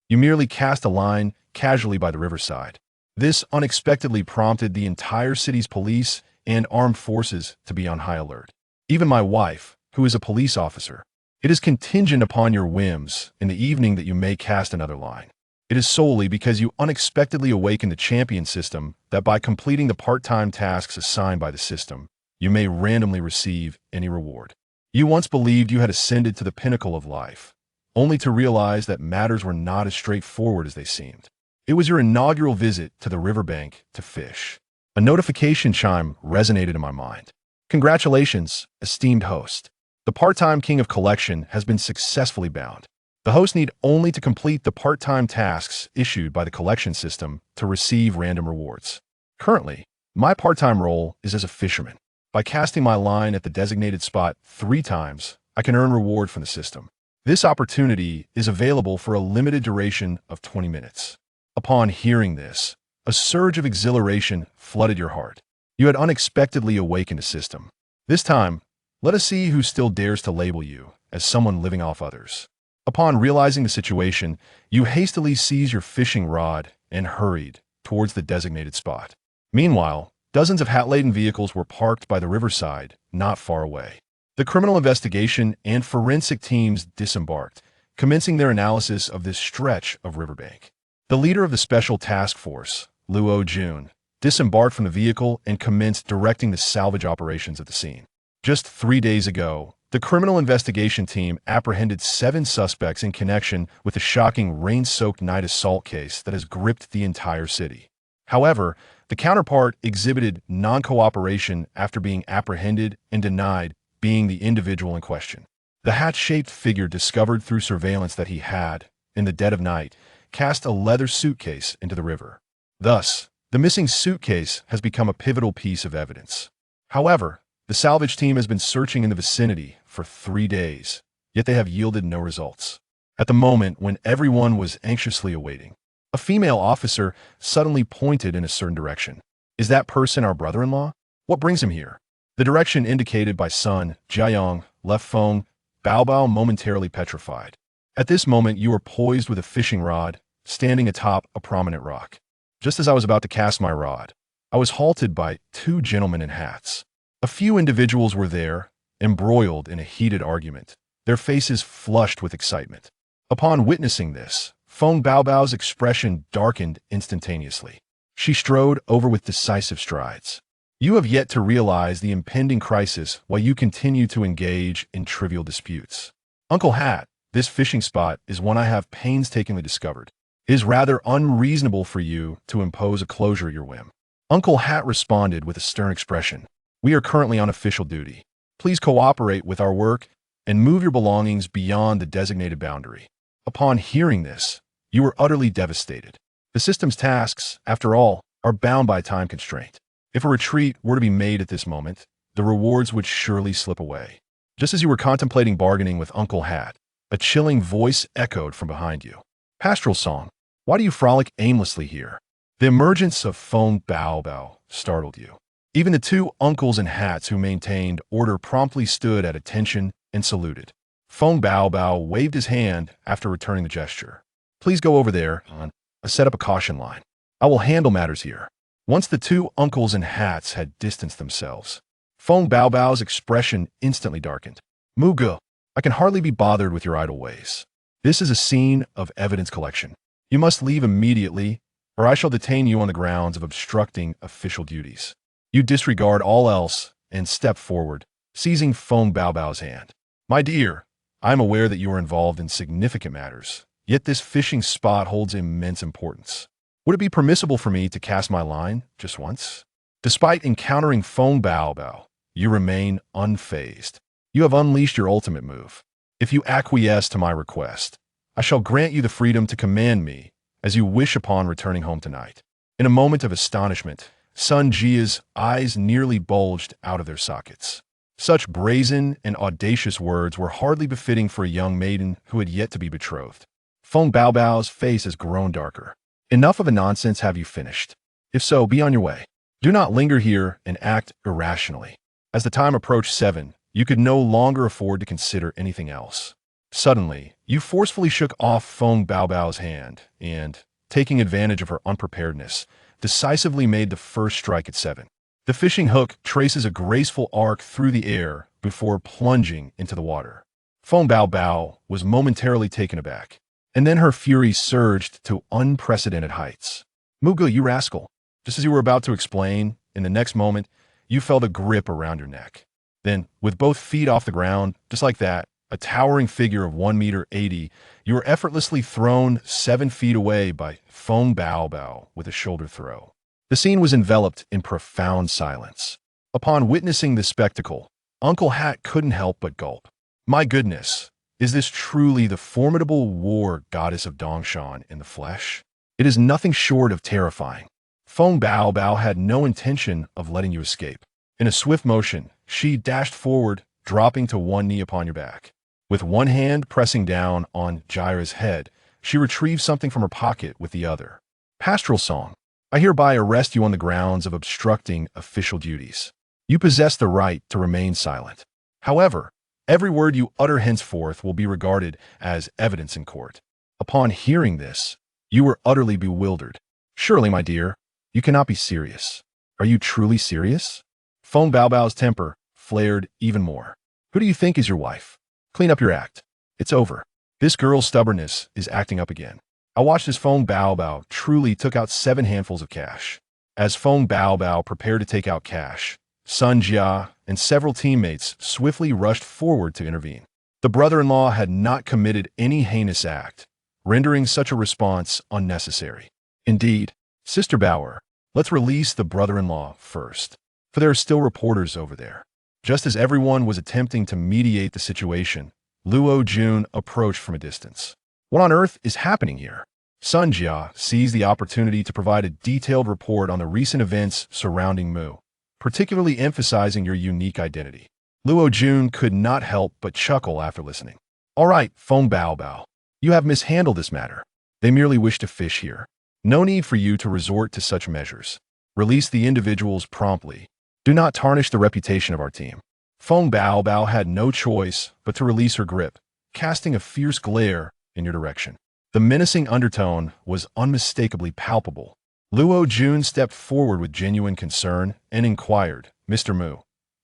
You merely cast a line casually by the riverside. This unexpectedly prompted the entire city's police and armed forces to be on high alert. Even my wife, who is a police officer. It is contingent upon your whims in the evening that you may cast another line. It is solely because you unexpectedly awaken the champion system that by completing the part-time tasks assigned by the system, you may randomly receive any reward. You once believed you had ascended to the pinnacle of life, only to realize that matters were not as straightforward as they seemed. It was your inaugural visit to the riverbank to fish. A notification chime resonated in my mind. Congratulations, esteemed host. The part-time king of collection has been successfully bound. The host need only to complete the part-time tasks issued by the collection system to receive random rewards. Currently, my part-time role is as a fisherman. By casting my line at the designated spot 3 times, I can earn reward from the system. This opportunity is available for a limited duration of 20 minutes. Upon hearing this, a surge of exhilaration flooded your heart. You had unexpectedly awakened a system. This time, let us see who still dares to label you as someone living off others. Upon realizing the situation, you hastily seized your fishing rod and hurried towards the designated spot. Meanwhile, dozens of hat-laden vehicles were parked by the riverside, not far away. The criminal investigation and forensic teams disembarked, commencing their analysis of this stretch of riverbank. The leader of the Special Task Force, Luo Jun, disembarked from the vehicle and commenced directing the salvage operations at the scene. Just 3 days ago, the criminal investigation team apprehended 7 suspects in connection with the shocking rain-soaked night assault case that has gripped the entire city. However, the counterpart exhibited non-cooperation after being apprehended and denied being the individual in question. The hat-shaped figure discovered through surveillance that he had, in the dead of night, cast a leather suitcase into the river. Thus, the missing suitcase has become a pivotal piece of evidence. However, the salvage team has been searching in the vicinity for 3 days, yet they have yielded no results. At the moment when everyone was anxiously awaiting, a female officer suddenly pointed in a certain direction. Is that person our brother-in-law? What brings him here? The direction indicated by Sun Jiayong left Feng Baobao momentarily petrified. At this moment, you were poised with a fishing rod, standing atop a prominent rock. Just as I was about to cast my rod, I was halted by 2 gentlemen in hats. A few individuals were there, embroiled in a heated argument, their faces flushed with excitement. Upon witnessing this, Feng Baobao's expression darkened instantaneously. She strode over with decisive strides. You have yet to realize the impending crisis while you continue to engage in trivial disputes. Uncle Hat, this fishing spot is one I have painstakingly discovered. It is rather unreasonable for you to impose a closure at your whim. Uncle Hat responded with a stern expression. We are currently on official duty. Please cooperate with our work and move your belongings beyond the designated boundary. Upon hearing this, you were utterly devastated. The system's tasks, after all, are bound by time constraint. If a retreat were to be made at this moment, the rewards would surely slip away. Just as you were contemplating bargaining with Uncle Hat, a chilling voice echoed from behind you. Pastoral song, why do you frolic aimlessly here? The emergence of Feng Baobao startled you. Even the 2 uncles in hats who maintained order promptly stood at attention and saluted. Feng Baobao waved his hand after returning the gesture. Please go over there, I set up a caution line. I will handle matters here. Once the 2 uncles in hats had distanced themselves, Feng Baobao's expression instantly darkened. Mugu, I can hardly be bothered with your idle ways. This is a scene of evidence collection. You must leave immediately, or I shall detain you on the grounds of obstructing official duties. You disregard all else and step forward, seizing Feng Baobao's hand. My dear, I am aware that you are involved in significant matters, yet this fishing spot holds immense importance. Would it be permissible for me to cast my line just once? Despite encountering Feng Baobao, you remain unfazed. You have unleashed your ultimate move. If you acquiesce to my request, I shall grant you the freedom to command me as you wish upon returning home tonight. In a moment of astonishment, Sun Jia's eyes nearly bulged out of their sockets. Such brazen and audacious words were hardly befitting for a young maiden who had yet to be betrothed. Feng Baobao's face has grown darker. Enough of the nonsense, have you finished? If so, be on your way. Do not linger here and act irrationally. As the time approached 7, you could no longer afford to consider anything else. Suddenly, you forcefully shook off Feng Baobao's hand and, taking advantage of her unpreparedness, decisively made the first strike at 7. The fishing hook traces a graceful arc through the air before plunging into the water. Feng Baobao was momentarily taken aback, and then her fury surged to unprecedented heights. Muge, you rascal! Just as you were about to explain, in the next moment, you felt a grip around your neck. Then, with both feet off the ground, just like that, a towering figure of 1 meter 80, you were effortlessly thrown 7 feet away by Feng Baobao with a shoulder throw. The scene was enveloped in profound silence. Upon witnessing this spectacle, Uncle Hat couldn't help but gulp. My goodness, is this truly the formidable war goddess of Dongshan in the flesh? It is nothing short of terrifying. Feng Baobao had no intention of letting you escape. In a swift motion, she dashed forward, dropping to one knee upon your back. With one hand pressing down on Jaira's head, she retrieved something from her pocket with the other. Pastoral song. I hereby arrest you on the grounds of obstructing official duties. You possess the right to remain silent. However, every word you utter henceforth will be regarded as evidence in court. Upon hearing this, you were utterly bewildered. Surely, my dear, you cannot be serious. Are you truly serious? Feng Baobao's temper flared even more. Who do you think is your wife? Clean up your act. It's over. This girl's stubbornness is acting up again. I watched as Feng Baobao truly took out 7 handfuls of cash. As Feng Baobao prepared to take out cash, Sun Jia and several teammates swiftly rushed forward to intervene. The brother-in-law had not committed any heinous act, rendering such a response unnecessary. Indeed, Sister Bauer, let's release the brother-in-law first, for there are still reporters over there. Just as everyone was attempting to mediate the situation, Luo Jun approached from a distance. What on earth is happening here? Sun Jia seized the opportunity to provide a detailed report on the recent events surrounding Mu, particularly emphasizing your unique identity. Luo Jun could not help but chuckle after listening. All right, Feng Baobao, you have mishandled this matter. They merely wish to fish here. No need for you to resort to such measures. Release the individuals promptly. Do not tarnish the reputation of our team. Feng Baobao had no choice but to release her grip, casting a fierce glare in your direction. The menacing undertone was unmistakably palpable. Luo Jun stepped forward with genuine concern and inquired, Mr. Mu,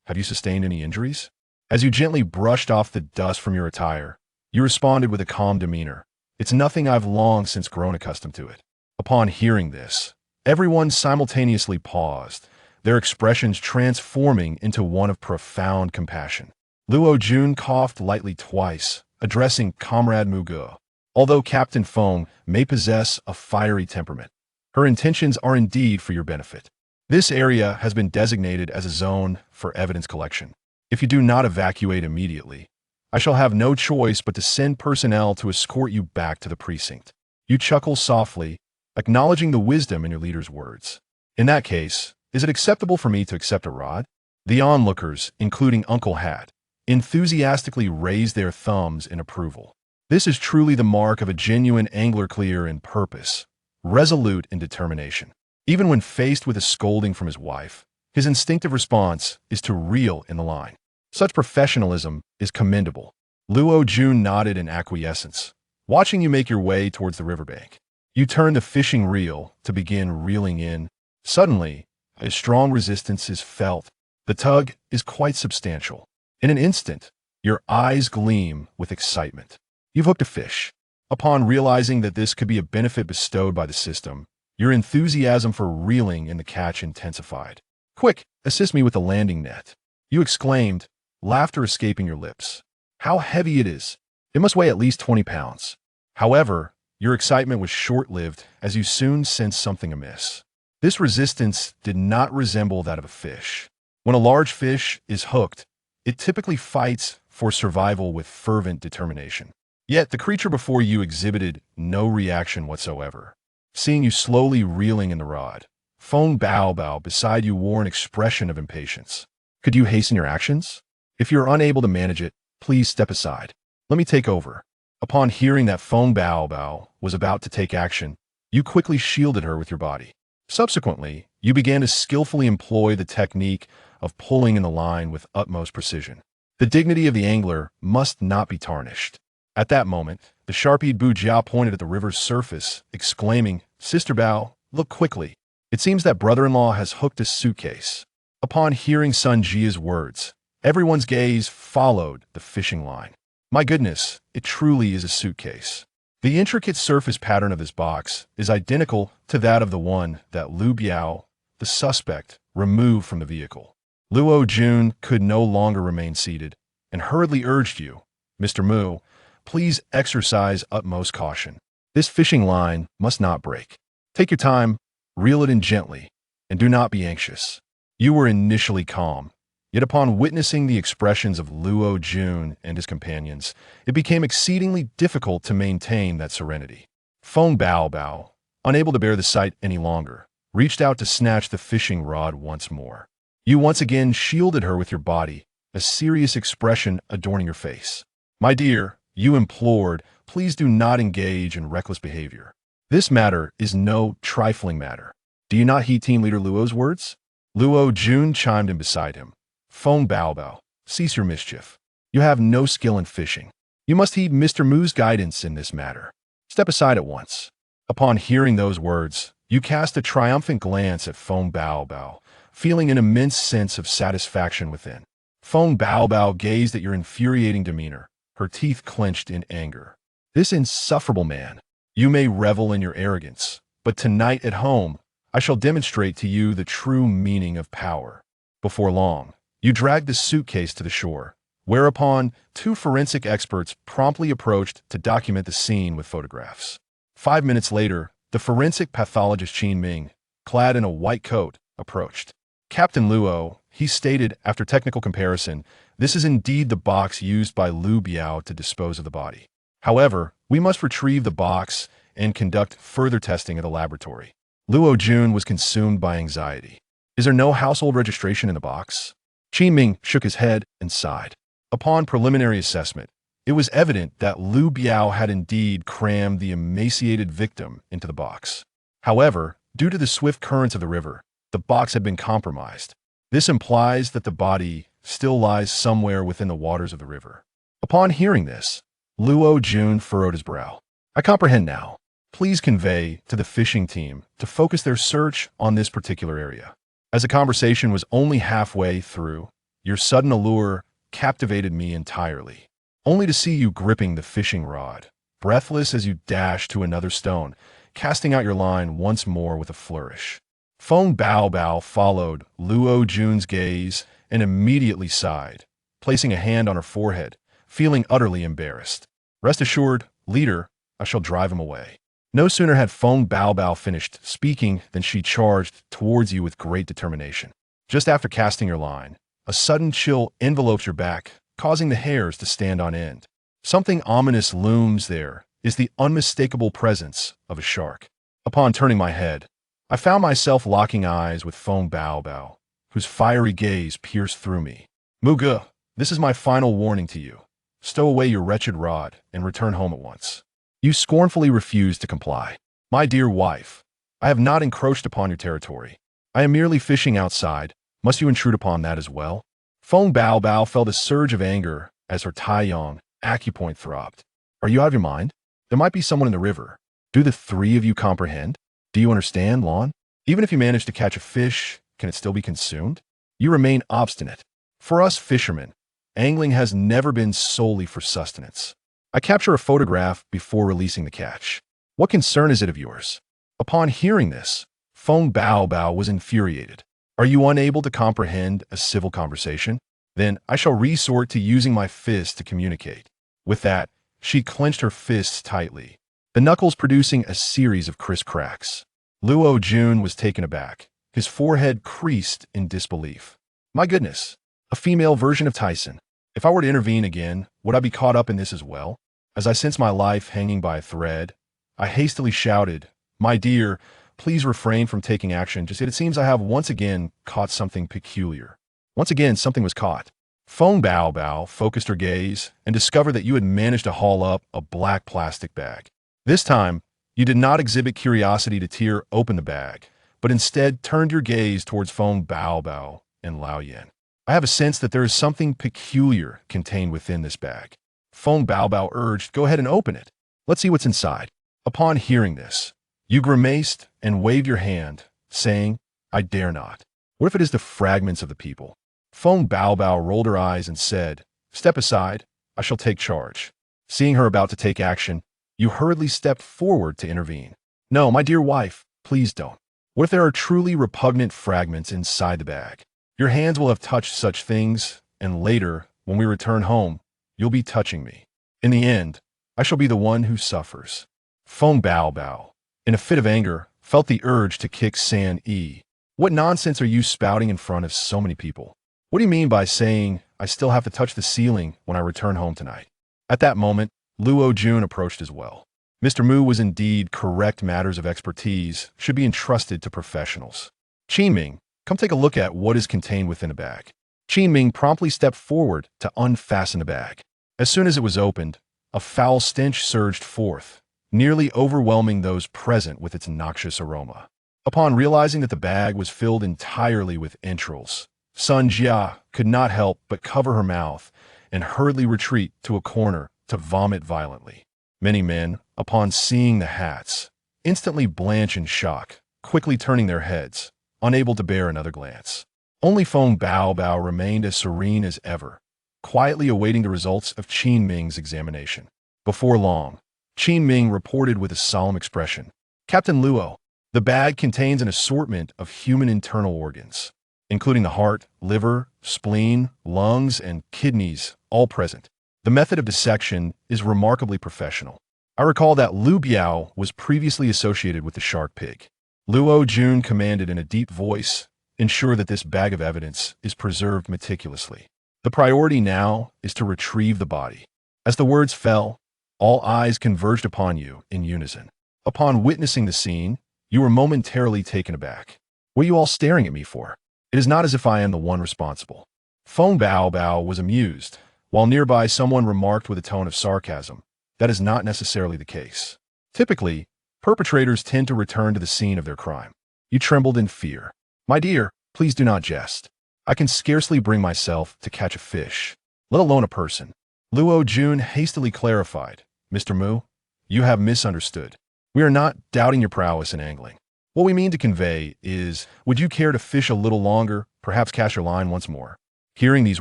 have you sustained any injuries? As you gently brushed off the dust from your attire, you responded with a calm demeanor. It's nothing, I've long since grown accustomed to it. Upon hearing this, everyone simultaneously paused, their expressions transforming into one of profound compassion. Luo Jun coughed lightly twice, addressing Comrade Muge. Although Captain Feng may possess a fiery temperament, her intentions are indeed for your benefit. This area has been designated as a zone for evidence collection. If you do not evacuate immediately, I shall have no choice but to send personnel to escort you back to the precinct. You chuckle softly, acknowledging the wisdom in your leader's words. In that case, is it acceptable for me to accept a rod? The onlookers, including Uncle Hat, enthusiastically raised their thumbs in approval. This is truly the mark of a genuine angler, clear in purpose, resolute in determination. Even when faced with a scolding from his wife, his instinctive response is to reel in the line. Such professionalism is commendable. Luo Jun nodded in acquiescence, watching you make your way towards the riverbank. You turn the fishing reel to begin reeling in. Suddenly, a strong resistance is felt. The tug is quite substantial. In an instant, your eyes gleam with excitement. You've hooked a fish. Upon realizing that this could be a benefit bestowed by the system, your enthusiasm for reeling in the catch intensified. Quick, assist me with the landing net, you exclaimed, laughter escaping your lips. How heavy it is. It must weigh at least 20 pounds. However, your excitement was short-lived as you soon sensed something amiss. This resistance did not resemble that of a fish. When a large fish is hooked, it typically fights for survival with fervent determination. Yet the creature before you exhibited no reaction whatsoever. Seeing you slowly reeling in the rod, Feng Baobao beside you wore an expression of impatience. Could you hasten your actions? If you're unable to manage it, please step aside. Let me take over. Upon hearing that Feng Baobao was about to take action, you quickly shielded her with your body. Subsequently, you began to skillfully employ the technique of pulling in the line with utmost precision. The dignity of the angler must not be tarnished. At that moment, the sharp-eyed Bu Jiao pointed at the river's surface, exclaiming, "Sister Bao, look quickly. It seems that brother-in-law has hooked a suitcase." Upon hearing Sun Jia's words, everyone's gaze followed the fishing line. My goodness, it truly is a suitcase. The intricate surface pattern of this box is identical to that of the one that Lu Biao, the suspect, removed from the vehicle. Luo Jun could no longer remain seated and hurriedly urged you, "Mr. Mu, please exercise utmost caution. This fishing line must not break. Take your time, reel it in gently, and do not be anxious." You were initially calm, yet upon witnessing the expressions of Luo Jun and his companions, it became exceedingly difficult to maintain that serenity. Feng Bao Bao, unable to bear the sight any longer, reached out to snatch the fishing rod once more. You once again shielded her with your body, a serious expression adorning your face. "My dear," you implored, "please do not engage in reckless behavior. This matter is no trifling matter. Do you not heed Team Leader Luo's words?" Luo Jun chimed in beside him. "Feng Bao Bao, cease your mischief. You have no skill in fishing. You must heed Mr. Mu's guidance in this matter. Step aside at once." Upon hearing those words, you cast a triumphant glance at Feng Bao Bao, feeling an immense sense of satisfaction within. Feng Bao Bao gazed at your infuriating demeanor, her teeth clenched in anger. "This insufferable man. You may revel in your arrogance, but tonight at home, I shall demonstrate to you the true meaning of power." Before long, you dragged the suitcase to the shore, whereupon 2 forensic experts promptly approached to document the scene with photographs. 5 minutes later, the forensic pathologist Qin Ming, clad in a white coat, approached. "Captain Luo," he stated after technical comparison, "this is indeed the box used by Lu Biao to dispose of the body. However, we must retrieve the box and conduct further testing at the laboratory." Luo Jun was consumed by anxiety. "Is there no household registration in the box?" Qin Ming shook his head and sighed. Upon preliminary assessment, it was evident that Lu Biao had indeed crammed the emaciated victim into the box. However, due to the swift currents of the river, the box had been compromised. This implies that the body still lies somewhere within the waters of the river. Upon hearing this, Luo Jun furrowed his brow. "I comprehend now. Please convey to the fishing team to focus their search on this particular area." As the conversation was only halfway through, your sudden allure captivated me entirely, only to see you gripping the fishing rod, breathless as you dashed to another stone, casting out your line once more with a flourish. Feng Bao Bao followed Luo Jun's gaze and immediately sighed, placing a hand on her forehead, feeling utterly embarrassed. "Rest assured, leader, I shall drive him away." No sooner had Feng Bao Bao finished speaking than she charged towards you with great determination. Just after casting your line, a sudden chill envelopes your back, causing the hairs to stand on end. Something ominous looms there is the unmistakable presence of a shark. Upon turning my head, I found myself locking eyes with Feng Bao Bao, whose fiery gaze pierced through me. "Muge, this is my final warning to you. Stow away your wretched rod and return home at once." You scornfully refused to comply. "My dear wife, I have not encroached upon your territory. I am merely fishing outside. Must you intrude upon that as well?" Feng Bao Bao felt a surge of anger as her Taiyong acupoint throbbed. "Are you out of your mind? There might be someone in the river. Do the 3 of you comprehend? Do you understand, Lon? Even if you manage to catch a fish, can it still be consumed? You remain obstinate. For us fishermen, angling has never been solely for sustenance. I capture a photograph before releasing the catch. What concern is it of yours?" Upon hearing this, Feng Bao Bao was infuriated. "Are you unable to comprehend a civil conversation? Then I shall resort to using my fists to communicate." With that, she clenched her fists tightly, the knuckles producing a series of crisp cracks. Luo Jun was taken aback, his forehead creased in disbelief. "My goodness, a female version of Tyson. If I were to intervene again, would I be caught up in this as well?" As I sensed my life hanging by a thread, I hastily shouted, "My dear, please refrain from taking action. Just yet it seems I have once again caught something peculiar." Once again, something was caught. Feng Bao Bao focused her gaze and discovered that you had managed to haul up a black plastic bag. This time, you did not exhibit curiosity to tear open the bag, but instead turned your gaze towards Feng Bao Bao and Lao Yan. "I have a sense that there is something peculiar contained within this bag." Feng Baobao urged, "Go ahead and open it. Let's see what's inside." Upon hearing this, you grimaced and waved your hand, saying, "I dare not. What if it is the fragments of the people?" Feng Baobao rolled her eyes and said, "Step aside. I shall take charge." Seeing her about to take action, you hurriedly stepped forward to intervene. "No, my dear wife, please don't. What if there are truly repugnant fragments inside the bag? Your hands will have touched such things, and later, when we return home, you'll be touching me. In the end, I shall be the one who suffers." Feng Baobao, in a fit of anger, felt the urge to kick San Yi. "What nonsense are you spouting in front of so many people? What do you mean by saying I still have to touch the ceiling when I return home tonight?" At that moment, Luo Jun approached as well. Mr. Mu was indeed correct. Matters of expertise should be entrusted to professionals. "Qin Ming, come take a look at what is contained within a bag." Qin Ming promptly stepped forward to unfasten the bag. As soon as it was opened, a foul stench surged forth, nearly overwhelming those present with its noxious aroma. Upon realizing that the bag was filled entirely with entrails, Sun Jia could not help but cover her mouth and hurriedly retreat to a corner to vomit violently. Many men, upon seeing the hats, instantly blanch in shock, quickly turning their heads, unable to bear another glance. Only Feng Baobao remained as serene as ever, quietly awaiting the results of Qin Ming's examination. Before long, Qin Ming reported with a solemn expression, "Captain Luo, the bag contains an assortment of human internal organs, including the heart, liver, spleen, lungs, and kidneys, all present. The method of dissection is remarkably professional. I recall that Lu Biao was previously associated with the shark pig." Luo Jun commanded in a deep voice, "Ensure that this bag of evidence is preserved meticulously. The priority now is to retrieve the body." As the words fell, all eyes converged upon you in unison. Upon witnessing the scene, you were momentarily taken aback. "What are you all staring at me for? It is not as if I am the one responsible." Feng Baobao was amused, while nearby someone remarked with a tone of sarcasm, "That is not necessarily the case. Typically, perpetrators tend to return to the scene of their crime." You trembled in fear. "My dear, please do not jest. I can scarcely bring myself to catch a fish, let alone a person." Luo Jun hastily clarified, "Mr. Mu, you have misunderstood. We are not doubting your prowess in angling. What we mean to convey is, would you care to fish a little longer, perhaps cast your line once more?" Hearing these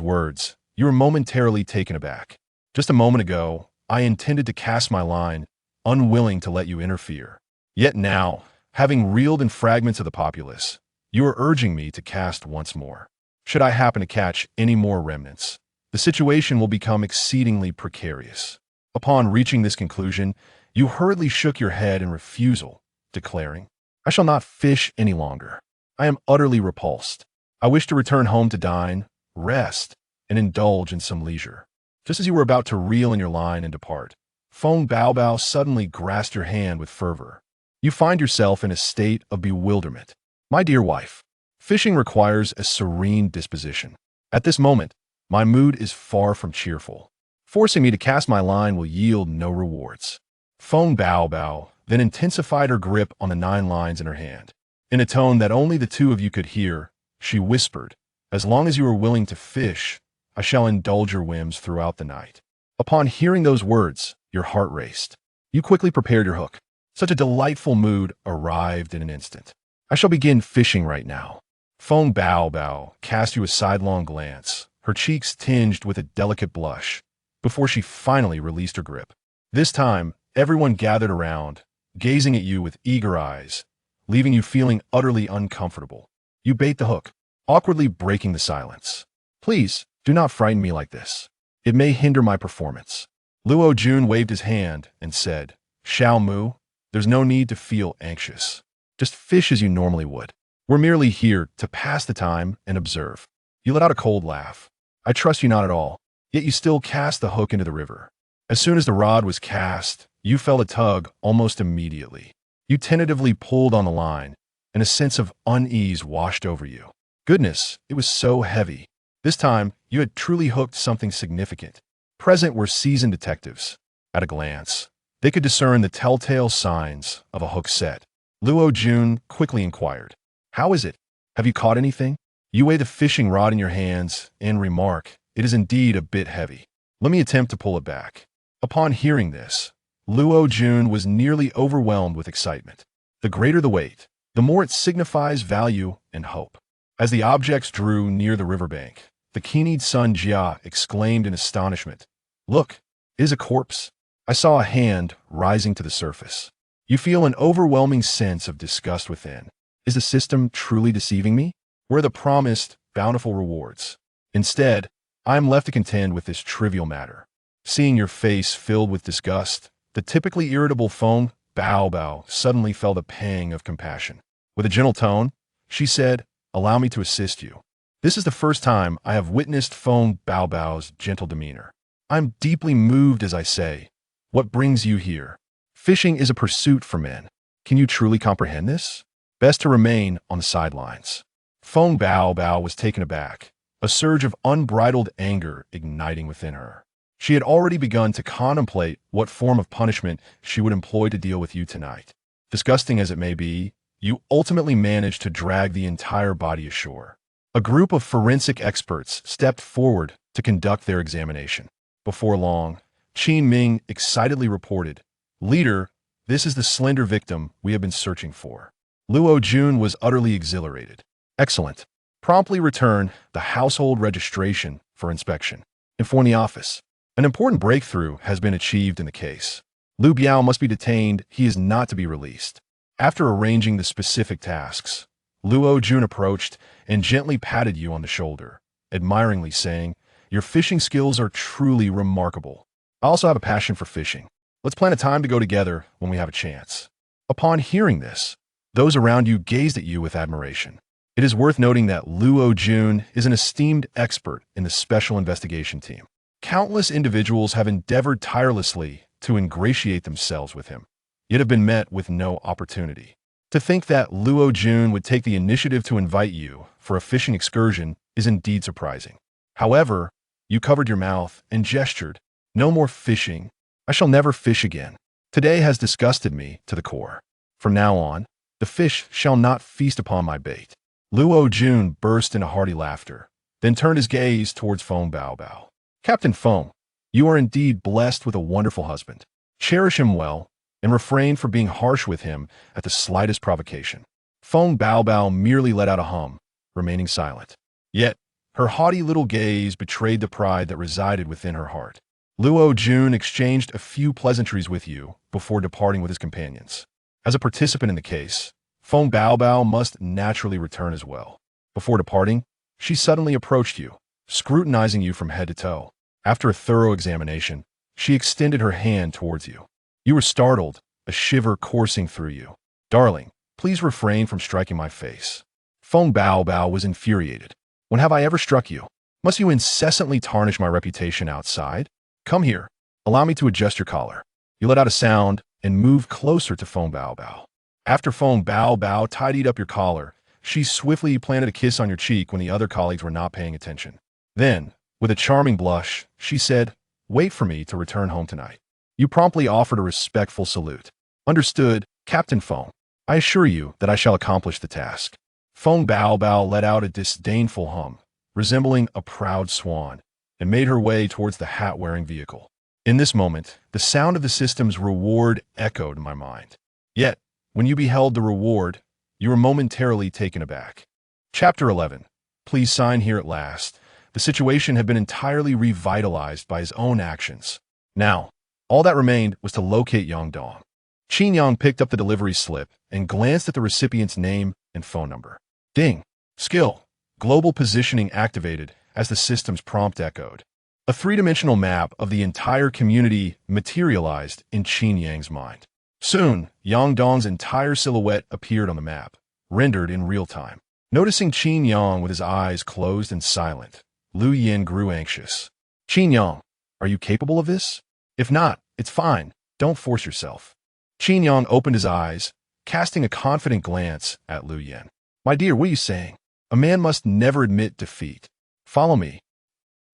words, you were momentarily taken aback. "Just a moment ago, I intended to cast my line, unwilling to let you interfere. Yet now, having reeled in fragments of the populace, you are urging me to cast once more. Should I happen to catch any more remnants, the situation will become exceedingly precarious." Upon reaching this conclusion, you hurriedly shook your head in refusal, declaring, "I shall not fish any longer. I am utterly repulsed. I wish to return home to dine, rest, and indulge in some leisure." Just as you were about to reel in your line and depart, Feng Baobao suddenly grasped your hand with fervor. You find yourself in a state of bewilderment. "My dear wife, fishing requires a serene disposition. At this moment, my mood is far from cheerful. Forcing me to cast my line will yield no rewards." Feng Baobao then intensified her grip on the 9 lines in her hand. In a tone that only the two of you could hear, she whispered, "As long as you are willing to fish, I shall indulge your whims throughout the night." Upon hearing those words, your heart raced. You quickly prepared your hook. Such a delightful mood arrived in an instant. "I shall begin fishing right now." Feng Baobao cast you a sidelong glance, her cheeks tinged with a delicate blush, before she finally released her grip. This time, everyone gathered around, gazing at you with eager eyes, leaving you feeling utterly uncomfortable. You bait the hook, awkwardly breaking the silence. "Please, do not frighten me like this. It may hinder my performance." Luo Jun waved his hand and said, "Xiao Mu, there's no need to feel anxious. Just fish as you normally would. We're merely here to pass the time and observe." You let out a cold laugh. "I trust you not at all, yet you still cast the hook into the river." As soon as the rod was cast, you felt a tug almost immediately. You tentatively pulled on the line, and a sense of unease washed over you. Goodness, it was so heavy. This time, you had truly hooked something significant. Present were seasoned detectives. At a glance, they could discern the telltale signs of a hook set. Luo Jun quickly inquired, "How is it? Have you caught anything?" You weigh the fishing rod in your hands and remark, "It is indeed a bit heavy." Let me attempt to pull it back. Upon hearing this, Luo Jun was nearly overwhelmed with excitement. The greater the weight, the more it signifies value and hope. As the objects drew near the riverbank, the keen-eyed Sun Jia exclaimed in astonishment, "Look, it is a corpse." I saw a hand rising to the surface. You feel an overwhelming sense of disgust within. Is the system truly deceiving me? Where are the promised, bountiful rewards? Instead, I am left to contend with this trivial matter. Seeing your face filled with disgust, the typically irritable Feng Bao suddenly felt a pang of compassion. With a gentle tone, she said, "Allow me to assist you." This is the first time I have witnessed Feng Bao's gentle demeanor. I'm deeply moved as I say, "What brings you here?" Fishing is a pursuit for men. Can you truly comprehend this? Best to remain on the sidelines. Feng Bao was taken aback, a surge of unbridled anger igniting within her. She had already begun to contemplate what form of punishment she would employ to deal with you tonight. Disgusting as it may be, you ultimately managed to drag the entire body ashore. A group of forensic experts stepped forward to conduct their examination. Before long, Qin Ming excitedly reported, "Leader, this is the slender victim we have been searching for." Luo Jun was utterly exhilarated. "Excellent. Promptly return the household registration for inspection. Inform the office. An important breakthrough has been achieved in the case. Lu Biao must be detained. He is not to be released." After arranging the specific tasks, Luo Jun approached and gently patted you on the shoulder, admiringly saying, "Your fishing skills are truly remarkable. I also have a passion for fishing. Let's plan a time to go together when we have a chance." Upon hearing this, those around you gazed at you with admiration. It is worth noting that Luo Jun is an esteemed expert in the Special Investigation Team. Countless individuals have endeavored tirelessly to ingratiate themselves with him, yet have been met with no opportunity. To think that Luo Jun would take the initiative to invite you for a fishing excursion is indeed surprising. However, you covered your mouth and gestured, "No more fishing. I shall never fish again. Today has disgusted me to the core. From now on, the fish shall not feast upon my bait." Luo Jun burst into hearty laughter, then turned his gaze towards Feng Bao. "Captain Feng, you are indeed blessed with a wonderful husband. Cherish him well, and refrain from being harsh with him at the slightest provocation." Feng Bao merely let out a hum, remaining silent. Yet, her haughty little gaze betrayed the pride that resided within her heart. Luo Jun exchanged a few pleasantries with you before departing with his companions. As a participant in the case, Feng Bao must naturally return as well. Before departing, she suddenly approached you, scrutinizing you from head to toe. After a thorough examination, she extended her hand towards you. You were startled, a shiver coursing through you. "Darling, please refrain from striking my face." Feng Bao was infuriated. "When have I ever struck you? Must you incessantly tarnish my reputation outside? Come here. Allow me to adjust your collar." You let out a sound and moved closer to Feng Bao. After Feng Bao tidied up your collar, she swiftly planted a kiss on your cheek when the other colleagues were not paying attention. Then, with a charming blush, she said, "Wait for me to return home tonight." You promptly offered a respectful salute. "Understood, Captain Feng. I assure you that I shall accomplish the task." Feng Bao let out a disdainful hum, resembling a proud swan, and made her way towards the hat-wearing vehicle. In this moment, the sound of the system's reward echoed in my mind. Yet, when you beheld the reward, you were momentarily taken aback. Chapter 11. Please sign here at last. The situation had been entirely revitalized by his own actions. Now, all that remained was to locate Yang Dong. Qin Yang picked up the delivery slip and glanced at the recipient's name and phone number. Ding. Skill. Global positioning activated as the system's prompt echoed. A three-dimensional map of the entire community materialized in Qin Yang's mind. Soon, Yang Dong's entire silhouette appeared on the map, rendered in real time. Noticing Qin Yang with his eyes closed and silent, Lu Yin grew anxious. "Qin Yang, are you capable of this? If not, it's fine. Don't force yourself." Qin Yang opened his eyes, casting a confident glance at Lu Yin. "My dear, what are you saying? A man must never admit defeat. Follow me."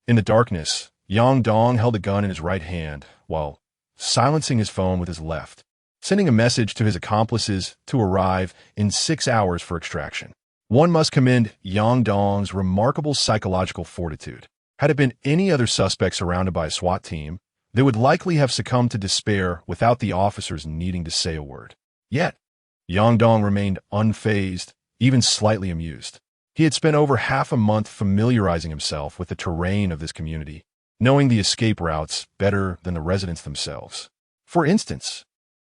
In the darkness, Yang Dong held a gun in his right hand while silencing his phone with his left, sending a message to his accomplices to arrive in 6 hours for extraction. One must commend Yang Dong's remarkable psychological fortitude. Had it been any other suspect surrounded by a SWAT team, they would likely have succumbed to despair without the officers needing to say a word. Yet, Yang Dong remained unfazed, even slightly amused. He had spent over half a month familiarizing himself with the terrain of this community, knowing the escape routes better than the residents themselves. For instance,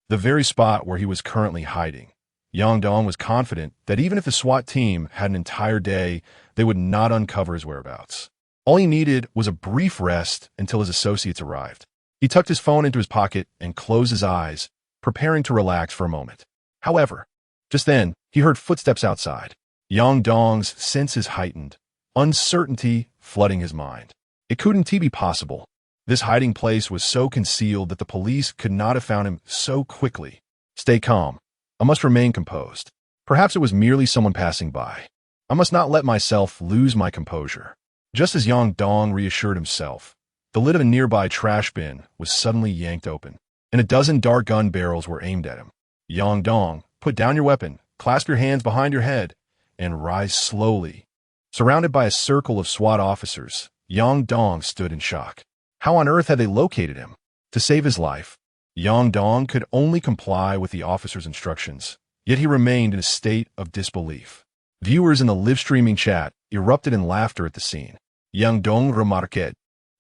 the very spot where he was currently hiding, Yang Dong was confident that even if the SWAT team had an entire day, they would not uncover his whereabouts. All he needed was a brief rest until his associates arrived. He tucked his phone into his pocket and closed his eyes, preparing to relax for a moment. However, just then, he heard footsteps outside. Yang Dong's senses heightened, uncertainty flooding his mind. It couldn't be possible. This hiding place was so concealed that the police could not have found him so quickly. Stay calm. I must remain composed. Perhaps it was merely someone passing by. I must not let myself lose my composure. Just as Yang Dong reassured himself, the lid of a nearby trash bin was suddenly yanked open, and a dozen dart gun barrels were aimed at him. Yang Dong, put down your weapon, clasp your hands behind your head, and rise slowly. Surrounded by a circle of SWAT officers, Yang Dong stood in shock. How on earth had they located him? To save his life, Yang Dong could only comply with the officer's instructions, yet he remained in a state of disbelief. Viewers in the live-streaming chat erupted in laughter at the scene. Yang Dong remarqued,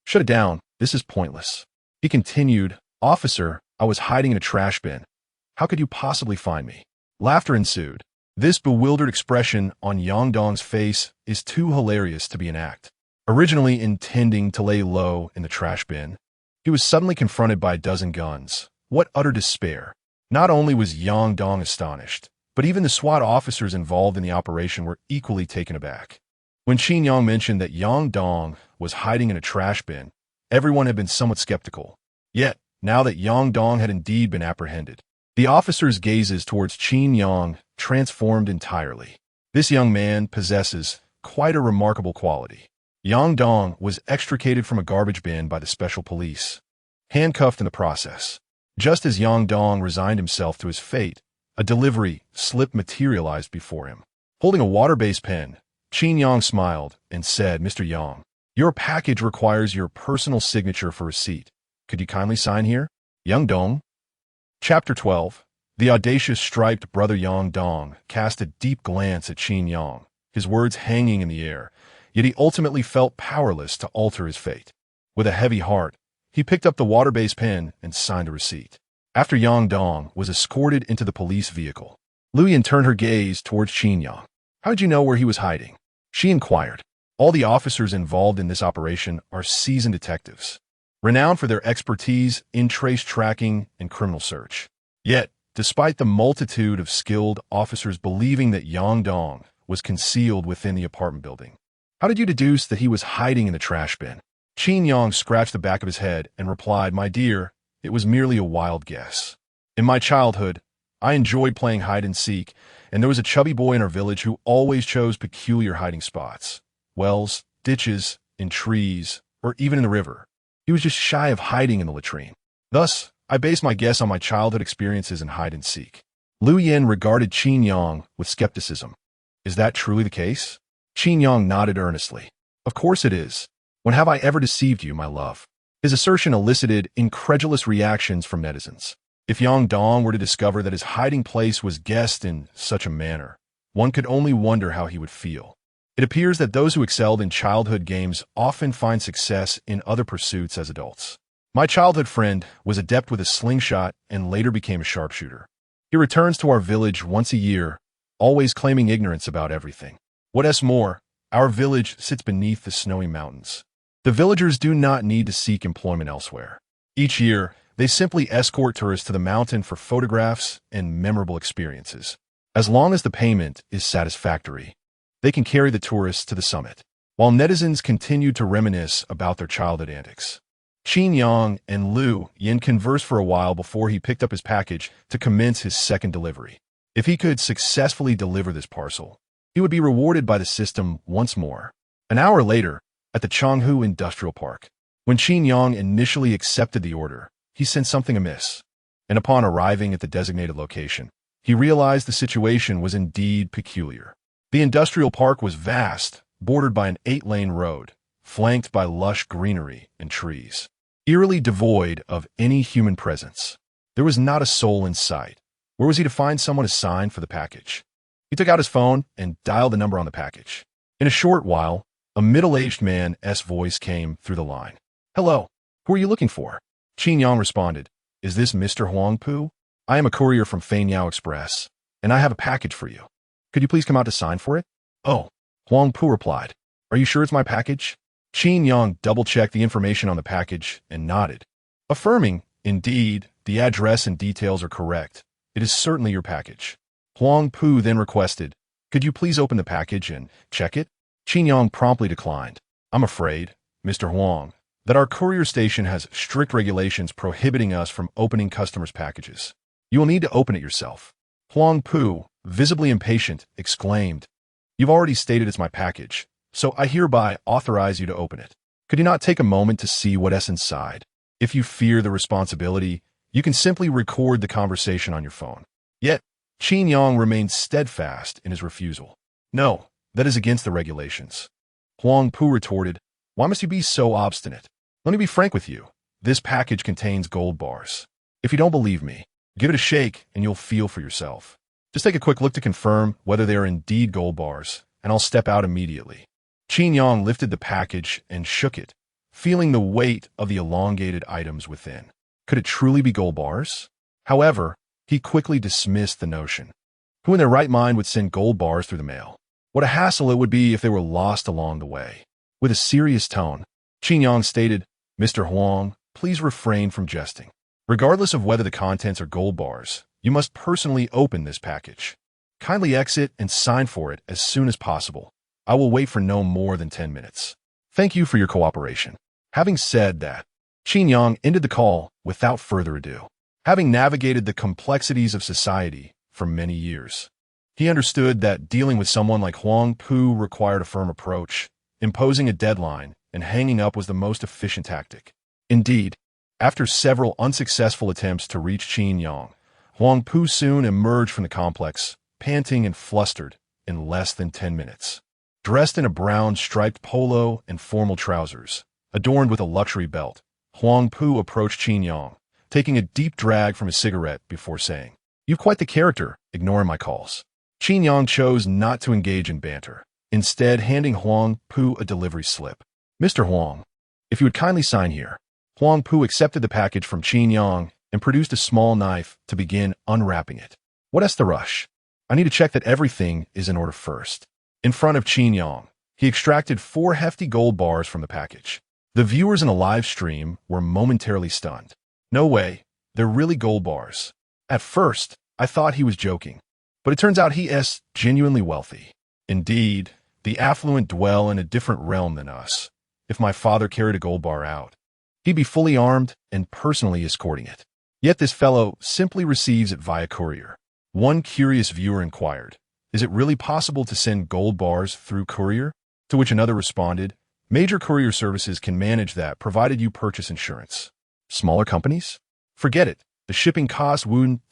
"Shut it down, this is pointless." He continued, "Officer, I was hiding in a trash bin. How could you possibly find me?" Laughter ensued. This bewildered expression on Yang Dong's face is too hilarious to be an act. Originally intending to lay low in the trash bin, he was suddenly confronted by a dozen guns. What utter despair! Not only was Yang Dong astonished, but even the SWAT officers involved in the operation were equally taken aback. When Qin Yang mentioned that Yang Dong was hiding in a trash bin, everyone had been somewhat skeptical. Yet, now that Yang Dong had indeed been apprehended, the officers' gazes towards Qin Yang transformed entirely. This young man possesses quite a remarkable quality. Yang Dong was extricated from a garbage bin by the special police, handcuffed in the process. Just as Yang Dong resigned himself to his fate, a delivery slip materialized before him. Holding a water-based pen, Qin Yang smiled and said, "Mr. Yang, your package requires your personal signature for receipt. Could you kindly sign here?" Yang Dong. Chapter 12. The audacious striped brother Yang Dong cast a deep glance at Qin Yang, his words hanging in the air, yet he ultimately felt powerless to alter his fate. With a heavy heart, he picked up the water-based pen and signed a receipt. After Yang Dong was escorted into the police vehicle, Lu Yan turned her gaze towards Qin Yang. "How did you know where he was hiding?" she inquired. All the officers involved in this operation are seasoned detectives, renowned for their expertise in trace tracking and criminal search. Yet, despite the multitude of skilled officers believing that Yang Dong was concealed within the apartment building, how did you deduce that he was hiding in the trash bin? Qin Yang scratched the back of his head and replied, "My dear, it was merely a wild guess. In my childhood, I enjoyed playing hide-and-seek, and there was a chubby boy in our village who always chose peculiar hiding spots. Wells, ditches, in trees, or even in the river. He was just shy of hiding in the latrine. Thus, I based my guess on my childhood experiences in hide-and-seek." Lu Yan regarded Qin Yang with skepticism. "Is that truly the case?" Qin Yang nodded earnestly. "Of course it is. When have I ever deceived you, my love?" His assertion elicited incredulous reactions from netizens. If Yang Dong were to discover that his hiding place was guessed in such a manner, one could only wonder how he would feel. It appears that those who excelled in childhood games often find success in other pursuits as adults. My childhood friend was adept with a slingshot and later became a sharpshooter. He returns to our village once a year, always claiming ignorance about everything. What's more, our village sits beneath the snowy mountains. The villagers do not need to seek employment elsewhere. Each year, they simply escort tourists to the mountain for photographs and memorable experiences. As long as the payment is satisfactory, they can carry the tourists to the summit. While netizens continued to reminisce about their childhood antics, Qin Yang and Lu Yan conversed for a while before he picked up his package to commence his second delivery. If he could successfully deliver this parcel, he would be rewarded by the system once more. An hour later, at the Changhu Industrial Park, when Qin Yang initially accepted the order, he sensed something amiss, and upon arriving at the designated location, he realized the situation was indeed peculiar. The industrial park was vast, bordered by an 8-lane road, flanked by lush greenery and trees, eerily devoid of any human presence. There was not a soul in sight. Where was he to find someone to sign for the package? He took out his phone and dialed the number on the package. In a short while, a middle-aged man's voice came through the line. "Hello, who are you looking for?" Qin Yang responded, "Is this Mr. Huang Pu? I am a courier from Fanyao Express, and I have a package for you. Could you please come out to sign for it?" "Oh," Huang Pu replied. "Are you sure it's my package?" Qin Yang double-checked the information on the package and nodded, affirming, "Indeed, the address and details are correct. It is certainly your package." Huang Pu then requested, "Could you please open the package and check it?" Qin Yang promptly declined. "I'm afraid, Mr. Huang, that our courier station has strict regulations prohibiting us from opening customers' packages. You will need to open it yourself." Huang Pu, visibly impatient, exclaimed, "You've already stated it's my package, so I hereby authorize you to open it. Could you not take a moment to see what's inside? If you fear the responsibility, you can simply record the conversation on your phone." Yet, Qin Yang remained steadfast in his refusal. "No, that is against the regulations." Huang Pu retorted, "Why must you be so obstinate? Let me be frank with you. This package contains gold bars. If you don't believe me, give it a shake and you'll feel for yourself. Just take a quick look to confirm whether they are indeed gold bars, and I'll step out immediately." Qin Yang lifted the package and shook it, feeling the weight of the elongated items within. Could it truly be gold bars? However, he quickly dismissed the notion. Who in their right mind would send gold bars through the mail? What a hassle it would be if they were lost along the way. With a serious tone, Qin Yang stated, "Mr. Huang, please refrain from jesting. Regardless of whether the contents are gold bars, you must personally open this package. Kindly exit and sign for it as soon as possible. I will wait for no more than 10 minutes. Thank you for your cooperation." Having said that, Qin Yang ended the call without further ado. Having navigated the complexities of society for many years, he understood that dealing with someone like Huang Pu required a firm approach. Imposing a deadline and hanging up was the most efficient tactic. Indeed, after several unsuccessful attempts to reach Qin Yang, Huang Pu soon emerged from the complex, panting and flustered, in less than 10 minutes. Dressed in a brown striped polo and formal trousers, adorned with a luxury belt, Huang Pu approached Qin Yang, taking a deep drag from his cigarette before saying, "You've quite the character, ignoring my calls." Qin Yang chose not to engage in banter, instead handing Huang Pu a delivery slip. "Mr. Huang, if you would kindly sign here." Huang Pu accepted the package from Qin Yang and produced a small knife to begin unwrapping it. "What's the rush? I need to check that everything is in order first." In front of Qin Yang, he extracted 4 hefty gold bars from the package. The viewers in a live stream were momentarily stunned. "No way, they're really gold bars." At first, I thought he was joking, but it turns out he is genuinely wealthy. Indeed, the affluent dwell in a different realm than us. If my father carried a gold bar out, he'd be fully armed and personally escorting it. Yet this fellow simply receives it via courier. One curious viewer inquired, "Is it really possible to send gold bars through courier?" To which another responded, "Major courier services can manage that provided you purchase insurance. Smaller companies? Forget it. The shipping cost wouldn't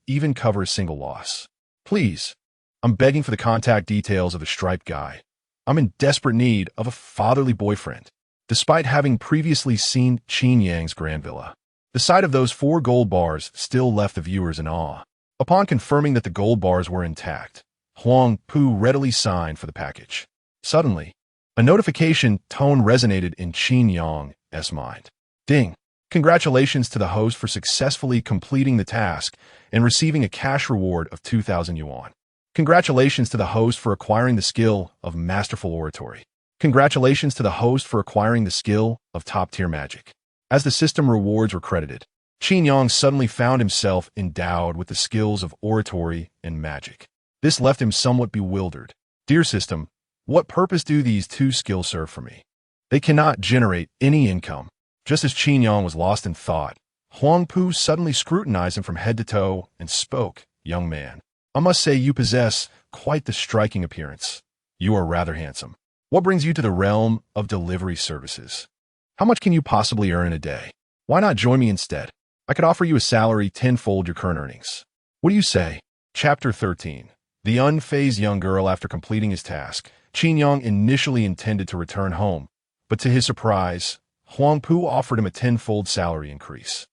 even cover a single loss. Please, I'm begging for the contact details of the striped guy. I'm in desperate need of a fatherly boyfriend." Despite having previously seen Qin Yang's grand villa, the sight of those 4 gold bars still left the viewers in awe. Upon confirming that the gold bars were intact, Huang Pu readily signed for the package. Suddenly, a notification tone resonated in Qin Yang's mind. "Ding! Congratulations to the host for successfully completing the task and receiving a cash reward of 2,000 yuan. Congratulations to the host for acquiring the skill of masterful oratory. Congratulations to the host for acquiring the skill of top-tier magic." As the system rewards were credited, Qin Yang suddenly found himself endowed with the skills of oratory and magic. This left him somewhat bewildered. "Dear system, what purpose do these 2 skills serve for me? They cannot generate any income." Just as Qin Yang was lost in thought, Huang Pu suddenly scrutinized him from head to toe and spoke, "Young man, I must say you possess quite the striking appearance. You are rather handsome. What brings you to the realm of delivery services? How much can you possibly earn in a day? Why not join me instead? I could offer you a salary 10-fold your current earnings. What do you say?" Chapter 13. The unfazed young girl. After completing his task, Qin Yang initially intended to return home, But to his surprise, Huang Pu offered him a tenfold salary increase.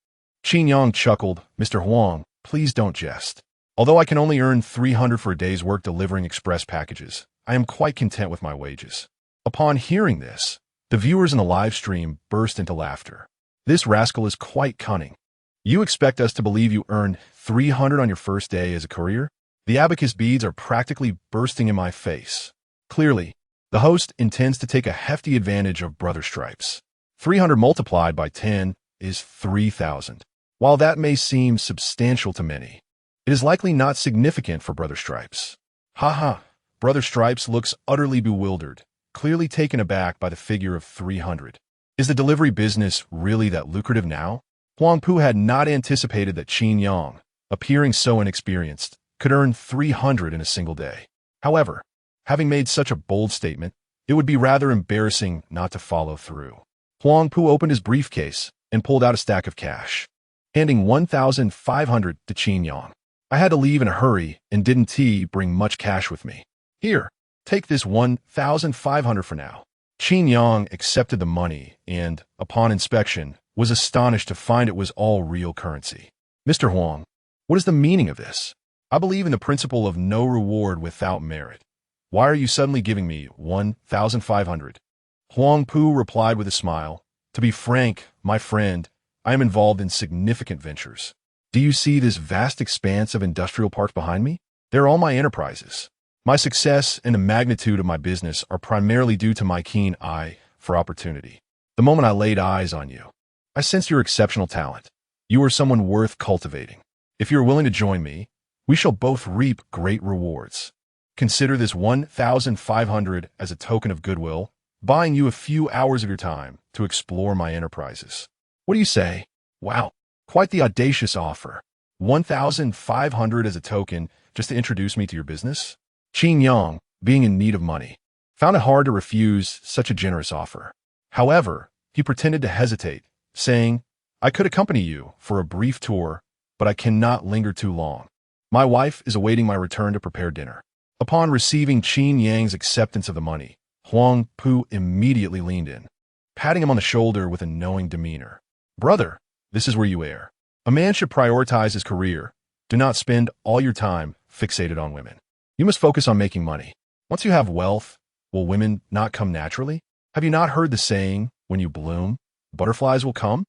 Qin Yang chuckled, "Mr. Huang, please don't jest. Although I can only earn 300 for a day's work delivering express packages, I am quite content with my wages." Upon hearing this, the viewers in the live stream burst into laughter. "This rascal is quite cunning. You expect us to believe you earned 300 on your first day as a courier?" The abacus beads are practically bursting in my face. Clearly, the host intends to take a hefty advantage of Brother Stripes. 300 multiplied by 10 is 3,000. While that may seem substantial to many, it is likely not significant for Brother Stripes. Haha, Brother Stripes looks utterly bewildered, clearly taken aback by the figure of 300. Is the delivery business really that lucrative now? Huang Pu had not anticipated that Qin Yang, appearing so inexperienced, could earn 300 in a single day. However, having made such a bold statement, it would be rather embarrassing not to follow through. Huang Pu opened his briefcase and pulled out a stack of cash, handing 1,500 to Qin Yang. "I had to leave in a hurry and didn't bring much cash with me. Here, take this 1,500 for now." Qin Yang accepted the money and, upon inspection, was astonished to find it was all real currency. "Mr. Huang, what is the meaning of this? I believe in the principle of no reward without merit. Why are you suddenly giving me 1,500? Huang Pu replied with a smile, "To be frank, my friend, I am involved in significant ventures. Do you see this vast expanse of industrial park behind me? They're all my enterprises. My success and the magnitude of my business are primarily due to my keen eye for opportunity. The moment I laid eyes on you, I sensed your exceptional talent. You are someone worth cultivating. If you are willing to join me, we shall both reap great rewards. Consider this 1,500 as a token of goodwill, buying you a few hours of your time to explore my enterprises. What do you say? Wow, quite the audacious offer. 1,500 as a token just to introduce me to your business?" Qin Yang, being in need of money, found it hard to refuse such a generous offer. However, he pretended to hesitate, saying, "I could accompany you for a brief tour, but I cannot linger too long. My wife is awaiting my return to prepare dinner." Upon receiving Qin Yang's acceptance of the money, Huang Pu immediately leaned in, patting him on the shoulder with a knowing demeanor. "Brother, this is where you err. A man should prioritize his career. Do not spend all your time fixated on women. You must focus on making money. Once you have wealth, will women not come naturally? Have you not heard the saying, when you bloom, butterflies will come?"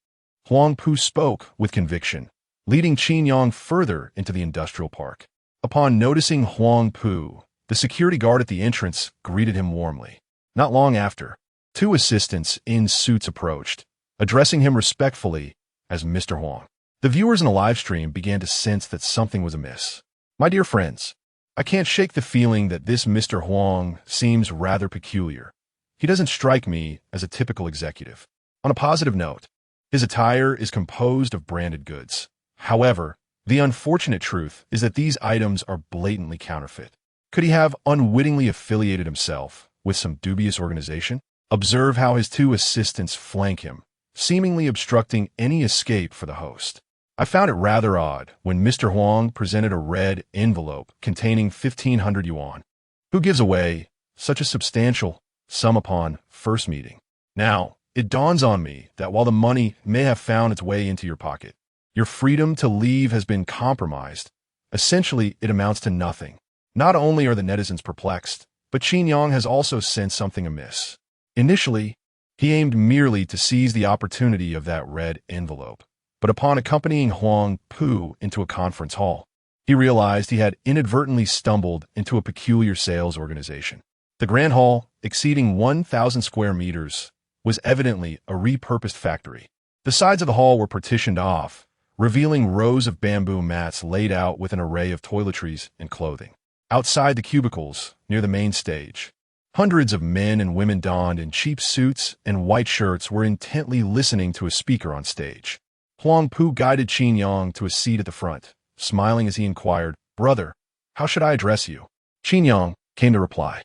Huang Pu spoke with conviction, leading Qin Yang further into the industrial park. Upon noticing Huang Pu, the security guard at the entrance greeted him warmly. Not long after, two assistants in suits approached, addressing him respectfully as Mr. Huang. The viewers in the live stream began to sense that something was amiss. "My dear friends, I can't shake the feeling that this Mr. Huang seems rather peculiar. He doesn't strike me as a typical executive. On a positive note, his attire is composed of branded goods. However, the unfortunate truth is that these items are blatantly counterfeit. Could he have unwittingly affiliated himself with some dubious organization? Observe how his two assistants flank him, seemingly obstructing any escape for the host. I found it rather odd when Mr. Huang presented a red envelope containing 1,500 yuan. Who gives away such a substantial sum upon first meeting? Now, it dawns on me that while the money may have found its way into your pocket, your freedom to leave has been compromised. Essentially, it amounts to nothing. Not only are the netizens perplexed, but Qin Yang has also sensed something amiss. Initially, he aimed merely to seize the opportunity of that red envelope. But upon accompanying Huang Pu into a conference hall, he realized he had inadvertently stumbled into a peculiar sales organization. The Grand Hall, exceeding 1,000 square meters, was evidently a repurposed factory. The sides of the hall were partitioned off, revealing rows of bamboo mats laid out with an array of toiletries and clothing. Outside the cubicles, near the main stage, hundreds of men and women donned in cheap suits and white shirts were intently listening to a speaker on stage. Huang Pu guided Qin Yang to a seat at the front, smiling as he inquired, "Brother, how should I address you?" Qin Yang came to reply.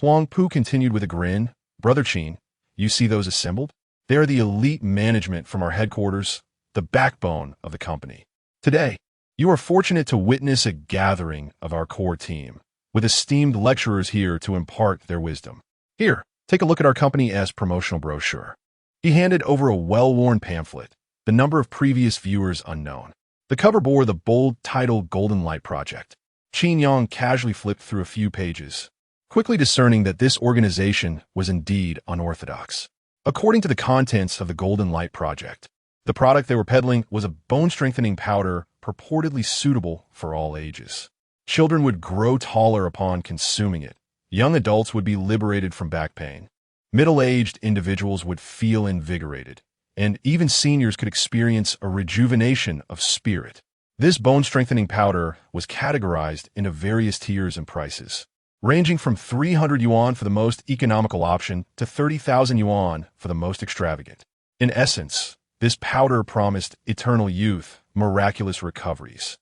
Huang Pu continued with a grin, "Brother Qin, you see those assembled? They are the elite management from our headquarters, the backbone of the company. Today, you are fortunate to witness a gathering of our core team, with esteemed lecturers here to impart their wisdom. Here, Take a look at our company's promotional brochure. He handed over a well-worn pamphlet, the number of previous viewers unknown. The cover bore the bold title Golden Light Project. Qin Yang casually flipped through a few pages, quickly discerning that this organization was indeed unorthodox. According to the contents of the Golden Light Project, the product they were peddling was a bone-strengthening powder purportedly suitable for all ages. Children would grow taller upon consuming it. Young adults would be liberated from back pain. Middle-aged individuals would feel invigorated, and even seniors could experience a rejuvenation of spirit. This bone-strengthening powder was categorized into various tiers and prices, ranging from 300 yuan for the most economical option to 30,000 yuan for the most extravagant. In essence, this powder promised eternal youth, miraculous recoveries,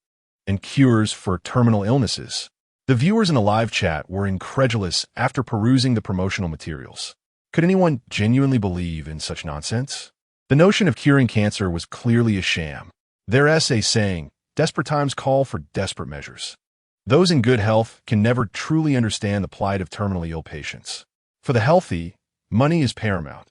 and cures for terminal illnesses. The viewers in the live chat were incredulous after perusing the promotional materials. Could anyone genuinely believe in such nonsense? The notion of curing cancer was clearly a sham. Their essay saying, "Desperate times call for desperate measures." Those in good health can never truly understand the plight of terminally ill patients. For the healthy, money is paramount.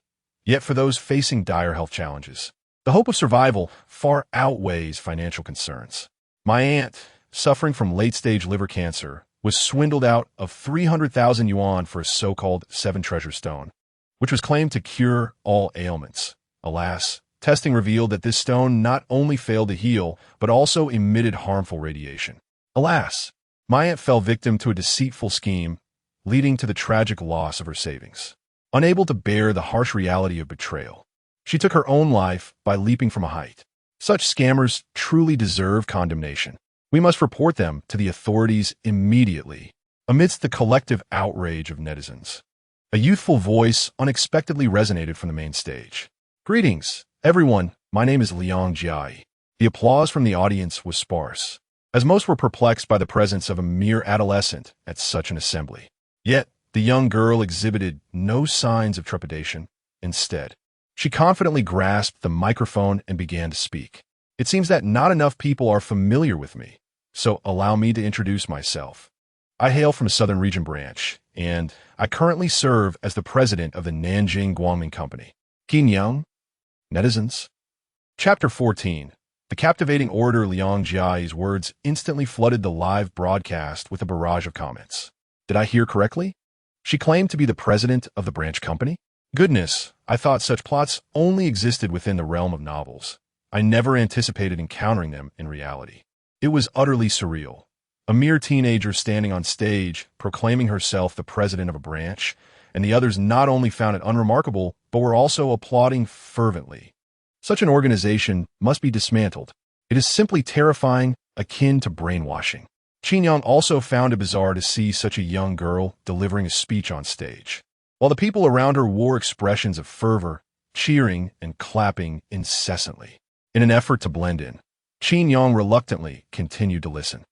Yet for those facing dire health challenges, the hope of survival far outweighs financial concerns. My aunt, suffering from late-stage liver cancer, was swindled out of 300,000 yuan for a so-called seven treasure stone, which was claimed to cure all ailments. Alas, testing revealed that this stone not only failed to heal, but also emitted harmful radiation. Alas, my aunt fell victim to a deceitful scheme, leading to the tragic loss of her savings. Unable to bear the harsh reality of betrayal, she took her own life by leaping from a height. Such scammers truly deserve condemnation. We must report them to the authorities immediately. Amidst the collective outrage of netizens, a youthful voice unexpectedly resonated from the main stage. "Greetings, everyone. My name is Liang Jiai." The applause from the audience was sparse, as most were perplexed by the presence of a mere adolescent at such an assembly. Yet, the young girl exhibited no signs of trepidation. Instead, she confidently grasped the microphone and began to speak. "It seems that not enough people are familiar with me, so allow me to introduce myself. I hail from Southern Region Branch, and I currently serve as the president of the Nanjing Guangming Company." Qin Yang, netizens. Chapter 14. The captivating orator Liang Jiai's words instantly flooded the live broadcast with a barrage of comments. Did I hear correctly? She claimed to be the president of the branch company? Goodness, I thought such plots only existed within the realm of novels. I never anticipated encountering them in reality. It was utterly surreal. A mere teenager standing on stage, proclaiming herself the president of a branch, and the others not only found it unremarkable, but were also applauding fervently. Such an organization must be dismantled. It is simply terrifying, akin to brainwashing. Qin Yang also found it bizarre to see such a young girl delivering a speech on stage, while the people around her wore expressions of fervor, cheering and clapping incessantly. In an effort to blend in, Qin Yang reluctantly continued to listen.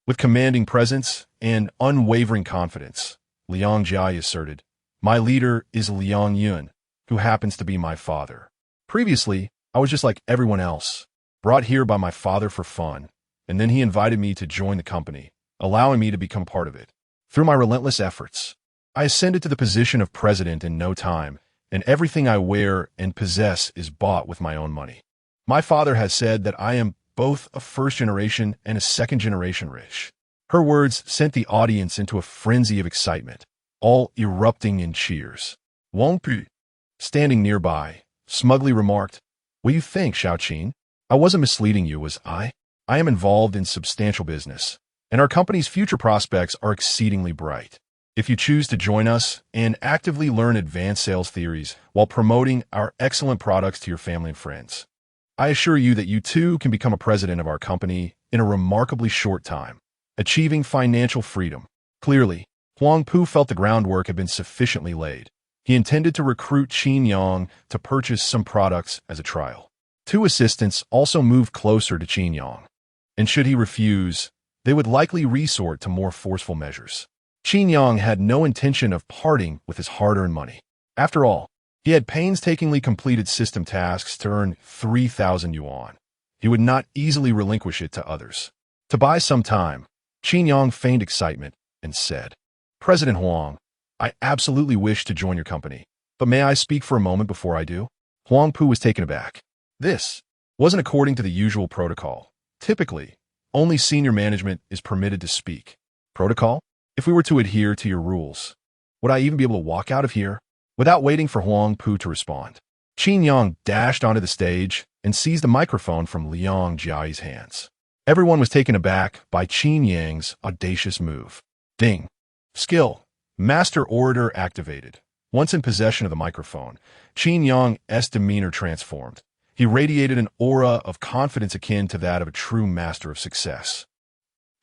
With commanding presence and unwavering confidence, Liang Jiai asserted, "My leader is Liang Yun, who happens to be my father. Previously, I was just like everyone else, brought here by my father for fun, and then he invited me to join the company, allowing me to become part of it. Through my relentless efforts, I ascended to the position of president in no time, and everything I wear and possess is bought with my own money. My father has said that I am both a first-generation and a second-generation rich." Her words sent the audience into a frenzy of excitement, all erupting in cheers. Wang Pu, standing nearby, smugly remarked, "What do you think, Xiaoqin? I wasn't misleading you, was I? I am involved in substantial business, and our company's future prospects are exceedingly bright. If you choose to join us and actively learn advanced sales theories while promoting our excellent products to your family and friends, I assure you that you too can become a president of our company in a remarkably short time, achieving financial freedom." Clearly, Huang Pu felt the groundwork had been sufficiently laid. He intended to recruit Qin Yang to purchase some products as a trial. Two assistants also moved closer to Qin Yang, and should he refuse, they would likely resort to more forceful measures. Qin Yang had no intention of parting with his hard-earned money. After all, he had painstakingly completed system tasks to earn 3,000 yuan. He would not easily relinquish it to others. To buy some time, Qin Yang feigned excitement and said, "President Huang, I absolutely wish to join your company, but may I speak for a moment before I do? Huang Pu was taken aback. This wasn't according to the usual protocol. Typically, only senior management is permitted to speak. Protocol? If we were to adhere to your rules, would I even be able to walk out of here? Without waiting for Huang Pu to respond, Qin Yang dashed onto the stage and seized the microphone from Liang Jiayi's hands. Everyone was taken aback by Qin Yang's audacious move. Ding. Skill. Master Orator activated. Once in possession of the microphone, Qin Yang's demeanor transformed. He radiated an aura of confidence akin to that of a true master of success.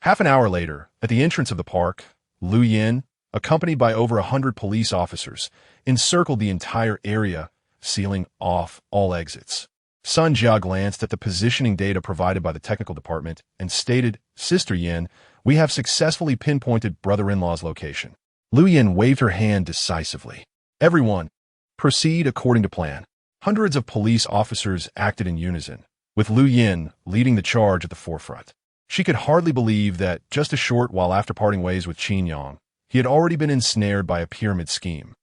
Half an hour later, at the entrance of the park, Lu Yin, accompanied by over 100 police officers, encircled the entire area, sealing off all exits. Sun Jia glanced at the positioning data provided by the technical department and stated, "Sister Yin, we have successfully pinpointed brother-in-law's location." Lu Yin waved her hand decisively. "Everyone, proceed according to plan." Hundreds of police officers acted in unison, with Lu Yin leading the charge at the forefront. She could hardly believe that, just a short while after parting ways with Qin Yang, he had already been ensnared by a pyramid scheme.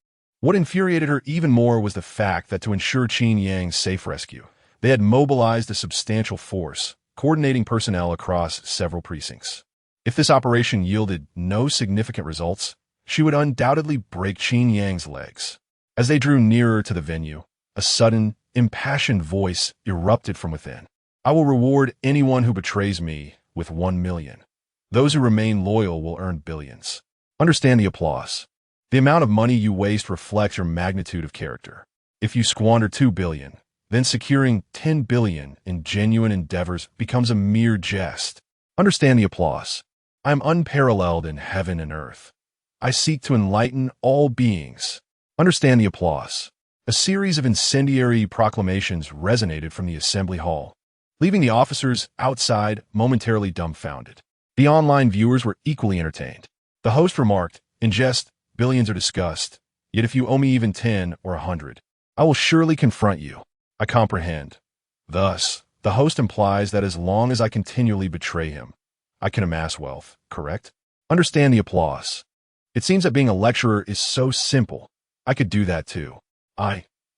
What infuriated her even more was the fact that to ensure Qin Yang's safe rescue, they had mobilized a substantial force, coordinating personnel across several precincts. If this operation yielded no significant results, she would undoubtedly break Qin Yang's legs. As they drew nearer to the venue, a sudden, impassioned voice erupted from within. "I will reward anyone who betrays me with 1 million. Those who remain loyal will earn billions." Understand the applause. The amount of money you waste reflects your magnitude of character. If you squander 2 billion, then securing 10 billion in genuine endeavors becomes a mere jest. Understand the applause. I am unparalleled in heaven and earth. I seek to enlighten all beings. Understand the applause. A series of incendiary proclamations resonated from the assembly hall, leaving the officers outside momentarily dumbfounded. The online viewers were equally entertained. The host remarked, in jest, "Billions are discussed, yet if you owe me even 10 or 100, I will surely confront you. I comprehend." Thus, the host implies that as long as I continually betray him, I can amass wealth, correct? Understand the applause. It seems that being a lecturer is so simple. I could do that too.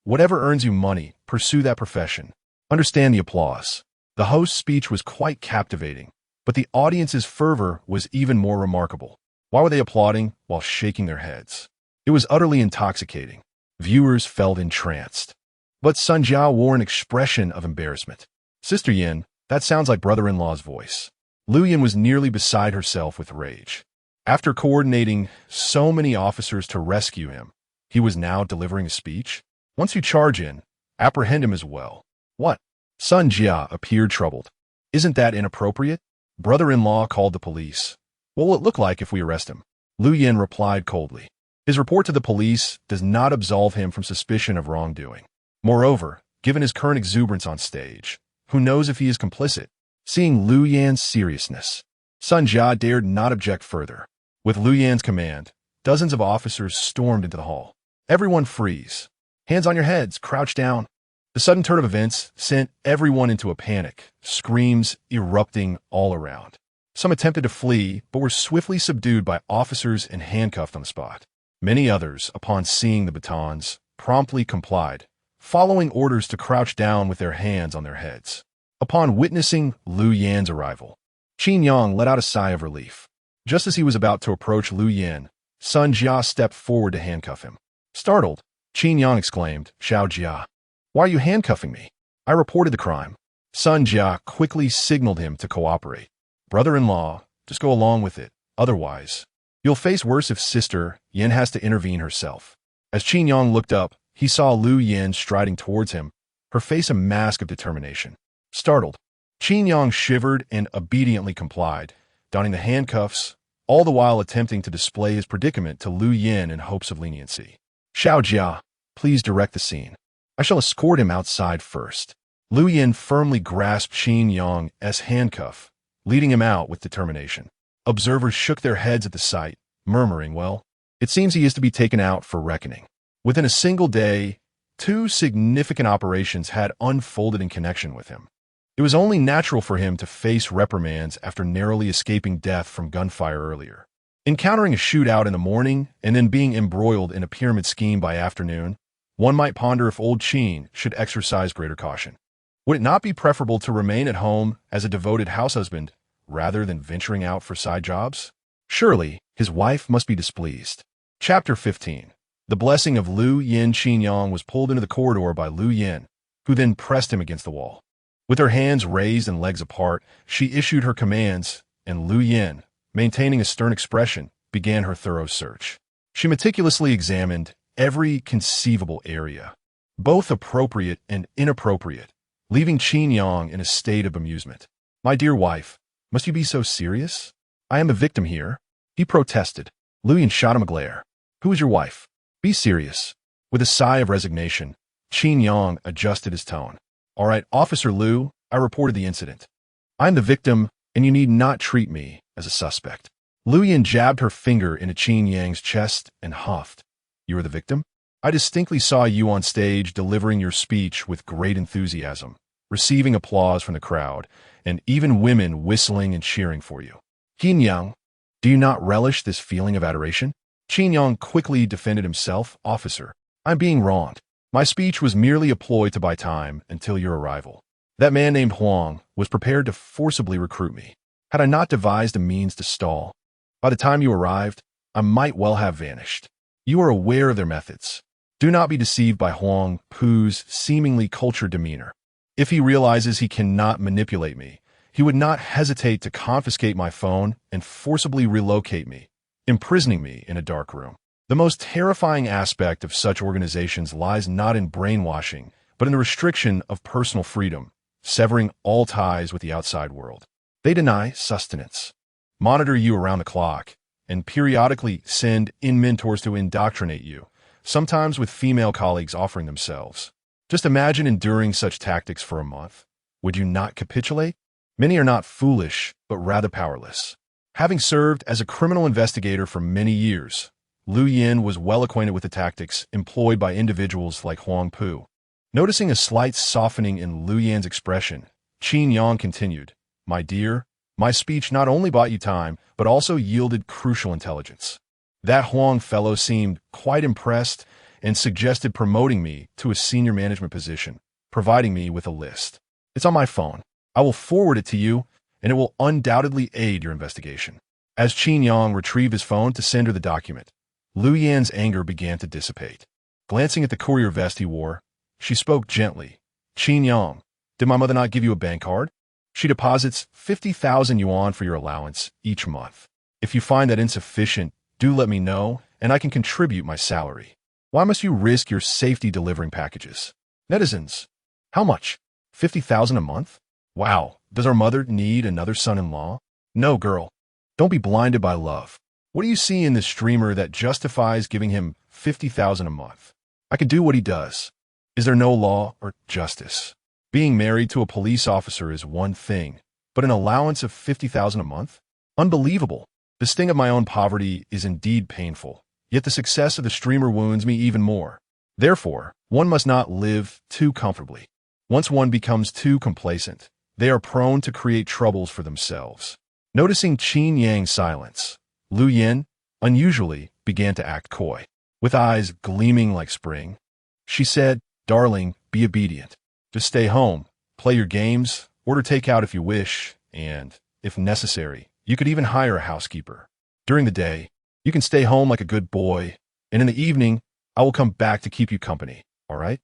Whatever earns you money, pursue that profession. Understand the applause. The host's speech was quite captivating, but the audience's fervor was even more remarkable. Why were they applauding while shaking their heads? It was utterly intoxicating. Viewers felt entranced. But Sun Jia wore an expression of embarrassment. "Sister Yin, that sounds like brother-in-law's voice." Lu Yin was nearly beside herself with rage. After coordinating so many officers to rescue him, he was now delivering a speech? Once you charge in, apprehend him as well. What? Sun Jia appeared troubled. "Isn't that inappropriate?" Brother-in-law called the police. "What will it look like if we arrest him?" Lu Yin replied coldly. "His report to the police does not absolve him from suspicion of wrongdoing. Moreover, given his current exuberance on stage, who knows if he is complicit?" Seeing Lu Yan's seriousness, Sun Jia dared not object further. With Lu Yan's command, dozens of officers stormed into the hall. "Everyone freeze. Hands on your heads, crouch down." The sudden turn of events sent everyone into a panic, screams erupting all around. Some attempted to flee, but were swiftly subdued by officers and handcuffed on the spot. Many others, upon seeing the batons, promptly complied, following orders to crouch down with their hands on their heads. Upon witnessing Lu Yan's arrival, Qin Yang let out a sigh of relief. Just as he was about to approach Lu Yan, Sun Jia stepped forward to handcuff him. Startled, Qin Yang exclaimed, "Xiao Jia, why are you handcuffing me? I reported the crime." Sun Jia quickly signaled him to cooperate. "Brother-in-law, just go along with it. Otherwise, you'll face worse if Sister Yin has to intervene herself." As Qin Yang looked up, he saw Lu Yan striding towards him, her face a mask of determination. Startled, Qin Yang shivered and obediently complied, donning the handcuffs, all the while attempting to display his predicament to Lu Yin in hopes of leniency. "Xiao Jia, please direct the scene. I shall escort him outside first." Lu Yin firmly grasped Qin Yang's handcuff, leading him out with determination. Observers shook their heads at the sight, murmuring, "Well, it seems he is to be taken out for reckoning." Within a single day, 2 significant operations had unfolded in connection with him. It was only natural for him to face reprimands after narrowly escaping death from gunfire earlier. Encountering a shootout in the morning and then being embroiled in a pyramid scheme by afternoon, one might ponder if old Qin should exercise greater caution. Would it not be preferable to remain at home as a devoted househusband rather than venturing out for side jobs? Surely, his wife must be displeased. Chapter 15. The blessing of Lu Yin. Qin Yang was pulled into the corridor by Lu Yin, who then pressed him against the wall. With her hands raised and legs apart, she issued her commands, and Lu Yin, maintaining a stern expression, began her thorough search. She meticulously examined every conceivable area, both appropriate and inappropriate, leaving Qin Yang in a state of amusement. "My dear wife, must you be so serious? I am the victim here," he protested. Lu Yin shot him a glare. "Who is your wife? Be serious." With a sigh of resignation, Qin Yang adjusted his tone. "All right, Officer Lu, I reported the incident. I'm the victim, and you need not treat me as a suspect." Lu Yin jabbed her finger into Qin Yang's chest and huffed. "You are the victim? I distinctly saw you on stage delivering your speech with great enthusiasm, receiving applause from the crowd, and even women whistling and cheering for you. Qin Yang, do you not relish this feeling of adoration?" Qin Yang quickly defended himself. "Officer, I'm being wronged. My speech was merely a ploy to buy time until your arrival. That man named Huang was prepared to forcibly recruit me. Had I not devised a means to stall, by the time you arrived, I might well have vanished. You are aware of their methods. Do not be deceived by Huang Pu's seemingly cultured demeanor. If he realizes he cannot manipulate me, he would not hesitate to confiscate my phone and forcibly relocate me, imprisoning me in a dark room. The most terrifying aspect of such organizations lies not in brainwashing, but in the restriction of personal freedom, severing all ties with the outside world. They deny sustenance, monitor you around the clock, and periodically send in mentors to indoctrinate you, sometimes with female colleagues offering themselves. Just imagine enduring such tactics for a month. Would you not capitulate? Many are not foolish, but rather powerless. Having served as a criminal investigator for many years, Lu Yin was well acquainted with the tactics employed by individuals like Huang Pu. Noticing a slight softening in Lu Yin's expression, Qin Yang continued, "My dear, my speech not only bought you time, but also yielded crucial intelligence. That Huang fellow seemed quite impressed and suggested promoting me to a senior management position, providing me with a list. It's on my phone. I will forward it to you, and it will undoubtedly aid your investigation." As Qin Yang retrieved his phone to send her the document, Lu Yin's anger began to dissipate. Glancing at the courier vest he wore, she spoke gently. "Qin Yang, did my mother not give you a bank card? She deposits 50,000 yuan for your allowance each month. If you find that insufficient, do let me know, and I can contribute my salary. Why must you risk your safety delivering packages?" Netizens, how much? 50,000 a month? Wow, does our mother need another son-in-law? No, girl, don't be blinded by love. What do you see in this streamer that justifies giving him 50,000 a month? I can do what he does. Is there no law or justice? Being married to a police officer is one thing, but an allowance of 50,000 a month? Unbelievable. The sting of my own poverty is indeed painful, yet the success of the streamer wounds me even more. Therefore, one must not live too comfortably. Once one becomes too complacent, they are prone to create troubles for themselves. Noticing Qin Yang's silence, Lu Yin, unusually, began to act coy. With eyes gleaming like spring, she said, "Darling, be obedient. Just stay home, play your games, order takeout if you wish, and, if necessary, you could even hire a housekeeper. During the day, you can stay home like a good boy, and in the evening, I will come back to keep you company, all right?"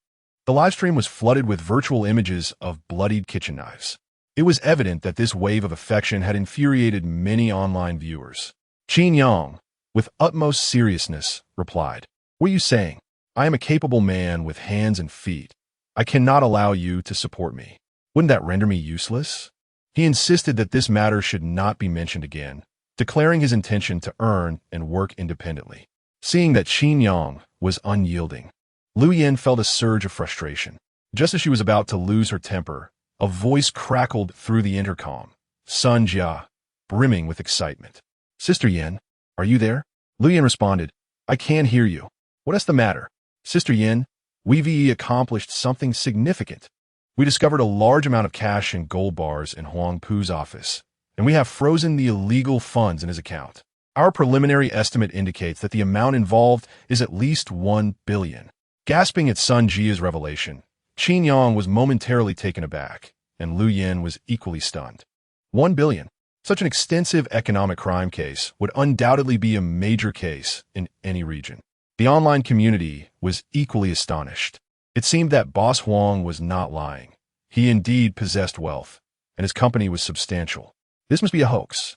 The livestream was flooded with virtual images of bloodied kitchen knives. It was evident that this wave of affection had infuriated many online viewers. Qin Yang, with utmost seriousness, replied, "What are you saying? I am a capable man with hands and feet. I cannot allow you to support me. Wouldn't that render me useless?" He insisted that this matter should not be mentioned again, declaring his intention to earn and work independently. Seeing that Qin Yang was unyielding, Lu Yin felt a surge of frustration. Just as she was about to lose her temper, a voice crackled through the intercom. Sun Jia, brimming with excitement. "Sister Yin, are you there?" Lu Yin responded, "I can't hear you. What is the matter?" "Sister Yin, we've accomplished something significant. We discovered a large amount of cash and gold bars in Huang Pu's office, and we have frozen the illegal funds in his account. Our preliminary estimate indicates that the amount involved is at least 1 billion. Gasping at Sun Jia's revelation, Qin Yang was momentarily taken aback, and Lu Yin was equally stunned. 1 billion. Such an extensive economic crime case would undoubtedly be a major case in any region. The online community was equally astonished. It seemed that Boss Huang was not lying. He indeed possessed wealth, and his company was substantial. This must be a hoax.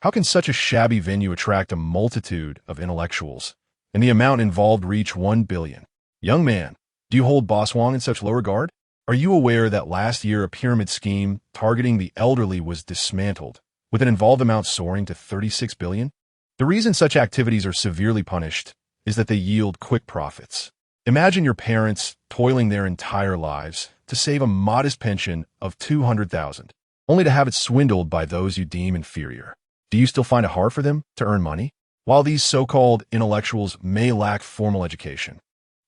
How can such a shabby venue attract a multitude of intellectuals, and the amount involved reach 1 billion? Young man, do you hold Boss Huang in such low regard? Are you aware that last year a pyramid scheme targeting the elderly was dismantled, with an involved amount soaring to 36 billion? The reason such activities are severely punished is that they yield quick profits. Imagine your parents toiling their entire lives to save a modest pension of 200,000, only to have it swindled by those you deem inferior. Do you still find it hard for them to earn money? While these so-called intellectuals may lack formal education,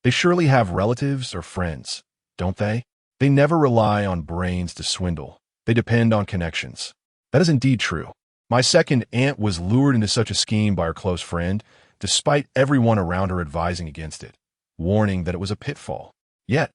they surely have relatives or friends, don't they? They never rely on brains to swindle. They depend on connections. That is indeed true. My second aunt was lured into such a scheme by her close friend, despite everyone around her advising against it, warning that it was a pitfall. Yet,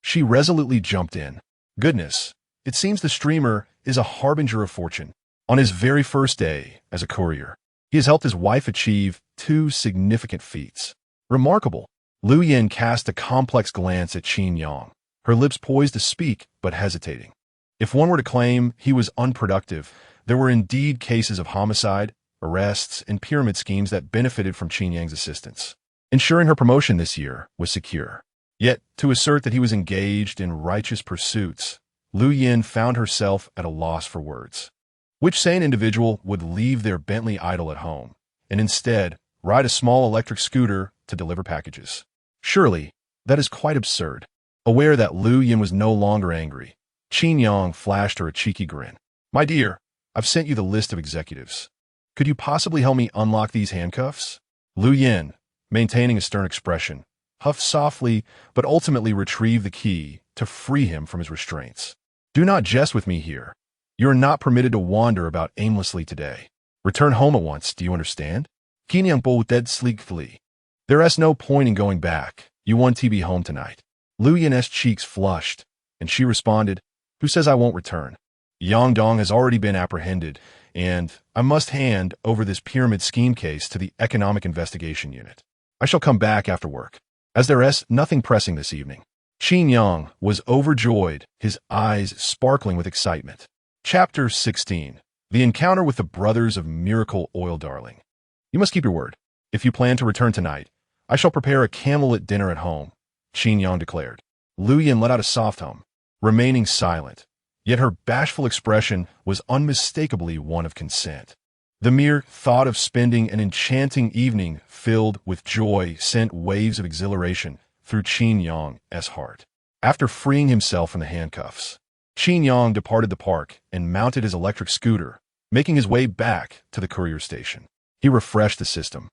she resolutely jumped in. Goodness, it seems the streamer is a harbinger of fortune. On his very first day as a courier, he has helped his wife achieve 2 significant feats. Remarkable. Lu Yin cast a complex glance at Qin Yang, her lips poised to speak but hesitating. If one were to claim he was unproductive, there were indeed cases of homicide, arrests, and pyramid schemes that benefited from Qin Yang's assistance. Ensuring her promotion this year was secure. Yet, to assert that he was engaged in righteous pursuits, Lu Yin found herself at a loss for words. Which sane individual would leave their Bentley idle at home and instead ride a small electric scooter to deliver packages? Surely, that is quite absurd. Aware that Lu Yin was no longer angry, Qin Yang flashed her a cheeky grin. My dear, I've sent you the list of executives. Could you possibly help me unlock these handcuffs? Lu Yin, maintaining a stern expression, huffed softly but ultimately retrieved the key to free him from his restraints. Do not jest with me here. You are not permitted to wander about aimlessly today. Return home at once, do you understand? Qin Yang bolted sleekly. There is no point in going back. You want to be home tonight. Lu Yin's cheeks flushed, and she responded, Who says I won't return? Yang Dong has already been apprehended, and I must hand over this pyramid scheme case to the Economic Investigation Unit. I shall come back after work, as there is nothing pressing this evening. Qin Yang was overjoyed, his eyes sparkling with excitement. Chapter 16. The Encounter with the Brothers of Miracle Oil Darling. You must keep your word. If you plan to return tonight, I shall prepare a candlelit dinner at home, Qin Yang declared. Lu Yin let out a soft hum, remaining silent, yet her bashful expression was unmistakably one of consent. The mere thought of spending an enchanting evening filled with joy sent waves of exhilaration through Qin Yang's heart. After freeing himself from the handcuffs, Qin Yang departed the park and mounted his electric scooter, making his way back to the courier station. He refreshed the system,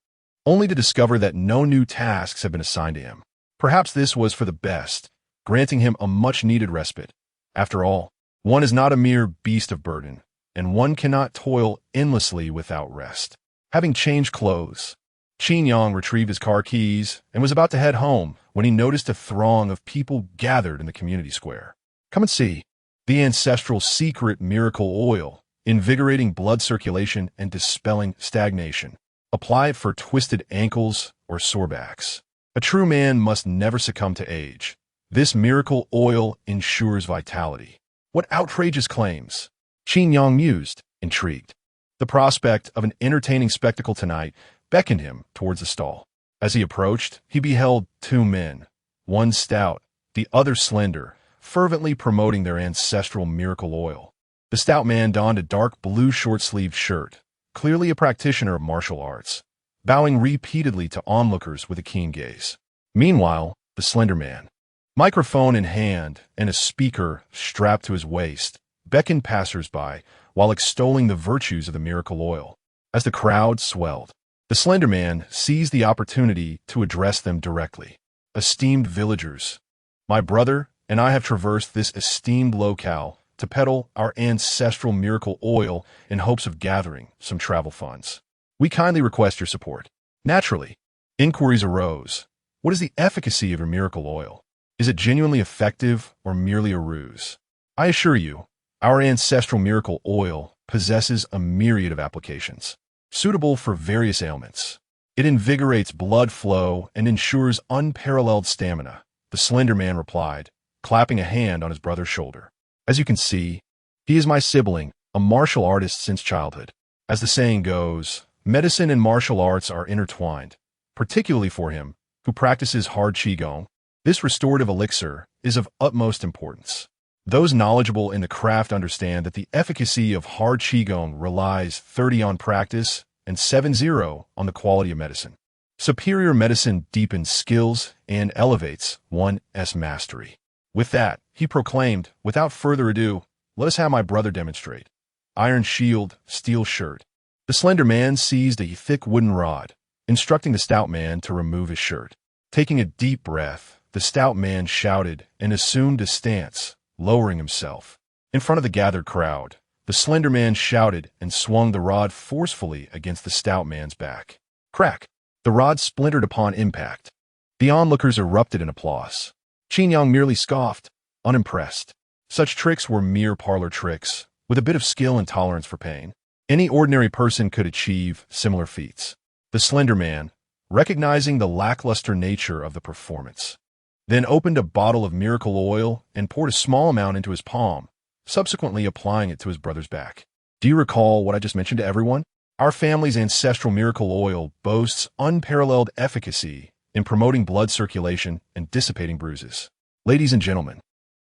only to discover that no new tasks had been assigned to him. Perhaps this was for the best, granting him a much-needed respite. After all, one is not a mere beast of burden, and one cannot toil endlessly without rest. Having changed clothes, Qin Yang retrieved his car keys and was about to head home when he noticed a throng of people gathered in the community square. Come and see. The ancestral secret miracle oil, invigorating blood circulation and dispelling stagnation. Apply it for twisted ankles or sore backs. A true man must never succumb to age. This miracle oil ensures vitality. What outrageous claims! Qin Yang mused, intrigued. The prospect of an entertaining spectacle tonight beckoned him towards the stall. As he approached, he beheld 2 men, one stout, the other slender, fervently promoting their ancestral miracle oil. The stout man donned a dark blue short-sleeved shirt, clearly a practitioner of martial arts, bowing repeatedly to onlookers with a keen gaze. Meanwhile, the slender man, microphone in hand and a speaker strapped to his waist, beckoned passers-by while extolling the virtues of the miracle oil. As the crowd swelled, the slender man seized the opportunity to address them directly. Esteemed villagers, my brother and I have traversed this esteemed locale to peddle our ancestral miracle oil in hopes of gathering some travel funds. We kindly request your support. Naturally, inquiries arose. What is the efficacy of your miracle oil? Is it genuinely effective or merely a ruse? I assure you, our ancestral miracle oil possesses a myriad of applications, suitable for various ailments. It invigorates blood flow and ensures unparalleled stamina, the slender man replied, clapping a hand on his brother's shoulder. As you can see, he is my sibling, a martial artist since childhood. As the saying goes, medicine and martial arts are intertwined, particularly for him, who practices hard qigong. This restorative elixir is of utmost importance. Those knowledgeable in the craft understand that the efficacy of hard qigong relies 30 on practice and 70 on the quality of medicine. Superior medicine deepens skills and elevates one's mastery. With that, he proclaimed, without further ado, let us have my brother demonstrate. Iron shield, steel shirt. The slender man seized a thick wooden rod, instructing the stout man to remove his shirt. Taking a deep breath, the stout man shouted and assumed a stance, lowering himself. In front of the gathered crowd, the slender man shouted and swung the rod forcefully against the stout man's back. Crack! The rod splintered upon impact. The onlookers erupted in applause. Qin Yang merely scoffed, unimpressed. Such tricks were mere parlor tricks, with a bit of skill and tolerance for pain. Any ordinary person could achieve similar feats. The slender man, recognizing the lackluster nature of the performance, then opened a bottle of miracle oil and poured a small amount into his palm, subsequently applying it to his brother's back. Do you recall what I just mentioned to everyone? Our family's ancestral miracle oil boasts unparalleled efficacy in promoting blood circulation and dissipating bruises. Ladies and gentlemen,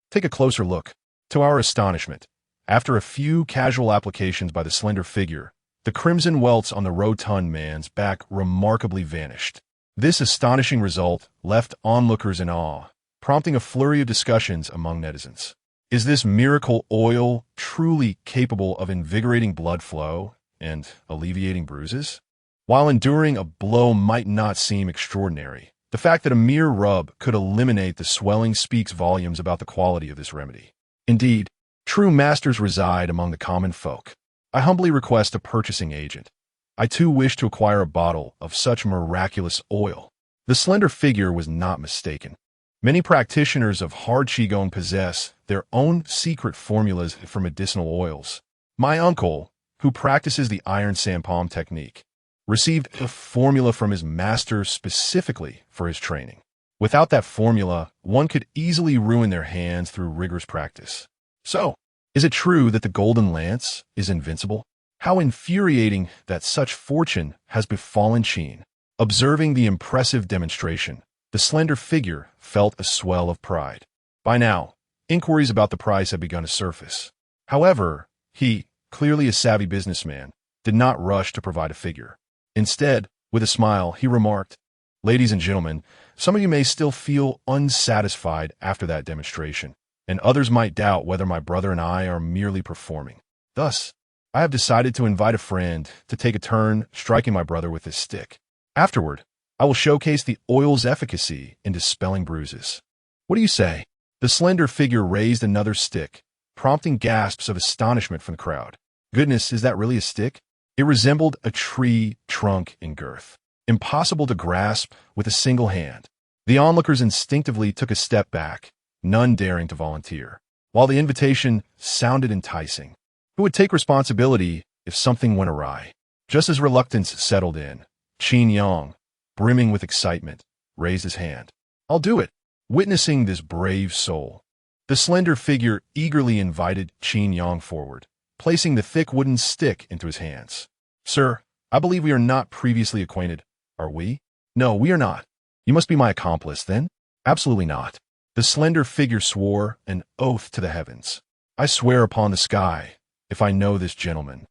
take a closer look. To our astonishment, after a few casual applications by the slender figure, the crimson welts on the rotund man's back remarkably vanished. This astonishing result left onlookers in awe, prompting a flurry of discussions among netizens. Is this miracle oil truly capable of invigorating blood flow and alleviating bruises? While enduring a blow might not seem extraordinary, the fact that a mere rub could eliminate the swelling speaks volumes about the quality of this remedy. Indeed, true masters reside among the common folk. I humbly request a purchasing agent. I too wish to acquire a bottle of such miraculous oil. The slender figure was not mistaken. Many practitioners of hard qigong possess their own secret formulas for medicinal oils. My uncle, who practices the iron sampalm technique, received a formula from his master specifically for his training. Without that formula, one could easily ruin their hands through rigorous practice. So, is it true that the golden lance is invincible? How infuriating that such fortune has befallen Qin. Observing the impressive demonstration, the slender figure felt a swell of pride. By now, inquiries about the price had begun to surface. However, he, clearly a savvy businessman, did not rush to provide a figure. Instead, with a smile, he remarked, "Ladies and gentlemen, some of you may still feel unsatisfied after that demonstration, and others might doubt whether my brother and I are merely performing. Thus, I have decided to invite a friend to take a turn striking my brother with this stick. Afterward, I will showcase the oil's efficacy in dispelling bruises. What do you say?" The slender figure raised another stick, prompting gasps of astonishment from the crowd. Goodness, is that really a stick? It resembled a tree trunk in girth, impossible to grasp with a single hand. The onlookers instinctively took a step back, none daring to volunteer. While the invitation sounded enticing, who would take responsibility if something went awry? Just as reluctance settled in, Qin Yang, brimming with excitement, raised his hand. "I'll do it." Witnessing this brave soul, the slender figure eagerly invited Qin Yang forward, placing the thick wooden stick into his hands. "Sir, I believe we are not previously acquainted, are we?" "No, we are not." "You must be my accomplice, then?" "Absolutely not." The slender figure swore an oath to the heavens. "I swear upon the sky, if I know this gentleman,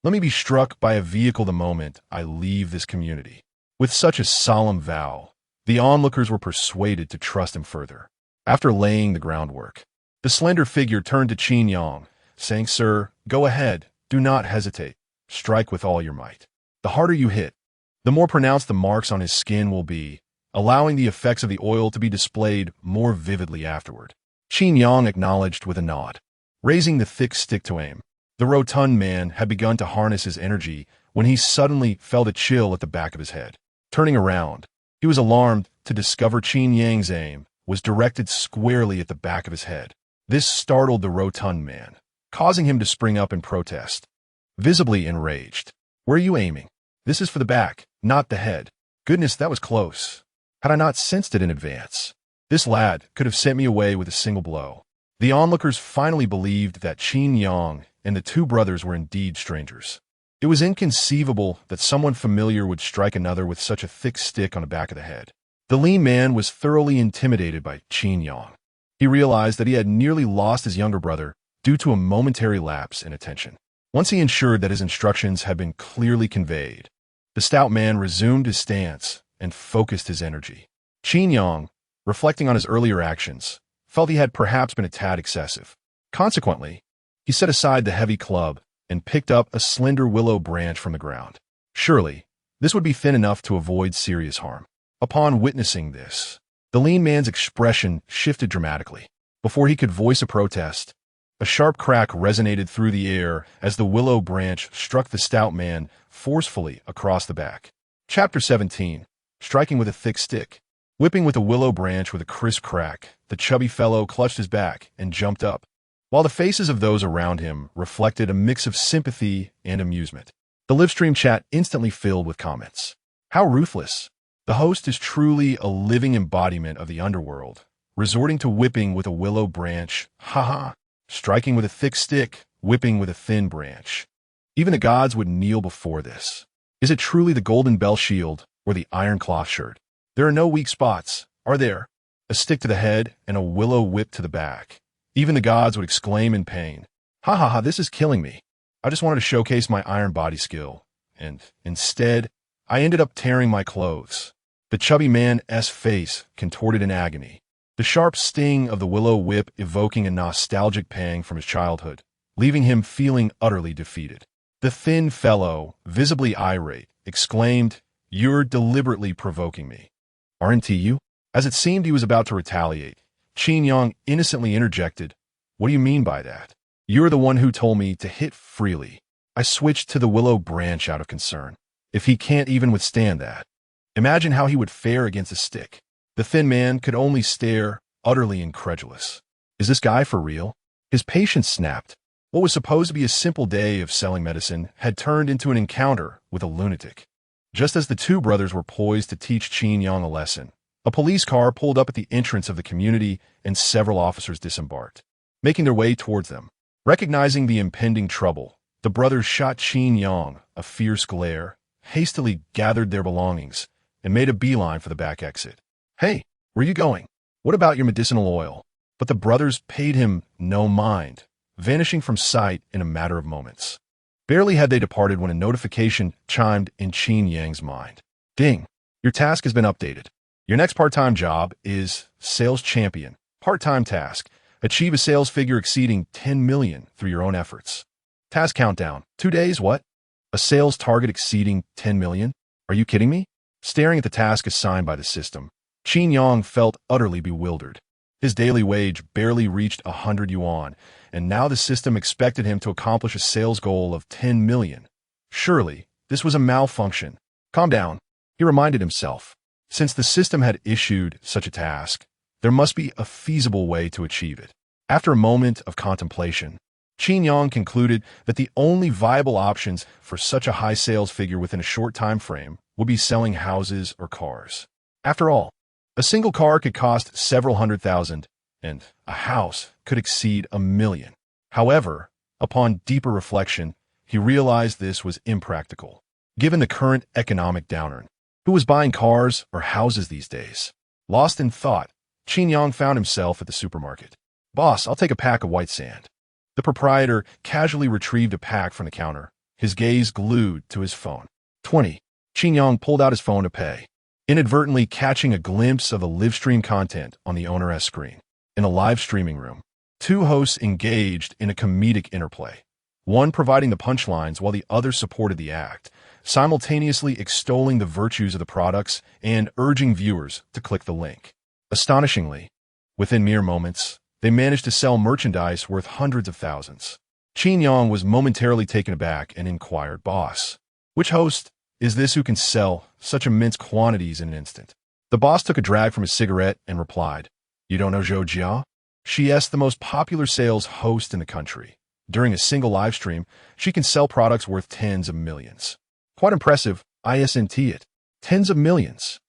let me be struck by a vehicle the moment I leave this community." With such a solemn vow, the onlookers were persuaded to trust him further. After laying the groundwork, the slender figure turned to Qin Yang, saying, "Sir, go ahead, do not hesitate. Strike with all your might. The harder you hit, the more pronounced the marks on his skin will be, allowing the effects of the oil to be displayed more vividly afterward." Qin Yang acknowledged with a nod. Raising the thick stick to aim, the rotund man had begun to harness his energy when he suddenly felt a chill at the back of his head. Turning around, he was alarmed to discover Qin Yang's aim was directed squarely at the back of his head. This startled the rotund man, causing him to spring up in protest. Visibly enraged. "Where are you aiming? This is for the back, not the head. Goodness, that was close. Had I not sensed it in advance, this lad could have sent me away with a single blow." The onlookers finally believed that Qin Yang and the two brothers were indeed strangers. It was inconceivable that someone familiar would strike another with such a thick stick on the back of the head. The lean man was thoroughly intimidated by Qin Yang. He realized that he had nearly lost his younger brother due to a momentary lapse in attention. Once he ensured that his instructions had been clearly conveyed, the stout man resumed his stance and focused his energy. Qin Yang, reflecting on his earlier actions, felt he had perhaps been a tad excessive. Consequently, he set aside the heavy club and picked up a slender willow branch from the ground. Surely, this would be thin enough to avoid serious harm. Upon witnessing this, the lean man's expression shifted dramatically. Before he could voice a protest, a sharp crack resonated through the air as the willow branch struck the stout man forcefully across the back. Chapter 17. Striking with a thick stick. Whipping with a willow branch with a crisp crack, the chubby fellow clutched his back and jumped up, while the faces of those around him reflected a mix of sympathy and amusement. The livestream chat instantly filled with comments. How ruthless. The host is truly a living embodiment of the underworld, resorting to whipping with a willow branch, haha, striking with a thick stick, whipping with a thin branch. Even the gods would kneel before this. Is it truly the golden bell shield or the iron cloth shirt? There are no weak spots, are there? A stick to the head and a willow whip to the back. Even the gods would exclaim in pain. Ha ha ha, this is killing me. I just wanted to showcase my iron body skill, and instead, I ended up tearing my clothes. The chubby man's face contorted in agony, the sharp sting of the willow whip evoking a nostalgic pang from his childhood, leaving him feeling utterly defeated. The thin fellow, visibly irate, exclaimed, "You're deliberately provoking me. Aren't you?" As it seemed he was about to retaliate, Qin Yang innocently interjected, "What do you mean by that? You're the one who told me to hit freely." I switched to the willow branch out of concern. If he can't even withstand that, imagine how he would fare against a stick. The thin man could only stare, utterly incredulous. Is this guy for real? His patience snapped. What was supposed to be a simple day of selling medicine had turned into an encounter with a lunatic. Just as the two brothers were poised to teach Qin Yang a lesson, a police car pulled up at the entrance of the community and several officers disembarked, making their way towards them. Recognizing the impending trouble, the brothers shot Qin Yang a fierce glare, hastily gathered their belongings, and made a beeline for the back exit. "Hey, where are you going? What about your medicinal oil?" But the brothers paid him no mind, vanishing from sight in a matter of moments. Barely had they departed when a notification chimed in Qin Yang's mind. "Ding! Your task has been updated. Your next part-time job is Sales Champion. Part-time task. Achieve a sales figure exceeding 10 million through your own efforts. Task countdown. 2 days, what? A sales target exceeding 10 million? Are you kidding me?" Staring at the task assigned by the system, Qin Yang felt utterly bewildered. His daily wage barely reached 100 yuan, and now the system expected him to accomplish a sales goal of 10 million. Surely, this was a malfunction. Calm down, he reminded himself. Since the system had issued such a task, there must be a feasible way to achieve it. After a moment of contemplation, Qin Yang concluded that the only viable options for such a high sales figure within a short time frame would be selling houses or cars. After all, a single car could cost several hundred thousand, and a house could exceed 1 million. However, upon deeper reflection, he realized this was impractical. Given the current economic downturn, who was buying cars or houses these days? Lost in thought, Qin Yang found himself at the supermarket. "Boss, I'll take a pack of white sand." The proprietor casually retrieved a pack from the counter, his gaze glued to his phone. 20. Qin Yang pulled out his phone to pay, inadvertently catching a glimpse of the live stream content on the owner's screen. In a live streaming room, two hosts engaged in a comedic interplay, one providing the punchlines while the other supported the act, simultaneously extolling the virtues of the products and urging viewers to click the link. Astonishingly, within mere moments, they managed to sell merchandise worth hundreds of thousands. Qin Yang was momentarily taken aback and inquired, "Boss, Which host is this who can sell such immense quantities in an instant? The boss took a drag from his cigarette and replied, You don't know Zhou Jia? She is the most popular sales host in the country. During a single live stream, she can sell products worth tens of millions. Quite impressive, isn't it? Tens of millions.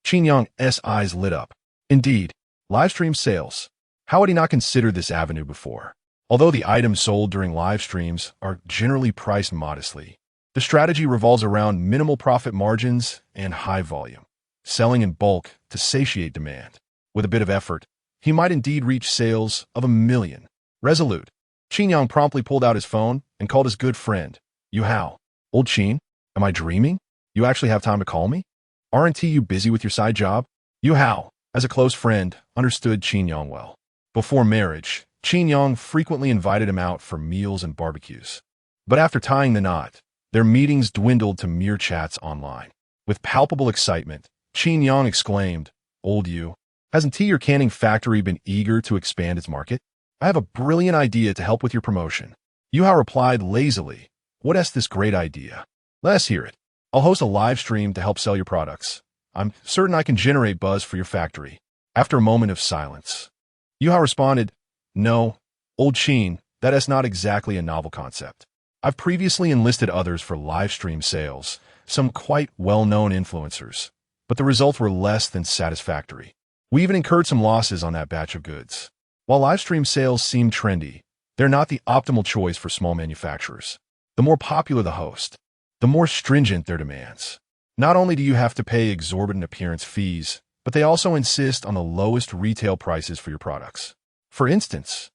Qin Yang's eyes lit up. Indeed, live stream sales. How had he not considered this avenue before? Although the items sold during live streams are generally priced modestly, the strategy revolves around minimal profit margins and high volume, selling in bulk to satiate demand. With a bit of effort, he might indeed reach sales of 1 million. Resolute, Qin Yang promptly pulled out his phone and called his good friend, Yu Hao. Old Qin, am I dreaming? You actually have time to call me? Aren't you busy with your side job? Yu Hao, as a close friend, understood Qin Yang well. Before marriage, Qin Yang frequently invited him out for meals and barbecues. But after tying the knot, their meetings dwindled to mere chats online. With palpable excitement, Qin Yang exclaimed, Old Yu, hasn't your canning factory been eager to expand its market? I have a brilliant idea to help with your promotion. Yu Hao replied lazily, What is this great idea? Let's hear it. I'll host a live stream to help sell your products. I'm certain I can generate buzz for your factory. After a moment of silence, Yu Hao responded, No, old Qin, that is not exactly a novel concept. I've previously enlisted others for live stream sales, some quite well-known influencers, but the results were less than satisfactory. We even incurred some losses on that batch of goods. While live stream sales seem trendy, they're not the optimal choice for small manufacturers. The more popular the host, the more stringent their demands. Not only do you have to pay exorbitant appearance fees, but they also insist on the lowest retail prices for your products. For instance,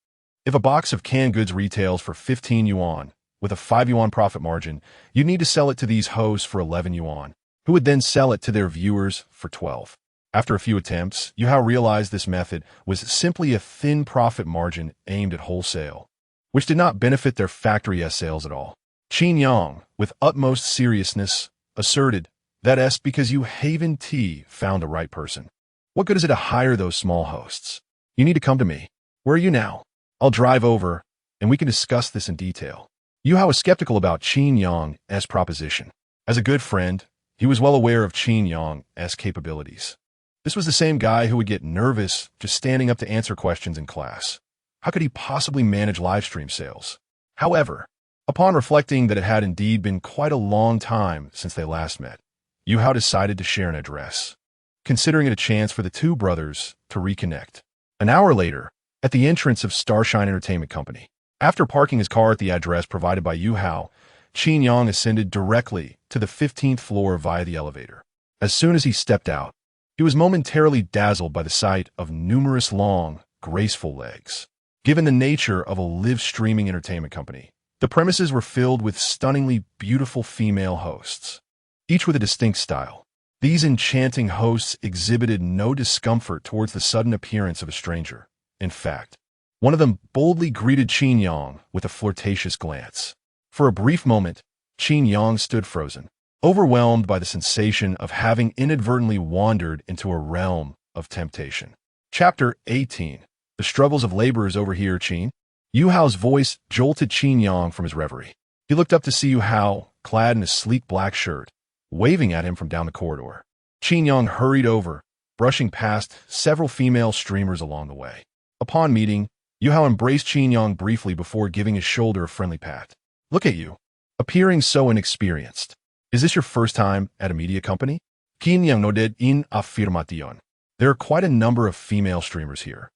if a box of canned goods retails for 15 yuan, with a 5 yuan profit margin, you need to sell it to these hosts for 11 yuan, who would then sell it to their viewers for 12. After a few attempts, Yu Hao realized this method was simply a thin profit margin aimed at wholesale, which did not benefit their factory sales at all. Qin Yang, with utmost seriousness, asserted, That is because you haven't found the right person. What good is it to hire those small hosts? You need to come to me. Where are you now? I'll drive over, and we can discuss this in detail. Yu Hao was skeptical about Qin Yang's proposition. As a good friend, he was well aware of Qin Yang's capabilities. This was the same guy who would get nervous just standing up to answer questions in class. How could he possibly manage live stream sales? However, upon reflecting that it had indeed been quite a long time since they last met, Yu Hao decided to share an address, considering it a chance for the two brothers to reconnect. An hour later, at the entrance of Starshine Entertainment Company, after parking his car at the address provided by Yu Hao, Qin Yang ascended directly to the 15th floor via the elevator. As soon as he stepped out, he was momentarily dazzled by the sight of numerous long, graceful legs. Given the nature of a live streaming entertainment company, the premises were filled with stunningly beautiful female hosts, each with a distinct style. These enchanting hosts exhibited no discomfort towards the sudden appearance of a stranger. In fact, one of them boldly greeted Qin Yang with a flirtatious glance. For a brief moment, Qin Yang stood frozen, overwhelmed by the sensation of having inadvertently wandered into a realm of temptation. Chapter 18. The Struggles of Laborers Over Here, Qin. Yu Hao's voice jolted Qin Yang from his reverie. He looked up to see Yu Hao, clad in a sleek black shirt, waving at him from down the corridor. Qin Yang hurried over, brushing past several female streamers along the way. Upon meeting, Yu Hao embraced Qin Yang briefly before giving his shoulder a friendly pat. Look at you, appearing so inexperienced. Is this your first time at a media company? Qin Yang nodded in affirmation. There are quite a number of female streamers here.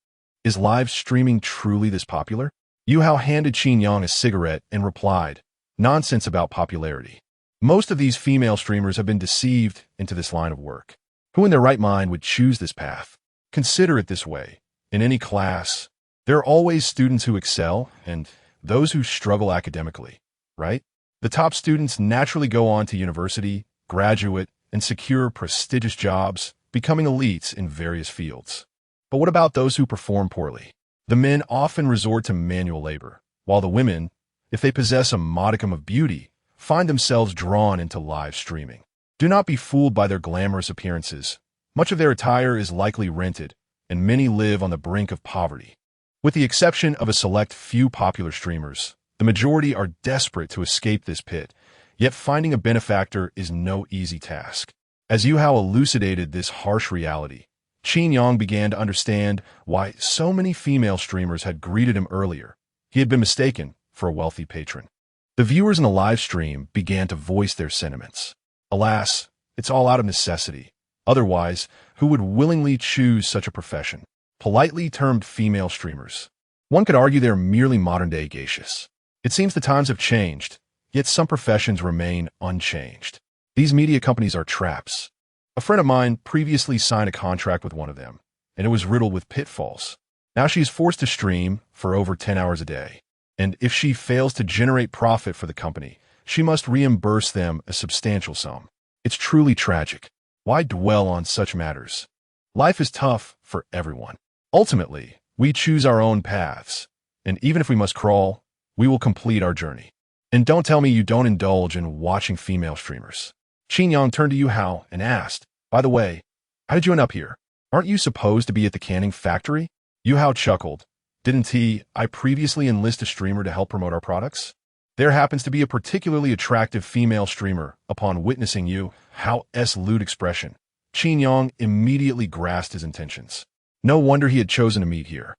Is live streaming truly this popular? Yu Hao handed Qin Yang a cigarette and replied, Nonsense about popularity. Most of these female streamers have been deceived into this line of work. Who in their right mind would choose this path? Consider it this way. In any class, there are always students who excel and those who struggle academically, right? The top students naturally go on to university, graduate, and secure prestigious jobs, becoming elites in various fields. But what about those who perform poorly? The men often resort to manual labor, while the women, if they possess a modicum of beauty, find themselves drawn into live streaming. Do not be fooled by their glamorous appearances. Much of their attire is likely rented, and many live on the brink of poverty. With the exception of a select few popular streamers, the majority are desperate to escape this pit Yet finding a benefactor is no easy task. As Yu Hao elucidated this harsh reality, Qin Yang began to understand why so many female streamers had greeted him earlier. He had been mistaken for a wealthy patron. The viewers in the live stream began to voice their sentiments. Alas, it's all out of necessity. Otherwise, who would willingly choose such a profession? Politely termed female streamers. One could argue they're merely modern-day geishas. It seems the times have changed, yet some professions remain unchanged. These media companies are traps. A friend of mine previously signed a contract with one of them, and it was riddled with pitfalls. Now she is forced to stream for over 10 hours a day, and if she fails to generate profit for the company, she must reimburse them a substantial sum. It's truly tragic. Why dwell on such matters? Life is tough for everyone. Ultimately, we choose our own paths, and even if we must crawl, we will complete our journey. And don't tell me you don't indulge in watching female streamers. Qin Yang turned to Yu Hao and asked, "By the way, how did you end up here? Aren't you supposed to be at the canning factory?" Yu Hao chuckled. I previously enlist a streamer to help promote our products? There happens to be a particularly attractive female streamer. Upon witnessing Yu Hao's lewd expression, Qin Yang immediately grasped his intentions. No wonder he had chosen to meet here.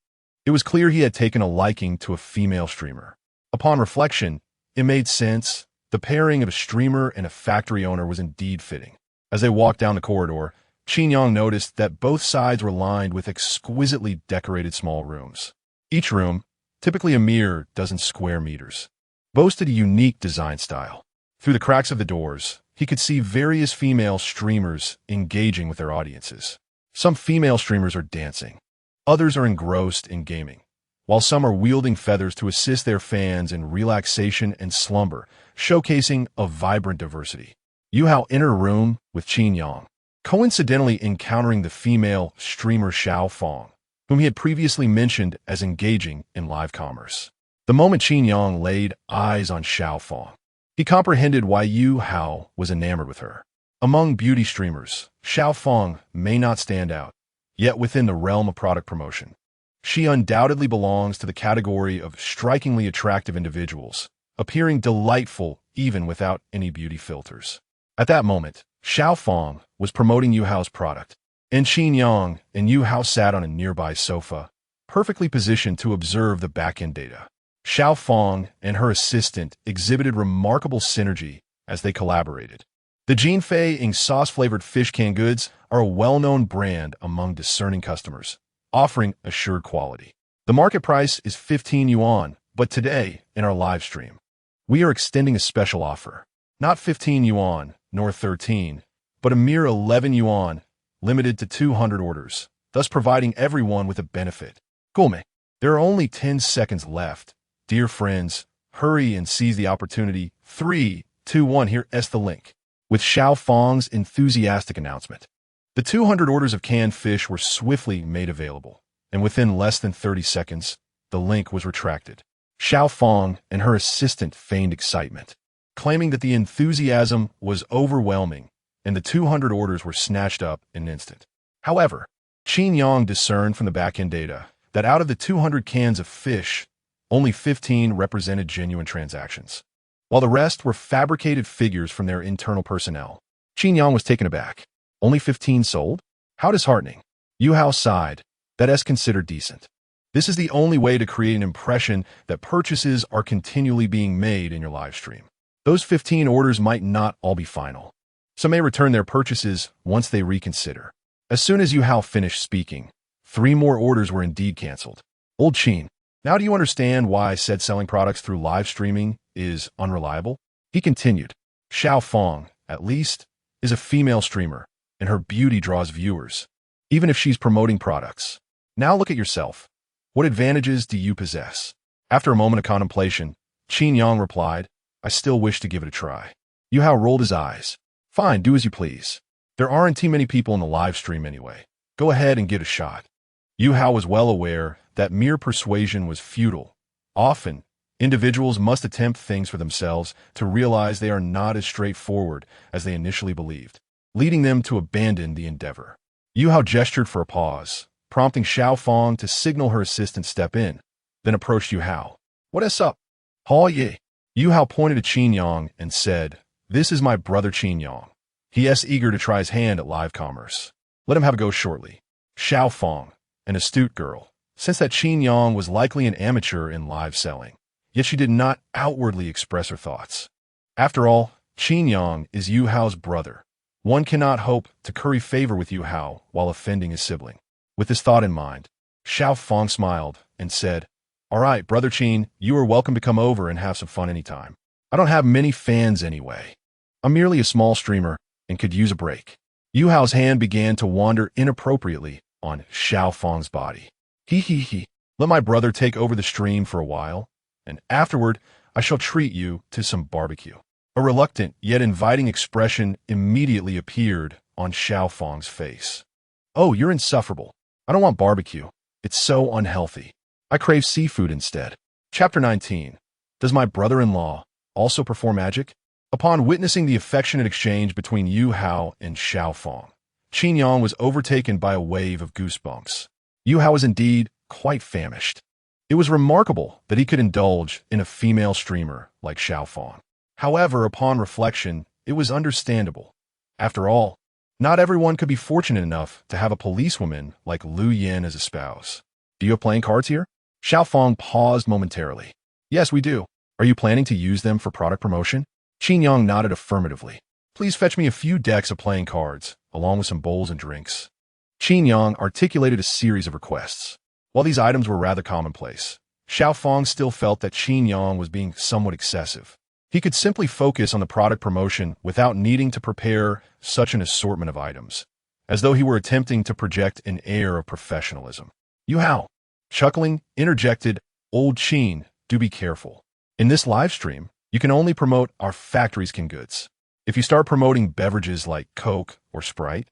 It was clear he had taken a liking to a female streamer. Upon reflection, it made sense. The pairing of a streamer and a factory owner was indeed fitting. As they walked down the corridor, Qin Yang noticed that both sides were lined with exquisitely decorated small rooms. Each room, typically a mere dozen square meters, boasted a unique design style. Through the cracks of the doors, he could see various female streamers engaging with their audiences. Some female streamers are dancing. Others are engrossed in gaming, while some are wielding feathers to assist their fans in relaxation and slumber, showcasing a vibrant diversity. Yu Hao entered a room with Qin Yang, coincidentally encountering the female streamer Xiao Fong, whom he had previously mentioned as engaging in live commerce. The moment Qin Yang laid eyes on Xiao Fong, he comprehended why Yu Hao was enamored with her. Among beauty streamers, Xiao Fong may not stand out, yet within the realm of product promotion, she undoubtedly belongs to the category of strikingly attractive individuals, appearing delightful even without any beauty filters. At that moment, Xiao Fong was promoting Yu Hao's product, and Qin Yang and Yu Hao sat on a nearby sofa, perfectly positioned to observe the back-end data. Xiao Fong and her assistant exhibited remarkable synergy as they collaborated. The Jinfei Ing sauce-flavored fish canned goods are a well-known brand among discerning customers, offering assured quality. The market price is 15 yuan, but today, in our live stream, we are extending a special offer. Not 15 yuan, nor 13, but a mere 11 yuan, limited to 200 orders, thus providing everyone with a benefit. Gome, there are only 10 seconds left. Dear friends, hurry and seize the opportunity. 3, 2, 1, here is the link. With Xiao Fong's enthusiastic announcement, the 200 orders of canned fish were swiftly made available, and within less than 30 seconds, the link was retracted. Xiao Fong and her assistant feigned excitement, claiming that the enthusiasm was overwhelming, and the 200 orders were snatched up in an instant. However, Qin Yang discerned from the back-end data that out of the 200 cans of fish, only 15 represented genuine transactions, while the rest were fabricated figures from their internal personnel. Qin Yang was taken aback. Only 15 sold? How disheartening. Yu Hao sighed. That is considered decent. This is the only way to create an impression that purchases are continually being made in your live stream. Those 15 orders might not all be final. Some may return their purchases once they reconsider. As soon as Yu Hao finished speaking, 3 more orders were indeed canceled. Old Qin, now do you understand why I said selling products through live streaming is unreliable? He continued. Xiao Fong, at least, is a female streamer, and her beauty draws viewers, even if she's promoting products. Now look at yourself. What advantages do you possess? After a moment of contemplation, Qin Yang replied, I still wish to give it a try. Yu Hao rolled his eyes. Fine, do as you please. There aren't too many people in the live stream anyway. Go ahead and give it a shot. Yu Hao was well aware that mere persuasion was futile. Often, individuals must attempt things for themselves to realize they are not as straightforward as they initially believed, leading them to abandon the endeavor. Yu Hao gestured for a pause, prompting Xiao Fong to signal her assistant step in, then approached Yu Hao. What is up? Hao Ye. Yu Hao pointed to Qin Yang and said, This is my brother Qin Yang. He is eager to try his hand at live commerce. Let him have a go shortly. Xiao Fong, an astute girl, sensed that Qin Yang was likely an amateur in live selling, yet she did not outwardly express her thoughts. After all, Qin Yang is Yu Hao's brother. One cannot hope to curry favor with Yu Hao while offending his sibling. With this thought in mind, Xiao Fong smiled and said, "All right, Brother Qin, you are welcome to come over and have some fun anytime. I don't have many fans anyway. I'm merely a small streamer and could use a break." Yu Hao's hand began to wander inappropriately on Xiao Fong's body. He. Let my brother take over the stream for a while, and afterward I shall treat you to some barbecue. A reluctant yet inviting expression immediately appeared on Xiao Fong's face. "Oh, you're insufferable. I don't want barbecue. It's so unhealthy. I crave seafood instead." Chapter 19. Does my brother-in-law also perform magic? Upon witnessing the affectionate exchange between Yu Hao and Xiao Fong, Qin Yang was overtaken by a wave of goosebumps. Yu Hao was indeed quite famished. It was remarkable that he could indulge in a female streamer like Xiao Fong. However, upon reflection, it was understandable. After all, not everyone could be fortunate enough to have a policewoman like Lu Yin as a spouse. "Do you have playing cards here?" Xiao Fong paused momentarily. "Yes, we do. Are you planning to use them for product promotion?" Qin Yang nodded affirmatively. "Please fetch me a few decks of playing cards, along with some bowls and drinks." Qin Yang articulated a series of requests. While these items were rather commonplace, Xiao Fong still felt that Qin Yang was being somewhat excessive. He could simply focus on the product promotion without needing to prepare such an assortment of items, as though he were attempting to project an air of professionalism. "Yu Hao," chuckling, interjected, "Old Qin, do be careful. In this live stream, you can only promote our factory's canned goods. If you start promoting beverages like Coke or Sprite,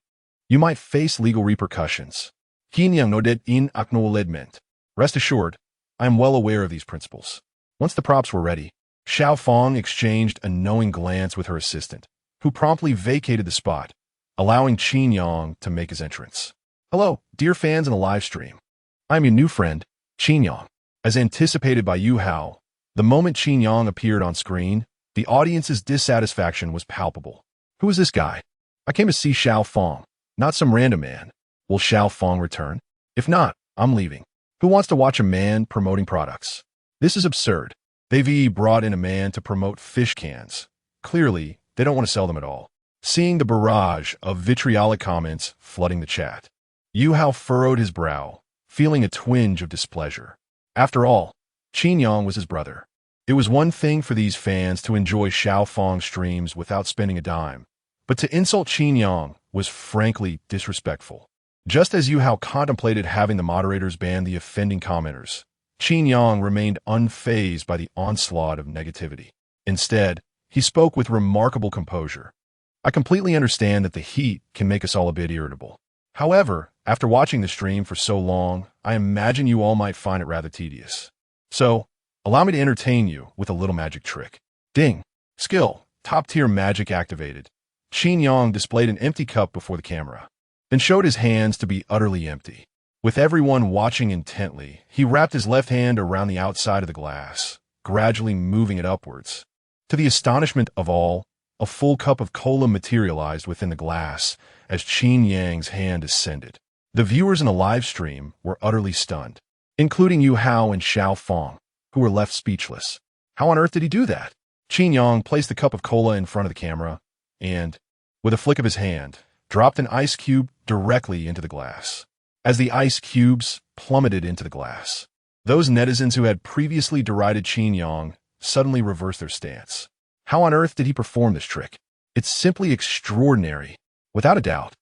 you might face legal repercussions. Qin Yang nodded in acknowledgement. Rest assured, I am well aware of these principles." Once the props were ready, Xiao Fong exchanged a knowing glance with her assistant, who promptly vacated the spot, allowing Qin Yang to make his entrance. "Hello, dear fans in the live stream. I am your new friend, Qin Yang." As anticipated by Yu Hao, the moment Qin Yang appeared on screen, the audience's dissatisfaction was palpable. "Who is this guy? I came to see Xiao Fong, not some random man. Will Xiao Fong return? If not, I'm leaving. Who wants to watch a man promoting products? This is absurd. They've brought in a man to promote fish cans. Clearly, they don't want to sell them at all." Seeing the barrage of vitriolic comments flooding the chat, Yu Hao furrowed his brow, feeling a twinge of displeasure. After all, Qin Yang was his brother. It was one thing for these fans to enjoy Xiao Fong's streams without spending a dime, but to insult Qin Yang was frankly disrespectful. Just as Yu Hao contemplated having the moderators ban the offending commenters, Qin Yang remained unfazed by the onslaught of negativity. Instead, he spoke with remarkable composure. "I completely understand that the heat can make us all a bit irritable. However, after watching the stream for so long, I imagine you all might find it rather tedious. So, allow me to entertain you with a little magic trick." Ding! Skill, top-tier magic activated. Qin Yang displayed an empty cup before the camera, then showed his hands to be utterly empty. With everyone watching intently, he wrapped his left hand around the outside of the glass, gradually moving it upwards. To the astonishment of all, a full cup of cola materialized within the glass as Qin Yang's hand ascended. The viewers in the live stream were utterly stunned, including Yu Hao and Xiao Fong, who were left speechless. How on earth did he do that? Qin Yang placed the cup of cola in front of the camera and, with a flick of his hand, dropped an ice cube directly into the glass. As the ice cubes plummeted into the glass, those netizens who had previously derided Qin Yang suddenly reversed their stance. How on earth did he perform this trick? It's simply extraordinary. Without a doubt,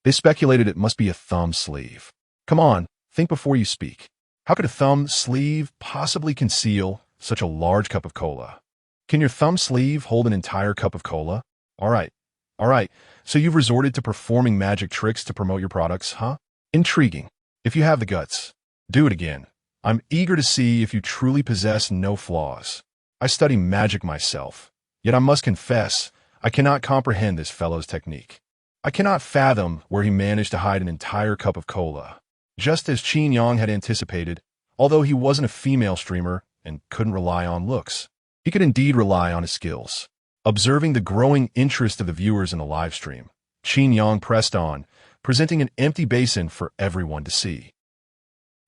they speculated it must be a thumb sleeve. Come on, think before you speak. How could a thumb sleeve possibly conceal such a large cup of cola? Can your thumb sleeve hold an entire cup of cola? All right, so you've resorted to performing magic tricks to promote your products, huh? Intriguing. If you have the guts, do it again. I'm eager to see if you truly possess no flaws. I study magic myself, yet I must confess, I cannot comprehend this fellow's technique. I cannot fathom where he managed to hide an entire cup of cola. Just as Qin Yang had anticipated, although he wasn't a female streamer and couldn't rely on looks, he could indeed rely on his skills. Observing the growing interest of the viewers in the live stream, Qin Yang pressed on, presenting an empty basin for everyone to see.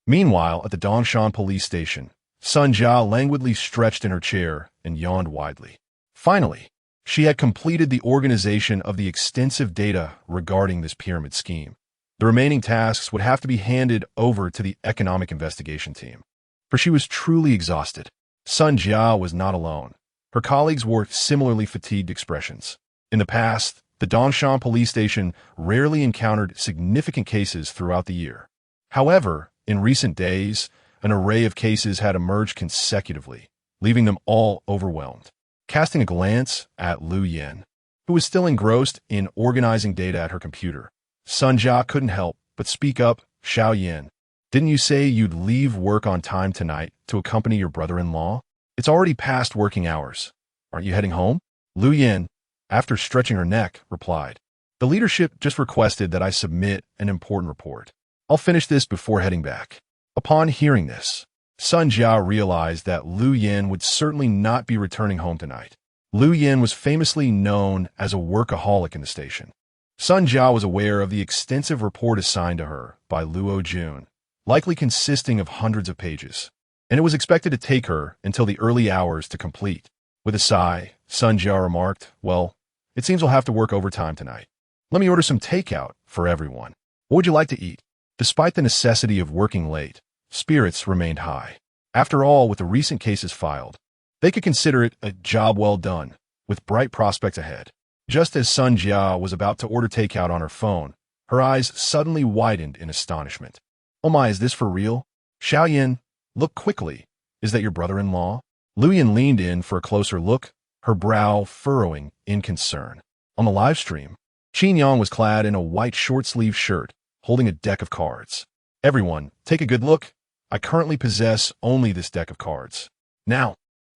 Meanwhile, at the Dongshan police station, Sun Jia languidly stretched in her chair and yawned widely. Finally, she had completed the organization of the extensive data regarding this pyramid scheme. The remaining tasks would have to be handed over to the economic investigation team, for she was truly exhausted. Sun Jia was not alone. Her colleagues wore similarly fatigued expressions. In the past, the Dongshan police station rarely encountered significant cases throughout the year. However, in recent days, an array of cases had emerged consecutively, leaving them all overwhelmed. Casting a glance at Lu Yin, who was still engrossed in organizing data at her computer, Sun Jia couldn't help but speak up. Xiao Yin, didn't you say you'd leave work on time tonight to accompany your brother-in-law? It's already past working hours. Aren't you heading home? Lu Yin, after stretching her neck, replied, the leadership just requested that I submit an important report. I'll finish this before heading back. Upon hearing this, Sun Jia realized that Lu Yin would certainly not be returning home tonight. Lu Yin was famously known as a workaholic in the station. Sun Jia was aware of the extensive report assigned to her by Luo Jun, likely consisting of hundreds of pages, and it was expected to take her until the early hours to complete. With a sigh, Sun Jia remarked, well, it seems we'll have to work overtime tonight. Let me order some takeout for everyone. What would you like to eat? Despite the necessity of working late, spirits remained high. After all, with the recent cases filed, they could consider it a job well done, with bright prospects ahead. Just as Sun Jia was about to order takeout on her phone, her eyes suddenly widened in astonishment. Oh my, is this for real? Xiao Yin, look quickly. Is that your brother-in-law? Lu Yin leaned in for a closer look, her brow furrowing in concern. On the live stream, Qin Yang was clad in a white short-sleeved shirt, holding a deck of cards. Everyone, take a good look. I currently possess only this deck of cards. Now,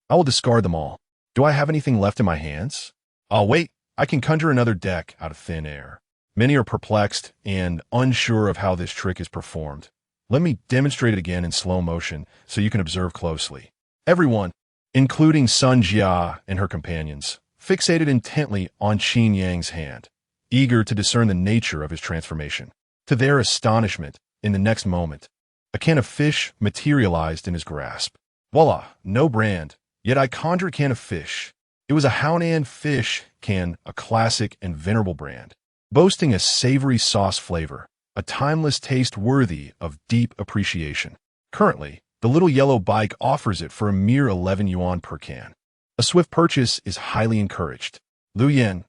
I will discard them all. Do I have anything left in my hands? Oh, wait, I can conjure another deck out of thin air. Many are perplexed and unsure of how this trick is performed. Let me demonstrate it again in slow motion so you can observe closely. Everyone, including Sun Jia and her companions, fixated intently on Qin Yang's hand, eager to discern the nature of his transformation. To their astonishment, in the next moment, a can of fish materialized in his grasp. Voila, no brand, yet I conjure a can of fish. It was a Haonan fish can, a classic and venerable brand, boasting a savory sauce flavor, a timeless taste worthy of deep appreciation. Currently, the little yellow bike offers it for a mere 11 yuan per can. A swift purchase is highly encouraged. Lu Yin,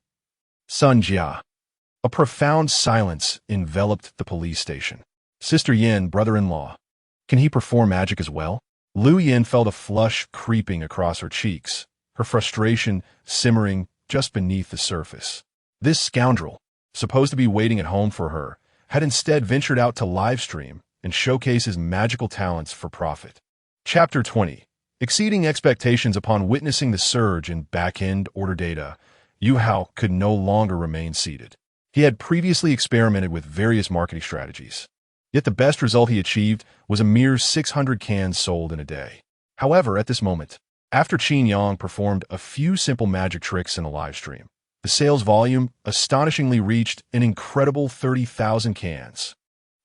Sun Jia. A profound silence enveloped the police station. Sister Yin, brother-in-law. Can he perform magic as well? Lu Yin felt a flush creeping across her cheeks, her frustration simmering just beneath the surface. This scoundrel, supposed to be waiting at home for her, had instead ventured out to livestream and showcase his magical talents for profit. Chapter 20. Exceeding expectations upon witnessing the surge in back-end order data, Yu Hao could no longer remain seated. He had previously experimented with various marketing strategies, yet the best result he achieved was a mere 600 cans sold in a day. However, at this moment, after Qin Yang performed a few simple magic tricks in a live stream, the sales volume astonishingly reached an incredible 30,000 cans.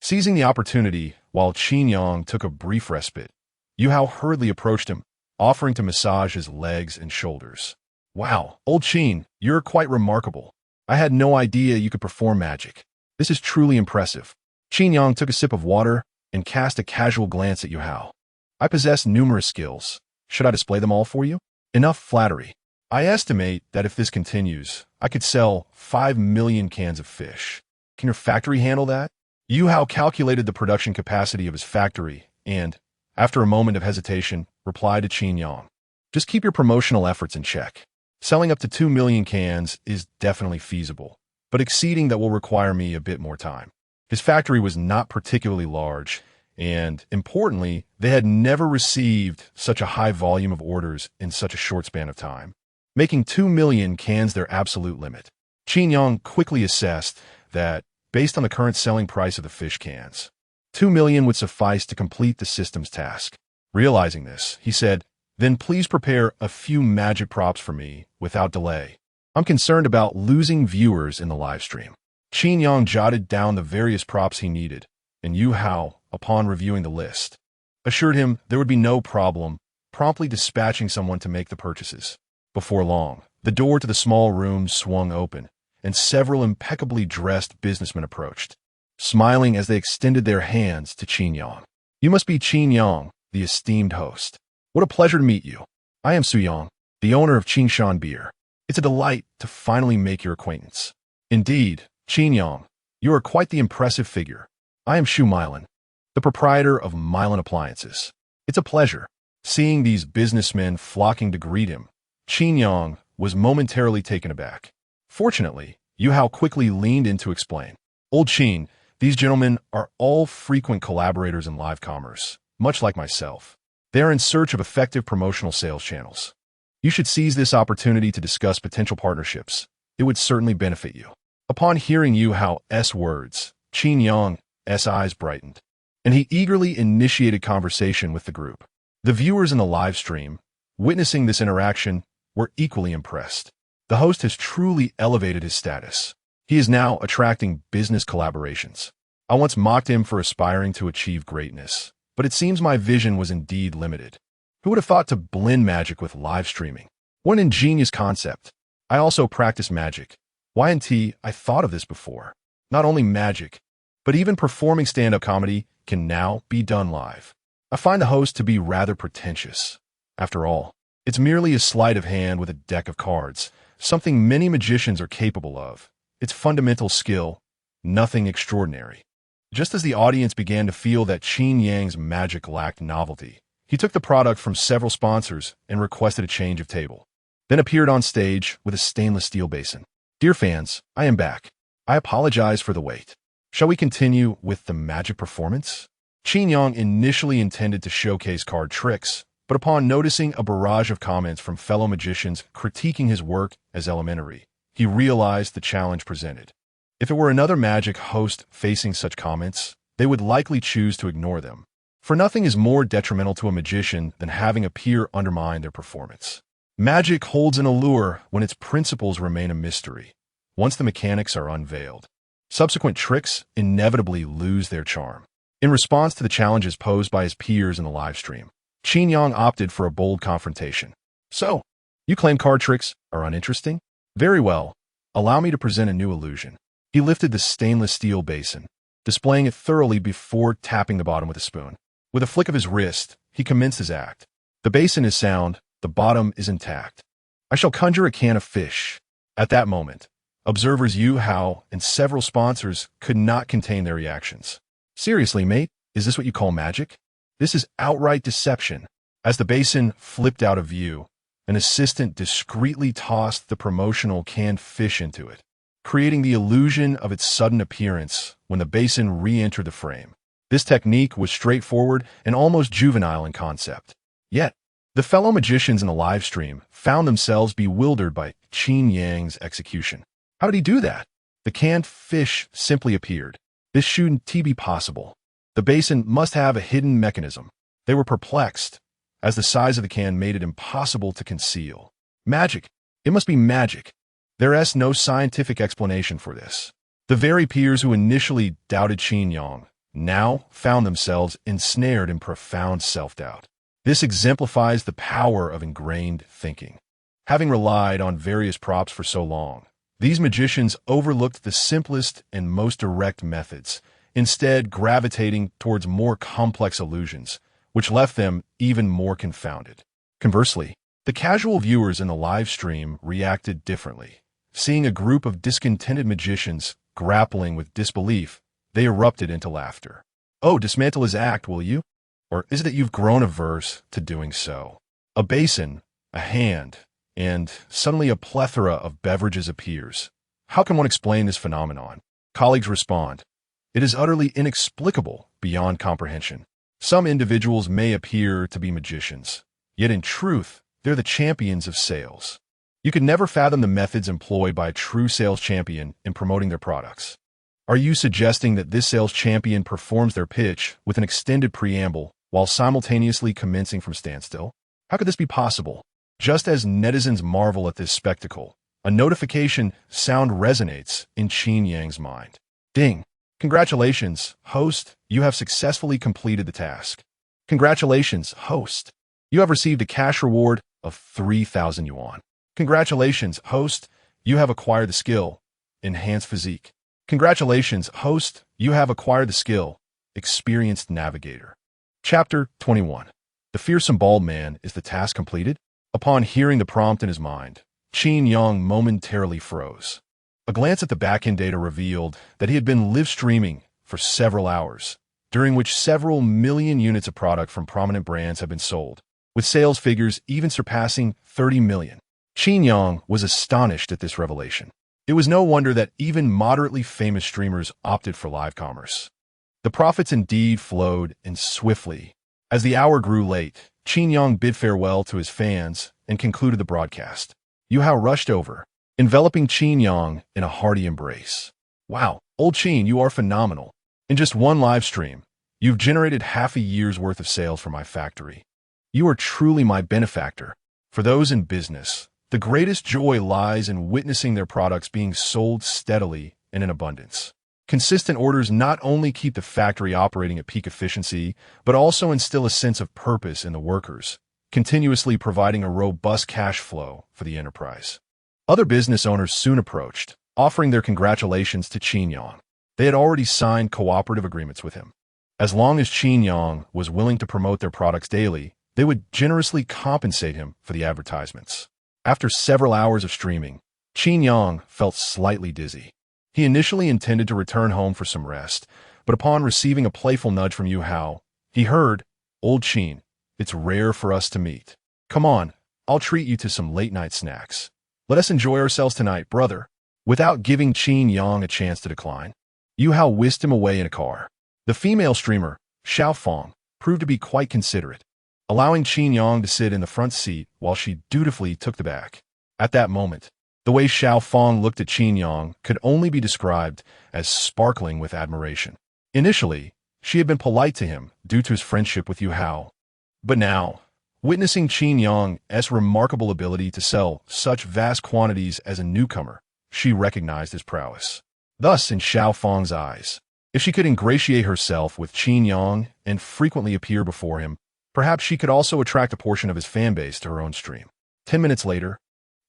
Seizing the opportunity, while Qin Yang took a brief respite, Yu Hao hurriedly approached him, offering to massage his legs and shoulders. Wow, old Qin, you're quite remarkable. I had no idea you could perform magic. This is truly impressive. Qin Yang took a sip of water and cast a casual glance at Yu Hao. I possess numerous skills. Should I display them all for you? Enough flattery. I estimate that if this continues, I could sell 5 million cans of fish. Can your factory handle that? Yu Hao calculated the production capacity of his factory and, after a moment of hesitation, replied to Qin Yang. Just keep your promotional efforts in check. Selling up to 2 million cans is definitely feasible, but exceeding that will require me a bit more time. His factory was not particularly large, and, importantly, they had never received such a high volume of orders in such a short span of time, making 2 million cans their absolute limit. Qin Yang quickly assessed that, based on the current selling price of the fish cans, 2 million would suffice to complete the system's task. Realizing this, he said, Then please prepare a few magic props for me without delay. I'm concerned about losing viewers in the live stream. Qin Yang jotted down the various props he needed, and Yu Hao, upon reviewing the list, assured him there would be no problem, promptly dispatching someone to make the purchases. Before long, the door to the small room swung open, and several impeccably dressed businessmen approached, smiling as they extended their hands to Qin Yang. You must be Qin Yang, the esteemed host. What a pleasure to meet you. I am Su Yang, the owner of Qingshan Beer. It's a delight to finally make your acquaintance. Indeed, Qin Yang, you are quite the impressive figure. I am Shu Milan, the proprietor of Milan Appliances. It's a pleasure. Seeing these businessmen flocking to greet him, Qin Yang was momentarily taken aback. Fortunately, Yu Hao quickly leaned in to explain. Old Qin, these gentlemen are all frequent collaborators in live commerce, much like myself. They are in search of effective promotional sales channels. You should seize this opportunity to discuss potential partnerships. It would certainly benefit you. Upon hearing Yu Hao's words, Qin Yang's eyes brightened, and he eagerly initiated conversation with the group. The viewers in the live stream, witnessing this interaction, were equally impressed. The host has truly elevated his status. He is now attracting business collaborations. I once mocked him for aspiring to achieve greatness, but it seems my vision was indeed limited. Who would have thought to blend magic with live streaming? What an ingenious concept. I also practice magic. Y&T, I thought of this before. Not only magic, but even performing stand-up comedy can now be done live. I find the host to be rather pretentious. After all, it's merely a sleight of hand with a deck of cards, something many magicians are capable of. It's fundamental skill, nothing extraordinary. Just as the audience began to feel that Qin Yang's magic lacked novelty, he took the product from several sponsors and requested a change of table, then appeared on stage with a stainless steel basin. Dear fans, I am back. I apologize for the wait. Shall we continue with the magic performance? Qin Yang initially intended to showcase card tricks, but upon noticing a barrage of comments from fellow magicians critiquing his work as elementary, he realized the challenge presented. If it were another magic host facing such comments, they would likely choose to ignore them. For nothing is more detrimental to a magician than having a peer undermine their performance. Magic holds an allure when its principles remain a mystery. Once the mechanics are unveiled, subsequent tricks inevitably lose their charm. In response to the challenges posed by his peers in the live stream, Qin Yang opted for a bold confrontation. So, you claim card tricks are uninteresting? Very well. Allow me to present a new illusion. He lifted the stainless steel basin, displaying it thoroughly before tapping the bottom with a spoon. With a flick of his wrist, he commenced his act. The basin is sound, the bottom is intact. I shall conjure a can of fish. At that moment, observers Yu Hao and several sponsors could not contain their reactions. Seriously, mate, is this what you call magic? This is outright deception. As the basin flipped out of view, an assistant discreetly tossed the promotional canned fish into it, creating the illusion of its sudden appearance when the basin re-entered the frame. This technique was straightforward and almost juvenile in concept. Yet, the fellow magicians in the live stream found themselves bewildered by Qin Yang's execution. How did he do that? The canned fish simply appeared. This shouldn't be possible. The basin must have a hidden mechanism. They were perplexed, as the size of the can made it impossible to conceal. Magic. It must be magic. There is no scientific explanation for this. The very peers who initially doubted Qin Yang now found themselves ensnared in profound self-doubt. This exemplifies the power of ingrained thinking. Having relied on various props for so long, these magicians overlooked the simplest and most direct methods, instead gravitating towards more complex illusions, which left them even more confounded. Conversely, the casual viewers in the live stream reacted differently. Seeing a group of discontented magicians grappling with disbelief, they erupted into laughter. Oh, dismantle his act, will you? Or is it that you've grown averse to doing so? A basin, a hand, and suddenly a plethora of beverages appears. How can one explain this phenomenon? Colleagues respond. It is utterly inexplicable beyond comprehension. Some individuals may appear to be magicians, yet in truth, they're the champions of sales. You could never fathom the methods employed by a true sales champion in promoting their products. Are you suggesting that this sales champion performs their pitch with an extended preamble while simultaneously commencing from standstill? How could this be possible? Just as netizens marvel at this spectacle, a notification sound resonates in Qin Yang's mind. Ding! Congratulations, host, you have successfully completed the task. Congratulations, host. You have received a cash reward of 3,000 yuan. Congratulations, host, you have acquired the skill, Enhanced Physique. Congratulations, host, you have acquired the skill, Experienced Navigator. Chapter 21. The Fearsome Bald Man. Is the task completed? Upon hearing the prompt in his mind, Qin Yang momentarily froze. A glance at the back-end data revealed that he had been live streaming for several hours, during which several million units of product from prominent brands have been sold, with sales figures even surpassing 30 million. Qin Yang was astonished at this revelation. It was no wonder that even moderately famous streamers opted for live commerce. The profits indeed flowed in swiftly. As the hour grew late, Qin Yang bid farewell to his fans and concluded the broadcast. Yu Hao rushed over, enveloping Qin Yang in a hearty embrace. Wow, old Qin, you are phenomenal. In just one live stream, you've generated half a year's worth of sales for my factory. You are truly my benefactor. For those in business, the greatest joy lies in witnessing their products being sold steadily and in abundance. Consistent orders not only keep the factory operating at peak efficiency, but also instill a sense of purpose in the workers, continuously providing a robust cash flow for the enterprise. Other business owners soon approached, offering their congratulations to Qin Yang. They had already signed cooperative agreements with him. As long as Qin Yang was willing to promote their products daily, they would generously compensate him for the advertisements. After several hours of streaming, Qin Yang felt slightly dizzy. He initially intended to return home for some rest, but upon receiving a playful nudge from Yu Hao, he heard, "Old Qin, it's rare for us to meet. Come on, I'll treat you to some late-night snacks. Let us enjoy ourselves tonight, brother." Without giving Qin Yang a chance to decline, Yu Hao whisked him away in a car. The female streamer, Xiao Fong, proved to be quite considerate, allowing Qin Yang to sit in the front seat while she dutifully took the back. At that moment, the way Xiao Fong looked at Qin Yang could only be described as sparkling with admiration. Initially, she had been polite to him due to his friendship with Yu Hao. But now, witnessing Qin Yang's remarkable ability to sell such vast quantities as a newcomer, she recognized his prowess. Thus, in Xiao Fong's eyes, if she could ingratiate herself with Qin Yang and frequently appear before him, perhaps she could also attract a portion of his fanbase to her own stream. 10 minutes later,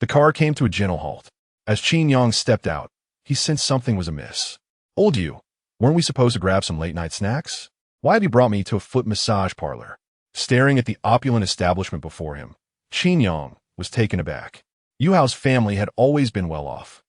the car came to a gentle halt. As Qin Yang stepped out, he sensed something was amiss. "Old you, weren't we supposed to grab some late-night snacks? Why have you brought me to a foot massage parlor?" Staring at the opulent establishment before him, Qin Yang was taken aback. Yu Hao's family had always been well off.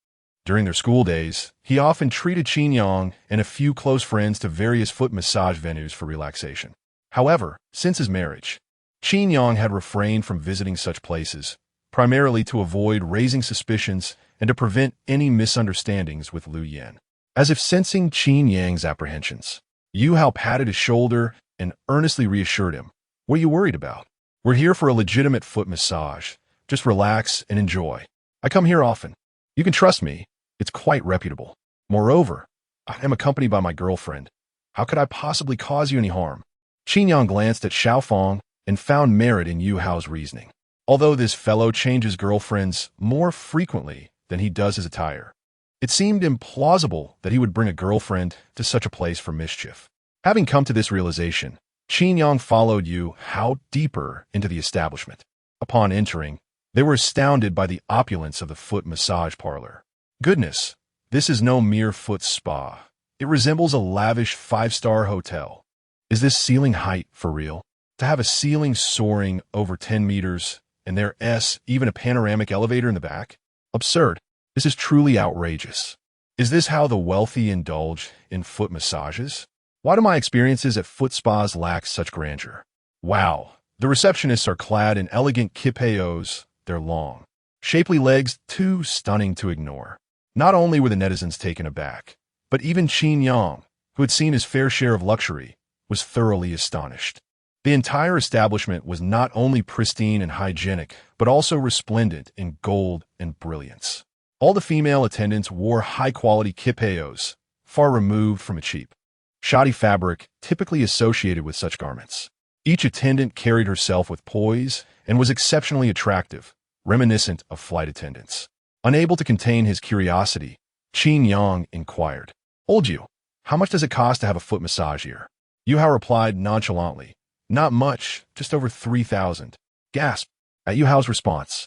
During their school days, he often treated Qin Yang and a few close friends to various foot massage venues for relaxation. However, since his marriage, Qin Yang had refrained from visiting such places, primarily to avoid raising suspicions and to prevent any misunderstandings with Lu Yan. As if sensing Qin Yang's apprehensions, Yu Hao patted his shoulder and earnestly reassured him, "What are you worried about? We're here for a legitimate foot massage. Just relax and enjoy. I come here often. You can trust me. It's quite reputable. Moreover, I am accompanied by my girlfriend. How could I possibly cause you any harm?" Qin Yang glanced at Xiao Fong and found merit in Yu Hao's reasoning. Although this fellow changes girlfriends more frequently than he does his attire, it seemed implausible that he would bring a girlfriend to such a place for mischief. Having come to this realization, Qin Yang followed Yu Hao deeper into the establishment. Upon entering, they were astounded by the opulence of the foot massage parlor. Goodness, this is no mere foot spa. It resembles a lavish 5-star hotel. Is this ceiling height for real? To have a ceiling soaring over 10 meters, and there's even a panoramic elevator in the back? Absurd. This is truly outrageous. Is this how the wealthy indulge in foot massages? Why do my experiences at foot spas lack such grandeur? Wow, the receptionists are clad in elegant kipayos, their long, shapely legs too stunning to ignore. Not only were the netizens taken aback, but even Qin Yang, who had seen his fair share of luxury, was thoroughly astonished. The entire establishment was not only pristine and hygienic, but also resplendent in gold and brilliance. All the female attendants wore high-quality kipayos, far removed from a cheap, shoddy fabric typically associated with such garments. Each attendant carried herself with poise and was exceptionally attractive, reminiscent of flight attendants. Unable to contain his curiosity, Qin Yang inquired, "Old Yu, how much does it cost to have a foot massage here?" Yu Hao replied nonchalantly, "Not much, just over 3,000. Gasp at Yu Hao's response.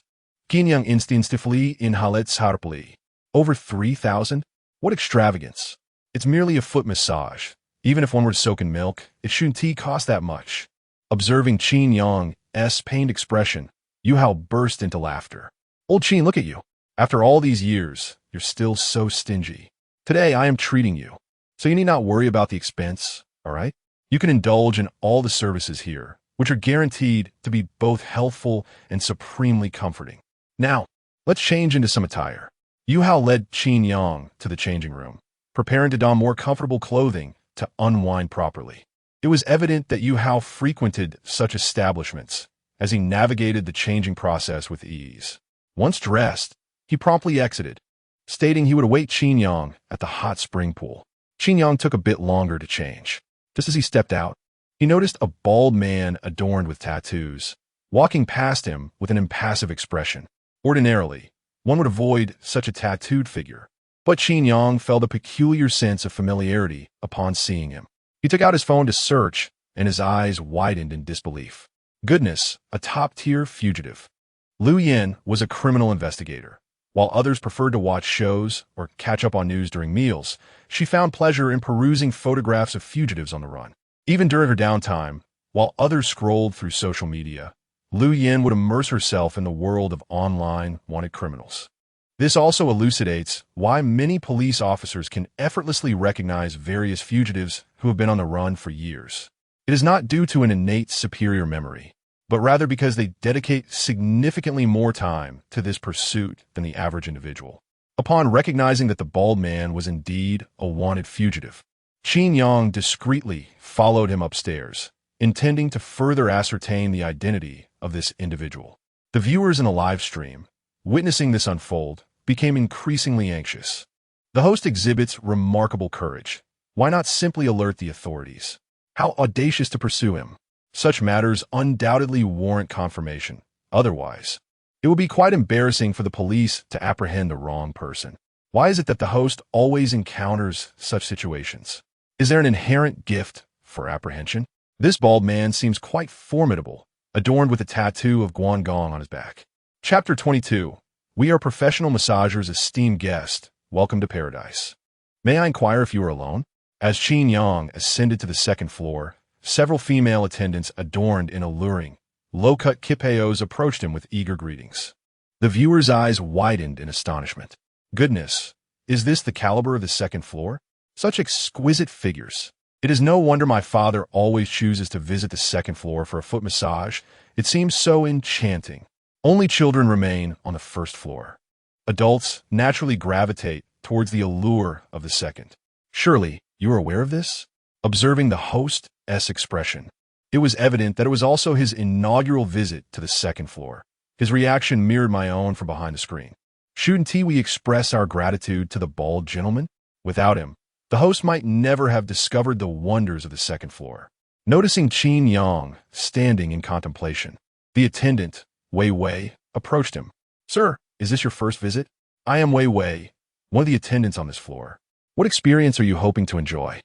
Qin Yang instinctively inhaled sharply. Over 3,000? What extravagance! It's merely a foot massage. Even if one were to soak in milk, it shouldn't cost that much." Observing Qin Yang's pained expression, Yu Hao burst into laughter. "Old Qin, look at you. After all these years, you're still so stingy. Today I am treating you, so you need not worry about the expense, all right? You can indulge in all the services here, which are guaranteed to be both healthful and supremely comforting. Now, let's change into some attire." Yu Hao led Qin Yang to the changing room, preparing to don more comfortable clothing to unwind properly. It was evident that Yu Hao frequented such establishments as he navigated the changing process with ease. Once dressed, he promptly exited, stating he would await Qin Yang at the hot spring pool. Qin Yang took a bit longer to change. Just as he stepped out, he noticed a bald man adorned with tattoos, walking past him with an impassive expression. Ordinarily, one would avoid such a tattooed figure, but Qin Yang felt a peculiar sense of familiarity upon seeing him. He took out his phone to search, and his eyes widened in disbelief. Goodness, a top-tier fugitive. Lu Yin was a criminal investigator. While others preferred to watch shows or catch up on news during meals, she found pleasure in perusing photographs of fugitives on the run. Even during her downtime, while others scrolled through social media, Lu Yin would immerse herself in the world of online wanted criminals. This also elucidates why many police officers can effortlessly recognize various fugitives who have been on the run for years. It is not due to an innate superior memory, but rather because they dedicate significantly more time to this pursuit than the average individual. Upon recognizing that the bald man was indeed a wanted fugitive, Qin Yang discreetly followed him upstairs, intending to further ascertain the identity of this individual. The viewers in a live stream, witnessing this unfold, became increasingly anxious. The host exhibits remarkable courage. Why not simply alert the authorities? How audacious to pursue him! Such matters undoubtedly warrant confirmation. Otherwise, it would be quite embarrassing for the police to apprehend the wrong person. Why is it that the host always encounters such situations? Is there an inherent gift for apprehension? This bald man seems quite formidable, adorned with a tattoo of Guangdong on his back. Chapter 22. We are professional massagers, esteemed guest. Welcome to paradise. May I inquire if you are alone? As Qin Yang ascended to the second floor, several female attendants adorned in alluring, low-cut kipayos approached him with eager greetings. The viewer's eyes widened in astonishment. Goodness, is this the caliber of the second floor? Such exquisite figures. It is no wonder my father always chooses to visit the second floor for a foot massage. It seems so enchanting. Only children remain on the first floor. Adults naturally gravitate towards the allure of the second. Surely, you are aware of this? Observing the host's expression, it was evident that it was also his inaugural visit to the second floor. His reaction mirrored my own from behind the screen. Shouldn't we express our gratitude to the bald gentleman? Without him, the host might never have discovered the wonders of the second floor. Noticing Qin Yang standing in contemplation, the attendant, Wei Wei, approached him. "Sir, is this your first visit? I am Wei Wei, one of the attendants on this floor. What experience are you hoping to enjoy?"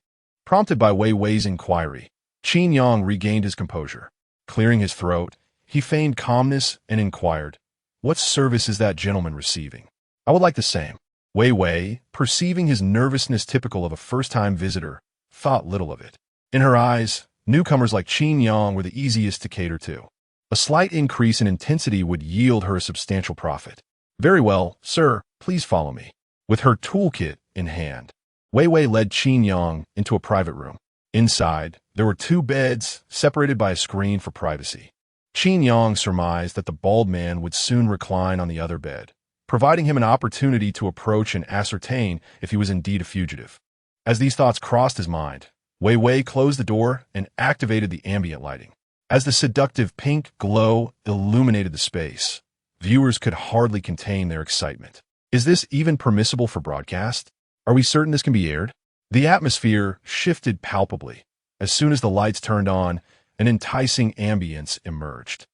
Prompted by Wei Wei's inquiry, Qin Yang regained his composure. Clearing his throat, he feigned calmness and inquired, "What service is that gentleman receiving?" "I would like the same." Wei Wei, perceiving his nervousness typical of a first-time visitor, thought little of it. In her eyes, newcomers like Qin Yang were the easiest to cater to. A slight increase in intensity would yield her a substantial profit. "Very well, sir, please follow me." With her toolkit in hand, Wei Wei led Qin Yang into a private room. Inside, there were 2 beds separated by a screen for privacy. Qin Yang surmised that the bald man would soon recline on the other bed, providing him an opportunity to approach and ascertain if he was indeed a fugitive. As these thoughts crossed his mind, Wei Wei closed the door and activated the ambient lighting. As the seductive pink glow illuminated the space, viewers could hardly contain their excitement. Is this even permissible for broadcast? Are we certain this can be aired? The atmosphere shifted palpably. As soon as the lights turned on, an enticing ambience emerged.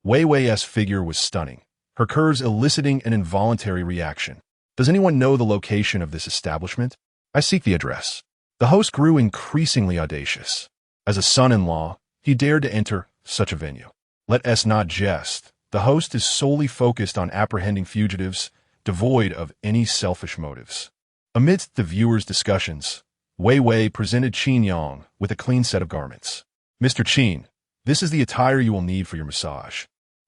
Wei Wei's figure was stunning, her curves eliciting an involuntary reaction. Does anyone know the location of this establishment? I seek the address. The host grew increasingly audacious. As a son-in-law, he dared to enter such a venue. Let us not jest. The host is solely focused on apprehending fugitives, devoid of any selfish motives. Amidst the viewers' discussions, Wei Wei presented Qin Yang with a clean set of garments. Mr. Qin, this is the attire you will need for your massage.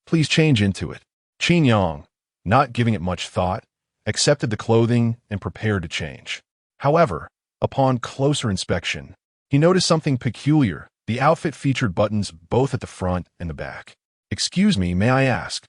Please change into it. Qin Yang, not giving it much thought, accepted the clothing and prepared to change. However, upon closer inspection, he noticed something peculiar. The outfit featured buttons both at the front and the back. Excuse me, may I ask?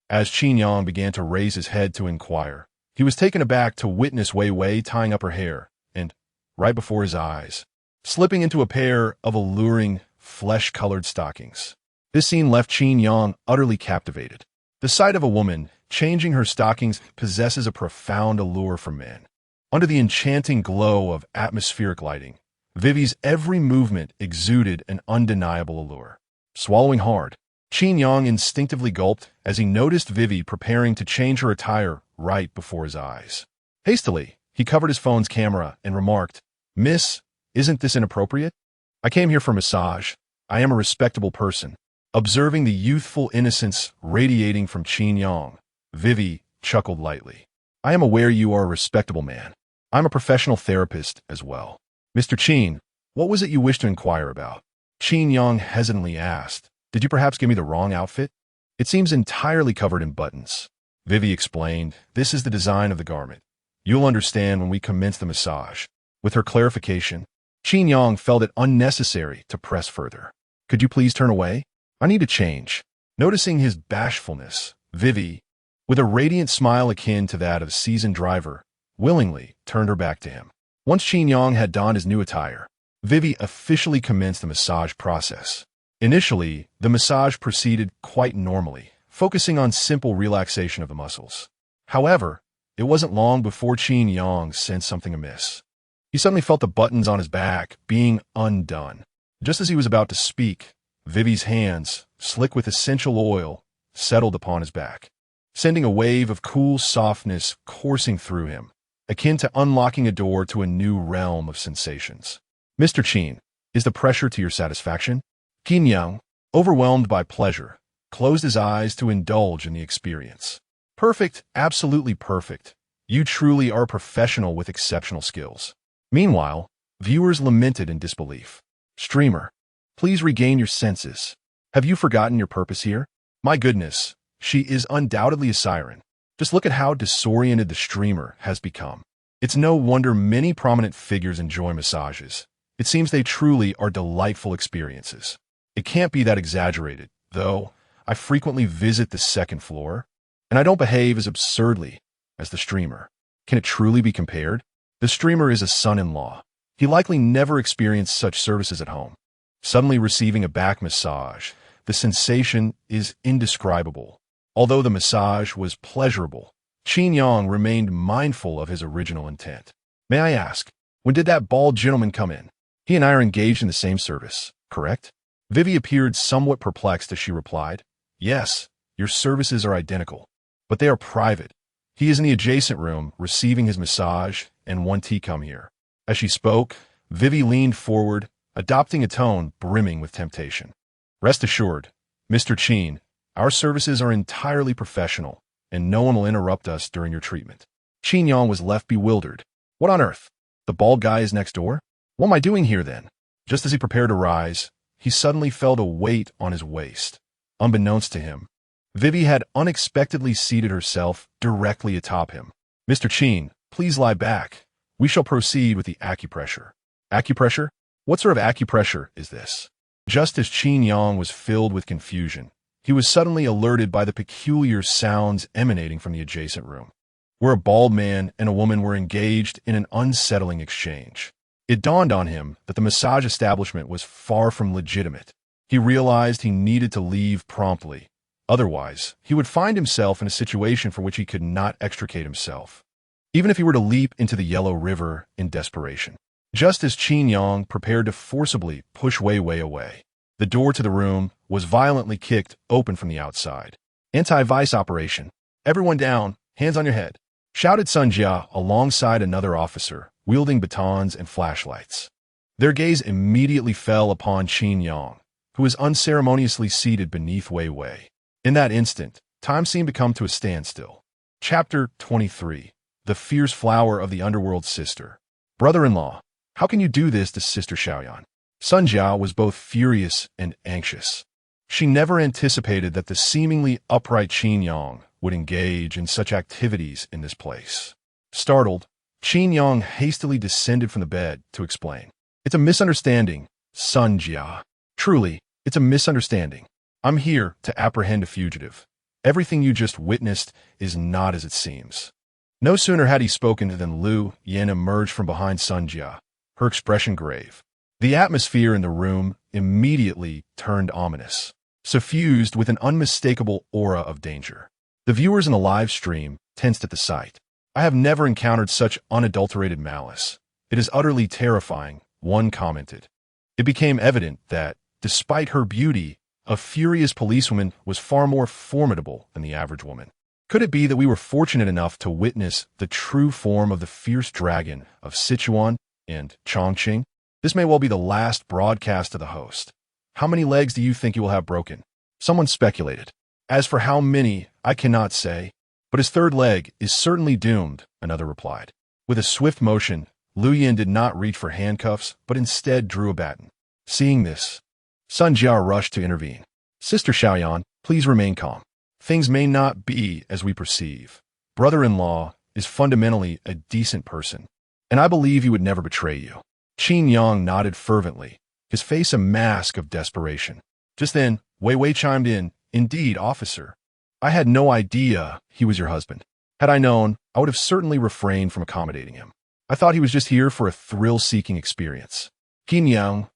As Qin Yang began to raise his head to inquire, he was taken aback to witness Wei Wei tying up her hair and, right before his eyes, slipping into a pair of alluring, flesh-colored stockings. This scene left Qin Yang utterly captivated. The sight of a woman changing her stockings possesses a profound allure for men. Under the enchanting glow of atmospheric lighting, Vivi's every movement exuded an undeniable allure. Swallowing hard, Qin Yang instinctively gulped as he noticed Vivi preparing to change her attire right before his eyes. Hastily, he covered his phone's camera and remarked, "Miss, isn't this inappropriate? I came here for massage. I am a respectable person." Observing the youthful innocence radiating from Qin Yang, Vivi chuckled lightly. "I am aware you are a respectable man. I'm a professional therapist as well." "Mr. Qin, what was it you wished to inquire about?" Qin Yang hesitantly asked. "Did you perhaps give me the wrong outfit? It seems entirely covered in buttons." Vivi explained, "This is the design of the garment. You'll understand when we commence the massage." With her clarification, Qin Yang felt it unnecessary to press further. "Could you please turn away? I need to change." Noticing his bashfulness, Vivi, with a radiant smile akin to that of a seasoned driver, willingly turned her back to him. Once Qin Yang had donned his new attire, Vivi officially commenced the massage process. Initially, the massage proceeded quite normally, focusing on simple relaxation of the muscles. However, it wasn't long before Qin Yang sensed something amiss. He suddenly felt the buttons on his back being undone. Just as he was about to speak, Vivi's hands, slick with essential oil, settled upon his back, sending a wave of cool softness coursing through him, akin to unlocking a door to a new realm of sensations. "Mr. Qin, is the pressure to your satisfaction?" Qin Yang, overwhelmed by pleasure, closed his eyes to indulge in the experience. "Perfect, absolutely perfect. You truly are a professional with exceptional skills." Meanwhile, viewers lamented in disbelief. "Streamer, please regain your senses. Have you forgotten your purpose here? My goodness, she is undoubtedly a siren. Just look at how disoriented the streamer has become. It's no wonder many prominent figures enjoy massages. It seems they truly are delightful experiences. It can't be that exaggerated, though. I frequently visit the second floor, and I don't behave as absurdly as the streamer. Can it truly be compared? The streamer is a son-in-law. He likely never experienced such services at home. Suddenly receiving a back massage, the sensation is indescribable. Although the massage was pleasurable, Qin Yang remained mindful of his original intent. "May I ask, when did that bald gentleman come in? He and I are engaged in the same service, correct?" Vivi appeared somewhat perplexed as she replied, "Yes, your services are identical, but they are private. He is in the adjacent room receiving his massage, and one tea come here." As she spoke, Vivi leaned forward, adopting a tone brimming with temptation. "Rest assured, Mr. Qin, our services are entirely professional, and no one will interrupt us during your treatment." Qin Yang was left bewildered. What on earth? The bald guy is next door? What am I doing here then? Just as he prepared to rise, he suddenly felt a weight on his waist. Unbeknownst to him, Vivi had unexpectedly seated herself directly atop him. "Mr. Qin, please lie back. We shall proceed with the acupressure." "Acupressure? What sort of acupressure is this?" Just as Qin Yang was filled with confusion, he was suddenly alerted by the peculiar sounds emanating from the adjacent room, where a bald man and a woman were engaged in an unsettling exchange. It dawned on him that the massage establishment was far from legitimate. He realized he needed to leave promptly. Otherwise, he would find himself in a situation from which he could not extricate himself, even if he were to leap into the Yellow River in desperation. Just as Qin Yang prepared to forcibly push Wei Wei away, The door to the room was violently kicked open from the outside. Anti-vice operation. Everyone down, hands on your head, shouted Sun Jia alongside another officer, wielding batons and flashlights. Their gaze immediately fell upon Qin Yang, who was unceremoniously seated beneath Wei Wei. In that instant, time seemed to come to a standstill. Chapter 23. The Fierce Flower of the Underworld's Sister. Brother-in-law, how can you do this to Sister Xiaoyan? Sun Jia was both furious and anxious. She never anticipated that the seemingly upright Qin Yang would engage in such activities in this place. Startled, Qin Yang hastily descended from the bed to explain. It's a misunderstanding, Sun Jia. Truly, it's a misunderstanding. I'm here to apprehend a fugitive. Everything you just witnessed is not as it seems. No sooner had he spoken than Lu Yin emerged from behind Sun Jia, her expression grave. The atmosphere in the room immediately turned ominous, suffused with an unmistakable aura of danger. The viewers in the live stream tensed at the sight. I have never encountered such unadulterated malice. It is utterly terrifying, one commented. It became evident that, despite her beauty, a furious policewoman was far more formidable than the average woman. Could it be that we were fortunate enough to witness the true form of the fierce dragon of Sichuan and Chongqing? This may well be the last broadcast of the host. How many legs do you think you will have broken? Someone speculated. As for how many, I cannot say, but his third leg is certainly doomed, another replied. With a swift motion, Lu Yin did not reach for handcuffs, but instead drew a baton. Seeing this, Sun Jia rushed to intervene. Sister Xiaoyan, please remain calm. Things may not be as we perceive. Brother-in-law is fundamentally a decent person, and I believe he would never betray you. Qin Yang nodded fervently, his face a mask of desperation. Just then, Wei Wei chimed in, Indeed, officer. I had no idea he was your husband. Had I known, I would have certainly refrained from accommodating him. I thought he was just here for a thrill-seeking experience. Qin Yang,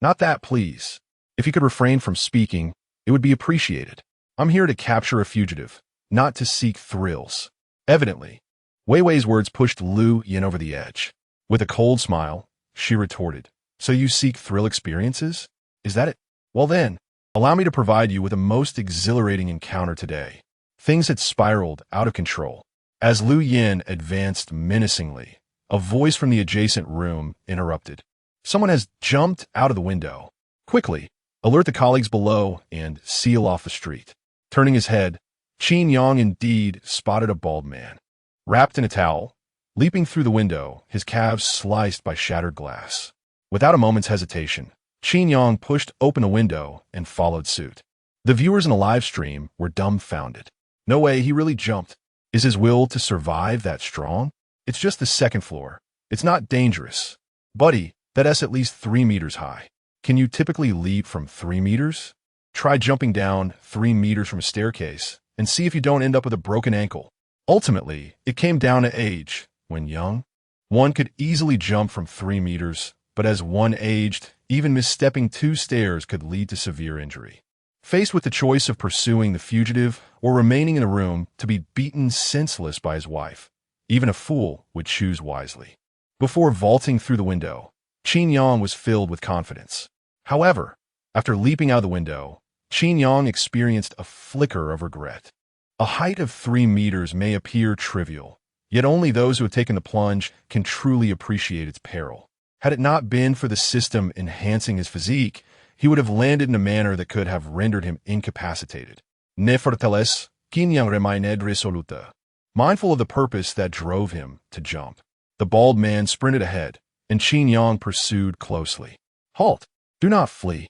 not that, please. If you could refrain from speaking, it would be appreciated. I'm here to capture a fugitive, not to seek thrills. Evidently, Wei Wei's words pushed Lu Yin over the edge. With a cold smile, she retorted, So you seek thrill experiences? Is that it? Well then, allow me to provide you with a most exhilarating encounter today. Things had spiraled out of control. As Lu Yin advanced menacingly, a voice from the adjacent room interrupted. Someone has jumped out of the window. Quickly, alert the colleagues below and seal off the street. Turning his head, Qin Yang indeed spotted a bald man. Wrapped in a towel, leaping through the window, his calves sliced by shattered glass. Without a moment's hesitation, Qin Yang pushed open a window and followed suit. The viewers in the live stream were dumbfounded. No way, he really jumped. Is his will to survive that strong? It's just the second floor. It's not dangerous. Buddy, that's at least 3 meters high. Can you typically leap from 3 meters? Try jumping down 3 meters from a staircase and see if you don't end up with a broken ankle. Ultimately, it came down to age. When young, one could easily jump from 3 meters, but as one aged, even misstepping 2 stairs could lead to severe injury. Faced with the choice of pursuing the fugitive or remaining in the room to be beaten senseless by his wife, even a fool would choose wisely. Before vaulting through the window, Qin Yang was filled with confidence. However, after leaping out of the window, Qin Yang experienced a flicker of regret. A height of 3 meters may appear trivial, yet only those who have taken the plunge can truly appreciate its peril. Had it not been for the system enhancing his physique, he would have landed in a manner that could have rendered him incapacitated. Nevertheless, Qin Yang remained resoluta, mindful of the purpose that drove him to jump. The bald man sprinted ahead, and Qin Yang pursued closely. Halt! Do not flee.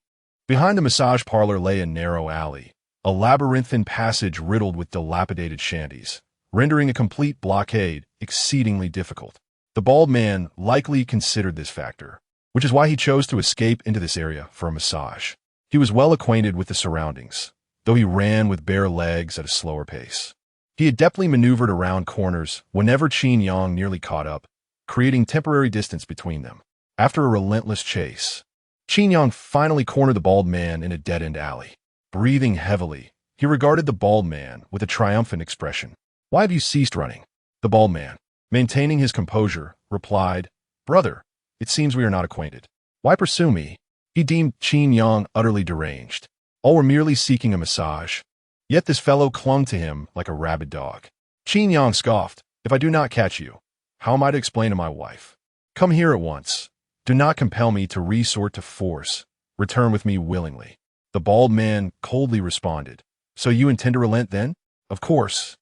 Behind the massage parlor lay a narrow alley, a labyrinthine passage riddled with dilapidated shanties, rendering a complete blockade exceedingly difficult. The bald man likely considered this factor, which is why he chose to escape into this area for a massage. He was well acquainted with the surroundings, though he ran with bare legs at a slower pace. He adeptly maneuvered around corners whenever Qin Yang nearly caught up, creating temporary distance between them. After a relentless chase, Qin Yang finally cornered the bald man in a dead-end alley. Breathing heavily, he regarded the bald man with a triumphant expression. Why have you ceased running? The bald man, maintaining his composure, replied, Brother, it seems we are not acquainted. Why pursue me? He deemed Qin Yang utterly deranged. All were merely seeking a massage. Yet this fellow clung to him like a rabid dog. Qin Yang scoffed, "If I do not catch you, how am I to explain to my wife? Come here at once. Do not compel me to resort to force. Return with me willingly." The bald man coldly responded, "So you intend to relent then?" "Of course."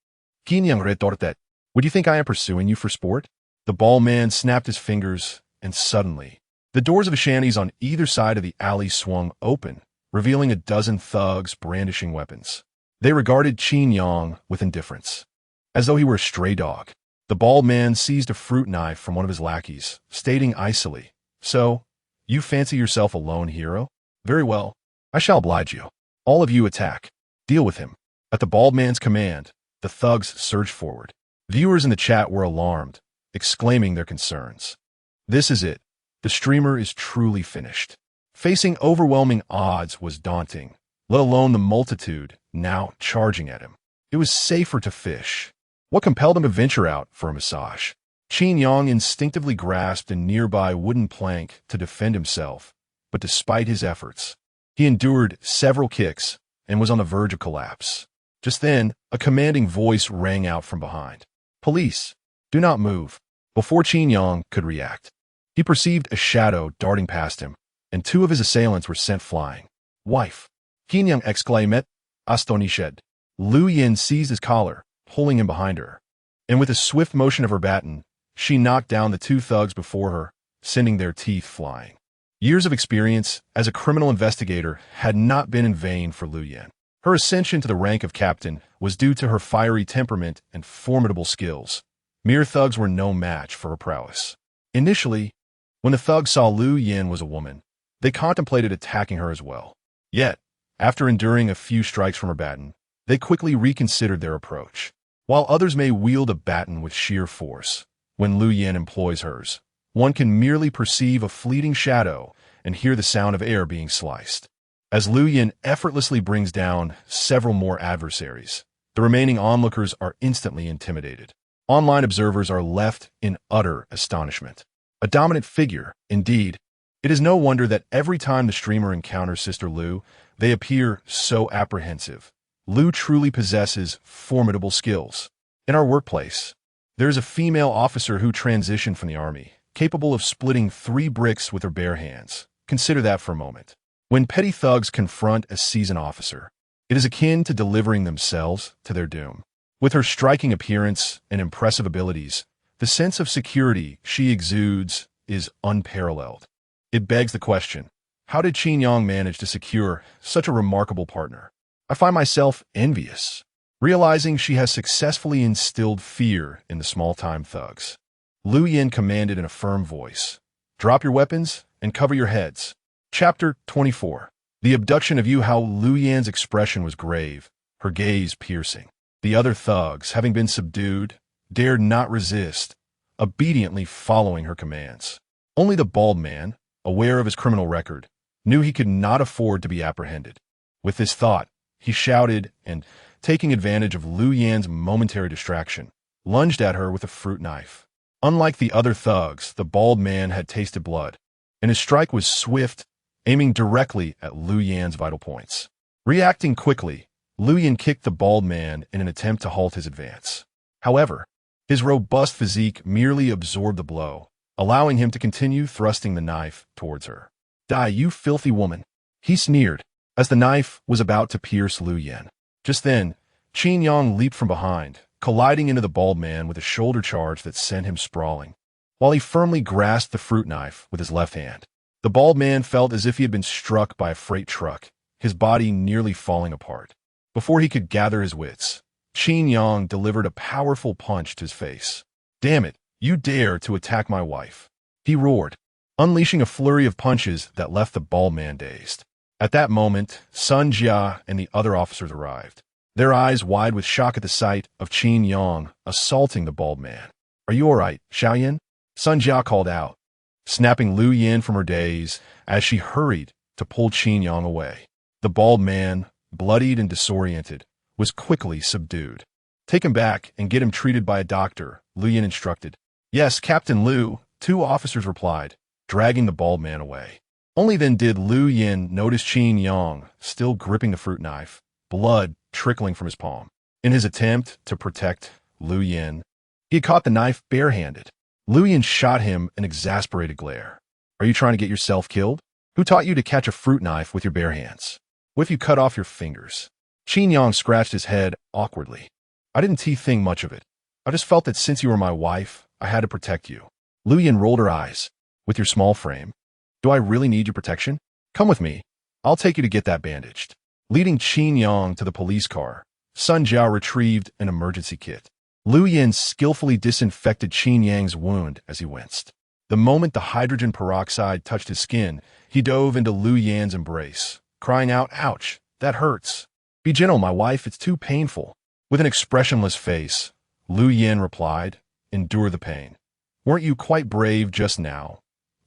Qin Yang retorted, "Would you think I am pursuing you for sport?" The bald man snapped his fingers, and suddenly, the doors of the shanties on either side of the alley swung open, revealing a dozen thugs brandishing weapons. They regarded Qin Yang with indifference, as though he were a stray dog. The bald man seized a fruit knife from one of his lackeys, stating icily, "So, you fancy yourself a lone hero? Very well, I shall oblige you. All of you attack. Deal with him." At the bald man's command, the thugs surged forward. Viewers in the chat were alarmed, exclaiming their concerns. This is it. The streamer is truly finished. Facing overwhelming odds was daunting, let alone the multitude now charging at him. It was safer to fish. What compelled him to venture out for a massage? Qin Yang instinctively grasped a nearby wooden plank to defend himself, but despite his efforts, he endured several kicks and was on the verge of collapse. Just then, a commanding voice rang out from behind. "Police, do not move." Before Qin Yang could react, he perceived a shadow darting past him, and two of his assailants were sent flying. "Wife!" Qin Yang exclaimed, astonished. Lu Yin seized his collar, pulling him behind her, and with a swift motion of her baton, she knocked down the two thugs before her, sending their teeth flying. Years of experience as a criminal investigator had not been in vain for Lu Yin. Her ascension to the rank of captain was due to her fiery temperament and formidable skills. Mere thugs were no match for her prowess. Initially, when the thugs saw Lu Yin was a woman, they contemplated attacking her as well. Yet, after enduring a few strikes from her baton, they quickly reconsidered their approach. While others may wield a baton with sheer force, when Lu Yin employs hers, one can merely perceive a fleeting shadow and hear the sound of air being sliced. As Lu Yin effortlessly brings down several more adversaries, the remaining onlookers are instantly intimidated. Online observers are left in utter astonishment. A dominant figure, indeed. It is no wonder that every time the streamer encounters Sister Lu, they appear so apprehensive. Lu truly possesses formidable skills. In our workplace, there is a female officer who transitioned from the army, capable of splitting 3 bricks with her bare hands. Consider that for a moment. When petty thugs confront a seasoned officer, it is akin to delivering themselves to their doom. With her striking appearance and impressive abilities, the sense of security she exudes is unparalleled. It begs the question, how did Qin Yang manage to secure such a remarkable partner? I find myself envious, realizing she has successfully instilled fear in the small-time thugs. Lu Yin commanded in a firm voice, "Drop your weapons and cover your heads." Chapter 24. The abduction of Yu Hao. Lu Yin's expression was grave, her gaze piercing. The other thugs, having been subdued, dared not resist, obediently following her commands. Only the bald man, aware of his criminal record, knew he could not afford to be apprehended. With this thought, he shouted and, taking advantage of Lu Yin's momentary distraction, lunged at her with a fruit knife. Unlike the other thugs, the bald man had tasted blood, and his strike was swift, aiming directly at Lu Yin's vital points. Reacting quickly, Lu Yin kicked the bald man in an attempt to halt his advance. However, his robust physique merely absorbed the blow, allowing him to continue thrusting the knife towards her. "Die, you filthy woman!" he sneered, as the knife was about to pierce Lu Yin. Just then, Qin Yang leaped from behind, colliding into the bald man with a shoulder charge that sent him sprawling. While he firmly grasped the fruit knife with his left hand, the bald man felt as if he had been struck by a freight truck, his body nearly falling apart. Before he could gather his wits, Qin Yang delivered a powerful punch to his face. "Damn it, you dare to attack my wife!" he roared, unleashing a flurry of punches that left the bald man dazed. At that moment, Sun Jia and the other officers arrived, their eyes wide with shock at the sight of Qin Yang assaulting the bald man. "Are you all right, Xiaoyan?" Sun Jia called out, snapping Lu Yin from her daze as she hurried to pull Qin Yang away. The bald man, bloodied and disoriented, was quickly subdued. "Take him back and get him treated by a doctor," Lu Yin instructed. "Yes, Captain Lu," 2 officers replied, dragging the bald man away. Only then did Lu Yin notice Qin Yang still gripping the fruit knife, blood trickling from his palm. In his attempt to protect Lu Yin, he had caught the knife barehanded. Lu Yin shot him an exasperated glare. Are you trying to get yourself killed? Who taught you to catch a fruit knife with your bare hands? What if you cut off your fingers? Qin Yang scratched his head awkwardly. I didn't think much of it. I just felt that since you were my wife, I had to protect you. Lu Yin rolled her eyes. With your small frame, do I really need your protection? Come with me. I'll take you to get that bandaged. Leading Qin Yang to the police car, Sun Jiao retrieved an emergency kit. Lu Yin skillfully disinfected Qin Yang's wound as he winced. The moment the hydrogen peroxide touched his skin, he dove into Lu Yan's embrace, crying out, "Ouch, that hurts. Be gentle, my wife, it's too painful." With an expressionless face, Lu Yin replied, "Endure the pain. Weren't you quite brave just now,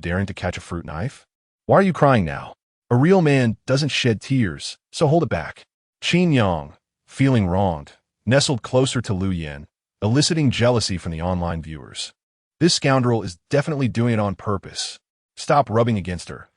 daring to catch a fruit knife? Why are you crying now? A real man doesn't shed tears, so hold it back." Qin Yang, feeling wronged, nestled closer to Lu Yin, eliciting jealousy from the online viewers. This scoundrel is definitely doing it on purpose. Stop rubbing against her.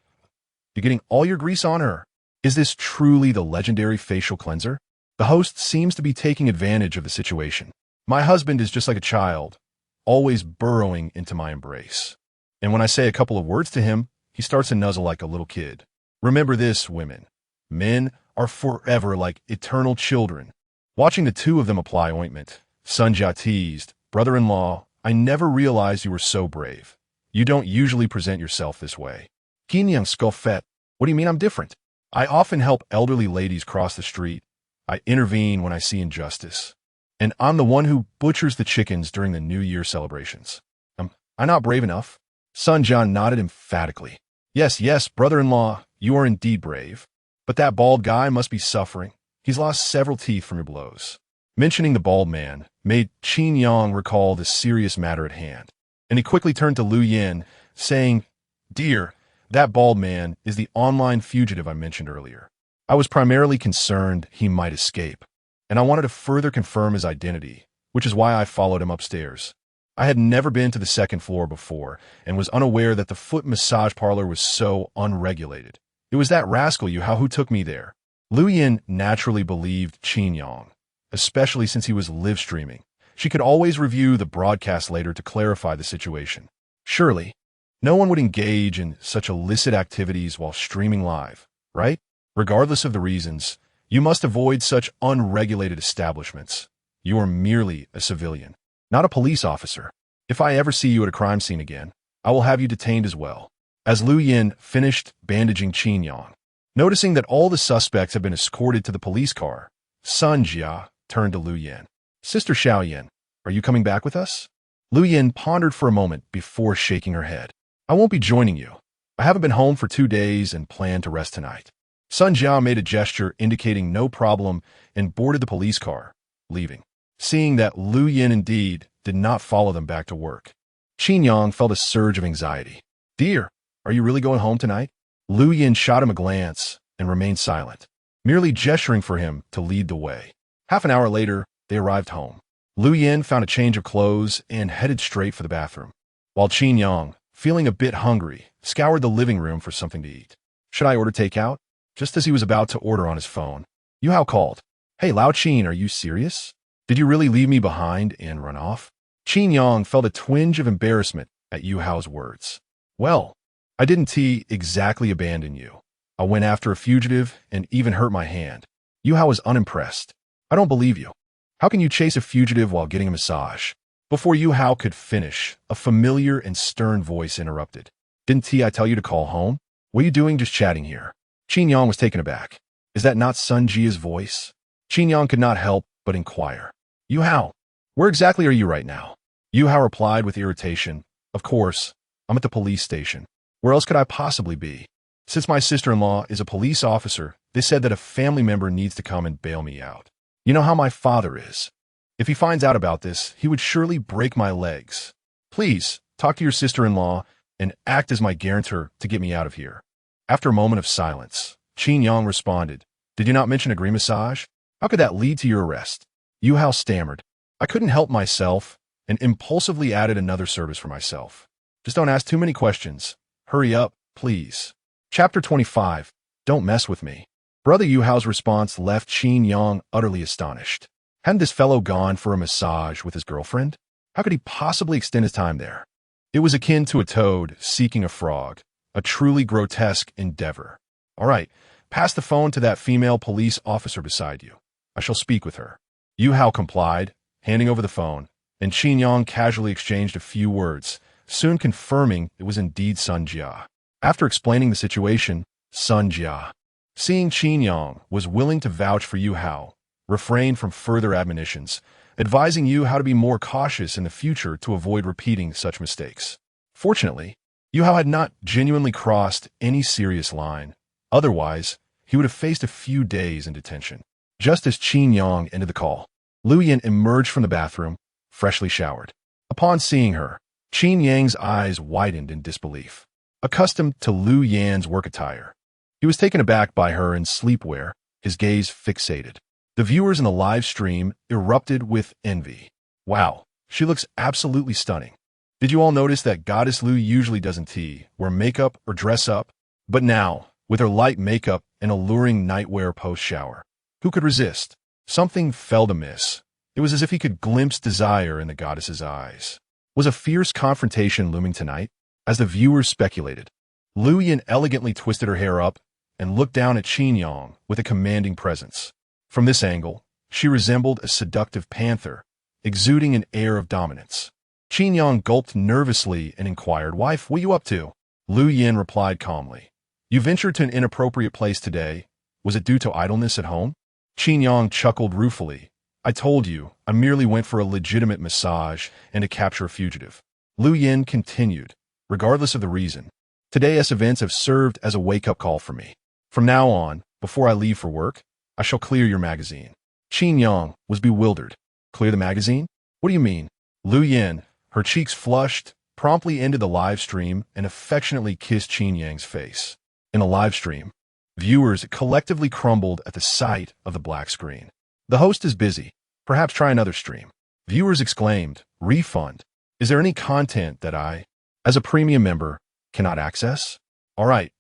You're getting all your grease on her. Is this truly the legendary facial cleanser? The host seems to be taking advantage of the situation. My husband is just like a child, always burrowing into my embrace. And when I say a couple of words to him, he starts to nuzzle like a little kid. Remember this, women. Men are forever like eternal children. Watching the two of them apply ointment, Sun Jia teased, "Brother-in-law, I never realized you were so brave. You don't usually present yourself this way." Qin Yang scoffed. "What do you mean I'm different? I often help elderly ladies cross the street. I intervene when I see injustice. And I'm the one who butchers the chickens during the New Year celebrations. I'm not brave enough." Sun Jian nodded emphatically. Yes, brother-in-law, you are indeed brave. But that bald guy must be suffering. He's lost several teeth from your blows." Mentioning the bald man made Qin Yang recall the serious matter at hand, and he quickly turned to Lu Yin, saying, "Dear, that bald man is the online fugitive I mentioned earlier. I was primarily concerned he might escape, and I wanted to further confirm his identity, which is why I followed him upstairs. I had never been to the second floor before and was unaware that the foot massage parlor was so unregulated. It was that rascal Yuhao who took me there." Lu Yin naturally believed Qin Yang, especially since he was live streaming. She could always review the broadcast later to clarify the situation. Surely, no one would engage in such illicit activities while streaming live, right? Regardless of the reasons, you must avoid such unregulated establishments. You are merely a civilian, not a police officer. If I ever see you at a crime scene again, I will have you detained as well. As Lu Yin finished bandaging Qin Yang, noticing that all the suspects had been escorted to the police car, Sun Jia turned to Lu Yin. "Sister Xiaoyan, are you coming back with us?" Lu Yin pondered for a moment before shaking her head. "I won't be joining you. I haven't been home for 2 days and plan to rest tonight." Sun Jia made a gesture indicating no problem and boarded the police car, leaving. Seeing that Lu Yin indeed did not follow them back to work, Qin Yang felt a surge of anxiety. "Dear, are you really going home tonight?" Lu Yin shot him a glance and remained silent, merely gesturing for him to lead the way. Half an hour later, they arrived home. Lu Yin found a change of clothes and headed straight for the bathroom, while Qin Yang, feeling a bit hungry, scoured the living room for something to eat. "Should I order takeout?" Just as he was about to order on his phone, Yuhao called. "Hey, Lao Qin, are you serious? Did you really leave me behind and run off?" Qin Yang felt a twinge of embarrassment at Yuhao's words. "Well, I didn't exactly abandon you. I went after a fugitive and even hurt my hand." Yuhao was unimpressed. "I don't believe you. How can you chase a fugitive while getting a massage?" Before Yuhao could finish, a familiar and stern voice interrupted. "Didn't I tell you to call home? What are you doing just chatting here?" Qin Yang was taken aback. Is that not Sun Jia's voice? Qin Yang could not help but inquire. "Yuhao, where exactly are you right now?" Yuhao replied with irritation. "Of course, I'm at the police station. Where else could I possibly be? Since my sister-in-law is a police officer, they said that a family member needs to come and bail me out. You know how my father is. If he finds out about this, he would surely break my legs. Please, talk to your sister-in-law and act as my guarantor to get me out of here." After a moment of silence, Qin Yang responded, "Did you not mention a green massage? How could that lead to your arrest?" Yuhao stammered, "I couldn't help myself," and impulsively added another service for myself. "Just don't ask too many questions. Hurry up, please." Chapter 25. Don't mess with me. Brother Yu Hao's response left Qin Yang utterly astonished. Hadn't this fellow gone for a massage with his girlfriend? How could he possibly extend his time there? It was akin to a toad seeking a frog, a truly grotesque endeavor. All right, pass the phone to that female police officer beside you. I shall speak with her. Yu Hao complied, handing over the phone, and Qin Yang casually exchanged a few words, soon confirming it was indeed Sun Jia. After explaining the situation, Sun Jia, seeing Qin Yang was willing to vouch for Yu Hao, refrained from further admonitions, advising Yu Hao to be more cautious in the future to avoid repeating such mistakes. Fortunately, Yu Hao had not genuinely crossed any serious line. Otherwise, he would have faced a few days in detention. Just as Qin Yang ended the call, Lu Yin emerged from the bathroom, freshly showered. Upon seeing her, Qin Yang's eyes widened in disbelief. Accustomed to Lu Yan's work attire, he was taken aback by her in sleepwear, his gaze fixated. The viewers in the live stream erupted with envy. Wow, she looks absolutely stunning. Did you all notice that Goddess Lu usually doesn't wear makeup or dress up? But now, with her light makeup and alluring nightwear post-shower, who could resist? Something felt amiss. It was as if he could glimpse desire in the goddess's eyes. Was a fierce confrontation looming tonight? As the viewers speculated, Lu Yin elegantly twisted her hair up and looked down at Qin Yang with a commanding presence. From this angle, she resembled a seductive panther, exuding an air of dominance. Qin Yang gulped nervously and inquired, "Wife, what are you up to?" Lu Yin replied calmly, "You ventured to an inappropriate place today. Was it due to idleness at home?" Qin Yang chuckled ruefully. "I told you, I merely went for a legitimate massage and to capture a fugitive." Lu Yin continued, "Regardless of the reason, today's events have served as a wake-up call for me. From now on, before I leave for work, I shall clear your magazine." Qin Yang was bewildered. "Clear the magazine? What do you mean?" Lu Yin, her cheeks flushed, promptly ended the live stream and affectionately kissed Qin Yang's face. In the live stream, viewers collectively crumbled at the sight of the black screen. "The host is busy. Perhaps try another stream." Viewers exclaimed, "Refund. Is there any content that I, as a premium member, cannot access?" All right.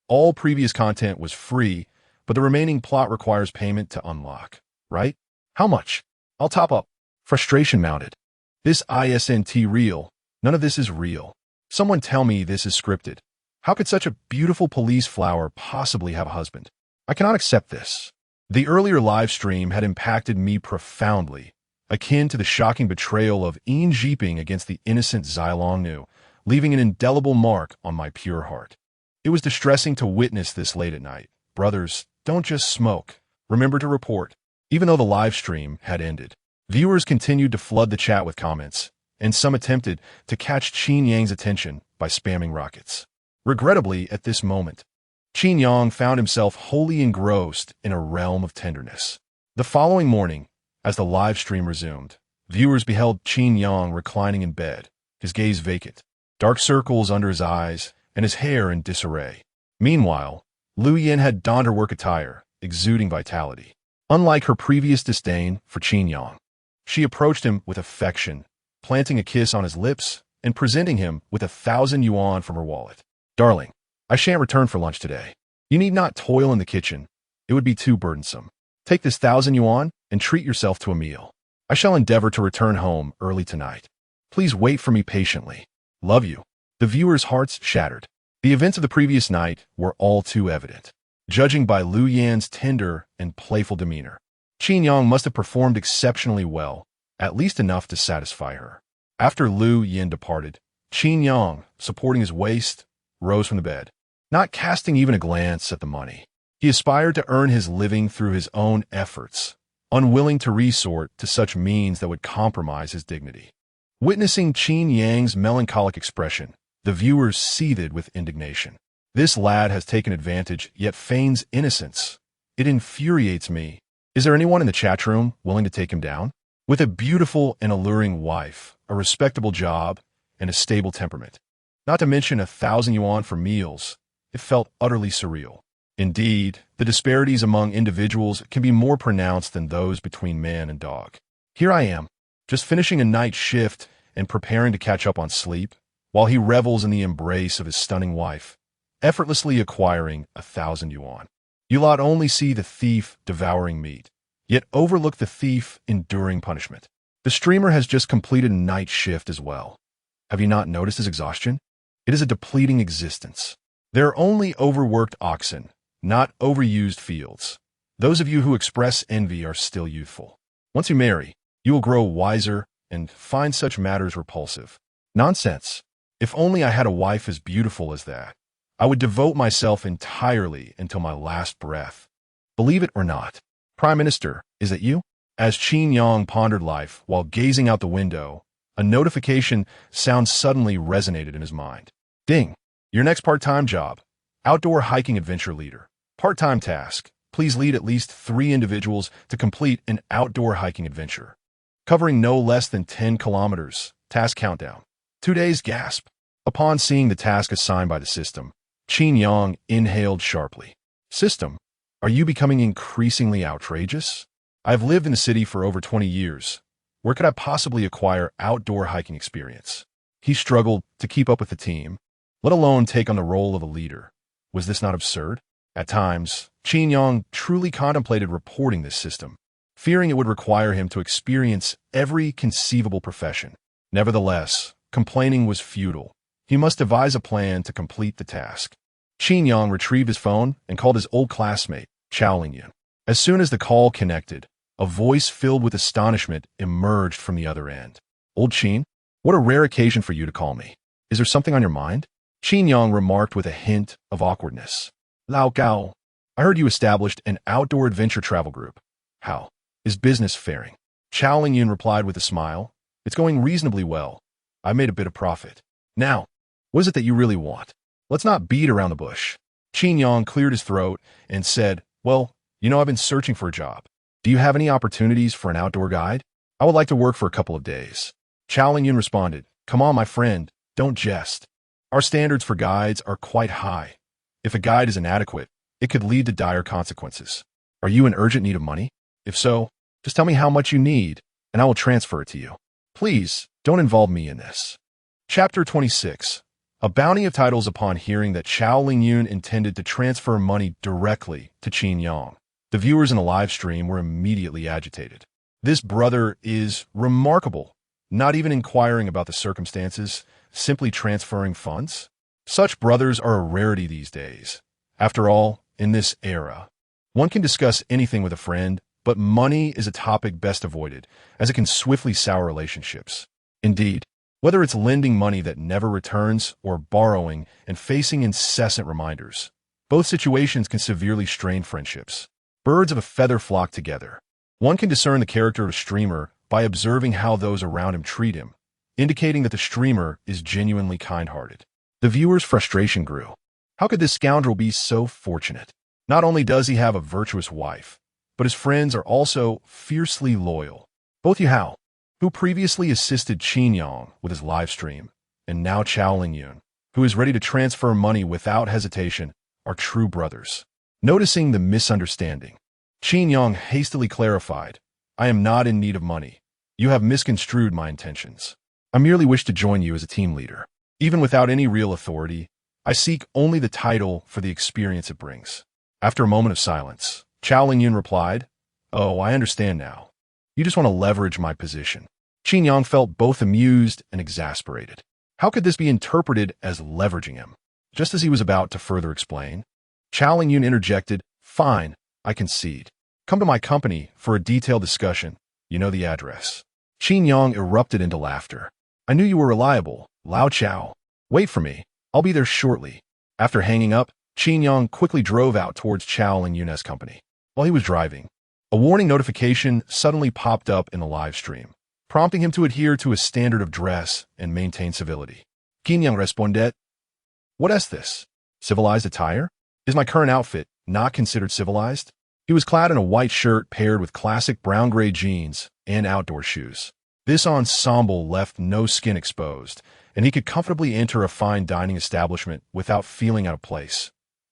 All previous content was free, but the remaining plot requires payment to unlock. Right? How much? I'll top up. Frustration mounted. This isn't real. None of this is real. Someone tell me this is scripted. How could such a beautiful police flower possibly have a husband? I cannot accept this. The earlier live stream had impacted me profoundly, akin to the shocking betrayal of Yin Jiping against the innocent Zilong Nu, leaving an indelible mark on my pure heart. It was distressing to witness this late at night. Brothers, don't just smoke. Remember to report. Even though the live stream had ended, viewers continued to flood the chat with comments, and some attempted to catch Qin Yang's attention by spamming rockets. Regrettably, at this moment, Qin Yang found himself wholly engrossed in a realm of tenderness. The following morning, as the live stream resumed, viewers beheld Qin Yang reclining in bed, his gaze vacant, dark circles under his eyes, and his hair in disarray. Meanwhile, Lu Yin had donned her work attire, exuding vitality. Unlike her previous disdain for Qin Yang, she approached him with affection, planting a kiss on his lips and presenting him with 1,000 yuan from her wallet. "Darling, I shan't return for lunch today. You need not toil in the kitchen. It would be too burdensome. Take this 1,000 yuan and treat yourself to a meal. I shall endeavor to return home early tonight. Please wait for me patiently. Love you." The viewers' hearts shattered. The events of the previous night were all too evident. Judging by Lu Yan's tender and playful demeanor, Qin Yang must have performed exceptionally well, at least enough to satisfy her. After Lu Yin departed, Qin Yang, supporting his waist, rose from the bed, not casting even a glance at the money. He aspired to earn his living through his own efforts, unwilling to resort to such means that would compromise his dignity. Witnessing Qin Yang's melancholic expression, the viewers seethed with indignation. This lad has taken advantage, yet feigns innocence. It infuriates me. Is there anyone in the chat room willing to take him down? With a beautiful and alluring wife, a respectable job, and a stable temperament, not to mention 1,000 yuan for meals, it felt utterly surreal. Indeed, the disparities among individuals can be more pronounced than those between man and dog. Here I am, just finishing a night shift and preparing to catch up on sleep, while he revels in the embrace of his stunning wife, effortlessly acquiring 1,000 yuan. You lot only see the thief devouring meat, yet overlook the thief enduring punishment. The streamer has just completed a night shift as well. Have you not noticed his exhaustion? It is a depleting existence. There are only overworked oxen, not overused fields. Those of you who express envy are still youthful. Once you marry, you will grow wiser and find such matters repulsive. Nonsense. If only I had a wife as beautiful as that, I would devote myself entirely until my last breath. Believe it or not, Prime Minister, is it you? As Qin Yang pondered life while gazing out the window, a notification sound suddenly resonated in his mind. Ding! Your next part-time job. Outdoor hiking adventure leader. Part-time task. Please lead at least 3 individuals to complete an outdoor hiking adventure, covering no less than 10 kilometers. Task countdown. 2 days. Gasp. Upon seeing the task assigned by the system, Qin Yang inhaled sharply. System, are you becoming increasingly outrageous? I've lived in the city for over 20 years. Where could I possibly acquire outdoor hiking experience? He struggled to keep up with the team, let alone take on the role of a leader. Was this not absurd? At times, Qin Yang truly contemplated reporting this system, fearing it would require him to experience every conceivable profession. Nevertheless, complaining was futile. He must devise a plan to complete the task. Qin Yang retrieved his phone and called his old classmate, Chao Lingyun. As soon as the call connected, a voice filled with astonishment emerged from the other end. Old Qin, what a rare occasion for you to call me. Is there something on your mind? Qin Yang remarked with a hint of awkwardness. Lao Gao, I heard you established an outdoor adventure travel group. How is business faring? Chao Lingyun replied with a smile. It's going reasonably well. I made a bit of profit. Now, what is it that you really want? Let's not beat around the bush. Qin Yang cleared his throat and said, well, I've been searching for a job. Do you have any opportunities for an outdoor guide? I would like to work for a couple of days. Chao Lingyun responded, come on, my friend, don't jest. Our standards for guides are quite high. If a guide is inadequate, it could lead to dire consequences. Are you in urgent need of money? If so, just tell me how much you need, and I will transfer it to you. Please, don't involve me in this. Chapter 26. A bounty of titles upon hearing that Chao Lingyun intended to transfer money directly to Qin Yang. The viewers in the live stream were immediately agitated. This brother is remarkable, not even inquiring about the circumstances, simply transferring funds. Such brothers are a rarity these days. After all, in this era, one can discuss anything with a friend, but money is a topic best avoided, as it can swiftly sour relationships. Indeed, whether it's lending money that never returns or borrowing and facing incessant reminders, both situations can severely strain friendships. Birds of a feather flock together. One can discern the character of a streamer by observing how those around him treat him, indicating that the streamer is genuinely kind-hearted. The viewer's frustration grew. How could this scoundrel be so fortunate? Not only does he have a virtuous wife, but his friends are also fiercely loyal. Both Yu Hao, who previously assisted Qin Yang with his live stream, and now Chao Lingyun, who is ready to transfer money without hesitation, are true brothers. Noticing the misunderstanding, Qin Yang hastily clarified, I am not in need of money. You have misconstrued my intentions. I merely wish to join you as a team leader. Even without any real authority, I seek only the title for the experience it brings. After a moment of silence, Chao Lingyun replied, oh, I understand now. You just want to leverage my position. Qin Yang felt both amused and exasperated. How could this be interpreted as leveraging him? Just as he was about to further explain, Chao Lingyun interjected, fine, I concede. Come to my company for a detailed discussion. You know the address. Qin Yang erupted into laughter. I knew you were reliable, Lao Chao. Wait for me. I'll be there shortly. After hanging up, Qin Yang quickly drove out towards Chao Lingyun's company. While he was driving, a warning notification suddenly popped up in the live stream, prompting him to adhere to a standard of dress and maintain civility. Qin Yang responded, what is this? Civilized attire? Is my current outfit not considered civilized? He was clad in a white shirt paired with classic brown-gray jeans and outdoor shoes. This ensemble left no skin exposed, and he could comfortably enter a fine dining establishment without feeling out of place.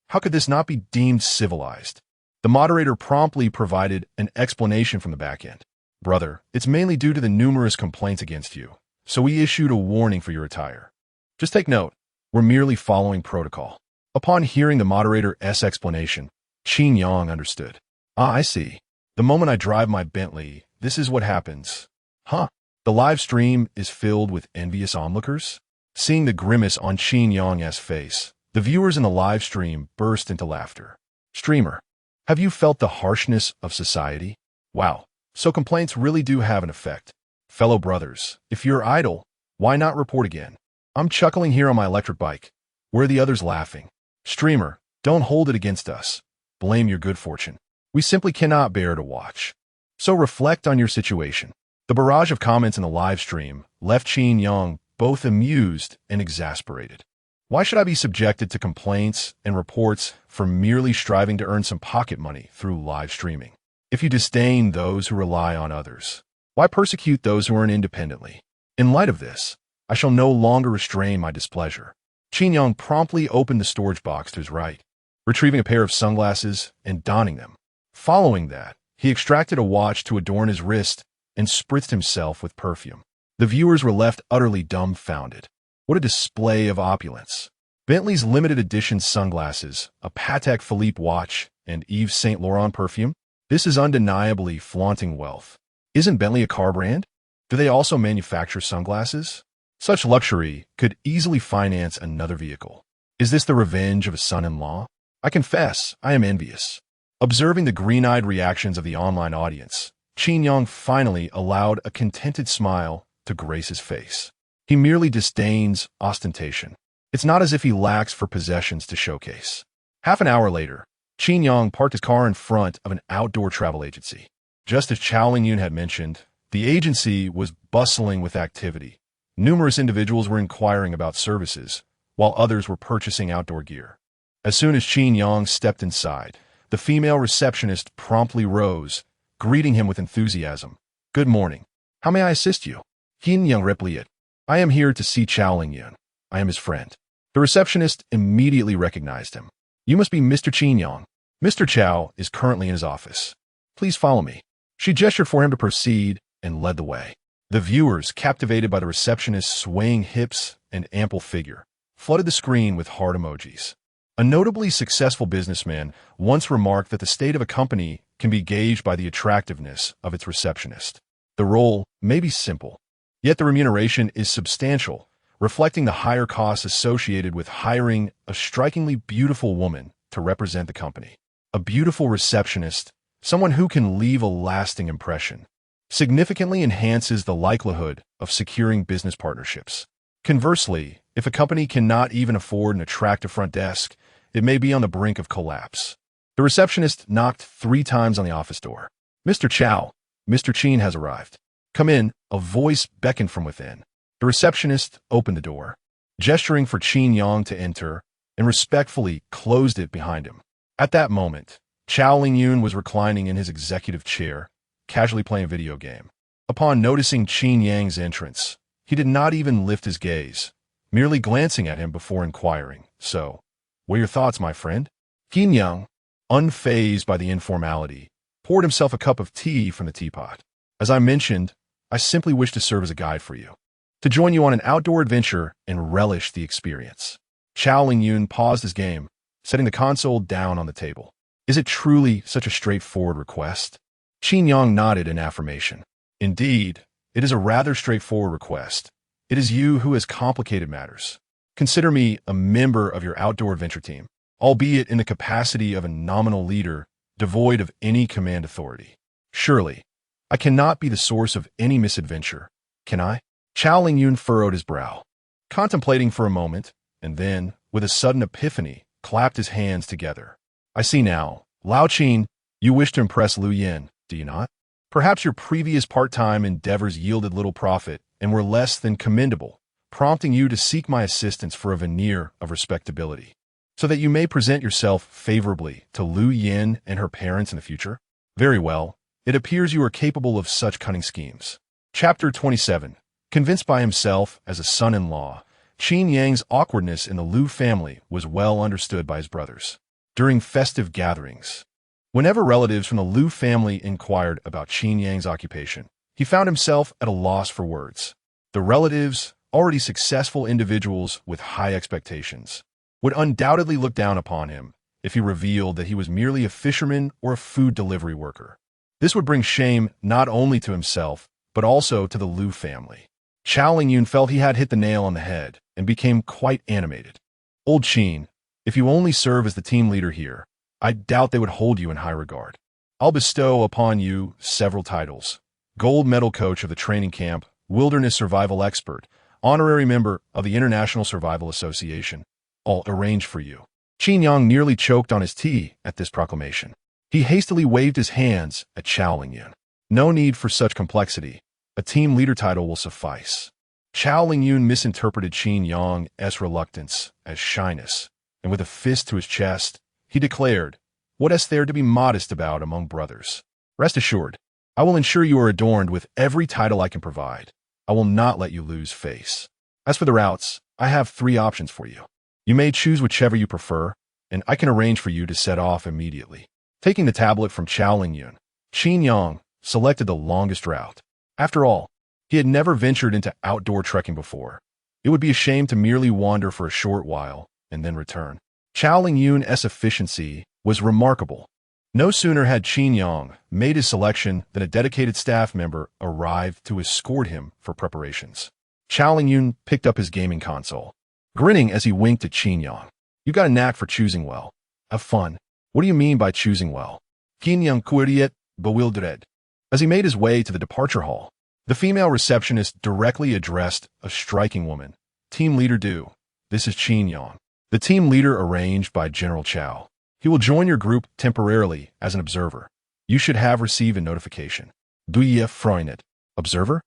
How could this not be deemed civilized? The moderator promptly provided an explanation from the back end. Brother, it's mainly due to the numerous complaints against you, so we issued a warning for your attire. Just take note, we're merely following protocol. Upon hearing the moderator's explanation, Qin Yang understood. Ah, I see. The moment I drive my Bentley, this is what happens. Huh? The live stream is filled with envious onlookers? Seeing the grimace on Qin Yang's face, the viewers in the live stream burst into laughter. Streamer, have you felt the harshness of society? Wow, so complaints really do have an effect. Fellow brothers, if you're idle, why not report again? I'm chuckling here on my electric bike. Where are the others laughing? Streamer, don't hold it against us. Blame your good fortune. We simply cannot bear to watch. So reflect on your situation. The barrage of comments in the live stream left Qin Yang both amused and exasperated. Why should I be subjected to complaints and reports for merely striving to earn some pocket money through live streaming? If you disdain those who rely on others, why persecute those who earn independently? In light of this, I shall no longer restrain my displeasure. Qin Yang promptly opened the storage box to his right, retrieving a pair of sunglasses and donning them. Following that, he extracted a watch to adorn his wrist and spritzed himself with perfume. The viewers were left utterly dumbfounded. What a display of opulence. Bentley's limited edition sunglasses, a Patek Philippe watch, and Yves Saint Laurent perfume? This is undeniably flaunting wealth. Isn't Bentley a car brand? Do they also manufacture sunglasses? Such luxury could easily finance another vehicle. Is this the revenge of a son-in-law? I confess, I am envious. Observing the green-eyed reactions of the online audience, Qin Yang finally allowed a contented smile to grace his face. He merely disdains ostentation. It's not as if he lacks for possessions to showcase. Half an hour later, Qin Yang parked his car in front of an outdoor travel agency. Just as Chao Lingyun had mentioned, the agency was bustling with activity. Numerous individuals were inquiring about services, while others were purchasing outdoor gear. As soon as Qin Yang stepped inside, the female receptionist promptly rose, greeting him with enthusiasm. Good morning. How may I assist you? Qin Yang replied. I am here to see Chao Lingyun. I am his friend. The receptionist immediately recognized him. You must be Mr. Qin Yang. Mr. Chao is currently in his office. Please follow me. She gestured for him to proceed and led the way. The viewers, captivated by the receptionist's swaying hips and ample figure, flooded the screen with heart emojis. A notably successful businessman once remarked that the state of a company can be gauged by the attractiveness of its receptionist. The role may be simple, yet the remuneration is substantial, reflecting the higher costs associated with hiring a strikingly beautiful woman to represent the company. A beautiful receptionist, someone who can leave a lasting impression, significantly enhances the likelihood of securing business partnerships. Conversely, if a company cannot even afford an attractive front desk, it may be on the brink of collapse. The receptionist knocked 3 times on the office door. Mr. Chao, Mr. Qin has arrived. Come in, a voice beckoned from within. The receptionist opened the door, gesturing for Qin Yang to enter, and respectfully closed it behind him. At that moment, Chao Lingyun was reclining in his executive chair, casually playing a video game. Upon noticing Qin Yang's entrance, he did not even lift his gaze, merely glancing at him before inquiring, So, what are your thoughts, my friend? Qin Yang, unfazed by the informality, poured himself a cup of tea from the teapot. As I mentioned, I simply wish to serve as a guide for you, to join you on an outdoor adventure and relish the experience. Chao Lingyun paused his game, setting the console down on the table. Is it truly such a straightforward request? Qin Yang nodded in affirmation. Indeed, it is a rather straightforward request. It is you who has complicated matters. Consider me a member of your outdoor adventure team, albeit in the capacity of a nominal leader devoid of any command authority. Surely, I cannot be the source of any misadventure, can I? Chao Lingyun furrowed his brow, contemplating for a moment, and then, with a sudden epiphany, clapped his hands together. I see now. Lao Qin, you wish to impress Lu Yin, do you not? Perhaps your previous part-time endeavors yielded little profit and were less than commendable, prompting you to seek my assistance for a veneer of respectability, so that you may present yourself favorably to Lu Yin and her parents in the future? Very well. It appears you are capable of such cunning schemes. Chapter 27. Convinced by himself as a son-in-law, Qin Yang's awkwardness in the Lu family was well understood by his brothers. During festive gatherings, whenever relatives from the Lu family inquired about Qin Yang's occupation, he found himself at a loss for words. The relatives, already successful individuals with high expectations, would undoubtedly look down upon him if he revealed that he was merely a fisherman or a food delivery worker. This would bring shame not only to himself, but also to the Liu family. Chao Lingyun felt he had hit the nail on the head and became quite animated. Old Qin, if you only serve as the team leader here, I doubt they would hold you in high regard. I'll bestow upon you several titles: gold medal coach of the training camp, wilderness survival expert, honorary member of the International Survival Association, all arranged for you. Qin Yang nearly choked on his tea at this proclamation. He hastily waved his hands at Chao Lingyun. No need for such complexity. A team leader title will suffice. Chao Lingyun misinterpreted Qin Yang's reluctance as shyness, and with a fist to his chest, he declared, "What is there to be modest about among brothers? Rest assured, I will ensure you are adorned with every title I can provide. I will not let you lose face. As for the routes, I have 3 options for you. You may choose whichever you prefer, and I can arrange for you to set off immediately." Taking the tablet from Chao Lingyun, Qin Yang selected the longest route. After all, he had never ventured into outdoor trekking before. It would be a shame to merely wander for a short while and then return. Chao Lingyun's efficiency was remarkable. No sooner had Qin Yang made his selection than a dedicated staff member arrived to escort him for preparations. Chao Lingyun picked up his gaming console, grinning as he winked at Qin Yang. "You got a knack for choosing well. Have fun." "What do you mean by choosing well?" Qin Yang queried, bewildered. As he made his way to the departure hall, the female receptionist directly addressed a striking woman. "Team Leader Du, this is Qin Yang, the team leader arranged by General Chao. He will join your group temporarily as an observer. You should have received a notification." Du frowned. "Observer?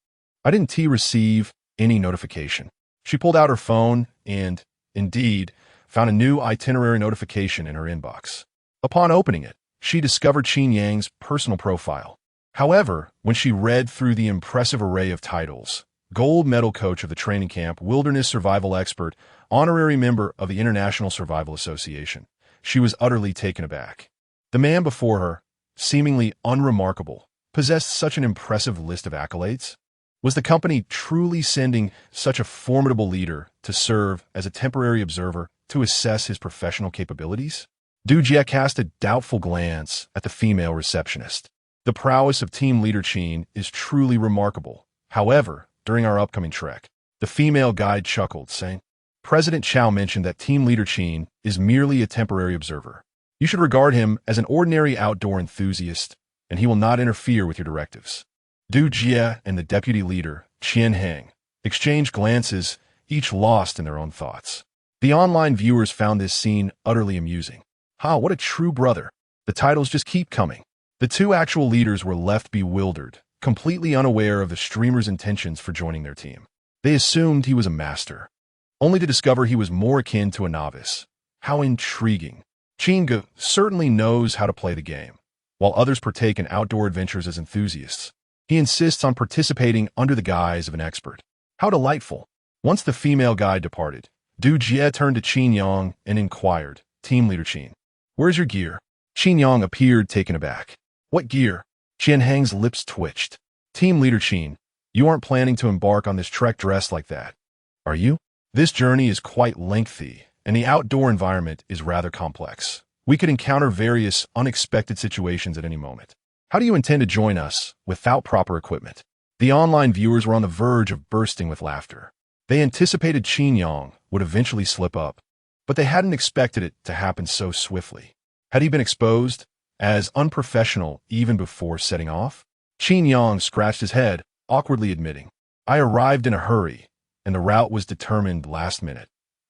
I didn't receive any notification." She pulled out her phone and, indeed, found a new itinerary notification in her inbox. Upon opening it, she discovered Qin Yang's personal profile. However, when she read through the impressive array of titles, gold medal coach of the training camp, wilderness survival expert, honorary member of the International Survival Association, she was utterly taken aback. The man before her, seemingly unremarkable, possessed such an impressive list of accolades? Was the company truly sending such a formidable leader to serve as a temporary observer to assess his professional capabilities? Du Jie cast a doubtful glance at the female receptionist. The prowess of team leader Qin is truly remarkable. However, during our upcoming trek, the female guide chuckled, saying, "President Chao mentioned that team leader Qin is merely a temporary observer. You should regard him as an ordinary outdoor enthusiast, and he will not interfere with your directives." Du Jie and the deputy leader, Qian Heng, exchanged glances, each lost in their own thoughts. The online viewers found this scene utterly amusing. What a true brother. The titles just keep coming. The 2 actual leaders were left bewildered, completely unaware of the streamer's intentions for joining their team. They assumed he was a master, only to discover he was more akin to a novice. How intriguing. Qin Ge certainly knows how to play the game, while others partake in outdoor adventures as enthusiasts. He insists on participating under the guise of an expert. How delightful. Once the female guide departed, Du Jie turned to Qin Yang and inquired, "Team leader Qin, where's your gear?" Qin Yang appeared taken aback. "What gear?" Qian Heng's lips twitched. "Team leader Qin, you aren't planning to embark on this trek dressed like that, are you? This journey is quite lengthy, and the outdoor environment is rather complex. We could encounter various unexpected situations at any moment. How do you intend to join us without proper equipment?" The online viewers were on the verge of bursting with laughter. They anticipated Qin Yang would eventually slip up, but they hadn't expected it to happen so swiftly. Had he been exposed as unprofessional even before setting off? Qin Yang scratched his head, awkwardly admitting, "I arrived in a hurry, and the route was determined last minute.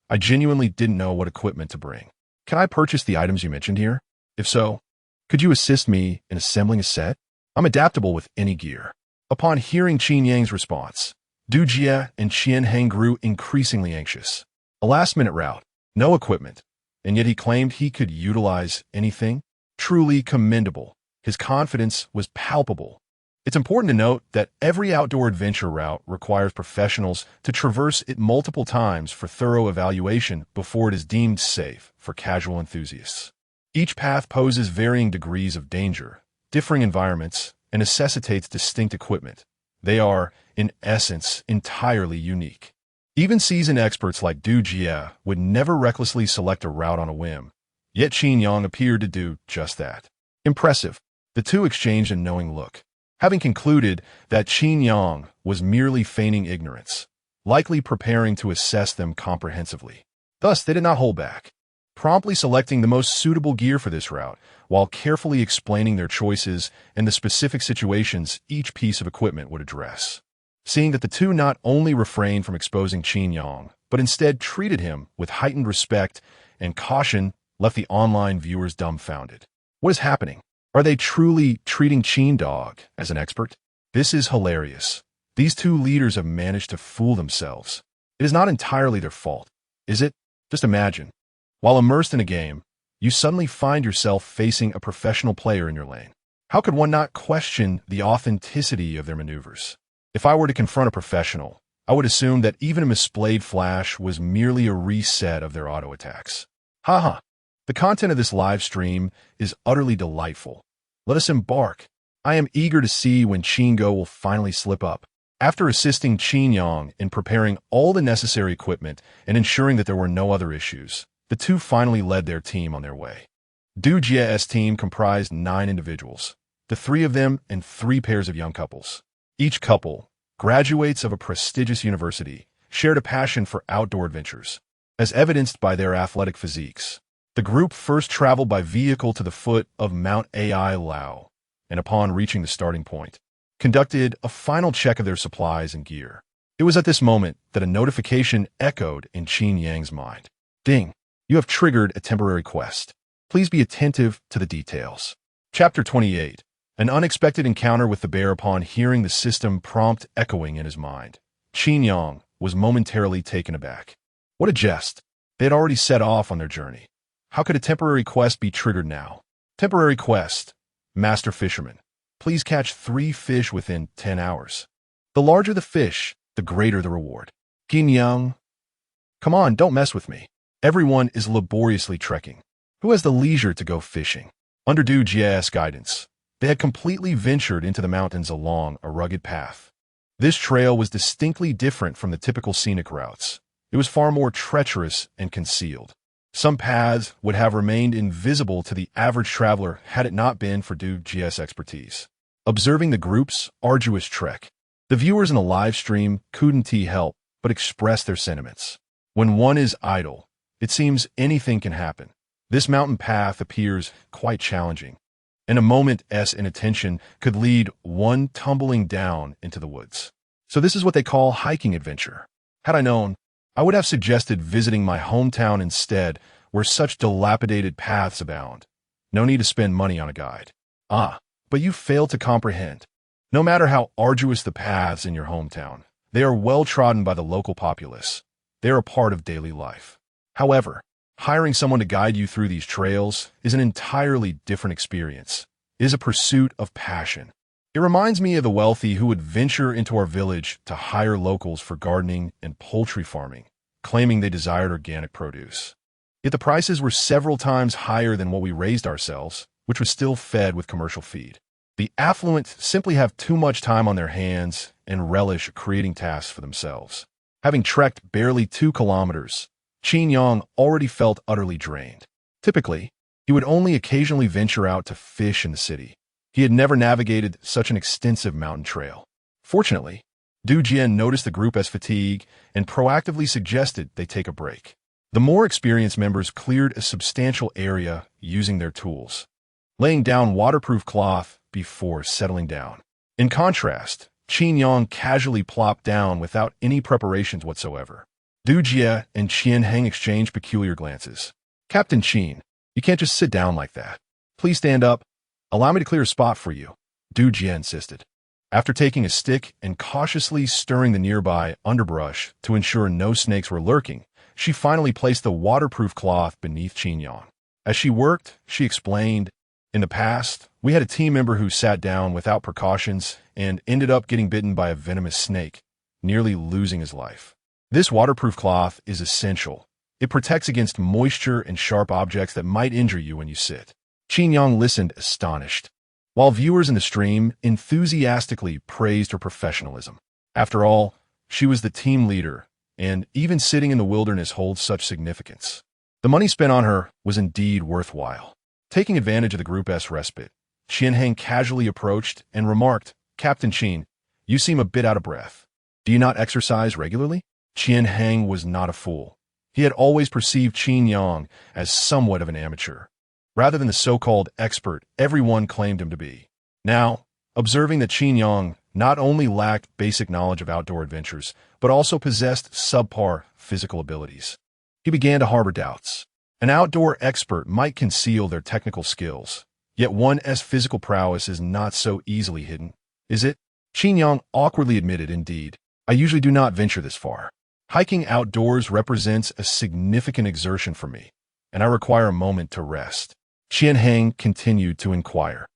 I genuinely didn't know what equipment to bring. Can I purchase the items you mentioned here? If so, could you assist me in assembling a set? I'm adaptable with any gear." Upon hearing Qin Yang's response, Du Jie and Qian Heng grew increasingly anxious. A last-minute route, no equipment, and yet he claimed he could utilize anything? Truly commendable. His confidence was palpable. It's important to note that every outdoor adventure route requires professionals to traverse it multiple times for thorough evaluation before it is deemed safe for casual enthusiasts. Each path poses varying degrees of danger, differing environments, and necessitates distinct equipment. They are, in essence, entirely unique. Even seasoned experts like Du Jie would never recklessly select a route on a whim, yet Qin Yang appeared to do just that. Impressive. The two exchanged a knowing look, having concluded that Qin Yang was merely feigning ignorance, likely preparing to assess them comprehensively. Thus, they did not hold back, promptly selecting the most suitable gear for this route, while carefully explaining their choices and the specific situations each piece of equipment would address. Seeing that the two not only refrained from exposing Qin Yang, but instead treated him with heightened respect and caution, left the online viewers dumbfounded. What is happening? Are they truly treating Qin Dog as an expert? This is hilarious. These two leaders have managed to fool themselves. It is not entirely their fault, is it? Just imagine, while immersed in a game, you suddenly find yourself facing a professional player in your lane. How could one not question the authenticity of their maneuvers? If I were to confront a professional, I would assume that even a misplayed flash was merely a reset of their auto attacks. Haha. The content of this live stream is utterly delightful. Let us embark. I am eager to see when Qin Go will finally slip up. After assisting Qin Yang in preparing all the necessary equipment and ensuring that there were no other issues, the two finally led their team on their way. Du Jie's team comprised 9 individuals, the 3 of them and 3 pairs of young couples. Each couple, graduates of a prestigious university, shared a passion for outdoor adventures, as evidenced by their athletic physiques. The group first traveled by vehicle to the foot of Mount Ai Lao, and upon reaching the starting point, conducted a final check of their supplies and gear. It was at this moment that a notification echoed in Qin Yang's mind. Ding! You have triggered a temporary quest. Please be attentive to the details. Chapter 28. An unexpected encounter with the bear. Upon hearing the system prompt echoing in his mind, Qin Yang was momentarily taken aback. What a jest! They had already set off on their journey. How could a temporary quest be triggered now? Temporary quest. Master Fisherman. Please catch 3 fish within 10 hours. The larger the fish, the greater the reward. Qin Yang. Come on, don't mess with me. Everyone is laboriously trekking. Who has the leisure to go fishing? Under Du Jie's guidance, they had completely ventured into the mountains along a rugged path. This trail was distinctly different from the typical scenic routes. It was far more treacherous and concealed. Some paths would have remained invisible to the average traveler had it not been for Du Jie's expertise. Observing the group's arduous trek, the viewers in the live stream couldn't help but express their sentiments. When one is idle, it seems anything can happen. This mountain path appears quite challenging, and a moment's inattention could lead one tumbling down into the woods. So this is what they call hiking adventure. Had I known, I would have suggested visiting my hometown instead, where such dilapidated paths abound. No need to spend money on a guide. But you fail to comprehend. No matter how arduous the paths in your hometown, they are well trodden by the local populace. They are a part of daily life. However, hiring someone to guide you through these trails is an entirely different experience. It is a pursuit of passion. It reminds me of the wealthy who would venture into our village to hire locals for gardening and poultry farming, claiming they desired organic produce. Yet the prices were several times higher than what we raised ourselves, which was still fed with commercial feed. The affluent simply have too much time on their hands and relish creating tasks for themselves. Having trekked barely 2 kilometers, Qin Yang already felt utterly drained. Typically, he would only occasionally venture out to fish in the city. He had never navigated such an extensive mountain trail. Fortunately, Du Jie noticed the group as fatigued and proactively suggested they take a break. The more experienced members cleared a substantial area using their tools, laying down waterproof cloth before settling down. In contrast, Qin Yang casually plopped down without any preparations whatsoever. Du Jie and Qian Heng exchanged peculiar glances. Captain Qin, you can't just sit down like that. Please stand up. Allow me to clear a spot for you, Du Jie insisted. After taking a stick and cautiously stirring the nearby underbrush to ensure no snakes were lurking, she finally placed the waterproof cloth beneath Qin Yang. As she worked, she explained, in the past, we had a team member who sat down without precautions and ended up getting bitten by a venomous snake, nearly losing his life. This waterproof cloth is essential. It protects against moisture and sharp objects that might injure you when you sit. Qin Yang listened astonished, while viewers in the stream enthusiastically praised her professionalism. After all, she was the team leader, and even sitting in the wilderness holds such significance. The money spent on her was indeed worthwhile. Taking advantage of the Group S respite, Qian Heng casually approached and remarked, "Captain Qin, you seem a bit out of breath. Do you not exercise regularly?" Qian Heng was not a fool. He had always perceived Qin Yang as somewhat of an amateur, rather than the so-called expert everyone claimed him to be. Now, observing that Qin Yang not only lacked basic knowledge of outdoor adventures, but also possessed subpar physical abilities, he began to harbor doubts. An outdoor expert might conceal their technical skills, yet one's physical prowess is not so easily hidden, is it? Qin Yang awkwardly admitted, "Indeed, I usually do not venture this far. Hiking outdoors represents a significant exertion for me, and I require a moment to rest." Qian Heng continued to inquire,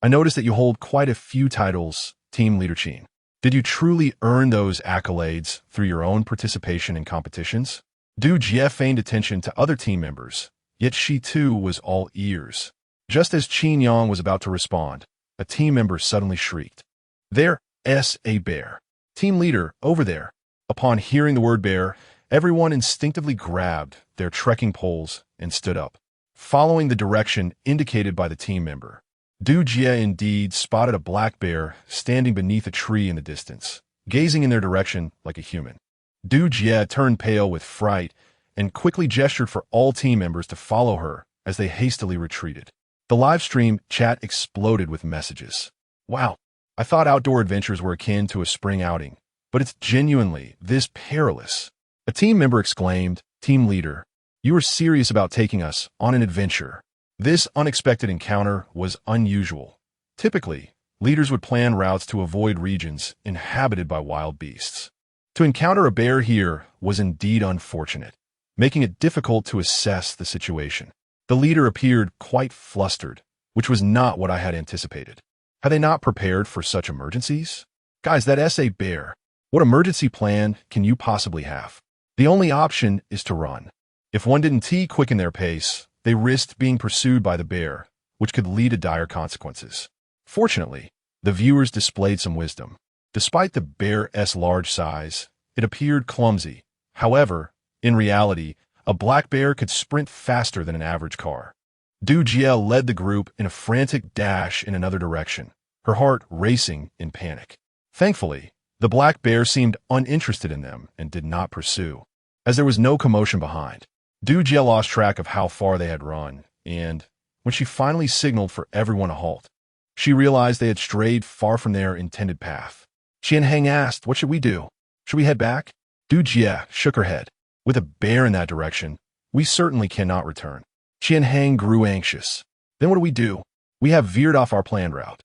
"I noticed that you hold quite a few titles, Team Leader Qin. Did you truly earn those accolades through your own participation in competitions?" Du Jie feigned attention to other team members, yet she too was all ears. Just as Qin Yang was about to respond, a team member suddenly shrieked, "There's a bear! Team leader, over there!" Upon hearing the word bear, everyone instinctively grabbed their trekking poles and stood up, following the direction indicated by the team member. Du Jie indeed spotted a black bear standing beneath a tree in the distance, gazing in their direction like a human. Du Jie turned pale with fright and quickly gestured for all team members to follow her as they hastily retreated. The live stream chat exploded with messages. "Wow, I thought outdoor adventures were akin to a spring outing, but it's genuinely this perilous." A team member exclaimed, "Team leader, you are serious about taking us on an adventure." This unexpected encounter was unusual. Typically, leaders would plan routes to avoid regions inhabited by wild beasts. To encounter a bear here was indeed unfortunate, making it difficult to assess the situation. The leader appeared quite flustered, which was not what I had anticipated. Had they not prepared for such emergencies? "Guys, that's a bear. What emergency plan can you possibly have? The only option is to run." If one didn't quicken their pace, they risked being pursued by the bear, which could lead to dire consequences. Fortunately, the viewers displayed some wisdom. Despite the bear's large size, it appeared clumsy. However, in reality, a black bear could sprint faster than an average car. Du Jie led the group in a frantic dash in another direction, her heart racing in panic. Thankfully, the black bear seemed uninterested in them and did not pursue. As there was no commotion behind, Du Jie lost track of how far they had run, and when she finally signaled for everyone to halt, she realized they had strayed far from their intended path. Qian Heng asked, "What should we do? Should we head back?" Du Jie shook her head. "With a bear in that direction, we certainly cannot return." Qian Heng grew anxious. "Then what do we do? We have veered off our planned route.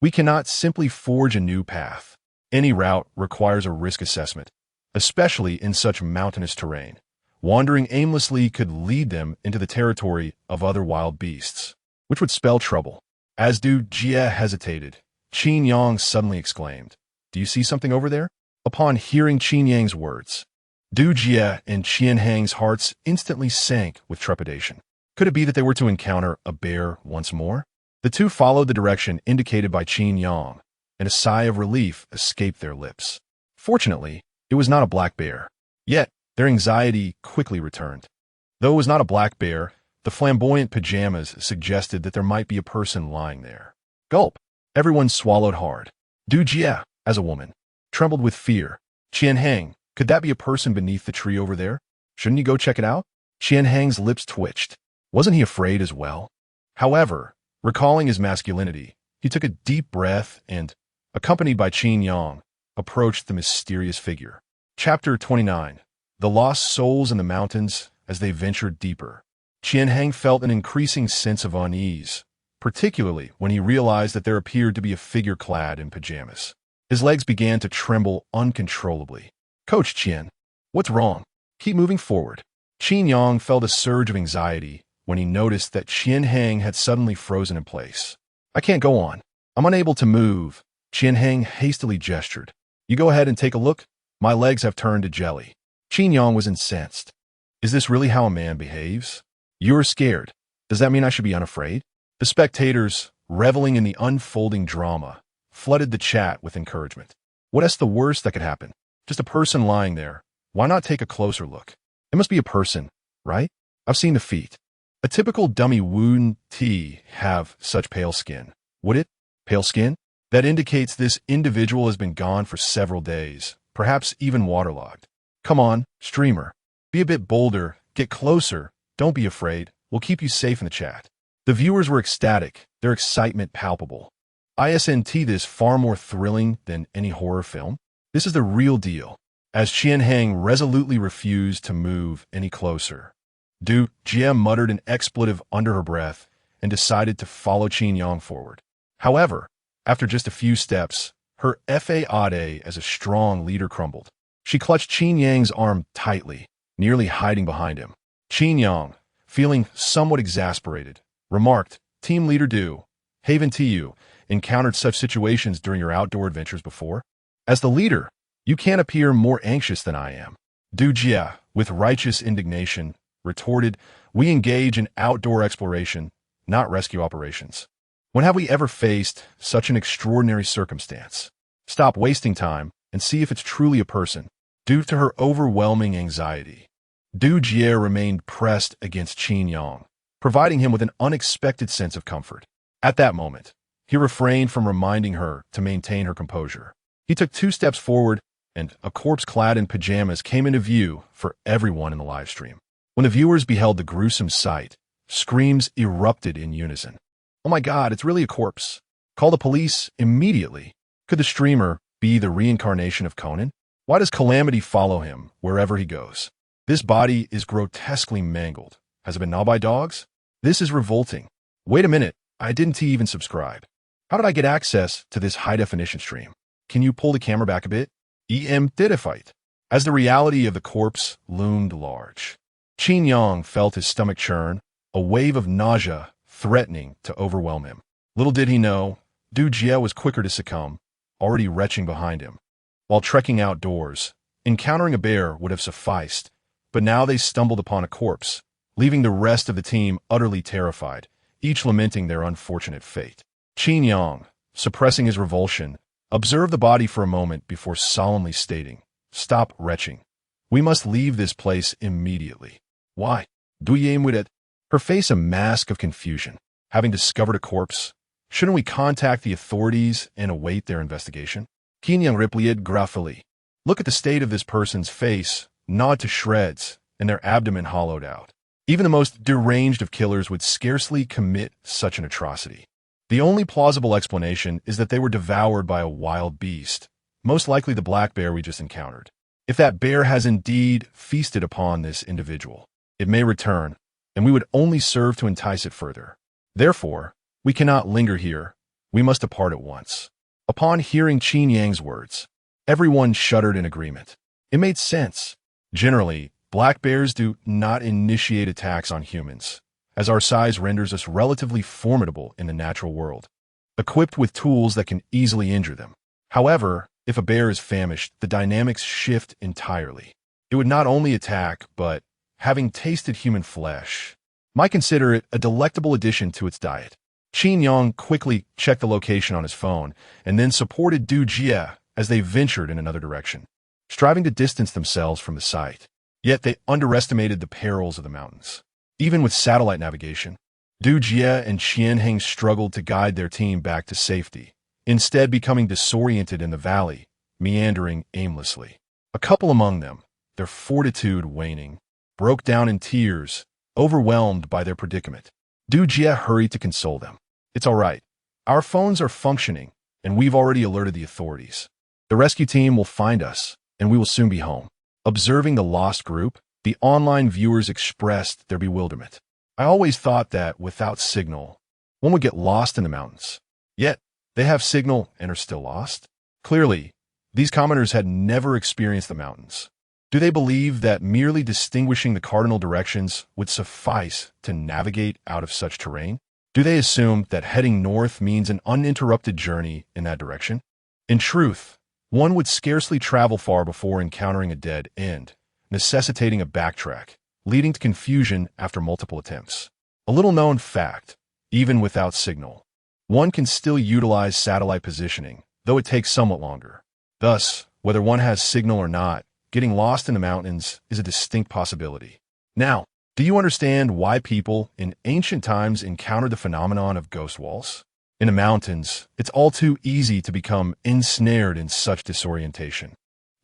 We cannot simply forge a new path. Any route requires a risk assessment, especially in such mountainous terrain. Wandering aimlessly could lead them into the territory of other wild beasts, which would spell trouble." As Du Jie hesitated, Qin Yang suddenly exclaimed, "Do you see something over there?" Upon hearing Qin Yang's words, Du Jie and Qian Heng's hearts instantly sank with trepidation. Could it be that they were to encounter a bear once more? The two followed the direction indicated by Qin Yang, and a sigh of relief escaped their lips. Fortunately, it was not a black bear. Yet, their anxiety quickly returned. Though it was not a black bear, the flamboyant pajamas suggested that there might be a person lying there. Gulp! Everyone swallowed hard. Du Jie, as a woman, trembled with fear. "Qian Heng, could that be a person beneath the tree over there? Shouldn't you go check it out?" Qian Heng's lips twitched. Wasn't he afraid as well? However, recalling his masculinity, he took a deep breath and, accompanied by Qin Yang, approached the mysterious figure. Chapter 29. The Lost Souls in the Mountains as they ventured deeper. Qian Heng felt an increasing sense of unease, particularly when he realized that there appeared to be a figure clad in pajamas. His legs began to tremble uncontrollably. "Coach Qian, what's wrong? Keep moving forward." Qin Yang felt a surge of anxiety when he noticed that Qian Heng had suddenly frozen in place. "I can't go on. I'm unable to move." Qian Heng hastily gestured. "You go ahead and take a look. My legs have turned to jelly." Qin Yang was incensed. "Is this really how a man behaves? You're scared. Does that mean I should be unafraid?" The spectators, reveling in the unfolding drama, flooded the chat with encouragement. What's the worst that could happen? Just a person lying there, Why not take a closer look? It must be a person, right? I've seen the feet. A typical dummy wouldn't have such pale skin, would it? Pale skin? That indicates this individual has been gone for several days, perhaps even waterlogged. Come on, streamer. Be a bit bolder, get closer, don't be afraid, we'll keep you safe in the chat. The viewers were ecstatic, their excitement palpable. Isn't this far more thrilling than any horror film? This is the real deal, as Qian Hang resolutely refused to move any closer. Du Jie muttered an expletive under her breath and decided to follow Qin Yang forward. However, after just a few steps, her faade as a strong leader crumbled. She clutched Qin Yang's arm tightly, nearly hiding behind him. Qin Yang, feeling somewhat exasperated, remarked, "Team leader Du, haven't you encountered such situations during your outdoor adventures before? As the leader, you can't appear more anxious than I am." Du Jie, with righteous indignation, retorted, "We engage in outdoor exploration, not rescue operations. When have we ever faced such an extraordinary circumstance? Stop wasting time and see if it's truly a person." Due to her overwhelming anxiety, Du Jie remained pressed against Qin Yang, providing him with an unexpected sense of comfort. At that moment, he refrained from reminding her to maintain her composure. He took 2 steps forward, and a corpse clad in pajamas came into view for everyone in the live stream. When the viewers beheld the gruesome sight, screams erupted in unison. "Oh my God, it's really a corpse. Call the police immediately." Could the streamer be the reincarnation of Conan? Why does calamity follow him wherever he goes? This body is grotesquely mangled. Has it been gnawed by dogs? This is revolting. Wait a minute, I didn't even subscribe. How did I get access to this high-definition stream? Can you pull the camera back a bit? Did a fight. As the reality of the corpse loomed large, Qin Yang felt his stomach churn, a wave of nausea threatening to overwhelm him. Little did he know, Du Jie was quicker to succumb, already retching behind him. While trekking outdoors, encountering a bear would have sufficed, but now they stumbled upon a corpse, leaving the rest of the team utterly terrified, each lamenting their unfortunate fate. Qin Yang, suppressing his revulsion, observed the body for a moment before solemnly stating, "Stop retching. We must leave this place immediately." "Why?" Du Ye muted, her face a mask of confusion. Having discovered a corpse, shouldn't we contact the authorities and await their investigation? Qin Yang replied gruffly, "Look at the state of this person's face, gnawed to shreds, and their abdomen hollowed out. Even the most deranged of killers would scarcely commit such an atrocity. The only plausible explanation is that they were devoured by a wild beast, most likely the black bear we just encountered. If that bear has indeed feasted upon this individual, it may return, and we would only serve to entice it further. Therefore, we cannot linger here. We must depart at once." Upon hearing Qin Yang's words, everyone shuddered in agreement. It made sense. Generally, black bears do not initiate attacks on humans, as our size renders us relatively formidable in the natural world, equipped with tools that can easily injure them. However, if a bear is famished, the dynamics shift entirely. It would not only attack, but, having tasted human flesh, might consider it a delectable addition to its diet. Qin Yang quickly checked the location on his phone and then supported Du Jie as they ventured in another direction, striving to distance themselves from the site. Yet they underestimated the perils of the mountains. Even with satellite navigation, Du Jie and Qian Heng struggled to guide their team back to safety, instead becoming disoriented in the valley, meandering aimlessly. A couple among them, their fortitude waning, broke down in tears, overwhelmed by their predicament. Du Jie hurried to console them. "It's all right. Our phones are functioning, and we've already alerted the authorities. The rescue team will find us, and we will soon be home." Observing the lost group, the online viewers expressed their bewilderment. "I always thought that without signal, one would get lost in the mountains. Yet, they have signal and are still lost?" Clearly, these commenters had never experienced the mountains. Do they believe that merely distinguishing the cardinal directions would suffice to navigate out of such terrain? Do they assume that heading north means an uninterrupted journey in that direction? In truth, one would scarcely travel far before encountering a dead end, necessitating a backtrack, leading to confusion after multiple attempts. A little-known fact, even without signal, one can still utilize satellite positioning, though it takes somewhat longer. Thus, whether one has signal or not, getting lost in the mountains is a distinct possibility. Now, do you understand why people in ancient times encountered the phenomenon of ghost walls? In the mountains, it's all too easy to become ensnared in such disorientation.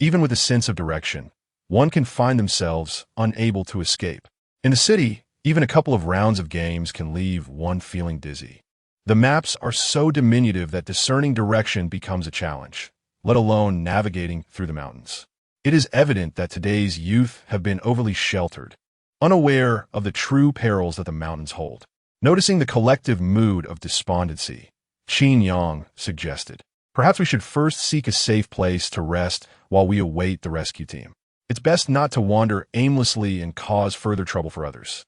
Even with a sense of direction, one can find themselves unable to escape. In the city, even a couple of rounds of games can leave one feeling dizzy. The maps are so diminutive that discerning direction becomes a challenge, let alone navigating through the mountains. It is evident that today's youth have been overly sheltered, unaware of the true perils that the mountains hold. Noticing the collective mood of despondency, Qin Yang suggested, "Perhaps we should first seek a safe place to rest while we await the rescue team. It's best not to wander aimlessly and cause further trouble for others."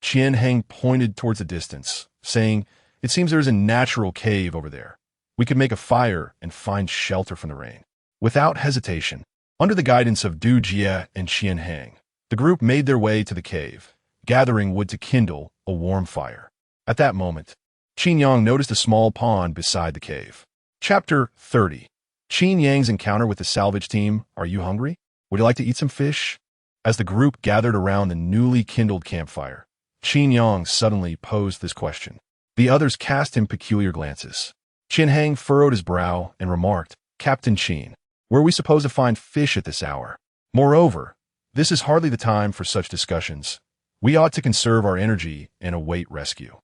Qian Heng pointed towards the distance, saying, "It seems there is a natural cave over there. We could make a fire and find shelter from the rain." Without hesitation, under the guidance of Du Jie and Qian Heng, the group made their way to the cave, gathering wood to kindle a warm fire. At that moment, Qin Yang noticed a small pond beside the cave. Chapter 30. Qin Yang's encounter with the salvage team. Are you hungry? Would you like to eat some fish? As the group gathered around the newly kindled campfire, Qin Yang suddenly posed this question. The others cast him peculiar glances. Qin Heng furrowed his brow and remarked, "Captain Qin, were we supposed to find fish at this hour? Moreover, this is hardly the time for such discussions. We ought to conserve our energy and await rescue."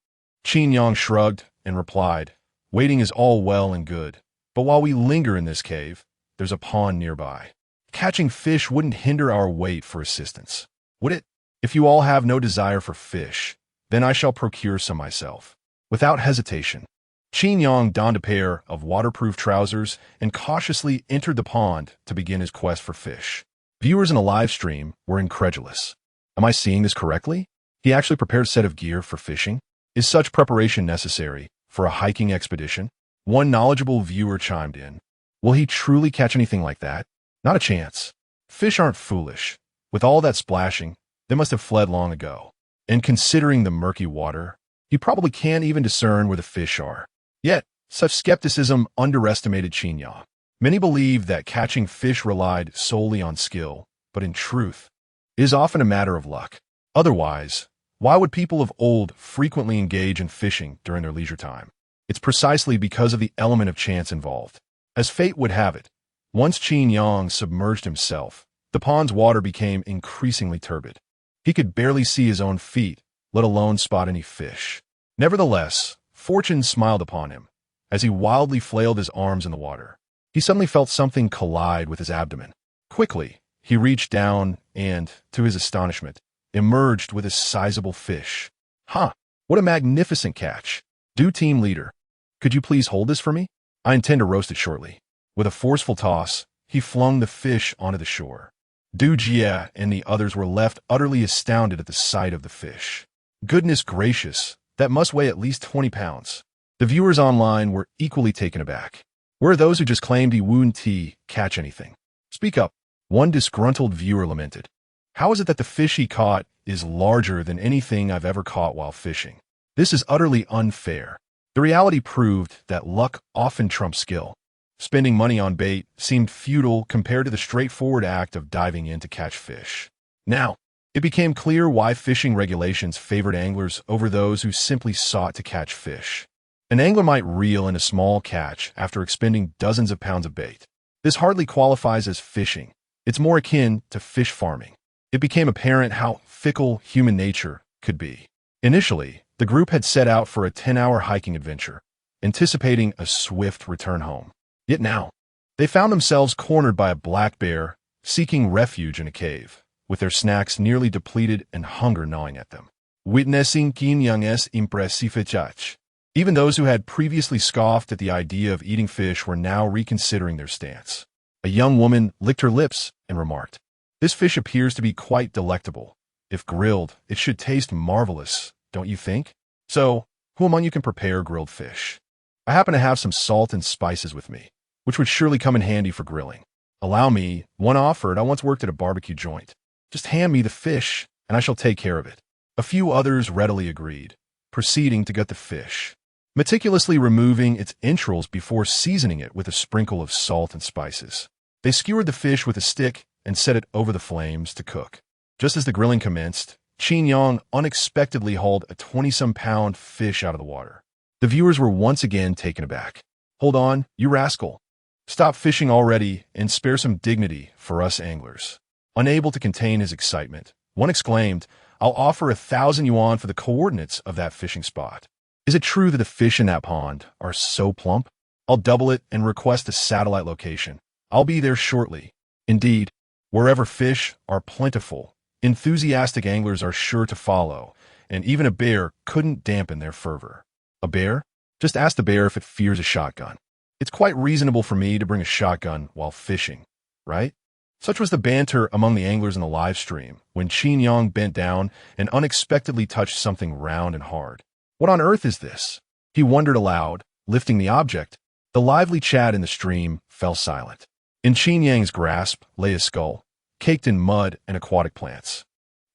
Qin Yang shrugged and replied, "Waiting is all well and good, but while we linger in this cave, there's a pond nearby. Catching fish wouldn't hinder our wait for assistance, would it? If you all have no desire for fish, then I shall procure some myself." Without hesitation, Qin Yang donned a pair of waterproof trousers and cautiously entered the pond to begin his quest for fish. Viewers in a live stream were incredulous. Am I seeing this correctly? He actually prepared a set of gear for fishing? Is such preparation necessary for a hiking expedition? One knowledgeable viewer chimed in. Will he truly catch anything like that? Not a chance. Fish aren't foolish. With all that splashing, they must have fled long ago. And considering the murky water, he probably can't even discern where the fish are. Yet, such skepticism underestimated Qin Yang. Many believe that catching fish relied solely on skill, but in truth, it is often a matter of luck. Otherwise, why would people of old frequently engage in fishing during their leisure time? It's precisely because of the element of chance involved. As fate would have it, once Qin Yang submerged himself, the pond's water became increasingly turbid. He could barely see his own feet, let alone spot any fish. Nevertheless, fortune smiled upon him. As he wildly flailed his arms in the water, he suddenly felt something collide with his abdomen. Quickly, he reached down and, to his astonishment, emerged with a sizable fish. Huh, what a magnificent catch. Du team leader, could you please hold this for me? I intend to roast it shortly. With a forceful toss, he flung the fish onto the shore. Du Jie and the others were left utterly astounded at the sight of the fish. Goodness gracious, that must weigh at least 20 pounds. The viewers online were equally taken aback. Where are those who just claimed he wouldn't catch anything? Speak up. One disgruntled viewer lamented. How is it that the fish he caught is larger than anything I've ever caught while fishing? This is utterly unfair. The reality proved that luck often trumps skill. Spending money on bait seemed futile compared to the straightforward act of diving in to catch fish. Now, it became clear why fishing regulations favored anglers over those who simply sought to catch fish. An angler might reel in a small catch after expending dozens of pounds of bait. This hardly qualifies as fishing. It's more akin to fish farming. It became apparent how fickle human nature could be. Initially, the group had set out for a 10-hour hiking adventure, anticipating a swift return home. Yet now, they found themselves cornered by a black bear seeking refuge in a cave, with their snacks nearly depleted and hunger gnawing at them. Witnessing Qin Yang's impressive catch. Even those who had previously scoffed at the idea of eating fish were now reconsidering their stance. A young woman licked her lips and remarked, "This fish appears to be quite delectable. If grilled, it should taste marvelous, don't you think? So, who among you can prepare grilled fish? I happen to have some salt and spices with me, which would surely come in handy for grilling. Allow me, one offered. I once worked at a barbecue joint. Just hand me the fish, and I shall take care of it." A few others readily agreed, proceeding to gut the fish, meticulously removing its entrails before seasoning it with a sprinkle of salt and spices. They skewered the fish with a stick and set it over the flames to cook. Just as the grilling commenced, Qin Yang unexpectedly hauled a 20-some-pound fish out of the water. The viewers were once again taken aback. "Hold on, you rascal. Stop fishing already and spare some dignity for us anglers." Unable to contain his excitement, one exclaimed, "I'll offer 1,000 yuan for the coordinates of that fishing spot. Is it true that the fish in that pond are so plump? I'll double it and request a satellite location. I'll be there shortly." Indeed, wherever fish are plentiful, enthusiastic anglers are sure to follow, and even a bear couldn't dampen their fervor. A bear? Just ask the bear if it fears a shotgun. It's quite reasonable for me to bring a shotgun while fishing, right? Such was the banter among the anglers in the live stream when Qin Yang bent down and unexpectedly touched something round and hard. What on earth is this? He wondered aloud, lifting the object. The lively chat in the stream fell silent. In Qin Yang's grasp lay a skull, caked in mud and aquatic plants.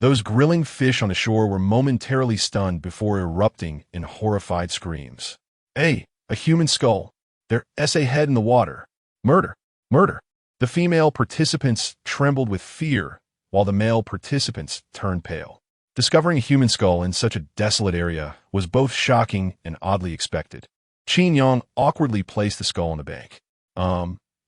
Those grilling fish on the shore were momentarily stunned before erupting in horrified screams. "Hey, a human skull! Their SA head in the water! Murder! Murder!" The female participants trembled with fear, while the male participants turned pale. Discovering a human skull in such a desolate area was both shocking and oddly expected. Qin Yang awkwardly placed the skull on the bank.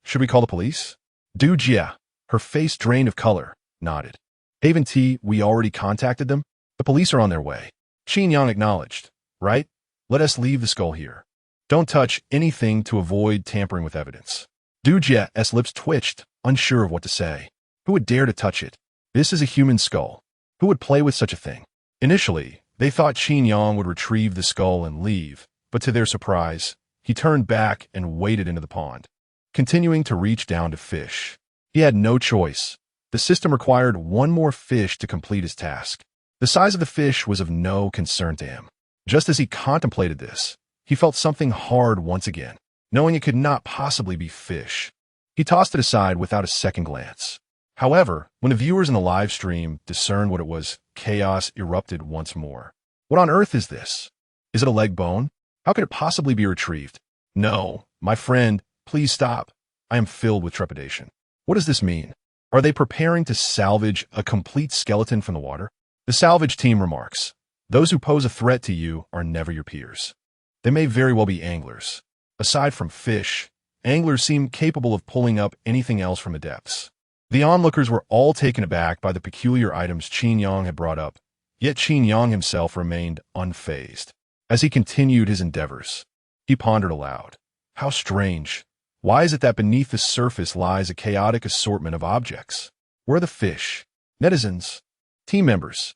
Should we call the police?" Du Jia, her face drained of color, nodded. "Haven T, we already contacted them. The police are on their way." Qin Yang acknowledged. "Right? Let us leave the skull here. Don't touch anything to avoid tampering with evidence." Du Jia's lips twitched, unsure of what to say. Who would dare to touch it? This is a human skull. Who would play with such a thing? Initially, they thought Qin Yang would retrieve the skull and leave, but to their surprise, he turned back and waded into the pond, continuing to reach down to fish. He had no choice. The system required one more fish to complete his task. The size of the fish was of no concern to him. Just as he contemplated this, he felt something hard once again, knowing it could not possibly be fish. He tossed it aside without a second glance. However, when the viewers in the live stream discerned what it was, chaos erupted once more. "What on earth is this? Is it a leg bone? How could it possibly be retrieved?" "No, my friend, please stop. I am filled with trepidation. What does this mean? Are they preparing to salvage a complete skeleton from the water?" The salvage team remarks, "Those who pose a threat to you are never your peers. They may very well be anglers. Aside from fish, anglers seem capable of pulling up anything else from the depths." The onlookers were all taken aback by the peculiar items Qin Yang had brought up, yet Qin Yang himself remained unfazed. As he continued his endeavors, he pondered aloud. How strange. Why is it that beneath the surface lies a chaotic assortment of objects? Where are the fish? Netizens? Team members?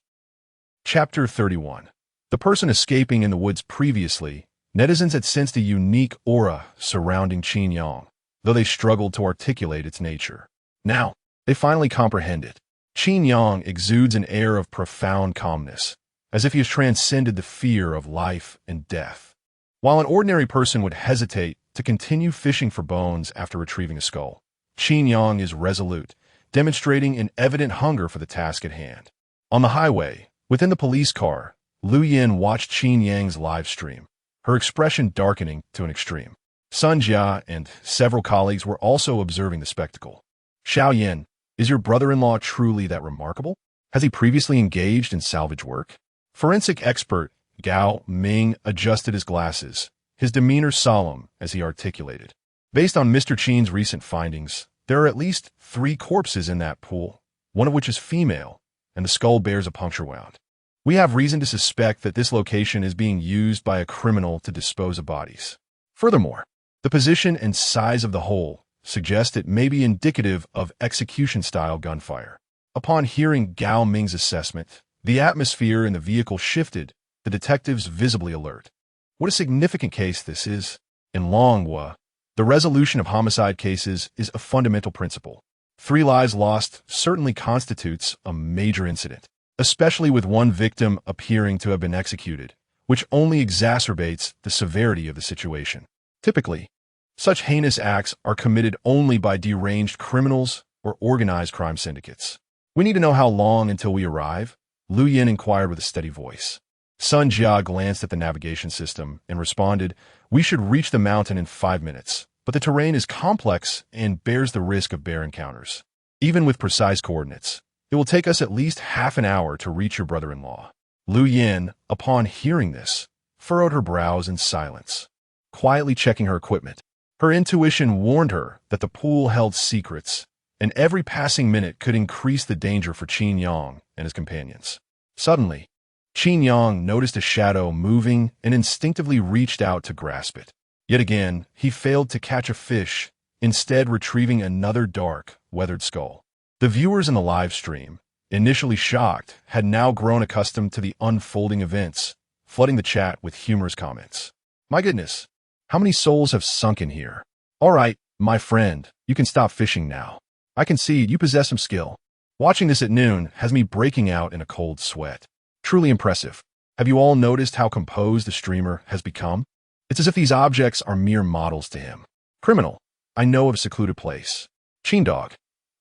Chapter 31. The person escaping in the woods previously, netizens had sensed a unique aura surrounding Qin Yang, though they struggled to articulate its nature. Now, they finally comprehend it. Qin Yang exudes an air of profound calmness, as if he has transcended the fear of life and death. While an ordinary person would hesitate to continue fishing for bones after retrieving a skull, Qin Yang is resolute, demonstrating an evident hunger for the task at hand. On the highway, within the police car, Lu Yin watched Qin Yang's live stream, her expression darkening to an extreme. Sun Jia and several colleagues were also observing the spectacle. "Xiao Yin, is your brother-in-law truly that remarkable? Has he previously engaged in salvage work?" Forensic expert Gao Ming adjusted his glasses, his demeanor solemn as he articulated. "Based on Mr. Qin's recent findings, there are at least 3 corpses in that pool, one of which is female, and the skull bears a puncture wound. We have reason to suspect that this location is being used by a criminal to dispose of bodies. Furthermore, the position and size of the hole suggest it may be indicative of execution-style gunfire." Upon hearing Gao Ming's assessment, the atmosphere in the vehicle shifted, the detectives visibly alert. What a significant case this is. In Longhua, the resolution of homicide cases is a fundamental principle. 3 lives lost certainly constitutes a major incident, especially with one victim appearing to have been executed, which only exacerbates the severity of the situation. Typically, such heinous acts are committed only by deranged criminals or organized crime syndicates. "We need to know how long until we arrive?" Lu Yin inquired with a steady voice. Sun Jia glanced at the navigation system and responded, "We should reach the mountain in 5 minutes, but the terrain is complex and bears the risk of bear encounters." Even with precise coordinates, it will take us at least half an hour to reach your brother-in-law. Lu Yin, upon hearing this, furrowed her brows in silence, quietly checking her equipment. Her intuition warned her that the pool held secrets, and every passing minute could increase the danger for Qin Yang and his companions. Suddenly, Qin Yang noticed a shadow moving and instinctively reached out to grasp it. Yet again, he failed to catch a fish, instead retrieving another dark, weathered skull. The viewers in the live stream, initially shocked, had now grown accustomed to the unfolding events, flooding the chat with humorous comments. My goodness, how many souls have sunk in here? All right, my friend, you can stop fishing now. I concede you possess some skill. Watching this at noon has me breaking out in a cold sweat. Truly impressive. Have you all noticed how composed the streamer has become? It's as if these objects are mere models to him. Criminal, I know of a secluded place. Qindog,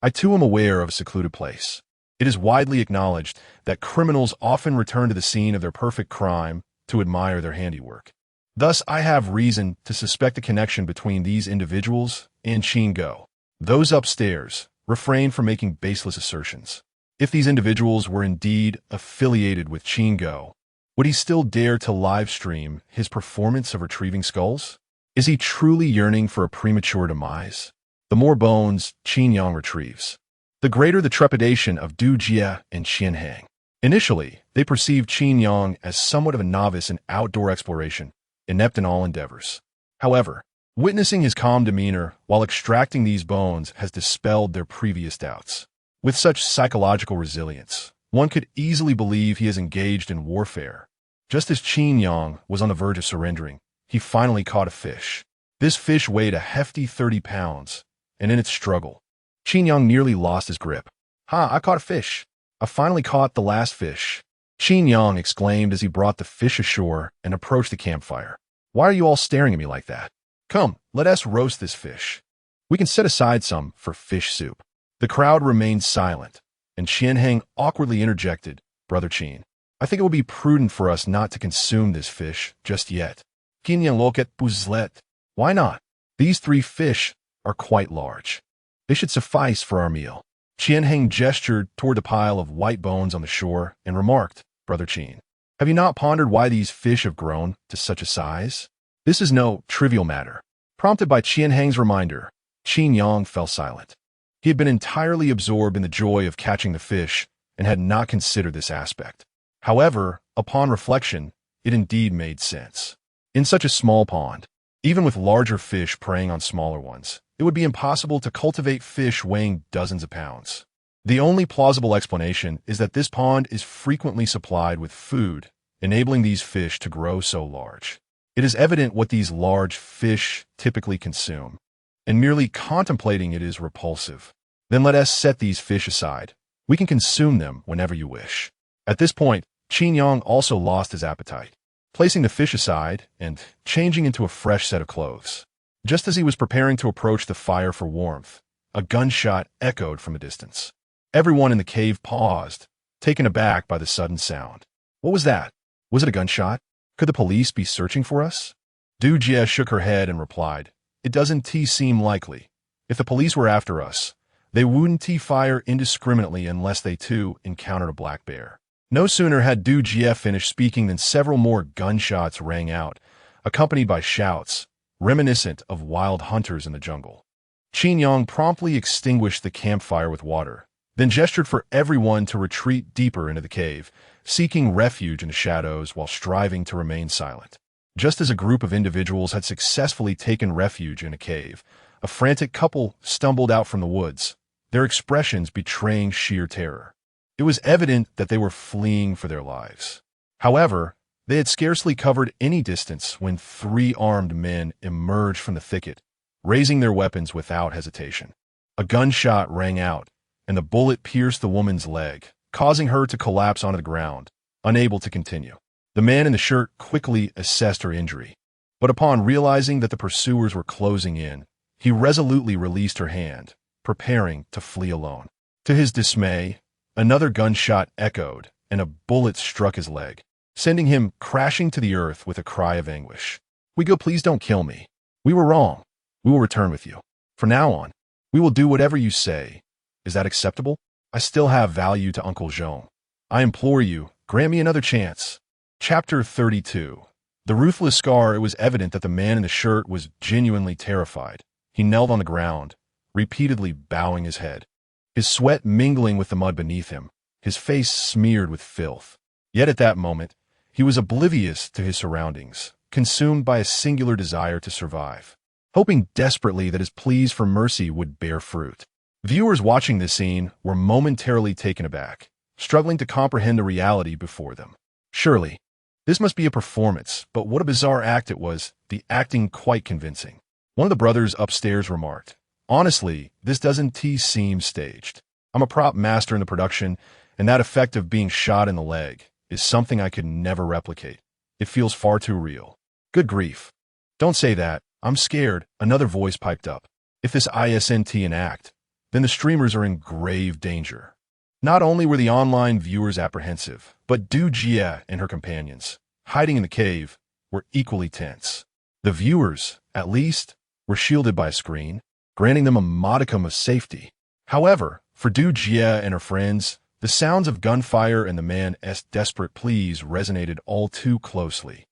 I too am aware of a secluded place. It is widely acknowledged that criminals often return to the scene of their perfect crime to admire their handiwork. Thus, I have reason to suspect a connection between these individuals and Qin Go. Those upstairs refrain from making baseless assertions. If these individuals were indeed affiliated with Qin Go, would he still dare to live stream his performance of retrieving skulls? Is he truly yearning for a premature demise? The more bones Qin Yang retrieves, the greater the trepidation of Du Jie and Qian Hang. Initially, they perceived Qin Yang as somewhat of a novice in outdoor exploration, inept in all endeavors. However, witnessing his calm demeanor while extracting these bones has dispelled their previous doubts. With such psychological resilience, one could easily believe he is engaged in warfare. Just as Qin Yang was on the verge of surrendering, he finally caught a fish. This fish weighed a hefty 30 pounds, and in its struggle, Qin Yang nearly lost his grip. Ha, I caught a fish. I finally caught the last fish. Qin Yang exclaimed as he brought the fish ashore and approached the campfire. Why are you all staring at me like that? Come, let us roast this fish. We can set aside some for fish soup. The crowd remained silent, and Qian Hang awkwardly interjected, Brother Qin, I think it would be prudent for us not to consume this fish just yet. Qin Yang loket buzlet. Why not? These 3 fish are quite large. They should suffice for our meal. Qian Hang gestured toward the pile of white bones on the shore and remarked, Brother Qin, have you not pondered why these fish have grown to such a size? This is no trivial matter. Prompted by Qian Hang's reminder, Qin Yang fell silent. He had been entirely absorbed in the joy of catching the fish and had not considered this aspect. However, upon reflection, it indeed made sense. In such a small pond, even with larger fish preying on smaller ones, it would be impossible to cultivate fish weighing dozens of pounds. The only plausible explanation is that this pond is frequently supplied with food, enabling these fish to grow so large. It is evident what these large fish typically consume, and merely contemplating it is repulsive. Then let us set these fish aside. We can consume them whenever you wish. At this point, Qin Yang also lost his appetite, placing the fish aside and changing into a fresh set of clothes. Just as he was preparing to approach the fire for warmth, a gunshot echoed from a distance. Everyone in the cave paused, taken aback by the sudden sound. What was that? Was it a gunshot? Could the police be searching for us? Du Jie shook her head and replied, It doesn't seem likely. If the police were after us, they wouldn't fire indiscriminately unless they too encountered a black bear. No sooner had Du Jie finished speaking than several more gunshots rang out, accompanied by shouts, reminiscent of wild hunters in the jungle. Qin Yang promptly extinguished the campfire with water, then gestured for everyone to retreat deeper into the cave, seeking refuge in the shadows while striving to remain silent. Just as a group of individuals had successfully taken refuge in a cave, a frantic couple stumbled out from the woods, their expressions betraying sheer terror. It was evident that they were fleeing for their lives. However, they had scarcely covered any distance when 3 armed men emerged from the thicket, raising their weapons without hesitation. A gunshot rang out, and the bullet pierced the woman's leg, causing her to collapse onto the ground, unable to continue. The man in the shirt quickly assessed her injury, but upon realizing that the pursuers were closing in, he resolutely released her hand, preparing to flee alone. To his dismay, another gunshot echoed, and a bullet struck his leg, sending him crashing to the earth with a cry of anguish. We go, please don't kill me. We were wrong. We will return with you. From now on, we will do whatever you say, Is that acceptable? I still have value to Uncle Jean. I implore you, grant me another chance. Chapter 32. The ruthless Scar. It was evident that the man in the shirt was genuinely terrified. He knelt on the ground, repeatedly bowing his head, his sweat mingling with the mud beneath him, his face smeared with filth. Yet at that moment, he was oblivious to his surroundings, consumed by a singular desire to survive, hoping desperately that his pleas for mercy would bear fruit. Viewers watching this scene were momentarily taken aback, struggling to comprehend the reality before them. Surely, this must be a performance, but what a bizarre act it was, the acting quite convincing. One of the brothers upstairs remarked, "Honestly, this doesn't seem staged. I'm a prop master in the production, and that effect of being shot in the leg is something I could never replicate. It feels far too real." "Good grief. Don't say that. I'm scared," another voice piped up. "If this isn't an act, then the streamers are in grave danger." Not only were the online viewers apprehensive, but Du Jie and her companions, hiding in the cave, were equally tense. The viewers, at least, were shielded by a screen, granting them a modicum of safety. However, for Du Jie and her friends, the sounds of gunfire and the man's desperate pleas resonated all too closely,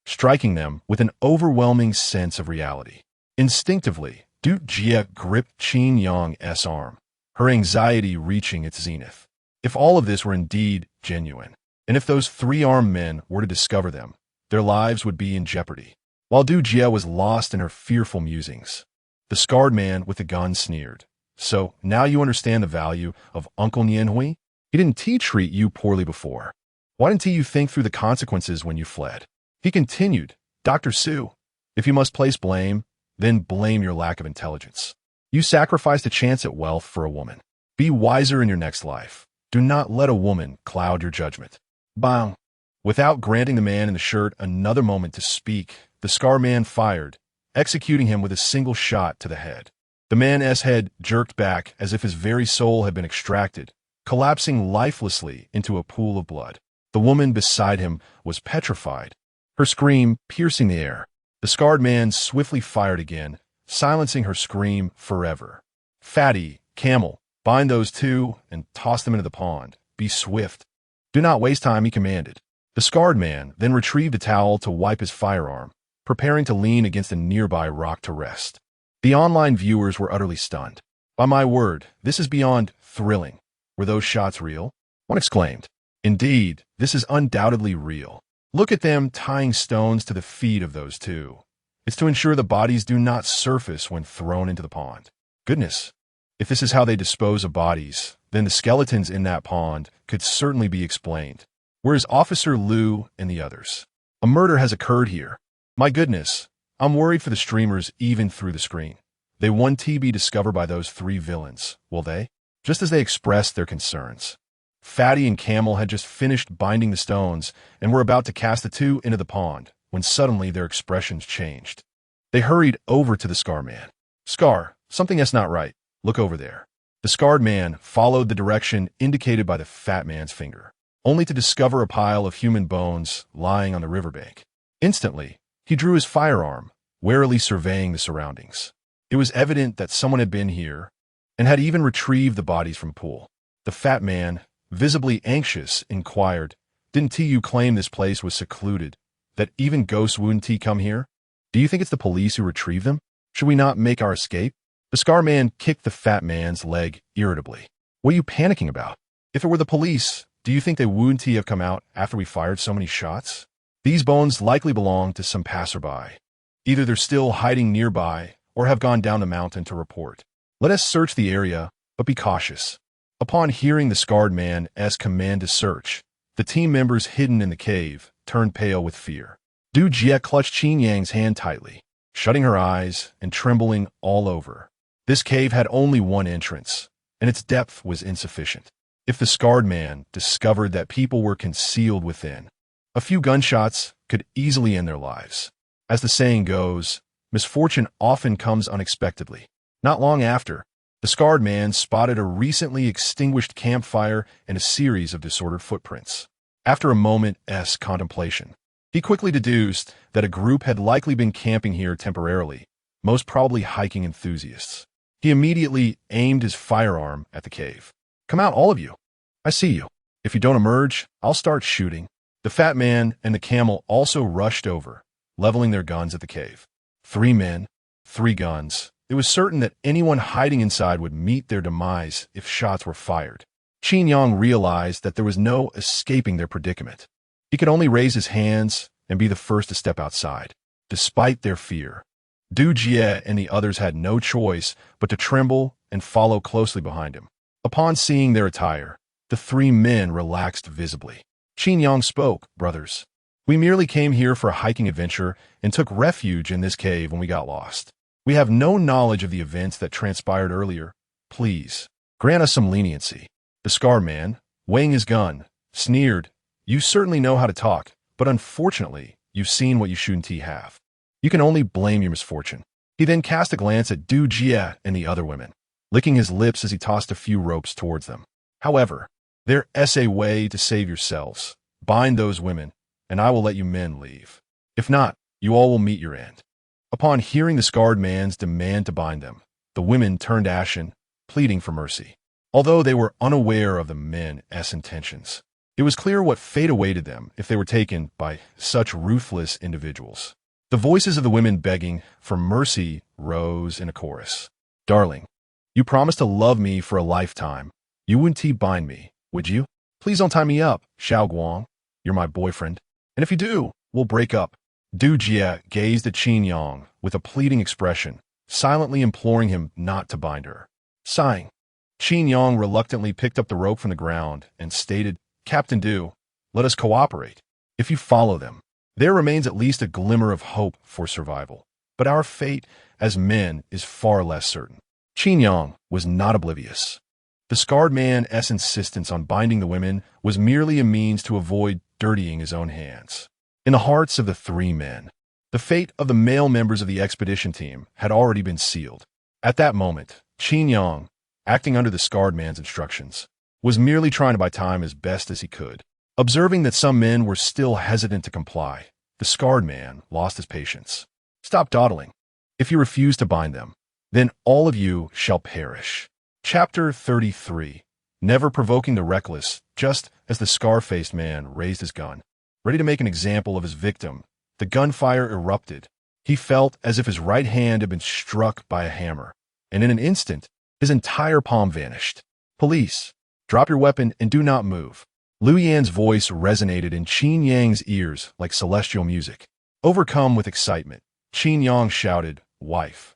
striking them with an overwhelming sense of reality. Instinctively, Du Jie gripped Qin Yang's arm, her anxiety reaching its zenith. If all of this were indeed genuine, and if those three armed men were to discover them, their lives would be in jeopardy. While Du Jie was lost in her fearful musings, the scarred man with the gun sneered. "So, now you understand the value of Uncle Nianhui? He didn't treat you poorly before. Why didn't you think through the consequences when you fled?" He continued, "Dr. Su, if you must place blame, then blame your lack of intelligence. You sacrificed a chance at wealth for a woman. Be wiser in your next life. Do not let a woman cloud your judgment." Bang! Without granting the man in the shirt another moment to speak, the scar man fired, executing him with a single shot to the head. The man's head jerked back as if his very soul had been extracted, collapsing lifelessly into a pool of blood. The woman beside him was petrified, her scream piercing the air. The scarred man swiftly fired again, silencing her scream forever. "Fatty, Camel, bind those two and toss them into the pond. Be swift. Do not waste time," he commanded. The scarred man then retrieved a towel to wipe his firearm, preparing to lean against a nearby rock to rest. The online viewers were utterly stunned. "By my word, this is beyond thrilling. Were those shots real?" one exclaimed. "Indeed, this is undoubtedly real. Look at them tying stones to the feet of those two. It's to ensure the bodies do not surface when thrown into the pond. Goodness, if this is how they dispose of bodies, then the skeletons in that pond could certainly be explained. Where is Officer Liu and the others? A murder has occurred here. My goodness, I'm worried for the streamers even through the screen. They won't be discovered by those three villains, will they?" Just as they expressed their concerns, Fatty and Camel had just finished binding the stones and were about to cast the two into the pond when suddenly their expressions changed. They hurried over to the scar man. "Scar, something is not right. Look over there." The scarred man followed the direction indicated by the fat man's finger, only to discover a pile of human bones lying on the riverbank. Instantly, he drew his firearm, warily surveying the surroundings. It was evident that someone had been here and had even retrieved the bodies from a pool. The fat man, visibly anxious, inquired, "Didn't you claim this place was secluded, that even ghosts wouldn't come here? Do you think it's the police who retrieved them? Should we not make our escape?" The scar man kicked the fat man's leg irritably. "What are you panicking about? If it were the police, do you think they wouldn't have come out after we fired so many shots? These bones likely belong to some passerby. Either they're still hiding nearby or have gone down the mountain to report. Let us search the area, but be cautious." Upon hearing the scarred man's command to search, the team members hidden in the cave turned pale with fear. Du Jie clutched Qin Yang's hand tightly, shutting her eyes and trembling all over. This cave had only one entrance, and its depth was insufficient. If the scarred man discovered that people were concealed within, a few gunshots could easily end their lives. As the saying goes, misfortune often comes unexpectedly. Not long after, the scarred man spotted a recently extinguished campfire and a series of disordered footprints. After a moment's contemplation, he quickly deduced that a group had likely been camping here temporarily, most probably hiking enthusiasts. He immediately aimed his firearm at the cave. "Come out, all of you. I see you. If you don't emerge, I'll start shooting." The fat man and the camel also rushed over, leveling their guns at the cave. 3 men, 3 guns. It was certain that anyone hiding inside would meet their demise if shots were fired. Qin Yang realized that there was no escaping their predicament. He could only raise his hands and be the first to step outside. Despite their fear, Du Jie and the others had no choice but to tremble and follow closely behind him. Upon seeing their attire, the 3 men relaxed visibly. Qin Yang spoke, "Brothers, we merely came here for a hiking adventure and took refuge in this cave when we got lost. We have no knowledge of the events that transpired earlier. Please, grant us some leniency." The scarred man, weighing his gun, sneered, "You certainly know how to talk, but unfortunately, you've seen what you shouldn't have. You can only blame your misfortune." He then cast a glance at Du Jie and the other women, licking his lips as he tossed a few ropes towards them. "However, there's a way to save yourselves. Bind those women, and I will let you men leave. If not, you all will meet your end." Upon hearing the scarred man's demand to bind them, the women turned ashen, pleading for mercy. Although they were unaware of the men's intentions, it was clear what fate awaited them if they were taken by such ruthless individuals. The voices of the women begging for mercy rose in a chorus. "Darling, you promised to love me for a lifetime. You wouldn't bind me, would you? Please don't tie me up, Xiao Guang. You're my boyfriend. And if you do, we'll break up." Du Jie gazed at Qin Yang with a pleading expression, silently imploring him not to bind her. Sighing, Qin Yang reluctantly picked up the rope from the ground and stated, "Captain Du, let us cooperate. If you follow them, there remains at least a glimmer of hope for survival. But our fate as men is far less certain." Qin Yang was not oblivious. The scarred man's insistence on binding the women was merely a means to avoid dirtying his own hands. In the hearts of the 3 men, the fate of the male members of the expedition team had already been sealed. At that moment, Qin Yang, acting under the scarred man's instructions, was merely trying to buy time as best as he could. Observing that some men were still hesitant to comply, the scarred man lost his patience. "Stop dawdling. If you refuse to bind them, then all of you shall perish." Chapter 33. Never provoking the reckless. Just as the scar-faced man raised his gun, ready to make an example of his victim, the gunfire erupted. He felt as if his right hand had been struck by a hammer, and in an instant, his entire palm vanished. "Police, drop your weapon and do not move." Lu Yan's voice resonated in Qin Yang's ears like celestial music. Overcome with excitement, Qin Yang shouted, "Wife,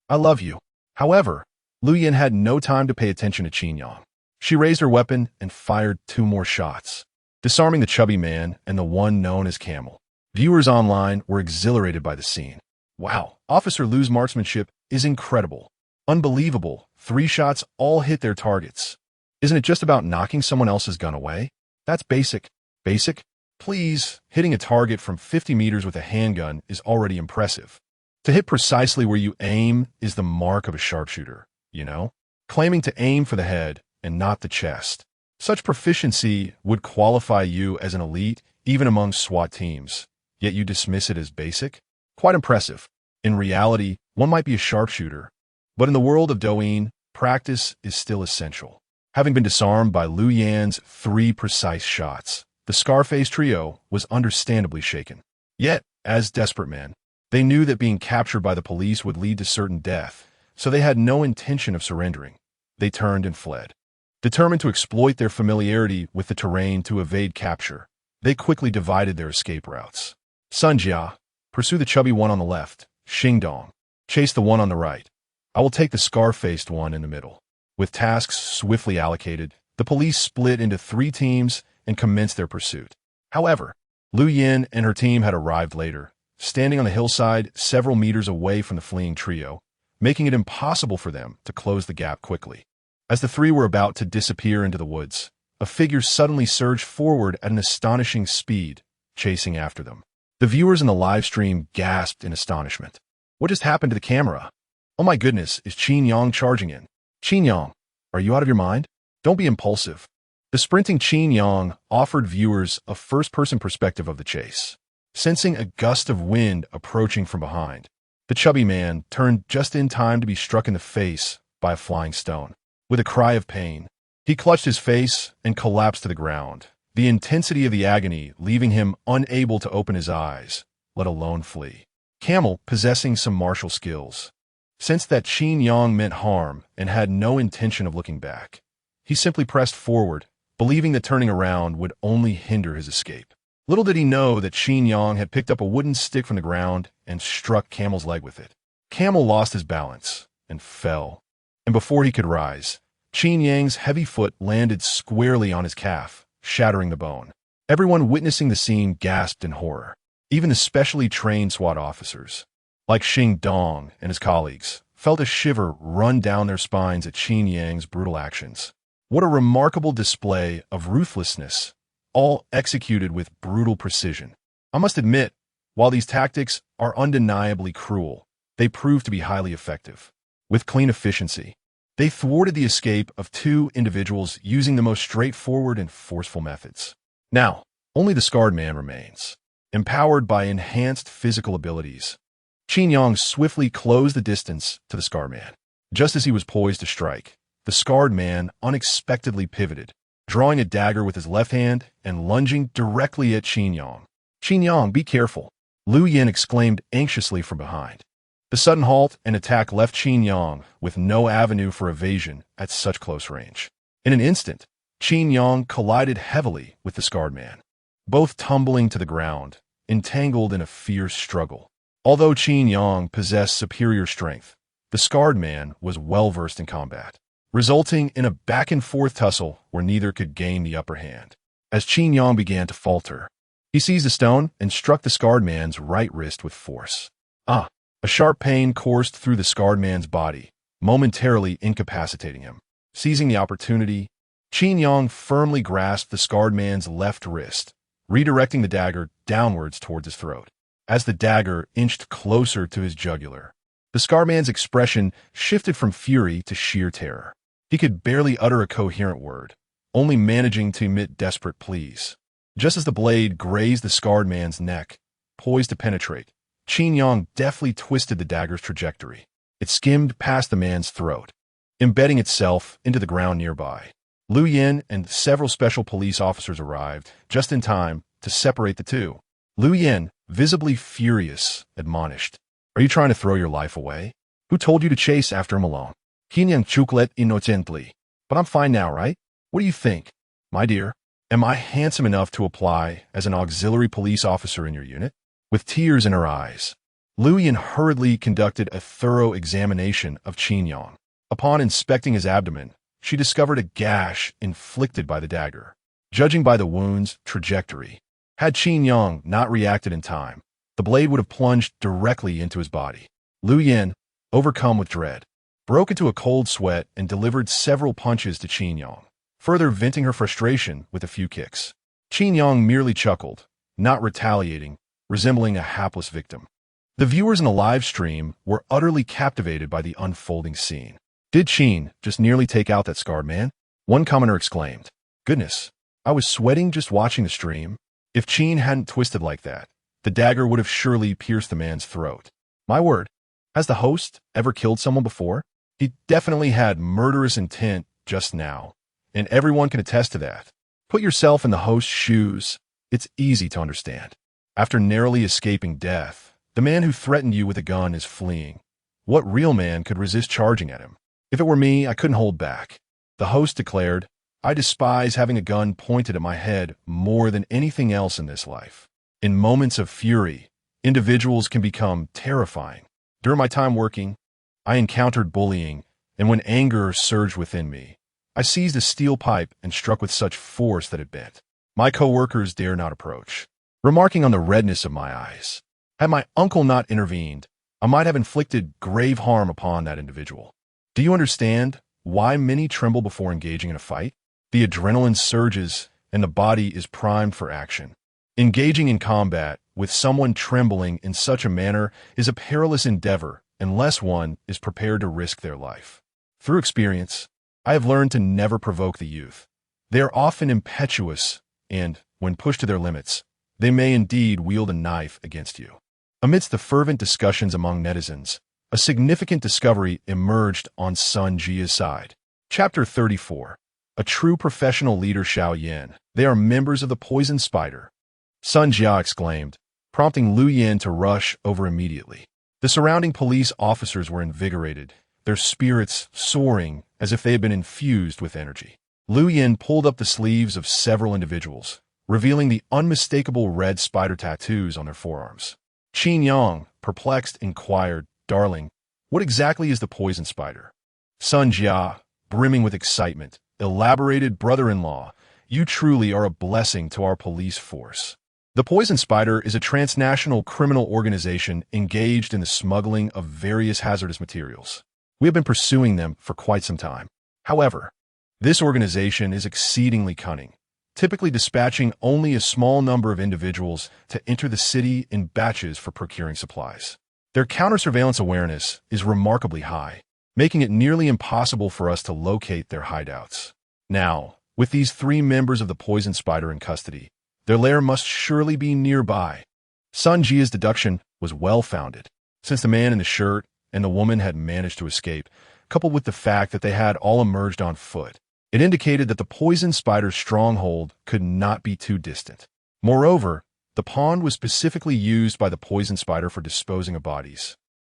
I love you." However, Lu Yan had no time to pay attention to Qin Yang. She raised her weapon and fired 2 more shots, disarming the chubby man and the one known as Camel. Viewers online were exhilarated by the scene. "Wow, Officer Lu's marksmanship is incredible. Unbelievable. 3 shots all hit their targets. Isn't it just about knocking someone else's gun away? That's basic." Basic? Please, hitting a target from 50 meters with a handgun is already impressive. To hit precisely where you aim is the mark of a sharpshooter, you know? Claiming to aim for the head and not the chest. Such proficiency would qualify you as an elite even among SWAT teams, yet you dismiss it as basic? Quite impressive. In reality, one might be a sharpshooter, but in the world of Douyin, practice is still essential. Having been disarmed by Lu Yan's 3 precise shots, the Scarface trio was understandably shaken. Yet, as desperate men, they knew that being captured by the police would lead to certain death, so they had no intention of surrendering. They turned and fled. Determined to exploit their familiarity with the terrain to evade capture, they quickly divided their escape routes. Sun Jia, pursue the chubby one on the left. Xingdong, chase the one on the right. I will take the scar-faced one in the middle. With tasks swiftly allocated, the police split into 3 teams and commenced their pursuit. However, Lu Yan and her team had arrived later, standing on the hillside several meters away from the fleeing trio, making it impossible for them to close the gap quickly. As the 3 were about to disappear into the woods, a figure suddenly surged forward at an astonishing speed, chasing after them. The viewers in the live stream gasped in astonishment. What just happened to the camera? Oh my goodness, is Qin Yang charging in? Qin Yang, are you out of your mind? Don't be impulsive. The sprinting Qin Yang offered viewers a first-person perspective of the chase. Sensing a gust of wind approaching from behind, the chubby man turned just in time to be struck in the face by a flying stone. With a cry of pain, he clutched his face and collapsed to the ground, the intensity of the agony leaving him unable to open his eyes, let alone flee. Camel, possessing some martial skills, sensed that Qin Yang meant harm and had no intention of looking back. He simply pressed forward, believing that turning around would only hinder his escape. Little did he know that Qin Yang had picked up a wooden stick from the ground and struck Camel's leg with it. Camel lost his balance and fell, and before he could rise, Qin Yang's heavy foot landed squarely on his calf, shattering the bone. Everyone witnessing the scene gasped in horror. Even the specially trained SWAT officers, like Xing Dong and his colleagues, felt a shiver run down their spines at Qin Yang's brutal actions. What a remarkable display of ruthlessness, all executed with brutal precision. I must admit, while these tactics are undeniably cruel, they proved to be highly effective. With clean efficiency, they thwarted the escape of two individuals using the most straightforward and forceful methods. Now, only the scarred man remains. Empowered by enhanced physical abilities, Qin Yang swiftly closed the distance to the scarred man. Just as he was poised to strike, the scarred man unexpectedly pivoted, drawing a dagger with his left hand and lunging directly at Qin Yang. "Qin Yang, be careful," Liu Yin exclaimed anxiously from behind. The sudden halt and attack left Qin Yang with no avenue for evasion at such close range. In an instant, Qin Yang collided heavily with the scarred man, both tumbling to the ground, entangled in a fierce struggle. Although Qin Yang possessed superior strength, the scarred man was well-versed in combat, resulting in a back-and-forth tussle where neither could gain the upper hand. As Qin Yang began to falter, he seized a stone and struck the scarred man's right wrist with force. A sharp pain coursed through the scarred man's body, momentarily incapacitating him. Seizing the opportunity, Qin Yang firmly grasped the scarred man's left wrist, redirecting the dagger downwards towards his throat. As the dagger inched closer to his jugular, the scarred man's expression shifted from fury to sheer terror. He could barely utter a coherent word, only managing to emit desperate pleas. Just as the blade grazed the scarred man's neck, poised to penetrate, Qin Yang deftly twisted the dagger's trajectory. It skimmed past the man's throat, embedding itself into the ground nearby. Liu Yin and several special police officers arrived just in time to separate the two. Liu Yin, visibly furious, admonished, "Are you trying to throw your life away? Who told you to chase after him alone?" Qin Yang chucklet innocently. "But I'm fine now, right? What do you think? My dear, am I handsome enough to apply as an auxiliary police officer in your unit?" With tears in her eyes, Liu Yin hurriedly conducted a thorough examination of Qin Yang. Upon inspecting his abdomen, she discovered a gash inflicted by the dagger. Judging by the wound's trajectory, had Qin Yang not reacted in time, the blade would have plunged directly into his body. Liu Yin, overcome with dread, broke into a cold sweat and delivered several punches to Qin Yang, further venting her frustration with a few kicks. Qin Yang merely chuckled, not retaliating, resembling a hapless victim. The viewers in the live stream were utterly captivated by the unfolding scene. "Did Qin just nearly take out that scarred man?" One commenter exclaimed. "Goodness, I was sweating just watching the stream. If Qin hadn't twisted like that, the dagger would have surely pierced the man's throat. My word, has the host ever killed someone before? He definitely had murderous intent just now, and everyone can attest to that. Put yourself in the host's shoes. It's easy to understand. After narrowly escaping death, the man who threatened you with a gun is fleeing. What real man could resist charging at him? If it were me, I couldn't hold back." The host declared, "I despise having a gun pointed at my head more than anything else in this life. In moments of fury, individuals can become terrifying. During my time working, I encountered bullying, and when anger surged within me, I seized a steel pipe and struck with such force that it bent. My coworkers dare not approach, remarking on the redness of my eyes. Had my uncle not intervened, I might have inflicted grave harm upon that individual. Do you understand why many tremble before engaging in a fight? The adrenaline surges and the body is primed for action. Engaging in combat with someone trembling in such a manner is a perilous endeavor unless one is prepared to risk their life. Through experience, I have learned to never provoke the youth. They are often impetuous and, when pushed to their limits, they may indeed wield a knife against you." Amidst the fervent discussions among netizens, a significant discovery emerged on Sun Jia's side. Chapter 34. A true professional leader, Xiao Yan. They are members of the Poison Spider. Sun Jia exclaimed, prompting Lu Yin to rush over immediately. The surrounding police officers were invigorated, their spirits soaring as if they had been infused with energy. Lu Yin pulled up the sleeves of several individuals, revealing the unmistakable red spider tattoos on their forearms. Qin Yang, perplexed, inquired, "Darling, what exactly is the poison spider?" Sun Jia, brimming with excitement, elaborated, "Brother-in-law, you truly are a blessing to our police force. The Poison Spider is a transnational criminal organization engaged in the smuggling of various hazardous materials. We have been pursuing them for quite some time. However, this organization is exceedingly cunning, typically dispatching only a small number of individuals to enter the city in batches for procuring supplies. Their counter-surveillance awareness is remarkably high, making it nearly impossible for us to locate their hideouts. Now, with these 3 members of the Poison Spider in custody, their lair must surely be nearby." Sun Jia's deduction was well-founded, since the man in the shirt and the woman had managed to escape, coupled with the fact that they had all emerged on foot. It indicated that the Poison Spider's stronghold could not be too distant. Moreover, the pond was specifically used by the Poison Spider for disposing of bodies,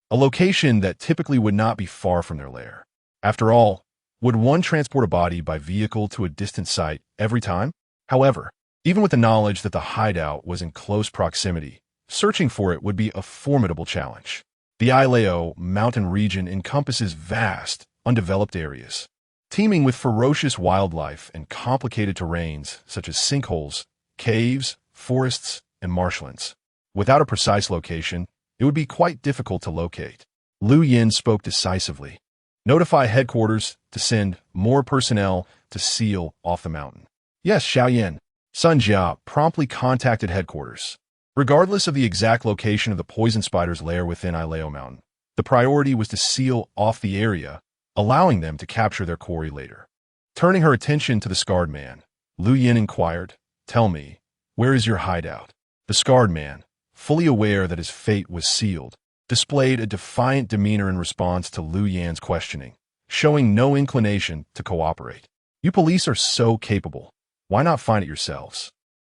a location that typically would not be far from their lair. After all, would one transport a body by vehicle to a distant site every time? However, even with the knowledge that the hideout was in close proximity, searching for it would be a formidable challenge. The Aileo mountain region encompasses vast, undeveloped areas, teeming with ferocious wildlife and complicated terrains such as sinkholes, caves, forests, and marshlands. Without a precise location, it would be quite difficult to locate. Lu Yin spoke decisively. "Notify headquarters to send more personnel to seal off the mountain." "Yes, Xiao Yan." Sun Jia promptly contacted headquarters. Regardless of the exact location of the Poison Spider's lair within Aileo Mountain, the priority was to seal off the area, allowing them to capture their quarry later. Turning her attention to the scarred man, Lu Yin inquired, "Tell me, where is your hideout?" The scarred man, fully aware that his fate was sealed, displayed a defiant demeanor in response to Lu Yin's questioning, showing no inclination to cooperate. "You police are so capable. Why not find it yourselves?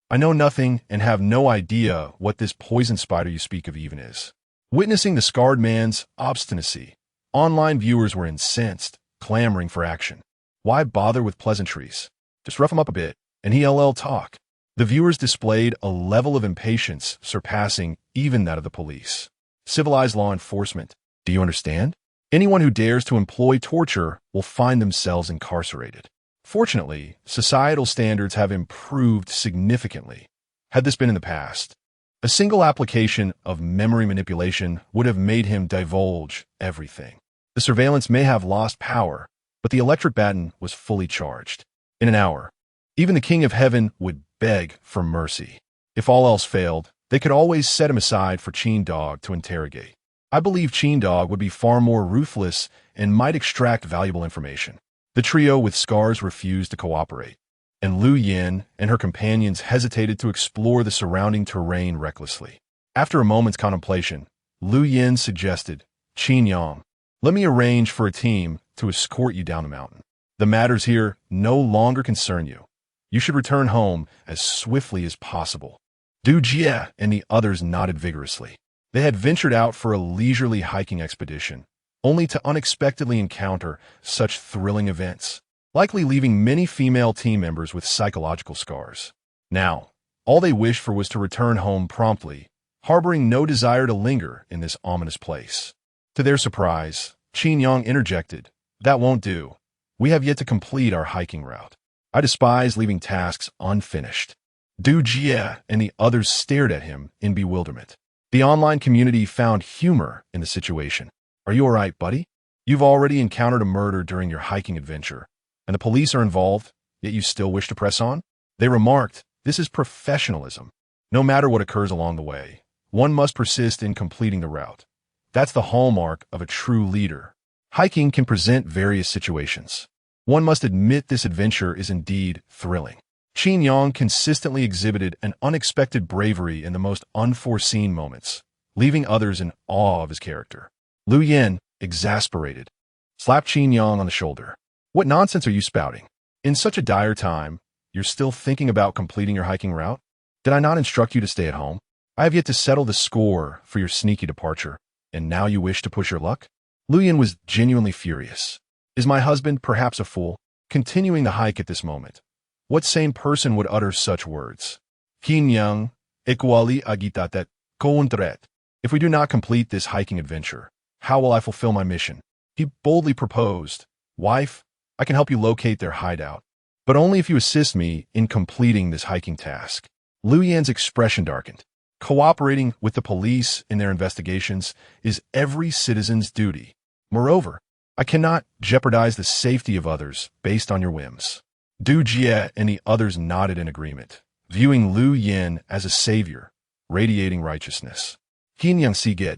I know nothing and have no idea what this Poison Spider you speak of even is." Witnessing the scarred man's obstinacy, online viewers were incensed, clamoring for action. Why bother with pleasantries? Just rough him up a bit, and he'll talk. The viewers displayed a level of impatience surpassing even that of the police. Civilized law enforcement, do you understand? Anyone who dares to employ torture will find themselves incarcerated. Fortunately, societal standards have improved significantly. Had this been in the past, a single application of memory manipulation would have made him divulge everything. The surveillance may have lost power, but the electric baton was fully charged. In an hour, even the King of Heaven would beg for mercy. If all else failed, they could always set him aside for Qin Dog to interrogate. I believe Qin Dog would be far more ruthless and might extract valuable information. The trio with scars refused to cooperate, and Lu Yin and her companions hesitated to explore the surrounding terrain recklessly. After a moment's contemplation, Lu Yin suggested, "Qin Yang, let me arrange for a team to escort you down the mountain. The matters here no longer concern you. You should return home as swiftly as possible." Du Jie and the others nodded vigorously. They had ventured out for a leisurely hiking expedition, only to unexpectedly encounter such thrilling events, likely leaving many female team members with psychological scars. Now, all they wished for was to return home promptly, harboring no desire to linger in this ominous place. To their surprise, Qin Yang interjected, "That won't do. We have yet to complete our hiking route. I despise leaving tasks unfinished." Du Jie and the others stared at him in bewilderment. The online community found humor in the situation. "Are you all right, buddy? You've already encountered a murder during your hiking adventure, and the police are involved, yet you still wish to press on?" They remarked, "This is professionalism. No matter what occurs along the way, one must persist in completing the route. That's the hallmark of a true leader." Hiking can present various situations. One must admit this adventure is indeed thrilling. Qin Yang consistently exhibited an unexpected bravery in the most unforeseen moments, leaving others in awe of his character. Lu Yin, exasperated, slapped Qin Yang on the shoulder. What nonsense are you spouting? In such a dire time, you're still thinking about completing your hiking route? Did I not instruct you to stay at home? I have yet to settle the score for your sneaky departure, and now you wish to push your luck? Lu Yin was genuinely furious. Is my husband perhaps a fool? Continuing the hike at this moment. What sane person would utter such words? Qin Yang, equali agitatet, contret. If we do not complete this hiking adventure, how will I fulfill my mission? He boldly proposed. Wife, I can help you locate their hideout, but only if you assist me in completing this hiking task. Lu Yan's expression darkened. Cooperating with the police in their investigations is every citizen's duty. Moreover, I cannot jeopardize the safety of others based on your whims. Du Jie and the others nodded in agreement, viewing Lu Yin as a savior, radiating righteousness. Qin Yang Sigit,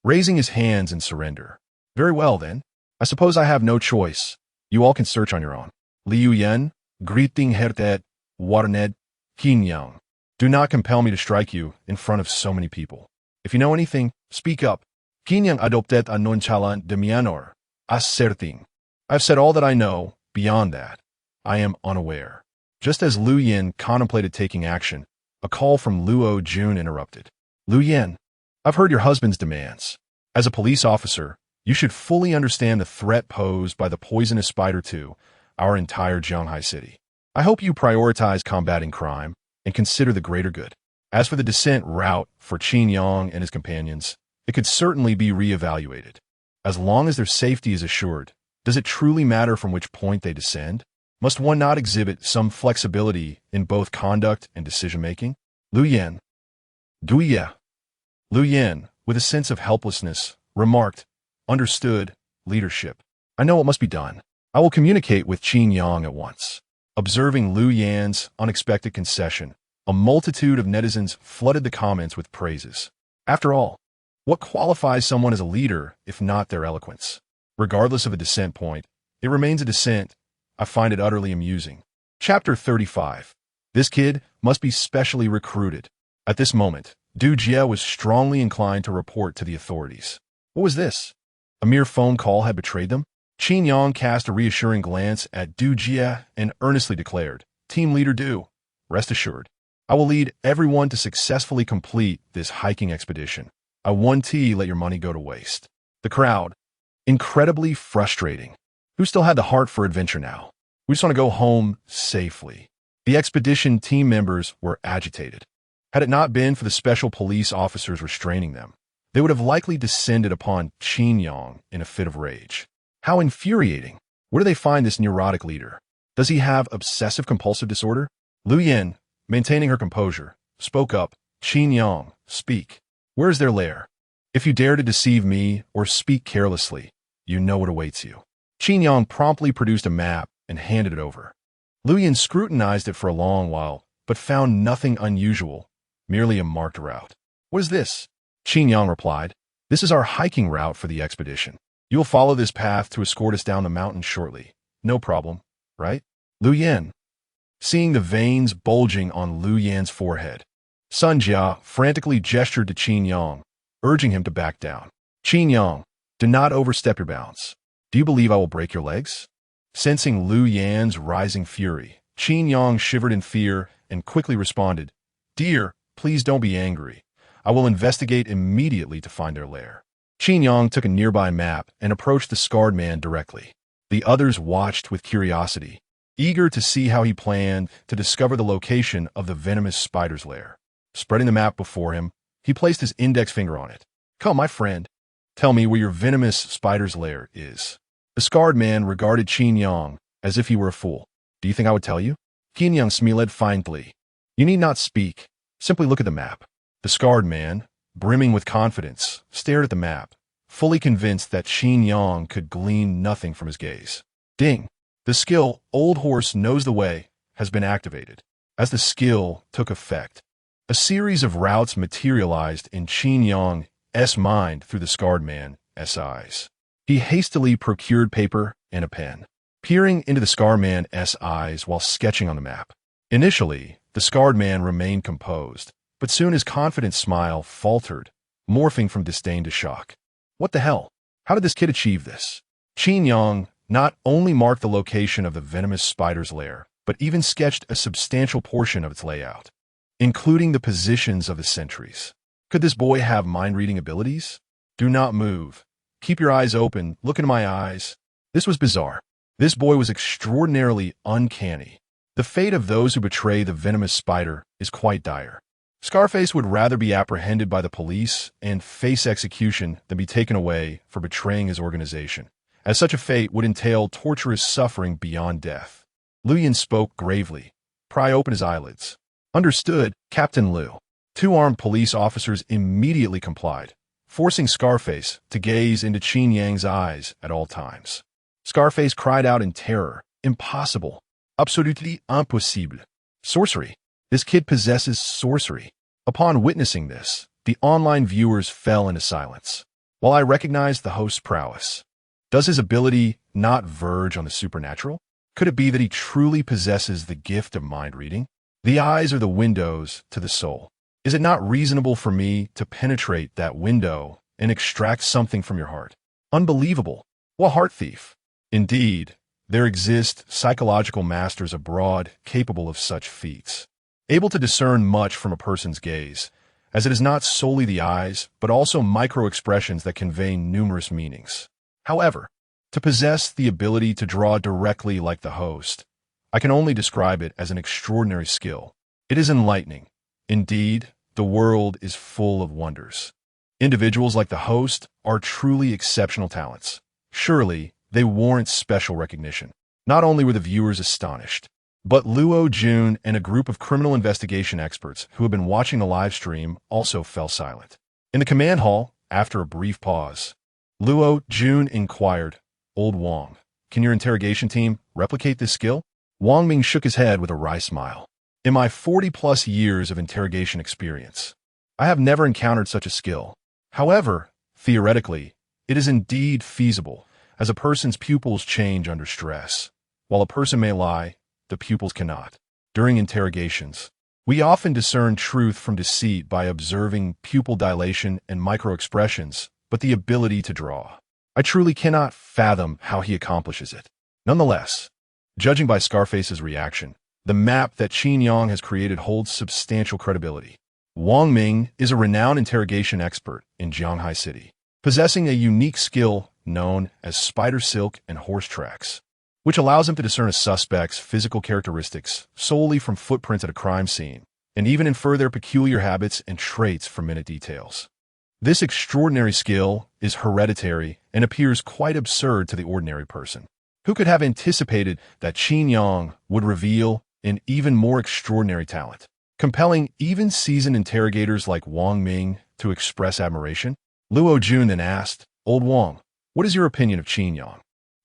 raising his hands in surrender. Very well, then. I suppose I have no choice. You all can search on your own. Liu Yen, greeting Hertet, Warned, Qin Yang. Do not compel me to strike you in front of so many people. If you know anything, speak up. Qin Yang adoptet a nonchalant demianor, asserting. I've said all that I know. Beyond that, I am unaware. Just as Lu Yin contemplated taking action, a call from Luo Jun interrupted. Lu Yin, I've heard your husband's demands. As a police officer, you should fully understand the threat posed by the poisonous spider to our entire Zhanghai city. I hope you prioritize combating crime and consider the greater good. As for the descent route for Qin Yang and his companions, it could certainly be re-evaluated. As long as their safety is assured, does it truly matter from which point they descend? Must one not exhibit some flexibility in both conduct and decision-making? Lu Yin. Duya. Lu Yin, with a sense of helplessness, remarked, Understood, leadership. I know what must be done. I will communicate with Qin Yang at once. Observing Lu Yan's unexpected concession, a multitude of netizens flooded the comments with praises. After all, what qualifies someone as a leader if not their eloquence? Regardless of a descent point, it remains a descent. I find it utterly amusing. Chapter 35. This kid must be specially recruited. At this moment, Du Jie was strongly inclined to report to the authorities. What was this? A mere phone call had betrayed them? Qin Yang cast a reassuring glance at Du Jie and earnestly declared, Team Leader Du, rest assured, I will lead everyone to successfully complete this hiking expedition. I won't let your money go to waste. The crowd, incredibly frustrating. Who still had the heart for adventure now? We just want to go home safely. The expedition team members were agitated. Had it not been for the special police officers restraining them, they would have likely descended upon Qin Yang in a fit of rage. How infuriating! Where do they find this neurotic leader? Does he have obsessive-compulsive disorder? Lu Yin, maintaining her composure, spoke up. Qin Yang, speak. Where is their lair? If you dare to deceive me or speak carelessly, you know what awaits you. Qin Yang promptly produced a map and handed it over. Lu Yin scrutinized it for a long while, but found nothing unusual, merely a marked route. What is this? Qin Yang replied, This is our hiking route for the expedition. You will follow this path to escort us down the mountain shortly. No problem, right? Lu Yin. Seeing the veins bulging on Lu Yan's forehead, Sun Jia frantically gestured to Qin Yang, urging him to back down. Qin Yang, do not overstep your bounds. Do you believe I will break your legs? Sensing Lu Yan's rising fury, Qin Yang shivered in fear and quickly responded, Dear, please don't be angry. I will investigate immediately to find their lair. Qin Yang took a nearby map and approached the scarred man directly. The others watched with curiosity, eager to see how he planned to discover the location of the venomous spider's lair. Spreading the map before him, he placed his index finger on it. Come, my friend, tell me where your venomous spider's lair is. The scarred man regarded Qin Yang as if he were a fool. Do you think I would tell you? Qin Yang smiled faintly. You need not speak. Simply look at the map. The scarred man, brimming with confidence, stared at the map, fully convinced that Qin Yang could glean nothing from his gaze. Ding! The skill, Old Horse Knows the Way, has been activated. As the skill took effect, a series of routes materialized in Qin Yang's mind through the scarred man's eyes. He hastily procured paper and a pen, peering into the scarred man's eyes while sketching on the map. Initially, the scarred man remained composed, but soon his confident smile faltered, morphing from disdain to shock. What the hell? How did this kid achieve this? Qin Yang not only marked the location of the venomous spider's lair, but even sketched a substantial portion of its layout, including the positions of the sentries. Could this boy have mind-reading abilities? Do not move. Keep your eyes open. Look into my eyes. This was bizarre. This boy was extraordinarily uncanny. The fate of those who betray the venomous spider is quite dire. Scarface would rather be apprehended by the police and face execution than be taken away for betraying his organization, as such a fate would entail torturous suffering beyond death. Liu Yin spoke gravely. Pry open his eyelids. Understood, Captain Liu. Two armed police officers immediately complied, forcing Scarface to gaze into Qin Yang's eyes at all times. Scarface cried out in terror. Impossible. Absolutely impossible. Sorcery. This kid possesses sorcery. Upon witnessing this, the online viewers fell into silence. While I recognized the host's prowess, does his ability not verge on the supernatural? Could it be that he truly possesses the gift of mind reading? The eyes are the windows to the soul. Is it not reasonable for me to penetrate that window and extract something from your heart? Unbelievable. What heart thief? Indeed, there exist psychological masters abroad capable of such feats, able to discern much from a person's gaze, as it is not solely the eyes, but also micro-expressions that convey numerous meanings. However, to possess the ability to draw directly like the host, I can only describe it as an extraordinary skill. It is enlightening. Indeed, the world is full of wonders. Individuals like the host are truly exceptional talents. Surely, they warrant special recognition. Not only were the viewers astonished, but Luo Jun and a group of criminal investigation experts who had been watching the live stream also fell silent. In the command hall, after a brief pause, Luo Jun inquired, Old Wang, can your interrogation team replicate this skill? Wang Ming shook his head with a wry smile. In my 40-plus years of interrogation experience, I have never encountered such a skill. However, theoretically, it is indeed feasible, as a person's pupils change under stress. While a person may lie, the pupils cannot. During interrogations, we often discern truth from deceit by observing pupil dilation and micro-expressions, but the ability to draw, I truly cannot fathom how he accomplishes it. Nonetheless, judging by Scarface's reaction, the map that Qin Yang has created holds substantial credibility. Wang Ming is a renowned interrogation expert in Jianghai City, possessing a unique skill known as spider silk and horse tracks, which allows him to discern a suspect's physical characteristics solely from footprints at a crime scene, and even infer their peculiar habits and traits from minute details. This extraordinary skill is hereditary and appears quite absurd to the ordinary person. Who could have anticipated that Qin Yang would reveal an even more extraordinary talent, compelling even seasoned interrogators like Wang Ming to express admiration? Luo Jun then asked, Old Wang, what is your opinion of Qin Yang?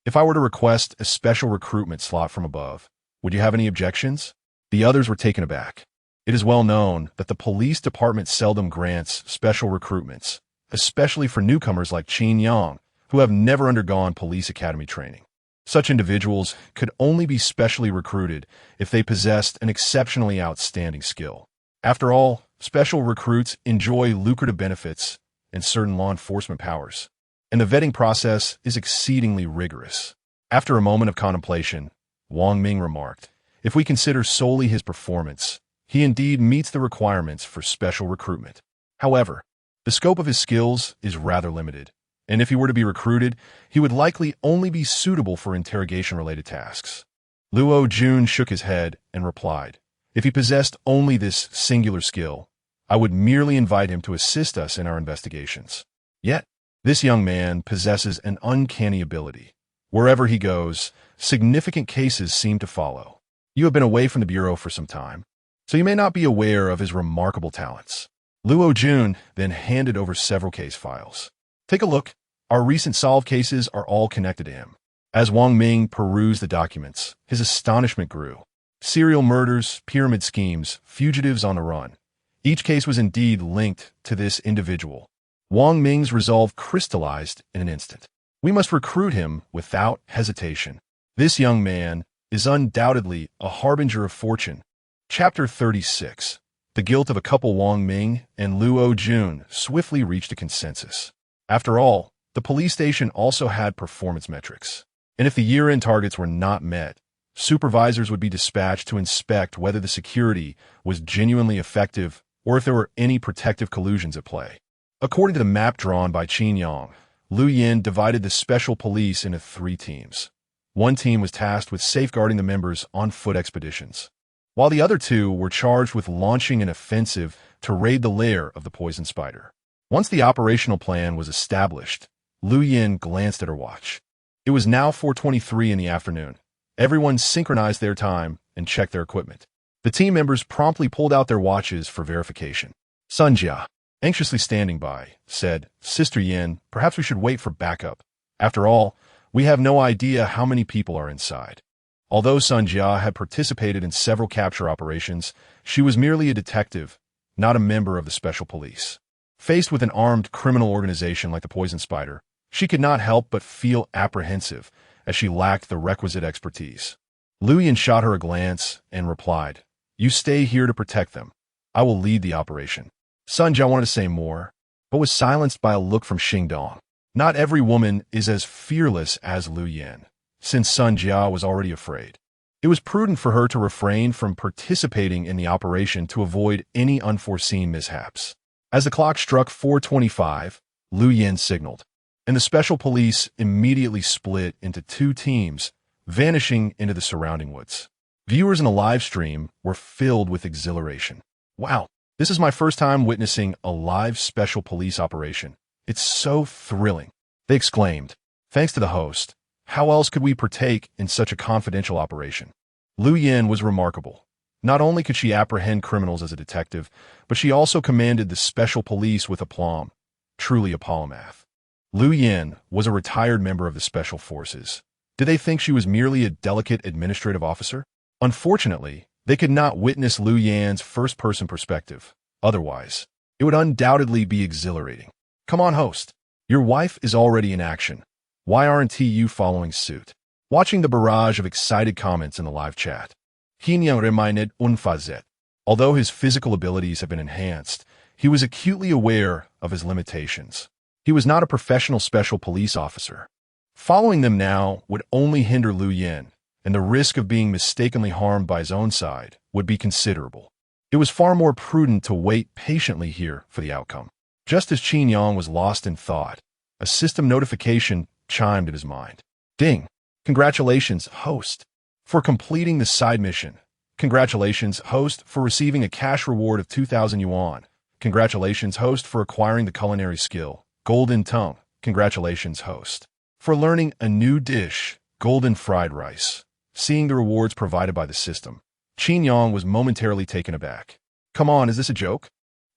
If I were to request a special recruitment slot from above, would you have any objections? The others were taken aback. It is well known that the police department seldom grants special recruitments, especially for newcomers like Qin Yang, who have never undergone police academy training. Such individuals could only be specially recruited if they possessed an exceptionally outstanding skill. After all, special recruits enjoy lucrative benefits and certain law enforcement powers, and the vetting process is exceedingly rigorous. After a moment of contemplation, Wang Ming remarked, if we consider solely his performance, he indeed meets the requirements for special recruitment. However, the scope of his skills is rather limited, and if he were to be recruited, he would likely only be suitable for interrogation-related tasks. Luo Jun shook his head and replied, if he possessed only this singular skill, I would merely invite him to assist us in our investigations. Yet, this young man possesses an uncanny ability. Wherever he goes, significant cases seem to follow. You have been away from the Bureau for some time, so you may not be aware of his remarkable talents. Luo Jun then handed over several case files. Take a look. Our recent solved cases are all connected to him. As Wang Ming perused the documents, his astonishment grew. Serial murders, pyramid schemes, fugitives on the run. Each case was indeed linked to this individual. Wang Ming's resolve crystallized in an instant. We must recruit him without hesitation. This young man is undoubtedly a harbinger of fortune. Chapter 36. The guilt of a couple. Wang Ming and Luo Jun swiftly reached a consensus. After all, The police station also had performance metrics. And if the year-end targets were not met, supervisors would be dispatched to inspect whether the security was genuinely effective or if there were any protective collusions at play. According to the map drawn by Qin Yang, Liu Yin divided the special police into 3 teams. One team was tasked with safeguarding the members on foot expeditions, while the other 2 were charged with launching an offensive to raid the lair of the poison spider. Once the operational plan was established, Liu Yin glanced at her watch. It was now 4:23 in the afternoon. Everyone synchronized their time and checked their equipment. The team members promptly pulled out their watches for verification. Sun Jia, anxiously standing by, said, "Sister Yin, perhaps we should wait for backup. After all, we have no idea how many people are inside." Although Sun Jia had participated in several capture operations, she was merely a detective, not a member of the special police. Faced with an armed criminal organization like the Poison Spider, she could not help but feel apprehensive, as she lacked the requisite expertise. Liu Yin shot her a glance and replied, "You stay here to protect them. I will lead the operation." Sun Jia wanted to say more, but was silenced by a look from Xingdong. Not every woman is as fearless as Liu Yin, since Sun Jia was already afraid. It was prudent for her to refrain from participating in the operation to avoid any unforeseen mishaps. As the clock struck 4:25, Liu Yin signaled, and the special police immediately split into 2 teams, vanishing into the surrounding woods. Viewers in the live stream were filled with exhilaration. "Wow, this is my first time witnessing a live special police operation. It's so thrilling," they exclaimed. Thanks to the host, how else could we partake in such a confidential operation? Liu Yin was remarkable. Not only could she apprehend criminals as a detective, but she also commanded the special police with aplomb, truly a polymath. Liu Yin was a retired member of the Special Forces. Did they think she was merely a delicate administrative officer? Unfortunately, they could not witness Liu Yin's first-person perspective. Otherwise, it would undoubtedly be exhilarating. "Come on, host. Your wife is already in action. Why aren't you following suit?" Watching the barrage of excited comments in the live chat, Hinyang reminded Unfazet. Although his physical abilities have been enhanced, he was acutely aware of his limitations. He was not a professional special police officer. Following them now would only hinder Liu Yin, and the risk of being mistakenly harmed by his own side would be considerable. It was far more prudent to wait patiently here for the outcome. Just as Qin Yang was lost in thought, a system notification chimed in his mind. "Ding! Congratulations, host, for completing the side mission. Congratulations, host, for receiving a cash reward of 2,000 yuan. Congratulations, host, for acquiring the culinary skill, Golden Tongue. Congratulations, host, for learning a new dish, Golden Fried Rice." Seeing the rewards provided by the system, Qin Yang was momentarily taken aback. "Come on, is this a joke?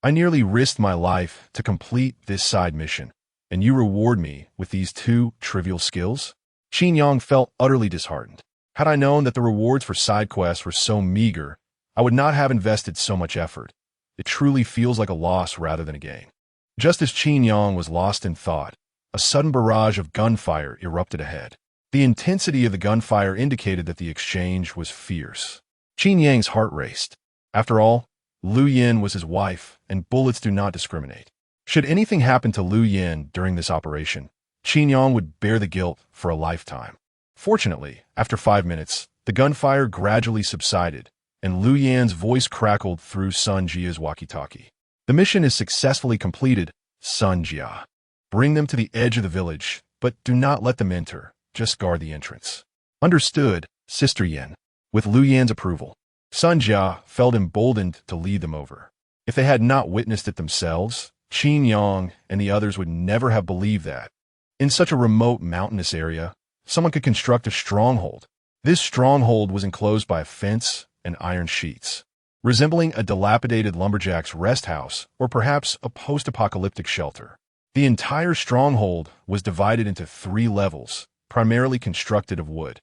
I nearly risked my life to complete this side mission, and you reward me with these 2 trivial skills?" Qin Yang felt utterly disheartened. Had I known that the rewards for side quests were so meager, I would not have invested so much effort. It truly feels like a loss rather than a gain. Just as Qin Yang was lost in thought, a sudden barrage of gunfire erupted ahead. The intensity of the gunfire indicated that the exchange was fierce. Qin Yang's heart raced. After all, Liu Yin was his wife, and bullets do not discriminate. Should anything happen to Liu Yin during this operation, Qin Yang would bear the guilt for a lifetime. Fortunately, after 5 minutes, the gunfire gradually subsided, and Liu Yan's voice crackled through Sun Jia's walkie-talkie. "The mission is successfully completed, Sun Jia. Bring them to the edge of the village, but do not let them enter. Just guard the entrance." "Understood, Sister Yin." With Liu Yan's approval, Sun Jia felt emboldened to lead them over. If they had not witnessed it themselves, Qin Yang and the others would never have believed that, in such a remote mountainous area, someone could construct a stronghold. This stronghold was enclosed by a fence and iron sheets, resembling a dilapidated lumberjack's rest house or perhaps a post-apocalyptic shelter. The entire stronghold was divided into 3 levels, primarily constructed of wood,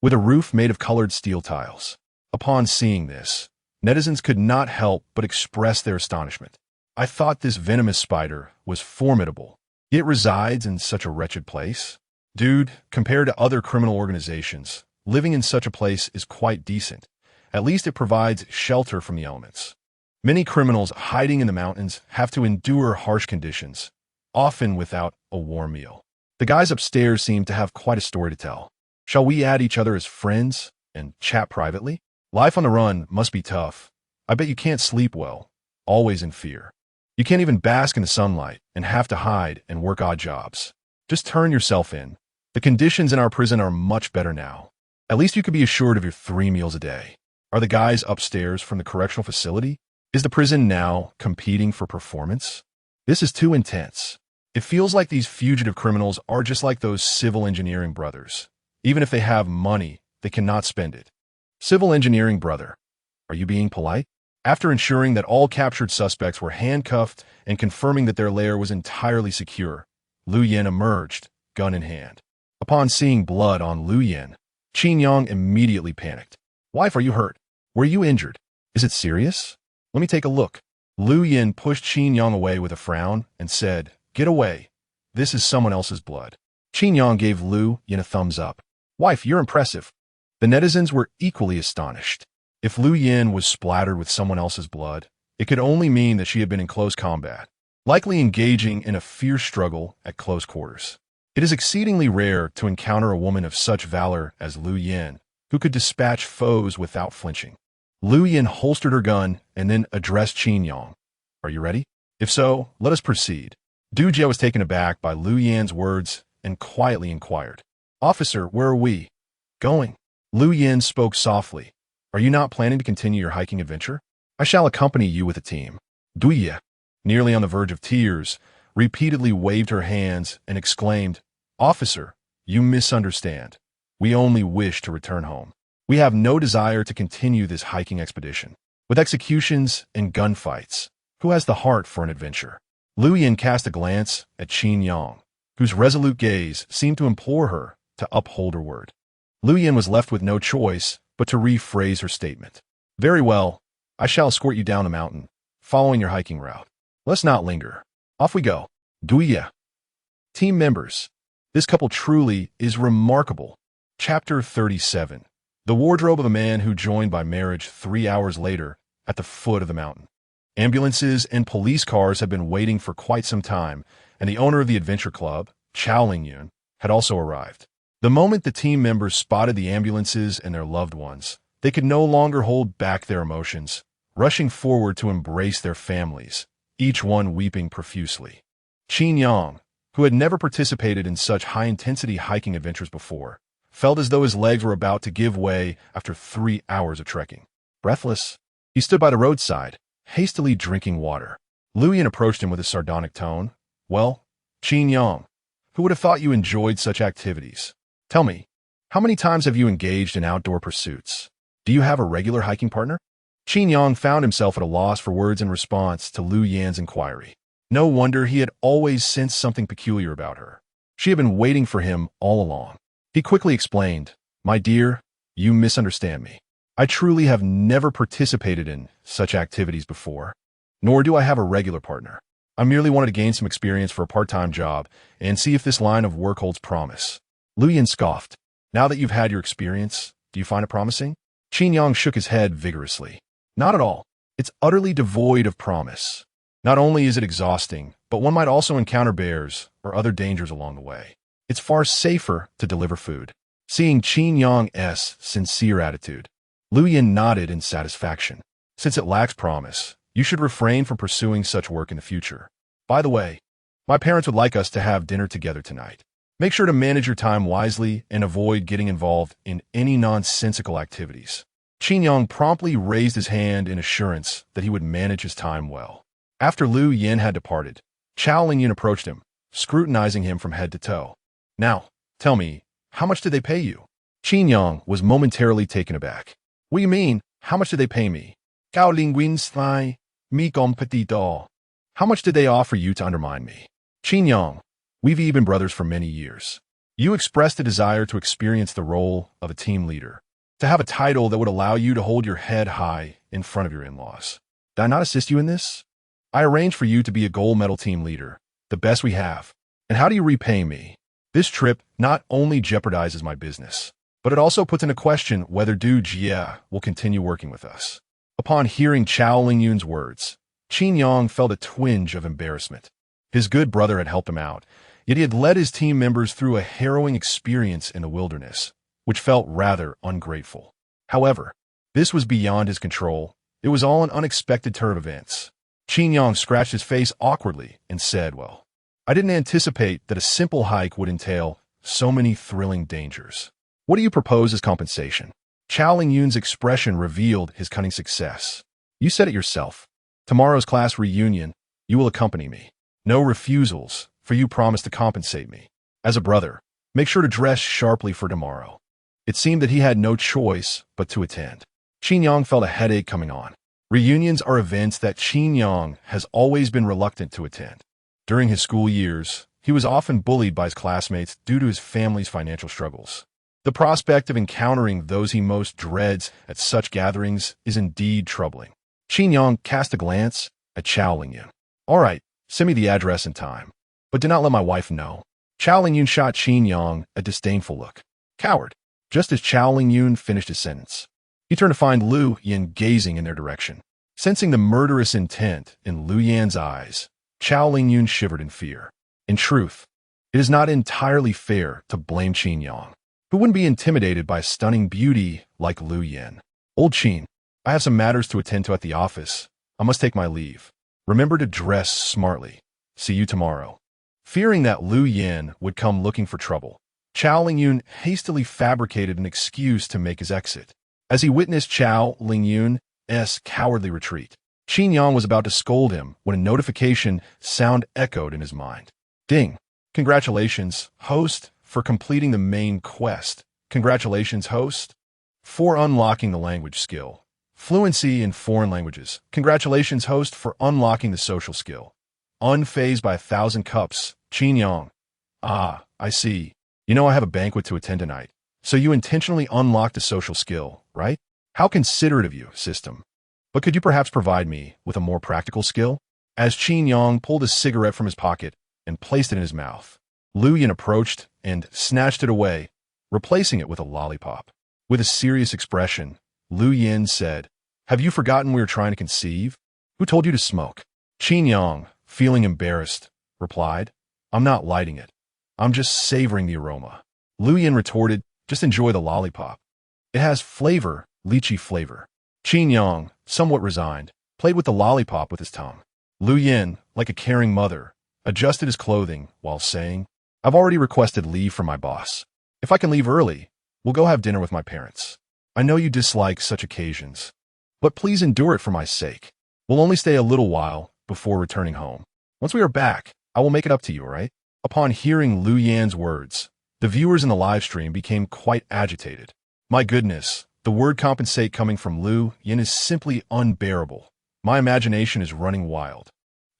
with a roof made of colored steel tiles. Upon seeing this, netizens could not help but express their astonishment. "I thought this venomous spider was formidable. It resides in such a wretched place? Dude, compared to other criminal organizations, living in such a place is quite decent. At least it provides shelter from the elements. Many criminals hiding in the mountains have to endure harsh conditions, often without a warm meal. The guys upstairs seem to have quite a story to tell. Shall we add each other as friends and chat privately? Life on the run must be tough. I bet you can't sleep well, always in fear. You can't even bask in the sunlight and have to hide and work odd jobs. Just turn yourself in. The conditions in our prison are much better now. At least you could be assured of your 3 meals a day. Are the guys upstairs from the correctional facility? Is the prison now competing for performance? This is too intense. It feels like these fugitive criminals are just like those civil engineering brothers. Even if they have money, they cannot spend it. Civil engineering brother, are you being polite? After ensuring that all captured suspects were handcuffed and confirming that their lair was entirely secure, Liu Yin emerged, gun in hand. Upon seeing blood on Liu Yin, Qin Yang immediately panicked. Wife, are you hurt? Were you injured? Is it serious? Let me take a look. Liu Yin pushed Qin Yang away with a frown and said, Get away. This is someone else's blood. Qin Yang gave Liu Yin a thumbs up. Wife, you're impressive. The netizens were equally astonished. If Liu Yin was splattered with someone else's blood, it could only mean that she had been in close combat, likely engaging in a fierce struggle at close quarters. It is exceedingly rare to encounter a woman of such valor as Liu Yin, who could dispatch foes without flinching. Liu Yin holstered her gun and then addressed Qin Yang. Are you ready? If so, let us proceed. Du Jie was taken aback by Liu Yan's words and quietly inquired. Officer, where are we going? Liu Yin spoke softly. Are you not planning to continue your hiking adventure? I shall accompany you with a team. Du Jie, nearly on the verge of tears, repeatedly waved her hands and exclaimed, Officer, you misunderstand. We only wish to return home. We have no desire to continue this hiking expedition. With executions and gunfights, who has the heart for an adventure? Liu Yin cast a glance at Qin Yang, whose resolute gaze seemed to implore her to uphold her word. Liu Yin was left with no choice but to rephrase her statement. Very well, I shall escort you down the mountain, following your hiking route. Let's not linger. Off we go. Du Jie. Team members, this couple truly is remarkable. Chapter 37. The wardrobe of a man who joined by marriage 3 hours later at the foot of the mountain. Ambulances and police cars had been waiting for quite some time, and the owner of the adventure club, Chao Lingyun, had also arrived. The moment the team members spotted the ambulances and their loved ones, they could no longer hold back their emotions, rushing forward to embrace their families, each one weeping profusely. Qin Yang, who had never participated in such high-intensity hiking adventures before, felt as though his legs were about to give way after 3 hours of trekking. Breathless, he stood by the roadside, hastily drinking water. Liu Yin approached him with a sardonic tone. Well, Qin Yang, who would have thought you enjoyed such activities? Tell me, how many times have you engaged in outdoor pursuits? Do you have a regular hiking partner? Qin Yang found himself at a loss for words in response to Liu Yan's inquiry. No wonder he had always sensed something peculiar about her. She had been waiting for him all along. He quickly explained, My dear, you misunderstand me. I truly have never participated in such activities before, nor do I have a regular partner. I merely wanted to gain some experience for a part-time job and see if this line of work holds promise. Liu Yin scoffed. Now that you've had your experience, do you find it promising? Qin Yang shook his head vigorously. Not at all. It's utterly devoid of promise. Not only is it exhausting, but one might also encounter bears or other dangers along the way. It's far safer to deliver food. Seeing Qin Yang's sincere attitude, Liu Yin nodded in satisfaction. Since it lacks promise, you should refrain from pursuing such work in the future. By the way, my parents would like us to have dinner together tonight. Make sure to manage your time wisely and avoid getting involved in any nonsensical activities. Qin Yang promptly raised his hand in assurance that he would manage his time well. After Liu Yin had departed, Chao Lingyun approached him, scrutinizing him from head to toe. Now, tell me, how much did they pay you? Qin Yang was momentarily taken aback. What do you mean, how much did they pay me? Gao Lingyun's thigh, mi gom petit do. How much did they offer you to undermine me? Qin Yang, we've been brothers for many years. You expressed a desire to experience the role of a team leader, to have a title that would allow you to hold your head high in front of your in-laws. Did I not assist you in this? I arranged for you to be a gold medal team leader, the best we have. And how do you repay me? This trip not only jeopardizes my business, but it also puts into question whether Du Jie will continue working with us. Upon hearing Chao Lingyun's words, Qin Yang felt a twinge of embarrassment. His good brother had helped him out, Yet he had led his team members through a harrowing experience in the wilderness, which felt rather ungrateful. However, this was beyond his control. It was all an unexpected turn of events. Qin Yang scratched his face awkwardly and said, "Well, I didn't anticipate that a simple hike would entail so many thrilling dangers. What do you propose as compensation?" Chao Lingyun's expression revealed his cunning success. "You said it yourself. Tomorrow's class reunion, you will accompany me. No refusals, for you promised to compensate me. As a brother, make sure to dress sharply for tomorrow." It seemed that he had no choice but to attend. Qin Yang felt a headache coming on. Reunions are events that Qin Yang has always been reluctant to attend. During his school years, he was often bullied by his classmates due to his family's financial struggles. The prospect of encountering those he most dreads at such gatherings is indeed troubling. Qin Yang cast a glance at Chao Lingyun. "All right, send me the address and time, but do not let my wife know." Chao Lingyun shot Qin Yang a disdainful look. "Coward." Just as Chao Lingyun finished his sentence, he turned to find Lu Yan gazing in their direction. Sensing the murderous intent in Lu Yan's eyes, Chao Lingyun shivered in fear. In truth, it is not entirely fair to blame Qin Yang, who wouldn't be intimidated by a stunning beauty like Lu Yan. "Old Qin, I have some matters to attend to at the office. I must take my leave. Remember to dress smartly. See you tomorrow." Fearing that Lu Yan would come looking for trouble, Chao Lingyun hastily fabricated an excuse to make his exit. As he witnessed Chao Lingyun's cowardly retreat, Qin Yang was about to scold him when a notification sound echoed in his mind. "Ding! Congratulations, host, for completing the main quest. Congratulations, host, for unlocking the language skill. Fluency in foreign languages. Congratulations, host, for unlocking the social skill. Unfazed by 1,000 cups, Qin Yang. Ah, I see. You know I have a banquet to attend tonight, so you intentionally unlocked a social skill, right? How considerate of you, system. But could you perhaps provide me with a more practical skill?" As Qin Yang pulled a cigarette from his pocket and placed it in his mouth, Lu Yan approached and snatched it away, replacing it with a lollipop. With a serious expression, Lu Yan said, "Have you forgotten we are trying to conceive? Who told you to smoke?" Qin Yang, feeling embarrassed, replied, "I'm not lighting it. I'm just savoring the aroma." Lu Yan retorted, "Just enjoy the lollipop. It has flavor, lychee flavor." Qin Yang, somewhat resigned, played with the lollipop with his tongue. Lu Yan, like a caring mother, adjusted his clothing while saying, "I've already requested leave from my boss. If I can leave early, we'll go have dinner with my parents. I know you dislike such occasions, but please endure it for my sake. We'll only stay a little while before returning home. Once we are back, I will make it up to you, all right?" Upon hearing Lu Yan's words, the viewers in the live stream became quite agitated. "My goodness, the word compensate coming from Lu Yan is simply unbearable. My imagination is running wild.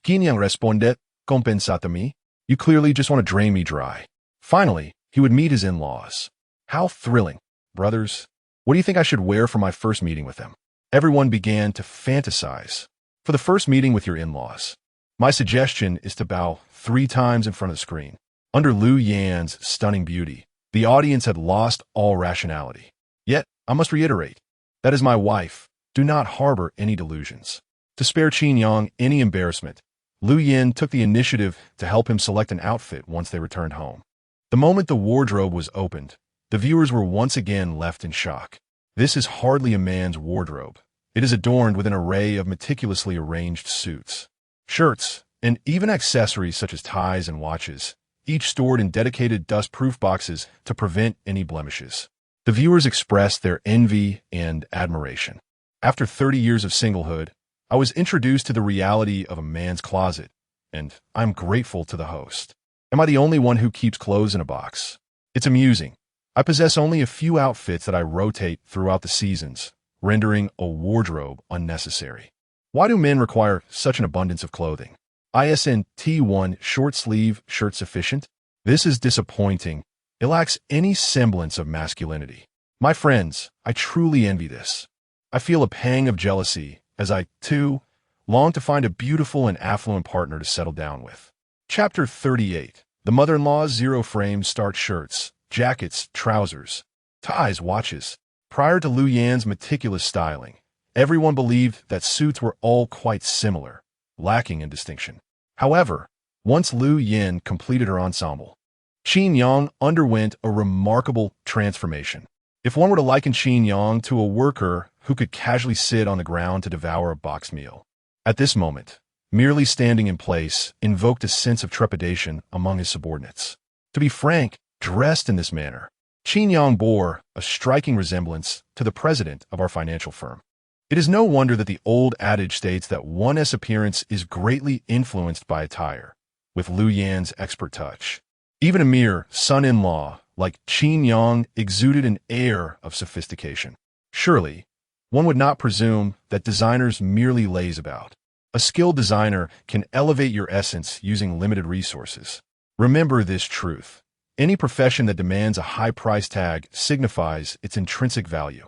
Qin Yang respondet, compensate me? You clearly just want to drain me dry." Finally, he would meet his in-laws. How thrilling. "Brothers, what do you think I should wear for my first meeting with them?" Everyone began to fantasize. "For the first meeting with your in-laws, my suggestion is to bow 3 times in front of the screen." Under Lu Yan's stunning beauty, the audience had lost all rationality. Yet, I must reiterate, that is my wife. Do not harbor any delusions. To spare Qin Yang any embarrassment, Lu Yan took the initiative to help him select an outfit once they returned home. The moment the wardrobe was opened, the viewers were once again left in shock. This is hardly a man's wardrobe. It is adorned with an array of meticulously arranged suits, shirts, and even accessories such as ties and watches, each stored in dedicated dust-proof boxes to prevent any blemishes. The viewers expressed their envy and admiration. After 30 years of singlehood, I was introduced to the reality of a man's closet, and I'm grateful to the host. Am I the only one who keeps clothes in a box? It's amusing. I possess only a few outfits that I rotate throughout the seasons, rendering a wardrobe unnecessary. Why do men require such an abundance of clothing? Isn't T1 short-sleeve shirt sufficient? This is disappointing. It lacks any semblance of masculinity. My friends, I truly envy this. I feel a pang of jealousy as I, too, long to find a beautiful and affluent partner to settle down with. Chapter 38. The Mother-in-Law's Zero-Frame Starch Shirts, Jackets, Trousers, Ties, Watches. Prior to Lu Yan's meticulous styling, everyone believed that suits were all quite similar, lacking in distinction. However, once Lu Yin completed her ensemble. Qin Yang underwent a remarkable transformation. If one were to liken Qin Yang to a worker who could casually sit on the ground to devour a boxed meal. At this moment, merely standing in place invoked a sense of trepidation among his subordinates. To be frank, dressed in this manner, Qin Yang bore a striking resemblance to the president of our financial firm. It is no wonder that the old adage states that one's appearance is greatly influenced by attire, with Lu Yan's expert touch. Even a mere son-in-law like Qin Yang exuded an air of sophistication. Surely, one would not presume that designers merely laze about. A skilled designer can elevate your essence using limited resources. Remember this truth. Any profession that demands a high price tag signifies its intrinsic value.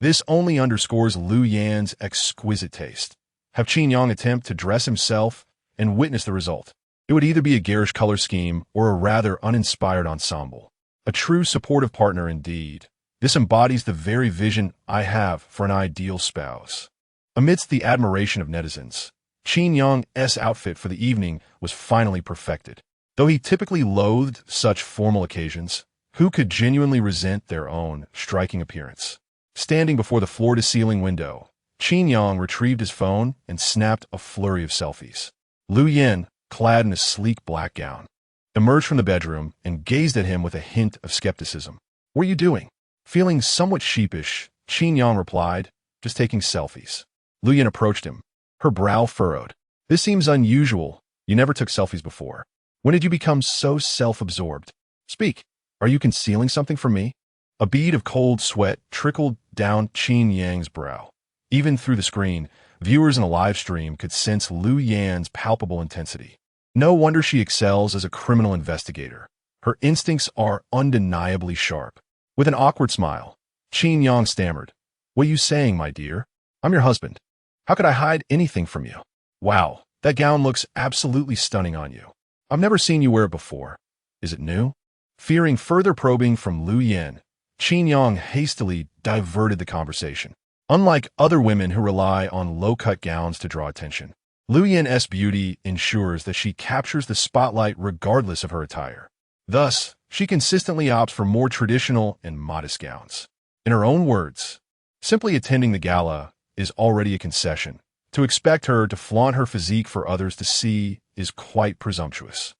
This only underscores Lu Yan's exquisite taste. Have Qin Yang attempt to dress himself and witness the result. It would either be a garish color scheme or a rather uninspired ensemble. A true supportive partner indeed. This embodies the very vision I have for an ideal spouse. Amidst the admiration of netizens, Qin Yang's outfit for the evening was finally perfected. Though he typically loathed such formal occasions, who could genuinely resent their own striking appearance? Standing before the floor-to-ceiling window, Qin Yang retrieved his phone and snapped a flurry of selfies. Lu Yin, clad in a sleek black gown, emerged from the bedroom and gazed at him with a hint of skepticism. "What are you doing?" Feeling somewhat sheepish, Qin Yang replied, "Just taking selfies." Lu Yin approached him, her brow furrowed. "This seems unusual. You never took selfies before. When did you become so self-absorbed? Speak. Are you concealing something from me?" A bead of cold sweat trickled down Qin Yang's brow. Even through the screen, viewers in a live stream could sense Lu Yan's palpable intensity. No wonder she excels as a criminal investigator. Her instincts are undeniably sharp. With an awkward smile, Qin Yang stammered, "What are you saying, my dear? I'm your husband. How could I hide anything from you? Wow, that gown looks absolutely stunning on you. I've never seen you wear it before. Is it new?" Fearing further probing from Lu Yin, Qin Yang hastily diverted the conversation. Unlike other women who rely on low-cut gowns to draw attention, Lu Yin's beauty ensures that she captures the spotlight regardless of her attire. Thus, she consistently opts for more traditional and modest gowns. In her own words, simply attending the gala is already a concession. To expect her to flaunt her physique for others to see is quite presumptuous.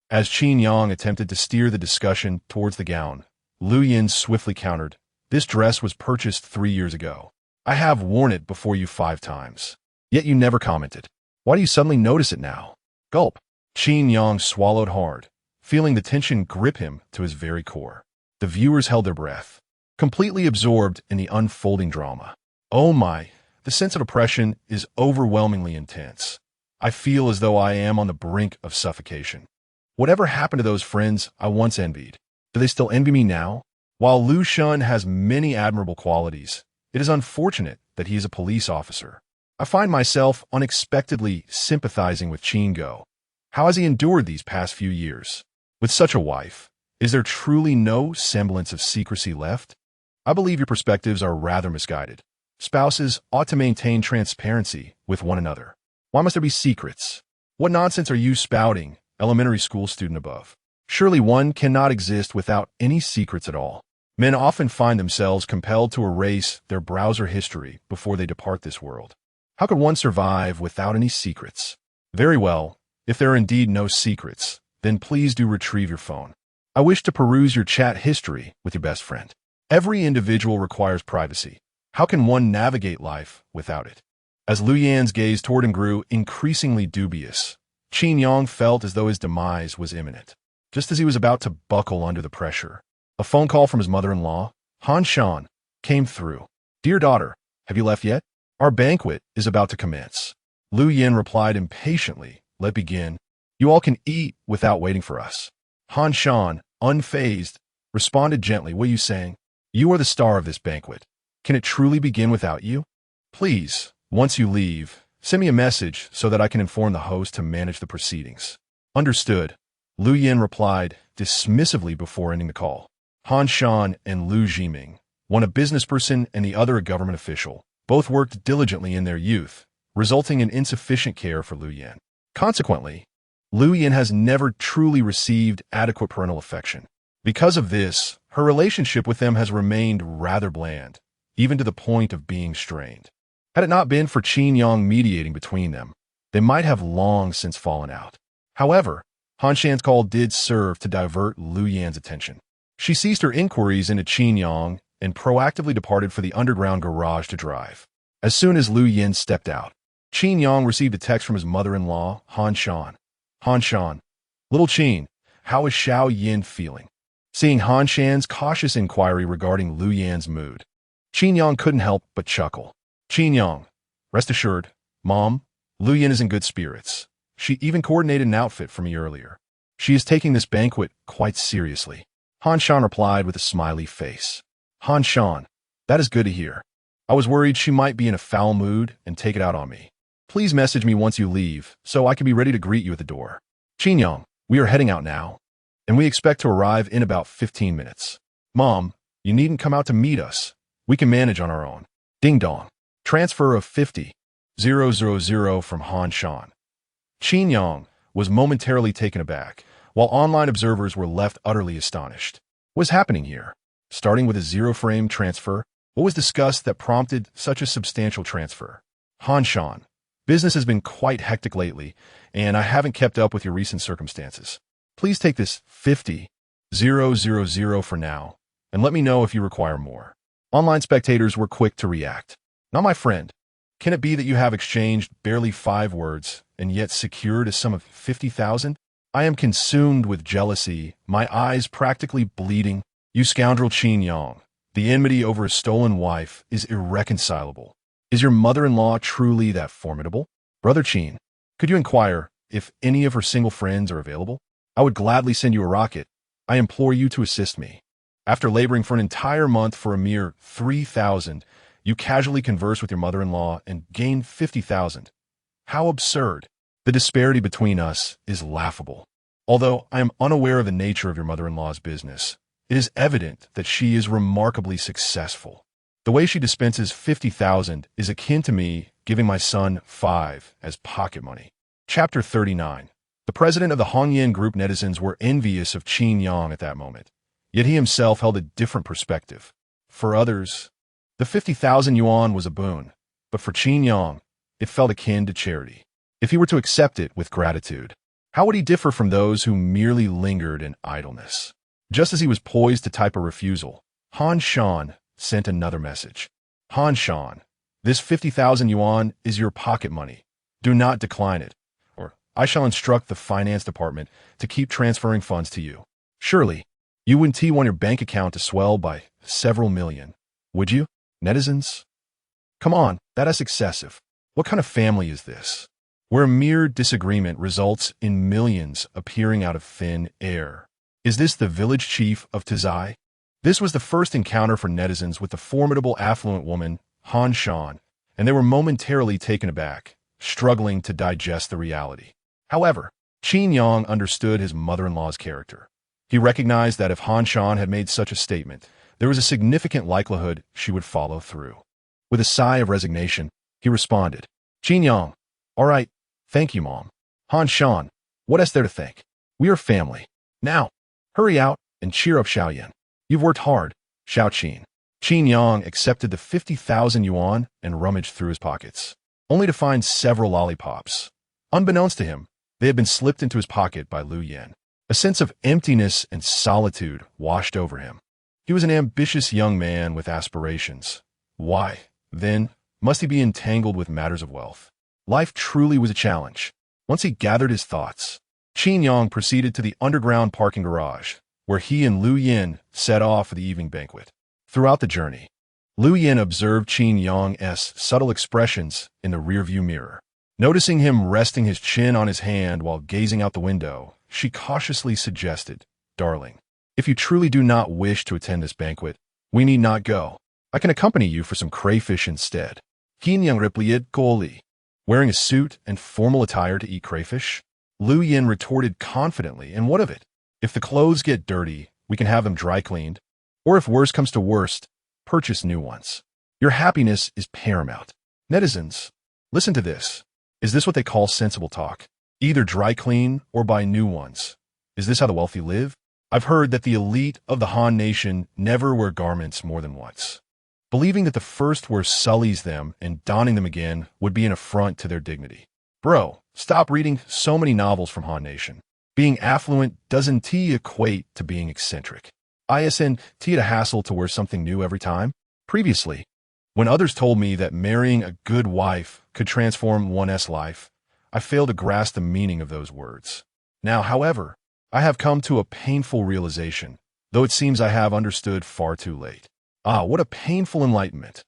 As Qin Yang attempted to steer the discussion towards the gown, Lu Yin swiftly countered, "This dress was purchased 3 years ago. I have worn it before you 5 times. Yet you never commented. Why do you suddenly notice it now?" Gulp. Qin Yang swallowed hard, feeling the tension grip him to his very core. The viewers held their breath, completely absorbed in the unfolding drama. Oh my, the sense of oppression is overwhelmingly intense. I feel as though I am on the brink of suffocation. Whatever happened to those friends I once envied? Do they still envy me now? While Lu Shun has many admirable qualities, it is unfortunate that he is a police officer. I find myself unexpectedly sympathizing with Qin Go. How has he endured these past few years? With such a wife, is there truly no semblance of secrecy left? I believe your perspectives are rather misguided. Spouses ought to maintain transparency with one another. Why must there be secrets? What nonsense are you spouting, elementary school student above? Surely one cannot exist without any secrets at all. Men often find themselves compelled to erase their browser history before they depart this world. How could one survive without any secrets? Very well, if there are indeed no secrets, then please do retrieve your phone. I wish to peruse your chat history with your best friend. Every individual requires privacy. How can one navigate life without it? As Lu Yan's gaze toward him grew increasingly dubious, Qin Yang felt as though his demise was imminent. Just as he was about to buckle under the pressure, a phone call from his mother-in-law, Han Shan, came through. "Dear daughter, have you left yet? Our banquet is about to commence." Lu Yin replied impatiently, "Let begin. You all can eat without waiting for us." Han Shan, unfazed, responded gently, "What are you saying? You are the star of this banquet. Can it truly begin without you? Please, once you leave, send me a message so that I can inform the host to manage the proceedings." "Understood," Lu Yin replied dismissively before ending the call. Han Shan and Lu Jiming, one a businessperson and the other a government official, both worked diligently in their youth, resulting in insufficient care for Lu Yin. Consequently, Lu Yin has never truly received adequate parental affection. Because of this, her relationship with them has remained rather bland, even to the point of being strained. Had it not been for Qin Yang mediating between them, they might have long since fallen out. However, Han Shan's call did serve to divert Lu Yan's attention. She ceased her inquiries into Qin Yang and proactively departed for the underground garage to drive. As soon as Lu Yin stepped out, Qin Yang received a text from his mother-in-law, Han Shan. Han Shan, little Qin, how is Xiao Yin feeling? Seeing Han Shan's cautious inquiry regarding Lu Yan's mood, Qin Yang couldn't help but chuckle. Qin Yang, rest assured, Mom, Lu Yin is in good spirits. She even coordinated an outfit for me earlier. She is taking this banquet quite seriously. Han Shan replied with a smiley face. Han Shan, that is good to hear. I was worried she might be in a foul mood and take it out on me. Please message me once you leave, so I can be ready to greet you at the door. Qin Yang, we are heading out now, and we expect to arrive in about 15 minutes. Mom, you needn't come out to meet us. We can manage on our own. Ding dong. Transfer of 50,000 from Han Shan. Qin Yang was momentarily taken aback, while online observers were left utterly astonished. What was happening here? Starting with a zero-frame transfer, what was discussed that prompted such a substantial transfer? Han Shan, business has been quite hectic lately, and I haven't kept up with your recent circumstances. Please take this 50,000 for now, and let me know if you require more. Online spectators were quick to react. Not my friend. Can it be that you have exchanged barely 5 words and yet secured a sum of 50,000? I am consumed with jealousy, my eyes practically bleeding. You scoundrel Qin Yang, the enmity over a stolen wife is irreconcilable. Is your mother-in-law truly that formidable? Brother Qin, could you inquire if any of her single friends are available? I would gladly send you a rocket. I implore you to assist me. After laboring for an entire month for a mere 3,000, you casually converse with your mother-in-law and gain 50,000. How absurd. The disparity between us is laughable. Although I am unaware of the nature of your mother-in-law's business, it is evident that she is remarkably successful. The way she dispenses 50,000 is akin to me giving my son 5 as pocket money. Chapter 39. The president of the Hongyan Group netizens were envious of Qin Yang at that moment, yet he himself held a different perspective. For others, the 50,000 yuan was a boon, but for Qin Yang, it felt akin to charity. If he were to accept it with gratitude, how would he differ from those who merely lingered in idleness? Just as he was poised to type a refusal, Han Shan sent another message. Han Shan, this 50,000 yuan is your pocket money. Do not decline it, or I shall instruct the finance department to keep transferring funds to you. Surely, you wouldn't want your bank account to swell by several million, would you, netizens? Come on, that is excessive. What kind of family is this, where a mere disagreement results in millions appearing out of thin air? Is this the village chief of Tizai? This was the first encounter for netizens with the formidable affluent woman, Han Shan, and they were momentarily taken aback, struggling to digest the reality. However, Qin Yang understood his mother-in-law's character. He recognized that if Han Shan had made such a statement, there was a significant likelihood she would follow through. With a sigh of resignation, he responded, Qin Yang, all right, thank you, Mom. Han Shan, what is there to thank? We are family. Now, hurry out and cheer up Xiao Yin. You've worked hard, Xiao Qin. Qin Yang accepted the 50,000 yuan and rummaged through his pockets, only to find several lollipops. Unbeknownst to him, they had been slipped into his pocket by Lu Yin. A sense of emptiness and solitude washed over him. He was an ambitious young man with aspirations. Why, then, must he be entangled with matters of wealth? Life truly was a challenge. Once he gathered his thoughts, Qin Yang proceeded to the underground parking garage, where he and Lu Yin set off for the evening banquet. Throughout the journey, Lu Yin observed Qin Yang's subtle expressions in the rearview mirror. Noticing him resting his chin on his hand while gazing out the window, she cautiously suggested, Darling, if you truly do not wish to attend this banquet, we need not go. I can accompany you for some crayfish instead. Qin Yang replied coolly. Wearing a suit and formal attire to eat crayfish? Lu Yin retorted confidently, and what of it? If the clothes get dirty, we can have them dry cleaned. Or if worse comes to worst, purchase new ones. Your happiness is paramount. Netizens, listen to this. Is this what they call sensible talk? Either dry clean or buy new ones. Is this how the wealthy live? I've heard that the elite of the Han Nation never wear garments more than once, believing that the first wear sullies them and donning them again would be an affront to their dignity. Bro, stop reading so many novels from Han Nation. Being affluent doesn't equate to being eccentric. Isn't it a hassle to wear something new every time? Previously, when others told me that marrying a good wife could transform one's life, I failed to grasp the meaning of those words. Now, however, I have come to a painful realization, though it seems I have understood far too late. What a painful enlightenment.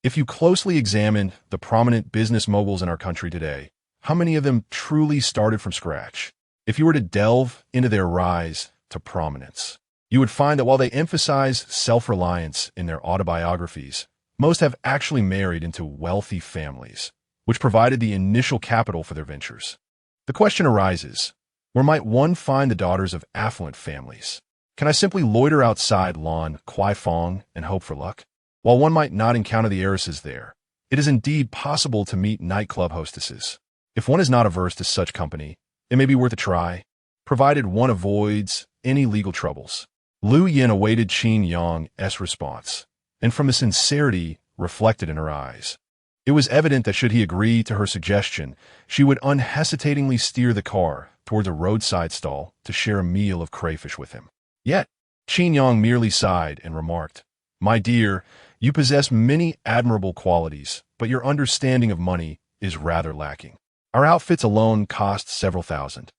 If you closely examine the prominent business moguls in our country today, how many of them truly started from scratch? If you were to delve into their rise to prominence, you would find that while they emphasize self-reliance in their autobiographies, most have actually married into wealthy families, which provided the initial capital for their ventures. The question arises, where might one find the daughters of affluent families? Can I simply loiter outside Lan Kwai Fong and hope for luck? While one might not encounter the heiresses there, it is indeed possible to meet nightclub hostesses. If one is not averse to such company, it may be worth a try, provided one avoids any legal troubles. Lu Yin awaited Qin Yang's response, and from the sincerity reflected in her eyes, it was evident that should he agree to her suggestion, she would unhesitatingly steer the car towards a roadside stall to share a meal of crayfish with him. Yet, Qin Yang merely sighed and remarked, "My dear, you possess many admirable qualities, but your understanding of money is rather lacking. Our outfits alone cost several thousand.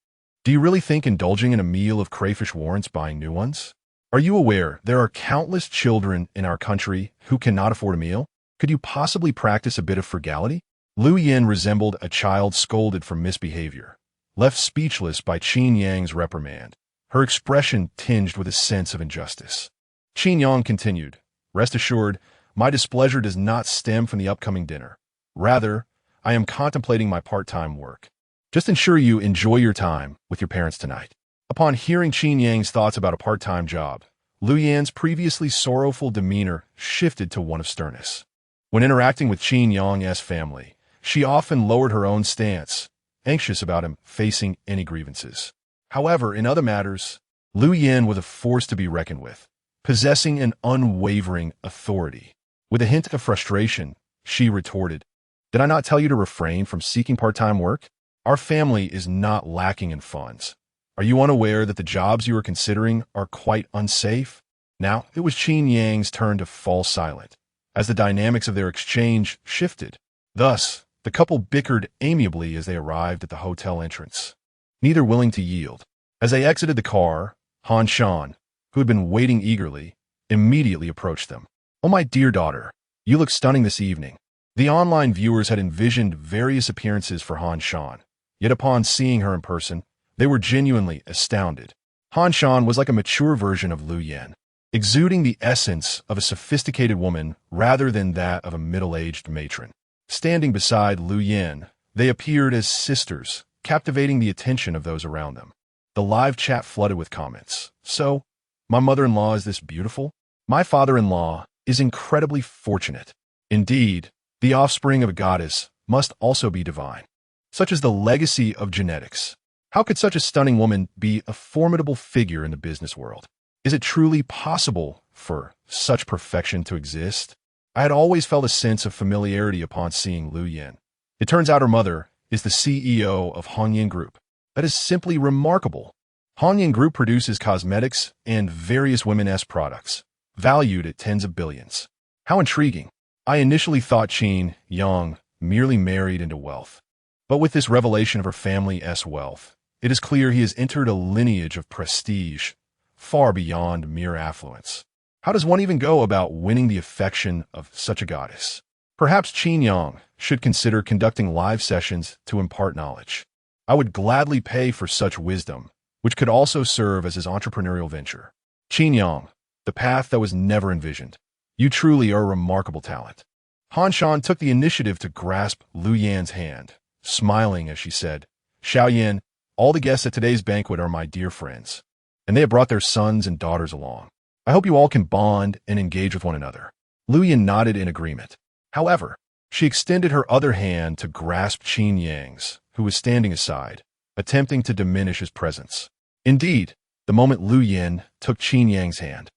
Do you really think indulging in a meal of crayfish warrants buying new ones? Are you aware there are countless children in our country who cannot afford a meal? Could you possibly practice a bit of frugality?" Lu Yin resembled a child scolded for misbehavior, left speechless by Qin Yang's reprimand, her expression tinged with a sense of injustice. Qin Yang continued, "Rest assured, my displeasure does not stem from the upcoming dinner. Rather, I am contemplating my part-time work. Just ensure you enjoy your time with your parents tonight." Upon hearing Qin Yang's thoughts about a part-time job, Lu Yan's previously sorrowful demeanor shifted to one of sternness. When interacting with Qin Yang's family, she often lowered her own stance, anxious about him facing any grievances. However, in other matters, Lu Yan was a force to be reckoned with, possessing an unwavering authority. With a hint of frustration, she retorted, "Did I not tell you to refrain from seeking part-time work? Our family is not lacking in funds. Are you unaware that the jobs you are considering are quite unsafe?" Now, it was Qin Yang's turn to fall silent, as the dynamics of their exchange shifted. Thus, the couple bickered amiably as they arrived at the hotel entrance, neither willing to yield. As they exited the car, Han Shan, who had been waiting eagerly, immediately approached them. "Oh, my dear daughter, you look stunning this evening." The online viewers had envisioned various appearances for Han Shan, yet upon seeing her in person, they were genuinely astounded. Han Shan was like a mature version of Lu Yan, exuding the essence of a sophisticated woman rather than that of a middle-aged matron. Standing beside Lu Yan, they appeared as sisters, captivating the attention of those around them. The live chat flooded with comments. "So, my mother-in-law is this beautiful? My father-in-law is incredibly fortunate. Indeed, the offspring of a goddess must also be divine. Such is the legacy of genetics. How could such a stunning woman be a formidable figure in the business world? Is it truly possible for such perfection to exist?" I had always felt a sense of familiarity upon seeing Lu Yan. It turns out her mother is the CEO of Hongyan Group. That is simply remarkable. Hongyan Group produces cosmetics and various women's products, valued at tens of billions. How intriguing. I initially thought Qin Yang merely married into wealth. But with this revelation of her family's wealth, it is clear he has entered a lineage of prestige far beyond mere affluence. How does one even go about winning the affection of such a goddess? Perhaps Qin Yang should consider conducting live sessions to impart knowledge. I would gladly pay for such wisdom, which could also serve as his entrepreneurial venture. Qin Yang, the path that was never envisioned. You truly are a remarkable talent. Han Shan took the initiative to grasp Lu Yan's hand, smiling as she said, "Xiao Yan, all the guests at today's banquet are my dear friends, and they have brought their sons and daughters along. I hope you all can bond and engage with one another." Lu Yan nodded in agreement. However, she extended her other hand to grasp Qin Yang's, who was standing aside, attempting to diminish his presence. Indeed, the moment Lu Yin took Qin Yang's hand,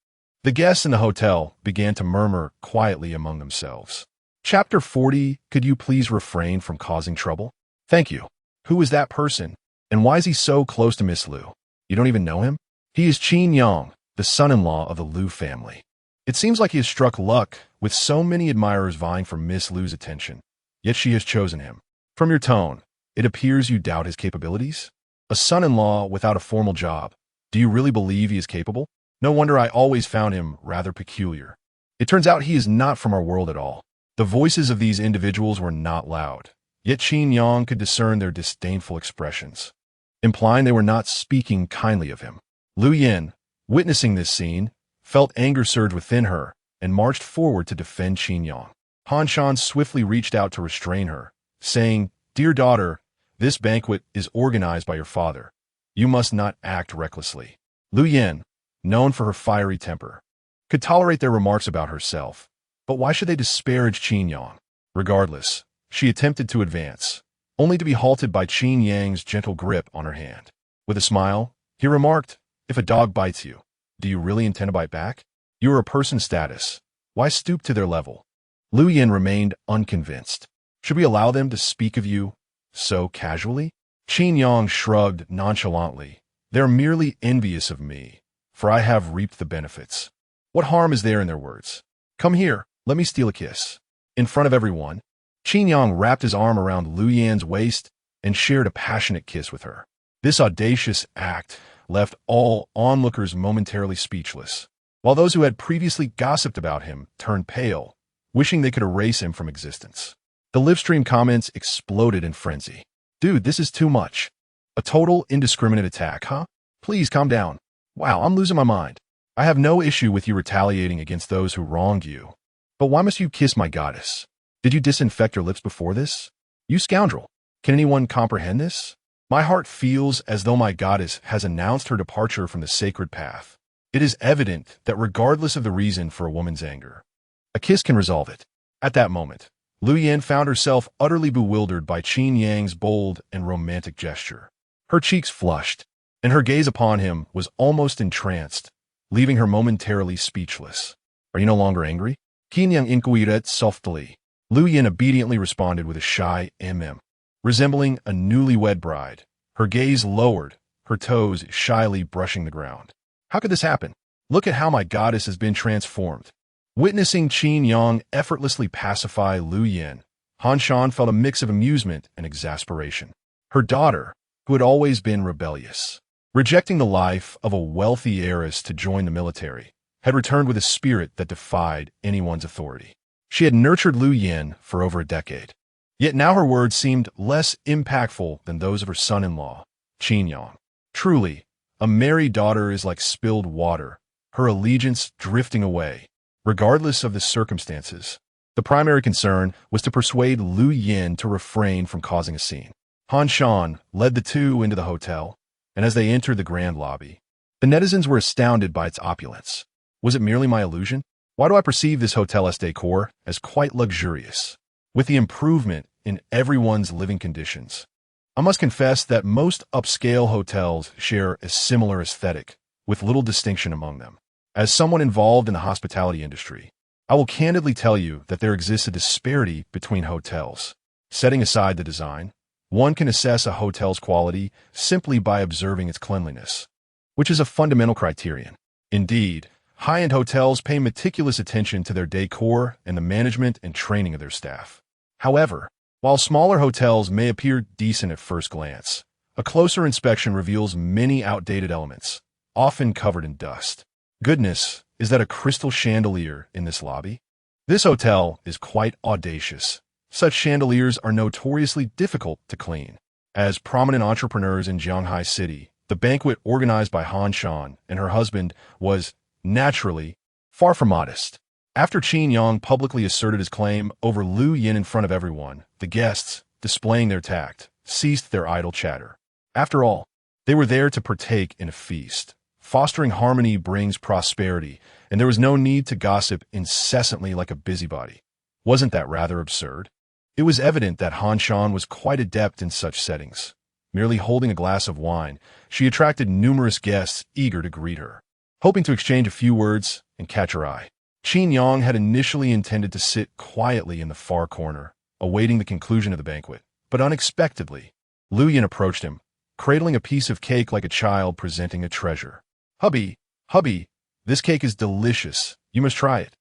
the guests in the hotel began to murmur quietly among themselves. Chapter 40, could you please refrain from causing trouble? Thank you. Who is that person? And why is he so close to Miss Lu? You don't even know him? He is Qin Yang, the son-in-law of the Lu family. It seems like he has struck luck with so many admirers vying for Miss Lu's attention, yet she has chosen him. From your tone, it appears you doubt his capabilities. A son-in-law without a formal job. Do you really believe he is capable? No wonder I always found him rather peculiar. It turns out he is not from our world at all. The voices of these individuals were not loud, yet Qin Yang could discern their disdainful expressions, implying they were not speaking kindly of him. Lu Yin, witnessing this scene, felt anger surge within her and marched forward to defend Qin Yang. Han Shan swiftly reached out to restrain her, saying, "Dear daughter, this banquet is organized by your father. You must not act recklessly." Lu Yin, known for her fiery temper, could tolerate their remarks about herself, but why should they disparage Qin Yang? Regardless, she attempted to advance, only to be halted by Qin Yang's gentle grip on her hand. With a smile, he remarked, "If a dog bites you, do you really intend to bite back? You are a person status. Why stoop to their level?" Lu Yin remained unconvinced. Should we allow them to speak of you so casually? Qin Yang shrugged nonchalantly. They're merely envious of me, for I have reaped the benefits. What harm is there in their words? Come here, let me steal a kiss. In front of everyone, Qin Yang wrapped his arm around Lu Yin's waist and shared a passionate kiss with her. This audacious act left all onlookers momentarily speechless, while those who had previously gossiped about him turned pale, wishing they could erase him from existence. The livestream comments exploded in frenzy. Dude, this is too much. A total indiscriminate attack, huh? Please calm down. Wow, I'm losing my mind. I have no issue with you retaliating against those who wronged you. But why must you kiss my goddess? Did you disinfect your lips before this? You scoundrel. Can anyone comprehend this? My heart feels as though my goddess has announced her departure from the sacred path. It is evident that regardless of the reason for a woman's anger, a kiss can resolve it. At that moment, Lu Yin found herself utterly bewildered by Qin Yang's bold and romantic gesture. Her cheeks flushed, and her gaze upon him was almost entranced, leaving her momentarily speechless. Are you no longer angry? Qin Yang inquired softly. Lu Yin obediently responded with a shy resembling a newlywed bride. Her gaze lowered, her toes shyly brushing the ground. How could this happen? Look at how my goddess has been transformed. Witnessing Qin Yang effortlessly pacify Lu Yin, Han Shan felt a mix of amusement and exasperation. Her daughter, who had always been rebellious, rejecting the life of a wealthy heiress to join the military, had returned with a spirit that defied anyone's authority. She had nurtured Lu Yin for over a decade, yet now her words seemed less impactful than those of her son-in-law, Qin Yang. Truly, a married daughter is like spilled water, her allegiance drifting away, regardless of the circumstances. The primary concern was to persuade Lu Yin to refrain from causing a scene. Han Shan led the two into the hotel, and as they entered the grand lobby, the netizens were astounded by its opulence. Was it merely my illusion? Why do I perceive this hotel's decor as quite luxurious, with the improvement in everyone's living conditions? I must confess that most upscale hotels share a similar aesthetic, with little distinction among them. As someone involved in the hospitality industry, I will candidly tell you that there exists a disparity between hotels. Setting aside the design, one can assess a hotel's quality simply by observing its cleanliness, which is a fundamental criterion. Indeed, high-end hotels pay meticulous attention to their decor and the management and training of their staff. However, while smaller hotels may appear decent at first glance, a closer inspection reveals many outdated elements, often covered in dust. Goodness, is that a crystal chandelier in this lobby? This hotel is quite audacious. Such chandeliers are notoriously difficult to clean. As prominent entrepreneurs in Jianghai City, the banquet organized by Han Shan and her husband was, naturally, far from modest. After Qin Yang publicly asserted his claim over Lu Yin in front of everyone, the guests, displaying their tact, ceased their idle chatter. After all, they were there to partake in a feast. Fostering harmony brings prosperity, and there was no need to gossip incessantly like a busybody. Wasn't that rather absurd? It was evident that Han Shan was quite adept in such settings. Merely holding a glass of wine, she attracted numerous guests eager to greet her. Hoping to exchange a few words and catch her eye, Qin Yang had initially intended to sit quietly in the far corner, awaiting the conclusion of the banquet. But unexpectedly, Lu Yin approached him, cradling a piece of cake like a child presenting a treasure. Hubby, this cake is delicious. You must try it.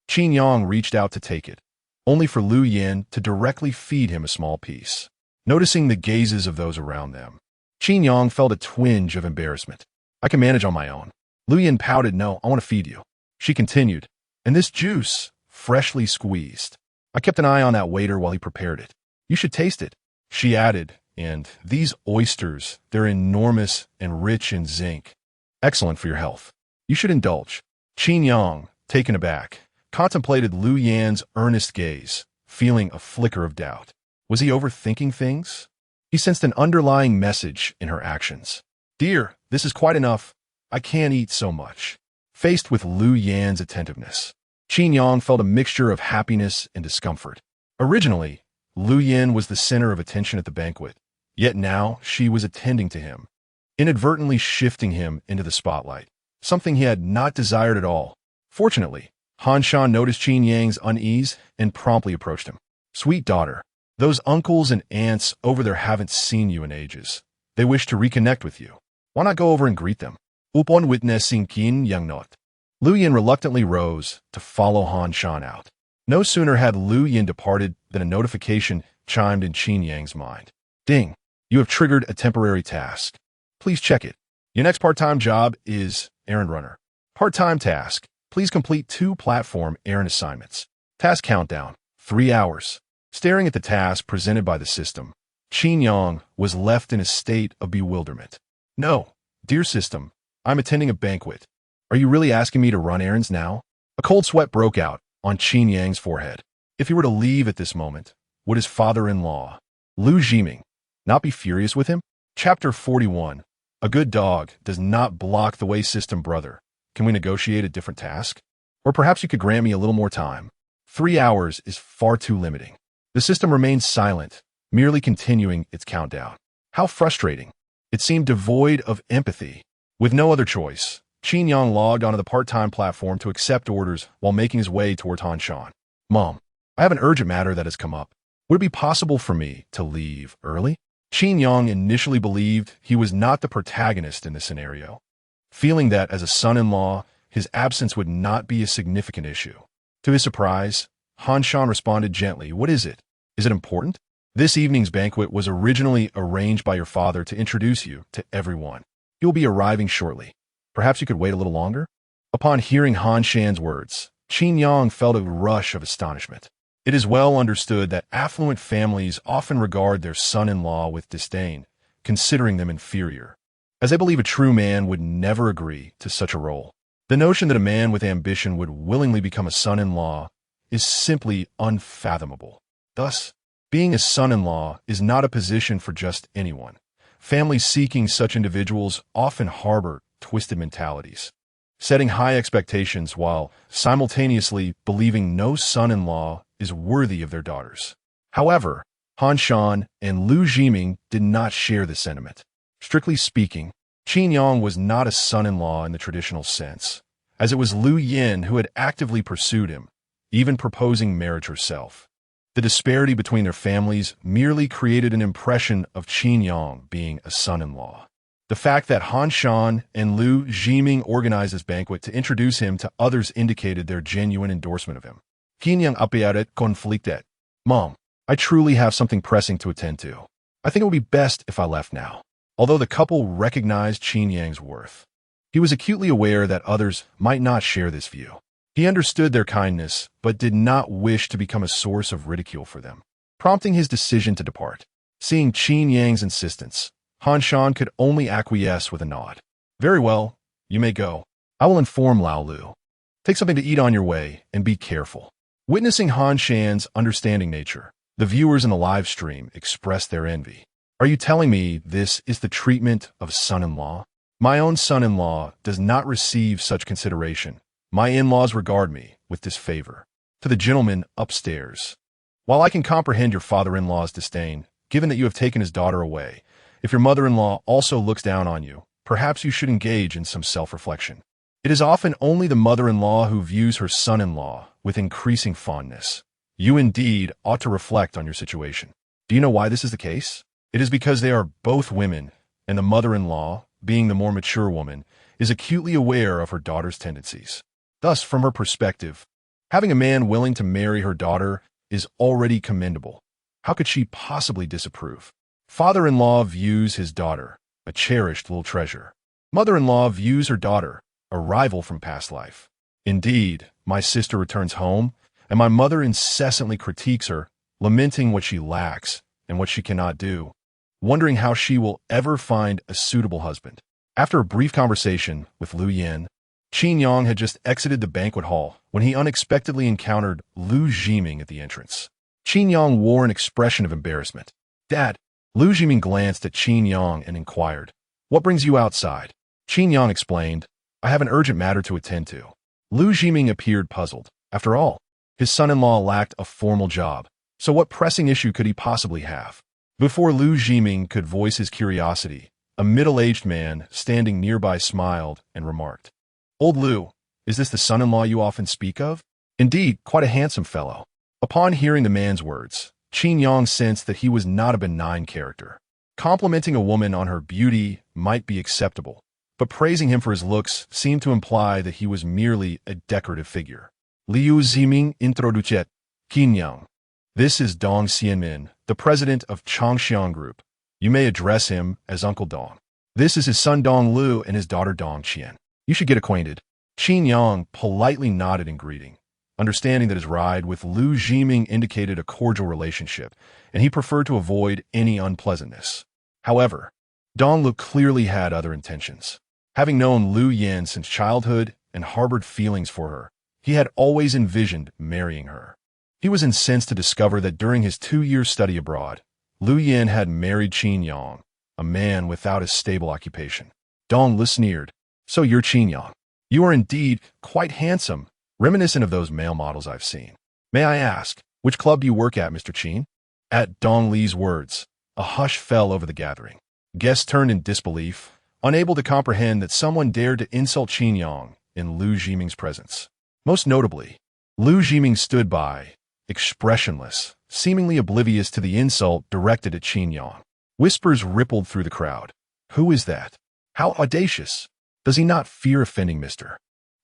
Qin Yang reached out to take it, only for Lu Yin to directly feed him a small piece. Noticing the gazes of those around them, Qin Yang felt a twinge of embarrassment. I can manage on my own. Lu Yin pouted, no, I want to feed you. She continued, and this juice, freshly squeezed. I kept an eye on that waiter while he prepared it. You should taste it. She added, and these oysters, they're enormous and rich in zinc. Excellent for your health. You should indulge. Qin Yang, taken aback, contemplated Lu Yan's earnest gaze, feeling a flicker of doubt. Was he overthinking things? He sensed an underlying message in her actions. Dear, this is quite enough. I can't eat so much. Faced with Lu Yan's attentiveness, Qin Yang felt a mixture of happiness and discomfort. Originally, Lu Yin was the center of attention at the banquet, yet now she was attending to him, inadvertently shifting him into the spotlight, something he had not desired at all. Fortunately, Han Shan noticed Qin Yang's unease and promptly approached him. Sweet daughter, those uncles and aunts over there haven't seen you in ages. They wish to reconnect with you. Why not go over and greet them? Upon witnessing Qin Yang not. Lu Yin reluctantly rose to follow Han Shan out. No sooner had Lu Yin departed than a notification chimed in Qin Yang's mind. Ding! You have triggered a temporary task. Please check it. Your next part-time job is errand runner. Part-time task. Please complete 2 platform errand assignments. Task countdown, 3 hours. Staring at the task presented by the system, Qin Yang was left in a state of bewilderment. No, dear system, I'm attending a banquet. Are you really asking me to run errands now? A cold sweat broke out on Qin Yang's forehead. If he were to leave at this moment, would his father-in-law, Lu Jiming, not be furious with him? Chapter 41. A good dog does not block the way, system brother. Can we negotiate a different task? Or perhaps you could grant me a little more time. 3 hours is far too limiting. The system remained silent, merely continuing its countdown. How frustrating. It seemed devoid of empathy. With no other choice, Qin Yang logged onto the part-time platform to accept orders while making his way towards Han Shan. Mom, I have an urgent matter that has come up. Would it be possible for me to leave early? Qin Yang initially believed he was not the protagonist in this scenario, feeling that as a son-in-law, his absence would not be a significant issue. To his surprise, Han Shan responded gently, what is it? Is it important? This evening's banquet was originally arranged by your father to introduce you to everyone. He will be arriving shortly. Perhaps you could wait a little longer? Upon hearing Han Shan's words, Qin Yang felt a rush of astonishment. It is well understood that affluent families often regard their son-in-law with disdain, considering them inferior, as they believe a true man would never agree to such a role. The notion that a man with ambition would willingly become a son-in-law is simply unfathomable. Thus, being a son-in-law is not a position for just anyone. Families seeking such individuals often harbor twisted mentalities, setting high expectations while simultaneously believing no son-in-law is worthy of their daughters. However, Han Shan and Lu Jiming did not share this sentiment. Strictly speaking, Qin Yang was not a son-in-law in the traditional sense, as it was Lu Yin who had actively pursued him, even proposing marriage herself. The disparity between their families merely created an impression of Qin Yang being a son-in-law. The fact that Han Shan and Lu Jiming organized this banquet to introduce him to others indicated their genuine endorsement of him. Qin Yang apiadet conflictet. Mom, I truly have something pressing to attend to. I think it would be best if I left now. Although the couple recognized Qin Yang's worth, he was acutely aware that others might not share this view. He understood their kindness, but did not wish to become a source of ridicule for them, prompting his decision to depart. Seeing Qin Yang's insistence, Han Shan could only acquiesce with a nod. Very well, you may go. I will inform Lao Lu. Take something to eat on your way and be careful. Witnessing Han Shan's understanding nature, the viewers in the live stream expressed their envy. Are you telling me this is the treatment of a son-in-law? My own son-in-law does not receive such consideration. My in-laws regard me with disfavor. To the gentleman upstairs. While I can comprehend your father-in-law's disdain, given that you have taken his daughter away, If your mother-in-law also looks down on you, perhaps you should engage in some self-reflection. It is often only the mother-in-law who views her son-in-law with increasing fondness. You indeed ought to reflect on your situation. Do you know why this is the case? It is because they are both women, and the mother-in-law, being the more mature woman, is acutely aware of her daughter's tendencies. Thus, from her perspective, having a man willing to marry her daughter is already commendable. How could she possibly disapprove? Father-in-law views his daughter, a cherished little treasure. Mother-in-law views her daughter, a rival from past life. Indeed, my sister returns home, and my mother incessantly critiques her, lamenting what she lacks and what she cannot do, wondering how she will ever find a suitable husband. After a brief conversation with Lu Yin, Qin Yang had just exited the banquet hall when he unexpectedly encountered Lu Zhiming at the entrance. Qin Yang wore an expression of embarrassment. "Dad." Lu Zhiming glanced at Qin Yang and inquired, "What brings you outside?" Qin Yang explained, "I have an urgent matter to attend to." Lu Zhiming appeared puzzled. After all, his son-in-law lacked a formal job, so what pressing issue could he possibly have? Before Lu Zhiming could voice his curiosity, a middle-aged man standing nearby smiled and remarked, "Old Lu, is this the son-in-law you often speak of?" Indeed, quite a handsome fellow. Upon hearing the man's words, Qin Yang sensed that he was not a benign character. Complimenting a woman on her beauty might be acceptable, but praising him for his looks seemed to imply that he was merely a decorative figure. Liu Zhiming introduced Qin Yang. "This is Dong Xianmin, the president of Changxiang Group. You may address him as Uncle Dong. This is his son Dong Lu and his daughter Dong Qian. You should get acquainted." Qin Yang politely nodded in greeting, understanding that his ride with Lu Zhiming indicated a cordial relationship, and he preferred to avoid any unpleasantness. However, Dong Lu clearly had other intentions. Having known Lu Yin since childhood and harbored feelings for her, he had always envisioned marrying her. He was incensed to discover that during his 2-year study abroad, Lu Yin had married Qin Yang, a man without a stable occupation. Dong Lu sneered, "So you're Qin Yang. You are indeed quite handsome, reminiscent of those male models I've seen. May I ask, which club do you work at, Mr. Qin?" At Dong Li's words, a hush fell over the gathering. Guests turned in disbelief, unable to comprehend that someone dared to insult Qin Yang in Lu Zhiming's presence. Most notably, Lu Zhiming stood by, expressionless, seemingly oblivious to the insult directed at Qin Yang. Whispers rippled through the crowd. "Who is that? How audacious! Does he not fear offending Mr.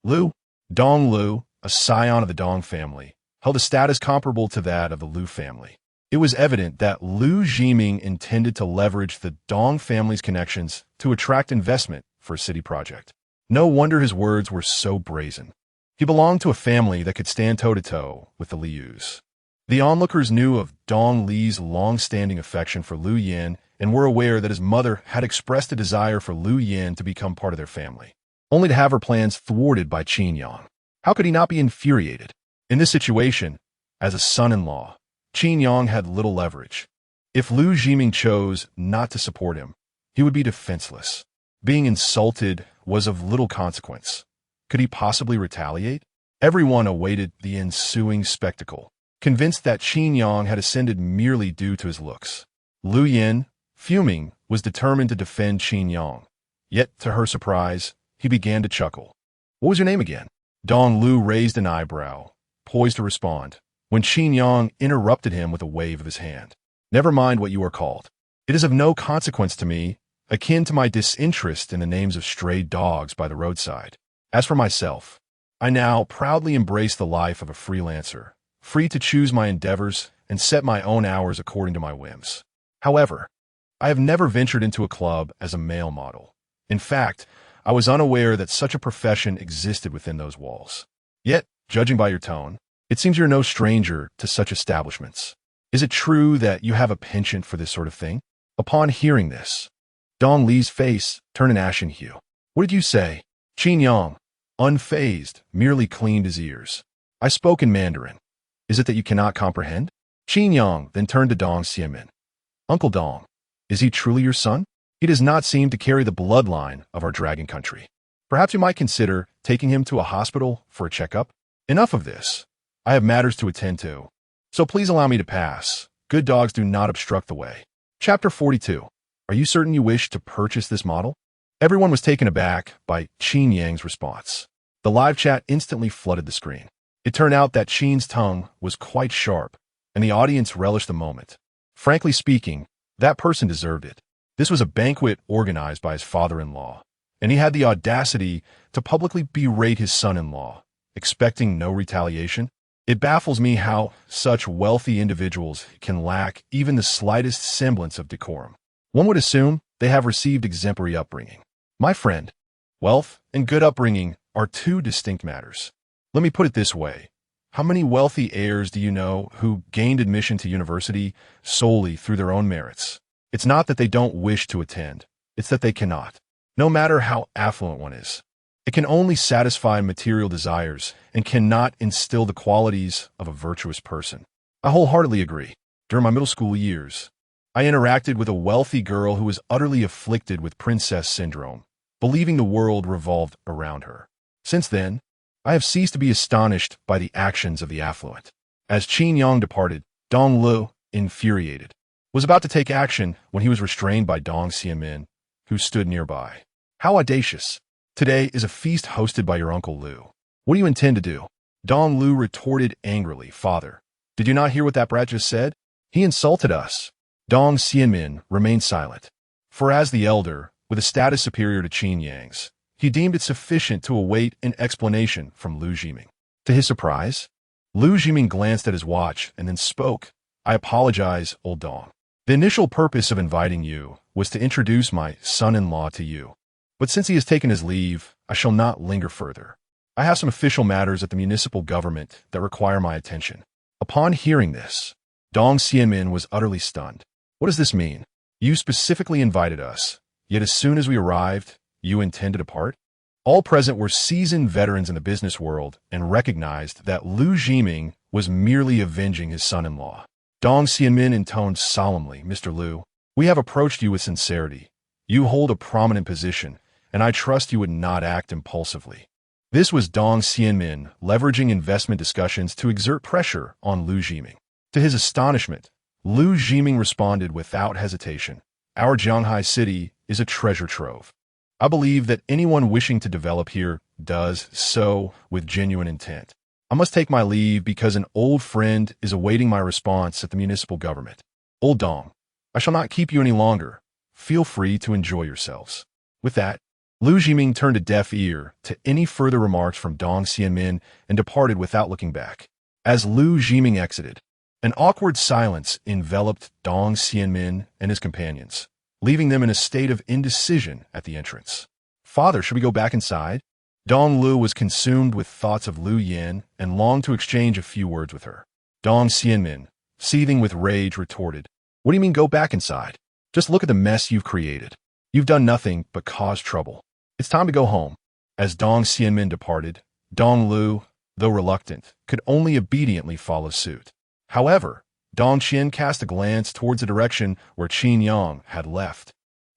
Lu?" Dong Lu, a scion of the Dong family, held a status comparable to that of the Lu family. It was evident that Lu Zhiming intended to leverage the Dong family's connections to attract investment for a city project. No wonder his words were so brazen. He belonged to a family that could stand toe-to-toe with the Lius. The onlookers knew of Dong Li's long-standing affection for Lu Yin and were aware that his mother had expressed a desire for Lu Yin to become part of their family, only to have her plans thwarted by Qin Yang. How could he not be infuriated? In this situation, as a son-in-law, Qin Yang had little leverage. If Lu Zhiming chose not to support him, he would be defenseless. Being insulted was of little consequence. Could he possibly retaliate? Everyone awaited the ensuing spectacle, convinced that Qin Yang had ascended merely due to his looks. Lu Yin, fuming, was determined to defend Qin Yang. Yet, to her surprise, he began to chuckle. "What was your name again?" Dong Lu raised an eyebrow, poised to respond, when Qin Yang interrupted him with a wave of his hand. "Never mind what you are called. It is of no consequence to me, akin to my disinterest in the names of stray dogs by the roadside. As for myself, I now proudly embrace the life of a freelancer, free to choose my endeavors and set my own hours according to my whims. However, I have never ventured into a club as a male model. In fact, I was unaware that such a profession existed within those walls. Yet, judging by your tone, it seems you're no stranger to such establishments. Is it true that you have a penchant for this sort of thing?" Upon hearing this, Dong Li's face turned an ashen hue. "What did you say?" Qin Yang, unfazed, merely cleaned his ears. "I spoke in Mandarin. Is it that you cannot comprehend?" Qin Yang then turned to Dong Xianmin. "Uncle Dong, is he truly your son? He does not seem to carry the bloodline of our dragon country. Perhaps you might consider taking him to a hospital for a checkup? Enough of this. I have matters to attend to. So please allow me to pass. Good dogs do not obstruct the way." Chapter 42. Are you certain you wish to purchase this model? Everyone was taken aback by Qin Yang's response. The live chat instantly flooded the screen. It turned out that Qin's tongue was quite sharp, and the audience relished the moment. Frankly speaking, that person deserved it. This was a banquet organized by his father-in-law, and he had the audacity to publicly berate his son-in-law, expecting no retaliation. It baffles me how such wealthy individuals can lack even the slightest semblance of decorum. One would assume they have received exemplary upbringing. My friend, wealth and good upbringing are two distinct matters. Let me put it this way. How many wealthy heirs do you know who gained admission to university solely through their own merits? It's not that they don't wish to attend. It's that they cannot, no matter how affluent one is. It can only satisfy material desires and cannot instill the qualities of a virtuous person. I wholeheartedly agree. During my middle school years, I interacted with a wealthy girl who was utterly afflicted with princess syndrome, believing the world revolved around her. Since then, I have ceased to be astonished by the actions of the affluent. As Qin Yang departed, Dong Lu, infuriated, was about to take action when he was restrained by Dong Xianmin, who stood nearby. How audacious! Today is a feast hosted by your Uncle Lu. What do you intend to do? Dong Lu retorted angrily, Father, did you not hear what that brat just said? He insulted us. Dong Xianmin remained silent, for as the elder, with a status superior to Qin Yang's, he deemed it sufficient to await an explanation from Lu Zhiming. To his surprise, Lu Zhiming glanced at his watch and then spoke. I apologize, old Dong. The initial purpose of inviting you was to introduce my son-in-law to you. But since he has taken his leave, I shall not linger further. I have some official matters at the municipal government that require my attention. Upon hearing this, Dong Xianmin was utterly stunned. What does this mean? You specifically invited us, yet as soon as we arrived, you intend to depart? All present were seasoned veterans in the business world and recognized that Lu Zhiming was merely avenging his son-in-law. Dong Xianmin intoned solemnly, Mr. Lu, we have approached you with sincerity. You hold a prominent position, and I trust you would not act impulsively. This was Dong Xianmin leveraging investment discussions to exert pressure on Lu Zhiming. To his astonishment, Lu Zhiming responded without hesitation. Our Jianghai city is a treasure trove. I believe that anyone wishing to develop here does so with genuine intent. I must take my leave because an old friend is awaiting my response at the municipal government. Old Dong, I shall not keep you any longer. Feel free to enjoy yourselves. With that, Lu Zhiming turned a deaf ear to any further remarks from Dong Xianmin and departed without looking back. As Lu Zhiming exited, an awkward silence enveloped Dong Xianmin and his companions, leaving them in a state of indecision at the entrance. Father, should we go back inside? Dong Lu was consumed with thoughts of Lu Yan and longed to exchange a few words with her. Dong Xianmin, seething with rage, retorted, What do you mean go back inside? Just look at the mess you've created. You've done nothing but cause trouble. It's time to go home. As Dong Xianmin departed, Dong Lu, though reluctant, could only obediently follow suit. However, Dong Qian cast a glance towards the direction where Qin Yang had left.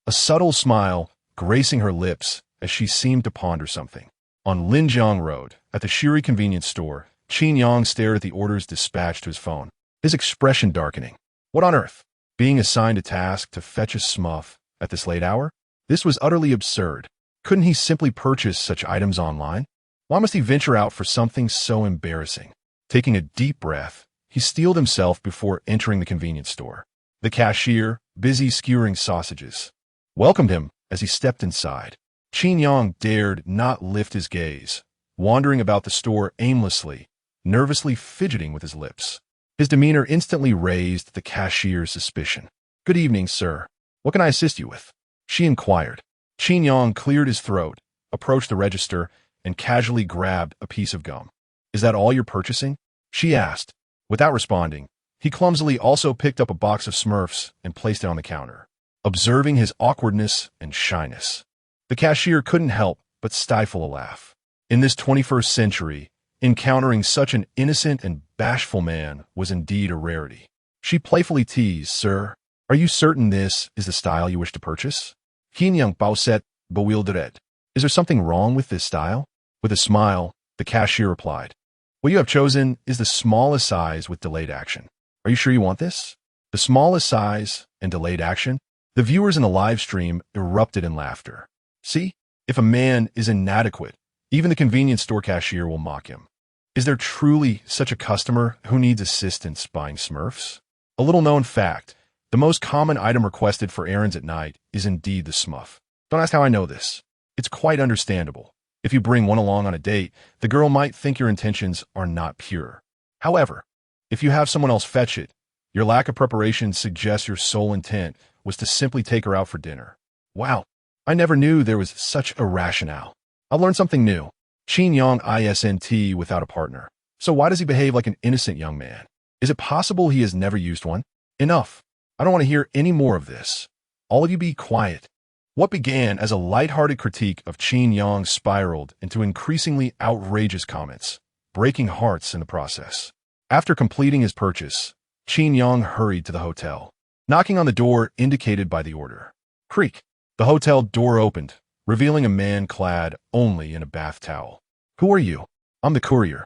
A subtle smile gracing her lips as she seemed to ponder something. On Linjiang Road, at the Shiri convenience store, Qin Yang stared at the orders dispatched to his phone, his expression darkening. What on earth? Being assigned a task to fetch a smuff at this late hour? This was utterly absurd. Couldn't he simply purchase such items online? Why must he venture out for something so embarrassing? Taking a deep breath, he steeled himself before entering the convenience store. The cashier, busy skewering sausages, welcomed him as he stepped inside. Qin Yang dared not lift his gaze, wandering about the store aimlessly, nervously fidgeting with his lips. His demeanor instantly raised the cashier's suspicion. Good evening, sir. What can I assist you with? She inquired. Qin Yang cleared his throat, approached the register, and casually grabbed a piece of gum. Is that all you're purchasing? She asked. Without responding, he clumsily also picked up a box of Smurfs and placed it on the counter, observing his awkwardness and shyness. The cashier couldn't help but stifle a laugh. In this 21st century, encountering such an innocent and bashful man was indeed a rarity. She playfully teased, Sir, are you certain this is the style you wish to purchase? Qin Yang Baoset bewildered. Is there something wrong with this style? With a smile, the cashier replied, What you have chosen is the smallest size with delayed action. Are you sure you want this? The smallest size and delayed action? The viewers in the live stream erupted in laughter. See? If a man is inadequate, even the convenience store cashier will mock him. Is there truly such a customer who needs assistance buying Smurfs? A little-known fact, the most common item requested for errands at night is indeed the Smurf. Don't ask how I know this. It's quite understandable. If you bring one along on a date, the girl might think your intentions are not pure. However, if you have someone else fetch it, your lack of preparation suggests your sole intent was to simply take her out for dinner. Wow, I never knew there was such a rationale. I've learned something new. Qin Yang isn't without a partner. So why does he behave like an innocent young man? Is it possible he has never used one? Enough. I don't want to hear any more of this. All of you be quiet. What began as a lighthearted critique of Qin Yang spiraled into increasingly outrageous comments, breaking hearts in the process. After completing his purchase, Qin Yang hurried to the hotel, knocking on the door indicated by the order. Creak. The hotel door opened, revealing a man clad only in a bath towel. Who are you? I'm the courier.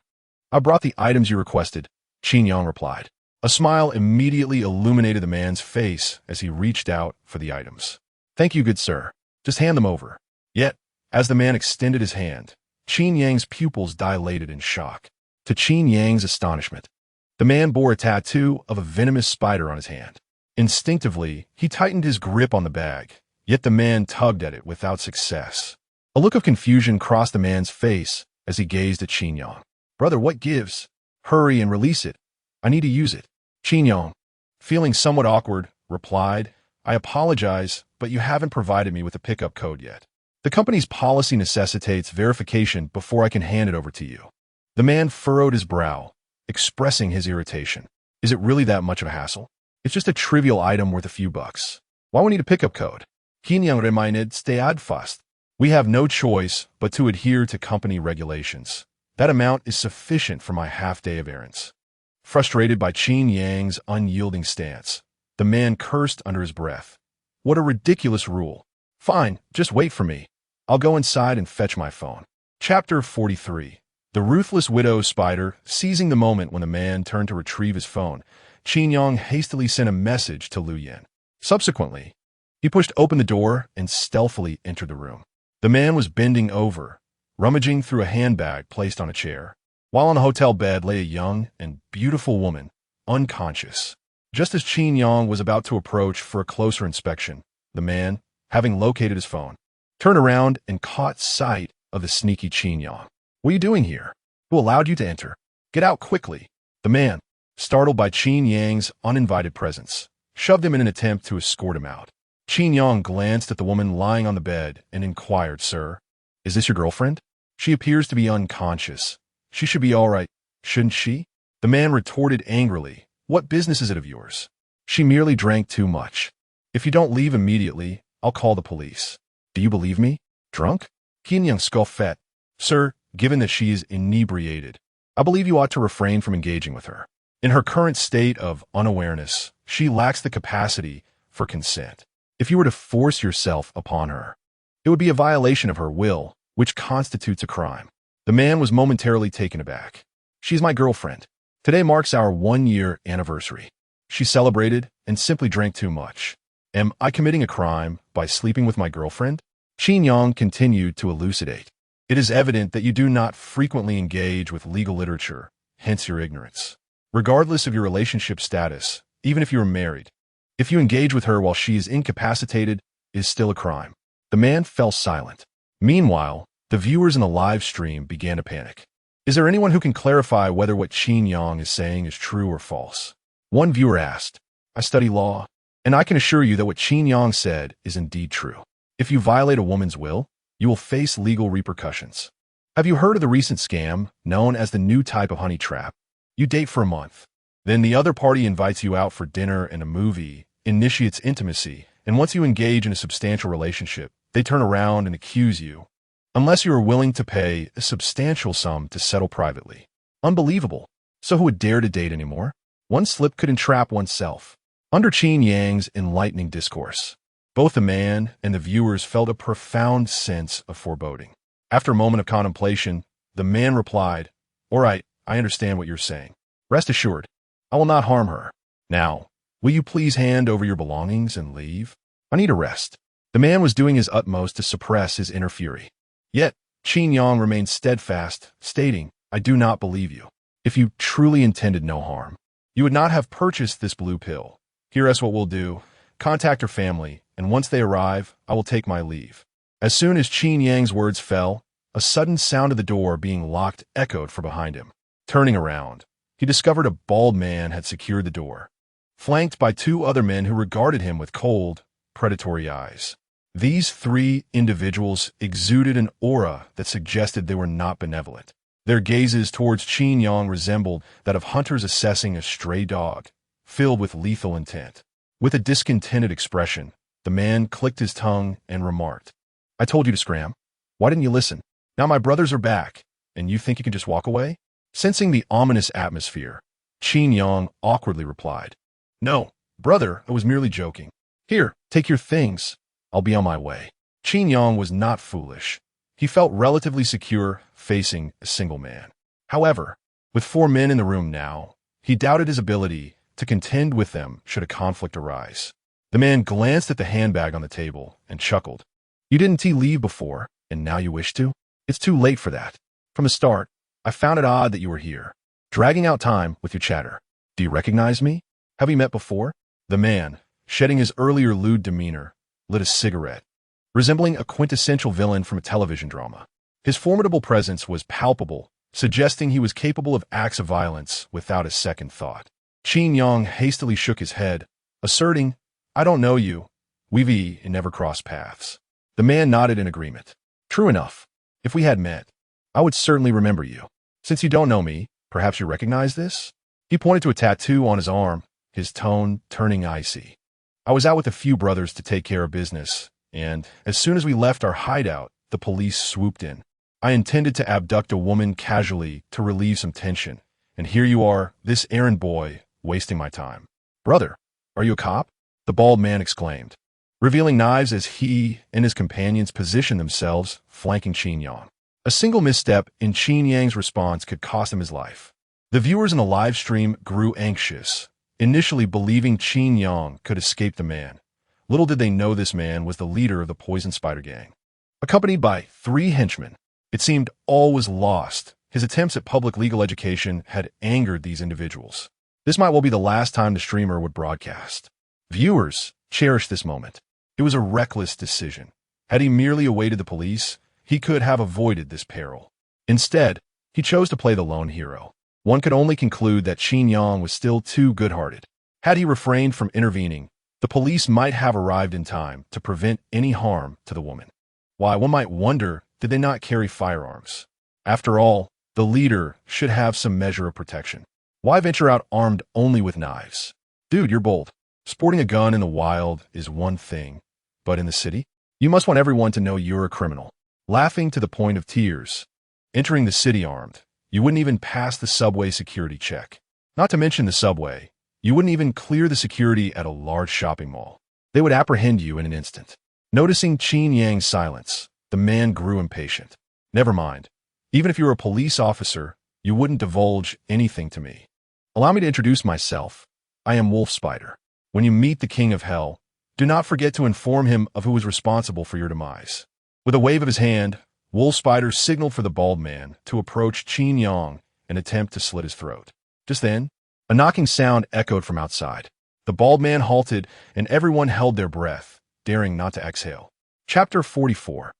I brought the items you requested, Qin Yang replied. A smile immediately illuminated the man's face as he reached out for the items. Thank you, good sir. Just hand them over. Yet, as the man extended his hand, Qin Yang's pupils dilated in shock. To Qin Yang's astonishment, the man bore a tattoo of a venomous spider on his hand. Instinctively, he tightened his grip on the bag, yet the man tugged at it without success. A look of confusion crossed the man's face as he gazed at Qin Yang. Brother, what gives? Hurry and release it. I need to use it. Qin Yang, feeling somewhat awkward, replied, I apologize, but you haven't provided me with a pickup code yet. The company's policy necessitates verification before I can hand it over to you. The man furrowed his brow, expressing his irritation. Is it really that much of a hassle? It's just a trivial item worth a few bucks. Why would we need a pickup code? Qin Yang reminded steadfast. We have no choice but to adhere to company regulations. That amount is sufficient for my half-day of errands. Frustrated by Qin Yang's unyielding stance, the man cursed under his breath. What a ridiculous rule. Fine, just wait for me. I'll go inside and fetch my phone. Chapter 43. The ruthless widow spider. Seizing the moment when the man turned to retrieve his phone, Qin Yang hastily sent a message to Lu Yan. Subsequently, he pushed open the door and stealthily entered the room. The man was bending over, rummaging through a handbag placed on a chair, while on a hotel bed lay a young and beautiful woman, unconscious. Just as Qin Yang was about to approach for a closer inspection, the man, having located his phone, turned around and caught sight of the sneaky Qin Yang. What are you doing here? Who allowed you to enter? Get out quickly. The man, startled by Qin Yang's uninvited presence, shoved him in an attempt to escort him out. Qin Yang glanced at the woman lying on the bed and inquired, Sir, is this your girlfriend? She appears to be unconscious. She should be all right, shouldn't she? The man retorted angrily, What business is it of yours? She merely drank too much. If you don't leave immediately, I'll call the police. Do you believe me? Drunk? Qin Yang scoffed. Sir, given that she is inebriated, I believe you ought to refrain from engaging with her. In her current state of unawareness, she lacks the capacity for consent. If you were to force yourself upon her, it would be a violation of her will, which constitutes a crime. The man was momentarily taken aback. She's my girlfriend. Today marks our 1-year anniversary. She celebrated and simply drank too much. Am I committing a crime by sleeping with my girlfriend? Qin Yang continued to elucidate. It is evident that you do not frequently engage with legal literature, hence your ignorance. Regardless of your relationship status, even if you are married, if you engage with her while she is incapacitated, it is still a crime. The man fell silent. Meanwhile, the viewers in the live stream began to panic. Is there anyone who can clarify whether what Qin Yang is saying is true or false? One viewer asked, I study law, and I can assure you that what Qin Yang said is indeed true. If you violate a woman's will, you will face legal repercussions. Have you heard of the recent scam known as the new type of honey trap? You date for a month. Then the other party invites you out for dinner and a movie, initiates intimacy, and once you engage in a substantial relationship, they turn around and accuse you, unless you are willing to pay a substantial sum to settle privately. Unbelievable. So who would dare to date anymore? One slip could entrap oneself. Under Qin Yang's enlightening discourse, both the man and the viewers felt a profound sense of foreboding. After a moment of contemplation, the man replied, All right, I understand what you're saying. Rest assured, I will not harm her. Now, will you please hand over your belongings and leave? I need a rest. The man was doing his utmost to suppress his inner fury. Yet, Qin Yang remained steadfast, stating, I do not believe you. If you truly intended no harm, you would not have purchased this blue pill. Here's what we'll do. Contact her family, and once they arrive, I will take my leave. As soon as Qin Yang's words fell, a sudden sound of the door being locked echoed from behind him. Turning around, he discovered a bald man had secured the door, flanked by two other men who regarded him with cold, predatory eyes. These three individuals exuded an aura that suggested they were not benevolent. Their gazes towards Qin Yang resembled that of hunters assessing a stray dog, filled with lethal intent. With a discontented expression, the man clicked his tongue and remarked, I told you to scram. Why didn't you listen? Now my brothers are back, and you think you can just walk away? Sensing the ominous atmosphere, Qin Yang awkwardly replied, No, brother, I was merely joking. Here, take your things. I'll be on my way. Qin Yang was not foolish. He felt relatively secure facing a single man. However, with 4 men in the room now, he doubted his ability to contend with them should a conflict arise. The man glanced at the handbag on the table and chuckled. You didn't leave before, and now you wish to? It's too late for that. From the start, I found it odd that you were here, dragging out time with your chatter. Do you recognize me? Have we met before? The man, shedding his earlier lewd demeanor, lit a cigarette, resembling a quintessential villain from a television drama. His formidable presence was palpable, suggesting he was capable of acts of violence without a second thought. Qin Yang hastily shook his head, asserting, I don't know you. We've never crossed paths. The man nodded in agreement. True enough. If we had met, I would certainly remember you. Since you don't know me, perhaps you recognize this? He pointed to a tattoo on his arm, his tone turning icy. I was out with a few brothers to take care of business, and as soon as we left our hideout, the police swooped in. I intended to abduct a woman casually to relieve some tension, and here you are, this errand boy, wasting my time. Brother, are you a cop? The bald man exclaimed, revealing knives as he and his companions positioned themselves, flanking Qin Yang. A single misstep in Qin Yang's response could cost him his life. The viewers in the live stream grew anxious, initially believing Qin Yang could escape the man. Little did they know this man was the leader of the Poison Spider Gang. Accompanied by 3 henchmen, it seemed all was lost. His attempts at public legal education had angered these individuals. This might well be the last time the streamer would broadcast. Viewers cherished this moment. It was a reckless decision. Had he merely awaited the police, he could have avoided this peril. Instead, he chose to play the lone hero. One could only conclude that Qin Yang was still too good-hearted. Had he refrained from intervening, the police might have arrived in time to prevent any harm to the woman. Why, one might wonder, did they not carry firearms? After all, the leader should have some measure of protection. Why venture out armed only with knives? Dude, you're bold. Sporting a gun in the wild is one thing, but in the city? You must want everyone to know you're a criminal. Laughing to the point of tears. Entering the city armed, you wouldn't even pass the subway security check. Not to mention the subway, you wouldn't even clear the security at a large shopping mall. They would apprehend you in an instant. Noticing Qin Yang's silence, the man grew impatient. Never mind. Even if you were a police officer, you wouldn't divulge anything to me. Allow me to introduce myself. I am Wolf Spider. When you meet the King of Hell, do not forget to inform him of who is responsible for your demise. With a wave of his hand, Wolf Spider signaled for the bald man to approach Qin Yang and attempt to slit his throat. Just then, a knocking sound echoed from outside. The bald man halted, and everyone held their breath, daring not to exhale. Chapter 44.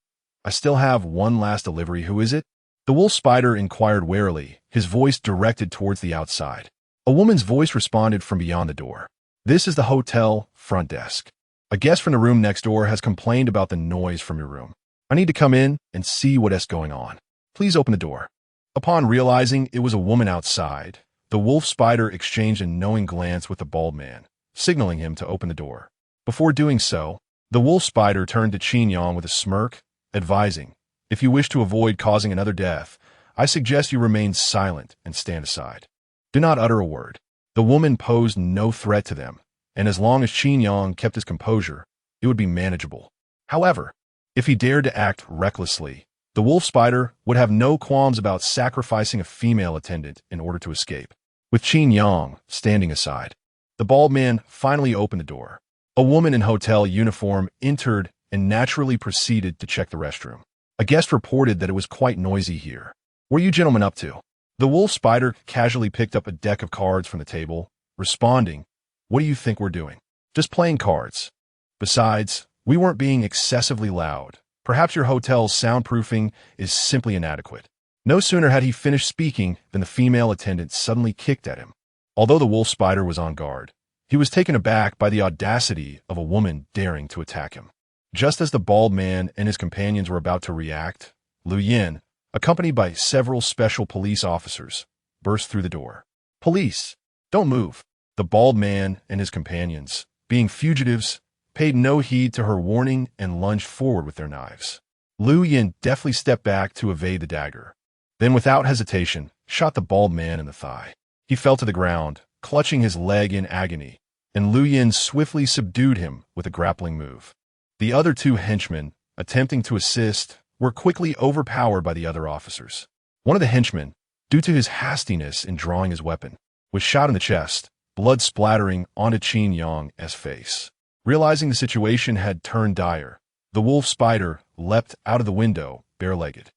I still have one last delivery. Who is it? The Wolf Spider inquired warily, his voice directed towards the outside. A woman's voice responded from beyond the door. This is the hotel front desk. A guest from the room next door has complained about the noise from your room. I need to come in and see what is going on. Please open the door. Upon realizing it was a woman outside, the Wolf Spider exchanged a knowing glance with the bald man, signaling him to open the door. Before doing so, the Wolf Spider turned to Qin Yang with a smirk, advising, if you wish to avoid causing another death, I suggest you remain silent and stand aside. Do not utter a word. The woman posed no threat to them, and as long as Qin Yang kept his composure, it would be manageable. However, if he dared to act recklessly, the Wolf Spider would have no qualms about sacrificing a female attendant in order to escape. With Qin Yang standing aside, the bald man finally opened the door. A woman in hotel uniform entered and naturally proceeded to check the restroom. A guest reported that it was quite noisy here. What are you gentlemen up to? The wolf spider casually picked up a deck of cards from the table, responding, "What do you think we're doing? Just playing cards. Besides, we weren't being excessively loud. Perhaps your hotel's soundproofing is simply inadequate." No sooner had he finished speaking than the female attendant suddenly kicked at him. Although the wolf spider was on guard, he was taken aback by the audacity of a woman daring to attack him. Just as the bald man and his companions were about to react, Lu Yin, accompanied by several special police officers, burst through the door. "Police! Don't move!" The bald man and his companions, being fugitives, paid no heed to her warning and lunged forward with their knives. Lu Yin deftly stepped back to evade the dagger, then without hesitation shot the bald man in the thigh. He fell to the ground, clutching his leg in agony, and Lu Yin swiftly subdued him with a grappling move. The other two henchmen, attempting to assist, were quickly overpowered by the other officers. One of the henchmen, due to his hastiness in drawing his weapon, was shot in the chest, blood splattering onto Qin Yang's face. Realizing the situation had turned dire, the wolf spider leapt out of the window, bare-legged.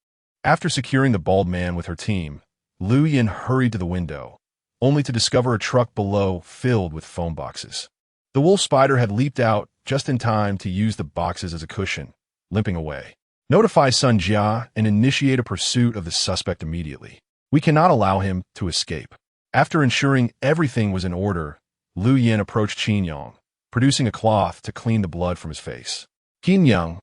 After securing the bald man with her team, Lu Yin hurried to the window, only to discover a truck below filled with foam boxes. The wolf spider had leaped out just in time to use the boxes as a cushion, limping away. "Notify Sun Jia and initiate a pursuit of the suspect immediately. We cannot allow him to escape." After ensuring everything was in order, Lu Yin approached Qin Yang, producing a cloth to clean the blood from his face. "Qin Yang,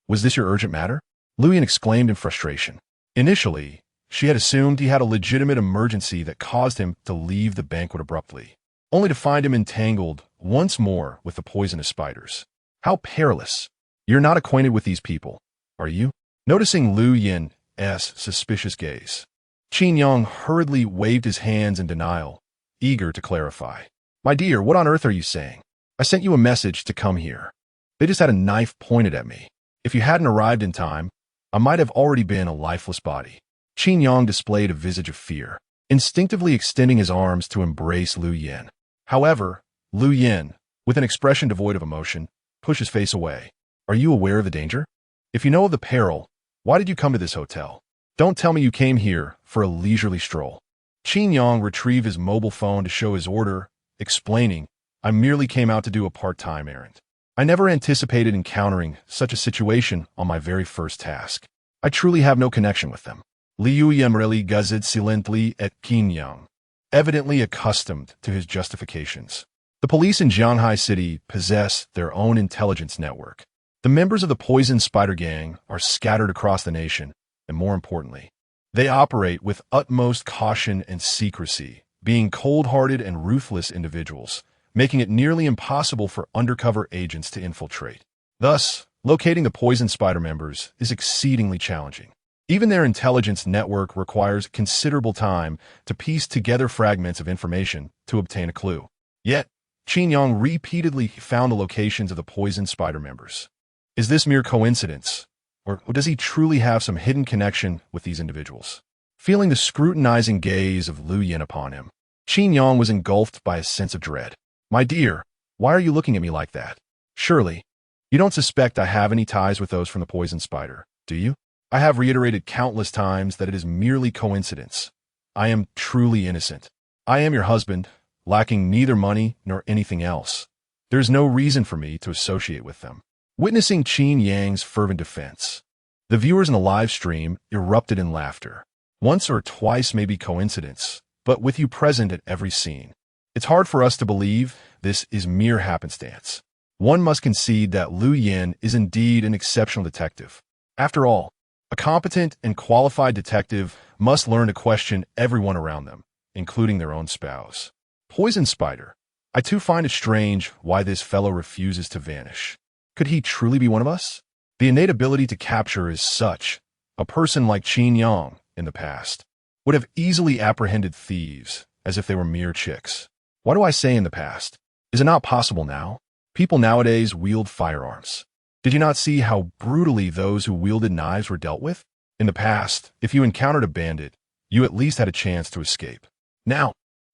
was this your urgent matter?" Lu Yin exclaimed in frustration. Initially, she had assumed he had a legitimate emergency that caused him to leave the banquet abruptly, only to find him entangled once more with the poisonous spiders. How perilous! "You're not acquainted with these people, are you?" Noticing Lu Yin's suspicious gaze, Qin Yang hurriedly waved his hands in denial, eager to clarify. "My dear, what on earth are you saying? I sent you a message to come here. They just had a knife pointed at me. If you hadn't arrived in time, I might have already been a lifeless body." Qin Yang displayed a visage of fear, instinctively extending his arms to embrace Lu Yin. However, Lu Yin, with an expression devoid of emotion, pushed his face away. "Are you aware of the danger? If you know of the peril, why did you come to this hotel? Don't tell me you came here for a leisurely stroll." Qin Yang retrieved his mobile phone to show his order, explaining, "I merely came out to do a part-time errand. I never anticipated encountering such a situation on my very first task. I truly have no connection with them." Liu Yimreli gazed silently at Qin Yang, evidently accustomed to his justifications. The police in Jianghai City possess their own intelligence network. The members of the Poison Spider Gang are scattered across the nation, and more importantly, they operate with utmost caution and secrecy, being cold-hearted and ruthless individuals, making it nearly impossible for undercover agents to infiltrate. Thus, locating the Poison Spider members is exceedingly challenging. Even their intelligence network requires considerable time to piece together fragments of information to obtain a clue. Yet, Qin Yang repeatedly found the locations of the Poison Spider members. Is this mere coincidence, or does he truly have some hidden connection with these individuals? Feeling the scrutinizing gaze of Lu Yin upon him, Qin Yang was engulfed by a sense of dread. "My dear, why are you looking at me like that? Surely, you don't suspect I have any ties with those from the Poison Spider, do you? I have reiterated countless times that it is merely coincidence. I am truly innocent. I am your husband, lacking neither money nor anything else. There is no reason for me to associate with them." Witnessing Qin Yang's fervent defense, the viewers in the live stream erupted in laughter. Once or twice may be coincidence, but with you present at every scene, it's hard for us to believe this is mere happenstance. One must concede that Lu Yin is indeed an exceptional detective. After all, a competent and qualified detective must learn to question everyone around them, including their own spouse. Poison Spider, I too find it strange why this fellow refuses to vanish. Could he truly be one of us? The innate ability to capture is such. A person like Qin Yang, in the past, would have easily apprehended thieves as if they were mere chicks. Why do I say in the past? Is it not possible now? People nowadays wield firearms. Did you not see how brutally those who wielded knives were dealt with? In the past, if you encountered a bandit, you at least had a chance to escape. Now,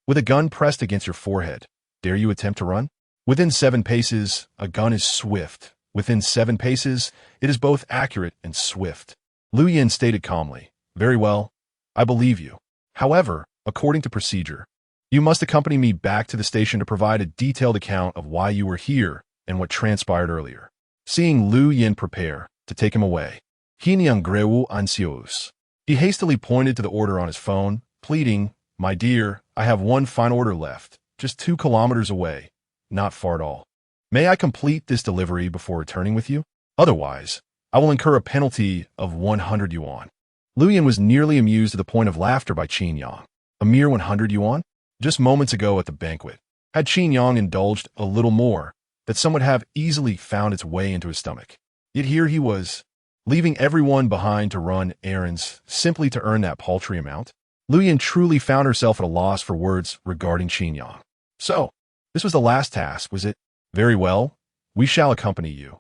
with a gun pressed against your forehead, dare you attempt to run? Within 7 paces, a gun is swift. Within 7 paces, it is both accurate and swift. Lu Yin stated calmly, "Very well, I believe you. However, according to procedure, you must accompany me back to the station to provide a detailed account of why you were here and what transpired earlier." Seeing Lu Yin prepare to take him away, Hinyang grew anxious. He hastily pointed to the order on his phone, pleading, "My dear, I have one final order left, just 2 kilometers away, not far at all. May I complete this delivery before returning with you? Otherwise, I will incur a penalty of 100 yuan." Lu Yin was nearly amused to the point of laughter by Qin Yang. A mere 100 yuan? Just moments ago at the banquet, had Qin Yang indulged a little more, that some would have easily found its way into his stomach. Yet here he was, leaving everyone behind to run errands simply to earn that paltry amount. Lu Yin truly found herself at a loss for words regarding Qin Yang. "So, this was the last task, was it? Very well, we shall accompany you.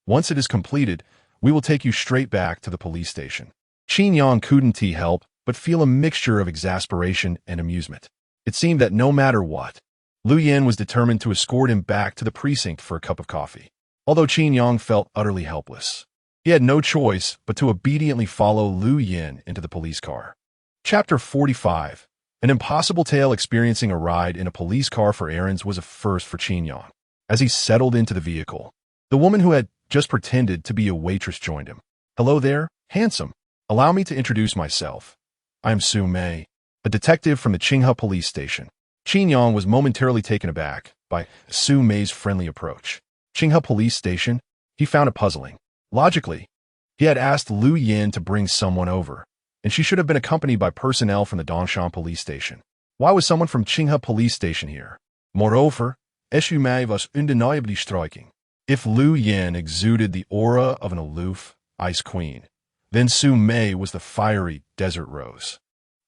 Once it is completed, we will take you straight back to the police station." Qin Yang couldn't help but feel a mixture of exasperation and amusement. It seemed that no matter what, Lu Yin was determined to escort him back to the precinct for a cup of coffee. Although Qin Yang felt utterly helpless, he had no choice but to obediently follow Lu Yin into the police car. Chapter 45. An impossible tale. Experiencing a ride in a police car for errands was a first for Qin Yang. As he settled into the vehicle, the woman who had just pretended to be a waitress joined him. "Hello there, handsome. Allow me to introduce myself. I am Su Mei, a detective from the Qinghe police station." Qin Yang was momentarily taken aback by Su Mei's friendly approach. Qinghe police station? He found it puzzling. Logically, he had asked Lu Yin to bring someone over, and she should have been accompanied by personnel from the Dongshan police station. Why was someone from Qinghe police station here? Moreover, Su Mei was undeniably striking. If Lu Yin exuded the aura of an aloof, ice queen, then Su Mei was the fiery desert rose.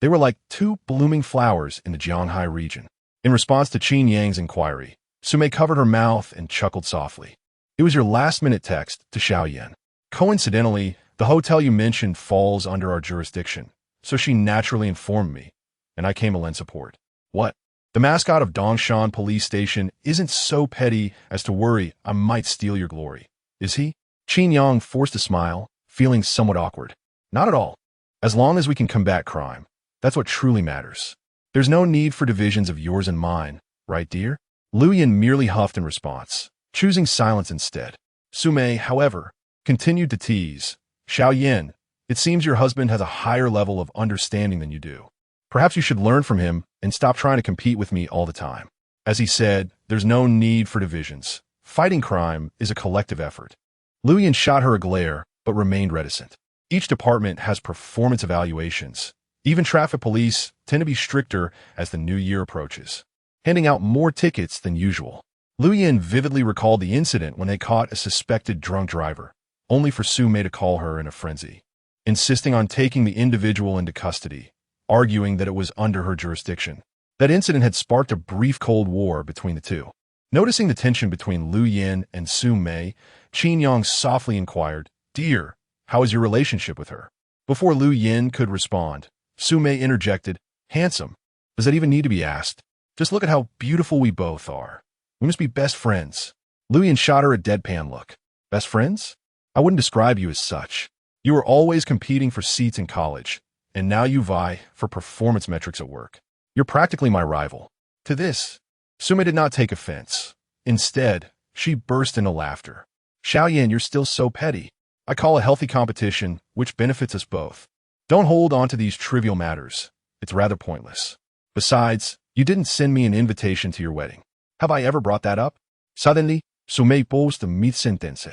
They were like 2 blooming flowers in the Jianghai region. In response to Qin Yang's inquiry, Su Mei covered her mouth and chuckled softly. "It was your last-minute text to Xiaoyan. Coincidentally, the hotel you mentioned falls under our jurisdiction, so she naturally informed me, and I came to lend support." "What? The mascot of Dongshan police station isn't so petty as to worry I might steal your glory, is he?" Qin Yang forced a smile, feeling somewhat awkward. "Not at all. As long as we can combat crime, that's what truly matters. There's no need for divisions of yours and mine, right, dear?" Lu Yin merely huffed in response, choosing silence instead. Su Mei, however, continued to tease. "Xiaoyan, it seems your husband has a higher level of understanding than you do. Perhaps you should learn from him and stop trying to compete with me all the time. As he said, there's no need for divisions. Fighting crime is a collective effort." Lu Yin shot her a glare, but remained reticent. Each department has performance evaluations. Even traffic police tend to be stricter as the new year approaches, handing out more tickets than usual. Lu Yin vividly recalled the incident when they caught a suspected drunk driver, only for Su Mei to call her in a frenzy, insisting on taking the individual into custody, arguing that it was under her jurisdiction. That incident had sparked a brief Cold War between the two. Noticing the tension between Lu Yin and Su Mei, Qin Yang softly inquired, "Dear, how is your relationship with her?" Before Lu Yin could respond, Su Mei interjected, "Handsome? Does that even need to be asked? Just look at how beautiful we both are. We must be best friends." Lu Yin shot her a deadpan look. "Best friends? I wouldn't describe you as such. You were always competing for seats in college, and now you vie for performance metrics at work. You're practically my rival." To this, Su Mei did not take offense. Instead, she burst into laughter. "Xiaoyan, you're still so petty. I call a healthy competition which benefits us both. Don't hold on to these trivial matters. It's rather pointless. Besides, you didn't send me an invitation to your wedding. Have I ever brought that up?" Suddenly, Su Mei posed a mid-sentence.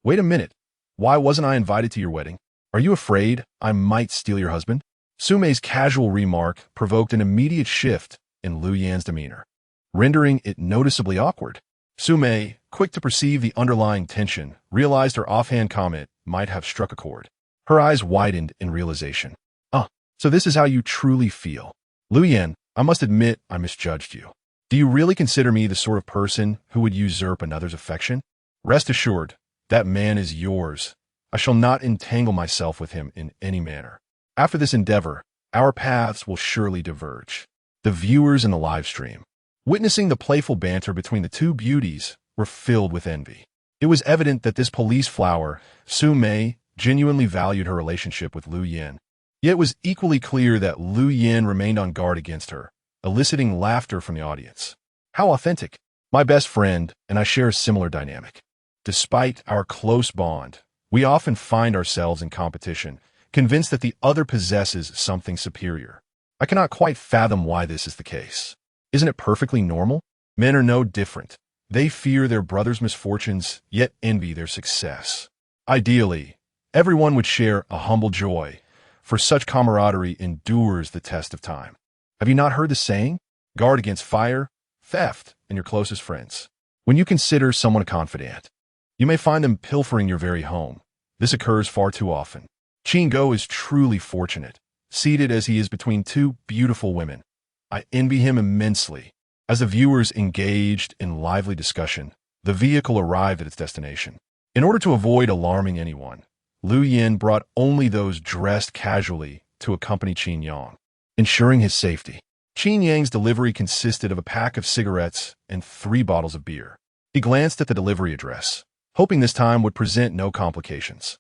"Wait a minute. Why wasn't I invited to your wedding? Are you afraid I might steal your husband?" Su Mei's casual remark provoked an immediate shift in Lu Yin's demeanor, rendering it noticeably awkward. Su Mei, quick to perceive the underlying tension, realized her offhand comment might have struck a chord. Her eyes widened in realization. So this is how you truly feel. Lu Yin, I must admit I misjudged you. Do you really consider me the sort of person who would usurp another's affection? Rest assured, that man is yours. I shall not entangle myself with him in any manner. After this endeavor, our paths will surely diverge. The viewers in the live stream Witnessing the playful banter between the two beauties were filled with envy. It was evident that this police flower, Su Mei, genuinely valued her relationship with Lu Yin. Yet it was equally clear that Lu Yin remained on guard against her, eliciting laughter from the audience. How authentic. My best friend and I share a similar dynamic. Despite our close bond, we often find ourselves in competition, convinced that the other possesses something superior. I cannot quite fathom why this is the case. Isn't it perfectly normal? Men are no different. They fear their brother's misfortunes, yet envy their success. Ideally, everyone would share a humble joy, for such camaraderie endures the test of time. Have you not heard the saying? Guard against fire, theft, and your closest friends. When you consider someone a confidant, you may find them pilfering your very home. This occurs far too often. Qin Go is truly fortunate, seated as he is between two beautiful women. I envy him immensely. As the viewers engaged in lively discussion, the vehicle arrived at its destination. In order to avoid alarming anyone, Lu Yin brought only those dressed casually to accompany Qin Yang, ensuring his safety. Qin Yang's delivery consisted of a pack of cigarettes and 3 bottles of beer. He glanced at the delivery address, hoping this time would present no complications.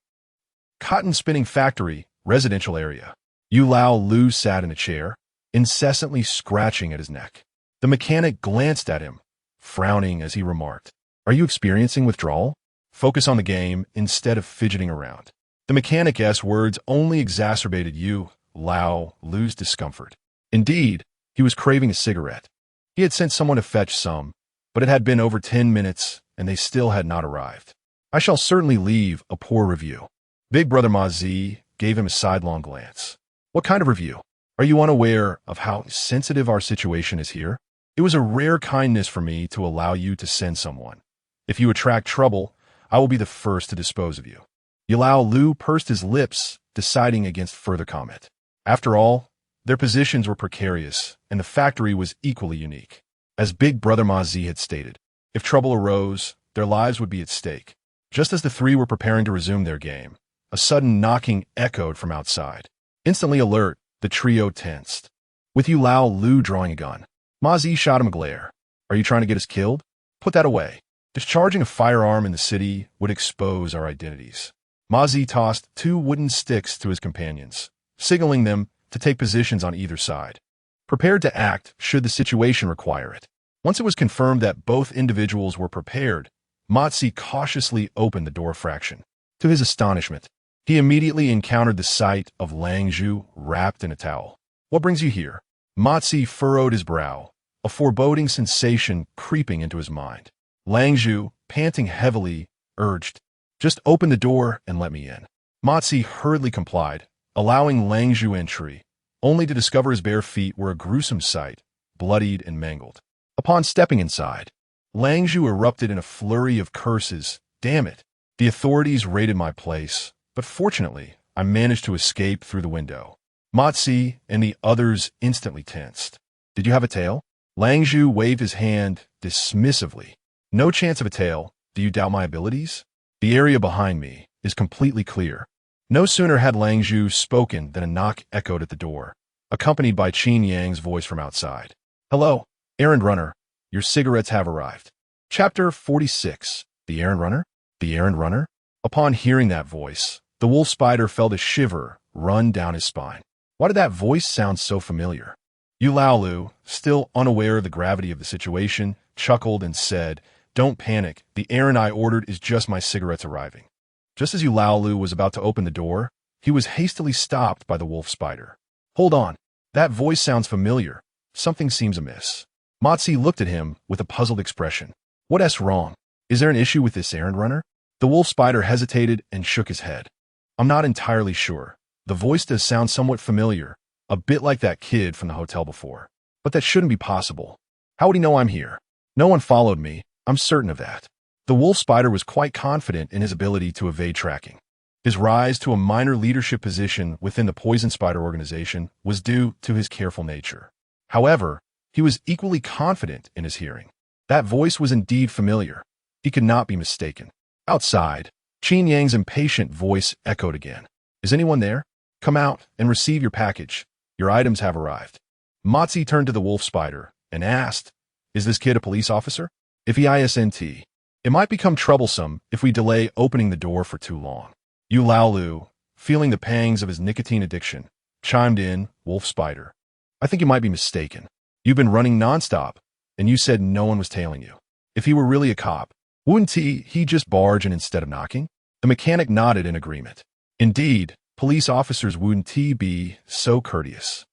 Cotton Spinning Factory, residential area. Yu Lao Lu sat in a chair, incessantly scratching at his neck. The mechanic glanced at him, frowning as he remarked, "Are you experiencing withdrawal? Focus on the game instead of fidgeting around." The mechanic's words only exacerbated Yu Lao Lu's discomfort. Indeed, he was craving a cigarette. He had sent someone to fetch some, but it had been over 10 minutes and they still had not arrived. I shall certainly leave a poor review. Big Brother Ma Zi gave him a sidelong glance. What kind of review? Are you unaware of how sensitive our situation is here? It was a rare kindness for me to allow you to send someone. If you attract trouble, I will be the first to dispose of you. Yu Lao Lu pursed his lips, deciding against further comment. After all, their positions were precarious, and the factory was equally unique. As Big Brother Ma Zi had stated, if trouble arose, their lives would be at stake. Just as the three were preparing to resume their game, a sudden knocking echoed from outside. Instantly alert, the trio tensed. With Yu Lao Lu drawing a gun, Ma Zi shot him a glare. Are you trying to get us killed? Put that away. Discharging a firearm in the city would expose our identities. Ma Zi tossed 2 wooden sticks to his companions, signaling them to take positions on either side, prepared to act should the situation require it. Once it was confirmed that both individuals were prepared, Ma Zi cautiously opened the door fraction. To his astonishment, he immediately encountered the sight of Lang Zhu wrapped in a towel. What brings you here? Ma Zi furrowed his brow, a foreboding sensation creeping into his mind. Lang Zhu, panting heavily, urged, "Just open the door and let me in." Ma Zi hurriedly complied, allowing Lang Zhu entry, only to discover his bare feet were a gruesome sight, bloodied and mangled. Upon stepping inside, Lang Zhu erupted in a flurry of curses. Damn it! The authorities raided my place, but fortunately, I managed to escape through the window. Ma Zi and the others instantly tensed. Did you have a tail? Lang Zhu waved his hand dismissively. No chance of a tail. Do you doubt my abilities? The area behind me is completely clear. No sooner had Lang Zhu spoken than a knock echoed at the door, accompanied by Qin Yang's voice from outside. Hello, errand runner. Your cigarettes have arrived. Chapter 46. The Errand Runner? The Errand Runner? Upon hearing that voice, the wolf spider felt a shiver run down his spine. Why did that voice sound so familiar? Yu Lao Lu, still unaware of the gravity of the situation, chuckled and said, "Don't panic. The errand I ordered is just my cigarettes arriving." Just as Yu Lao Lu was about to open the door, he was hastily stopped by the wolf spider. Hold on. That voice sounds familiar. Something seems amiss. Ma Zi looked at him with a puzzled expression. What's wrong? Is there an issue with this errand runner? The wolf spider hesitated and shook his head. I'm not entirely sure. The voice does sound somewhat familiar, a bit like that kid from the hotel before. But that shouldn't be possible. How would he know I'm here? No one followed me. I'm certain of that. The wolf spider was quite confident in his ability to evade tracking. His rise to a minor leadership position within the poison spider organization was due to his careful nature. However, he was equally confident in his hearing. That voice was indeed familiar. He could not be mistaken. Outside, Qin Yang's impatient voice echoed again. Is anyone there? Come out and receive your package. Your items have arrived. Ma Zi turned to the wolf spider and asked, Is this kid a police officer? If he isn't, it might become troublesome if we delay opening the door for too long. Yu Laolu, feeling the pangs of his nicotine addiction, chimed in, Wolf Spider. I think you might be mistaken. You've been running nonstop, and you said no one was tailing you. If he were really a cop, wouldn't he just barge in instead of knocking? The mechanic nodded in agreement. Indeed, police officers wouldn't be so courteous.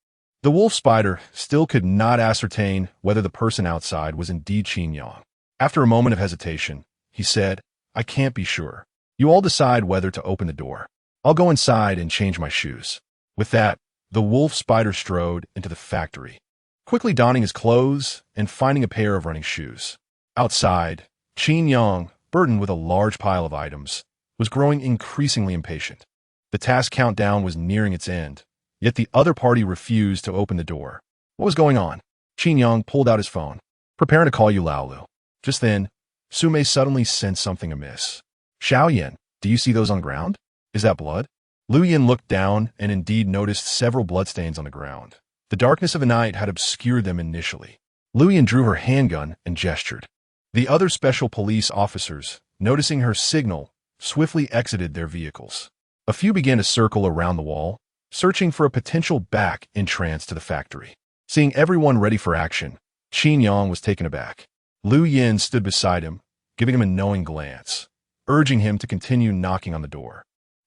The Wolf Spider still could not ascertain whether the person outside was indeed Qin Yang. After a moment of hesitation, he said, I can't be sure. You all decide whether to open the door. I'll go inside and change my shoes. With that, the Wolf Spider strode into the factory, quickly donning his clothes and finding a pair of running shoes. Outside, Qin Yang, burdened with a large pile of items, was growing increasingly impatient. The task countdown was nearing its end, yet the other party refused to open the door. What was going on? Qin Yang pulled out his phone, preparing to call Yu Laolu. Just then, Sume suddenly sensed something amiss. Xiaoyan, do you see those on the ground? Is that blood? Lu Yin looked down and indeed noticed several bloodstains on the ground. The darkness of the night had obscured them initially. Lu Yin drew her handgun and gestured. The other special police officers, noticing her signal, swiftly exited their vehicles. A few began to circle around the wall, searching for a potential back entrance to the factory. Seeing everyone ready for action, Qin Yang was taken aback. Lu Yin stood beside him, giving him a knowing glance, urging him to continue knocking on the door.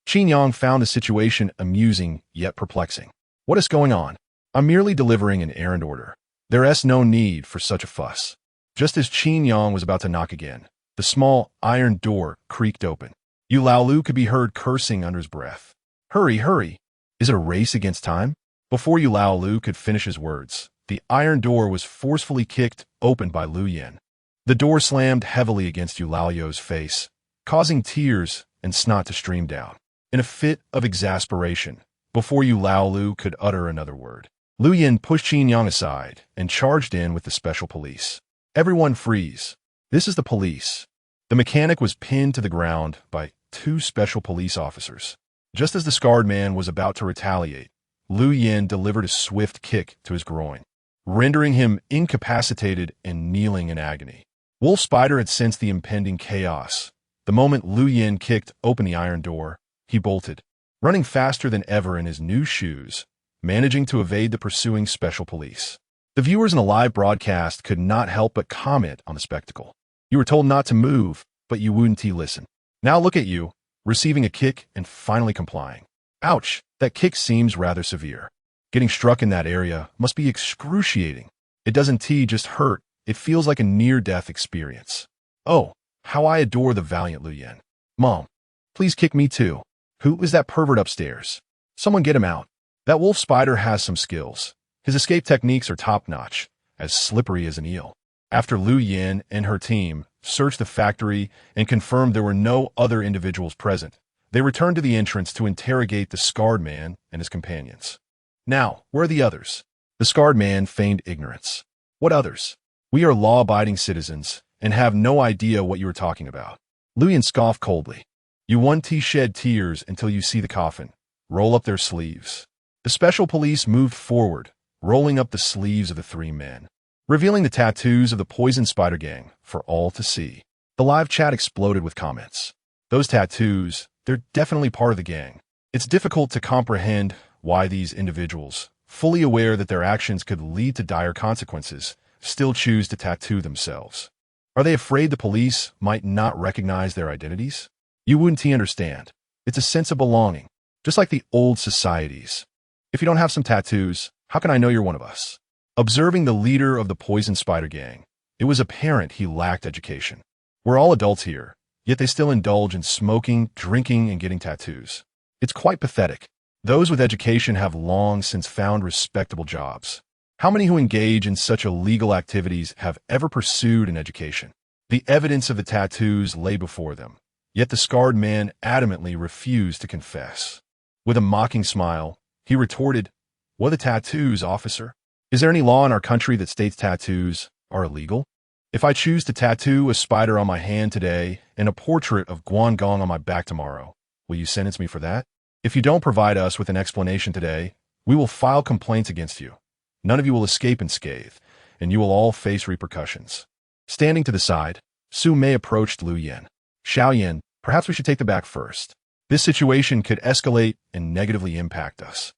Qin Yang found the situation amusing yet perplexing. What is going on? I'm merely delivering an errand order. There's no need for such a fuss. Just as Qin Yang was about to knock again, the small iron door creaked open. Yu Laolu could be heard cursing under his breath. Hurry, hurry! Is it a race against time? Before Yu Laolu could finish his words, the iron door was forcefully kicked open by Lu Yin. The door slammed heavily against Yu Laolu's face, causing tears and snot to stream down. In a fit of exasperation, before Yu Laolu could utter another word, Lu Yin pushed Qin Yang aside and charged in with the special police. Everyone freeze. This is the police. The mechanic was pinned to the ground by two special police officers. Just as the scarred man was about to retaliate, Lu Yin delivered a swift kick to his groin, rendering him incapacitated and kneeling in agony. Wolf Spider had sensed the impending chaos. The moment Lu Yin kicked open the iron door, he bolted, running faster than ever in his new shoes, managing to evade the pursuing special police. The viewers in the live broadcast could not help but comment on the spectacle. You were told not to move, but you wouldn't listen. Now look at you, receiving a kick and finally complying. Ouch, that kick seems rather severe. Getting struck in that area must be excruciating. It doesn't just hurt, it feels like a near-death experience. Oh, how I adore the valiant Lu Yin. Mom, please kick me too. Who is that pervert upstairs? Someone get him out. That Wolf Spider has some skills. His escape techniques are top-notch, as slippery as an eel. After Lu Yin and her team searched the factory and confirmed there were no other individuals present, they returned to the entrance to interrogate the scarred man and his companions. Now, where are the others? The scarred man feigned ignorance. What others? We are law-abiding citizens and have no idea what you are talking about. Lu Yin scoffed coldly. You won't shed tears until you see the coffin. Roll up their sleeves. The special police moved forward, rolling up the sleeves of the three men, revealing the tattoos of the Poison Spider Gang for all to see. The live chat exploded with comments. Those tattoos, they're definitely part of the gang. It's difficult to comprehend why these individuals, fully aware that their actions could lead to dire consequences, still choose to tattoo themselves. Are they afraid the police might not recognize their identities? You wouldn't understand. It's a sense of belonging, just like the old societies. If you don't have some tattoos, how can I know you're one of us? Observing the leader of the Poison Spider Gang, it was apparent he lacked education. We're all adults here, yet they still indulge in smoking, drinking, and getting tattoos. It's quite pathetic. Those with education have long since found respectable jobs. How many who engage in such illegal activities have ever pursued an education? The evidence of the tattoos lay before them, yet the scarred man adamantly refused to confess. With a mocking smile, he retorted, What are the tattoos, officer? Is there any law in our country that states tattoos are illegal? If I choose to tattoo a spider on my hand today and a portrait of Guangong on my back tomorrow, will you sentence me for that? If you don't provide us with an explanation today, we will file complaints against you. None of you will escape unscathed, and you will all face repercussions. Standing to the side, Su Mei approached Lu Yan. Xiaoyan, perhaps we should take them back first. This situation could escalate and negatively impact us.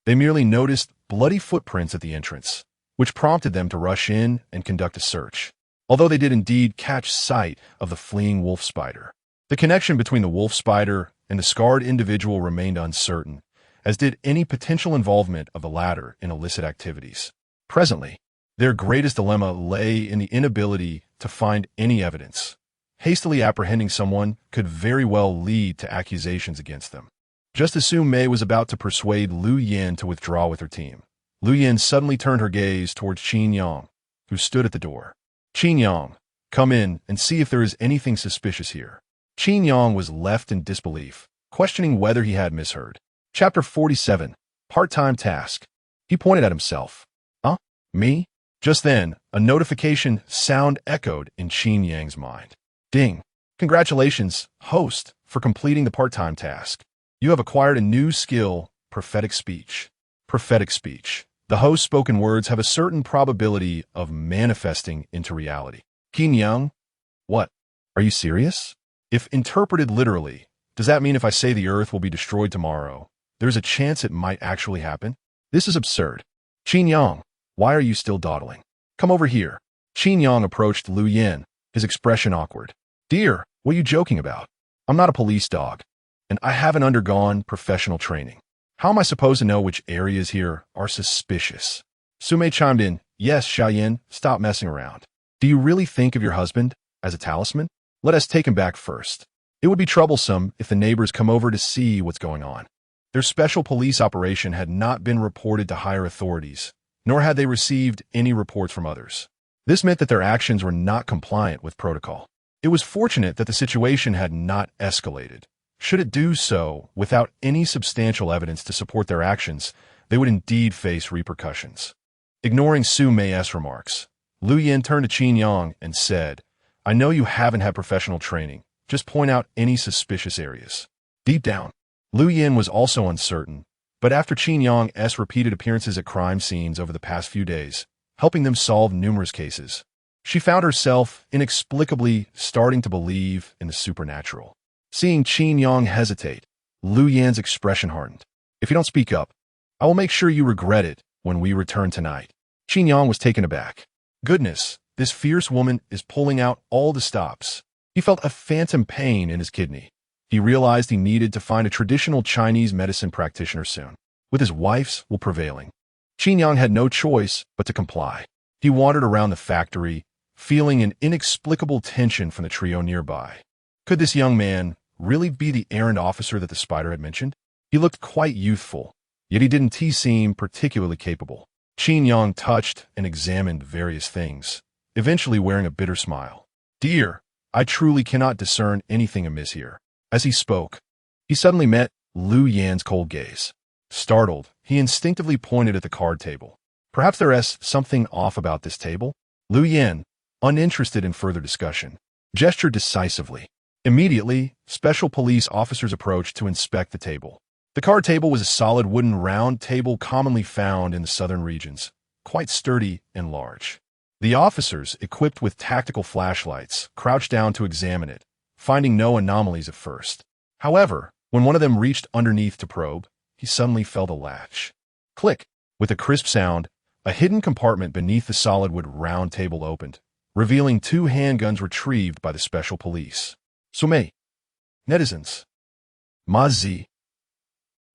They merely noticed bloody footprints at the entrance, which prompted them to rush in and conduct a search. Although they did indeed catch sight of the fleeing wolf spider, the connection between the wolf spider and the scarred individual remained uncertain, as did any potential involvement of the latter in illicit activities. Presently, their greatest dilemma lay in the inability to find any evidence. Hastily apprehending someone could very well lead to accusations against them. Just as Su Mei was about to persuade Lu Yan to withdraw with her team, Lu Yan suddenly turned her gaze towards Qin Yang, who stood at the door. Qin Yang, come in and see if there is anything suspicious here. Qin Yang was left in disbelief, questioning whether he had misheard. Chapter 47, Part-Time Task. He pointed at himself. Huh? Me? Just then, a notification sound echoed in Qin Yang's mind. Ding. Congratulations, host, for completing the part-time task. You have acquired a new skill, prophetic speech. Prophetic speech. The host's spoken words have a certain probability of manifesting into reality. Qin Yang? What? Are you serious? If interpreted literally, does that mean if I say the earth will be destroyed tomorrow, there's a chance it might actually happen? This is absurd. Qin Yang, why are you still dawdling? Come over here. Qin Yang approached Lu Yan, his expression awkward. Dear, what are you joking about? I'm not a police dog, and I haven't undergone professional training. How am I supposed to know which areas here are suspicious? Su Mei chimed in, Yes, Xiaoyan, stop messing around. Do you really think of your husband as a talisman? Let us take him back first. It would be troublesome if the neighbors come over to see what's going on. Their special police operation had not been reported to higher authorities, nor had they received any reports from others. This meant that their actions were not compliant with protocol. It was fortunate that the situation had not escalated. Should it do so without any substantial evidence to support their actions, they would indeed face repercussions. Ignoring Su Mei's remarks, Lu Yan turned to Qin Yang and said, I know you haven't had professional training. Just point out any suspicious areas. Deep down, Lu Yan was also uncertain, but after Qin Yang's repeated appearances at crime scenes over the past few days, helping them solve numerous cases, she found herself inexplicably starting to believe in the supernatural. Seeing Qin Yang hesitate, Lu Yan's expression hardened. If you don't speak up, I will make sure you regret it when we return tonight. Qin Yang was taken aback. Goodness, this fierce woman is pulling out all the stops. He felt a phantom pain in his kidney. He realized he needed to find a traditional Chinese medicine practitioner soon, with his wife's will prevailing. Qin Yang had no choice but to comply. He wandered around the factory, feeling an inexplicable tension from the trio nearby. Could this young man really be the errand officer that the spider had mentioned? He looked quite youthful, yet he didn't seem particularly capable. Qin Yang touched and examined various things, eventually wearing a bitter smile. Dear, I truly cannot discern anything amiss here. As he spoke, he suddenly met Lu Yan's cold gaze. Startled, he instinctively pointed at the card table. Perhaps there is something off about this table? Lu Yan, uninterested in further discussion, gestured decisively. Immediately, special police officers approached to inspect the table. The card table was a solid wooden round table commonly found in the southern regions, quite sturdy and large. The officers, equipped with tactical flashlights, crouched down to examine it, finding no anomalies at first. However, when one of them reached underneath to probe, he suddenly felt a latch. Click! With a crisp sound, a hidden compartment beneath the solid wood round table opened, revealing 2 handguns retrieved by the special police. Su Mei. Netizens. Ma Zi.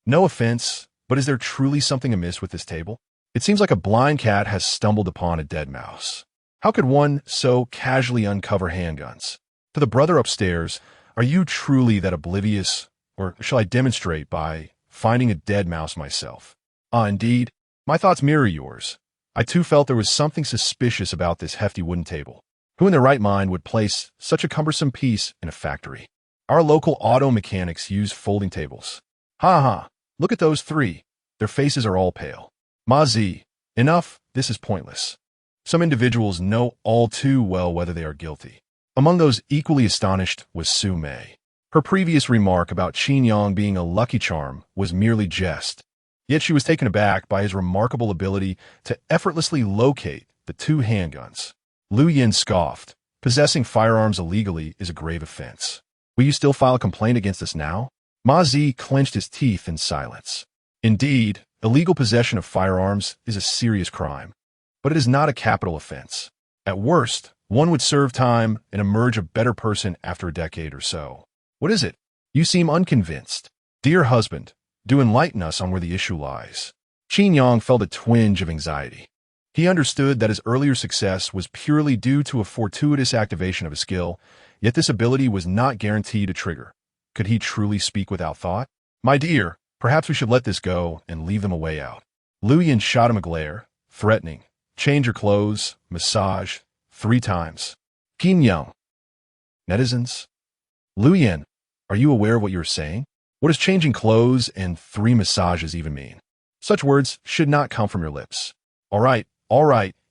No offense, but is there truly something amiss with this table? It seems like a blind cat has stumbled upon a dead mouse. How could one so casually uncover handguns? To the brother upstairs, are you truly that oblivious, or shall I demonstrate by finding a dead mouse myself? Indeed, my thoughts mirror yours. I too felt there was something suspicious about this hefty wooden table. Who in their right mind would place such a cumbersome piece in a factory? Our local auto mechanics use folding tables. Ha ha, look at those 3. Their faces are all pale. Ma Zi, enough, this is pointless. Some individuals know all too well whether they are guilty. Among those equally astonished was Su Mei. Her previous remark about Qin Yang being a lucky charm was merely jest, yet she was taken aback by his remarkable ability to effortlessly locate the two handguns. Lu Yin scoffed. Possessing firearms illegally is a grave offense. Will you still file a complaint against us now? Ma Zi clenched his teeth in silence. Indeed, illegal possession of firearms is a serious crime, but it is not a capital offense. At worst, one would serve time and emerge a better person after a decade or so. What is it? You seem unconvinced. Dear husband, do enlighten us on where the issue lies. Qin Yang felt a twinge of anxiety. He understood that his earlier success was purely due to a fortuitous activation of a skill, yet this ability was not guaranteed to trigger. Could he truly speak without thought? My dear, perhaps we should let this go and leave them a way out. Lu Yin shot him a glare, threatening. Change your clothes, massage, 3 times. Qin Yang. Netizens? Lu Yin, are you aware of what you're saying? What does changing clothes and 3 massages even mean? Such words should not come from your lips. All right,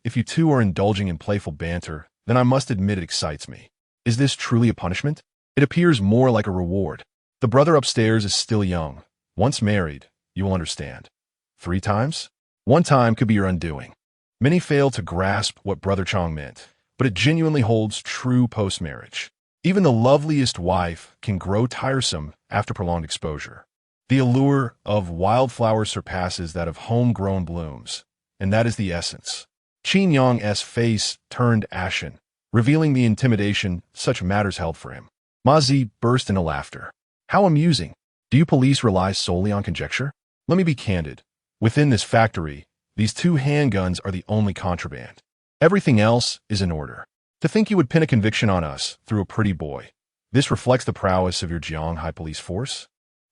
if you two are indulging in playful banter, then I must admit it excites me. Is this truly a punishment? It appears more like a reward. The brother upstairs is still young. Once married, you will understand. 3 times? 1 time could be your undoing. Many fail to grasp what Brother Chong meant, but it genuinely holds true post-marriage. Even the loveliest wife can grow tiresome after prolonged exposure. The allure of wildflowers surpasses that of homegrown blooms, and that is the essence. Qin Yang's face turned ashen, revealing the intimidation such matters held for him. Ma Zi burst into laughter. How amusing. Do you police rely solely on conjecture? Let me be candid. Within this factory, these 2 handguns are the only contraband. Everything else is in order. To think you would pin a conviction on us through a pretty boy. This reflects the prowess of your Jiang High Police Force?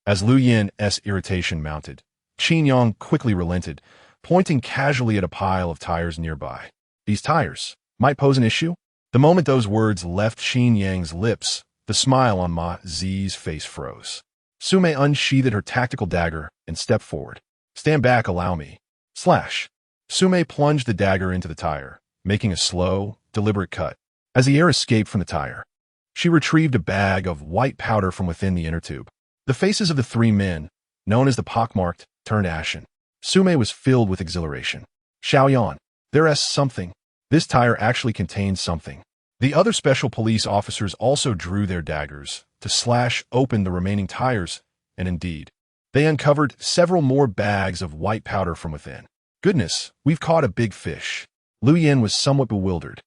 As Lu Yin's irritation mounted, Qin Yang quickly relented, pointing casually at a pile of tires nearby. These tires might pose an issue? The moment those words left Qin Yang's lips, the smile on Ma Zi's face froze. Sume unsheathed her tactical dagger and stepped forward. Stand back, allow me. Slash. Sume plunged the dagger into the tire, making a slow, deliberate cut. As the air escaped from the tire, she retrieved a bag of white powder from within the inner tube. The faces of the 3 men, known as the pockmarked, turned ashen. Sume was filled with exhilaration. Xiaoyan, there's something. This tire actually contains something. The other special police officers also drew their daggers to slash open the remaining tires, and indeed, they uncovered several more bags of white powder from within. Goodness, we've caught a big fish. Lu Yin was somewhat bewildered.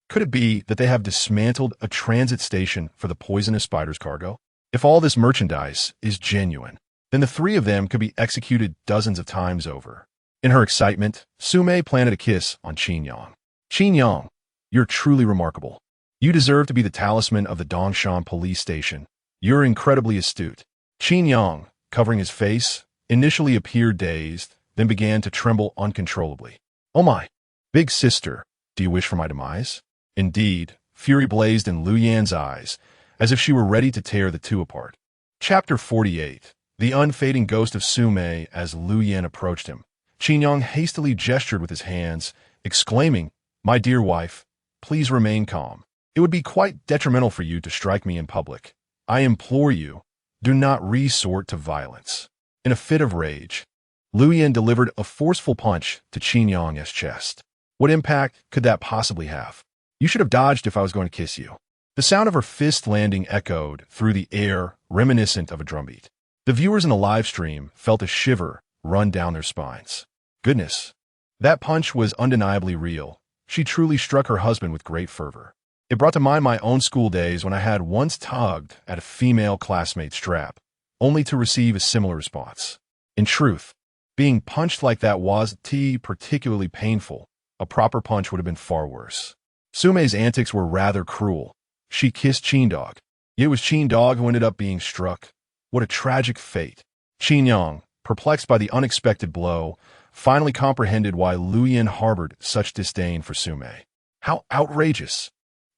Could it be that they have dismantled a transit station for the poisonous spider's cargo? If all this merchandise is genuine, then the 3 of them could be executed dozens of times over. In her excitement, Sume planted a kiss on Qin Yang. Qin Yang, you're truly remarkable. You deserve to be the talisman of the Dongshan police station. You're incredibly astute. Qin Yang, covering his face, initially appeared dazed, then began to tremble uncontrollably. Oh my! Big sister, do you wish for my demise? Indeed, fury blazed in Lu Yan's eyes, as if she were ready to tear the 2 apart. Chapter 48. The unfading ghost of Sume as Lu Yin approached him. Qin Yang hastily gestured with his hands, exclaiming, My dear wife, please remain calm. It would be quite detrimental for you to strike me in public. I implore you, do not resort to violence. In a fit of rage, Lu Yin delivered a forceful punch to Qin Yang's chest. What impact could that possibly have? You should have dodged if I was going to kiss you. The sound of her fist landing echoed through the air, reminiscent of a drumbeat. The viewers in the live stream felt a shiver run down their spines. Goodness, that punch was undeniably real. She truly struck her husband with great fervor. It brought to mind my own school days when I had once tugged at a female classmate's strap, only to receive a similar response. In truth, being punched like that wasn't particularly painful. A proper punch would have been far worse. Sume's antics were rather cruel. She kissed Qin Dog. It was Qin Dog who ended up being struck. What a tragic fate. Qin Yang, perplexed by the unexpected blow, finally comprehended why Lu Yin harbored such disdain for Sume. How outrageous!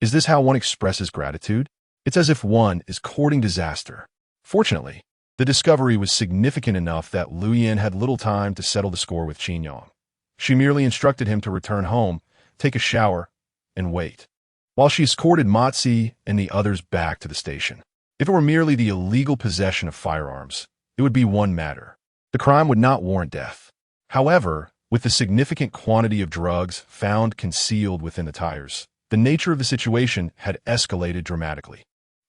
Is this how one expresses gratitude? It's as if one is courting disaster. Fortunately, the discovery was significant enough that Lu Yin had little time to settle the score with Qin Yang. She merely instructed him to return home, take a shower, and wait, while she escorted Matzi and the others back to the station. If it were merely the illegal possession of firearms, it would be one matter. The crime would not warrant death. However, With the significant quantity of drugs found concealed within the tires, the nature of the situation had escalated dramatically.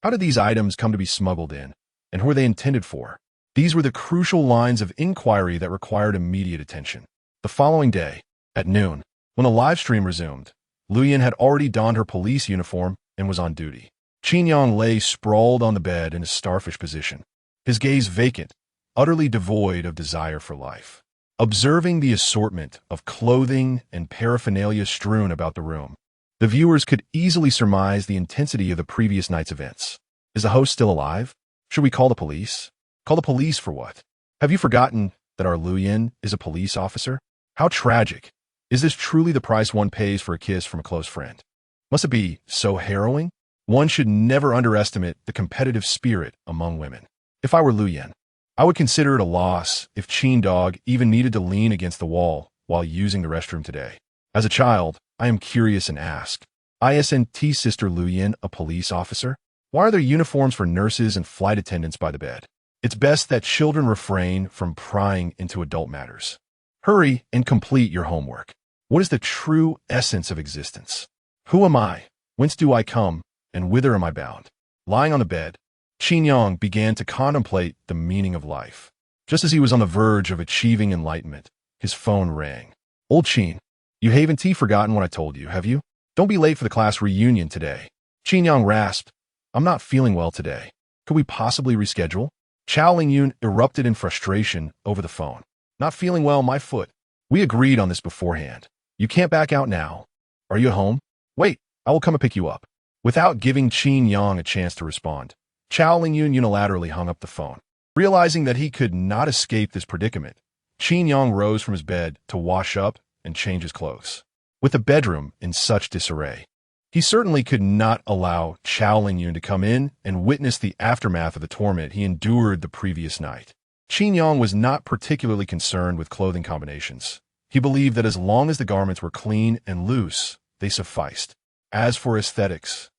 How did these items come to be smuggled in, and who were they intended for? These were the crucial lines of inquiry that required immediate attention. The following day, at noon, when the live stream resumed, Luyan had already donned her police uniform and was on duty. Qin Yang lay sprawled on the bed in a starfish position, his gaze vacant, utterly devoid of desire for life. Observing the assortment of clothing and paraphernalia strewn about the room, the viewers could easily surmise the intensity of the previous night's events. Is the host still alive? Should we call the police? Call the police for what? Have you forgotten that our Luyan is a police officer? How tragic. Is this truly the price one pays for a kiss from a close friend? Must it be so harrowing? One should never underestimate the competitive spirit among women. If I were Luyan, I would consider it a loss if Qin Dog even needed to lean against the wall while using the restroom today. As a child, I am curious and ask, isn't Sister Luyan a police officer? Why are there uniforms for nurses and flight attendants by the bed? It's best that children refrain from prying into adult matters. Hurry and complete your homework. What is the true essence of existence? Who am I? Whence do I come? And whither am I bound? Lying on the bed, Qin Yang began to contemplate the meaning of life. Just as he was on the verge of achieving enlightenment, his phone rang. Old Qin, you haven't forgotten what I told you, have you? Don't be late for the class reunion today. Qin Yang rasped, I'm not feeling well today. Could we possibly reschedule? Chao Lingyun erupted in frustration over the phone. Not feeling well, my foot. We agreed on this beforehand. You can't back out now. Are you at home? Wait, I will come and pick you up. Without giving Qin Yang a chance to respond, Chao Lingyun unilaterally hung up the phone. Realizing that he could not escape this predicament, Qin Yang rose from his bed to wash up and change his clothes. With the bedroom in such disarray, he certainly could not allow Chao Lingyun to come in and witness the aftermath of the torment he endured the previous night. Qin Yang was not particularly concerned with clothing combinations. He believed that as long as the garments were clean and loose, they sufficed. As for aesthetics,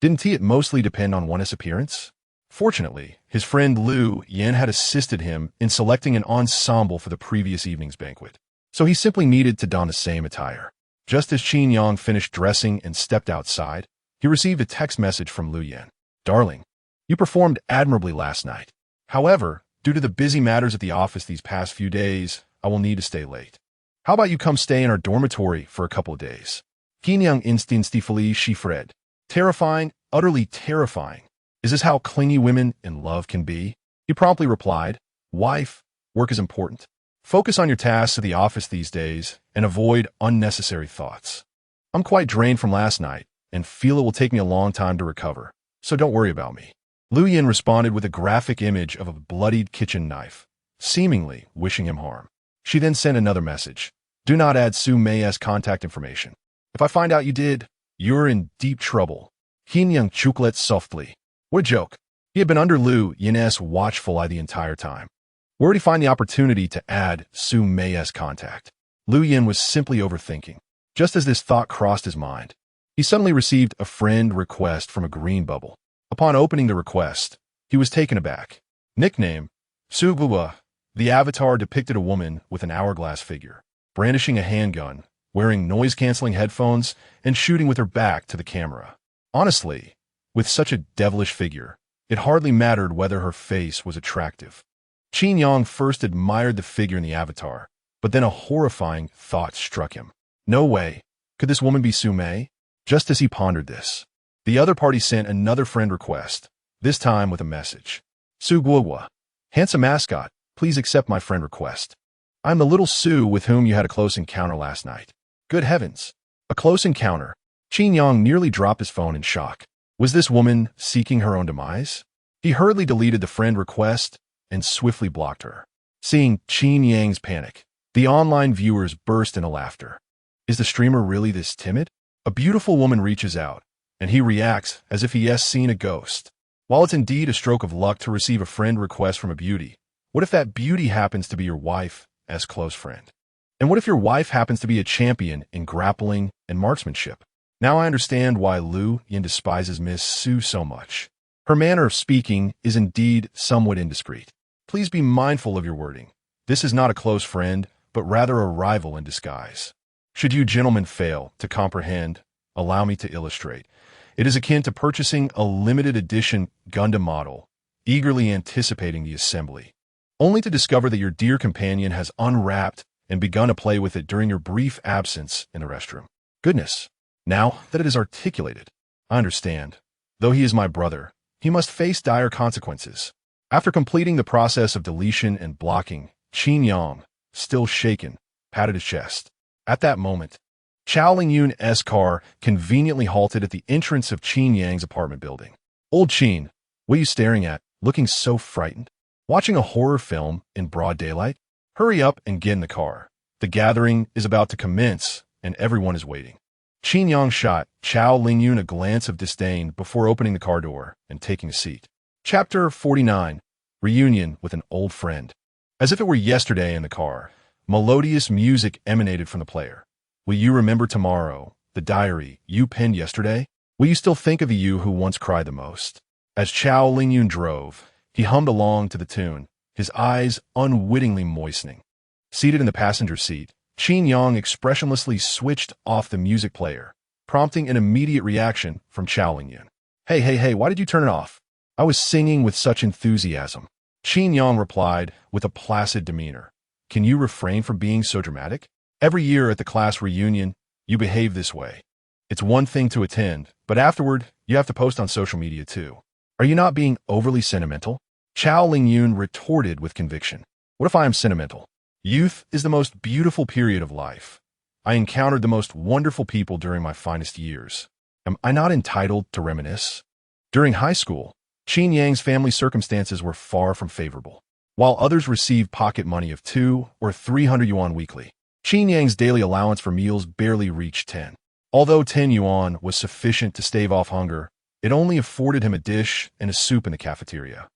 didn't it mostly depend on one's appearance? Fortunately, his friend Lu Yan had assisted him in selecting an ensemble for the previous evening's banquet, so he simply needed to don the same attire. Just as Qin Yang finished dressing and stepped outside, he received a text message from Lu Yan. Darling, you performed admirably last night. However, due to the busy matters at the office these past few days, I will need to stay late. How about you come stay in our dormitory for a couple of days? Qin Yang instinctively shivered. Terrifying, utterly terrifying. Is this how clingy women in love can be? He promptly replied, Wife, work is important. Focus on your tasks at the office these days and avoid unnecessary thoughts. I'm quite drained from last night and feel it will take me a long time to recover, so don't worry about me. Lu Yan responded with a graphic image of a bloodied kitchen knife, seemingly wishing him harm. She then sent another message. Do not add Su Mei's contact information. If I find out you did, you're in deep trouble. Qin Yang chucked softly. What a joke. He had been under Lu Yan's watchful eye the entire time. Where did he find the opportunity to add Su Mei's contact? Lu Yan was simply overthinking. Just as this thought crossed his mind, he suddenly received a friend request from a green bubble. Upon opening the request, he was taken aback. Nickname, Su Guwa. The avatar depicted a woman with an hourglass figure, brandishing a handgun, wearing noise-canceling headphones, and shooting with her back to the camera. Honestly, with such a devilish figure, it hardly mattered whether her face was attractive. Qin Yang first admired the figure in the avatar, but then a horrifying thought struck him. No way. Could this woman be Su Mei? Just as he pondered this, the other party sent another friend request, this time with a message. Su Guwa, handsome mascot, please accept my friend request. I'm the little Su with whom you had a close encounter last night. Good heavens. A close encounter. Qin Yang nearly dropped his phone in shock. Was this woman seeking her own demise? He hurriedly deleted the friend request and swiftly blocked her. Seeing Qin Yang's panic, the online viewers burst into laughter. Is the streamer really this timid? A beautiful woman reaches out, and he reacts as if he has seen a ghost. While it's indeed a stroke of luck to receive a friend request from a beauty, what if that beauty happens to be your wife as close friend? And what if your wife happens to be a champion in grappling and marksmanship? Now I understand why Lu Yan despises Miss Su so much. Her manner of speaking is indeed somewhat indiscreet. Please be mindful of your wording. This is not a close friend, but rather a rival in disguise. Should you gentlemen fail to comprehend, allow me to illustrate. It is akin to purchasing a limited edition Gundam model, eagerly anticipating the assembly, only to discover that your dear companion has unwrapped and begun to play with it during your brief absence in the restroom. Goodness, now that it is articulated, I understand. Though he is my brother, he must face dire consequences. After completing the process of deletion and blocking, Qin Yang, still shaken, patted his chest. At that moment, Chao Lingyun's car conveniently halted at the entrance of Qin Yang's apartment building. Old Qin, what are you staring at, looking so frightened? Watching a horror film in broad daylight? Hurry up and get in the car. The gathering is about to commence, and everyone is waiting. Qin Yang shot Chao Lingyun a glance of disdain before opening the car door and taking a seat. Chapter 49. Reunion with an old friend. As if it were yesterday in the car, melodious music emanated from the player. Will you remember tomorrow, the diary you penned yesterday? Will you still think of the you who once cried the most? As Chao Lingyun drove, he hummed along to the tune, his eyes unwittingly moistening. Seated in the passenger seat, Qin Yang expressionlessly switched off the music player, prompting an immediate reaction from Chao Lingyun. Hey, why did you turn it off? I was singing with such enthusiasm. Qin Yang replied with a placid demeanor. Can you refrain from being so dramatic? Every year at the class reunion, you behave this way. It's one thing to attend, but afterward, you have to post on social media too. Are you not being overly sentimental? Chao Lingyun retorted with conviction. What if I am sentimental? Youth is the most beautiful period of life. I encountered the most wonderful people during my finest years. Am I not entitled to reminisce? During high school, Qin Yang's family circumstances were far from favorable. While others received pocket money of 200 or 300 yuan weekly, Qin Yang's daily allowance for meals barely reached 10. Although 10 yuan was sufficient to stave off hunger, it only afforded him a dish and a soup in the cafeteria.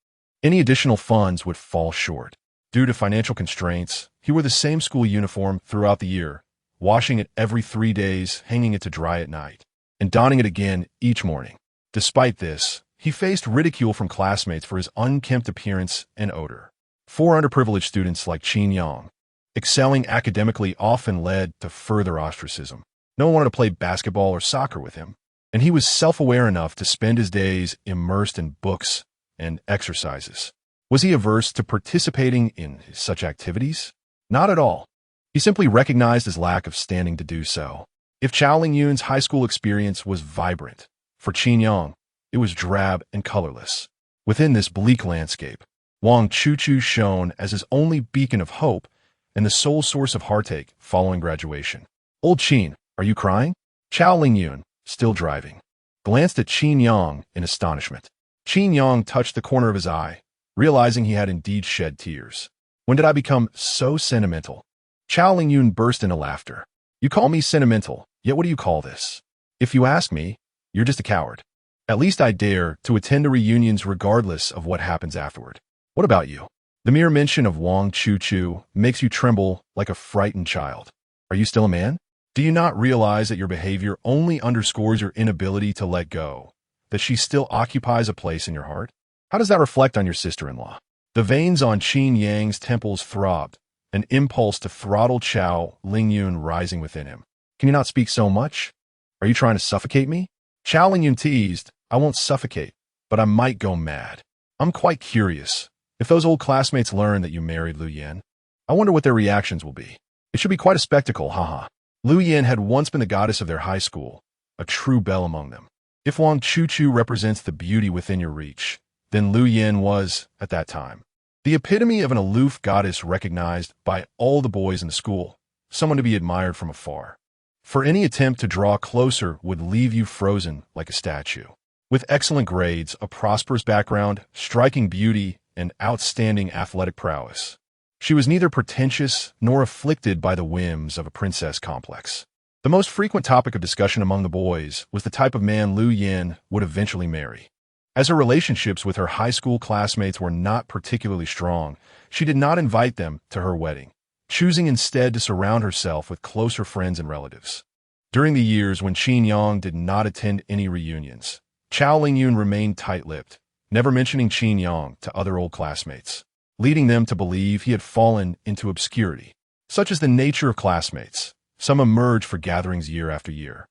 Any additional funds would fall short. Due to financial constraints, he wore the same school uniform throughout the year, washing it every 3 days, hanging it to dry at night, and donning it again each morning. Despite this, he faced ridicule from classmates for his unkempt appearance and odor. 4 underprivileged students like Qin Yang, excelling academically, often led to further ostracism. No one wanted to play basketball or soccer with him, and he was self-aware enough to spend his days immersed in books and exercises. Was he averse to participating in such activities? Not at all. He simply recognized his lack of standing to do so. If Chao Lingyun's high school experience was vibrant, for Qin Yang, it was drab and colorless. Within this bleak landscape, Wang Chuchu shone as his only beacon of hope and the sole source of heartache following graduation. Old Qin, are you crying? Chao Lingyun, still driving, glanced at Qin Yang in astonishment. Qin Yang touched the corner of his eye, realizing he had indeed shed tears. When did I become so sentimental? Chao Lingyun burst into laughter. You call me sentimental, yet what do you call this? If you ask me, you're just a coward. At least I dare to attend the reunions regardless of what happens afterward. What about you? The mere mention of Wang Chuchu makes you tremble like a frightened child. Are you still a man? Do you not realize that your behavior only underscores your inability to let go, that she still occupies a place in your heart? How does that reflect on your sister-in-law? The veins on Qin Yang's temples throbbed, an impulse to throttle Chao Lingyun rising within him. Can you not speak so much? Are you trying to suffocate me? Chao Lingyun teased, I won't suffocate, but I might go mad. I'm quite curious. If those old classmates learn that you married Lu Yan, I wonder what their reactions will be. It should be quite a spectacle, haha. Lu Yan had once been the goddess of their high school, a true belle among them. If Wang Chuchu represents the beauty within your reach, then Lu Yan was, at that time, the epitome of an aloof goddess recognized by all the boys in the school, someone to be admired from afar. For any attempt to draw closer would leave you frozen like a statue. With excellent grades, a prosperous background, striking beauty, and outstanding athletic prowess, she was neither pretentious nor afflicted by the whims of a princess complex. The most frequent topic of discussion among the boys was the type of man Lu Yan would eventually marry. As her relationships with her high school classmates were not particularly strong, she did not invite them to her wedding, choosing instead to surround herself with closer friends and relatives. During the years when Qin Yang did not attend any reunions, Chao Lingyun remained tight-lipped, never mentioning Qin Yang to other old classmates, leading them to believe he had fallen into obscurity. Such is the nature of classmates. Some emerge for gatherings year after year,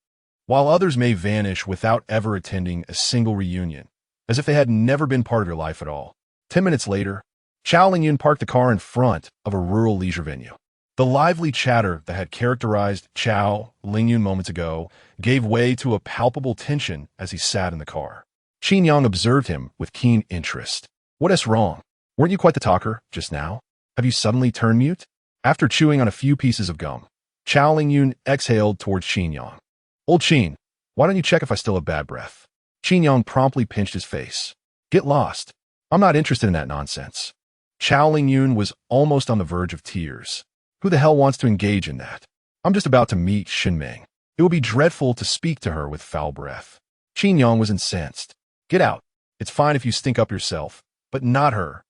while others may vanish without ever attending a single reunion, as if they had never been part of your life at all. 10 minutes later, Chao Lingyun parked the car in front of a rural leisure venue. The lively chatter that had characterized Chao Lingyun moments ago gave way to a palpable tension as he sat in the car. Qin Yang observed him with keen interest. What is wrong? Weren't you quite the talker just now? Have you suddenly turned mute? After chewing on a few pieces of gum, Chao Lingyun exhaled towards Qin Yang. Old Qin, why don't you check if I still have bad breath? Qin Yang promptly pinched his face. Get lost. I'm not interested in that nonsense. Chao Lingyun was almost on the verge of tears. Who the hell wants to engage in that? I'm just about to meet Shinming. It would be dreadful to speak to her with foul breath. Qin Yang was incensed. Get out. It's fine if you stink up yourself, but not her.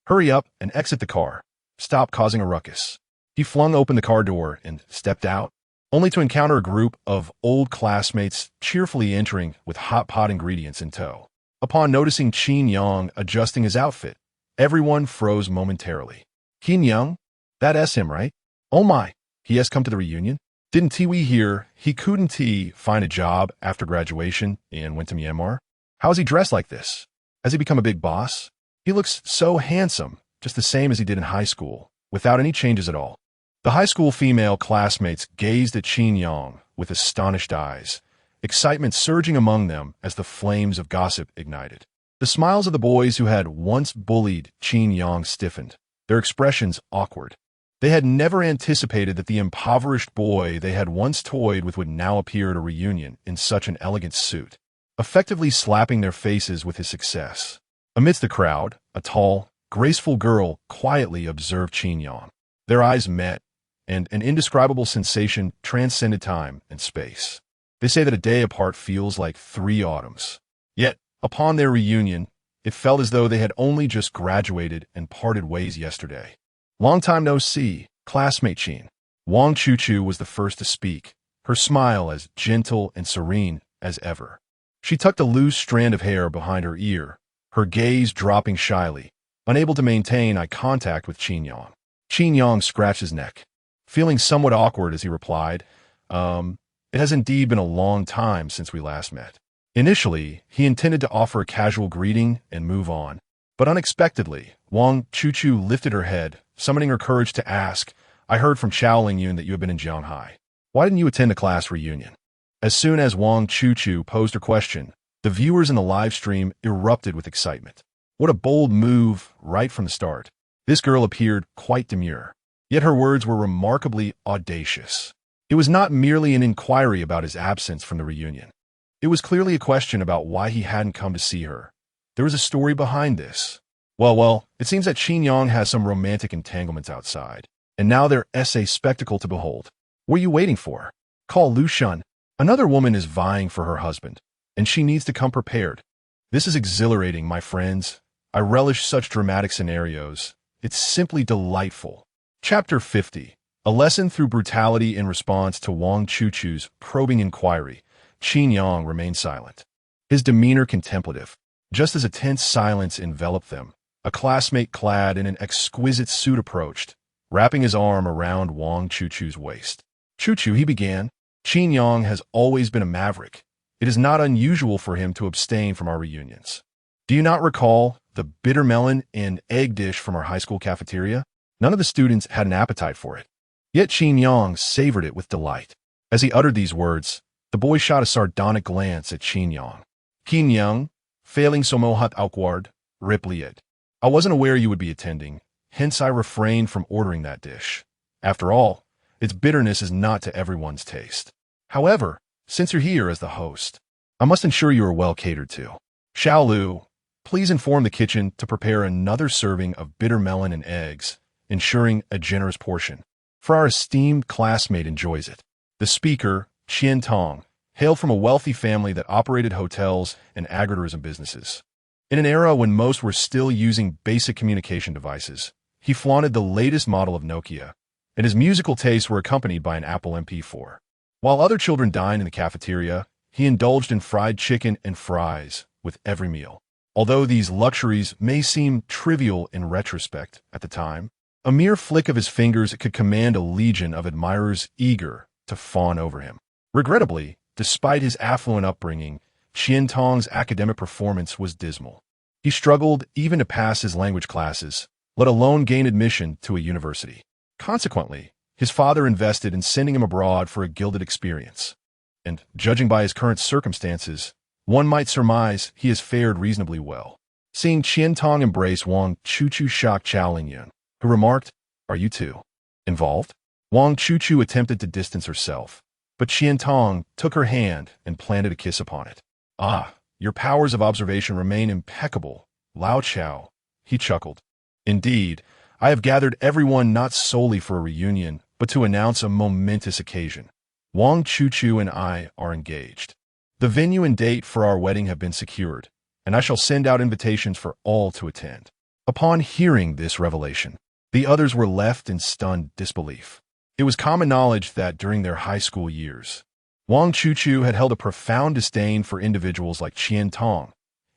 Hurry up and exit the car. Stop causing a ruckus. He flung open the car door and stepped out, only to encounter a group of old classmates cheerfully entering with hot pot ingredients in tow. Upon noticing Qin Yang adjusting his outfit, everyone froze momentarily. Qin Yang? That's him, right? Oh my, he has come to the reunion? Didn't we hear he couldn't find a job after graduation and went to Myanmar? How is he dressed like this? Has he become a big boss? He looks so handsome, just the same as he did in high school, without any changes at all. The high school female classmates gazed at Qin Yang with astonished eyes, excitement surging among them as the flames of gossip ignited. The smiles of the boys who had once bullied Qin Yang stiffened, their expressions awkward. They had never anticipated that the impoverished boy they had once toyed with would now appear at a reunion in such an elegant suit, effectively slapping their faces with his success. Amidst the crowd, a tall, graceful girl quietly observed Qin Yang. Their eyes met, and an indescribable sensation transcended time and space. They say that a day apart feels like 3 autumns. Yet, upon their reunion, it felt as though they had only just graduated and parted ways yesterday. Long time no see, classmate Qin. Wang Chuchu was the first to speak, her smile as gentle and serene as ever. She tucked a loose strand of hair behind her ear, her gaze dropping shyly, unable to maintain eye contact with Qin Yang. Qin Yang scratched his neck, feeling somewhat awkward as he replied, It has indeed been a long time since we last met. Initially, he intended to offer a casual greeting and move on, but unexpectedly, Wang Chuchu lifted her head, summoning her courage to ask, I heard from Chao Lingyun that you have been in Jianghai. Why didn't you attend a class reunion? As soon as Wang Chuchu posed her question, the viewers in the live stream erupted with excitement. What a bold move right from the start. This girl appeared quite demure, yet her words were remarkably audacious. It was not merely an inquiry about his absence from the reunion. It was clearly a question about why he hadn't come to see her. There was a story behind this. Well, it seems that Qin Yang has some romantic entanglements outside, and now they're a spectacle to behold. What are you waiting for? Call Lu Shun. Another woman is vying for her husband, and she needs to come prepared. This is exhilarating, my friends. I relish such dramatic scenarios. It's simply delightful. Chapter 50. A lesson through brutality in response to Wang Chuchu's probing inquiry. Qin Yang remained silent, his demeanor contemplative. Just as a tense silence enveloped them, a classmate clad in an exquisite suit approached, wrapping his arm around Wang Chuchu's waist. Chuchu, he began, Qin Yang has always been a maverick. It is not unusual for him to abstain from our reunions. Do you not recall the bitter melon and egg dish from our high school cafeteria? None of the students had an appetite for it. Yet Qin Yang savored it with delight. As he uttered these words, the boy shot a sardonic glance at Qin Yang. Qin Yang, failing somewhat awkward, replied, I wasn't aware you would be attending, hence I refrained from ordering that dish. After all, its bitterness is not to everyone's taste. However, since you're here as the host, I must ensure you are well catered to. Xiao Lu, please inform the kitchen to prepare another serving of bitter melon and eggs, ensuring a generous portion, for our esteemed classmate enjoys it. The speaker, Qian Tong, hailed from a wealthy family that operated hotels and agritourism businesses. In an era when most were still using basic communication devices, he flaunted the latest model of Nokia, and his musical tastes were accompanied by an Apple MP4. While other children dined in the cafeteria, he indulged in fried chicken and fries with every meal. Although these luxuries may seem trivial in retrospect at the time, A mere flick of his fingers could command a legion of admirers eager to fawn over him. Regrettably, despite his affluent upbringing, Qian Tong's academic performance was dismal. He struggled even to pass his language classes, let alone gain admission to a university. Consequently, his father invested in sending him abroad for a gilded experience. And, judging by his current circumstances, one might surmise he has fared reasonably well. Seeing Qian Tong embrace Wang Chuchu shocked Zhao Lingyun, who remarked, "Are you two involved?" Wang Chuchu attempted to distance herself, but Qian Tong took her hand and planted a kiss upon it. "Ah, your powers of observation remain impeccable, Lao Chao," he chuckled. "Indeed, I have gathered everyone not solely for a reunion, but to announce a momentous occasion. Wang Chuchu and I are engaged. The venue and date for our wedding have been secured, and I shall send out invitations for all to attend." Upon hearing this revelation, the others were left in stunned disbelief. It was common knowledge that during their high school years, Wang Chuchu had held a profound disdain for individuals like Qian Tong,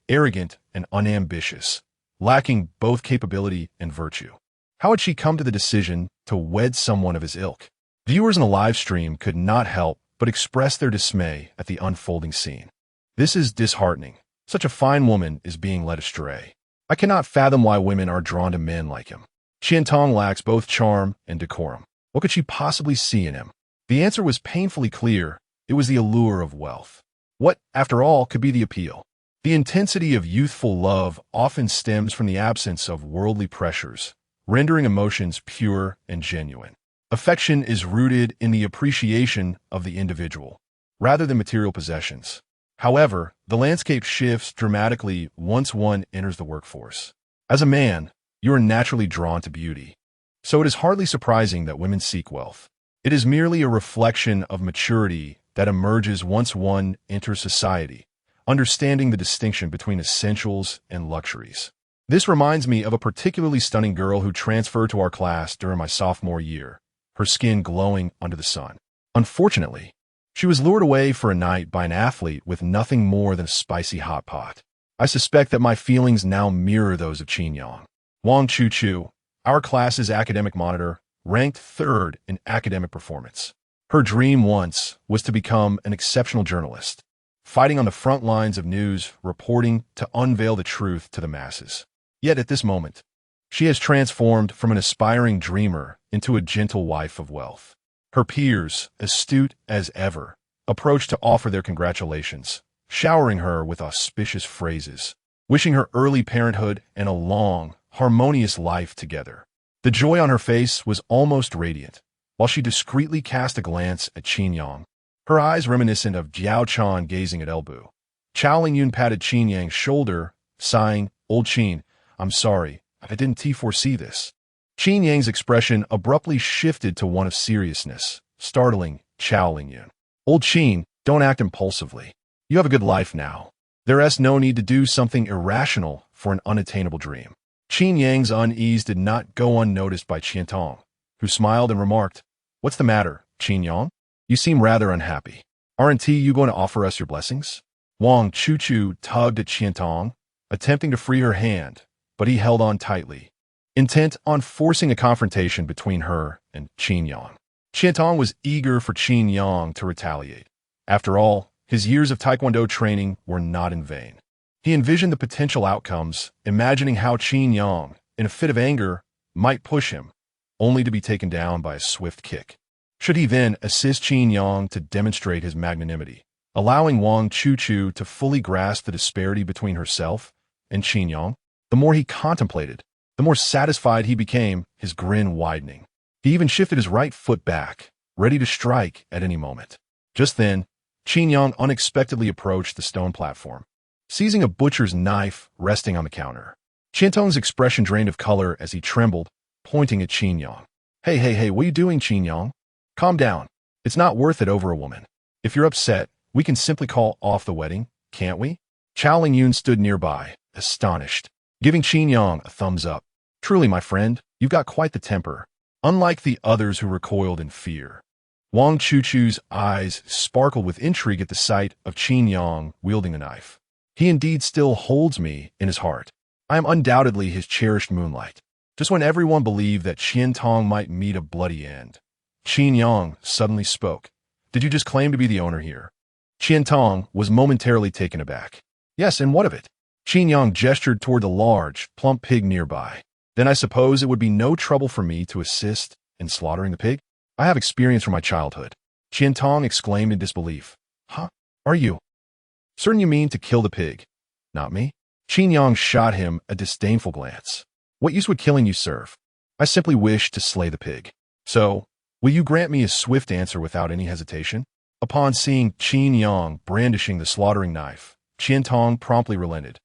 arrogant and unambitious, lacking both capability and virtue. How had she come to the decision to wed someone of his ilk? Viewers in the live stream could not help but express their dismay at the unfolding scene. "This is disheartening. Such a fine woman is being led astray. I cannot fathom why women are drawn to men like him. Qian Tong lacks both charm and decorum. What could she possibly see in him?" The answer was painfully clear. It was the allure of wealth. What, after all, could be the appeal? The intensity of youthful love often stems from the absence of worldly pressures, rendering emotions pure and genuine. Affection is rooted in the appreciation of the individual, rather than material possessions. However, the landscape shifts dramatically once one enters the workforce. As a man, you are naturally drawn to beauty. So it is hardly surprising that women seek wealth. It is merely a reflection of maturity that emerges once one enters society, understanding the distinction between essentials and luxuries. This reminds me of a particularly stunning girl who transferred to our class during my sophomore year, her skin glowing under the sun. Unfortunately, she was lured away for a night by an athlete with nothing more than a spicy hot pot. I suspect that my feelings now mirror those of Qin Yang. Wang Chuchu, our class's academic monitor, ranked third in academic performance. Her dream once was to become an exceptional journalist, fighting on the front lines of news, reporting to unveil the truth to the masses. Yet at this moment, she has transformed from an aspiring dreamer into a gentle wife of wealth. Her peers, astute as ever, approach to offer their congratulations, showering her with auspicious phrases, wishing her early parenthood and a long, harmonious life together. The joy on her face was almost radiant, while she discreetly cast a glance at Qin Yang, her eyes reminiscent of Jiao Chan gazing at Elbu. Zhao Lingyun patted Qin Yang's shoulder, sighing, "Old Qin, I'm sorry, I didn't foresee this." Qin Yang's expression abruptly shifted to one of seriousness, startling Zhao Lingyun. "Old Qin, don't act impulsively. You have a good life now. There is no need to do something irrational for an unattainable dream." Qin Yang's unease did not go unnoticed by Qian Tong, who smiled and remarked, "What's the matter, Qin Yang? You seem rather unhappy. Aren't you going to offer us your blessings?" Wang Chuchu tugged at Qian Tong, attempting to free her hand, but he held on tightly, intent on forcing a confrontation between her and Qin Yang. Qian Tong was eager for Qin Yang to retaliate. After all, his years of Taekwondo training were not in vain. He envisioned the potential outcomes, imagining how Qin Yang, in a fit of anger, might push him, only to be taken down by a swift kick. Should he then assist Qin Yang to demonstrate his magnanimity, allowing Wang Chuchu to fully grasp the disparity between herself and Qin Yang? The more he contemplated, the more satisfied he became, his grin widening. He even shifted his right foot back, ready to strike at any moment. Just then, Qin Yang unexpectedly approached the stone platform, seizing a butcher's knife resting on the counter. Qian Tong's expression drained of color as he trembled, pointing at Qin Yang. Hey, what are you doing, Qin Yang? Calm down. It's not worth it over a woman. If you're upset, we can simply call off the wedding, can't we?" Zhao Lingyun stood nearby, astonished, giving Qin Yang a thumbs up. "Truly, my friend, you've got quite the temper, unlike the others who recoiled in fear." Wang Chuchu's eyes sparkled with intrigue at the sight of Qin Yang wielding a knife. "He indeed still holds me in his heart. I am undoubtedly his cherished moonlight. Just when everyone believed that Qian Tong might meet a bloody end, Qin Yang suddenly spoke. Did you just claim to be the owner here? Qian Tong was momentarily taken aback. Yes, and what of it? Qin Yang gestured toward the large, plump pig nearby. Then I suppose it would be no trouble for me to assist in slaughtering the pig? I have experience from my childhood. Qian Tong exclaimed in disbelief. Huh? Are you certain you mean to kill the pig? Not me? Qin Yang shot him a disdainful glance. What use would killing you serve? I simply wish to slay the pig. So, will you grant me a swift answer without any hesitation? Upon seeing Qin Yang brandishing the slaughtering knife, Qian Tong promptly relented.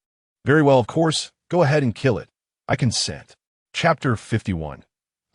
Very well, of course, go ahead and kill it. I consent. Chapter 51.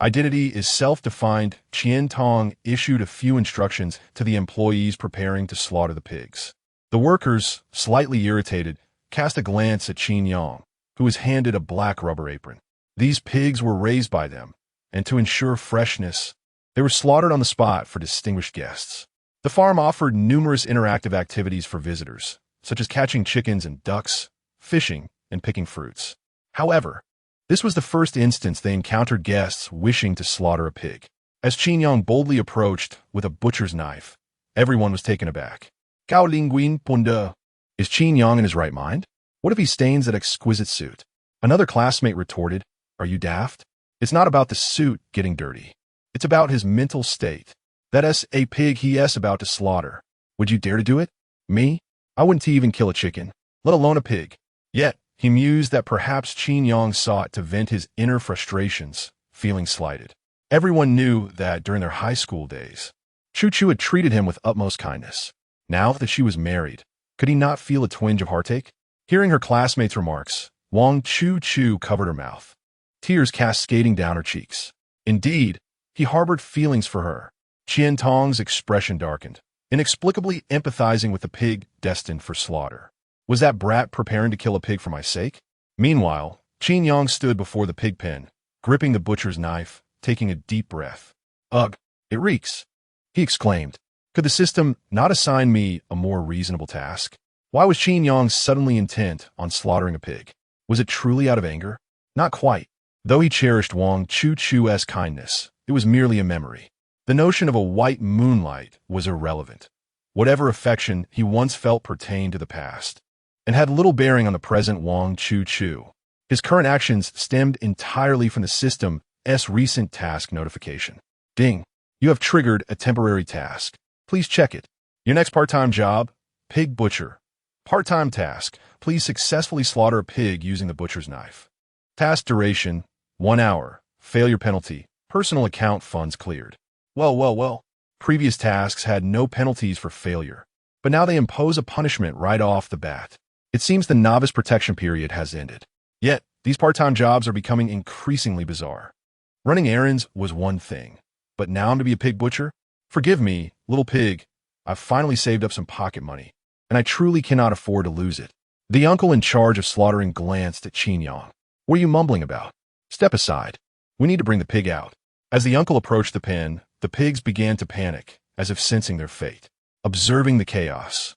Identity is self-defined. Qian Tong issued a few instructions to the employees preparing to slaughter the pigs. The workers, slightly irritated, cast a glance at Qin Yang, who was handed a black rubber apron. These pigs were raised by them, and to ensure freshness, they were slaughtered on the spot for distinguished guests. The farm offered numerous interactive activities for visitors, such as catching chickens and ducks, fishing, and picking fruits. However, this was the first instance they encountered guests wishing to slaughter a pig. As Qin Yang boldly approached with a butcher's knife, everyone was taken aback. Gao Lingguin Punda. Is Qin Yang in his right mind? What if he stains that exquisite suit? Another classmate retorted, Are you daft? It's not about the suit getting dirty. It's about his mental state. That is a pig he is about to slaughter. Would you dare to do it? Me? I wouldn't even kill a chicken, let alone a pig. Yet, he mused that perhaps Qin Yang sought to vent his inner frustrations, feeling slighted. Everyone knew that during their high school days, Chu Chu had treated him with utmost kindness. Now that she was married, could he not feel a twinge of heartache? Hearing her classmates' remarks, Wang Chu Chu covered her mouth, tears cascading down her cheeks. Indeed, he harbored feelings for her. Qian Tong's expression darkened, inexplicably empathizing with the pig destined for slaughter. Was that brat preparing to kill a pig for my sake? Meanwhile, Qin Yang stood before the pig pen, gripping the butcher's knife, taking a deep breath. Ugh, it reeks, he exclaimed. Could the system not assign me a more reasonable task? Why was Qin Yang suddenly intent on slaughtering a pig? Was it truly out of anger? Not quite. Though he cherished Wang Chu Chu's kindness, it was merely a memory. The notion of a white moonlight was irrelevant. Whatever affection he once felt pertained to the past, and had little bearing on the present Wang Chu Chu. His current actions stemmed entirely from the system's recent task notification. Ding! You have triggered a temporary task. Please check it. Your next part-time job, pig butcher. Part-time task, please successfully slaughter a pig using the butcher's knife. Task duration, 1 hour. Failure penalty, personal account funds cleared. Well. Previous tasks had no penalties for failure, but now they impose a punishment right off the bat. It seems the novice protection period has ended. Yet, these part-time jobs are becoming increasingly bizarre. Running errands was one thing, but now I'm to be a pig butcher? Forgive me, little pig. I've finally saved up some pocket money, and I truly cannot afford to lose it. The uncle in charge of slaughtering glanced at Qin Yang. What are you mumbling about? Step aside. We need to bring the pig out. As the uncle approached the pen, the pigs began to panic, as if sensing their fate. Observing the chaos,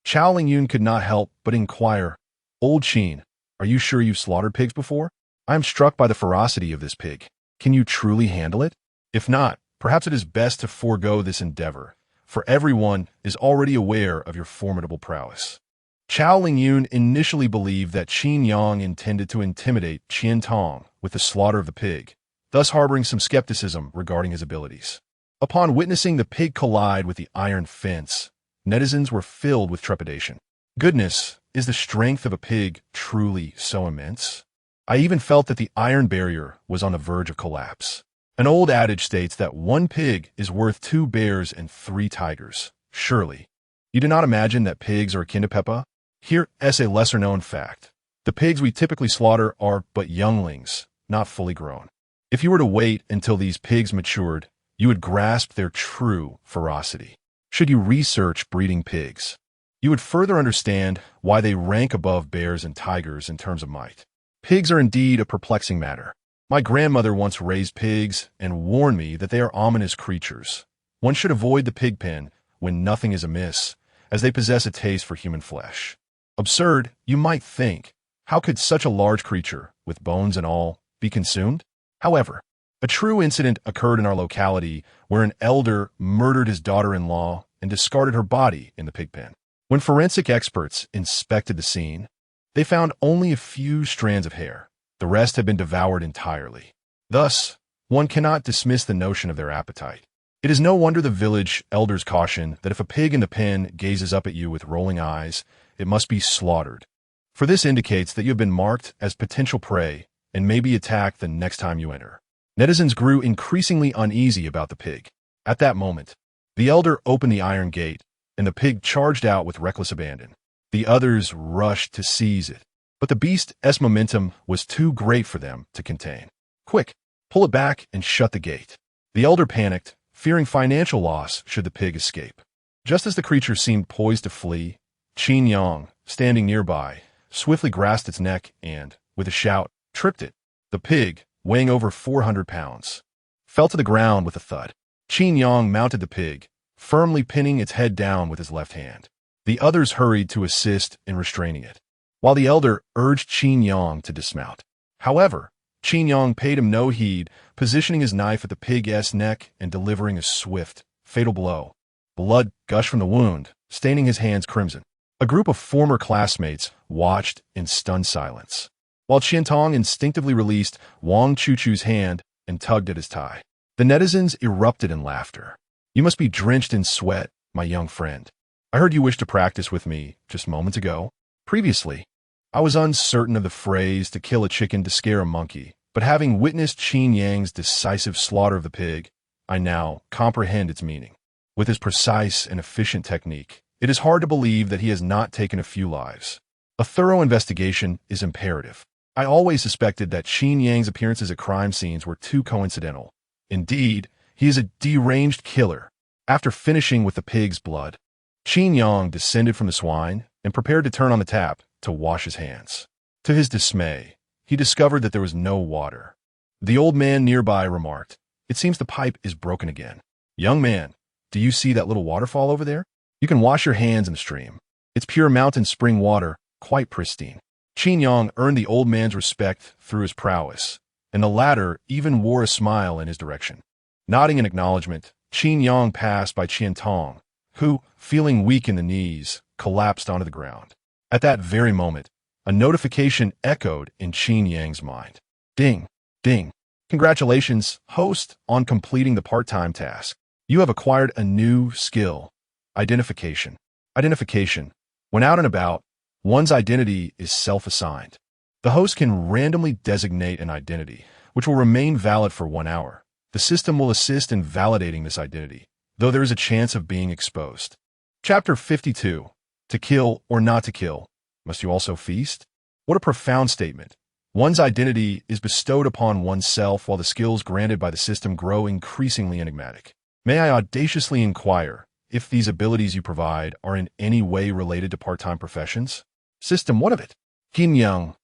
Chao Lingyun could not help but inquire, Old Qin, are you sure you've slaughtered pigs before? I am struck by the ferocity of this pig. Can you truly handle it? If not, perhaps it is best to forego this endeavor, for everyone is already aware of your formidable prowess. Chao Lingyun initially believed that Qin Yang intended to intimidate Qian Tong with the slaughter of the pig, thus harboring some skepticism regarding his abilities. Upon witnessing the pig collide with the iron fence, netizens were filled with trepidation. Goodness, is the strength of a pig truly so immense? I even felt that the iron barrier was on the verge of collapse. An old adage states that 1 pig is worth 2 bears and 3 tigers. Surely, you do not imagine that pigs are akin to Peppa? Here is a lesser-known fact. The pigs we typically slaughter are but younglings, not fully grown. If you were to wait until these pigs matured, you would grasp their true ferocity. Should you research breeding pigs, you would further understand why they rank above bears and tigers in terms of might. Pigs are indeed a perplexing matter. My grandmother once raised pigs and warned me that they are ominous creatures. One should avoid the pig pen when nothing is amiss, as they possess a taste for human flesh. Absurd, you might think. How could such a large creature, with bones and all, be consumed? However, a true incident occurred in our locality where an elder murdered his daughter-in-law and discarded her body in the pig pen. When forensic experts inspected the scene, they found only a few strands of hair. The rest had been devoured entirely. Thus, one cannot dismiss the notion of their appetite. It is no wonder the village elders caution that if a pig in the pen gazes up at you with rolling eyes, it must be slaughtered. For this indicates that you have been marked as potential prey and may be attacked the next time you enter. Netizens grew increasingly uneasy about the pig. At that moment, the elder opened the iron gate, and the pig charged out with reckless abandon. The others rushed to seize it, but the beast's momentum was too great for them to contain. Quick, pull it back and shut the gate. The elder panicked, fearing financial loss should the pig escape. Just as the creature seemed poised to flee, Qin Yang, standing nearby, swiftly grasped its neck and, with a shout, tripped it. The pig, weighing over 400 pounds, fell to the ground with a thud. Qin Yang mounted the pig, firmly pinning its head down with his left hand. The others hurried to assist in restraining it, while the elder urged Qin Yang to dismount. However, Qin Yang paid him no heed, positioning his knife at the pig's neck and delivering a swift, fatal blow. Blood gushed from the wound, staining his hands crimson. A group of former classmates watched in stunned silence, while Qiantong instinctively released Wang Chuchu's hand and tugged at his tie. The netizens erupted in laughter. "You must be drenched in sweat, my young friend. I heard you wished to practice with me just moments ago. Previously, I was uncertain of the phrase to kill a chicken to scare a monkey, but having witnessed Qin Yang's decisive slaughter of the pig, I now comprehend its meaning. With his precise and efficient technique, it is hard to believe that he has not taken a few lives. A thorough investigation is imperative. I always suspected that Qin Yang's appearances at crime scenes were too coincidental. Indeed, he is a deranged killer." After finishing with the pig's blood, Qin Yang descended from the swine and prepared to turn on the tap to wash his hands. To his dismay, he discovered that there was no water. The old man nearby remarked, "It seems the pipe is broken again. Young man, do you see that little waterfall over there? You can wash your hands in the stream. It's pure mountain spring water, quite pristine." Qin Yang earned the old man's respect through his prowess, and the latter even wore a smile in his direction. Nodding in acknowledgement, Qin Yang passed by Qiantong, who, feeling weak in the knees, collapsed onto the ground. At that very moment, a notification echoed in Qin Yang's mind. Ding, ding. Congratulations, host, on completing the part-time task. You have acquired a new skill. Identification. Identification. When out and about, one's identity is self-assigned. The host can randomly designate an identity, which will remain valid for 1 hour. The system will assist in validating this identity, though there is a chance of being exposed. Chapter 52. To kill or not to kill, must you also feast? What a profound statement. One's identity is bestowed upon oneself while the skills granted by the system grow increasingly enigmatic. May I audaciously inquire if these abilities you provide are in any way related to part-time professions? System, what of it? Qin Yang.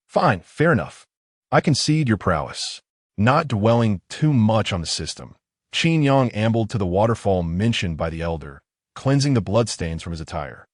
Fine, fair enough. I concede your prowess. Not dwelling too much on the system, Qin Yang ambled to the waterfall mentioned by the elder, cleansing the bloodstains from his attire.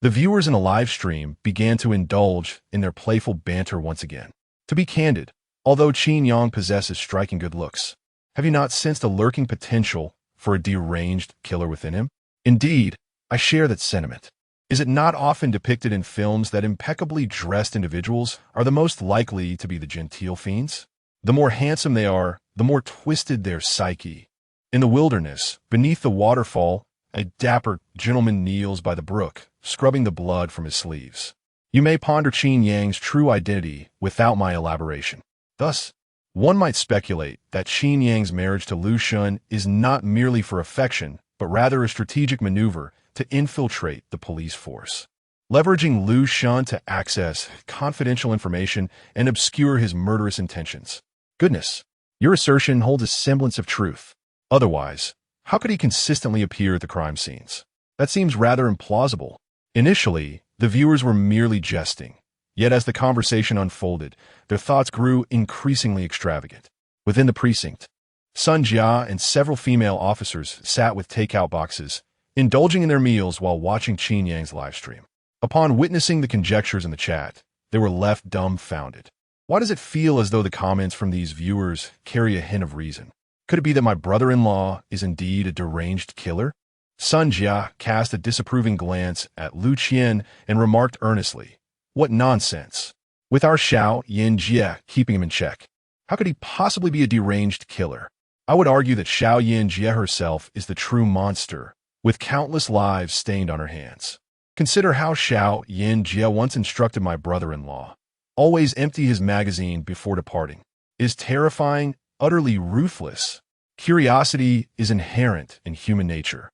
The viewers in the live stream began to indulge in their playful banter once again. To be candid, although Qin Yang possesses striking good looks, have you not sensed a lurking potential for a deranged killer within him? Indeed, I share that sentiment. Is it not often depicted in films that impeccably dressed individuals are the most likely to be the genteel fiends? The more handsome they are, the more twisted their psyche. In the wilderness, beneath the waterfall, a dapper gentleman kneels by the brook, scrubbing the blood from his sleeves. You may ponder Qin Yang's true identity without my elaboration. Thus, one might speculate that Qin Yang's marriage to Lu Shun is not merely for affection, but rather a strategic maneuver to infiltrate the police force, leveraging Lu Shun to access confidential information and obscure his murderous intentions. Goodness, your assertion holds a semblance of truth. Otherwise, how could he consistently appear at the crime scenes? That seems rather implausible. Initially, the viewers were merely jesting, yet as the conversation unfolded, their thoughts grew increasingly extravagant. Within the precinct, Sun Jia and several female officers sat with takeout boxes, indulging in their meals while watching Qin Yang's livestream. Upon witnessing the conjectures in the chat, they were left dumbfounded. Why does it feel as though the comments from these viewers carry a hint of reason? Could it be that my brother-in-law is indeed a deranged killer? Sun Jia cast a disapproving glance at Lu Qian and remarked earnestly, "What nonsense! With our Xiao Yin Jie keeping him in check, how could he possibly be a deranged killer? I would argue that Xiao Yin Jie herself is the true monster, with countless lives stained on her hands. Consider how Xiao Yin Jie once instructed my brother-in-law. Always empty his magazine before departing. Is terrifying, utterly ruthless. Curiosity is inherent in human nature.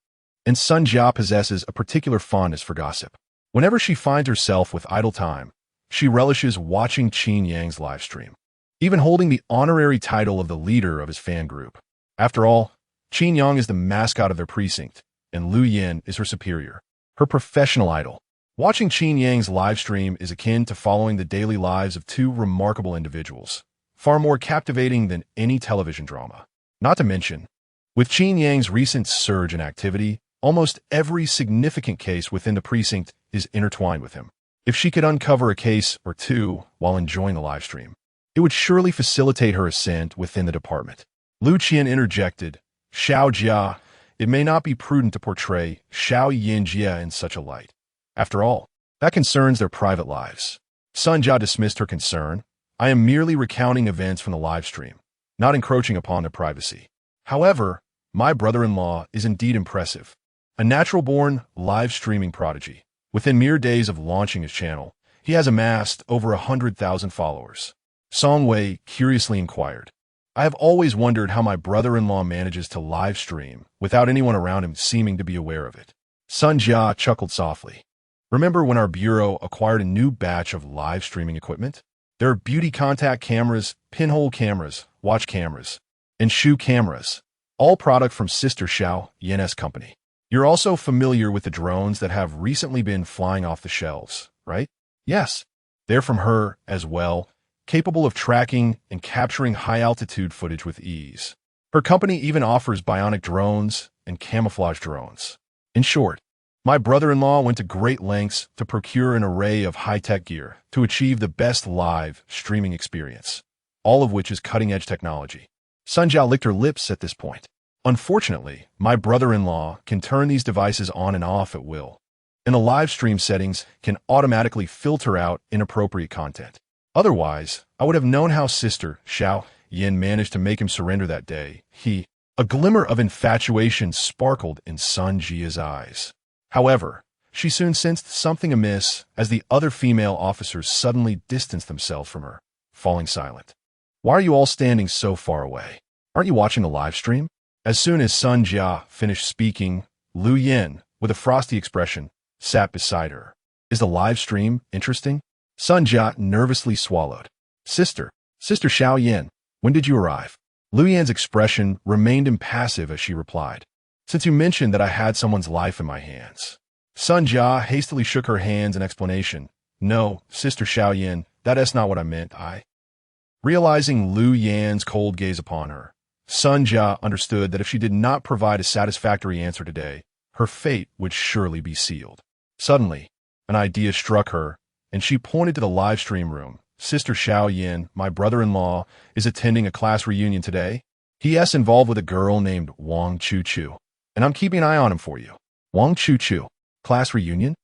And Sun Jia possesses a particular fondness for gossip. Whenever she finds herself with idle time, she relishes watching Qin Yang's live stream, even holding the honorary title of the leader of his fan group. After all, Qin Yang is the mascot of their precinct, and Lu Yin is her superior, her professional idol. Watching Qin Yang's live stream is akin to following the daily lives of two remarkable individuals, far more captivating than any television drama. Not to mention, with Qin Yang's recent surge in activity, almost every significant case within the precinct is intertwined with him. If she could uncover a case or two while enjoying the live stream, it would surely facilitate her ascent within the department. Lu Qian interjected, "Xiao Jia, it may not be prudent to portray Xiao Yin Jie in such a light. After all, that concerns their private lives." Sun Jia dismissed her concern. "I am merely recounting events from the live stream, not encroaching upon their privacy. However, my brother-in-law is indeed impressive. A natural-born live streaming prodigy. Within mere days of launching his channel, he has amassed over 100,000 followers." Song Wei curiously inquired, "I have always wondered how my brother-in-law manages to live stream without anyone around him seeming to be aware of it." Sun Jia chuckled softly. "Remember when our bureau acquired a new batch of live streaming equipment? There are beauty contact cameras, pinhole cameras, watch cameras, and shoe cameras, all product from sister Xiao Yin's company. You're also familiar with the drones that have recently been flying off the shelves, right?" "Yes, they're from her as well, capable of tracking and capturing high-altitude footage with ease. Her company even offers bionic drones and camouflage drones. In short, my brother-in-law went to great lengths to procure an array of high-tech gear to achieve the best live streaming experience, all of which is cutting-edge technology." Sun Jia licked her lips at this point. "Unfortunately, my brother-in-law can turn these devices on and off at will, and the live stream settings can automatically filter out inappropriate content. Otherwise, I would have known how sister Xiao Yin managed to make him surrender that day. A glimmer of infatuation sparkled in Sun Jia's eyes. However, she soon sensed something amiss as the other female officers suddenly distanced themselves from her, falling silent. "Why are you all standing so far away? Aren't you watching the live stream?" As soon as Sun Jia finished speaking, Lu Yin, with a frosty expression, sat beside her. "Is the live stream interesting?" Sun Jia nervously swallowed. Sister Xiao Yin, when did you arrive?" Lu Yin's expression remained impassive as she replied, "Since you mentioned that I had someone's life in my hands." Sun Jia hastily shook her hands in explanation. "No, Sister Xiao Yin, that's not what I meant. Realizing Lu Yin's cold gaze upon her, Sun Jia understood that if she did not provide a satisfactory answer today, her fate would surely be sealed. Suddenly, an idea struck her, and she pointed to the live stream room. "Sister Xiao Yin, my brother-in-law, is attending a class reunion today. He's involved with a girl named Wang Chu, and I'm keeping an eye on him for you." "Wang Chu, class reunion?"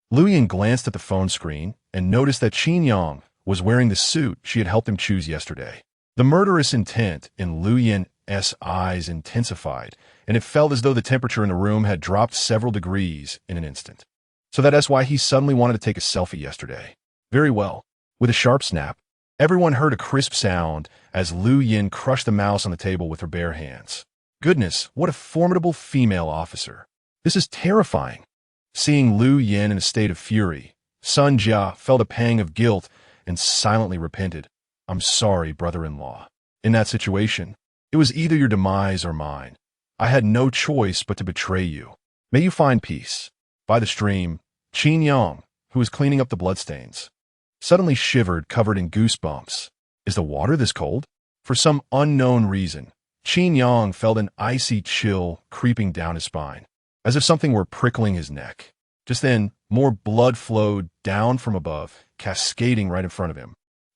Lu Yin glanced at the phone screen and noticed that Qin Yang was wearing the suit she had helped him choose yesterday. The murderous intent in Lu Yin's eyes intensified, and it felt as though the temperature in the room had dropped several degrees in an instant. "So that's why he suddenly wanted to take a selfie yesterday. Very well." With a sharp snap, everyone heard a crisp sound as Lu Yin crushed the mouse on the table with her bare hands. Goodness, what a formidable female officer. This is terrifying. Seeing Lu Yin in a state of fury, Sun Jia felt a pang of guilt and silently repented. "I'm sorry, brother-in-law. In that situation, it was either your demise or mine. I had no choice but to betray you. May you find peace." By the stream, Qin Yang, who was cleaning up the bloodstains, suddenly shivered, covered in goosebumps. "Is the water this cold?" For some unknown reason, Qin Yang felt an icy chill creeping down his spine, as if something were prickling his neck. Just then, more blood flowed down from above, cascading right in front of him.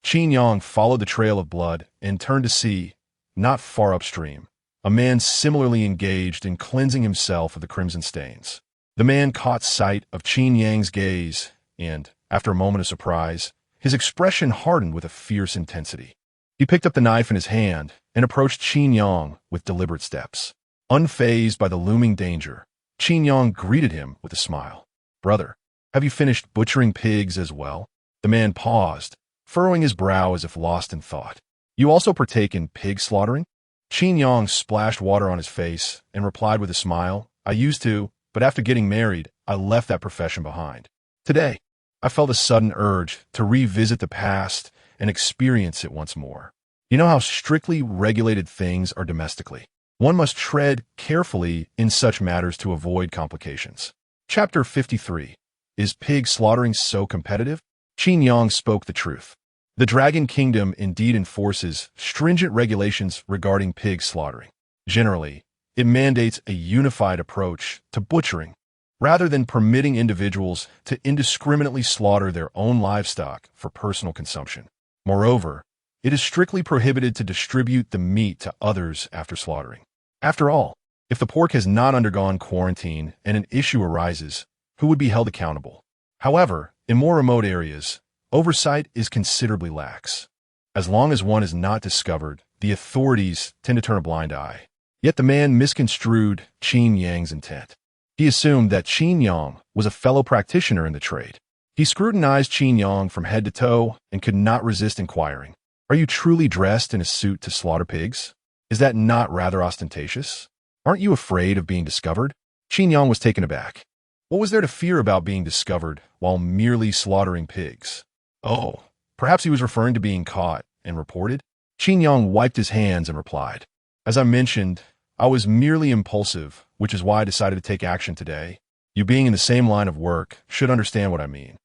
Qin Yang followed the trail of blood and turned to see, not far upstream, a man similarly engaged in cleansing himself of the crimson stains. The man caught sight of Qin Yang's gaze, and, after a moment of surprise, his expression hardened with a fierce intensity. He picked up the knife in his hand and approached Qin Yang with deliberate steps. Unfazed by the looming danger, Qin Yang greeted him with a smile. "Brother, have you finished butchering pigs as well?" The man paused, furrowing his brow as if lost in thought. "You also partake in pig slaughtering?" Qin Yang splashed water on his face and replied with a smile, "I used to, but after getting married, I left that profession behind. Today, I felt a sudden urge to revisit the past and experience it once more. You know how strictly regulated things are domestically. One must tread carefully in such matters to avoid complications." Chapter 53. Is pig slaughtering so competitive? Qin Yang spoke the truth. The Dragon Kingdom indeed enforces stringent regulations regarding pig slaughtering. Generally, it mandates a unified approach to butchering, rather than permitting individuals to indiscriminately slaughter their own livestock for personal consumption. Moreover, it is strictly prohibited to distribute the meat to others after slaughtering. After all, if the pork has not undergone quarantine and an issue arises, who would be held accountable? However, in more remote areas, oversight is considerably lax. As long as one is not discovered, the authorities tend to turn a blind eye. Yet the man misconstrued Qin Yang's intent. He assumed that Qin Yang was a fellow practitioner in the trade. He scrutinized Qin Yang from head to toe and could not resist inquiring, "Are you truly dressed in a suit to slaughter pigs? Is that not rather ostentatious? Aren't you afraid of being discovered?" Qin Yang was taken aback. What was there to fear about being discovered while merely slaughtering pigs? Oh, perhaps he was referring to being caught and reported? Qin Yang wiped his hands and replied, "As I mentioned, I was merely impulsive, which is why I decided to take action today. You being in the same line of work should understand what I mean.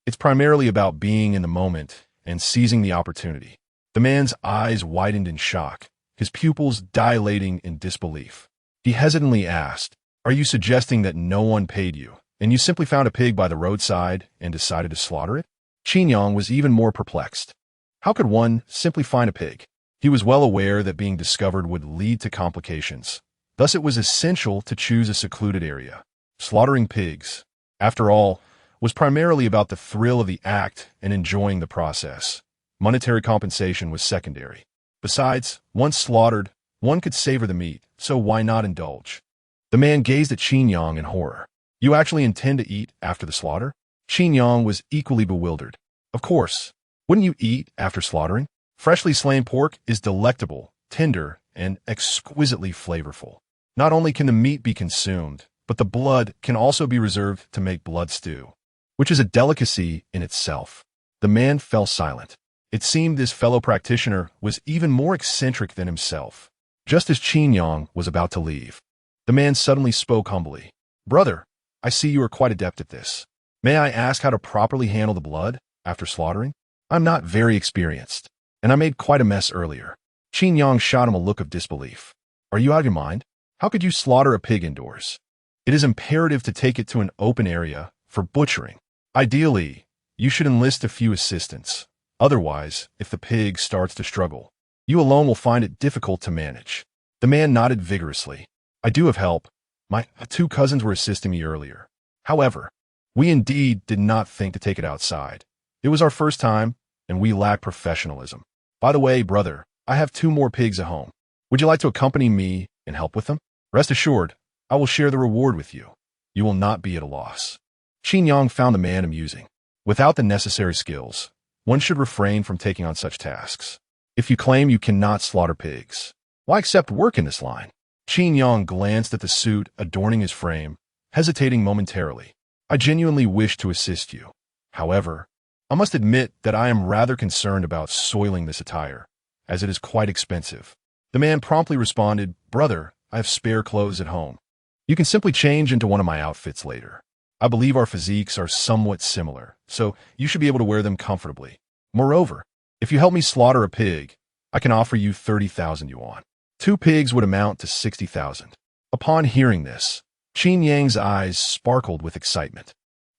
It's primarily about being in the moment and seizing the opportunity." The man's eyes widened in shock, his pupils dilating in disbelief. He hesitantly asked, "Are you suggesting that no one paid you, and you simply found a pig by the roadside and decided to slaughter it?" Qin Yang was even more perplexed. How could one simply find a pig? He was well aware that being discovered would lead to complications. Thus it was essential to choose a secluded area. Slaughtering pigs, after all, was primarily about the thrill of the act and enjoying the process. Monetary compensation was secondary. Besides, once slaughtered, one could savor the meat, so why not indulge? The man gazed at Qin Yang in horror. "You actually intend to eat after the slaughter?" Qin Yang was equally bewildered. "Of course. Wouldn't you eat after slaughtering? Freshly slain pork is delectable, tender, and exquisitely flavorful. Not only can the meat be consumed, but the blood can also be reserved to make blood stew, which is a delicacy in itself." The man fell silent. It seemed this fellow practitioner was even more eccentric than himself. Just as Qin Yang was about to leave, the man suddenly spoke humbly. "Brother, I see you are quite adept at this. May I ask how to properly handle the blood after slaughtering? I'm not very experienced, and I made quite a mess earlier." Qin Yang shot him a look of disbelief. "Are you out of your mind? How could you slaughter a pig indoors? It is imperative to take it to an open area for butchering. Ideally, you should enlist a few assistants. Otherwise, if the pig starts to struggle, you alone will find it difficult to manage." The man nodded vigorously. "I do have help. My 2 cousins were assisting me earlier. However, we indeed did not think to take it outside. It was our first time, and we lack professionalism. By the way, brother, I have 2 more pigs at home. Would you like to accompany me and help with them? Rest assured, I will share the reward with you. You will not be at a loss." Qin Yang found the man amusing. Without the necessary skills, one should refrain from taking on such tasks. If you claim you cannot slaughter pigs, why accept work in this line? Qin Yang glanced at the suit adorning his frame, hesitating momentarily. "I genuinely wish to assist you. However, I must admit that I am rather concerned about soiling this attire, as it is quite expensive." The man promptly responded, "Brother, I have spare clothes at home. You can simply change into one of my outfits later. I believe our physiques are somewhat similar, so you should be able to wear them comfortably. Moreover, if you help me slaughter a pig, I can offer you 30,000 yuan. 2 pigs would amount to 60,000. Upon hearing this, Qin Yang's eyes sparkled with excitement.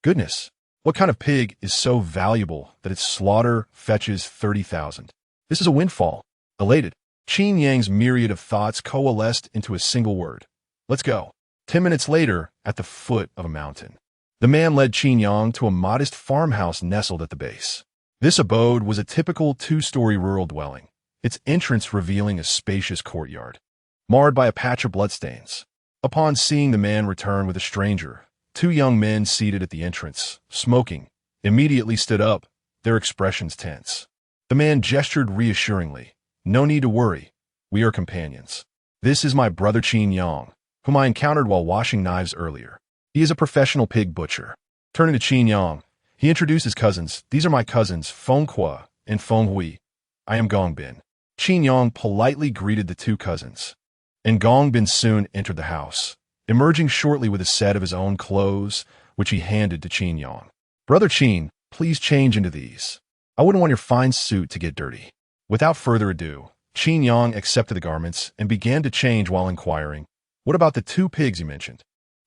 "Goodness, What kind of pig is so valuable that its slaughter fetches 30,000? This is a windfall. Elated, Qin Yang's myriad of thoughts coalesced into a single word. Let's go. 10 minutes later, at the foot of a mountain, the man led Qin Yang to a modest farmhouse nestled at the base. This abode was a typical two-story rural dwelling, its entrance revealing a spacious courtyard, marred by a patch of bloodstains. Upon seeing the man return with a stranger, two young men seated at the entrance, smoking, immediately stood up, their expressions tense. The man gestured reassuringly. No need to worry. We are companions. This is my brother Qin Yang, whom I encountered while washing knives earlier. He is a professional pig butcher. Turning to Qin Yang, he introduced his cousins. These are my cousins, Feng Kuo and Feng Hui. I am Gong Bin. Qin Yang politely greeted the two cousins, and Gong Bin soon entered the house, emerging shortly with a set of his own clothes, which he handed to Qin Yang. Brother Qin, please change into these. I wouldn't want your fine suit to get dirty. Without further ado, Qin Yang accepted the garments and began to change while inquiring, what about the two pigs you mentioned?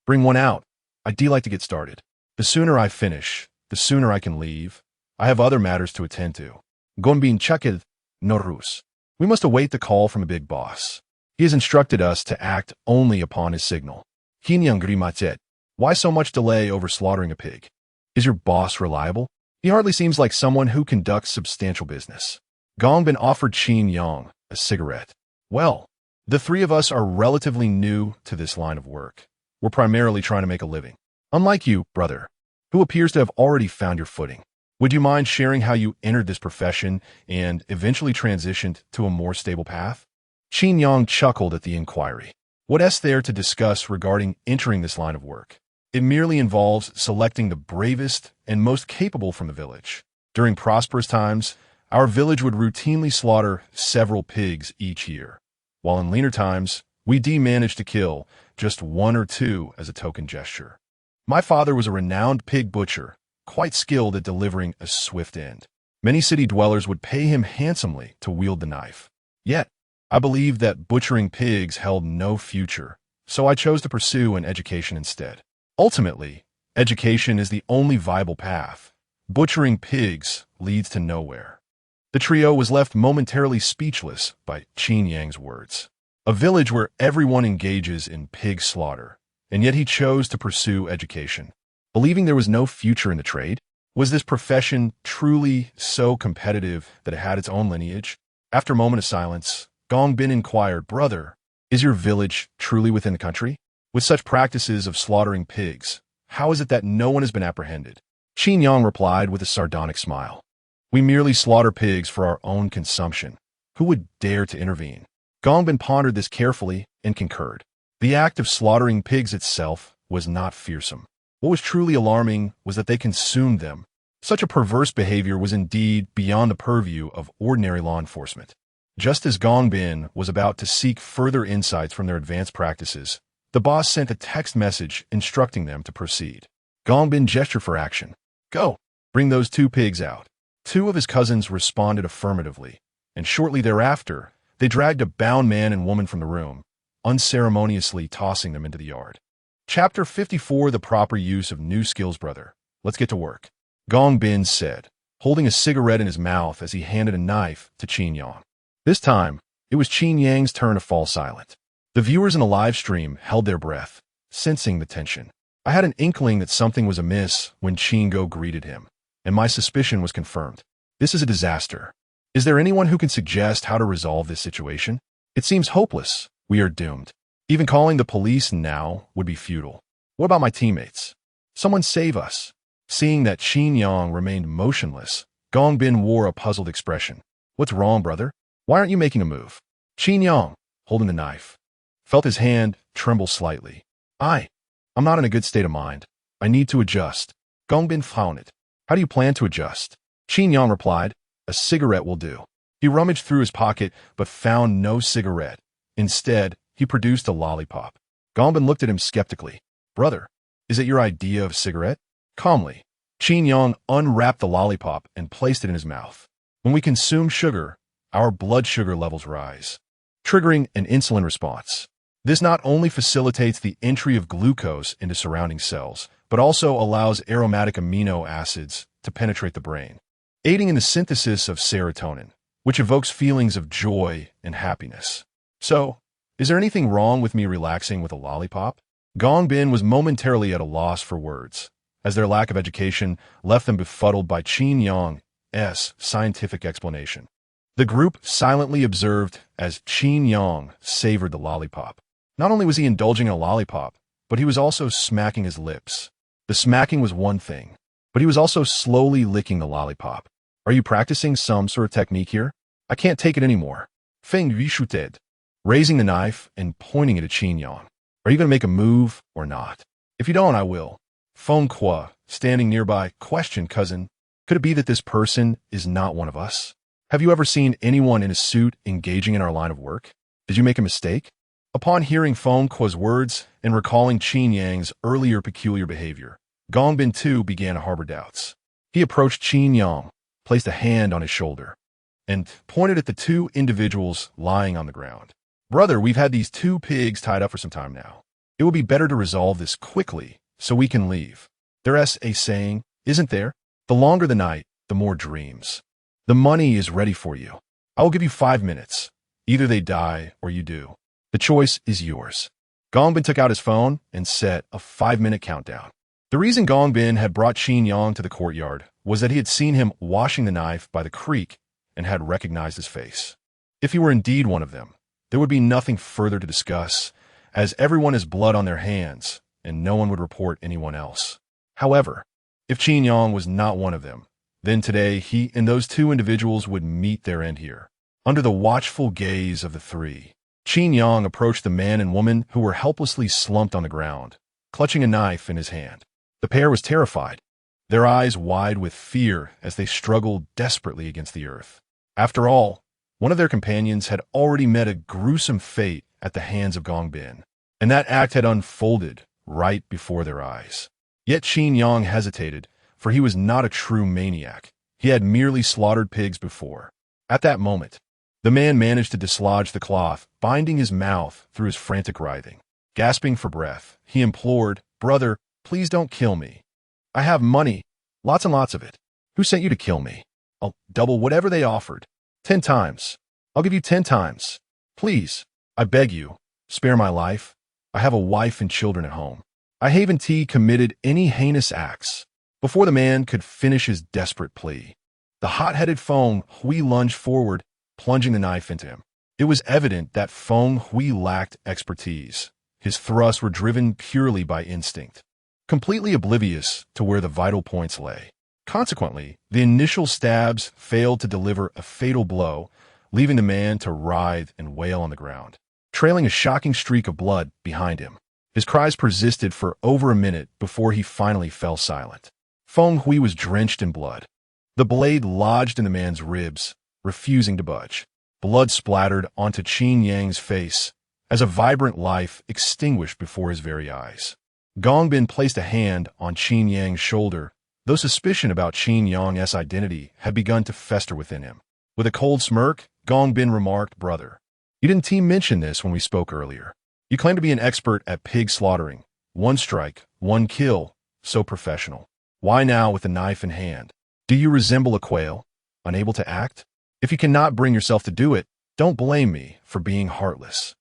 Bring one out. I'd like to get started. The sooner I finish, the sooner I can leave. I have other matters to attend to. Gonbin Chakid, no Rus. We must await the call from a big boss. He has instructed us to act only upon his signal. Hinyang Grimatet. Why so much delay over slaughtering a pig? Is your boss reliable? He hardly seems like someone who conducts substantial business. Gongbin offered Qin Yang a cigarette. Well, the three of us are relatively new to this line of work. We're primarily trying to make a living. Unlike you, brother, who appears to have already found your footing. Would you mind sharing how you entered this profession and eventually transitioned to a more stable path? Qin Yang chuckled at the inquiry. What is there to discuss regarding entering this line of work? It merely involves selecting the bravest and most capable from the village. During prosperous times, our village would routinely slaughter several pigs each year, while in leaner times, we managed to kill just one or two as a token gesture. My father was a renowned pig butcher, quite skilled at delivering a swift end. Many city dwellers would pay him handsomely to wield the knife. Yet, I believed that butchering pigs held no future, so I chose to pursue an education instead. Ultimately, education is the only viable path. Butchering pigs leads to nowhere. The trio was left momentarily speechless by Qin Yang's words. A village where everyone engages in pig slaughter, and yet he chose to pursue education. Believing there was no future in the trade? Was this profession truly so competitive that it had its own lineage? After a moment of silence, Gong Bin inquired, Brother, is your village truly within the country? With such practices of slaughtering pigs, how is it that no one has been apprehended? Qin Yang replied with a sardonic smile. We merely slaughter pigs for our own consumption. Who would dare to intervene? Gong Bin pondered this carefully and concurred. The act of slaughtering pigs itself was not fearsome. What was truly alarming was that they consumed them. Such a perverse behavior was indeed beyond the purview of ordinary law enforcement. Just as Gong Bin was about to seek further insights from their advanced practices, the boss sent a text message instructing them to proceed. Gong Bin gestured for action. Go, bring those two pigs out. Two of his cousins responded affirmatively, and shortly thereafter, they dragged a bound man and woman from the room, unceremoniously tossing them into the yard. Chapter 54, The Proper Use of New Skills, Brother. Let's get to work. Gong Bin said, holding a cigarette in his mouth as he handed a knife to Qin Yang. This time, it was Qin Yang's turn to fall silent. The viewers in the live stream held their breath, sensing the tension. I had an inkling that something was amiss when Qin Go greeted him, and my suspicion was confirmed. This is a disaster. Is there anyone who can suggest how to resolve this situation? It seems hopeless. We are doomed. Even calling the police now would be futile. What about my teammates? Someone save us. Seeing that Qin Yang remained motionless, Gong Bin wore a puzzled expression. What's wrong, brother? Why aren't you making a move? Qin Yang, holding the knife, felt his hand tremble slightly. I'm not in a good state of mind. I need to adjust. Gong Bin frowned. How do you plan to adjust? Qin Yang replied, a cigarette will do. He rummaged through his pocket but found no cigarette. Instead, he produced a lollipop. Gong Bin looked at him skeptically. Brother, is it your idea of a cigarette? Calmly, Qin Yang unwrapped the lollipop and placed it in his mouth. When we consume sugar, our blood sugar levels rise, triggering an insulin response. This not only facilitates the entry of glucose into surrounding cells, but also allows aromatic amino acids to penetrate the brain, aiding in the synthesis of serotonin, which evokes feelings of joy and happiness. So, is there anything wrong with me relaxing with a lollipop? Gong Bin was momentarily at a loss for words, as their lack of education left them befuddled by Qin Yang's scientific explanation. The group silently observed as Qin Yang savored the lollipop. Not only was he indulging in a lollipop, but he was also smacking his lips. The smacking was one thing, but he was also slowly licking the lollipop. Are you practicing some sort of technique here? I can't take it anymore. Feng Yushuted, raising the knife and pointing it at Qin Yang. Are you going to make a move or not? If you don't, I will. Feng Kwa, standing nearby, questioned cousin, could it be that this person is not one of us? Have you ever seen anyone in a suit engaging in our line of work? Did you make a mistake? Upon hearing Feng Kwa's words and recalling Qin Yang's earlier peculiar behavior, Gong Bin too began to harbor doubts. He approached Qin Yang, placed a hand on his shoulder, and pointed at the two individuals lying on the ground. Brother, we've had these two pigs tied up for some time now. It would be better to resolve this quickly so we can leave. There's a saying, isn't there? The longer the night, the more dreams. The money is ready for you. I will give you 5 minutes. Either they die or you do. The choice is yours. Gong Bin took out his phone and set a 5-minute countdown. The reason Gong Bin had brought Qin Yang to the courtyard was that he had seen him washing the knife by the creek and had recognized his face. If he were indeed one of them, there would be nothing further to discuss, as everyone has blood on their hands, and no one would report anyone else. However, if Qin Yang was not one of them, then today he and those two individuals would meet their end here. Under the watchful gaze of the three, Qin Yang approached the man and woman who were helplessly slumped on the ground, clutching a knife in his hand. The pair was terrified, their eyes wide with fear as they struggled desperately against the earth. After all, one of their companions had already met a gruesome fate at the hands of Gong Bin, and that act had unfolded right before their eyes. Yet Qin Yang hesitated, for he was not a true maniac. He had merely slaughtered pigs before. At that moment, the man managed to dislodge the cloth, binding his mouth through his frantic writhing. Gasping for breath, he implored, "Brother, please don't kill me. I have money, lots and lots of it. Who sent you to kill me? I'll double whatever they offered. 10 times. I'll give you 10 times. Please, I beg you, spare my life. I have a wife and children at home." Haven T committed any heinous acts. Before the man could finish his desperate plea, the hot-headed Feng Hui lunged forward, plunging the knife into him. It was evident that Feng Hui lacked expertise. His thrusts were driven purely by instinct, completely oblivious to where the vital points lay. Consequently, the initial stabs failed to deliver a fatal blow, leaving the man to writhe and wail on the ground, trailing a shocking streak of blood behind him. His cries persisted for over a minute before he finally fell silent. Feng Hui was drenched in blood. The blade lodged in the man's ribs, refusing to budge. Blood splattered onto Qin Yang's face as a vibrant life extinguished before his very eyes. Gong Bin placed a hand on Qin Yang's shoulder, though suspicion about Qin Yang's identity had begun to fester within him. With a cold smirk, Gong Bin remarked, "Brother, you didn't mention this when we spoke earlier. You claim to be an expert at pig slaughtering. 1 strike, 1 kill, so professional. Why now with a knife in hand? Do you resemble a quail, unable to act? If you cannot bring yourself to do it, don't blame me for being heartless.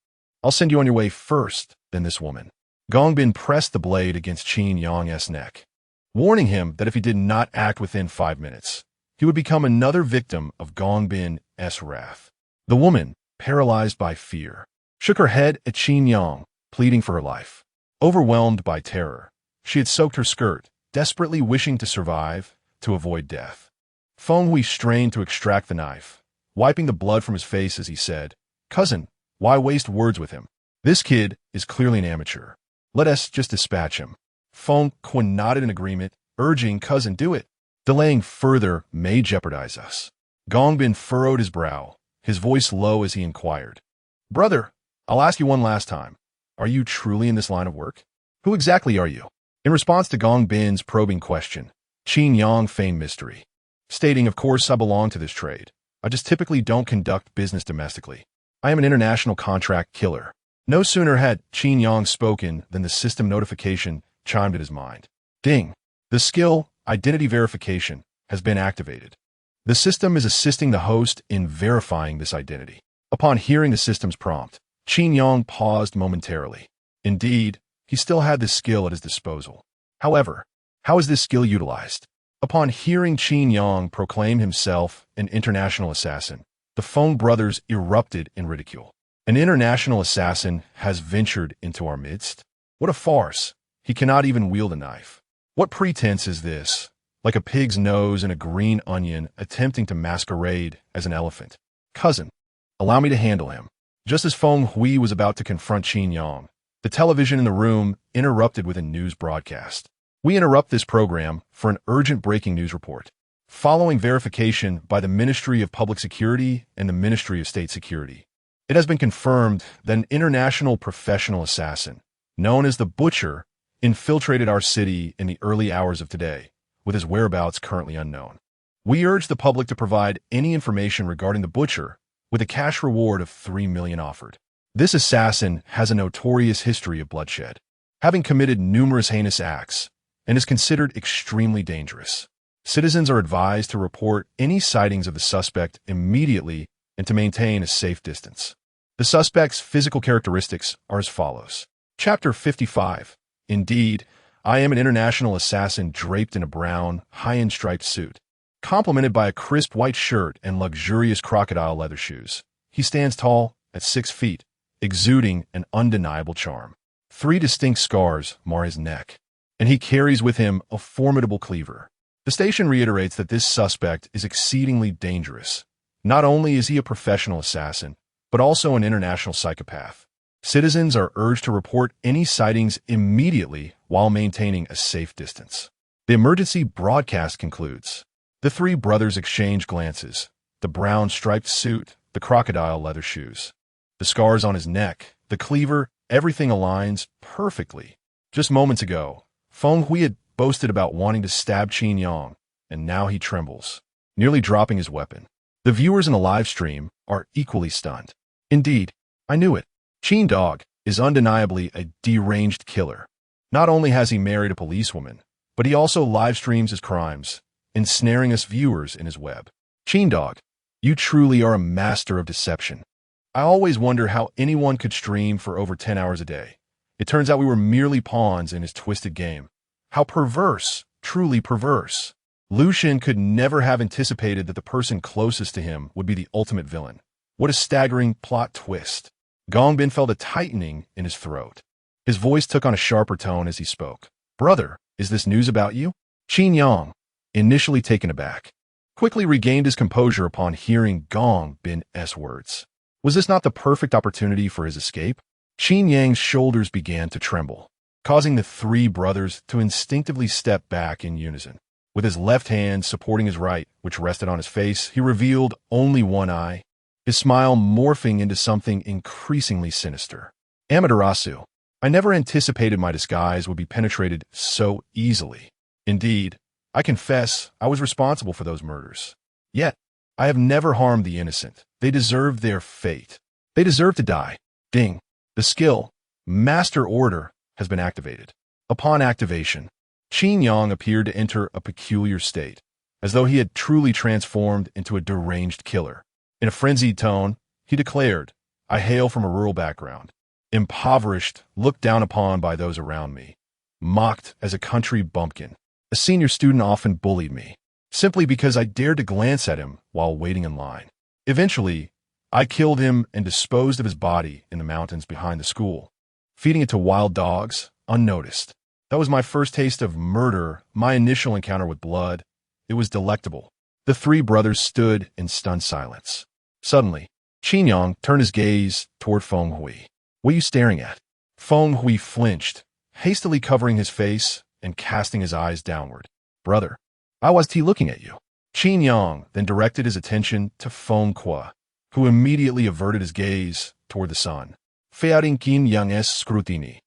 I'll send you on your way first, then this woman." Gong Bin pressed the blade against Qin Yang's neck, warning him that if he did not act within 5 minutes, he would become another victim of Gong Bin's wrath. The woman, paralyzed by fear, shook her head at Qin Yang, pleading for her life. Overwhelmed by terror, she had soaked her skirt, desperately wishing to survive, to avoid death. Feng Hui strained to extract the knife, wiping the blood from his face as he said, "Cousin, why waste words with him? This kid is clearly an amateur. Let us just dispatch him." Feng Hui nodded in agreement, urging, "Cousin, do it. Delaying further may jeopardize us." Gong Bin furrowed his brow, his voice low as he inquired, "Brother, I'll ask you one last time. Are you truly in this line of work? Who exactly are you?" In response to Gong Bin's probing question, Qin Yang feigned mystery, stating, "Of course I belong to this trade. I just typically don't conduct business domestically. I am an international contract killer." No sooner had Qin Yang spoken than the system notification chimed at his mind. Ding. The skill, identity verification, has been activated. The system is assisting the host in verifying this identity. Upon hearing the system's prompt, Qin Yang paused momentarily. Indeed, he still had this skill at his disposal. However, how is this skill utilized? Upon hearing Qin Yang proclaim himself an international assassin, the Feng brothers erupted in ridicule. An international assassin has ventured into our midst? What a farce! He cannot even wield a knife. What pretense is this? Like a pig's nose and a green onion attempting to masquerade as an elephant. Cousin, allow me to handle him. Just as Feng Hui was about to confront Qin Yang, the television in the room interrupted with a news broadcast. We interrupt this program for an urgent breaking news report. Following verification by the Ministry of Public Security and the Ministry of State Security, it has been confirmed that an international professional assassin, known as the Butcher, infiltrated our city in the early hours of today, with his whereabouts currently unknown. We urge the public to provide any information regarding the Butcher, with a cash reward of 3 million offered. This assassin has a notorious history of bloodshed, having committed numerous heinous acts, and is considered extremely dangerous. Citizens are advised to report any sightings of the suspect immediately and to maintain a safe distance. The suspect's physical characteristics are as follows. Chapter 55. Indeed, I am an international assassin draped in a brown, high-end striped suit, complemented by a crisp white shirt and luxurious crocodile leather shoes. He stands tall, at 6 feet, exuding an undeniable charm. 3 distinct scars mar his neck, and he carries with him a formidable cleaver. The station reiterates that this suspect is exceedingly dangerous. Not only is he a professional assassin, but also an international psychopath. Citizens are urged to report any sightings immediately while maintaining a safe distance. The emergency broadcast concludes. The 3 brothers exchange glances. The brown striped suit, the crocodile leather shoes, the scars on his neck, the cleaver, everything aligns perfectly. Just moments ago, Feng Hui had boasted about wanting to stab Qin Yang, and now he trembles, nearly dropping his weapon. The viewers in the live stream are equally stunned. Indeed, I knew it. Qin Dog is undeniably a deranged killer. Not only has he married a policewoman, but he also live streams his crimes, ensnaring us viewers in his web. Qin Dog, you truly are a master of deception. I always wonder how anyone could stream for over 10 hours a day. It turns out we were merely pawns in his twisted game. How perverse, truly perverse. Lucian could never have anticipated that the person closest to him would be the ultimate villain. What a staggering plot twist. Gongbin felt a tightening in his throat. His voice took on a sharper tone as he spoke. Brother, is this news about you? Qin Yang, initially taken aback, quickly regained his composure upon hearing Gongbin's words. Was this not the perfect opportunity for his escape? Qin Yang's shoulders began to tremble, causing the 3 brothers to instinctively step back in unison. With his left hand supporting his right, which rested on his face, he revealed only one eye, his smile morphing into something increasingly sinister. Amaterasu, I never anticipated my disguise would be penetrated so easily. Indeed, I confess I was responsible for those murders. Yet, I have never harmed the innocent. They deserve their fate. They deserve to die. Ding. The skill, Master Order, has been activated. Upon activation, Qin Yang appeared to enter a peculiar state, as though he had truly transformed into a deranged killer. In a frenzied tone, he declared, I hail from a rural background, impoverished, looked down upon by those around me, mocked as a country bumpkin. A senior student often bullied me, simply because I dared to glance at him while waiting in line. Eventually, I killed him and disposed of his body in the mountains behind the school, feeding it to wild dogs, unnoticed. That was my first taste of murder, my initial encounter with blood. It was delectable. The 3 brothers stood in stunned silence. Suddenly, Qin Yang turned his gaze toward Feng Hui. What are you staring at? Feng Hui flinched, hastily covering his face and casting his eyes downward. Brother, I was looking at you. Qin Yang then directed his attention to Feng Qua, who immediately averted his gaze toward the sun. Fearing Qin Yang's scrutiny.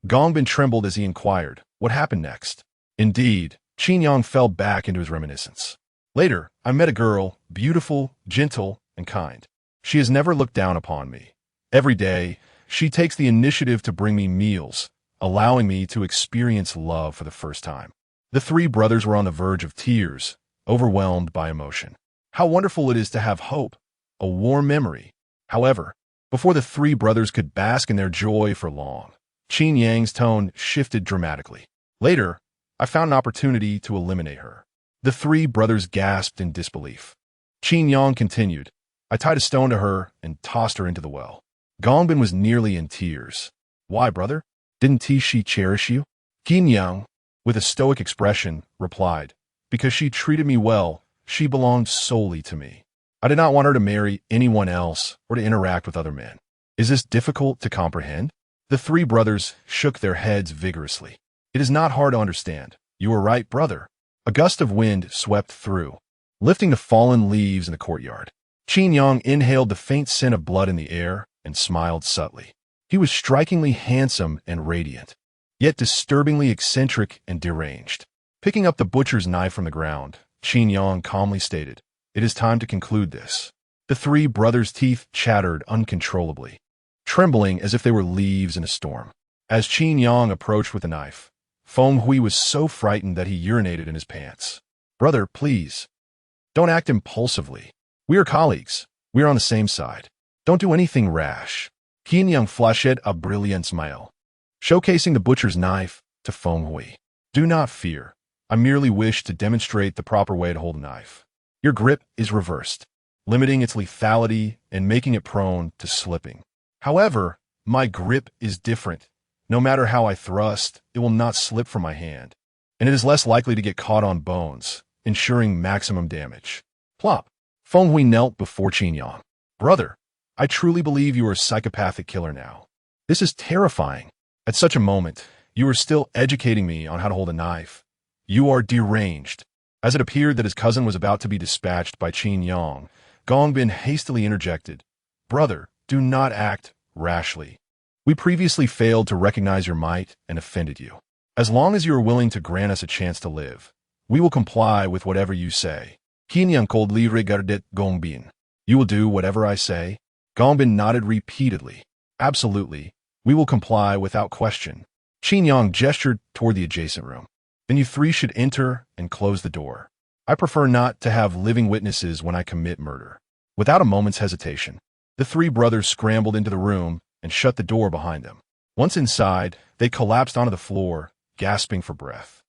Gongbin trembled as he inquired, what happened next? Indeed, Qin Yang fell back into his reminiscence. Later, I met a girl, beautiful, gentle, and kind. She has never looked down upon me. Every day, she takes the initiative to bring me meals, allowing me to experience love for the first time. The three brothers were on the verge of tears, overwhelmed by emotion. How wonderful it is to have hope, a warm memory. However, before the three brothers could bask in their joy for long, Qin Yang's tone shifted dramatically. Later, I found an opportunity to eliminate her. The three brothers gasped in disbelief. Qin Yang continued, I tied a stone to her and tossed her into the well. Gongbin was nearly in tears. Why, brother? Didn't Tishi cherish you? Qin Yang, with a stoic expression, replied, because she treated me well, she belonged solely to me. I did not want her to marry anyone else or to interact with other men. Is this difficult to comprehend? The three brothers shook their heads vigorously. It is not hard to understand. You were right, brother. A gust of wind swept through, lifting the fallen leaves in the courtyard. Qin Yang inhaled the faint scent of blood in the air and smiled subtly. He was strikingly handsome and radiant, yet disturbingly eccentric and deranged. Picking up the butcher's knife from the ground, Qin Yang calmly stated, it is time to conclude this. The three brothers' teeth chattered uncontrollably, trembling as if they were leaves in a storm. As Qin Yang approached with the knife, Feng Hui was so frightened that he urinated in his pants. Brother, please, don't act impulsively. We are colleagues. We are on the same side. Don't do anything rash. Qin Yang flashed a brilliant smile, showcasing the butcher's knife to Feng Hui. Do not fear. I merely wish to demonstrate the proper way to hold a knife. Your grip is reversed, limiting its lethality and making it prone to slipping. However, my grip is different. No matter how I thrust, it will not slip from my hand, and it is less likely to get caught on bones, ensuring maximum damage. Plop. Feng Hui knelt before Qin Yang. Brother, I truly believe you are a psychopathic killer now. This is terrifying. At such a moment, you are still educating me on how to hold a knife. You are deranged. As it appeared that his cousin was about to be dispatched by Qin Yang, Gongbin hastily interjected, Brother, do not act rashly. We previously failed to recognize your might and offended you. As long as you are willing to grant us a chance to live, we will comply with whatever you say. Qin Yang coldly regarded Gongbin. You will do whatever I say? Gongbin nodded repeatedly. Absolutely. We will comply without question. Qin Yang gestured toward the adjacent room. Then you three should enter and close the door. I prefer not to have living witnesses when I commit murder. Without a moment's hesitation, the three brothers scrambled into the room and shut the door behind them. Once inside, they collapsed onto the floor, gasping for breath.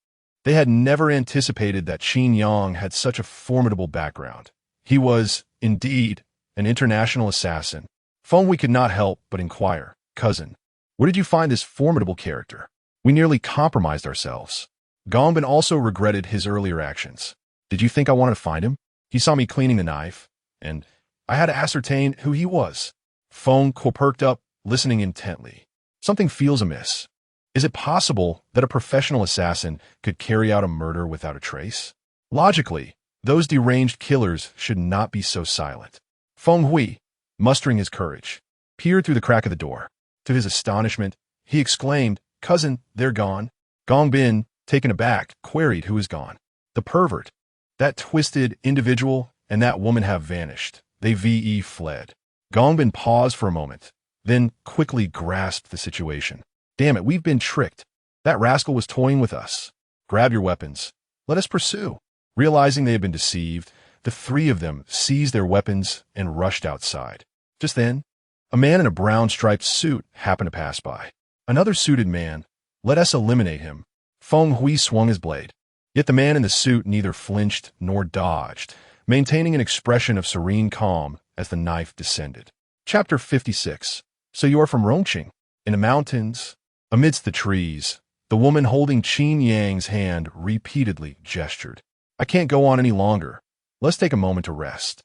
They had never anticipated that Qin Yang had such a formidable background. He was, indeed, an international assassin. Feng Hui could not help but inquire, Cousin, where did you find this formidable character? We nearly compromised ourselves. Gongbin also regretted his earlier actions. Did you think I wanted to find him? He saw me cleaning the knife, and I had to ascertain who he was. Feng Hui perked up, listening intently. Something feels amiss. Is it possible that a professional assassin could carry out a murder without a trace? Logically, those deranged killers should not be so silent. Feng Hui, mustering his courage, peered through the crack of the door. To his astonishment, he exclaimed, Cousin, they're gone. Gongbin, taken aback, queried who is gone. The pervert. That twisted individual and that woman have vanished. They fled. Gongbin paused for a moment, then quickly grasped the situation. Damn it, we've been tricked. That rascal was toying with us. Grab your weapons. Let us pursue. Realizing they had been deceived, the three of them seized their weapons and rushed outside. Just then, a man in a brown striped suit happened to pass by. Another suited man. Let us eliminate him. Feng Hui swung his blade. Yet the man in the suit neither flinched nor dodged, maintaining an expression of serene calm as the knife descended. Chapter 56. So you are from Rongqing? In the mountains, amidst the trees, the woman holding Qin Yang's hand repeatedly gestured. I can't go on any longer. Let's take a moment to rest.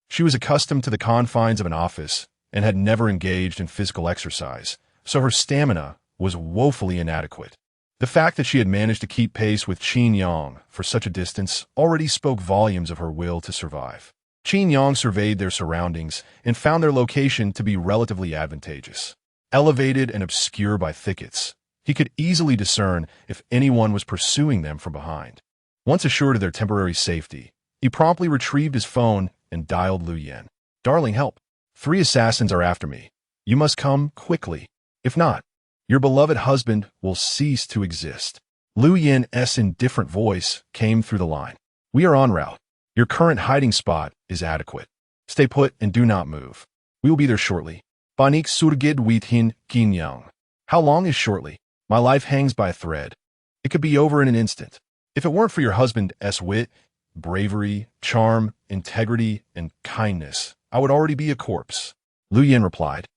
She was accustomed to the confines of an office and had never engaged in physical exercise, so her stamina was woefully inadequate. The fact that she had managed to keep pace with Qin Yang for such a distance already spoke volumes of her will to survive. Qin Yang surveyed their surroundings and found their location to be relatively advantageous. Elevated and obscure by thickets, he could easily discern if anyone was pursuing them from behind. Once assured of their temporary safety, he promptly retrieved his phone and dialed Lu Yan. Darling, help. 3 assassins are after me. You must come quickly. If not, your beloved husband will cease to exist. Lu Yin's indifferent voice came through the line. We are en route. Your current hiding spot is adequate. Stay put and do not move. We will be there shortly. Banik surgid wit hin Qinyang. How long is shortly? My life hangs by a thread. It could be over in an instant. If it weren't for your husband's wit, bravery, charm, integrity, and kindness, I would already be a corpse. Lu Yin replied.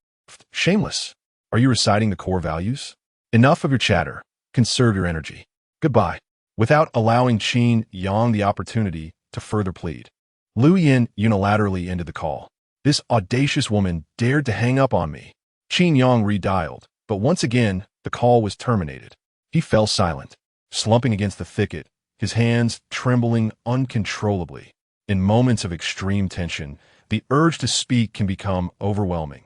Shameless. Are you reciting the core values? Enough of your chatter. Conserve your energy. Goodbye. Without allowing Qin Yang the opportunity to further plead, Lu Yin unilaterally ended the call. This audacious woman dared to hang up on me. Qin Yang redialed, but once again, the call was terminated. He fell silent, slumping against the thicket, his hands trembling uncontrollably. In moments of extreme tension, the urge to speak can become overwhelming.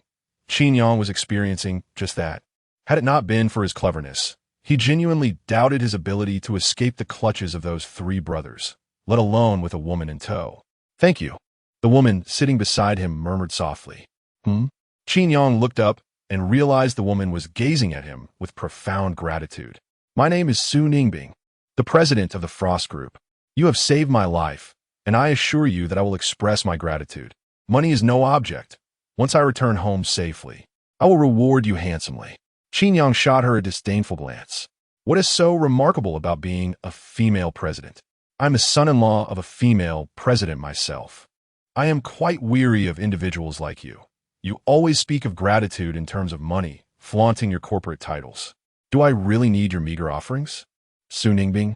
Qin Yang was experiencing just that. Had it not been for his cleverness, he genuinely doubted his ability to escape the clutches of those three brothers, let alone with a woman in tow. Thank you. The woman sitting beside him murmured softly. Qin Yang looked up and realized the woman was gazing at him with profound gratitude. My name is Su Ningbing, the president of the Frost Group. You have saved my life, and I assure you that I will express my gratitude. Money is no object. Once I return home safely, I will reward you handsomely. Qin Yang shot her a disdainful glance. What is so remarkable about being a female president? I'm a son-in-law of a female president myself. I am quite weary of individuals like you. You always speak of gratitude in terms of money, flaunting your corporate titles. Do I really need your meager offerings? Su Ningbing?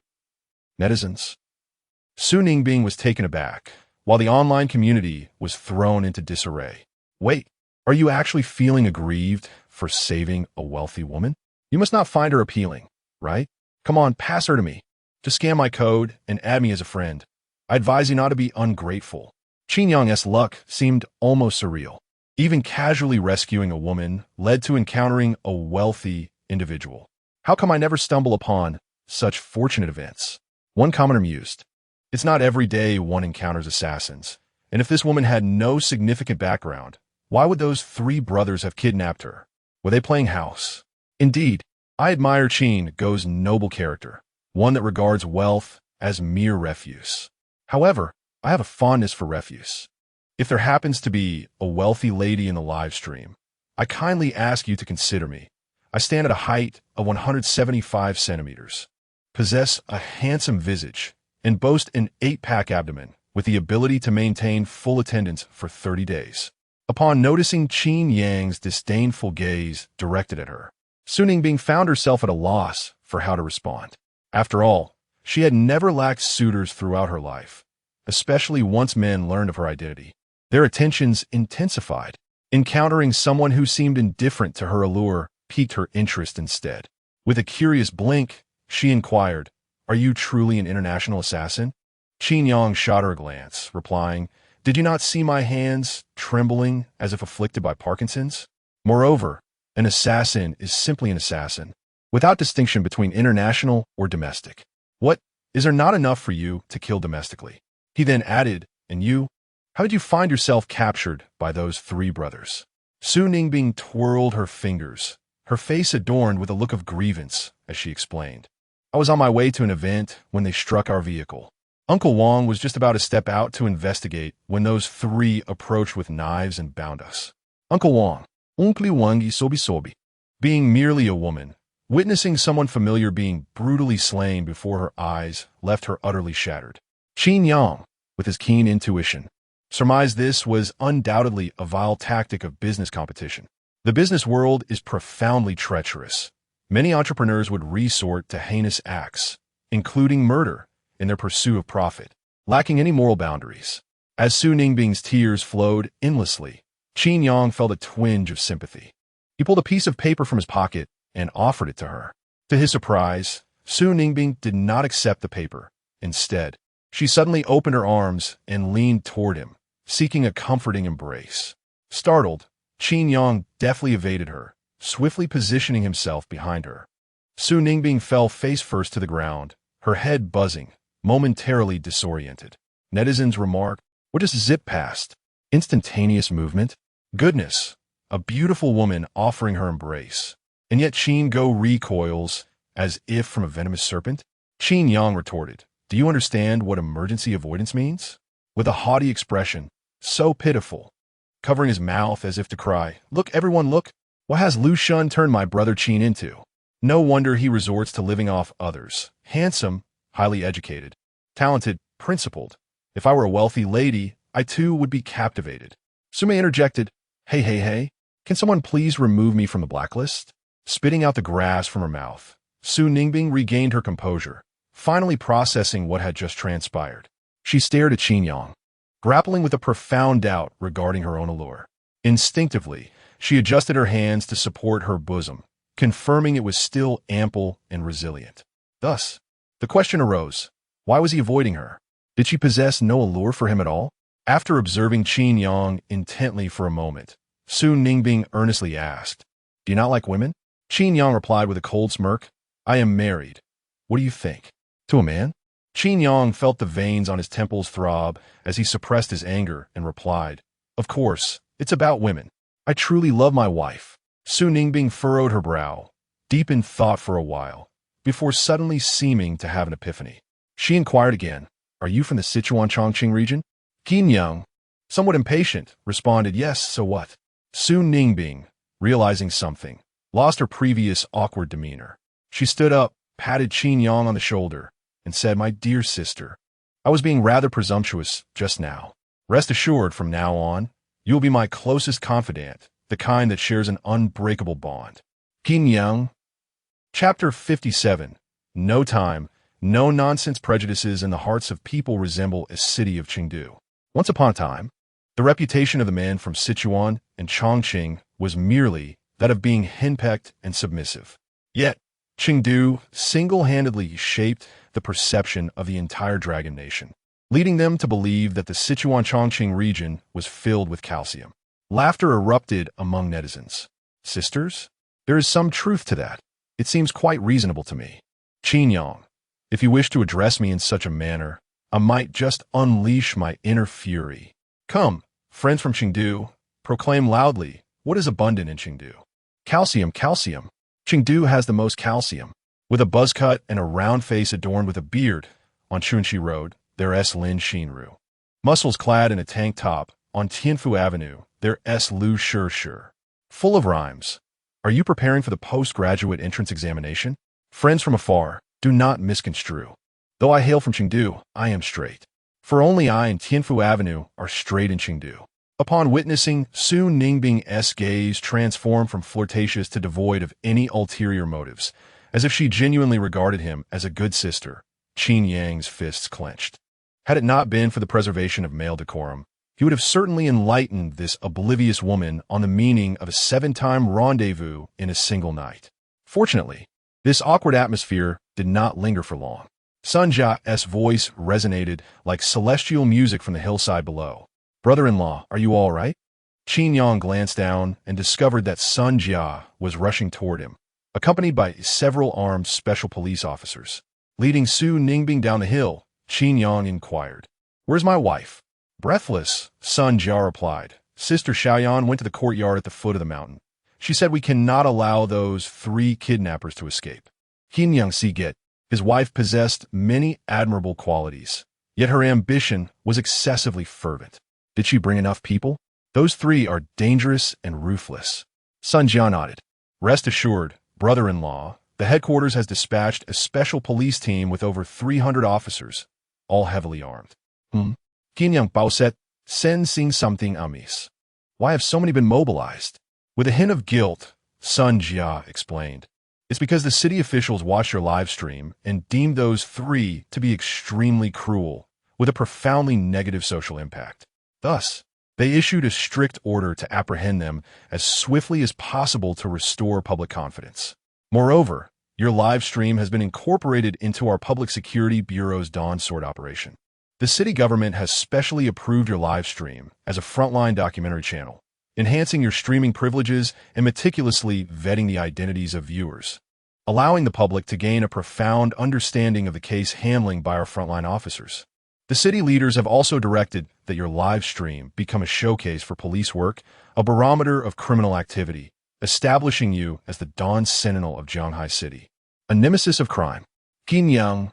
Netizens. Su Ningbing was taken aback, while the online community was thrown into disarray. Wait, are you actually feeling aggrieved for saving a wealthy woman? You must not find her appealing, right? Come on, pass her to me. Just scan my code and add me as a friend. I advise you not to be ungrateful. Qin Yang's luck seemed almost surreal. Even casually rescuing a woman led to encountering a wealthy individual. How come I never stumble upon such fortunate events? One commenter mused. It's not every day one encounters assassins, and if this woman had no significant background, why would those three brothers have kidnapped her? Were they playing house? Indeed, I admire Qin Go's noble character, one that regards wealth as mere refuse. However, I have a fondness for refuse. If there happens to be a wealthy lady in the live stream, I kindly ask you to consider me. I stand at a height of 175 centimeters, possess a handsome visage, and boast an 8-pack abdomen with the ability to maintain full attendance for 30 days. Upon noticing Qin Yang's disdainful gaze directed at her, Su Ningbing found herself at a loss for how to respond. After all, she had never lacked suitors throughout her life, especially once men learned of her identity. Their attentions intensified. Encountering someone who seemed indifferent to her allure piqued her interest instead. With a curious blink, she inquired, "Are you truly an international assassin?" Qin Yang shot her a glance, replying, "Did you not see my hands trembling as if afflicted by Parkinson's? Moreover, an assassin is simply an assassin, without distinction between international or domestic. What, is there not enough for you to kill domestically?" He then added, "And you? How did you find yourself captured by those three brothers?" Su Ningbing twirled her fingers, her face adorned with a look of grievance, as she explained. "I was on my way to an event when they struck our vehicle. Uncle Wang was just about to step out to investigate when those three approached with knives and bound us. Uncle Wang, Unkli Wangi Sobi Sobi." Being merely a woman, witnessing someone familiar being brutally slain before her eyes left her utterly shattered. Qin Yang, with his keen intuition, surmised this was undoubtedly a vile tactic of business competition. The business world is profoundly treacherous. Many entrepreneurs would resort to heinous acts, including murder, in their pursuit of profit, lacking any moral boundaries. As Su Ningbing's tears flowed endlessly, Qin Yang felt a twinge of sympathy. He pulled a piece of paper from his pocket and offered it to her. To his surprise, Su Ningbing did not accept the paper. Instead, she suddenly opened her arms and leaned toward him, seeking a comforting embrace. Startled, Qin Yang deftly evaded her, swiftly positioning himself behind her. Su Ningbing fell face first to the ground, her head buzzing, momentarily disoriented. Netizens remarked, "What just zipped past? Instantaneous movement? Goodness, a beautiful woman offering her embrace." And yet Qin Go recoils as if from a venomous serpent. Qin Yang retorted, "Do you understand what emergency avoidance means?" With a haughty expression, so pitiful, covering his mouth as if to cry, "Look, everyone, look! What has Lu Shun turned my brother Qin into? No wonder he resorts to living off others. Handsome, highly educated, talented, principled. If I were a wealthy lady, I too would be captivated." Sume interjected, Hey, can someone please remove me from the blacklist?" Spitting out the grass from her mouth, Su Ningbing regained her composure, finally processing what had just transpired. She stared at Qin Yang, grappling with a profound doubt regarding her own allure. Instinctively, she adjusted her hands to support her bosom, confirming it was still ample and resilient. Thus, the question arose, why was he avoiding her? Did she possess no allure for him at all? After observing Qin Yang intently for a moment, Su Ningbing earnestly asked, "Do you not like women?" Qin Yang replied with a cold smirk, "I am married. What do you think?" To a man? Qin Yang felt the veins on his temples throb as he suppressed his anger and replied, "Of course, it's about women. I truly love my wife." Su Ningbing furrowed her brow, deep in thought for a while, before suddenly seeming to have an epiphany. She inquired again, "Are you from the Sichuan Chongqing region?" Qin Yang, somewhat impatient, responded, "Yes, so what?" Su Ningbing, realizing something, lost her previous awkward demeanor. She stood up, patted Qin Yang on the shoulder, and said, "My dear sister, I was being rather presumptuous just now. Rest assured, from now on, you will be my closest confidant, the kind that shares an unbreakable bond." Qin Yang. Chapter 57. No time, no nonsense prejudices in the hearts of people resemble a city of Chengdu. Once upon a time, the reputation of the man from Sichuan and Chongqing was merely that of being henpecked and submissive. Yet, Chengdu single-handedly shaped the perception of the entire Dragon Nation, leading them to believe that the Sichuan-Chongqing region was filled with calcium. Laughter erupted among netizens. "Sisters? There is some truth to that. It seems quite reasonable to me. Qin Yang, if you wish to address me in such a manner, I might just unleash my inner fury. Come, friends from Chengdu, proclaim loudly what is abundant in Chengdu." "Calcium, calcium. Chengdu has the most calcium." With a buzz cut and a round face adorned with a beard, on Chunxi Road, there S. Lin Xinru. Muscles clad in a tank top, on Tianfu Avenue, there S. Lu Shi. Full of rhymes. Are you preparing for the postgraduate entrance examination? Friends from afar, do not misconstrue. Though I hail from Chengdu, I am straight. For only I and Tianfu Avenue are straight in Chengdu. Upon witnessing Su Ningbing's gaze transform from flirtatious to devoid of any ulterior motives, as if she genuinely regarded him as a good sister, Qin Yang's fists clenched. Had it not been for the preservation of male decorum, he would have certainly enlightened this oblivious woman on the meaning of a 7-time rendezvous in a single night. Fortunately, this awkward atmosphere did not linger for long. Sun Jia's voice resonated like celestial music from the hillside below. "Brother-in-law, are you all right?" Qin Yang glanced down and discovered that Sun Jia was rushing toward him, accompanied by several armed special police officers. Leading Su Ningbing down the hill, Qin Yang inquired, "Where's my wife?" Breathless, Sun Jia replied, "Sister Xiaoyan went to the courtyard at the foot of the mountain. She said we cannot allow those 3 kidnappers to escape." Qin Yang Sigit. His wife possessed many admirable qualities, yet her ambition was excessively fervent. Did she bring enough people? Those 3 are dangerous and ruthless. Sun Jia nodded. "Rest assured, brother-in-law, the headquarters has dispatched a special police team with over 300 officers, all heavily armed." Qin Yang Baoset, sen sing something amiss. Why have so many been mobilized? With a hint of guilt, Sun Jia explained. "It's because the city officials watched your live stream and deemed those 3 to be extremely cruel, with a profoundly negative social impact. Thus, they issued a strict order to apprehend them as swiftly as possible to restore public confidence. Moreover, your live stream has been incorporated into our Public Security Bureau's Dawn Sword operation. The city government has specially approved your live stream as a frontline documentary channel, enhancing your streaming privileges and meticulously vetting the identities of viewers, allowing the public to gain a profound understanding of the case handling by our frontline officers. The city leaders have also directed that your live stream become a showcase for police work, a barometer of criminal activity, establishing you as the Dawn Sentinel of Zhanghai City." a nemesis of crime. Qin Yang.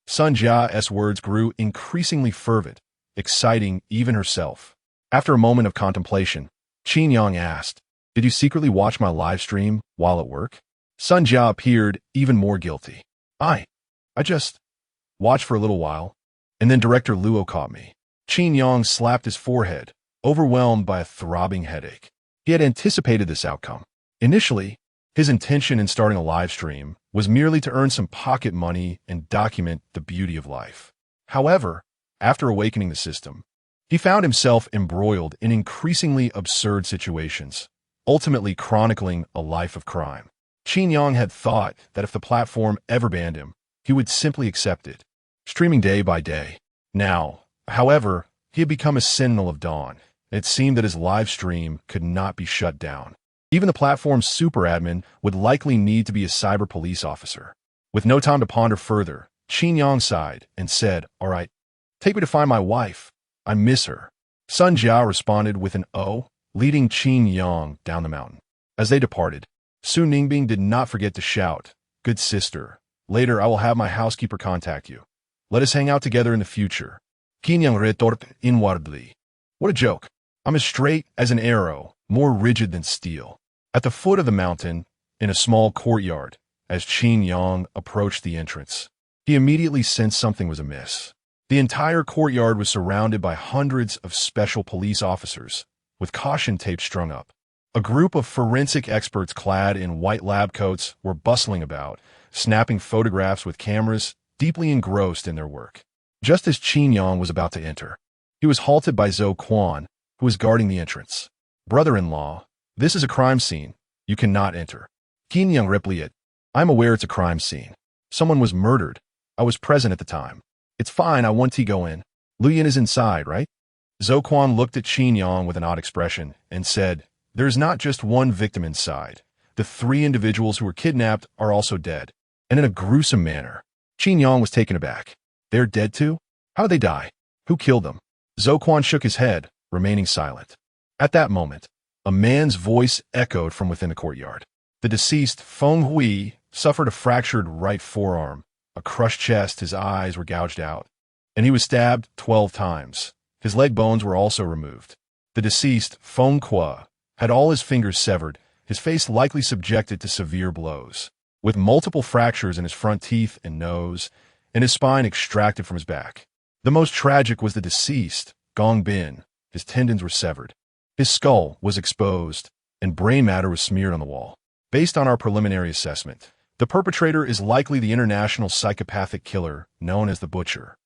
Sun Jia's words grew increasingly fervent, exciting even herself. After a moment of contemplation, Qin Yang asked, "Did you secretly watch my live stream while at work?" Sun Jia appeared even more guilty. I just watched for a little while, and then Director Luo caught me." Qin Yang slapped his forehead, overwhelmed by a throbbing headache. He had anticipated this outcome. Initially, his intention in starting a live stream was merely to earn some pocket money and document the beauty of life. However, after awakening the system, he found himself embroiled in increasingly absurd situations, ultimately chronicling a life of crime. Qin Yang had thought that if the platform ever banned him, he would simply accept it, streaming day by day. Now, however, he had become a sentinel of dawn. It seemed that his live stream could not be shut down. Even the platform's super admin would likely need to be a cyber police officer. With no time to ponder further, Qin Yang sighed and said, "All right, take me to find my wife. I miss her." Sun Jia responded with an "oh," leading Qin Yang down the mountain. As they departed, Su Ningbing did not forget to shout, "Good sister, later I will have my housekeeper contact you. Let us hang out together in the future." Qin Yang retorted inwardly, "What a joke. I'm as straight as an arrow, more rigid than steel." At the foot of the mountain, in a small courtyard, as Qin Yang approached the entrance, he immediately sensed something was amiss. The entire courtyard was surrounded by hundreds of special police officers, with caution tape strung up. A group of forensic experts clad in white lab coats were bustling about, snapping photographs with cameras, deeply engrossed in their work. Just as Qin Yang was about to enter, he was halted by Zhou Quan, who was guarding the entrance. "Brother-in-law, this is a crime scene. You cannot enter." Qin Yang replied, "I'm aware it's a crime scene. Someone was murdered. I was present at the time. It's fine, I want to go in. Lu Yin is inside, right?" Zhou Quan looked at Qin Yang with an odd expression and said, "There is not just one victim inside. The 3 individuals who were kidnapped are also dead, and in a gruesome manner." Qin Yang was taken aback. "They're dead too? How did they die? Who killed them?" Zhou Quan shook his head, remaining silent. At that moment, a man's voice echoed from within the courtyard. The deceased, Feng Hui, suffered a fractured right forearm, a crushed chest, his eyes were gouged out, and he was stabbed 12 times. His leg bones were also removed. The deceased, Feng Kua, had all his fingers severed, his face likely subjected to severe blows, with multiple fractures in his front teeth and nose, and his spine extracted from his back. The most tragic was the deceased, Gong Bin. His tendons were severed. His skull was exposed, and brain matter was smeared on the wall. Based on our preliminary assessment, the perpetrator is likely the international psychopathic killer known as the Butcher.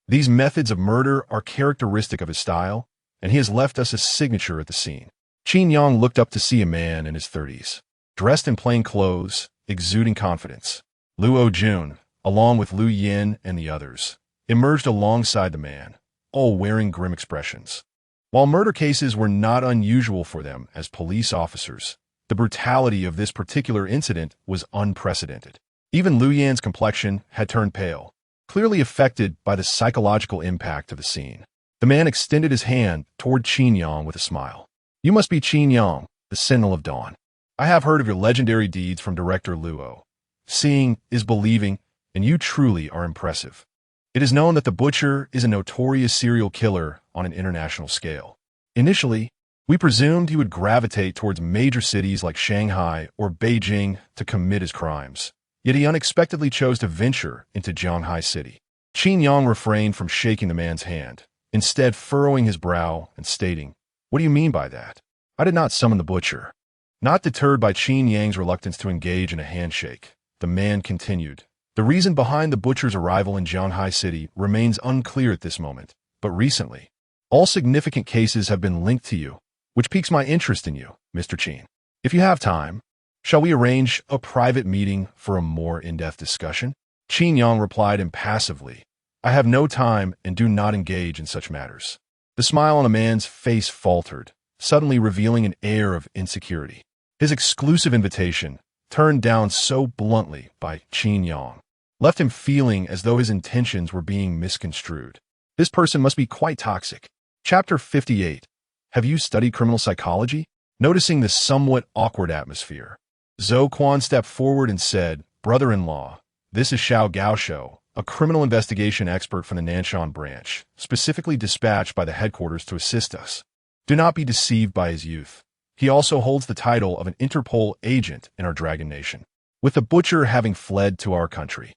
These methods of murder are characteristic of his style, and he has left us a signature at the scene. Qin Yang looked up to see a man in his 30s, dressed in plain clothes, exuding confidence. Luo Jun, along with Lu Yin and the others, emerged alongside the man, all wearing grim expressions. While murder cases were not unusual for them as police officers, the brutality of this particular incident was unprecedented. Even Lu Yan's complexion had turned pale, clearly affected by the psychological impact of the scene. The man extended his hand toward Qin Yang with a smile. "You must be Qin Yang, the Sentinel of Dawn. I have heard of your legendary deeds from Director Luo. Seeing is believing, and you truly are impressive. It is known that the Butcher is a notorious serial killer on an international scale. Initially, we presumed he would gravitate towards major cities like Shanghai or Beijing to commit his crimes. Yet he unexpectedly chose to venture into Jianghai City." Qin Yang refrained from shaking the man's hand, instead furrowing his brow and stating, "What do you mean by that? I did not summon the Butcher." Not deterred by Qin Yang's reluctance to engage in a handshake, the man continued, "The reason behind the Butcher's arrival in Jianghai City remains unclear at this moment, but recently, all significant cases have been linked to you, which piques my interest in you, Mr. Qin. If you have time, shall we arrange a private meeting for a more in-depth discussion?" Qin Yang replied impassively, "I have no time and do not engage in such matters." The smile on the man's face faltered, suddenly revealing an air of insecurity. His exclusive invitation, turned down so bluntly by Qin Yang, left him feeling as though his intentions were being misconstrued. This person must be quite toxic. Chapter 58. Have you studied criminal psychology? Noticing the somewhat awkward atmosphere, Zhou Quan stepped forward and said, brother-in-law. This is Xiao Gaoshou, a criminal investigation expert from the Nanshan branch, specifically dispatched by the headquarters to assist us. Do not be deceived by his youth. He also holds the title of an Interpol agent in our Dragon Nation. With the butcher having fled to our country,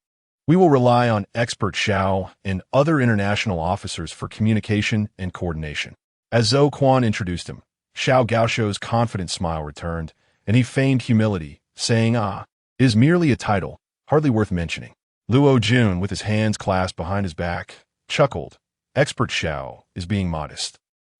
we will rely on expert Xiao and other international officers for communication and coordination. As Zhou Quan introduced him, Xiao Gaoshou's confident smile returned, and he feigned humility, saying, it is merely a title, hardly worth mentioning. Luo Jun, with his hands clasped behind his back, chuckled. Expert Xiao is being modest.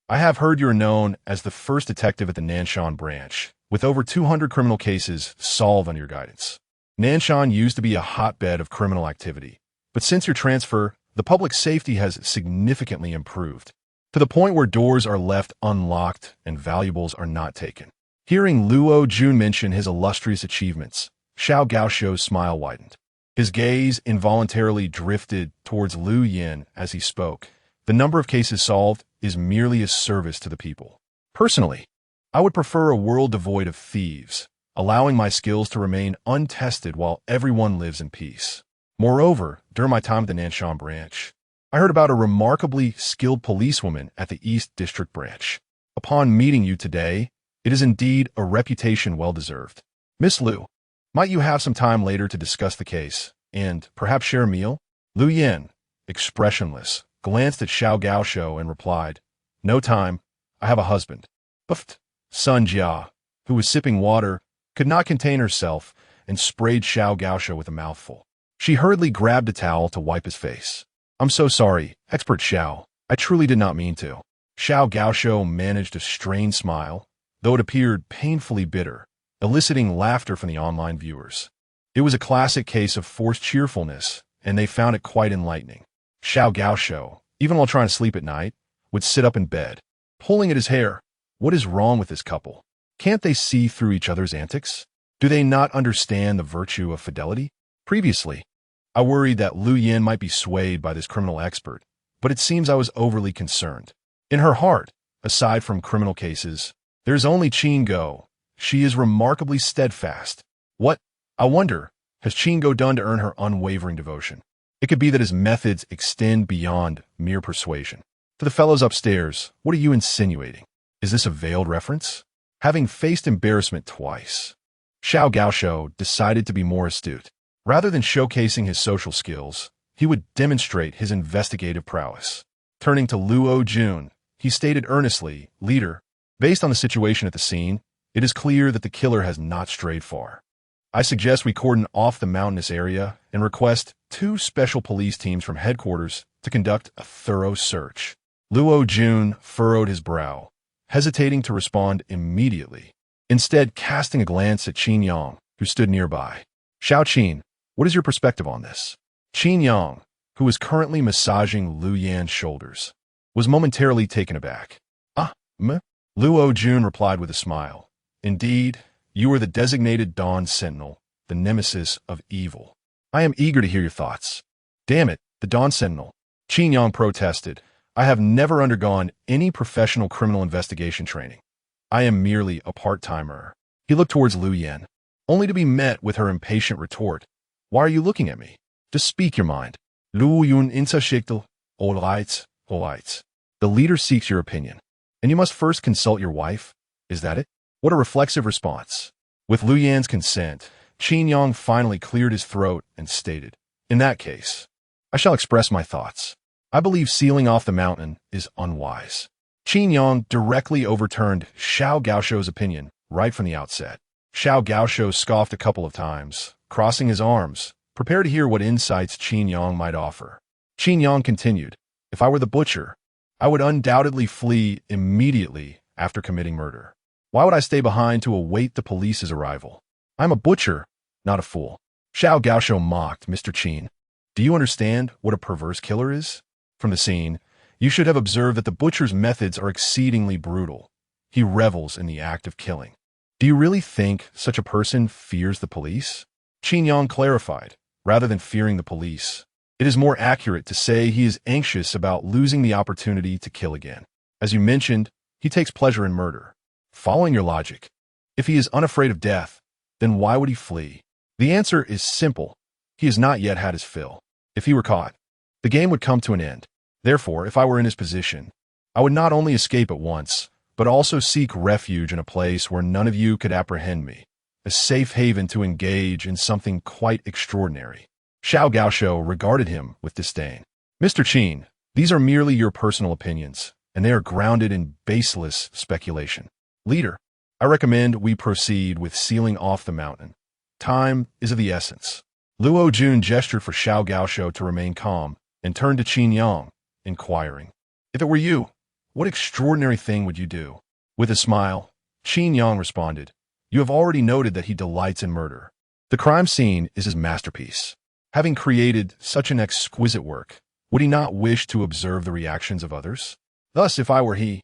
I have heard you are known as the first detective at the Nanshan branch, with over 200 criminal cases solved under your guidance. Nanshan used to be a hotbed of criminal activity, but since your transfer, the public safety has significantly improved, to the point where doors are left unlocked and valuables are not taken. Hearing Luo Jun mention his illustrious achievements, Xiao Gaoshou's smile widened. His gaze involuntarily drifted towards Lu Yin as he spoke. The number of cases solved is merely a service to the people. Personally, I would prefer a world devoid of thieves, allowing my skills to remain untested while everyone lives in peace. Moreover, during my time at the Nanshan branch, I heard about a remarkably skilled policewoman at the East District branch. Upon meeting you today, it is indeed a reputation well-deserved. Miss Lu, might you have some time later to discuss the case, and perhaps share a meal? Lu Yin, expressionless, glanced at Xiao Gaoshou and replied, No time, I have a husband. Buffed. Sun Jia, who was sipping water, could not contain herself and sprayed Xiao Gaoshou with a mouthful. She hurriedly grabbed a towel to wipe his face. I'm so sorry, Expert Xiao. I truly did not mean to. Xiao Gaoshou managed a strained smile, though it appeared painfully bitter, eliciting laughter from the online viewers. It was a classic case of forced cheerfulness, and they found it quite enlightening. Xiao Gaoshou, even while trying to sleep at night, would sit up in bed, pulling at his hair. What is wrong with this couple? Can't they see through each other's antics? Do they not understand the virtue of fidelity? Previously, I worried that Lu Yin might be swayed by this criminal expert, but it seems I was overly concerned. In her heart, aside from criminal cases, there's only Qin Go. She is remarkably steadfast. What, I wonder, has Qin Go done to earn her unwavering devotion? It could be that his methods extend beyond mere persuasion. To the fellows upstairs, what are you insinuating? Is this a veiled reference? Having faced embarrassment twice, Xiao Gaoshou decided to be more astute. Rather than showcasing his social skills, he would demonstrate his investigative prowess. Turning to Luo Jun, he stated earnestly, Leader, based on the situation at the scene, it is clear that the killer has not strayed far. I suggest we cordon off the mountainous area and request 2 special police teams from headquarters to conduct a thorough search. Luo Jun furrowed his brow, hesitating to respond immediately, instead casting a glance at Qin Yang, who stood nearby. Xiao Qin, what is your perspective on this? Qin Yang, who was currently massaging Lu Yan's shoulders, was momentarily taken aback. Luo Jun replied with a smile. Indeed, you are the designated Dawn Sentinel, the nemesis of evil. I am eager to hear your thoughts. Damn it, the Dawn Sentinel. Qin Yang protested. I have never undergone any professional criminal investigation training. I am merely a part-timer. He looked towards Lu Yan, only to be met with her impatient retort. Why are you looking at me? Just speak your mind. Lu Yun Insashichtel, all right. The leader seeks your opinion, and you must first consult your wife. Is that it? What a reflexive response. With Lu Yan's consent, Qin Yang finally cleared his throat and stated, In that case, I shall express my thoughts. I believe sealing off the mountain is unwise. Qin Yang directly overturned Xiao Gaoshou's opinion right from the outset. Xiao Gaoshou scoffed a couple of times, crossing his arms, prepared to hear what insights Qin Yang might offer. Qin Yang continued, If I were the butcher, I would undoubtedly flee immediately after committing murder. Why would I stay behind to await the police's arrival? I'm a butcher, not a fool. Xiao Gaoshou mocked, Mr. Qin. Do you understand what a perverse killer is? From the scene, you should have observed that the butcher's methods are exceedingly brutal. He revels in the act of killing. Do you really think such a person fears the police? Qin Yang clarified, rather than fearing the police, it is more accurate to say he is anxious about losing the opportunity to kill again. As you mentioned, he takes pleasure in murder. Following your logic, if he is unafraid of death, then why would he flee? The answer is simple. He has not yet had his fill. If he were caught, the game would come to an end. Therefore, if I were in his position, I would not only escape at once, but also seek refuge in a place where none of you could apprehend me, a safe haven to engage in something quite extraordinary. Xiao Gaoshou regarded him with disdain. Mr. Qin, these are merely your personal opinions, and they are grounded in baseless speculation. Leader, I recommend we proceed with sealing off the mountain. Time is of the essence. Luo Jun gestured for Xiao Gaoshou to remain calm and turned to Qin Yang, inquiring, "If it were you, what extraordinary thing would you do?" With a smile, Qin Yang responded, "You have already noted that he delights in murder. The crime scene is his masterpiece. Having created such an exquisite work, would he not wish to observe the reactions of others? Thus, if I were he,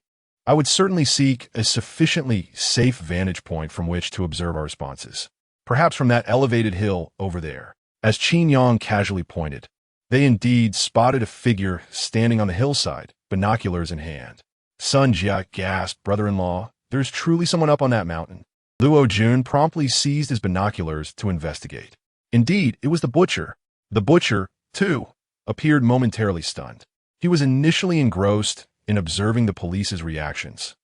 I would certainly seek a sufficiently safe vantage point from which to observe our responses. Perhaps from that elevated hill over there." As Qin Yang casually pointed, they indeed spotted a figure standing on the hillside, binoculars in hand. Sun Jia gasped, "Brother-in-law, there's truly someone up on that mountain." Luo Jun promptly seized his binoculars to investigate. Indeed, it was the butcher. The butcher, too, appeared momentarily stunned. He was initially engrossed in observing the police's reactions.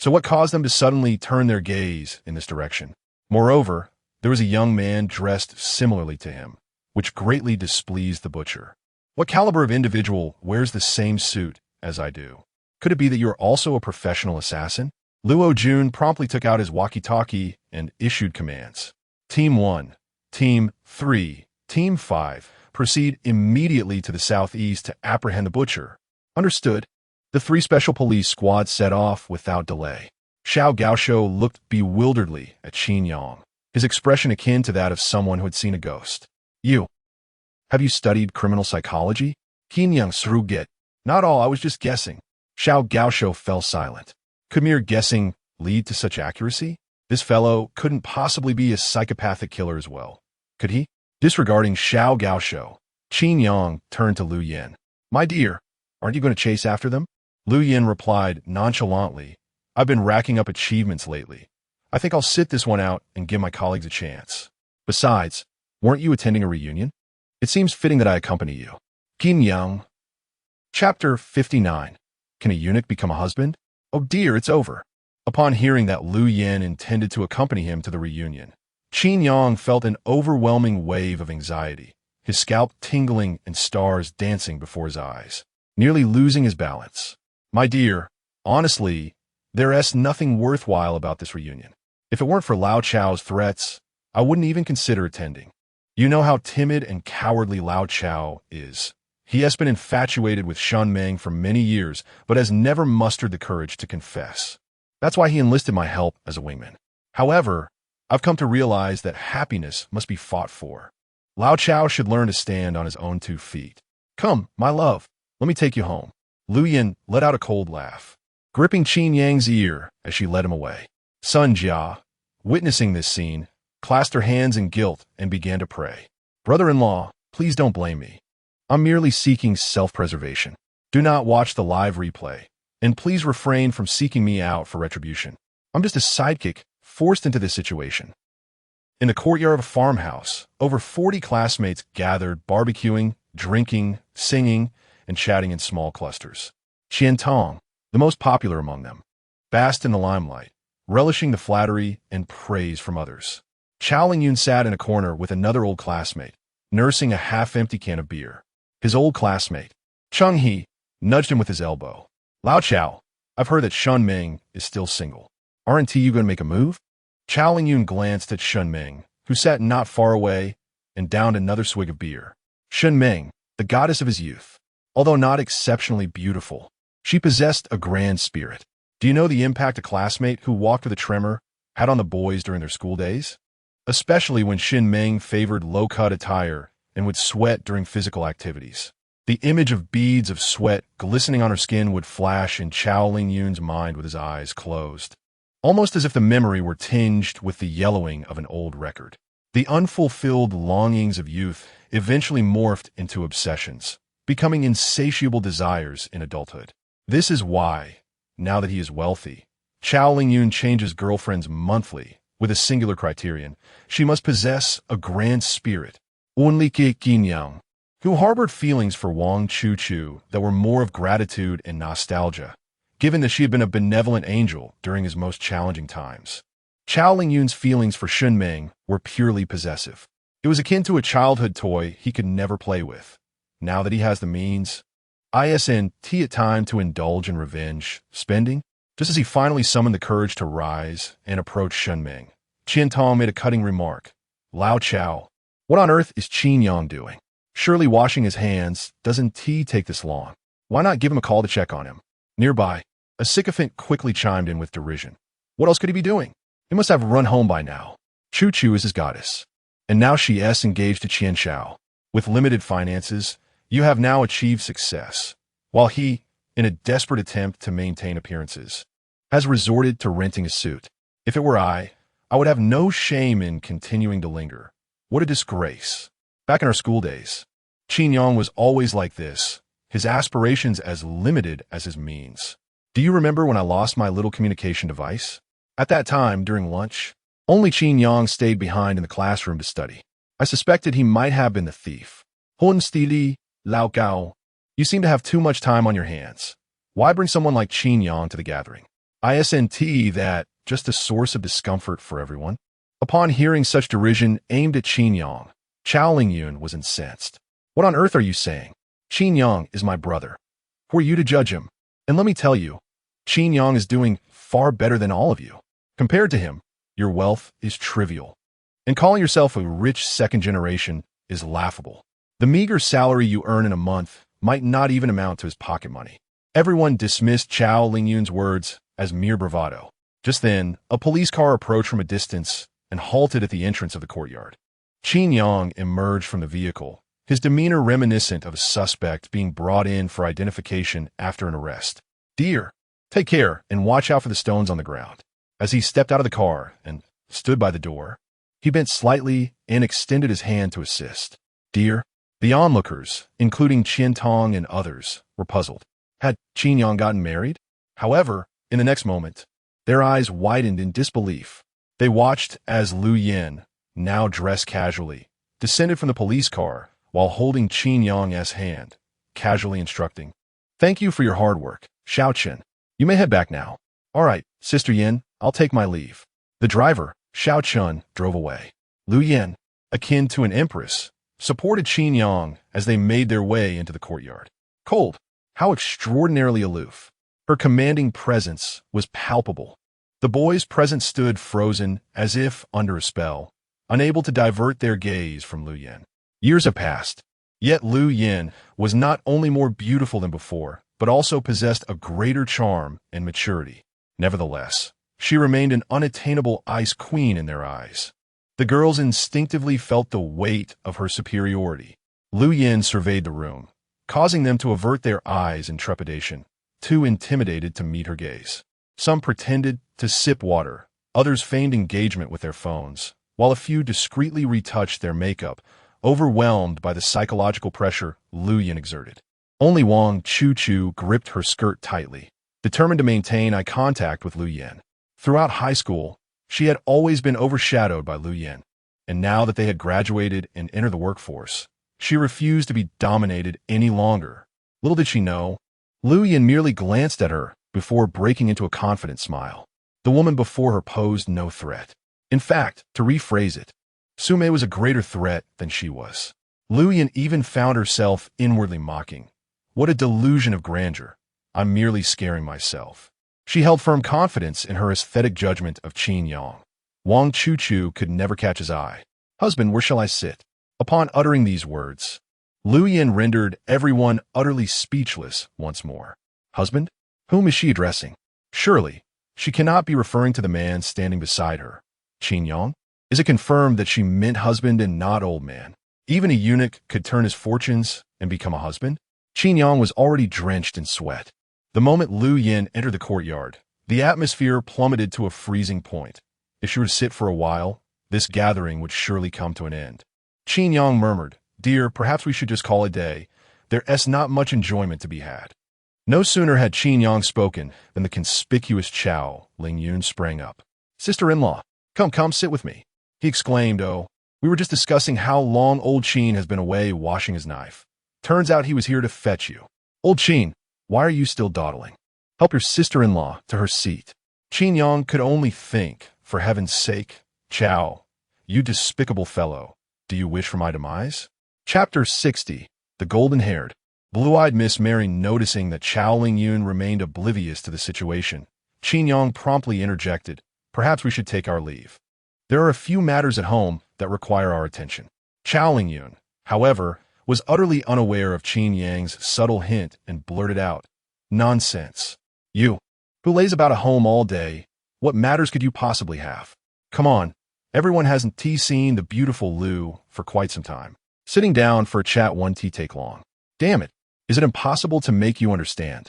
So what caused them to suddenly turn their gaze in this direction? Moreover, there was a young man dressed similarly to him, which greatly displeased the butcher. What caliber of individual wears the same suit as I do? Could it be that you're also a professional assassin? Luo Jun promptly took out his walkie-talkie and issued commands. Team 1, Team 3, Team 5, proceed immediately to the southeast to apprehend the butcher. Understood. The 3 special police squads set off without delay. Xiao Gaoshou looked bewilderedly at Qin Yang, his expression akin to that of someone who had seen a ghost. Have you studied criminal psychology? Qin Yang shrugged it. Not all, I was just guessing. Xiao Gaoshou fell silent. Could mere guessing lead to such accuracy? This fellow couldn't possibly be a psychopathic killer as well, could he? Disregarding Xiao Gaoshou, Qin Yang turned to Lu Yin. My dear, aren't you going to chase after them? Lu Yin replied nonchalantly, I've been racking up achievements lately. I think I'll sit this one out and give my colleagues a chance. Besides, weren't you attending a reunion? It seems fitting that I accompany you. Qin Yang. Chapter 59. Can a eunuch become a husband? Oh dear, it's over. Upon hearing that Lu Yin intended to accompany him to the reunion, Qin Yang felt an overwhelming wave of anxiety, his scalp tingling and stars dancing before his eyes, nearly losing his balance. My dear, honestly, there's nothing worthwhile about this reunion. If it weren't for Lao Chao's threats, I wouldn't even consider attending. You know how timid and cowardly Lao Chao is. He has been infatuated with Shun Meng for many years, but has never mustered the courage to confess. That's why he enlisted my help as a wingman. However, I've come to realize that happiness must be fought for. Lao Chao should learn to stand on his own 2 feet. Come, my love, let me take you home. Lu Yin let out a cold laugh, gripping Qin Yang's ear as she led him away. Sun Jia, witnessing this scene, clasped her hands in guilt and began to pray. Brother-in-law, please don't blame me. I'm merely seeking self-preservation. Do not watch the live replay, and please refrain from seeking me out for retribution. I'm just a sidekick forced into this situation. In the courtyard of a farmhouse, over 40 classmates gathered, barbecuing, drinking, singing, and chatting in small clusters. Qian Tong, the most popular among them, basked in the limelight, relishing the flattery and praise from others. Chao Lingyun sat in a corner with another old classmate, nursing a half-empty can of beer. His old classmate, Cheng He, nudged him with his elbow. Lao Chao, I've heard that Shun Meng is still single. Aren't you going to make a move? Chao Lingyun glanced at Shun Meng, who sat not far away, and downed another swig of beer. Shun Meng, the goddess of his youth. Although not exceptionally beautiful, she possessed a grand spirit. Do you know the impact a classmate who walked with a tremor had on the boys during their school days? Especially when Shun Meng favored low-cut attire and would sweat during physical activities. The image of beads of sweat glistening on her skin would flash in Chao Lingyun's mind with his eyes closed, almost as if the memory were tinged with the yellowing of an old record. The unfulfilled longings of youth eventually morphed into obsessions, becoming insatiable desires in adulthood. This is why, now that he is wealthy, Chao Lingyun changes girlfriends monthly, with a singular criterion. She must possess a grand spirit, Unlike Qinyang, who harbored feelings for Wang Chuchu that were more of gratitude and nostalgia, given that she had been a benevolent angel during his most challenging times. Chao Lingyun's feelings for Shunming were purely possessive. It was akin to a childhood toy he could never play with. Now that he has the means, isn't it time to indulge in revenge spending? Just as he finally summoned the courage to rise and approach Shunming, Qian Tong made a cutting remark. Lao Chao, what on earth is Qin Yang doing? Surely washing his hands doesn't take this long. Why not give him a call to check on him? Nearby, a sycophant quickly chimed in with derision. What else could he be doing? He must have run home by now. Chu Chu is his goddess. And now she is engaged to Qian Shao. With limited finances, you have now achieved success, while he, in a desperate attempt to maintain appearances, has resorted to renting a suit. If it were I would have no shame in continuing to linger. What a disgrace. Back in our school days, Qin Yang was always like this, his aspirations as limited as his means. Do you remember when I lost my little communication device? At that time, during lunch, only Qin Yang stayed behind in the classroom to study. I suspected he might have been the thief. Hun Stili, Lao Gao, you seem to have too much time on your hands. Why bring someone like Qin Yang to the gathering? Isn't that just a source of discomfort for everyone? Upon hearing such derision aimed at Qin Yang, Chao Lingyun was incensed. What on earth are you saying? Qin Yang is my brother. Who are you to judge him? And let me tell you, Qin Yang is doing far better than all of you. Compared to him, your wealth is trivial. And calling yourself a rich second generation is laughable. The meager salary you earn in a month might not even amount to his pocket money. Everyone dismissed Chao Lingyun's words as mere bravado. Just then, a police car approached from a distance and halted at the entrance of the courtyard. Qin Yang emerged from the vehicle, his demeanor reminiscent of a suspect being brought in for identification after an arrest. Dear, take care and watch out for the stones on the ground. As he stepped out of the car and stood by the door, he bent slightly and extended his hand to assist. Dear, the onlookers, including Qian Tong and others, were puzzled. Had Qin Yang gotten married? However, in the next moment, their eyes widened in disbelief. They watched as Lu Yin, now dressed casually, descended from the police car while holding Qin Yang's hand, casually instructing. Thank you for your hard work, Xiao Chen. You may head back now. All right, Sister Yin, I'll take my leave. The driver, Xiao Chun, drove away. Lu Yin, akin to an empress, supported Qin Yang as they made their way into the courtyard. Cold, how extraordinarily aloof. Her commanding presence was palpable. The boys present stood frozen as if under a spell, unable to divert their gaze from Lu Yin. Years have passed, yet Lu Yin was not only more beautiful than before, but also possessed a greater charm and maturity. Nevertheless, she remained an unattainable ice queen in their eyes. The girls instinctively felt the weight of her superiority. Lu Yin surveyed the room, causing them to avert their eyes in trepidation, too intimidated to meet her gaze. Some pretended to sip water, others feigned engagement with their phones, while a few discreetly retouched their makeup, overwhelmed by the psychological pressure Lu Yin exerted. Only Wang Chuchu gripped her skirt tightly, determined to maintain eye contact with Lu Yin. Throughout high school, she had always been overshadowed by Lu Yin, and now that they had graduated and entered the workforce, she refused to be dominated any longer. Little did she know, Lu Yin merely glanced at her before breaking into a confident smile. The woman before her posed no threat. In fact, to rephrase it, Sume was a greater threat than she was. Lu Yin even found herself inwardly mocking. What a delusion of grandeur. I'm merely scaring myself. She held firm confidence in her aesthetic judgment of Qin Yang. Wang Chuchu could never catch his eye. Husband, where shall I sit? Upon uttering these words, Lu Yin rendered everyone utterly speechless once more. Husband? Whom is she addressing? Surely, she cannot be referring to the man standing beside her. Qin Yang? Is it confirmed that she meant husband and not old man? Even a eunuch could turn his fortunes and become a husband? Qin Yang was already drenched in sweat. The moment Lu Yin entered the courtyard, the atmosphere plummeted to a freezing point. If she were to sit for a while, this gathering would surely come to an end. Qin Yang murmured, Dear, perhaps we should just call it a day. There's not much enjoyment to be had. No sooner had Qin Yang spoken than the conspicuous Chao Lingyun sprang up. Sister-in-law, Come, come, sit with me, he exclaimed. Oh, we were just discussing how long old Qin has been away washing his knife. Turns out he was here to fetch you. Old Qin, why are you still dawdling? Help your sister-in-law to her seat. Qin Yang could only think, for heaven's sake, Chow, you despicable fellow, do you wish for my demise? Chapter 60, The Golden-Haired. Blue-eyed Miss Mary, noticing that Chow Ling-yun remained oblivious to the situation, Qin Yang promptly interjected, perhaps we should take our leave. There are a few matters at home that require our attention. Chow Ling-yun, however, was utterly unaware of Qin Yang's subtle hint and blurted out, nonsense. You, who lays about a home all day, what matters could you possibly have? Come on, everyone hasn't seen the beautiful Lu for quite some time. Sitting down for a chat won't take long. Damn it, is it impossible to make you understand?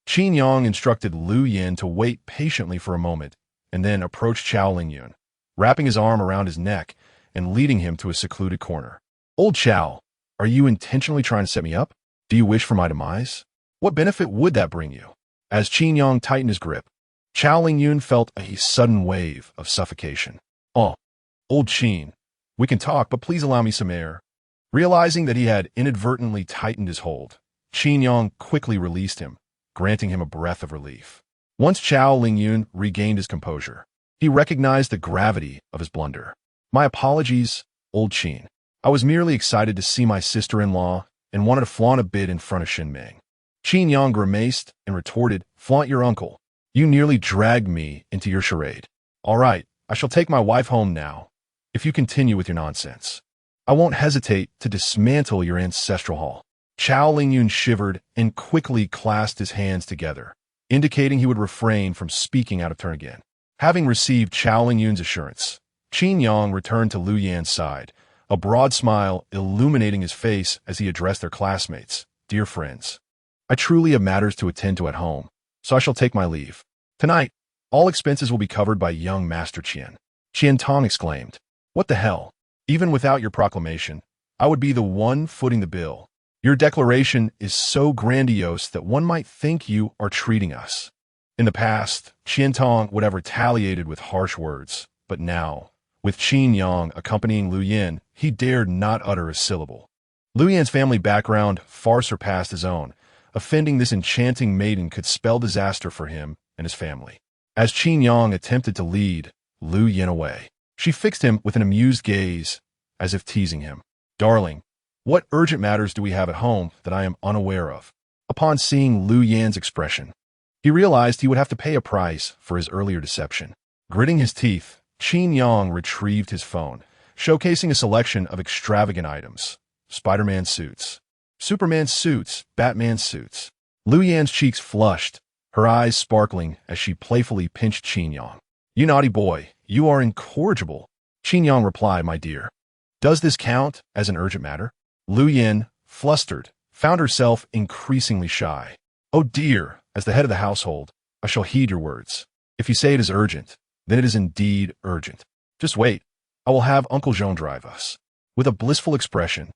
Qin Yang instructed Lu Yin to wait patiently for a moment and then approached Chow Ling-yun, wrapping his arm around his neck and leading him to a secluded corner. Old Chow, are you intentionally trying to set me up? Do you wish for my demise? What benefit would that bring you? As Qin Yang tightened his grip, Chow Ling-yun felt a sudden wave of suffocation. Oh, old Qin, we can talk, but please allow me some air. Realizing that he had inadvertently tightened his hold, Qin Yang quickly released him, granting him a breath of relief. Once Chow Ling-yun regained his composure, he recognized the gravity of his blunder. My apologies, old Qin. I was merely excited to see my sister-in-law and wanted to flaunt a bit in front of Shin Ming. Qin Yang grimaced and retorted, flaunt your uncle. You nearly dragged me into your charade. All right, I shall take my wife home now, if you continue with your nonsense. I won't hesitate to dismantle your ancestral hall. Chow Ling-yun shivered and quickly clasped his hands together, indicating he would refrain from speaking out of turn again. Having received Chow Ling-yun's assurance, Qin Yang returned to Lu Yan's side, a broad smile illuminating his face as he addressed their classmates. Dear friends, I truly have matters to attend to at home, so I shall take my leave. Tonight, all expenses will be covered by young Master Qian. Qian Tong exclaimed, what the hell? Even without your proclamation, I would be the one footing the bill. Your declaration is so grandiose that one might think you are treating us. In the past, Qian Tong would have retaliated with harsh words, but now, with Qin Yang accompanying Lu Yin, he dared not utter a syllable. Lu Yan's family background far surpassed his own. Offending this enchanting maiden could spell disaster for him and his family. As Qin Yang attempted to lead Lu Yin away, she fixed him with an amused gaze, as if teasing him. Darling, what urgent matters do we have at home that I am unaware of? Upon seeing Lu Yan's expression, he realized he would have to pay a price for his earlier deception. Gritting his teeth, Qin Yang retrieved his phone, showcasing a selection of extravagant items. Spider-Man suits, Superman suits, Batman suits. Lu Yan's cheeks flushed, her eyes sparkling as she playfully pinched Qin Yang. You naughty boy, you are incorrigible. Qin Yang replied, my dear. Does this count as an urgent matter? Lu Yin, flustered, found herself increasingly shy. Oh dear, as the head of the household, I shall heed your words. If you say it is urgent, then it is indeed urgent. Just wait, I will have Uncle Jean drive us. With a blissful expression,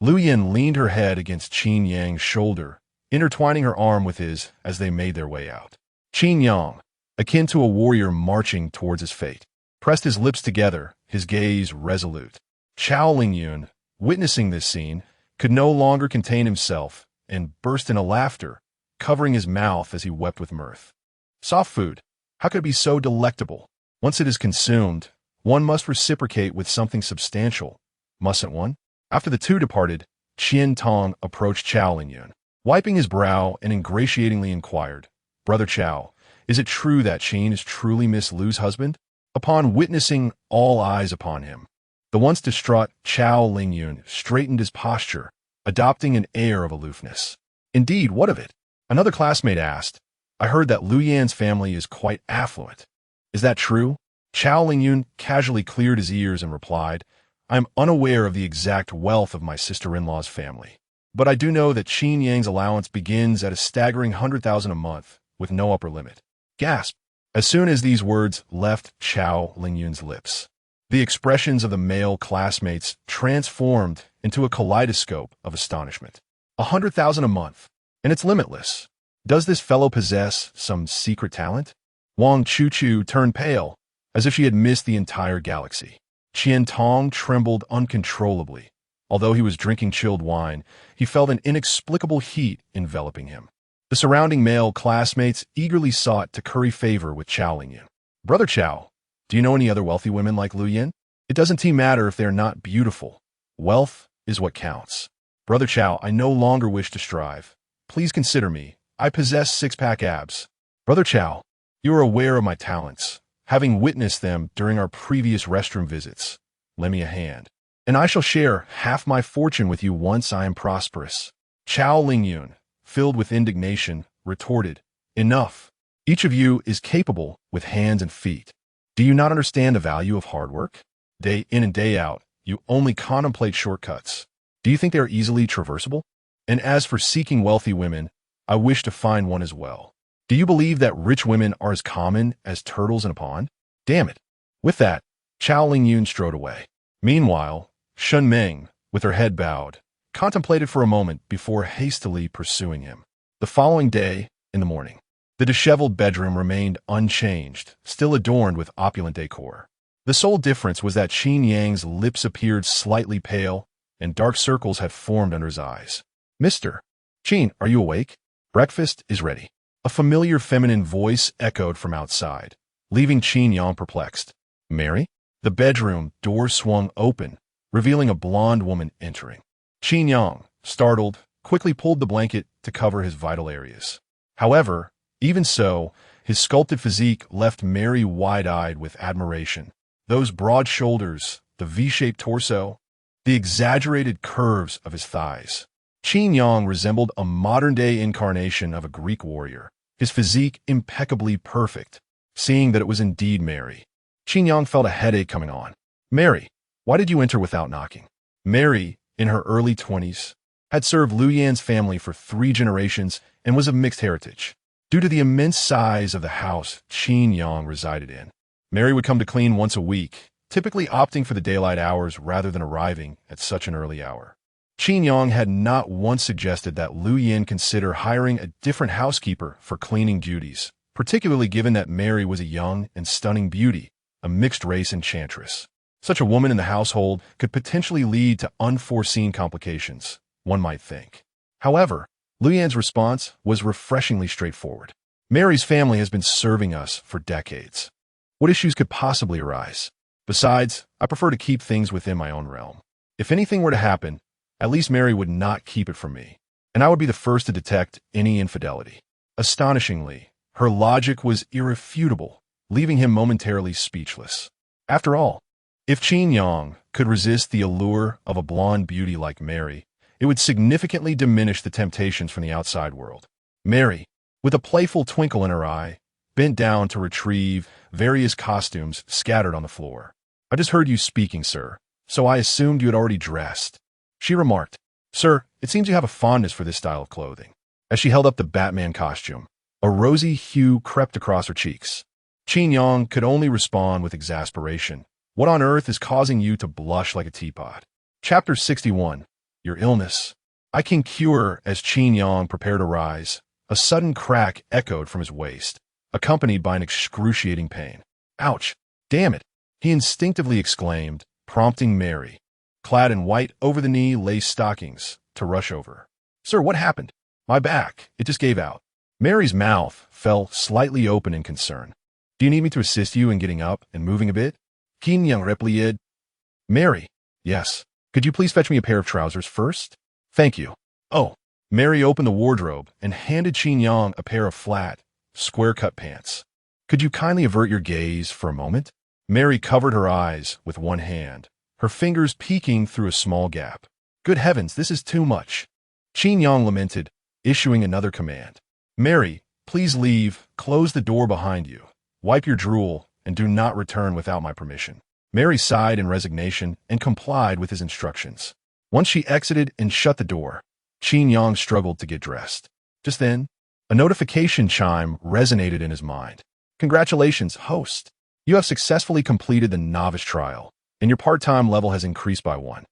Lu Yin leaned her head against Qin Yang's shoulder, intertwining her arm with his as they made their way out. Qin Yang, akin to a warrior marching towards his fate, pressed his lips together, his gaze resolute. Chow Ling-yun, witnessing this scene, could no longer contain himself and burst into laughter, covering his mouth as he wept with mirth. Soft food, how could it be so delectable? Once it is consumed, one must reciprocate with something substantial, mustn't one? After the two departed, Qian Tong approached Chow Ling-yun, wiping his brow and ingratiatingly inquired, Brother Chow, is it true that Qin is truly Miss Lu's husband? Upon witnessing all eyes upon him, the once distraught Chow Ling-yun straightened his posture, adopting an air of aloofness. Indeed, what of it? Another classmate asked, I heard that Lu Yan's family is quite affluent. Is that true? Chow Ling-yun casually cleared his ears and replied, I am unaware of the exact wealth of my sister-in-law's family, but I do know that Qin Yang's allowance begins at a staggering 100,000 a month, with no upper limit. Gasp! As soon as these words left Chow Ling-yun's lips, the expressions of the male classmates transformed into a kaleidoscope of astonishment. 100,000 a month, and it's limitless. Does this fellow possess some secret talent? Wang Chuchu turned pale, as if she had missed the entire galaxy. Qian Tong trembled uncontrollably. Although he was drinking chilled wine, he felt an inexplicable heat enveloping him. The surrounding male classmates eagerly sought to curry favor with Chao Lingyun. Brother Chao, do you know any other wealthy women like Lu Yin? It doesn't matter if they are not beautiful. Wealth is what counts. Brother Chao, I no longer wish to strive. Please consider me. I possess six-pack abs. Brother Chao, you are aware of my talents, having witnessed them during our previous restroom visits. Lend me a hand, and I shall share half my fortune with you once I am prosperous. Chao Lingyun, filled with indignation, retorted, Enough. Each of you is capable with hands and feet. Do you not understand the value of hard work? Day in and day out, you only contemplate shortcuts. Do you think they are easily traversable? And as for seeking wealthy women, I wish to find one as well. Do you believe that rich women are as common as turtles in a pond? Damn it. With that, Chao Lingyun strode away. Meanwhile, Shun Meng, with her head bowed, contemplated for a moment before hastily pursuing him. The following day, in the morning, the disheveled bedroom remained unchanged, still adorned with opulent decor. The sole difference was that Qin Yang's lips appeared slightly pale, and dark circles had formed under his eyes. Mr. Qin, are you awake? Breakfast is ready. A familiar feminine voice echoed from outside, leaving Qin Yang perplexed. Mary? The bedroom door swung open, revealing a blonde woman entering. Qin Yang, startled, quickly pulled the blanket to cover his vital areas. However, even so, his sculpted physique left Mary wide-eyed with admiration. Those broad shoulders, the V-shaped torso, the exaggerated curves of his thighs. Qin Yang resembled a modern-day incarnation of a Greek warrior, his physique impeccably perfect. Seeing that it was indeed Mary, Qin Yang felt a headache coming on. Mary, why did you enter without knocking? Mary, in her early 20s, had served Lu Yan's family for 3 generations and was of mixed heritage. Due to the immense size of the house Qin Yang resided in, Mary would come to clean once a week, typically opting for the daylight hours rather than arriving at such an early hour. Qin Yang had not once suggested that Lu Yan consider hiring a different housekeeper for cleaning duties, particularly given that Mary was a young and stunning beauty, a mixed-race enchantress. Such a woman in the household could potentially lead to unforeseen complications, one might think. However, Lu Yan's response was refreshingly straightforward. Mary's family has been serving us for decades. What issues could possibly arise? Besides, I prefer to keep things within my own realm. If anything were to happen, at least Mary would not keep it from me, and I would be the first to detect any infidelity. Astonishingly, her logic was irrefutable, leaving him momentarily speechless. After all, if Qin Yang could resist the allure of a blonde beauty like Mary, it would significantly diminish the temptations from the outside world. Mary, with a playful twinkle in her eye, bent down to retrieve various costumes scattered on the floor. I just heard you speaking, sir, so I assumed you had already dressed. She remarked, Sir, it seems you have a fondness for this style of clothing. As she held up the Batman costume, a rosy hue crept across her cheeks. Qin Yang could only respond with exasperation. What on earth is causing you to blush like a teapot? Chapter 61. Your illness. I can cure. As Qin Yang prepared to rise, a sudden crack echoed from his waist, accompanied by an excruciating pain. Ouch! Damn it! He instinctively exclaimed, prompting Mary, clad in white over-the-knee lace stockings, to rush over. Sir, what happened? My back. It just gave out. Mary's mouth fell slightly open in concern. Do you need me to assist you in getting up and moving a bit? Qin Yang replied. Mary. Yes. Could you please fetch me a pair of trousers first? Thank you. Oh. Mary opened the wardrobe and handed Qin Yang a pair of flat, square-cut pants. Could you kindly avert your gaze for a moment? Mary covered her eyes with one hand, her fingers peeking through a small gap. Good heavens, this is too much. Qin Yang lamented, issuing another command. Mary, please leave, close the door behind you, wipe your drool, and do not return without my permission. Mary sighed in resignation and complied with his instructions. Once she exited and shut the door, Qin Yang struggled to get dressed. Just then, a notification chime resonated in his mind. Congratulations, host. You have successfully completed the novice trial, and your part-time level has increased by 1.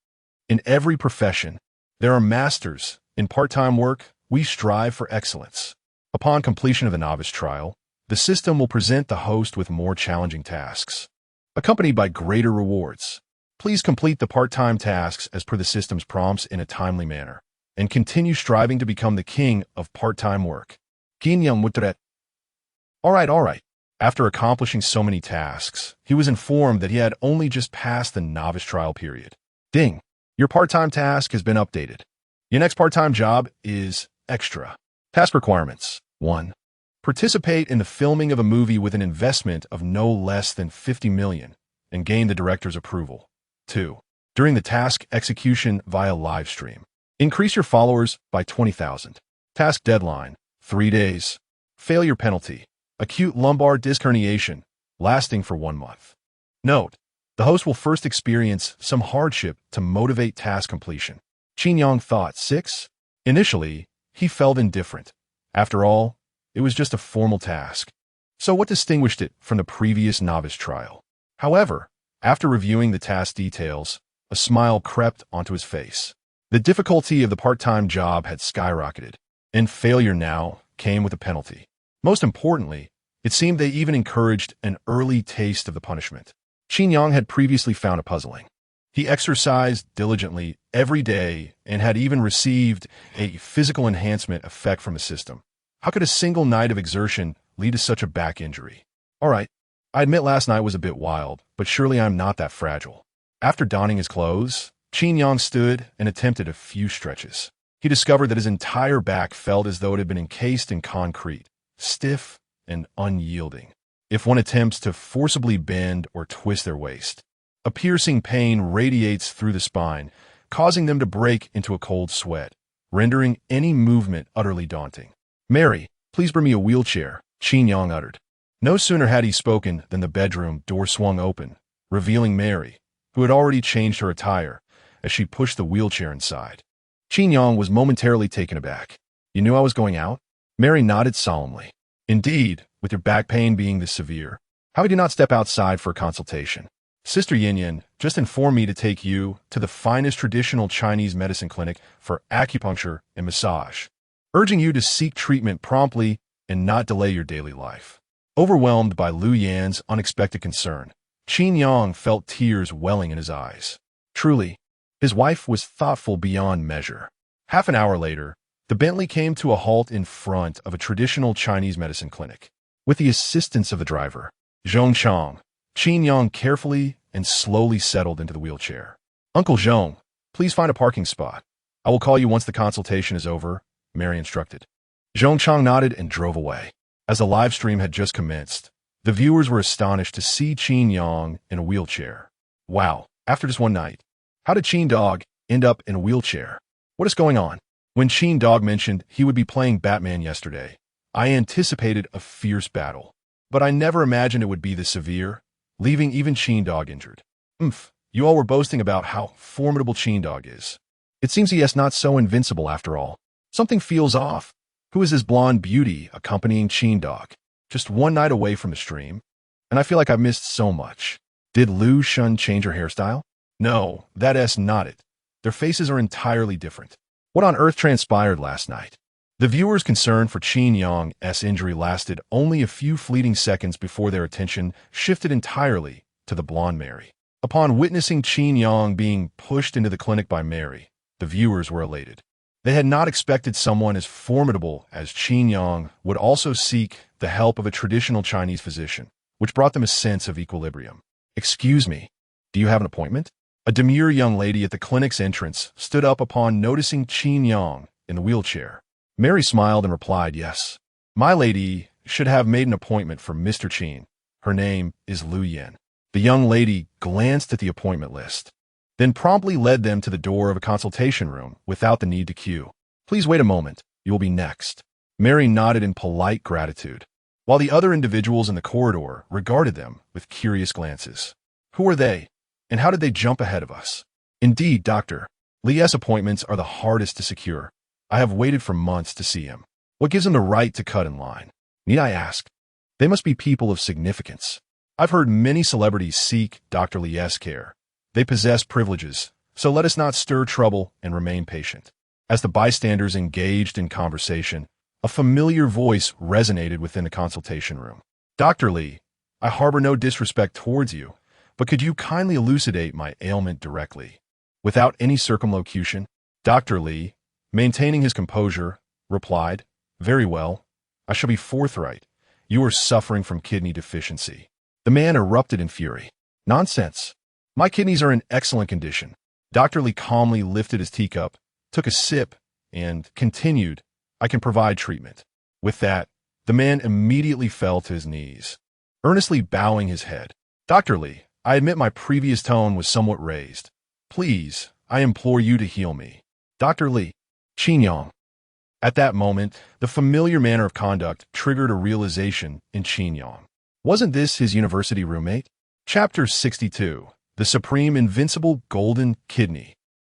In every profession, there are masters. In part-time work, we strive for excellence. Upon completion of the novice trial, The system will present the host with more challenging tasks, accompanied by greater rewards. Please complete the part-time tasks as per the system's prompts in a timely manner, and continue striving to become the king of part-time work. Ginyang Mutret. All right. After accomplishing so many tasks, he was informed that he had only just passed the novice trial period. Ding! Your part-time task has been updated. Your next part-time job is extra. Task requirements. 1. Participate in the filming of a movie with an investment of no less than 50 million and gain the director's approval. 2. During the task execution via live stream, increase your followers by 20,000. Task deadline, 3 days. Failure penalty, acute lumbar disc herniation, lasting for 1 month. Note, the host will first experience some hardship to motivate task completion. Qin Yang thought. 6. Initially, he felt indifferent. After all, it was just a formal task. So what distinguished it from the previous novice trial? However, after reviewing the task details, a smile crept onto his face. The difficulty of the part-time job had skyrocketed, and failure now came with a penalty. Most importantly, it seemed they even encouraged an early taste of the punishment. Qin Yang had previously found it puzzling. He exercised diligently every day and had even received a physical enhancement effect from the system. How could a single night of exertion lead to such a back injury? All right, I admit last night was a bit wild, but surely I'm not that fragile. After donning his clothes, Qin Yang stood and attempted a few stretches. He discovered that his entire back felt as though it had been encased in concrete, stiff and unyielding. If one attempts to forcibly bend or twist their waist, a piercing pain radiates through the spine, causing them to break into a cold sweat, rendering any movement utterly daunting. "Mary, please bring me a wheelchair," Qin Yang uttered. No sooner had he spoken than the bedroom door swung open, revealing Mary, who had already changed her attire, as she pushed the wheelchair inside. Qin Yang was momentarily taken aback. "You knew I was going out?" Mary nodded solemnly. "Indeed, with your back pain being this severe, how would you not step outside for a consultation? Sister Yin just informed me to take you to the finest traditional Chinese medicine clinic for acupuncture and massage, urging you to seek treatment promptly and not delay your daily life." Overwhelmed by Lu Yan's unexpected concern, Qin Yang felt tears welling in his eyes. Truly, his wife was thoughtful beyond measure. Half an hour later, the Bentley came to a halt in front of a traditional Chinese medicine clinic. With the assistance of the driver, Zhong Chang, Qin Yang carefully and slowly settled into the wheelchair. "Uncle Zhong, please find a parking spot. I will call you once the consultation is over," Mary instructed. Zhong Chang nodded and drove away. As the live stream had just commenced, the viewers were astonished to see Qin Yang in a wheelchair. Wow, after just one night, how did Qin Dog end up in a wheelchair? What is going on? When Qin Dog mentioned he would be playing Batman yesterday, I anticipated a fierce battle, but I never imagined it would be this severe, leaving even Qin Dog injured. You all were boasting about how formidable Qin Dog is. It seems he is not so invincible after all. Something feels off. Who is this blonde beauty accompanying Qin Dog? Just one night away from the stream, and I feel like I've missed so much. Did Lu Shun change her hairstyle? No, that's not it. Their faces are entirely different. What on earth transpired last night? The viewers' concern for Qin Yang's injury lasted only a few fleeting seconds before their attention shifted entirely to the blonde Mary. Upon witnessing Qin Yang being pushed into the clinic by Mary, the viewers were elated. They had not expected someone as formidable as Qin Yang would also seek the help of a traditional Chinese physician, which brought them a sense of equilibrium. "Excuse me, do you have an appointment?" A demure young lady at the clinic's entrance stood up upon noticing Qin Yang in the wheelchair. Mary smiled and replied, "Yes. My lady should have made an appointment for Mr. Qin. Her name is Lu Yan." The young lady glanced at the appointment list, then promptly led them to the door of a consultation room without the need to queue. "Please wait a moment. You will be next." Mary nodded in polite gratitude, while the other individuals in the corridor regarded them with curious glances. Who are they, and how did they jump ahead of us? Indeed, Dr. Li's appointments are the hardest to secure. I have waited for months to see him. What gives him the right to cut in line? Need I ask? They must be people of significance. I've heard many celebrities seek Dr. Li's care. They possess privileges, so let us not stir trouble and remain patient. As the bystanders engaged in conversation, A familiar voice resonated within the consultation room. Dr. Lee, I harbor no disrespect towards you, but could you kindly elucidate my ailment directly? Without any circumlocution, Dr. Lee, maintaining his composure, replied, Very well. I shall be forthright. You are suffering from kidney deficiency. The man erupted in fury. Nonsense. My kidneys are in excellent condition. Dr. Lee calmly lifted his teacup, took a sip, and continued, I can provide treatment. With that, the man immediately fell to his knees, earnestly bowing his head. Dr. Lee, I admit my previous tone was somewhat raised. Please, I implore you to heal me. Dr. Lee, Qin Yang. At that moment, the familiar manner of conduct triggered a realization in Qin Yang. Wasn't this his university roommate? Chapter 62. The Supreme Invincible Golden Kidney.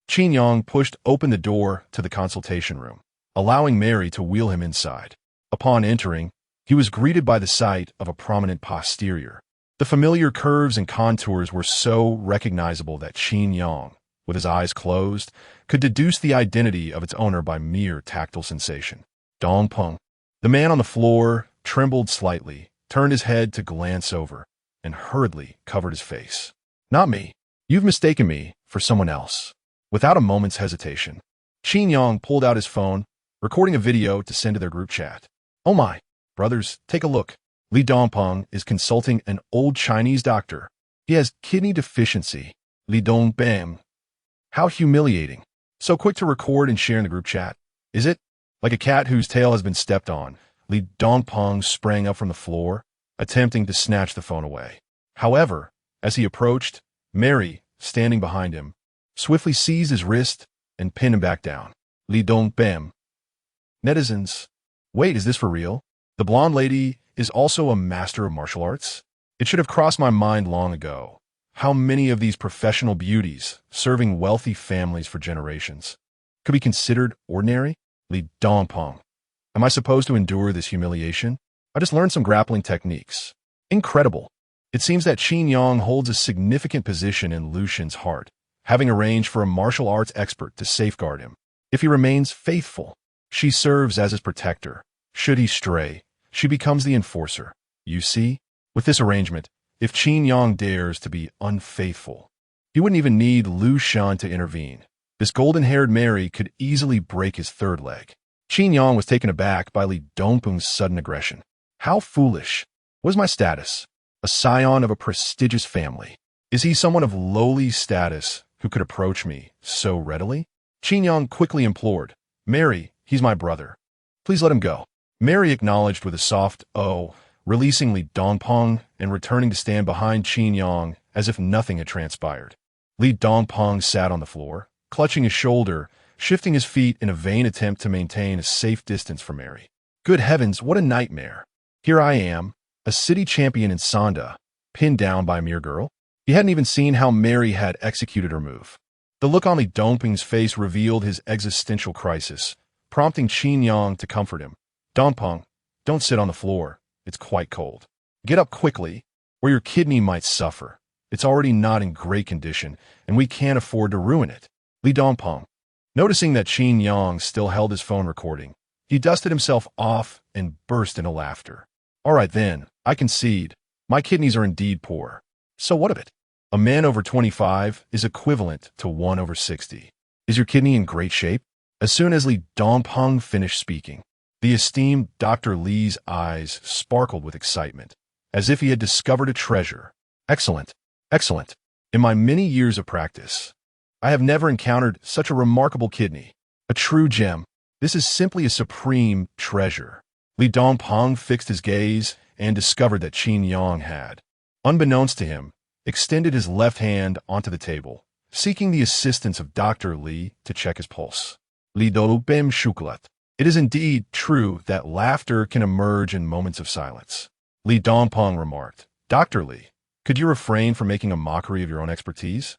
Qin Yang pushed open the door to the consultation room, allowing Mary to wheel him inside. Upon entering, he was greeted by the sight of a prominent posterior. The familiar curves and contours were so recognizable that Qin Yang, with his eyes closed, could deduce the identity of its owner by mere tactile sensation. Dong Peng. The man on the floor trembled slightly, turned his head to glance over, and hurriedly covered his face. Not me. You've mistaken me for someone else. Without a moment's hesitation, Qin Yang pulled out his phone, recording a video to send to their group chat. Oh my, brothers, take a look. Li Dongpeng is consulting an old Chinese doctor. He has kidney deficiency. Li Dongbam. How humiliating. So quick to record and share in the group chat. Is it? Like a cat whose tail has been stepped on, Li Dongpeng sprang up from the floor, attempting to snatch the phone away. However, as he approached, Mary, standing behind him, swiftly seized his wrist and pinned him back down. Li Dongbam. Netizens. Wait, is this for real? The blonde lady is also a master of martial arts? It should have crossed my mind long ago. How many of these professional beauties, serving wealthy families for generations, could be considered ordinary? Li Dongpeng. Am I supposed to endure this humiliation? I just learned some grappling techniques. Incredible. It seems that Qin Yang holds a significant position in Lu Xin's heart, having arranged for a martial arts expert to safeguard him. If he remains faithful, she serves as his protector. Should he stray, she becomes the enforcer. You see, with this arrangement, if Qin Yang dares to be unfaithful, he wouldn't even need Lu Xun to intervene. This golden-haired Mary could easily break his third leg. Qin Yang was taken aback by Li Dongpeng's sudden aggression. How foolish. What is my status? A scion of a prestigious family. Is he someone of lowly status who could approach me so readily? Qin Yang quickly implored, Mary, he's my brother. Please let him go. Mary acknowledged with a soft "oh," releasing Li Dongpeng and returning to stand behind Qin Yang as if nothing had transpired. Li Dongpeng sat on the floor, clutching his shoulder, shifting his feet in a vain attempt to maintain a safe distance from Mary. Good heavens, what a nightmare. Here I am, a city champion in Sanda, pinned down by a mere girl. He hadn't even seen how Mary had executed her move. The look on Li Dongpeng's face revealed his existential crisis, prompting Qin Yang to comfort him. Dongpeng, don't sit on the floor. It's quite cold. Get up quickly, or your kidney might suffer. It's already not in great condition, and we can't afford to ruin it. Li Dongpeng. Noticing that Qin Yang still held his phone recording, he dusted himself off and burst into laughter. All right then, I concede. My kidneys are indeed poor. So what of it? A man over 25 is equivalent to 1 over 60. Is your kidney in great shape? As soon as Li Dongpeng finished speaking, the esteemed Dr. Li's eyes sparkled with excitement, as if he had discovered a treasure. Excellent, excellent. In my many years of practice, I have never encountered such a remarkable kidney. A true gem. This is simply a supreme treasure. Li Dongpeng fixed his gaze and discovered that Qin Yang had, unbeknownst to him, extended his left hand onto the table, seeking the assistance of Dr. Li to check his pulse. Li Dongbam Shukulat. It is indeed true that laughter can emerge in moments of silence. Li Dongpeng remarked, Dr. Li, could you refrain from making a mockery of your own expertise?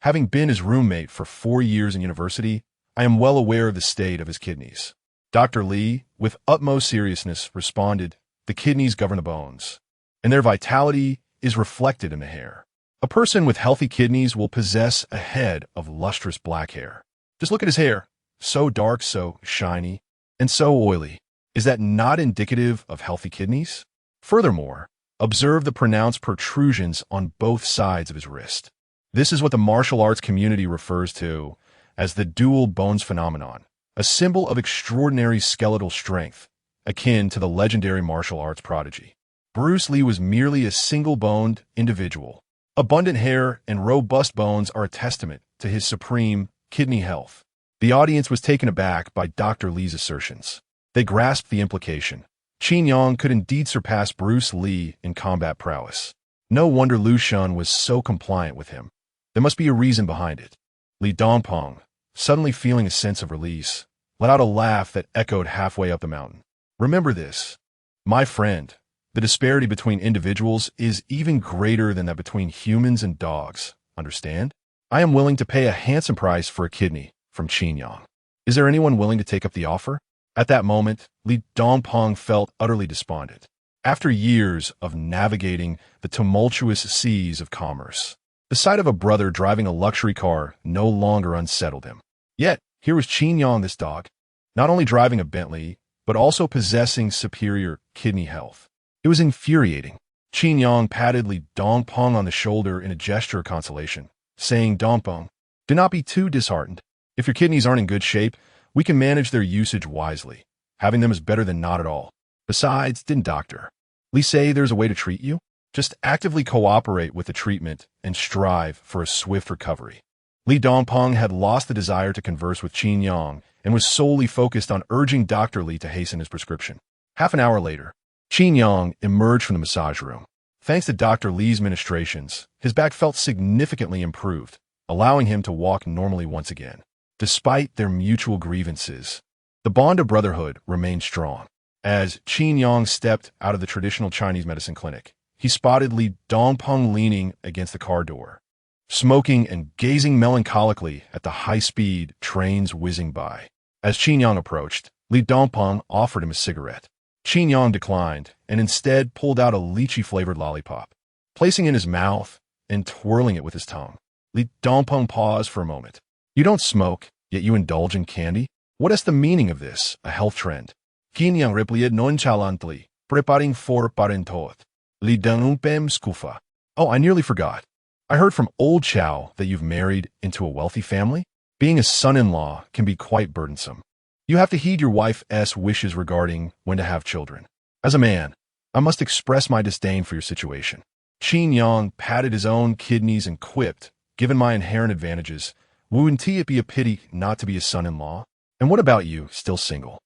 Having been his roommate for 4 years in university, I am well aware of the state of his kidneys. Dr. Li, with utmost seriousness, responded, the kidneys govern the bones, and their vitality is reflected in the hair. A person with healthy kidneys will possess a head of lustrous black hair. Just look at his hair, so dark, so shiny, and so oily. Is that not indicative of healthy kidneys? Furthermore, observe the pronounced protrusions on both sides of his wrist. This is what the martial arts community refers to as the dual bones phenomenon, a symbol of extraordinary skeletal strength, akin to the legendary martial arts prodigy. Bruce Lee was merely a single-boned individual. Abundant hair and robust bones are a testament to his supreme kidney health. The audience was taken aback by Dr. Lee's assertions. They grasped the implication. Qin Yang could indeed surpass Bruce Lee in combat prowess. No wonder Lu Xun was so compliant with him. There must be a reason behind it. Li Dongpeng, suddenly feeling a sense of release, let out a laugh that echoed halfway up the mountain. Remember this, my friend. The disparity between individuals is even greater than that between humans and dogs. Understand? I am willing to pay a handsome price for a kidney from Qin Yang. Is there anyone willing to take up the offer? At that moment, Li Dongpeng felt utterly despondent. After years of navigating the tumultuous seas of commerce, the sight of a brother driving a luxury car no longer unsettled him. Yet, here was Qin Yang, this dog, not only driving a Bentley, but also possessing superior kidney health. It was infuriating. Qin Yang patted Li Dongpeng on the shoulder in a gesture of consolation, saying, "Dongpeng, do not be too disheartened. If your kidneys aren't in good shape, we can manage their usage wisely. Having them is better than not at all. Besides, didn't Dr. Lee say there's a way to treat you? Just actively cooperate with the treatment and strive for a swift recovery." Li Dongpeng had lost the desire to converse with Qin Yang and was solely focused on urging Dr. Lee to hasten his prescription. Half an hour later, Qin Yang emerged from the massage room. Thanks to Dr. Lee's ministrations, his back felt significantly improved, allowing him to walk normally once again. Despite their mutual grievances, the bond of brotherhood remained strong. As Qin Yang stepped out of the traditional Chinese medicine clinic, he spotted Li Dongpeng leaning against the car door, smoking and gazing melancholically at the high-speed trains whizzing by. As Qin Yang approached, Li Dongpeng offered him a cigarette. Qin Yang declined and instead pulled out a lychee-flavored lollipop, placing it in his mouth and twirling it with his tongue. Li Dongpeng paused for a moment. "You don't smoke, yet you indulge in candy? What is the meaning of this, a health trend?" Qin Yang replied nonchalantly, "Preparing for parenthood." Li Dongpeng scufa. "Oh, I nearly forgot. I heard from old Chow that you've married into a wealthy family. Being a son-in-law can be quite burdensome. You have to heed your wife's wishes regarding when to have children. As a man, I must express my disdain for your situation." Qin Yang patted his own kidneys and quipped, "Given my inherent advantages, wouldn't it be a pity not to be a son-in-law? And what about you, still single?"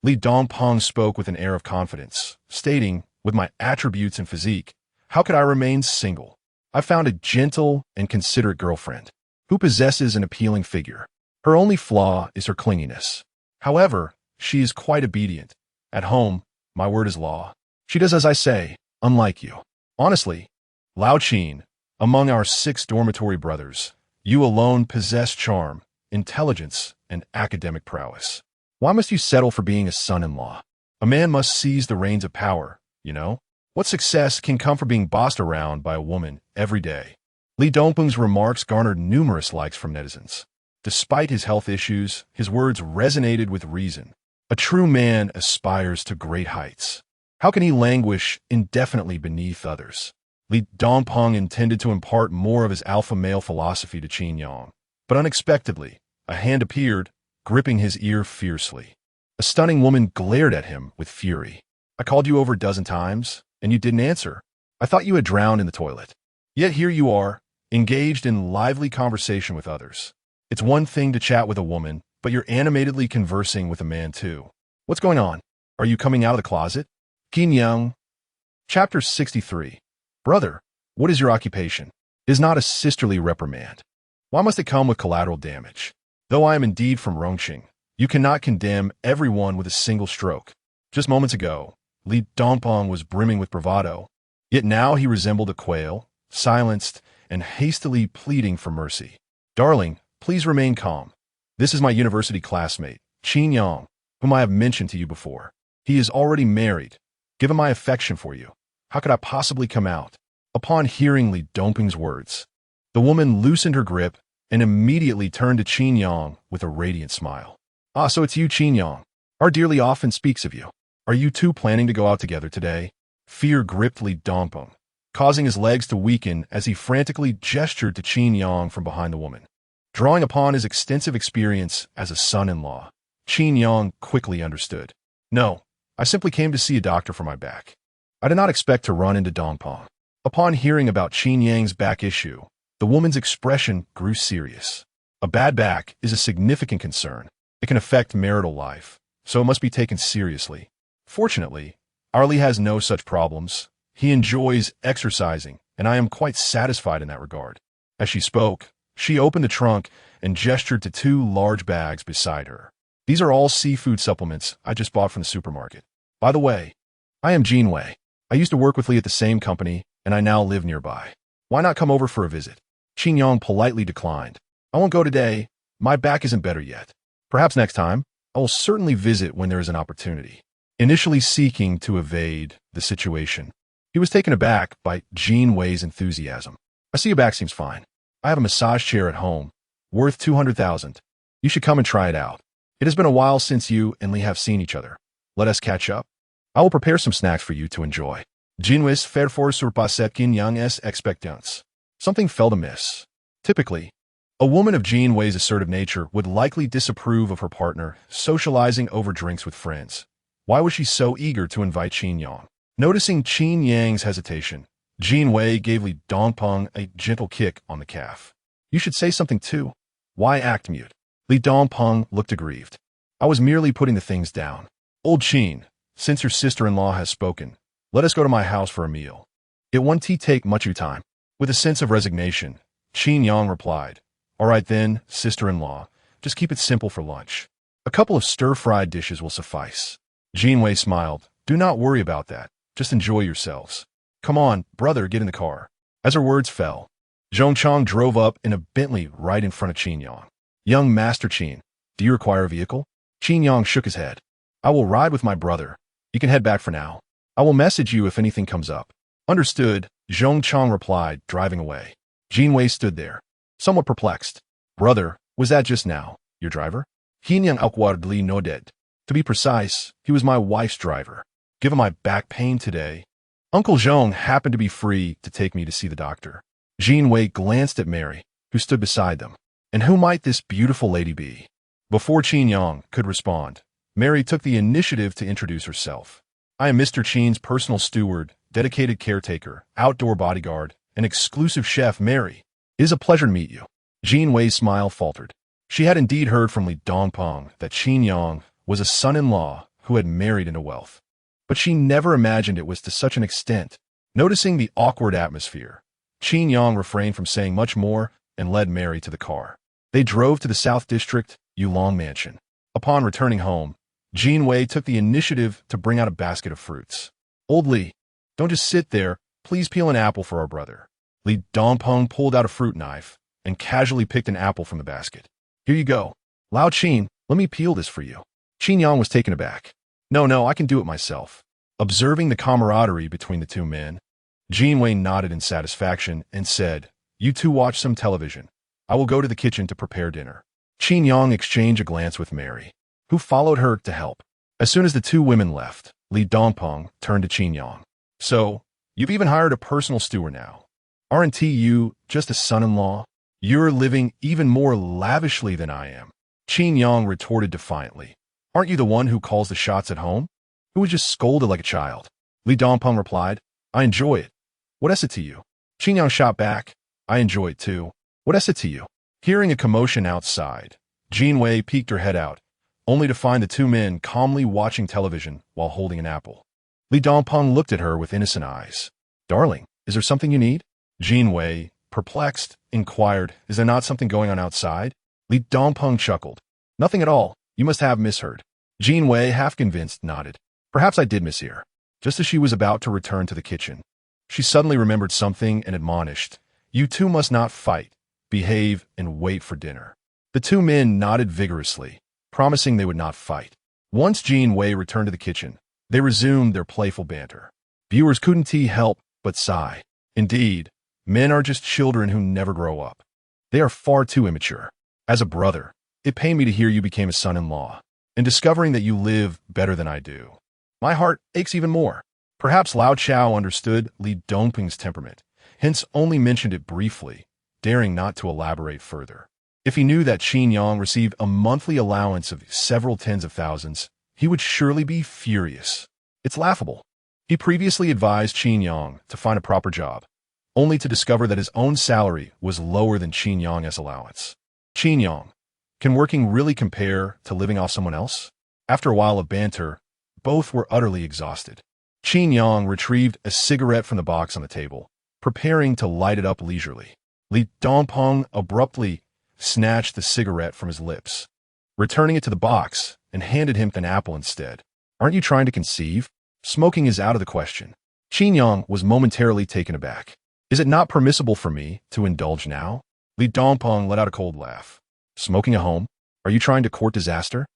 Li Dongpeng spoke with an air of confidence, stating, "With my attributes and physique, how could I remain single? I found a gentle and considerate girlfriend who possesses an appealing figure. Her only flaw is her clinginess. However, she is quite obedient. At home, my word is law. She does as I say, unlike you. Honestly, Lao Qin, among our 6 dormitory brothers, you alone possess charm, intelligence, and academic prowess. Why must you settle for being a son-in-law? A man must seize the reins of power, you know? What success can come from being bossed around by a woman every day?" Li Dongpeng's remarks garnered numerous likes from netizens. Despite his health issues, his words resonated with reason. A true man aspires to great heights. How can he languish indefinitely beneath others? Li Dongpeng intended to impart more of his alpha male philosophy to Qin Yang, but unexpectedly, a hand appeared, gripping his ear fiercely. A stunning woman glared at him with fury. "I called you over a dozen times, and you didn't answer. I thought you had drowned in the toilet. Yet here you are, engaged in lively conversation with others. It's one thing to chat with a woman, but you're animatedly conversing with a man too. What's going on? Are you coming out of the closet?" Qin Yang. Chapter 63. Brother, what is your occupation? It is not a sisterly reprimand. Why must it come with collateral damage? Though I am indeed from Rongqing, you cannot condemn everyone with a single stroke. Just moments ago, Li Dongpeng was brimming with bravado, yet now he resembled a quail, silenced and hastily pleading for mercy. "Darling, please remain calm. This is my university classmate, Qin Yang, whom I have mentioned to you before. He is already married. Given my affection for you, how could I possibly come out?" Upon hearing Li Dongpeng's words, the woman loosened her grip and immediately turned to Qin Yang with a radiant smile. "Ah, so it's you, Qin Yang. Our dearly often speaks of you. Are you two planning to go out together today? Fear gripped Li Dongpeng, causing his legs to weaken as he frantically gestured to Qin Yang from behind the woman. Drawing upon his extensive experience as a son-in-law, Qin Yang quickly understood. No, I simply came to see a doctor for my back. I did not expect to run into Dongpeng. Upon hearing about Qin Yang's back issue, the woman's expression grew serious. A bad back is a significant concern. It can affect marital life, so it must be taken seriously. Fortunately, our Li has no such problems. He enjoys exercising, and I am quite satisfied in that regard. As she spoke, she opened the trunk and gestured to two large bags beside her. These are all seafood supplements I just bought from the supermarket. By the way, I am Jin Wei. I used to work with Li at the same company, and I now live nearby. Why not come over for a visit? Qin Yang politely declined. I won't go today. My back isn't better yet. Perhaps next time. I will certainly visit when there is an opportunity. Initially seeking to evade the situation, he was taken aback by Jin Wei's enthusiasm. I see your back seems fine. I have a massage chair at home, worth 200,000. You should come and try it out. It has been a while since you and Li have seen each other. Let us catch up. I will prepare some snacks for you to enjoy. Jin Wei's faire surpasser Qin Yang's expectance. Something felt amiss. Typically, a woman of Jin Wei's assertive nature would likely disapprove of her partner socializing over drinks with friends. Why was she so eager to invite Qin Yang? Noticing Qin Yang's hesitation, Jin Wei gave Li Dongpeng a gentle kick on the calf. You should say something too. Why act mute? Li Dongpeng looked aggrieved. I was merely putting the things down. Old Qin, since your sister-in-law has spoken, let us go to my house for a meal. It won't take much of your time. With a sense of resignation, Qin Yang replied, All right then, sister-in-law, just keep it simple for lunch. A couple of stir-fried dishes will suffice. Jin Wei smiled. Do not worry about that. Just enjoy yourselves. Come on, brother, get in the car. As her words fell, Zhong Chang drove up in a Bentley right in front of Qin Yang. Young Master Qin, do you require a vehicle? Qin Yang shook his head. I will ride with my brother. You can head back for now. I will message you if anything comes up. Understood, Zhong Chang replied, driving away. Jin Wei stood there, somewhat perplexed. Brother, was that just now your driver? Qin Yang awkwardly nodded. To be precise, he was my wife's driver. Given my back pain today, Uncle Zhong happened to be free to take me to see the doctor. Jin Wei glanced at Mary, who stood beside them. And who might this beautiful lady be? Before Qin Yang could respond, Mary took the initiative to introduce herself. I am Mr. Qin's personal steward, dedicated caretaker, outdoor bodyguard, and exclusive chef, Mary. It is a pleasure to meet you. Jin Wei's smile faltered. She had indeed heard from Li Dongpeng that Qin Yang was a son-in-law who had married into wealth. But she never imagined it was to such an extent. Noticing the awkward atmosphere, Qin Yang refrained from saying much more and led Mary to the car. They drove to the South District, Yulong Mansion. Upon returning home, Jin Wei took the initiative to bring out a basket of fruits. Old Li, don't just sit there, please peel an apple for our brother. Li Dongpeng pulled out a fruit knife and casually picked an apple from the basket. Here you go. Lao Qin, let me peel this for you. Qin Yang was taken aback. No, I can do it myself. Observing the camaraderie between the two men, Jin Wei nodded in satisfaction and said, You two watch some television. I will go to the kitchen to prepare dinner. Qin Yang exchanged a glance with Mary, who followed her to help. As soon as the two women left, Li Dongpeng turned to Qin Yang. So, you've even hired a personal steward now. Aren't you just a son-in-law? You're living even more lavishly than I am. Qin Yang retorted defiantly. Aren't you the one who calls the shots at home? Who was just scolded like a child? Li Dongpeng replied, I enjoy it. What is it to you? Qin Yang shot back, I enjoy it too. What is it to you? Hearing a commotion outside, Jin Wei peeked her head out, only to find the two men calmly watching television while holding an apple. Li Dongpeng looked at her with innocent eyes. Darling, is there something you need? Jin Wei, perplexed, inquired, Is there not something going on outside? Li Dongpeng chuckled. Nothing at all. You must have misheard. Jin Wei, half convinced, nodded. Perhaps I did mishear. Just as she was about to return to the kitchen, she suddenly remembered something and admonished, You two must not fight, behave, and wait for dinner. The two men nodded vigorously, promising they would not fight. Once Jin Wei returned to the kitchen, they resumed their playful banter. Viewers couldn't help but sigh. Indeed, men are just children who never grow up. They are far too immature. As a brother, it pained me to hear you became a son-in-law, and discovering that you live better than I do. My heart aches even more. Perhaps Lao Chao understood Li Dongping's temperament, hence only mentioned it briefly, daring not to elaborate further. If he knew that Qin Yang received a monthly allowance of several tens of thousands, he would surely be furious. It's laughable. He previously advised Qin Yang to find a proper job, only to discover that his own salary was lower than Qin Yang's allowance. Qin Yang, can working really compare to living off someone else? After a while of banter, both were utterly exhausted. Qin Yang retrieved a cigarette from the box on the table, preparing to light it up leisurely. Li Dongping abruptly snatched the cigarette from his lips, returning it to the box, and handed him an apple instead. Aren't you trying to conceive? Smoking is out of the question. Qin Yang was momentarily taken aback. Is it not permissible for me to indulge now? Li Dongping let out a cold laugh. Smoking at home? Are you trying to court disaster?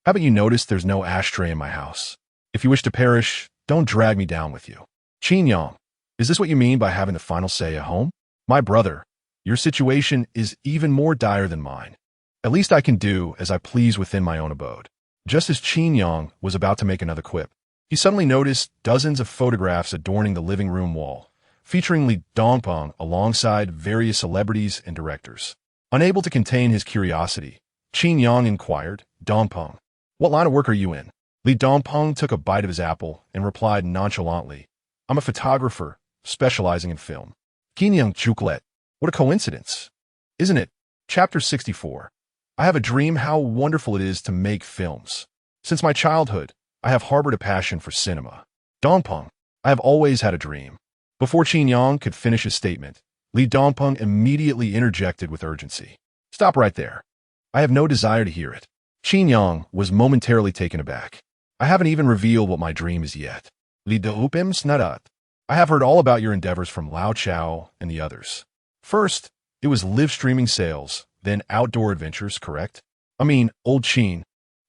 Haven't you noticed there's no ashtray in my house? If you wish to perish, don't drag me down with you. Qin Yang, is this what you mean by having the final say at home? My brother, your situation is even more dire than mine. At least I can do as I please within my own abode. Just as Qin Yang was about to make another quip, he suddenly noticed dozens of photographs adorning the living room wall, featuring Li Dongping alongside various celebrities and directors. Unable to contain his curiosity, Qin Yang inquired, Dongping, what line of work are you in? Li Dongping took a bite of his apple and replied nonchalantly, I'm a photographer, specializing in film. Qin Yang chucklet, what a coincidence. Isn't it? Chapter 64. I have a dream how wonderful it is to make films. Since my childhood, I have harbored a passion for cinema. Dongping, I have always had a dream. Before Qin Yang could finish his statement, Li Dongping immediately interjected with urgency. Stop right there. I have no desire to hear it. Qin Yang was momentarily taken aback. I haven't even revealed what my dream is yet. Li Dongping snudat. I have heard all about your endeavors from Lao Chao and the others. First, it was live streaming sales, then outdoor adventures, correct? I mean, old Qin,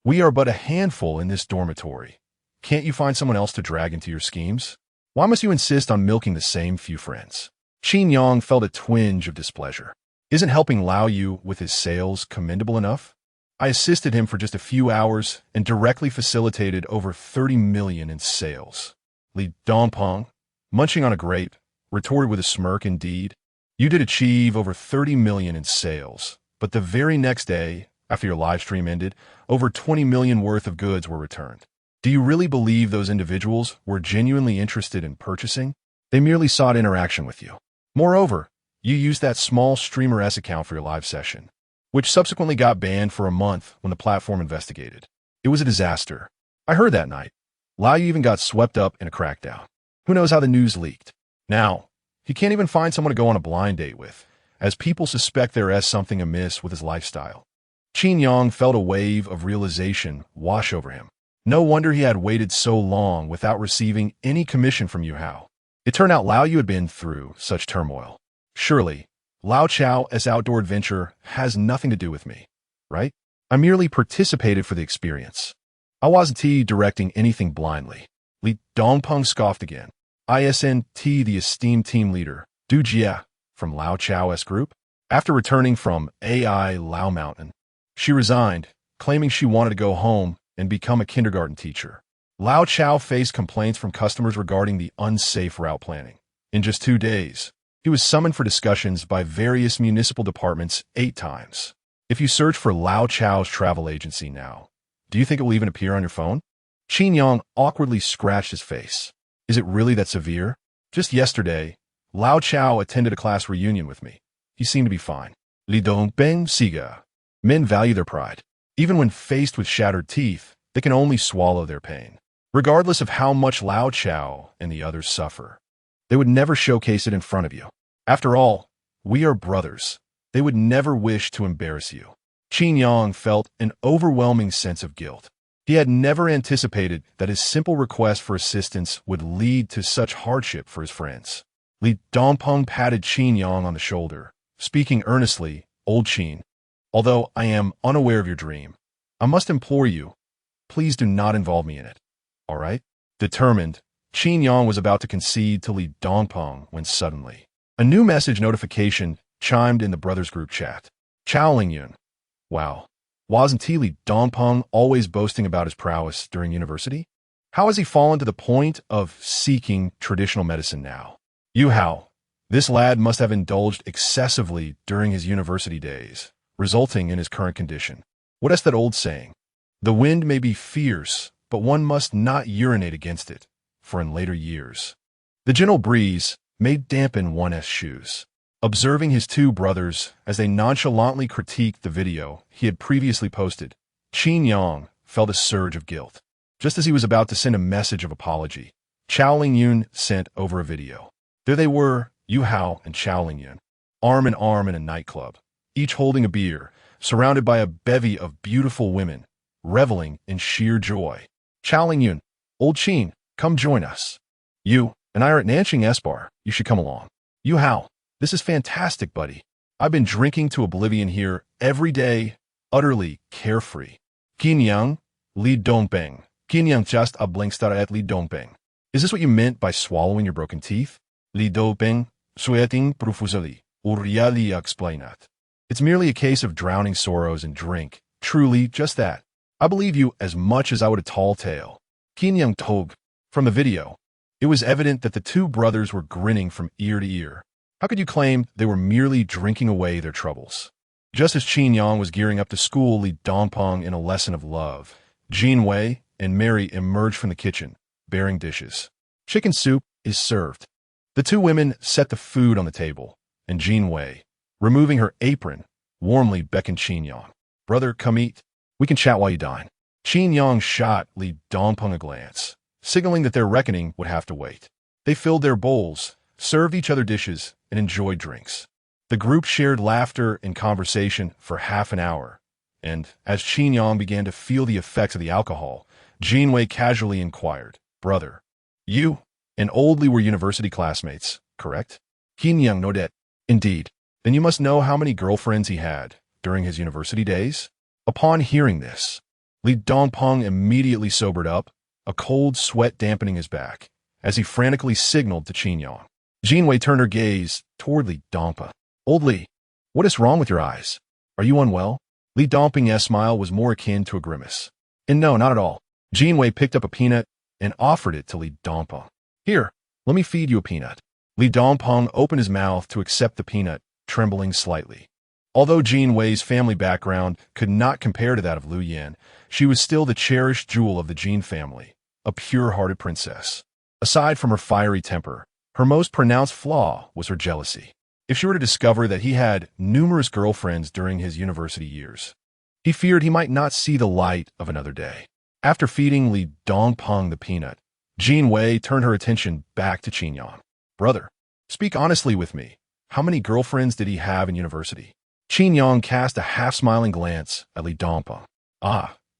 we are but a handful in this dormitory. Can't you find someone else to drag into your schemes? Why must you insist on milking the same few friends? Qin Yang felt a twinge of displeasure. Isn't helping Lao Yu with his sales commendable enough? I assisted him for just a few hours and directly facilitated over 30 million in sales. Li Dongping, munching on a grape, retorted with a smirk, indeed. You did achieve over 30 million in sales, but the very next day, after your live stream ended, over 20 million worth of goods were returned. Do you really believe those individuals were genuinely interested in purchasing? They merely sought interaction with you. Moreover, you used that small Streamer S account for your live session, which subsequently got banned for a month when the platform investigated. It was a disaster. I heard that night. Lao Yu even got swept up in a crackdown. Who knows how the news leaked? Now, he can't even find someone to go on a blind date with, as people suspect there is something amiss with his lifestyle. Qin Yang felt a wave of realization wash over him. No wonder he had waited so long without receiving any commission from Yu Hao. It turned out Lao Yu had been through such turmoil. Surely, Lao Chao's outdoor adventure has nothing to do with me, right? I merely participated for the experience. I wasn't directing anything blindly. Li Dongping scoffed again. ISNT, the esteemed team leader, Du Jia, from Lao Chao's group, after returning from AI Lao Mountain, she resigned, claiming she wanted to go home and become a kindergarten teacher. Lao Chao faced complaints from customers regarding the unsafe route planning. In just 2 days, he was summoned for discussions by various municipal departments 8 times. If you search for Lao Chao's travel agency now, do you think it will even appear on your phone? Qin Yang awkwardly scratched his face. Is it really that severe? Just yesterday, Lao Chao attended a class reunion with me. He seemed to be fine. Li Dongping Siga. Men value their pride. Even when faced with shattered teeth, they can only swallow their pain. Regardless of how much Lao Chao and the others suffer, they would never showcase it in front of you. After all, we are brothers. They would never wish to embarrass you. Qin Yang felt an overwhelming sense of guilt. He had never anticipated that his simple request for assistance would lead to such hardship for his friends. Li Dongping patted Qin Yang on the shoulder, speaking earnestly, Old Qin, although I am unaware of your dream, I must implore you, please do not involve me in it. All right? Determined, Qin Yang was about to concede to Li Dongping when suddenly, a new message notification chimed in the brothers group chat. Chao Lingyun. Wow. Wasn't Li Dongping always boasting about his prowess during university? How has he fallen to the point of seeking traditional medicine now? Yu Hao. This lad must have indulged excessively during his university days, resulting in his current condition. What is that old saying? The wind may be fierce, but one must not urinate against it, for in later years. The gentle breeze may dampen one's shoes. Observing his two brothers as they nonchalantly critiqued the video he had previously posted, Qin Yang felt a surge of guilt. Just as he was about to send a message of apology, Chao Lingyun sent over a video. There they were, Yu Hao and Chao Lingyun, arm in arm in a nightclub, each holding a beer, surrounded by a bevy of beautiful women, reveling in sheer joy. Chao Lingyun, old Qin, come join us. You and I are at Nanqing S-Bar. You should come along. Yu Hao, this is fantastic, buddy. I've been drinking to oblivion here every day, utterly carefree. Qin Yang, Li Dongpeng. Qin Yang just a blinkster at Li Dongpeng. Is this what you meant by swallowing your broken teeth? Li Dongpeng, sweating profusely, Uriali explained. It's merely a case of drowning sorrows in drink. Truly, just that. I believe you as much as I would a tall tale. Qin Yang told. From the video, it was evident that the two brothers were grinning from ear to ear. How could you claim they were merely drinking away their troubles? Just as Qin Yang was gearing up to school Li Dongpeng in a lesson of love, Jin Wei and Mary emerged from the kitchen, bearing dishes. Chicken soup is served. The two women set the food on the table, and Jin Wei, removing her apron, warmly beckoned Qin Yang. Brother, come eat. We can chat while you dine. Qin Yang shot Li Dongpeng a glance, signaling that their reckoning would have to wait. They filled their bowls, served each other dishes, and enjoyed drinks. The group shared laughter and conversation for half an hour, and as Qin Yang began to feel the effects of the alcohol, Jin Wei casually inquired, Brother, you and Old Li were university classmates, correct? Qin Yang nodded. Indeed. Then you must know how many girlfriends he had during his university days? Upon hearing this, Li Dongpeng immediately sobered up, a cold sweat dampening his back, as he frantically signaled to Qin Yang. Jin Wei turned her gaze toward Li Dongpeng. Old Li, what is wrong with your eyes? Are you unwell? Li Dongpeng's smile was more akin to a grimace. And no, not at all. Jin Wei picked up a peanut and offered it to Li Dongpeng. Here, let me feed you a peanut. Li Dongpeng opened his mouth to accept the peanut, trembling slightly. Although Jin Wei's family background could not compare to that of Lu Yan, she was still the cherished jewel of the Jin family, a pure-hearted princess. Aside from her fiery temper, her most pronounced flaw was her jealousy. If she were to discover that he had numerous girlfriends during his university years, he feared he might not see the light of another day. After feeding Li Dongpeng the peanut, Jin Wei turned her attention back to Qin Yang. Brother, speak honestly with me. How many girlfriends did he have in university? Qin Yang cast a half-smiling glance at Li Dongpeng.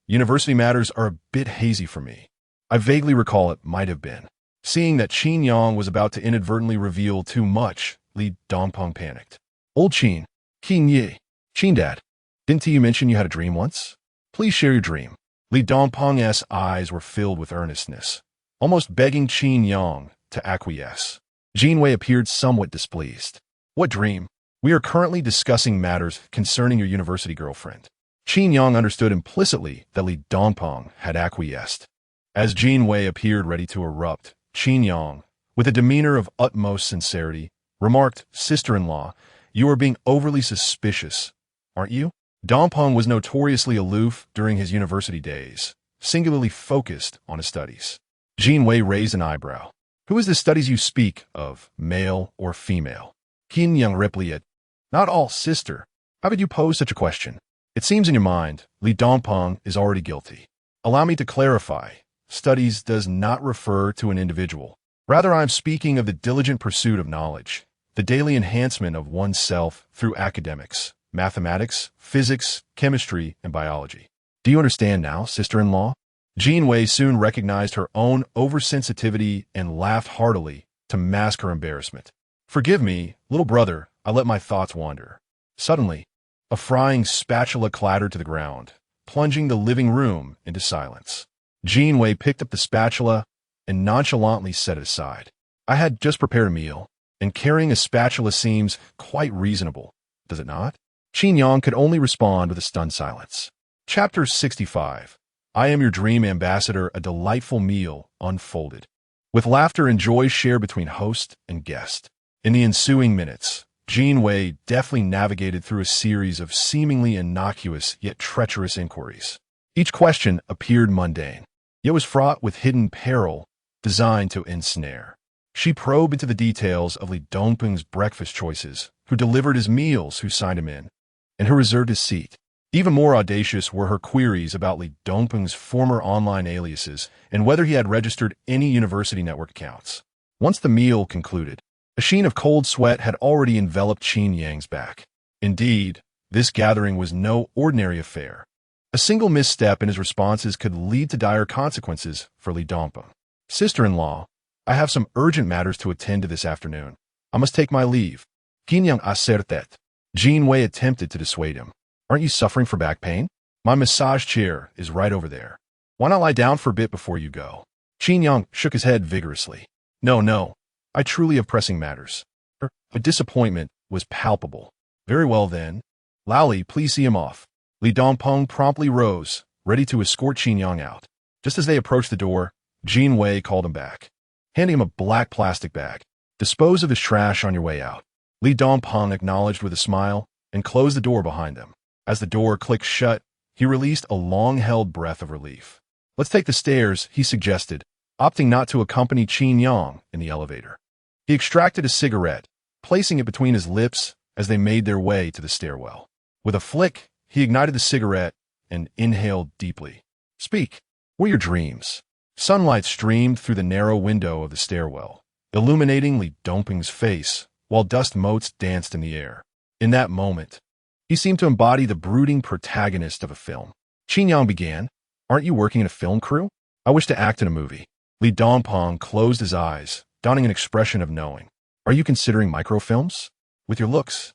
University matters are a bit hazy for me. I vaguely recall it might have been. Seeing that Qin Yang was about to inadvertently reveal too much, Li Dongpeng panicked. Old Qin, Qin Yi, Qin Dad, didn't you mention you had a dream once? Please share your dream. Li Dongpeng's eyes were filled with earnestness, almost begging Qin Yang to acquiesce. Jin Wei appeared somewhat displeased. What dream? We are currently discussing matters concerning your university girlfriend. Qin Yang understood implicitly that Li Dongpeng had acquiesced. As Jin Wei appeared ready to erupt, Qin Yang, with a demeanor of utmost sincerity, remarked, Sister-in-law, you are being overly suspicious, aren't you? Dongpeng was notoriously aloof during his university days, singularly focused on his studies. Jin Wei raised an eyebrow. Who is the studies you speak of, male or female? Qin Yang replied, Not all, sister. How could you pose such a question? It seems in your mind, Li Dongpeng is already guilty. Allow me to clarify. Studies does not refer to an individual. Rather, I am speaking of the diligent pursuit of knowledge, the daily enhancement of oneself through academics, mathematics, physics, chemistry, and biology. Do you understand now, sister-in-law? Jin Wei soon recognized her own oversensitivity and laughed heartily to mask her embarrassment. Forgive me, little brother, I let my thoughts wander. Suddenly, a frying spatula clattered to the ground, plunging the living room into silence. Jin Wei picked up the spatula and nonchalantly set it aside. I had just prepared a meal, and carrying a spatula seems quite reasonable, does it not? Qin Yang could only respond with a stunned silence. Chapter 65. I am your dream ambassador, a delightful meal unfolded, with laughter and joy shared between host and guest. In the ensuing minutes, Jean Wei deftly navigated through a series of seemingly innocuous yet treacherous inquiries. Each question appeared mundane, yet was fraught with hidden peril designed to ensnare. She probed into the details of Li Dongping's breakfast choices, who delivered his meals, who signed him in, and who reserved his seat. Even more audacious were her queries about Li Dongping's former online aliases and whether he had registered any university network accounts. Once the meal concluded, a sheen of cold sweat had already enveloped Qin Yang's back. Indeed, this gathering was no ordinary affair. A single misstep in his responses could lead to dire consequences for Li Dongping. Sister-in-law, I have some urgent matters to attend to this afternoon. I must take my leave. Qin Yang acertet. Jean Wei attempted to dissuade him. Aren't you suffering from back pain? My massage chair is right over there. Why not lie down for a bit before you go? Qin Yang shook his head vigorously. No. I truly have pressing matters. Her disappointment was palpable. Very well then. Laoli, please see him off. Li Dongping promptly rose, ready to escort Qin Yang out. Just as they approached the door, Jean Wei called him back, handing him a black plastic bag. Dispose of his trash on your way out. Li Dongping acknowledged with a smile and closed the door behind them. As the door clicked shut, he released a long-held breath of relief. Let's take the stairs, he suggested, opting not to accompany Qin Yang in the elevator. He extracted a cigarette, placing it between his lips as they made their way to the stairwell. With a flick, he ignited the cigarette and inhaled deeply. Speak. What are your dreams? Sunlight streamed through the narrow window of the stairwell, illuminating Li Dongping's face, while dust motes danced in the air. In that moment, he seemed to embody the brooding protagonist of a film. Qin Yang began, Aren't you working in a film crew? I wish to act in a movie. Li Dongping closed his eyes, donning an expression of knowing. Are you considering microfilms? With your looks,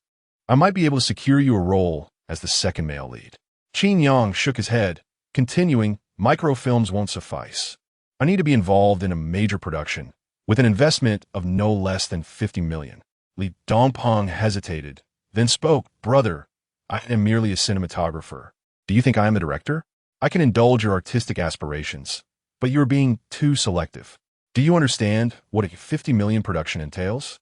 I might be able to secure you a role as the second male lead. Qin Yang shook his head, continuing, Microfilms won't suffice. I need to be involved in a major production, with an investment of no less than 50 million. Li Dongping hesitated, then spoke, Brother, I am merely a cinematographer. Do you think I am a director? I can indulge your artistic aspirations, but you are being too selective. Do you understand what a 50 million production entails?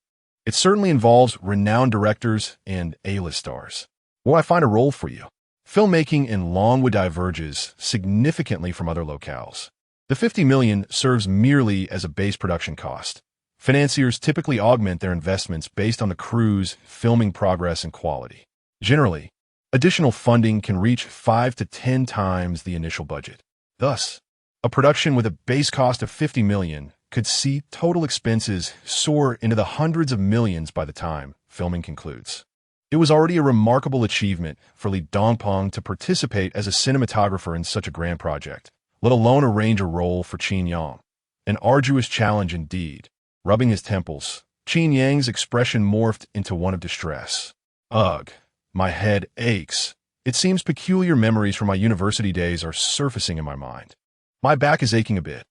It certainly involves renowned directors and A-list stars. Will I find a role for you? Filmmaking in Longwood diverges significantly from other locales. The 50 million serves merely as a base production cost. Financiers typically augment their investments based on the crew's filming progress and quality. Generally, additional funding can reach 5 to 10 times the initial budget. Thus, a production with a base cost of 50 million could see total expenses soar into the hundreds of millions by the time filming concludes. It was already a remarkable achievement for Li Dongping to participate as a cinematographer in such a grand project, let alone arrange a role for Qin Yang. An arduous challenge indeed. Rubbing his temples, Qin Yang's expression morphed into one of distress. Ugh, my head aches. It seems peculiar memories from my university days are surfacing in my mind. My back is aching a bit.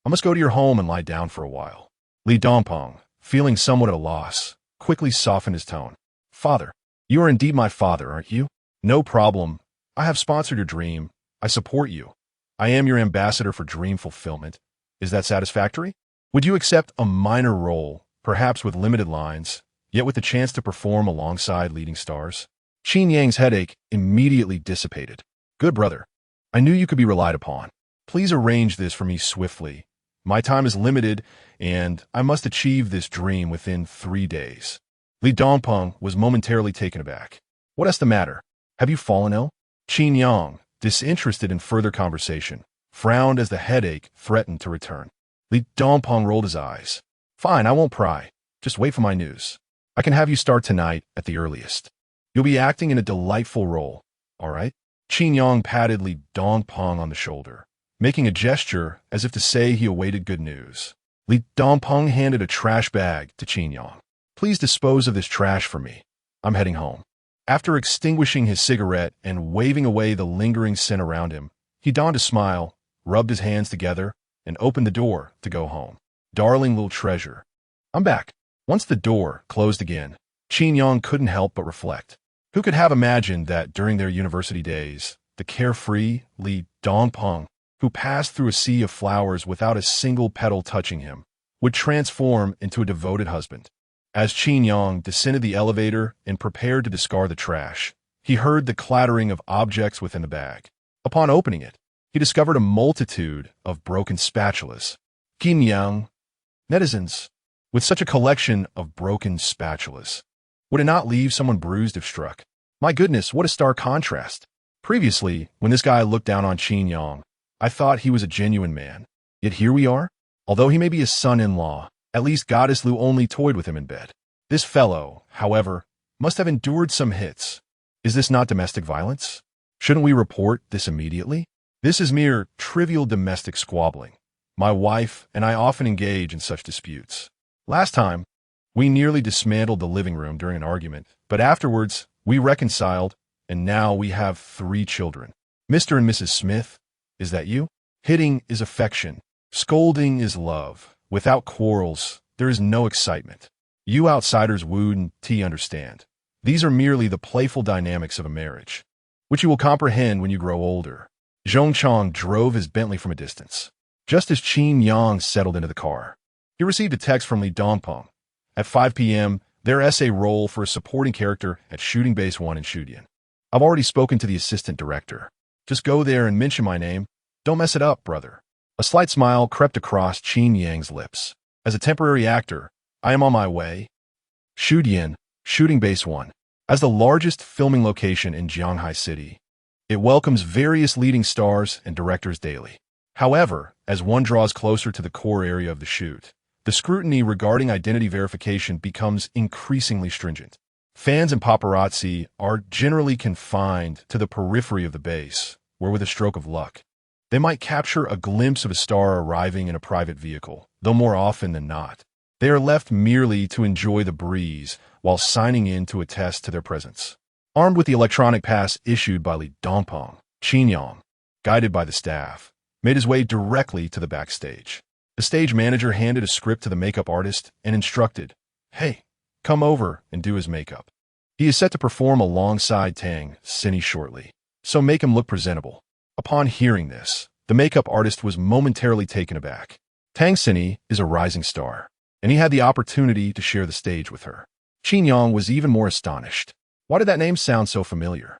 I must go to your home and lie down for a while. Li Dongping, feeling somewhat at a loss, quickly softened his tone. Father, you are indeed my father, aren't you? No problem. I have sponsored your dream. I support you. I am your ambassador for dream fulfillment. Is that satisfactory? Would you accept a minor role, perhaps with limited lines, yet with the chance to perform alongside leading stars? Qin Yang's headache immediately dissipated. Good brother. I knew you could be relied upon. Please arrange this for me swiftly. My time is limited, and I must achieve this dream within 3 days. Li Dongping was momentarily taken aback. What is the matter? Have you fallen ill? Qin Yang, disinterested in further conversation, frowned as the headache threatened to return. Li Dongping rolled his eyes. Fine, I won't pry. Just wait for my news. I can have you start tonight at the earliest. You'll be acting in a delightful role, all right? Qin Yang patted Li Dongping on the shoulder, making a gesture as if to say he awaited good news. Li Dongping handed a trash bag to Qin Yang. Please dispose of this trash for me. I'm heading home. After extinguishing his cigarette and waving away the lingering scent around him, he donned a smile, rubbed his hands together, and opened the door to go home. Darling little treasure. I'm back. Once the door closed again, Qin Yang couldn't help but reflect. Who could have imagined that during their university days, the carefree Li Dongping, who passed through a sea of flowers without a single petal touching him, would transform into a devoted husband. As Qin Yang descended the elevator and prepared to discard the trash, he heard the clattering of objects within the bag. Upon opening it, he discovered a multitude of broken spatulas. Qin Yang, netizens, with such a collection of broken spatulas, would it not leave someone bruised if struck? My goodness, what a stark contrast. Previously, when this guy looked down on Qin Yang, I thought he was a genuine man. Yet here we are. Although he may be his son-in-law, at least Goddess Lu only toyed with him in bed. This fellow, however, must have endured some hits. Is this not domestic violence? Shouldn't we report this immediately? This is mere trivial domestic squabbling. My wife and I often engage in such disputes. Last time, we nearly dismantled the living room during an argument, but afterwards, we reconciled, and now we have 3 children. Mr. and Mrs. Smith, is that you? Hitting is affection. Scolding is love. Without quarrels, there is no excitement. You outsiders wooed and tea understand. These are merely the playful dynamics of a marriage, which you will comprehend when you grow older. Zhong Chong drove his Bentley from a distance. Just as Qin Yang settled into the car, he received a text from Li Dongpeng. At 5 p.m., their essay role for a supporting character at Shooting Base 1 in Shudian. I've already spoken to the assistant director. Just go there and mention my name. Don't mess it up, brother. A slight smile crept across Qin Yang's lips. As a temporary actor, I am on my way. Shudian, Shooting Base 1. As the largest filming location in Jianghai City, it welcomes various leading stars and directors daily. However, as one draws closer to the core area of the shoot, the scrutiny regarding identity verification becomes increasingly stringent. Fans and paparazzi are generally confined to the periphery of the base, where with a stroke of luck, they might capture a glimpse of a star arriving in a private vehicle, though more often than not, they are left merely to enjoy the breeze while signing in to attest to their presence. Armed with the electronic pass issued by Li Dongpeng, Qin Yang, guided by the staff, made his way directly to the backstage. The stage manager handed a script to the makeup artist and instructed, "Hey, come over and do his makeup. He is set to perform alongside Tang Cinny shortly, so make him look presentable." Upon hearing this, the makeup artist was momentarily taken aback. Tang Cinny is a rising star, and he had the opportunity to share the stage with her. Qin Yang was even more astonished. Why did that name sound so familiar?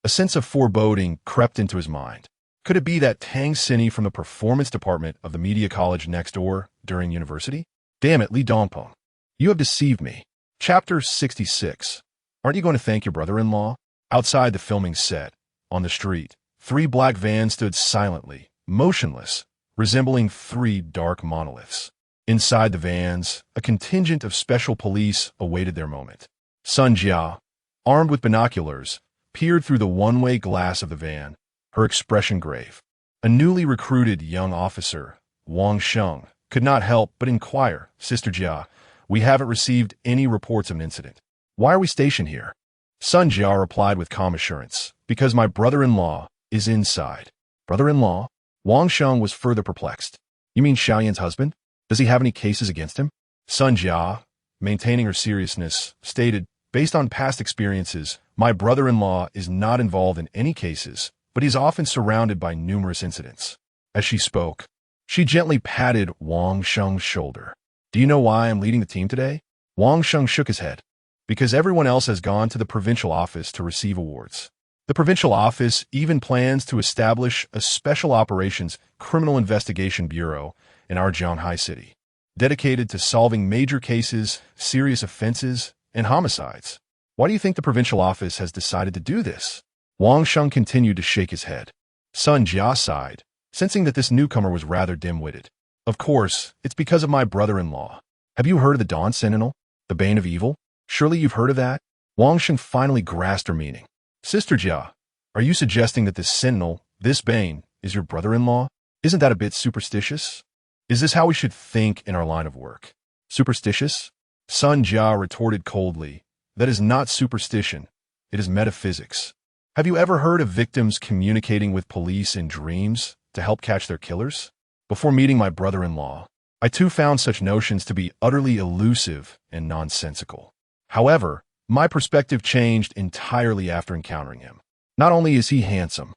A sense of foreboding crept into his mind. Could it be that Tang Cinny from the performance department of the media college next door during university? Damn it, Li Dongpeng. You have deceived me. Chapter 66. Aren't you going to thank your brother-in-law? Outside the filming set, on the street, 3 black vans stood silently, motionless, resembling 3 dark monoliths. Inside the vans, a contingent of special police awaited their moment. Sun Jia, armed with binoculars, peered through the one-way glass of the van, her expression grave. A newly recruited young officer, Wang Sheng, could not help but inquire, "Sister Jia, we haven't received any reports of an incident. Why are we stationed here?" Sun Jia replied with calm assurance, "Because my brother-in-law is inside." Brother-in-law? Wang Sheng was further perplexed. You mean Xiaoyan's husband? Does he have any cases against him? Sun Jia, maintaining her seriousness, stated, "Based on past experiences, my brother-in-law is not involved in any cases, but he's often surrounded by numerous incidents." As she spoke, she gently patted Wang Sheng's shoulder. "Do you know why I'm leading the team today?" Wang Sheng shook his head. "Because everyone else has gone to the provincial office to receive awards. The provincial office even plans to establish a Special Operations Criminal Investigation Bureau in our Jianghai City, dedicated to solving major cases, serious offenses, and homicides. Why do you think the provincial office has decided to do this?" Wang Sheng continued to shake his head. Sun Jia sighed, sensing that this newcomer was rather dim-witted. "Of course, it's because of my brother-in-law. Have you heard of the Dawn Sentinel? The Bane of Evil? Surely you've heard of that?" Wang Sheng finally grasped her meaning. "Sister Jia, are you suggesting that this Sentinel, this Bane, is your brother-in-law? Isn't that a bit superstitious? Is this how we should think in our line of work? Superstitious?" Sun Jia retorted coldly, "That is not superstition. It is metaphysics. Have you ever heard of victims communicating with police in dreams to help catch their killers? Before meeting my brother-in-law, I too found such notions to be utterly elusive and nonsensical. However, my perspective changed entirely after encountering him. Not only is he handsome,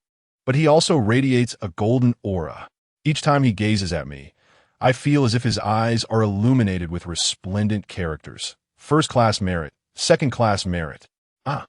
but he also radiates a golden aura, Each time he gazes at me, I feel as if his eyes are illuminated with resplendent characters. First-class merit, second-class merit. Ah.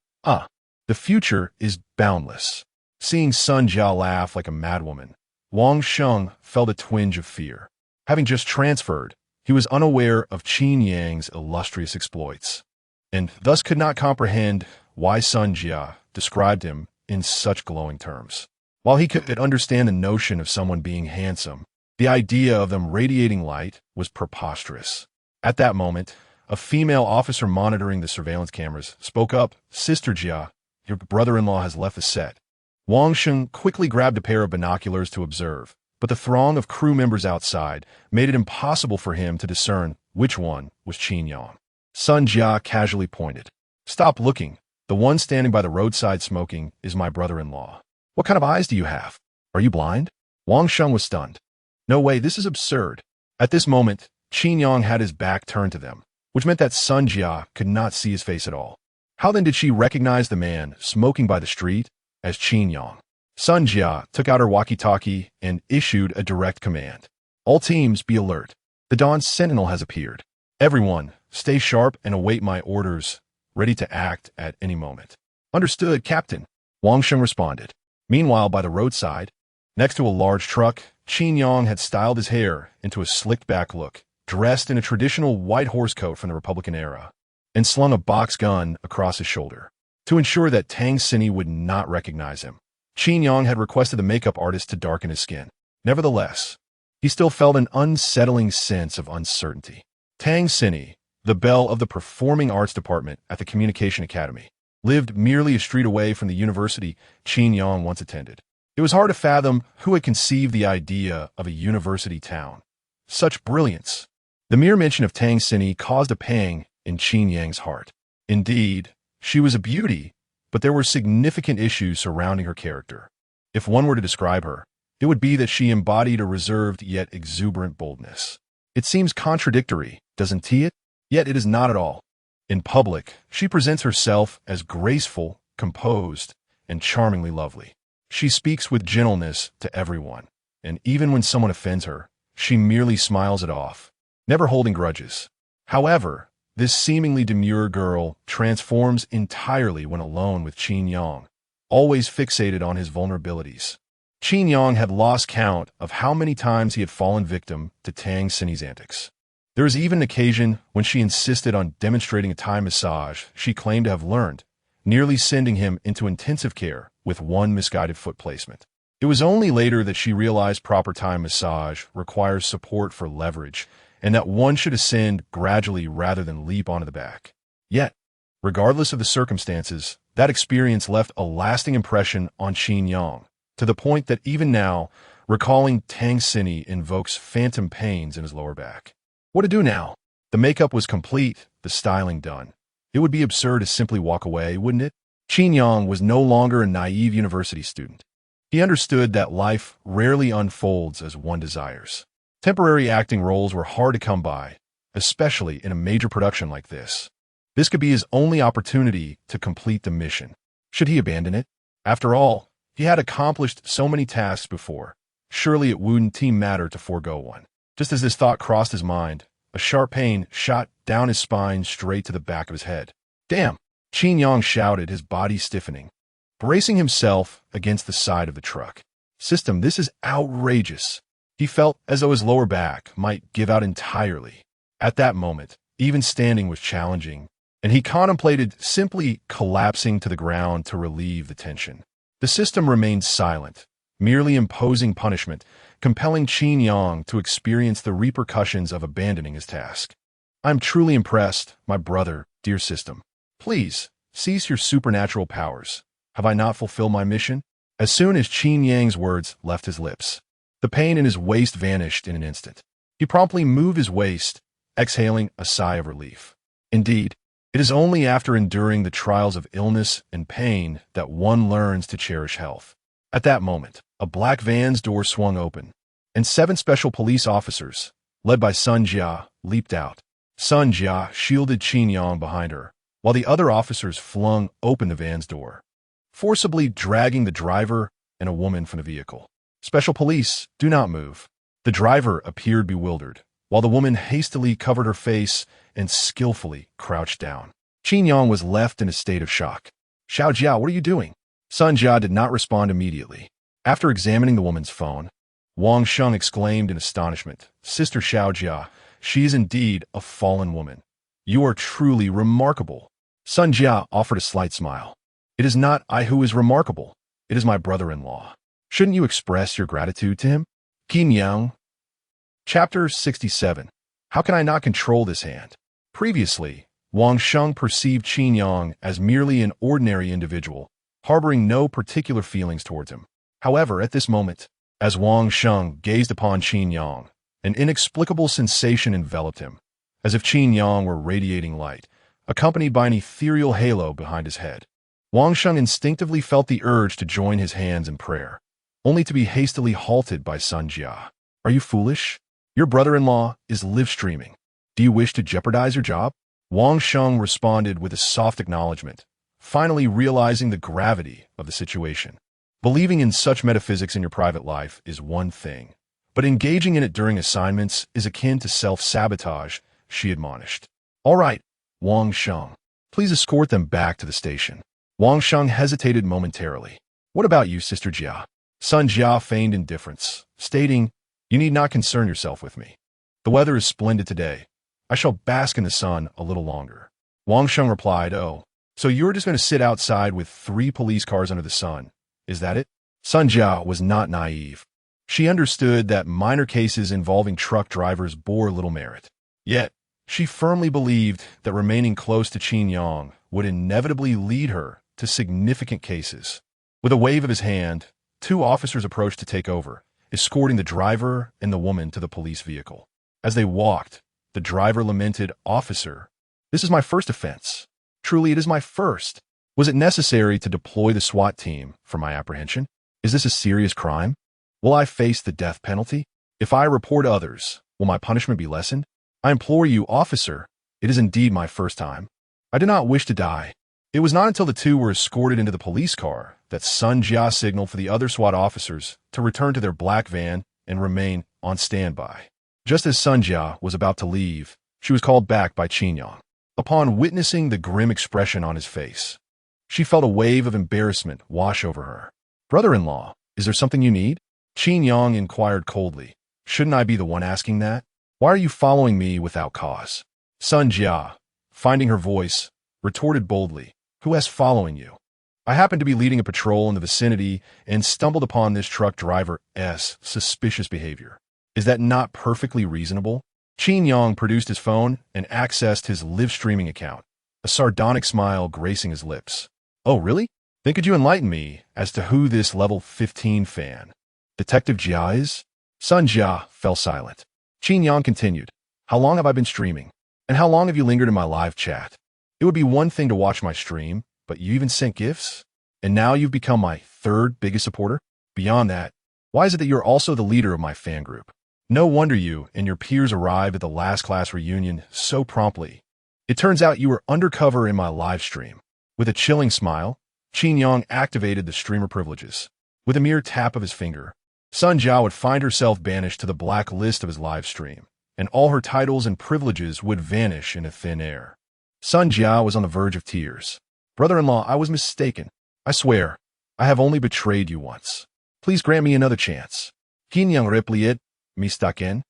The future is boundless. Seeing Sun Jia laugh like a madwoman, Wang Sheng felt a twinge of fear. Having just transferred, he was unaware of Qin Yang's illustrious exploits, and thus could not comprehend why Sun Jia described him in such glowing terms. While he could understand the notion of someone being handsome, the idea of them radiating light was preposterous. At that moment, a female officer monitoring the surveillance cameras spoke up, "Sister Jia, your brother-in-law has left the set." Wang Sheng quickly grabbed a pair of binoculars to observe, but the throng of crew members outside made it impossible for him to discern which one was Qin Yang. Sun Jia casually pointed. "Stop looking. The one standing by the roadside smoking is my brother-in-law." "What kind of eyes do you have? Are you blind?" Wang Sheng was stunned. "No way, this is absurd." At this moment, Qin Yang had his back turned to them, which meant that Sun Jia could not see his face at all. How then did she recognize the man smoking by the street as Qin Yang? Sun Jia took out her walkie-talkie and issued a direct command. "All teams be alert. The Dawn Sentinel has appeared. Everyone, stay sharp and await my orders, ready to act at any moment." "Understood, Captain," Wang Sheng responded. Meanwhile, by the roadside, next to a large truck, Qin Yang had styled his hair into a slicked-back look, dressed in a traditional white horse coat from the Republican era, and slung a box gun across his shoulder. To ensure that Tang Xinyi would not recognize him, Qin Yang had requested the makeup artist to darken his skin. Nevertheless, he still felt an unsettling sense of uncertainty. Tang Xinyi, the belle of the Performing Arts Department at the Communication Academy, lived merely a street away from the university Qin Yang once attended. It was hard to fathom who had conceived the idea of a university town. Such brilliance! The mere mention of Tang Xinyi caused a pang in Qin Yang's heart. Indeed, she was a beauty, but there were significant issues surrounding her character. If one were to describe her, it would be that she embodied a reserved yet exuberant boldness. It seems contradictory, doesn't it? Yet it is not at all. In public, she presents herself as graceful, composed, and charmingly lovely. She speaks with gentleness to everyone, and even when someone offends her, she merely smiles it off, never holding grudges. However, this seemingly demure girl transforms entirely when alone with Qin Yang, always fixated on his vulnerabilities. Qin Yang had lost count of how many times he had fallen victim to Tang Xinyi's antics. There was even an occasion when she insisted on demonstrating a Thai massage she claimed to have learned, nearly sending him into intensive care with one misguided foot placement. It was only later that she realized proper Thai massage requires support for leverage, and that one should ascend gradually rather than leap onto the back. Yet, regardless of the circumstances, that experience left a lasting impression on Qin Yang, to the point that even now, recalling Tang Xinyi invokes phantom pains in his lower back. What to do now? The makeup was complete, the styling done. It would be absurd to simply walk away, wouldn't it? Qin Yang was no longer a naive university student. He understood that life rarely unfolds as one desires. Temporary acting roles were hard to come by, especially in a major production like this. This could be his only opportunity to complete the mission. Should he abandon it? After all, he had accomplished so many tasks before. Surely it wouldn't matter to forego one. Just as this thought crossed his mind, a sharp pain shot down his spine straight to the back of his head. "Damn!" Qin Yang shouted, his body stiffening, bracing himself against the side of the truck. "System, this is outrageous." He felt as though his lower back might give out entirely. At that moment, even standing was challenging, and he contemplated simply collapsing to the ground to relieve the tension. The system remained silent, merely imposing punishment, compelling Qin Yang to experience the repercussions of abandoning his task. "I'm truly impressed, my brother, dear system. Please, cease your supernatural powers. Have I not fulfilled my mission?" As soon as Qin Yang's words left his lips, the pain in his waist vanished in an instant. He promptly moved his waist, exhaling a sigh of relief. Indeed, it is only after enduring the trials of illness and pain that one learns to cherish health. At that moment, a black van's door swung open, and 7 special police officers, led by Sun Jia, leaped out. Sun Jia shielded Qin Yang behind her, while the other officers flung open the van's door, forcibly dragging the driver and a woman from the vehicle. Special police, do not move. The driver appeared bewildered, while the woman hastily covered her face and skillfully crouched down. Qin Yang was left in a state of shock. Xiao Jia, what are you doing? Sun Jia did not respond immediately. After examining the woman's phone, Wang Sheng exclaimed in astonishment, Sister Xiao Jia, she is indeed a fallen woman. You are truly remarkable. Sun Jia offered a slight smile. It is not I who is remarkable. It is my brother-in-law. Shouldn't you express your gratitude to him? Qin Yang. Chapter 67. How can I not control this hand? Previously, Wang Sheng perceived Qin Yang as merely an ordinary individual, harboring no particular feelings towards him. However, at this moment, as Wang Sheng gazed upon Qin Yang, an inexplicable sensation enveloped him, as if Qin Yang were radiating light, accompanied by an ethereal halo behind his head. Wang Sheng instinctively felt the urge to join his hands in prayer, only to be hastily halted by Sun Jia. Are you foolish? Your brother-in-law is live-streaming. Do you wish to jeopardize your job? Wang Sheng responded with a soft acknowledgement, finally realizing the gravity of the situation. Believing in such metaphysics in your private life is one thing, but engaging in it during assignments is akin to self-sabotage, she admonished. All right, Wang Sheng, please escort them back to the station. Wang Sheng hesitated momentarily. What about you, Sister Jia? Sun Jia feigned indifference, stating, You need not concern yourself with me. The weather is splendid today. I shall bask in the sun a little longer. Wang Sheng replied, Oh, so you're just going to sit outside with 3 police cars under the sun. Is that it? Sun Jia was not naive. She understood that minor cases involving truck drivers bore little merit. Yet, she firmly believed that remaining close to Qin Yang would inevitably lead her to significant cases. With a wave of his hand, 2 officers approached to take over, escorting the driver and the woman to the police vehicle. As they walked, the driver lamented, Officer, this is my first offense. Truly, it is my first. Was it necessary to deploy the SWAT team for my apprehension? Is this a serious crime? Will I face the death penalty? If I report others, will my punishment be lessened? I implore you, officer, it is indeed my first time. I do not wish to die. It was not until the 2 were escorted into the police car that Sun Jia signaled for the other SWAT officers to return to their black van and remain on standby. Just as Sun Jia was about to leave, she was called back by Qin Yang. Upon witnessing the grim expression on his face, she felt a wave of embarrassment wash over her. Brother-in-law, is there something you need? Qin Yang inquired coldly. Shouldn't I be the one asking that? Why are you following me without cause? Sun Jia, finding her voice, retorted boldly. Who has following you? I happened to be leading a patrol in the vicinity and stumbled upon this truck driver's suspicious behavior. Is that not perfectly reasonable? Qin Yang produced his phone and accessed his live streaming account, a sardonic smile gracing his lips. Oh, really? Then could you enlighten me as to who this level 15 fan, Detective Jia, is? Sun Jia fell silent. Qin Yang continued. How long have I been streaming? And how long have you lingered in my live chat? It would be one thing to watch my stream, but you even sent gifts? And now you've become my 3rd biggest supporter? Beyond that, why is it that you're also the leader of my fan group? No wonder you and your peers arrived at the last class reunion so promptly. It turns out you were undercover in my live stream. With a chilling smile, Qin Yang activated the streamer privileges. With a mere tap of his finger, Sun Jia would find herself banished to the black list of his live stream, and all her titles and privileges would vanish into thin air. Sun Jia was on the verge of tears. Brother-in-law, I was mistaken. I swear, I have only betrayed you once. Please grant me another chance. Qin Yang replied, Mistaken?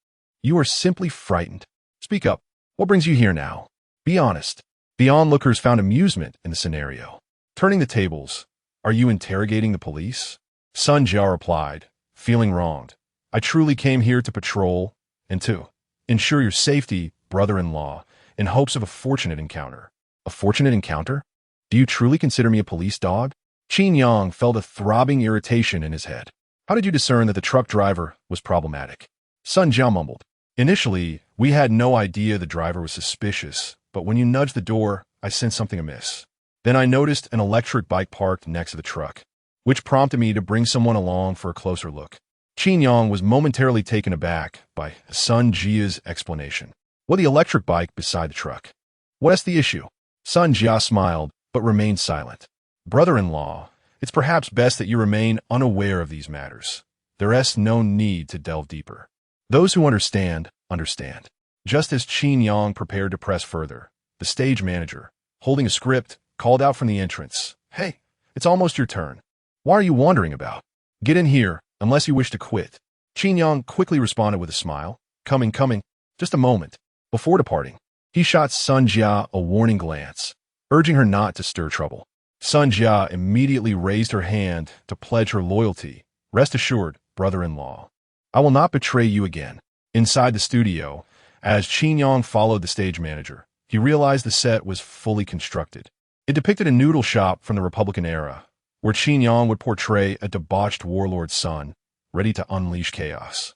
You are simply frightened. Speak up. What brings you here now? Be honest. The onlookers found amusement in the scenario. Turning the tables, are you interrogating the police? Sun Jia replied, feeling wronged. I truly came here to patrol and to ensure your safety, brother-in-law, in hopes of a fortunate encounter. A fortunate encounter? Do you truly consider me a police dog? Qin Yang felt a throbbing irritation in his head. How did you discern that the truck driver was problematic? Sun Jia mumbled. Initially, we had no idea the driver was suspicious, but when you nudged the door, I sensed something amiss. Then I noticed an electric bike parked next to the truck, which prompted me to bring someone along for a closer look. Qin Yang was momentarily taken aback by Sun Jia's explanation. What, the electric bike beside the truck? What's the issue? Sun Jia smiled, but remained silent. Brother-in-law, it's perhaps best that you remain unaware of these matters. There's no need to delve deeper. Those who understand, understand. Just as Qin Yang prepared to press further, the stage manager, holding a script, called out from the entrance, "Hey, it's almost your turn. Why are you wandering about? Get in here, unless you wish to quit." Qin Yang quickly responded with a smile. Coming. Just a moment." Before departing, he shot Sun Jia a warning glance, urging her not to stir trouble. Sun Jia immediately raised her hand to pledge her loyalty. "Rest assured, brother-in-law, I will not betray you again." Inside the studio, as Qin Yang followed the stage manager, he realized the set was fully constructed. It depicted a noodle shop from the Republican era, where Qin Yang would portray a debauched warlord's son, ready to unleash chaos.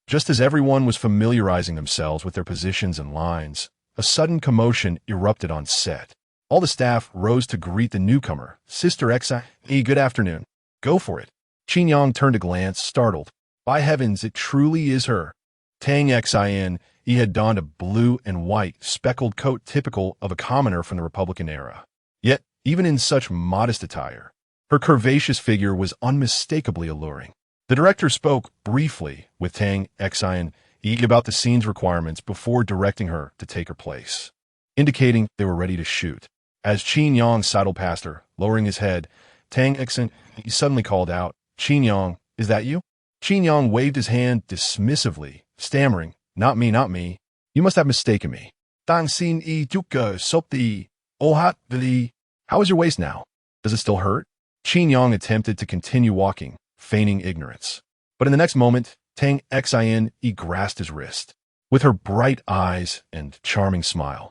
Just as everyone was familiarizing themselves with their positions and lines, a sudden commotion erupted on set. All the staff rose to greet the newcomer. "Sister Xi, good afternoon." "Go for it." Qin Yang turned to glance, startled. By heavens, it truly is her. Tang Xin. He had donned a blue and white speckled coat typical of a commoner from the Republican era. Yet, even in such modest attire, her curvaceous figure was unmistakably alluring. The director spoke briefly with Tang Xin about the scene's requirements before directing her to take her place, indicating they were ready to shoot. As Qin Yang sidled past her, lowering his head, Tang Xin suddenly called out, "Qin Yang, is that you?" Qin Yang waved his hand dismissively, stammering, Not me. You must have mistaken me." "Tang Xin Duka Sopti Ohat Vili. How is your waist now? Does it still hurt?" Qin Yang attempted to continue walking, feigning ignorance. But in the next moment, Tang Xin grasped his wrist. With her bright eyes and charming smile,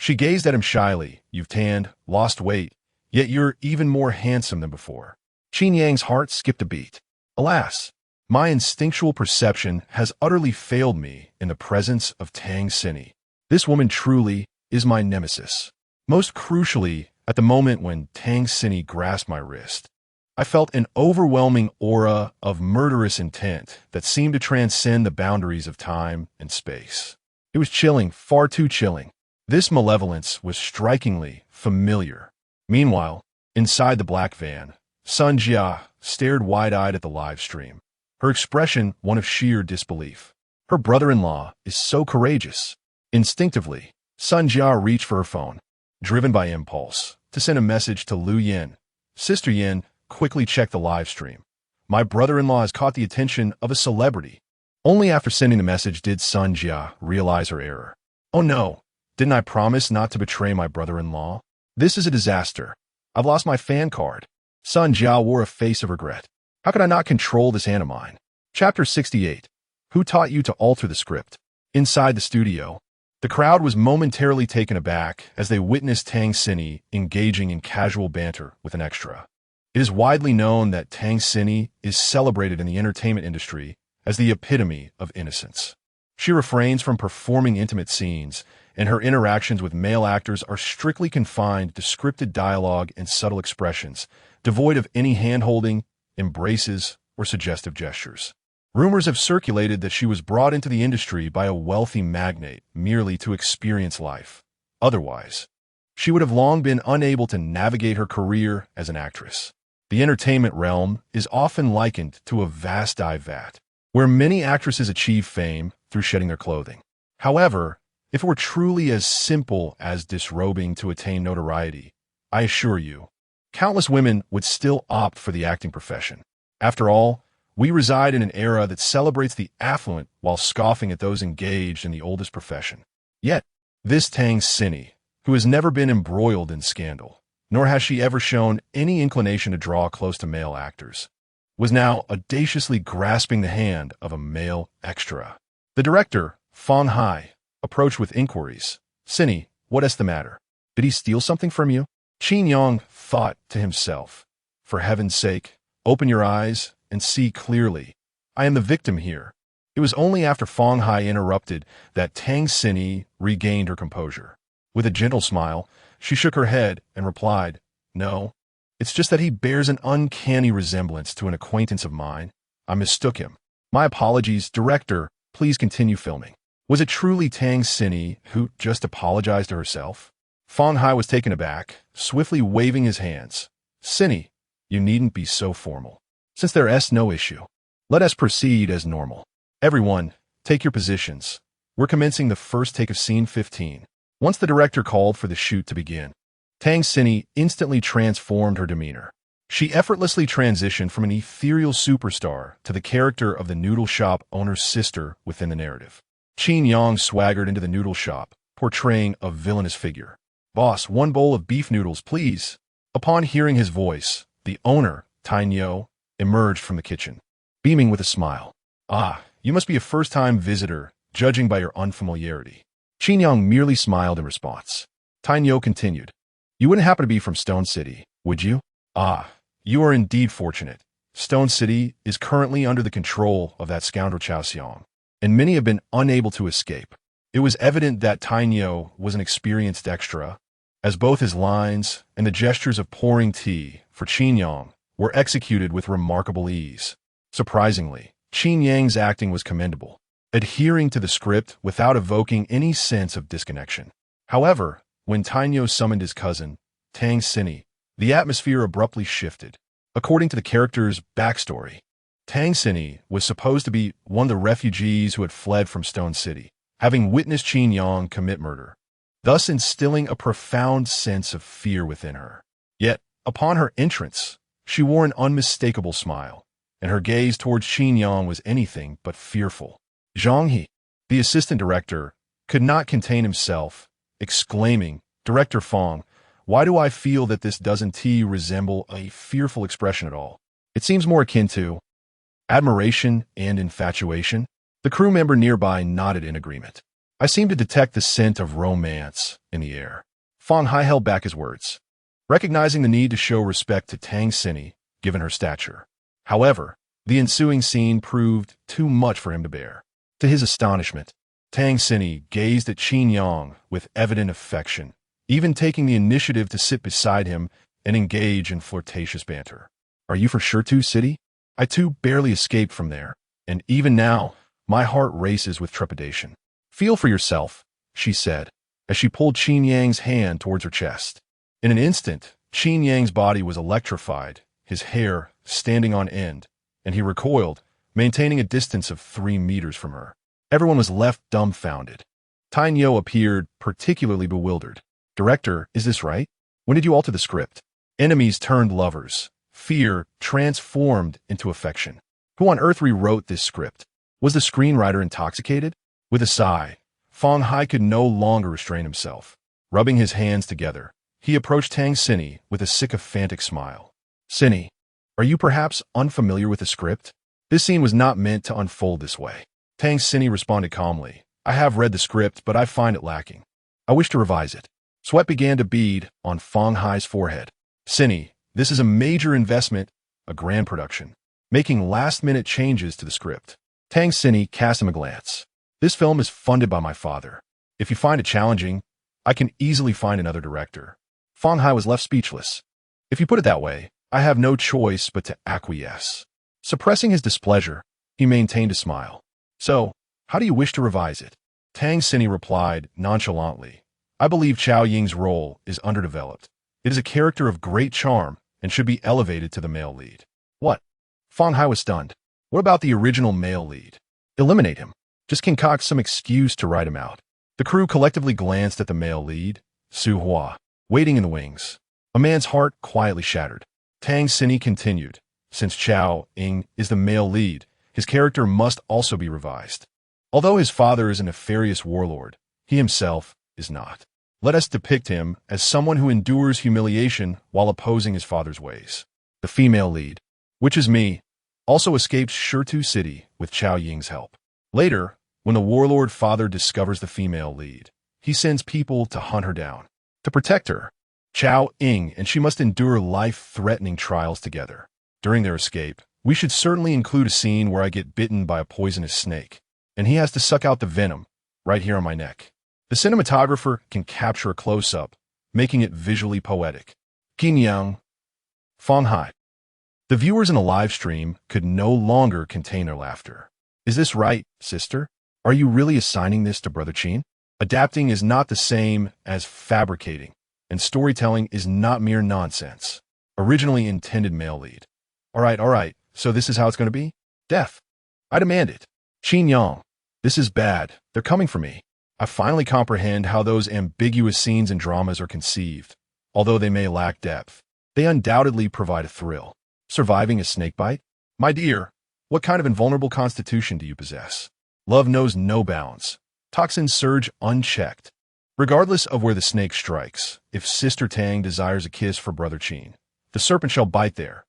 she gazed at him shyly. "You've tanned, lost weight, yet you're even more handsome than before." Qin Yang's heart skipped a beat. Alas, my instinctual perception has utterly failed me in the presence of Tang Xin. This woman truly is my nemesis. Most crucially, at the moment when Tang Xin grasped my wrist, I felt an overwhelming aura of murderous intent that seemed to transcend the boundaries of time and space. It was chilling, far too chilling. This malevolence was strikingly familiar. Meanwhile, inside the black van, Sun Jia stared wide-eyed at the live stream, her expression one of sheer disbelief. Her brother-in-law is so courageous. Instinctively, Sun Jia reached for her phone, driven by impulse, to send a message to Lu Yin. "Sister Yin, quickly check the live stream. My brother-in-law has caught the attention of a celebrity." Only after sending the message did Sun Jia realize her error. "Oh no, didn't I promise not to betray my brother-in-law? This is a disaster. I've lost my fan card." Sun Jia wore a face of regret. How could I not control this hand of mine? Chapter 68. Who taught you to alter the script? Inside the studio, the crowd was momentarily taken aback as they witnessed Tang Xin engaging in casual banter with an extra. It is widely known that Tang Xin is celebrated in the entertainment industry as the epitome of innocence. She refrains from performing intimate scenes, and her interactions with male actors are strictly confined to scripted dialogue and subtle expressions, devoid of any hand-holding, embraces, or suggestive gestures. Rumors have circulated that she was brought into the industry by a wealthy magnate merely to experience life. Otherwise, she would have long been unable to navigate her career as an actress. The entertainment realm is often likened to a vast dye vat, where many actresses achieve fame through shedding their clothing. However, if it were truly as simple as disrobing to attain notoriety, I assure you, countless women would still opt for the acting profession. After all, we reside in an era that celebrates the affluent while scoffing at those engaged in the oldest profession. Yet, this Tang Xin, who has never been embroiled in scandal, nor has she ever shown any inclination to draw close to male actors, was now audaciously grasping the hand of a male extra. The director, Fang Hai, approached with inquiries. "Xin, what is the matter? Did he steal something from you?" Qin Yang thought to himself, "For heaven's sake, open your eyes and see clearly. I am the victim here." It was only after Fang Hai interrupted that Tang Xin regained her composure. With a gentle smile, she shook her head and replied, "No, it's just that he bears an uncanny resemblance to an acquaintance of mine. I mistook him. My apologies, director. Please continue filming." Was it truly Tang Xin who just apologized to herself? Fang Hai was taken aback, swiftly waving his hands. "Xin, you needn't be so formal. Since there is no issue, Let us proceed as normal. Everyone, take your positions. We're commencing the first take of scene 15. Once the director called for the shoot to begin, Tang Xinyi instantly transformed her demeanor. She effortlessly transitioned from an ethereal superstar to the character of the noodle shop owner's sister within the narrative. Qin Yang swaggered into the noodle shop, portraying a villainous figure. "Boss, one bowl of beef noodles, please." Upon hearing his voice, the owner, Tai Nyo, emerged from the kitchen, beaming with a smile. "Ah, you must be a first-time visitor, judging by your unfamiliarity." Qin Yang merely smiled in response. Tai Nyo continued, "You wouldn't happen to be from Stone City, would you?" "Ah, you are indeed fortunate. Stone City is currently under the control of that scoundrel Chao Xiong, and many have been unable to escape." It was evident that Tai Nyo was an experienced extra, as both his lines and the gestures of pouring tea for Qin Yang were executed with remarkable ease. Surprisingly, Qin Yang's acting was commendable, adhering to the script without evoking any sense of disconnection. However, when Tai Nyo summoned his cousin, Tang Xinyi, the atmosphere abruptly shifted. According to the character's backstory, Tang Xinyi was supposed to be one of the refugees who had fled from Stone City, having witnessed Qin Yang commit murder, thus instilling a profound sense of fear within her. Yet, upon her entrance, she wore an unmistakable smile, and her gaze towards Qin Yang was anything but fearful. Zhang He, the assistant director, could not contain himself, exclaiming, "Director Fong, why do I feel that this doesn't resemble a fearful expression at all? It seems more akin to admiration and infatuation." The crew member nearby nodded in agreement. "I seem to detect the scent of romance in the air." Fong Hai held back his words, recognizing the need to show respect to Tang Xinyi, given her stature. However, the ensuing scene proved too much for him to bear. To his astonishment, Tang Xinyi gazed at Qin Yang with evident affection, even taking the initiative to sit beside him and engage in flirtatious banter. "Are you for Shirtu City? I too barely escaped from there, and even now, my heart races with trepidation." "Feel for yourself," she said, as she pulled Qin Yang's hand towards her chest. In an instant, Qin Yang's body was electrified, his hair standing on end, and he recoiled, maintaining a distance of 3 meters from her. Everyone was left dumbfounded. Tai Nyo appeared particularly bewildered. "Director, is this right? When did you alter the script?" Enemies turned lovers. Fear transformed into affection. Who on earth rewrote this script? Was the screenwriter intoxicated? With a sigh, Fong Hai could no longer restrain himself. Rubbing his hands together, he approached Tang Xinyi with a sycophantic smile. "Xinyi, are you perhaps unfamiliar with the script? This scene was not meant to unfold this way." Tang Xinyi responded calmly, "I have read the script, but I find it lacking. I wish to revise it." Sweat began to bead on Fong Hai's forehead. "Xinyi, this is a major investment, a grand production. Making last-minute changes to the script." Tang Xinyi cast him a glance. "This film is funded by my father. If you find it challenging, I can easily find another director." Fong Hai was left speechless. "If you put it that way, I have no choice but to acquiesce." Suppressing his displeasure, he maintained a smile. "So, how do you wish to revise it?" Tang Xinyi replied nonchalantly, "I believe Chao Ying's role is underdeveloped. It is a character of great charm and should be elevated to the male lead." "What?" Fong Hai was stunned. "What about the original male lead? Eliminate him. Just concoct some excuse to write him out." The crew collectively glanced at the male lead, Su Hua, waiting in the wings. A man's heart quietly shattered. Tang Xinyi continued, "Since Chao Ying is the male lead, his character must also be revised. Although his father is a nefarious warlord, he himself is not. Let us depict him as someone who endures humiliation while opposing his father's ways." The female lead, which is me, also escaped Shirtu City with Chao Ying's help. Later, when the warlord father discovers the female lead, he sends people to hunt her down. To protect her, Chao Ying and she must endure life-threatening trials together. During their escape, we should certainly include a scene where I get bitten by a poisonous snake, and he has to suck out the venom right here on my neck. The cinematographer can capture a close-up, making it visually poetic. Qin Yang, Fong Hai. The viewers in the live stream could no longer contain their laughter. "Is this right, sister? Are you really assigning this to Brother Qin?" Adapting is not the same as fabricating, and storytelling is not mere nonsense. Originally intended male lead. All right, so this is how it's going to be? Death. I demand it. Qin Yang, this is bad. They're coming for me. I finally comprehend how those ambiguous scenes and dramas are conceived. Although they may lack depth, they undoubtedly provide a thrill. Surviving a snakebite? My dear, what kind of invulnerable constitution do you possess? Love knows no bounds. Toxins surge unchecked. Regardless of where the snake strikes, if Sister Tang desires a kiss for Brother Qin, the serpent shall bite there.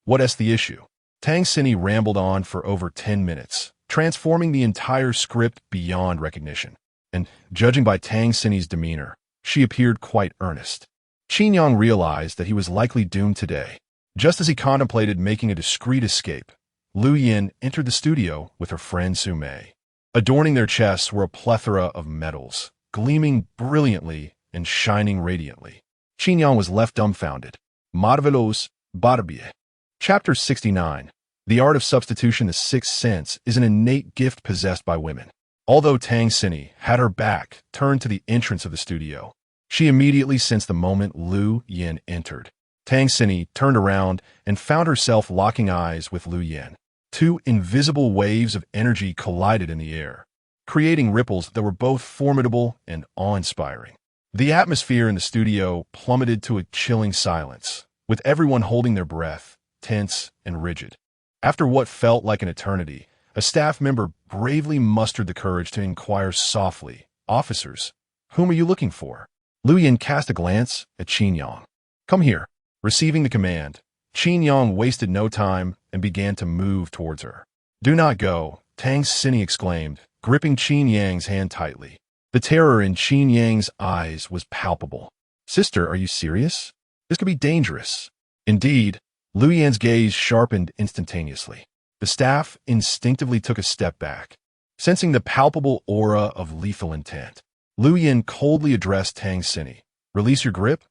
What is the issue? Tang Xinyi rambled on for over 10 minutes, transforming the entire script beyond recognition. And, judging by Tang Xinyi's demeanor, she appeared quite earnest. Qin Yang realized that he was likely doomed today. Just as he contemplated making a discreet escape, Lu Yin entered the studio with her friend Su Mei. Adorning their chests were a plethora of medals, gleaming brilliantly and shining radiantly. Qin Yang was left dumbfounded. Maravillos, Barbier. Chapter 69. The Art of Substitution, the Sixth Sense, is an innate gift possessed by women. Although Tang Xinyi had her back turned to the entrance of the studio, she immediately sensed the moment Lu Yin entered. Tang Xinyi turned around and found herself locking eyes with Lu Yin. Two invisible waves of energy collided in the air, creating ripples that were both formidable and awe-inspiring. The atmosphere in the studio plummeted to a chilling silence, with everyone holding their breath, tense and rigid. After what felt like an eternity, a staff member bravely mustered the courage to inquire softly, "Officers, whom are you looking for?" Lu Yin cast a glance at Qin Yang. "Come here." Receiving the command, Qin Yang wasted no time and began to move towards her. "Do not go," Tang Xinyi exclaimed, gripping Qin Yang's hand tightly. The terror in Qin Yang's eyes was palpable. "Sister, are you serious? This could be dangerous." Indeed, Lu Yan's gaze sharpened instantaneously. The staff instinctively took a step back, sensing the palpable aura of lethal intent. Lu Yin coldly addressed Tang Xinyi. "Release your grip?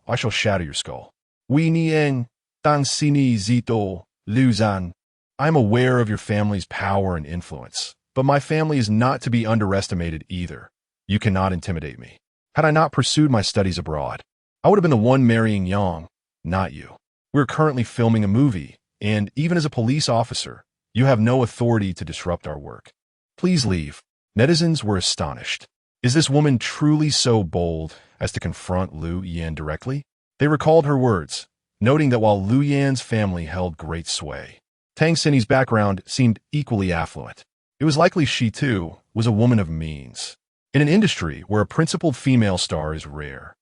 I shall shatter your skull." "Wei Nian, Tang Xinyi Zito, Lu Zan. I am aware of your family's power and influence, but my family is not to be underestimated either. You cannot intimidate me. Had I not pursued my studies abroad, I would have been the one marrying Yang, not you. We're currently filming a movie, and even as a police officer, you have no authority to disrupt our work. Please leave." Netizens were astonished. Is this woman truly so bold as to confront Lu Yan directly? They recalled her words, noting that while Lu Yan's family held great sway, Tang Xinyi's background seemed equally affluent. It was likely she, too, was a woman of means. In an industry where a principled female star is rare,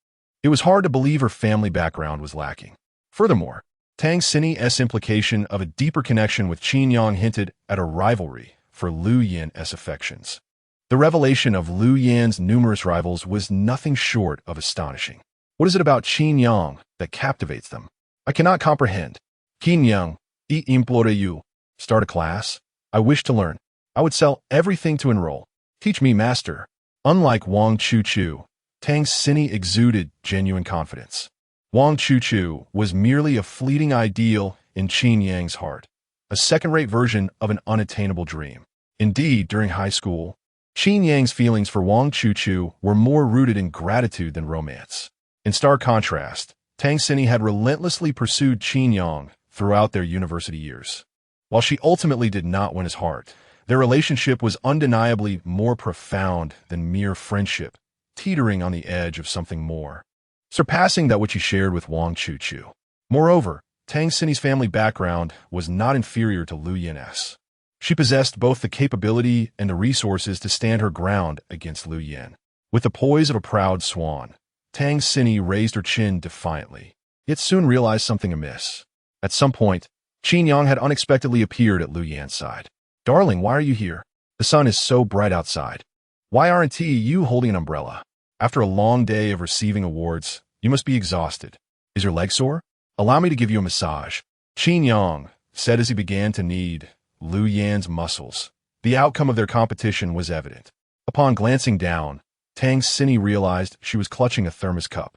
it was hard to believe her family background was lacking. Furthermore, Tang Xinyi's implication of a deeper connection with Qin Yang hinted at a rivalry for Lu Yan's affections. The revelation of Lu Yan's numerous rivals was nothing short of astonishing. What is it about Qin Yang that captivates them? I cannot comprehend. Qin Yang, I implore you. Start a class? I wish to learn. I would sell everything to enroll. Teach me, master. Unlike Wang Chuchu, Tang Xinyi exuded genuine confidence. Wang Chuchu was merely a fleeting ideal in Qin Yang's heart, a second-rate version of an unattainable dream. Indeed, during high school, Qin Yang's feelings for Wang Chuchu were more rooted in gratitude than romance. In stark contrast, Tang Xinyi had relentlessly pursued Qin Yang throughout their university years. While she ultimately did not win his heart, their relationship was undeniably more profound than mere friendship, teetering on the edge of something more, surpassing that which he shared with Wang Chuchu. Moreover, Tang Xinyi's family background was not inferior to Lu Yan's. She possessed both the capability and the resources to stand her ground against Lu Yan. With the poise of a proud swan, Tang Xinyi raised her chin defiantly, yet soon realized something amiss. At some point, Qin Yang had unexpectedly appeared at Lu Yan's side. "Darling, why are you here? The sun is so bright outside. Why aren't you holding an umbrella? After a long day of receiving awards, you must be exhausted. Is your leg sore? Allow me to give you a massage." Qin Yang said as he began to knead Lu Yan's muscles. The outcome of their competition was evident. Upon glancing down, Tang Xinyi realized she was clutching a thermos cup.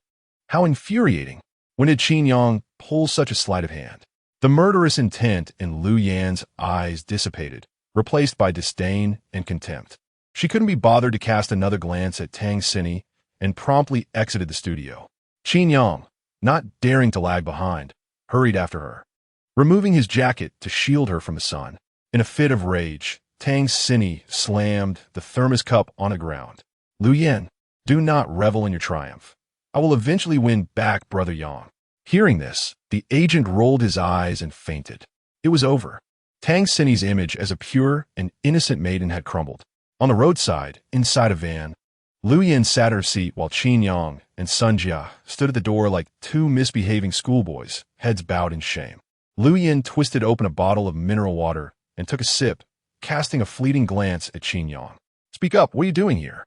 How infuriating! When did Qin Yang pull such a sleight of hand? The murderous intent in Lu Yan's eyes dissipated, replaced by disdain and contempt. She couldn't be bothered to cast another glance at Tang Xinyi and promptly exited the studio. Qin Yang, not daring to lag behind, hurried after her. Removing his jacket to shield her from the sun, In a fit of rage, Tang Xinyi slammed the thermos cup on the ground. Lu Yan, do not revel in your triumph. I will eventually win back Brother Yang. Hearing this, the agent rolled his eyes and fainted. It was over. Tang Xinyi's image as a pure and innocent maiden had crumbled. On the roadside, inside a van, Lu Yan sat her seat while Qin Yang and Sun Jia stood at the door like two misbehaving schoolboys, heads bowed in shame. Lu Yan twisted open a bottle of mineral water and took a sip, casting a fleeting glance at Qin Yang. Speak up, what are you doing here?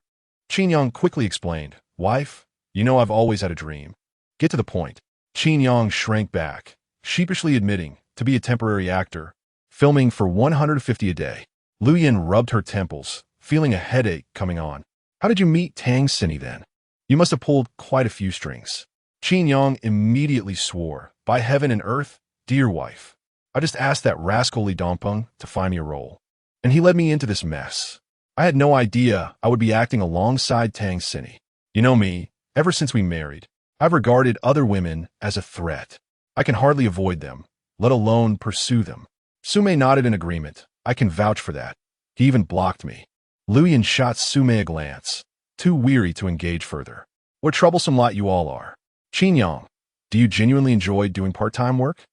Qin Yang quickly explained, Wife, you know I've always had a dream. Get to the point. Qin Yang shrank back, sheepishly admitting to be a temporary actor, filming for 150 a day. Lu Yan rubbed her temples, feeling a headache coming on. How did you meet Tang Xinyi then? You must have pulled quite a few strings. Qin Yang immediately swore, by heaven and earth, dear wife, I just asked that rascal Li Dongpeng to find me a role. And he led me into this mess. I had no idea I would be acting alongside Tang Xinyi. You know me, ever since we married, I've regarded other women as a threat. I can hardly avoid them, let alone pursue them. Sume nodded in agreement. I can vouch for that. He even blocked me. Lu Yan shot Sume a glance, too weary to engage further. What a troublesome lot you all are. Qin Yang, do you genuinely enjoy doing part-time work?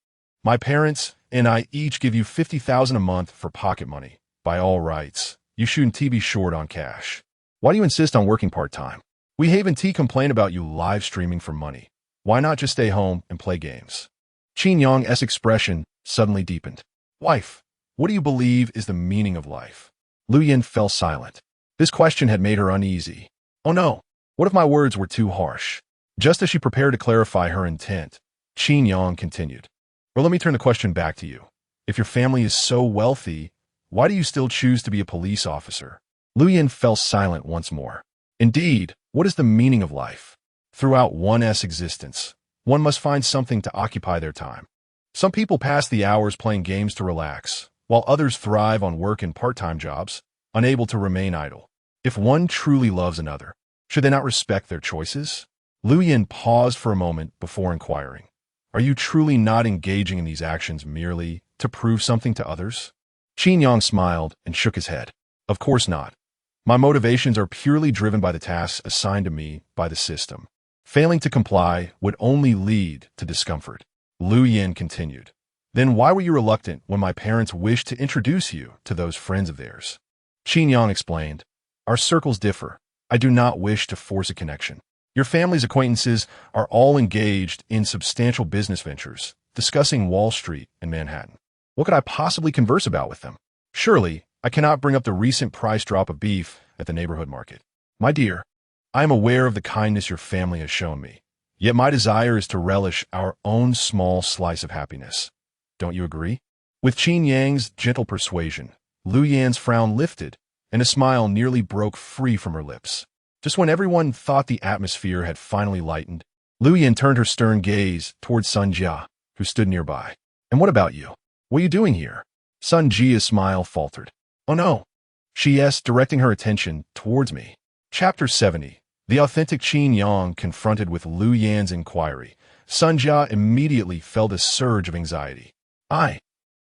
My parents and I each give you 50,000 a month for pocket money. By all rights, you shouldn't be short on cash. Why do you insist on working part-time? We Haven Tea complain about you live streaming for money. Why not just stay home and play games? Qin Yang's expression suddenly deepened. Wife, what do you believe is the meaning of life? Lu Yan fell silent. This question had made her uneasy. Oh no, what if my words were too harsh? Just as she prepared to clarify her intent, Qin Yang continued. Well, let me turn the question back to you. If your family is so wealthy, why do you still choose to be a police officer? Lu Yan fell silent once more. Indeed, what is the meaning of life? Throughout one's existence, one must find something to occupy their time. Some people pass the hours playing games to relax, while others thrive on work in part-time jobs, unable to remain idle. If one truly loves another, should they not respect their choices? Lu Yan paused for a moment before inquiring. Are you truly not engaging in these actions merely to prove something to others? Qin Yang smiled and shook his head. Of course not. My motivations are purely driven by the tasks assigned to me by the system. Failing to comply would only lead to discomfort. Lu Yan continued. Then why were you reluctant when my parents wished to introduce you to those friends of theirs? Qin Yang explained. Our circles differ. I do not wish to force a connection. Your family's acquaintances are all engaged in substantial business ventures, discussing Wall Street and Manhattan. What could I possibly converse about with them? Surely, I cannot bring up the recent price drop of beef at the neighborhood market. My dear, I am aware of the kindness your family has shown me, yet my desire is to relish our own small slice of happiness. Don't you agree? With Qin Yang's gentle persuasion, Lu Yan's frown lifted, and a smile nearly broke free from her lips. Just when everyone thought the atmosphere had finally lightened, Lu Yan turned her stern gaze towards Sun Jia, who stood nearby. And what about you? What are you doing here? Sun Jia's smile faltered. Oh no, she asked, directing her attention towards me. Chapter 70. The authentic Qin Yang confronted with Lu Yan's inquiry. Sun Jia immediately felt a surge of anxiety. I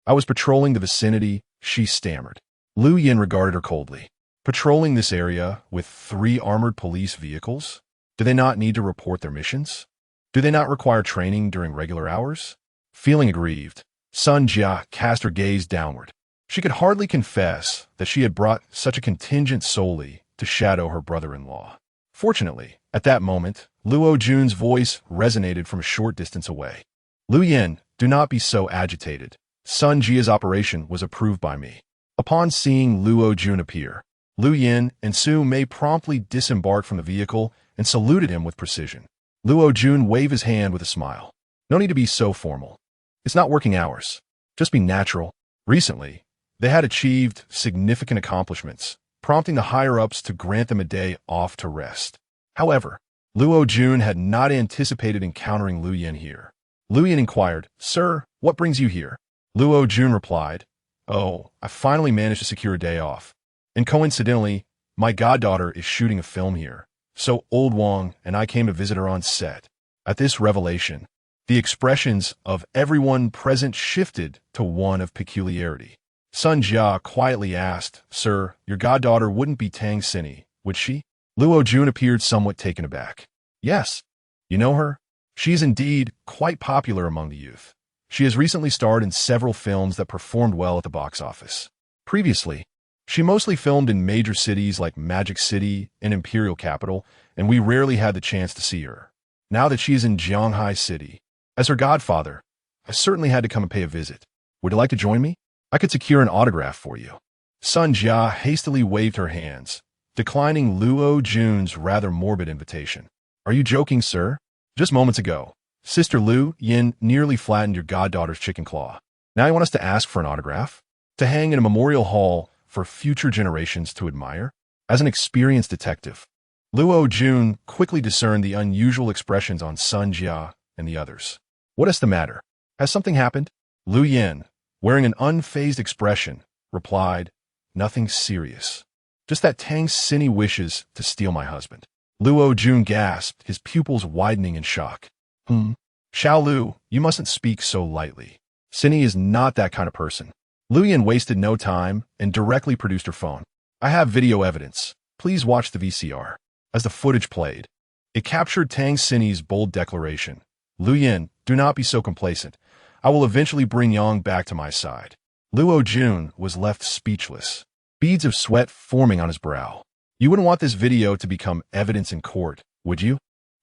was patrolling the vicinity, she stammered. Lu Yan regarded her coldly. Patrolling this area with 3 armored police vehicles? Do they not need to report their missions? Do they not require training during regular hours? Feeling aggrieved, Sun Jia cast her gaze downward. She could hardly confess that she had brought such a contingent solely to shadow her brother-in-law. Fortunately, at that moment, Luo Jun's voice resonated from a short distance away. Lu Yan, do not be so agitated. Sun Jia's operation was approved by me. Upon seeing Luo Jun appear, Lu Yan and Su Mei promptly disembarked from the vehicle and saluted him with precision. Luo Jun waved his hand with a smile. No need to be so formal. It's not working hours. Just be natural. Recently, they had achieved significant accomplishments, prompting the higher-ups to grant them a day off to rest. However, Luo Jun had not anticipated encountering Lu Yan here. Lu Yan inquired, Sir, what brings you here? Luo Jun replied, Oh, I finally managed to secure a day off. And coincidentally, my goddaughter is shooting a film here, so old Wang and I came to visit her on set. At this revelation, the expressions of everyone present shifted to one of peculiarity. Sun Jia quietly asked, Sir, your goddaughter wouldn't be Tang Xinyi, would she? Luo Jun appeared somewhat taken aback. Yes. You know her? She is indeed quite popular among the youth. She has recently starred in several films that performed well at the box office. Previously, she mostly filmed in major cities like Magic City and Imperial Capital, and we rarely had the chance to see her. Now that she is in Jianghai City, as her godfather, I certainly had to come and pay a visit. Would you like to join me? I could secure an autograph for you. Sun Jia hastily waved her hands, declining Luo Jun's rather morbid invitation. Are you joking, sir? Just moments ago, Sister Lu Yin nearly flattened your goddaughter's chicken claw. Now you want us to ask for an autograph? To hang in a memorial hall for future generations to admire? As an experienced detective, Luo Jun quickly discerned the unusual expressions on Sun Jia and the others. What is the matter? Has something happened? Lu Yin, wearing an unfazed expression, replied, Nothing serious. Just that Tang Xinyi wishes to steal my husband. Luo Jun gasped, his pupils widening in shock. Xiao Lu, you mustn't speak so lightly. Xinyi is not that kind of person. Lu Yin wasted no time and directly produced her phone. I have video evidence. Please watch the VCR. As the footage played, it captured Tang Xinyi's bold declaration. Lu Yin, do not be so complacent. I will eventually bring Yang back to my side. Luo Jun was left speechless, beads of sweat forming on his brow. You wouldn't want this video to become evidence in court, would you?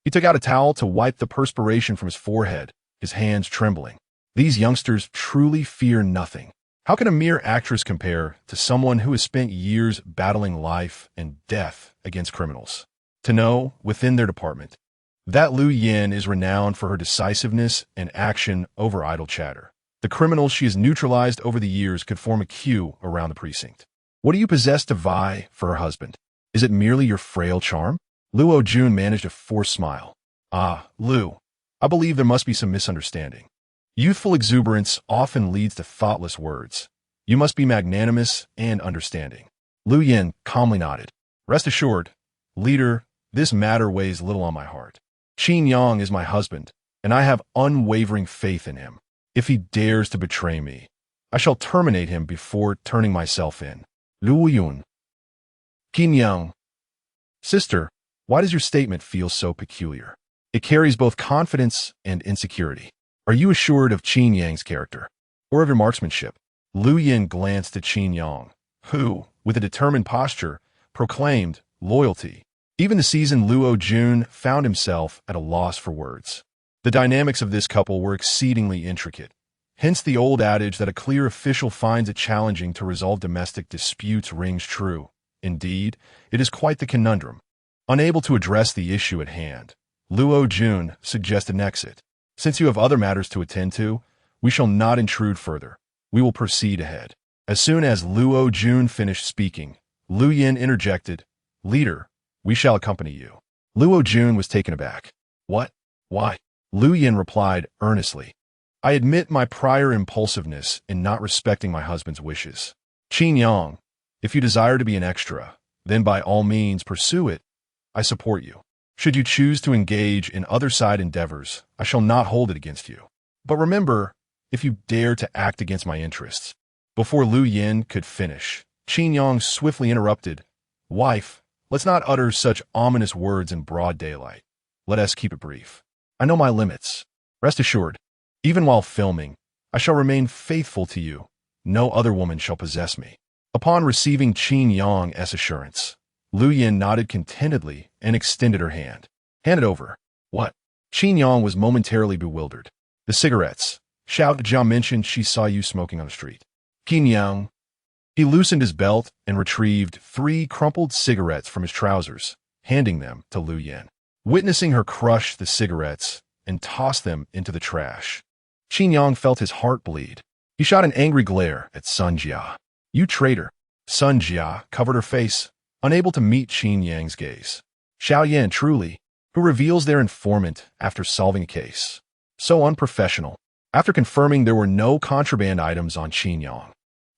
He took out a towel to wipe the perspiration from his forehead, his hands trembling. These youngsters truly fear nothing. How can a mere actress compare to someone who has spent years battling life and death against criminals? To know, within their department, that Lu Yin is renowned for her decisiveness and action over idle chatter. The criminals she has neutralized over the years could form a queue around the precinct. What do you possess to vie for her husband? Is it merely your frail charm? Luo Jun managed a forced smile. Ah, Lu, I believe there must be some misunderstanding. Youthful exuberance often leads to thoughtless words. You must be magnanimous and understanding. Lu Yin calmly nodded. Rest assured, leader, this matter weighs little on my heart. Qin Yang is my husband, and I have unwavering faith in him. If he dares to betray me, I shall terminate him before turning myself in. Lu Yun. Qin Yang. Sister, why does your statement feel so peculiar? It carries both confidence and insecurity. Are you assured of Qin Yang's character, or of your marksmanship? Lu Yin glanced at Qin Yang, who, with a determined posture, proclaimed loyalty. Even the seasoned Luo Jun found himself at a loss for words. The dynamics of this couple were exceedingly intricate. Hence the old adage that a clear official finds it challenging to resolve domestic disputes rings true. Indeed, it is quite the conundrum. Unable to address the issue at hand, Luo Jun suggested an exit. Since you have other matters to attend to, we shall not intrude further. We will proceed ahead. As soon as Luo Jun finished speaking, Lu Yin interjected, Leader, we shall accompany you. Luo Jun was taken aback. What? Why? Lu Yin replied earnestly. I admit my prior impulsiveness in not respecting my husband's wishes. Qin Yang, if you desire to be an extra, then by all means pursue it. I support you. Should you choose to engage in other side endeavors, I shall not hold it against you. But remember, if you dare to act against my interests. Before Lu Yin could finish, Qin Yang swiftly interrupted. Wife, let's not utter such ominous words in broad daylight. Let us keep it brief. I know my limits. Rest assured, even while filming, I shall remain faithful to you. No other woman shall possess me. Upon receiving Qin Yang's assurance, Lu Yin nodded contentedly and extended her hand. Hand it over. What? Qin Yang was momentarily bewildered. The cigarettes. Xiao Jia mentioned she saw you smoking on the street. Qin Yang. He loosened his belt and retrieved 3 crumpled cigarettes from his trousers, handing them to Lu Yin. Witnessing her crush the cigarettes and toss them into the trash, Qin Yang felt his heart bleed. He shot an angry glare at Sun Jia. You traitor. Sun Jia covered her face, unable to meet Qin Yang's gaze. Xiao Yan truly, who reveals their informant after solving a case. So unprofessional. After confirming there were no contraband items on Qin Yang,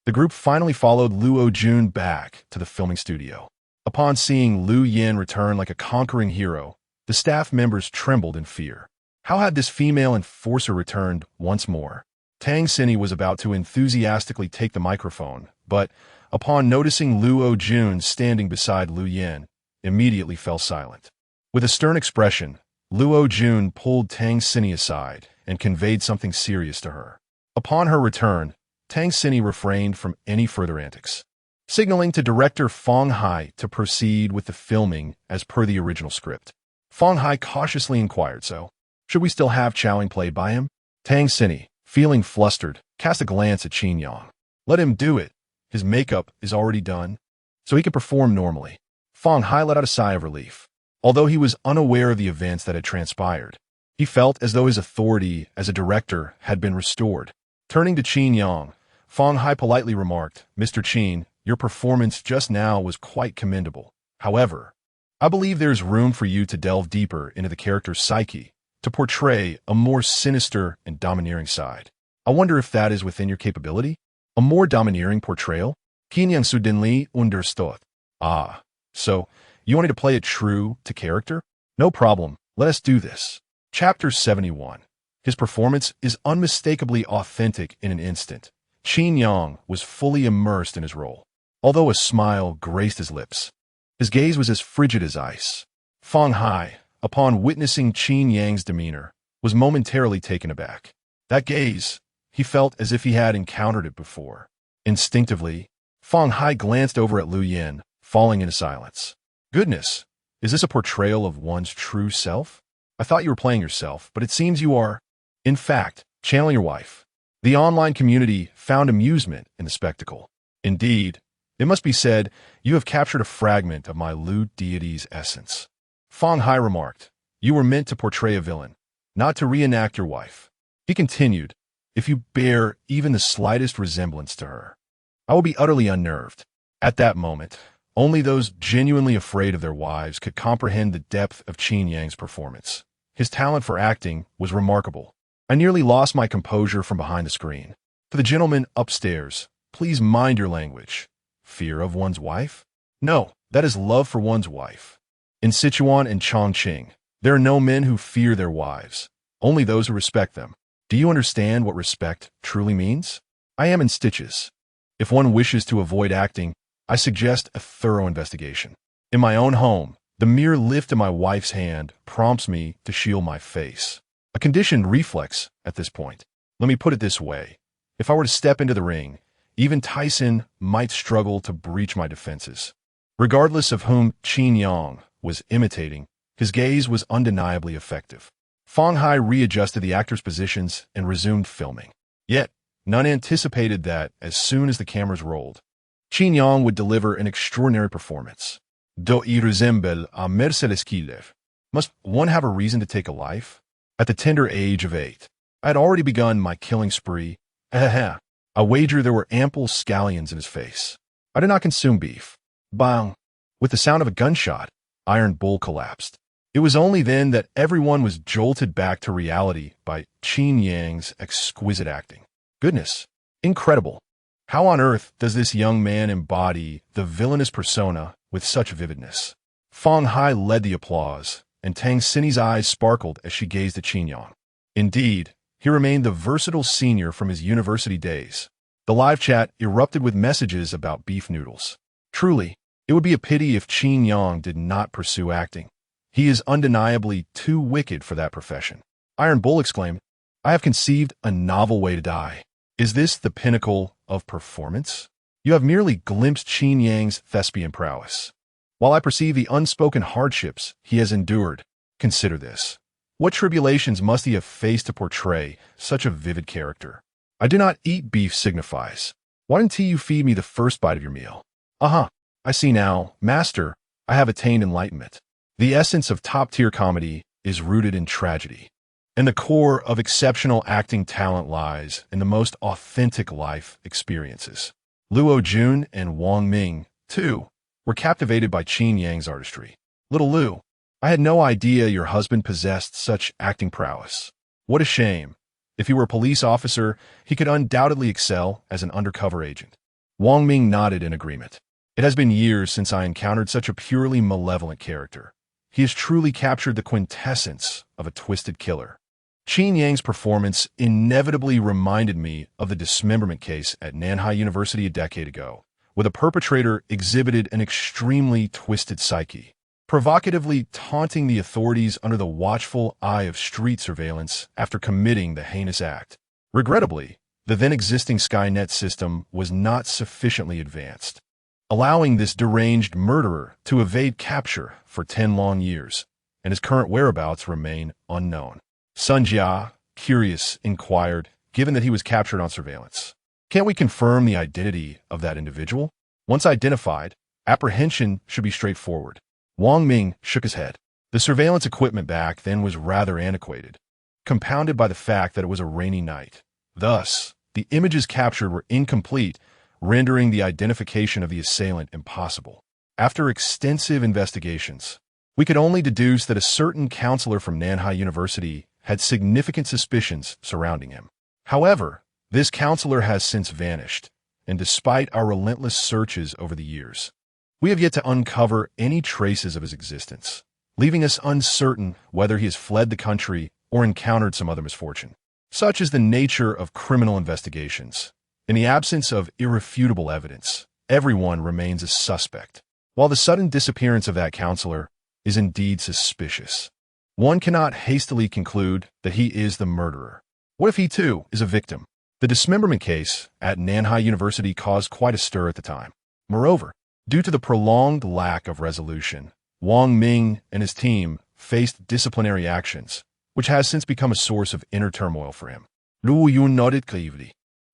the group finally followed Luo Jun back to the filming studio. Upon seeing Lu Yin return like a conquering hero, the staff members trembled in fear. How had this female enforcer returned once more? Tang Xinyi was about to enthusiastically take the microphone, but, upon noticing Luo Jun standing beside Lu Yan, immediately fell silent. With a stern expression, Luo Jun pulled Tang Xinyi aside and conveyed something serious to her. Upon her return, Tang Xinyi refrained from any further antics, signaling to director Fong Hai to proceed with the filming as per the original script. Fong Hai cautiously inquired, "So, should we still have Chowing played by him?" Tang Xinyi, feeling flustered, cast a glance at Qin Yang. "Let him do it. His makeup is already done, so he can perform normally." Fong Hai let out a sigh of relief. Although he was unaware of the events that had transpired, he felt as though his authority as a director had been restored. Turning to Qin Yang, Fong Hai politely remarked, "Mr. Qin, your performance just now was quite commendable. However, I believe there is room for you to delve deeper into the character's psyche, to portray a more sinister and domineering side. I wonder if that is within your capability? A more domineering portrayal?" Qin Yang suddenly understood. "Ah, so you wanted to play it true to character? No problem, let us do this." Chapter 71. His performance is unmistakably authentic in an instant. Qin Yang was fully immersed in his role. Although a smile graced his lips, his gaze was as frigid as ice. Fong Hai, upon witnessing Qin Yang's demeanor, was momentarily taken aback. That gaze, he felt as if he had encountered it before. Instinctively, Fong Hai glanced over at Lu Yan, falling into silence. "Goodness, is this a portrayal of one's true self? I thought you were playing yourself, but it seems you are, in fact, channeling your wife." The online community found amusement in the spectacle. "Indeed, it must be said, you have captured a fragment of my Lu deity's essence." Fong Hai remarked, "You were meant to portray a villain, not to reenact your wife." He continued, "If you bear even the slightest resemblance to her, I will be utterly unnerved." At that moment, only those genuinely afraid of their wives could comprehend the depth of Qin Yang's performance. His talent for acting was remarkable. I nearly lost my composure from behind the screen. To the gentleman upstairs, please mind your language. Fear of one's wife? No, that is love for one's wife. In Sichuan and Chongqing, there are no men who fear their wives, only those who respect them. Do you understand what respect truly means? I am in stitches. If one wishes to avoid acting, I suggest a thorough investigation. In my own home, the mere lift of my wife's hand prompts me to shield my face. A conditioned reflex at this point. Let me put it this way. If I were to step into the ring, even Tyson might struggle to breach my defenses. Regardless of whom Qin Yang was imitating, his gaze was undeniably effective. Fong Hai readjusted the actors' positions and resumed filming. Yet, none anticipated that, as soon as the cameras rolled, Qin Yang would deliver an extraordinary performance. Do I resemble a Mercedes Kilev? Must one have a reason to take a life? At the tender age of 8, I had already begun my killing spree. I wager there were ample scallions in his face. I did not consume beef. Bang! With the sound of a gunshot, Iron Bull collapsed. It was only then that everyone was jolted back to reality by Qin Yang's exquisite acting. Goodness, incredible. How on earth does this young man embody the villainous persona with such vividness? Fong Hai led the applause, and Tang Xinyi's eyes sparkled as she gazed at Qin Yang. Indeed, he remained the versatile senior from his university days. The live chat erupted with messages about beef noodles. Truly, it would be a pity if Qin Yang did not pursue acting. He is undeniably too wicked for that profession. Iron Bull exclaimed, "I have conceived a novel way to die. Is this the pinnacle of performance? You have merely glimpsed Qin Yang's thespian prowess. While I perceive the unspoken hardships he has endured, consider this. What tribulations must he have faced to portray such a vivid character? I do not eat beef signifies. Why didn't you feed me the first bite of your meal? I see now, Master, I have attained enlightenment. The essence of top-tier comedy is rooted in tragedy, and the core of exceptional acting talent lies in the most authentic life experiences." Luo Jun and Wang Ming, too, were captivated by Qin Yang's artistry. "Little Lu, I had no idea your husband possessed such acting prowess. What a shame. If he were a police officer, he could undoubtedly excel as an undercover agent." Wang Ming nodded in agreement. "It has been years since I encountered such a purely malevolent character. He has truly captured the quintessence of a twisted killer." Qin Yang's performance inevitably reminded me of the dismemberment case at Nanhai University a decade ago, where the perpetrator exhibited an extremely twisted psyche, provocatively taunting the authorities under the watchful eye of street surveillance after committing the heinous act. Regrettably, the then-existing Skynet system was not sufficiently advanced, allowing this deranged murderer to evade capture for 10 long years, and his current whereabouts remain unknown. Sun Jia, curious, inquired, given that he was captured on surveillance. Can't we confirm the identity of that individual? Once identified, apprehension should be straightforward. Wang Ming shook his head. The surveillance equipment back then was rather antiquated, compounded by the fact that it was a rainy night. Thus, the images captured were incomplete, rendering the identification of the assailant impossible. After extensive investigations, we could only deduce that a certain counselor from Nanhai University had significant suspicions surrounding him. However, this counselor has since vanished, and despite our relentless searches over the years, we have yet to uncover any traces of his existence, leaving us uncertain whether he has fled the country or encountered some other misfortune. Such is the nature of criminal investigations. In the absence of irrefutable evidence, everyone remains a suspect. While the sudden disappearance of that counselor is indeed suspicious, one cannot hastily conclude that he is the murderer. What if he, too, is a victim? The dismemberment case at Nanhai University caused quite a stir at the time. Moreover, due to the prolonged lack of resolution, Wang Ming and his team faced disciplinary actions, which has since become a source of inner turmoil for him. Lu Yun nodded gravely.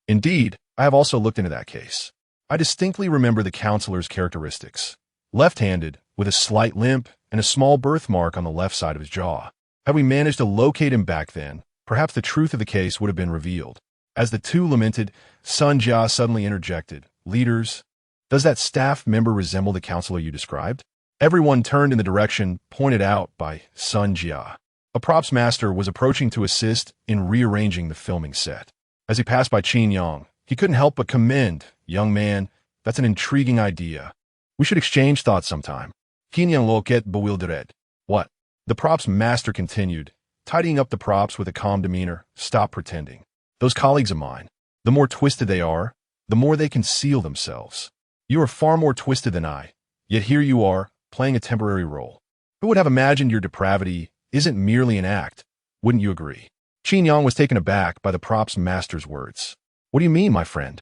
Indeed, I have also looked into that case. I distinctly remember the counselor's characteristics. Left-handed, with a slight limp and a small birthmark on the left side of his jaw. Had we managed to locate him back then, perhaps the truth of the case would have been revealed. As the two lamented, Sun Jia suddenly interjected, "Leaders, does that staff member resemble the counselor you described?" Everyone turned in the direction pointed out by Sun Jia. A props master was approaching to assist in rearranging the filming set. As he passed by Qin Yang, he couldn't help but commend, "Young man, that's an intriguing idea. We should exchange thoughts sometime." Qin Yang looked at bewildered. "What?" The props master continued, tidying up the props with a calm demeanor. "Stop pretending. Those colleagues of mine, the more twisted they are, the more they conceal themselves. You are far more twisted than I, yet here you are, playing a temporary role. Who would have imagined your depravity isn't merely an act? Wouldn't you agree?" Qin Yang was taken aback by the props master's words. "What do you mean, my friend?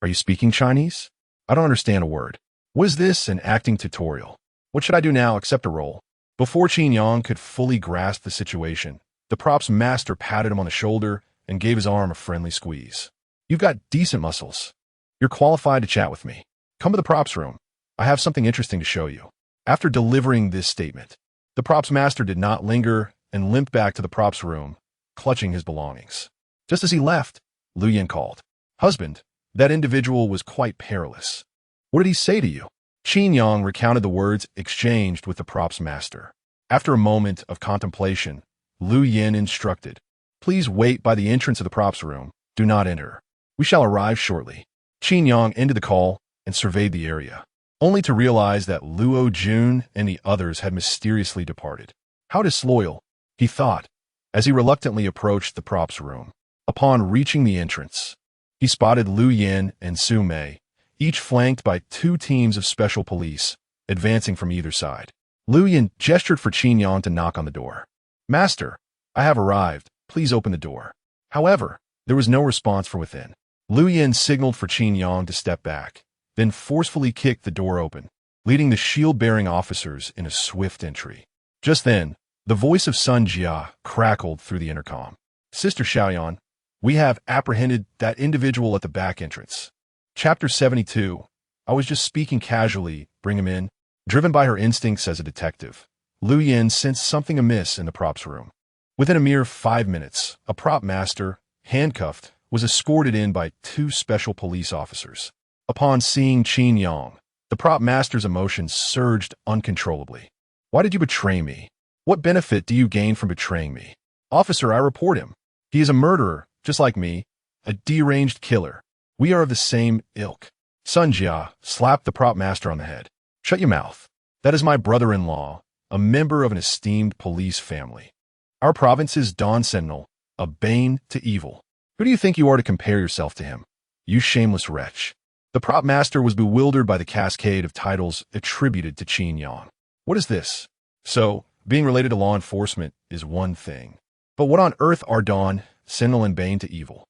Are you speaking Chinese? I don't understand a word. Was this an acting tutorial? What should I do now except a role?" Before Qin Yang could fully grasp the situation, the props master patted him on the shoulder and gave his arm a friendly squeeze. "You've got decent muscles. You're qualified to chat with me. Come to the props room. I have something interesting to show you." After delivering this statement, the props master did not linger and limped back to the props room, clutching his belongings. Just as he left, Lu Yin called, "Husband, that individual was quite perilous. What did he say to you?" Qin Yang recounted the words exchanged with the props master. After a moment of contemplation, Lu Yin instructed, "Please wait by the entrance of the props room. Do not enter. We shall arrive shortly." Qin Yang ended the call and surveyed the area, only to realize that Luo Jun and the others had mysteriously departed. How disloyal, he thought, as he reluctantly approached the props room. Upon reaching the entrance, he spotted Lu Yin and Su Mei, each flanked by 2 teams of special police, advancing from either side. Lu Yin gestured for Qin Yang to knock on the door. "Master, I have arrived. Please open the door." However, there was no response from within. Lu Yin signaled for Qin Yang to step back, then forcefully kicked the door open, leading the shield-bearing officers in a swift entry. Just then, the voice of Sun Jia crackled through the intercom. "Sister Xiaoyan, we have apprehended that individual at the back entrance." Chapter 72. I was just speaking casually. Bring him in. Driven by her instincts as a detective, Lu Yin sensed something amiss in the props room. Within a mere 5 minutes, a prop master, handcuffed, was escorted in by 2 special police officers. Upon seeing Qin Yang, the prop master's emotions surged uncontrollably. "Why did you betray me? What benefit do you gain from betraying me?" "Officer, I report him. He is a murderer, just like me, a deranged killer. We are of the same ilk." Sun Jia slapped the prop master on the head. "Shut your mouth. That is my brother-in-law, a member of an esteemed police family. Our province's Dawn Sentinel A bane to evil. Who do you think you are to compare yourself to him? You shameless wretch. The prop master was bewildered by the cascade of titles attributed to Qin Yang. What is this? So, being related to law enforcement is one thing. But what on earth are Dawn, Sentinel, and Bane to evil?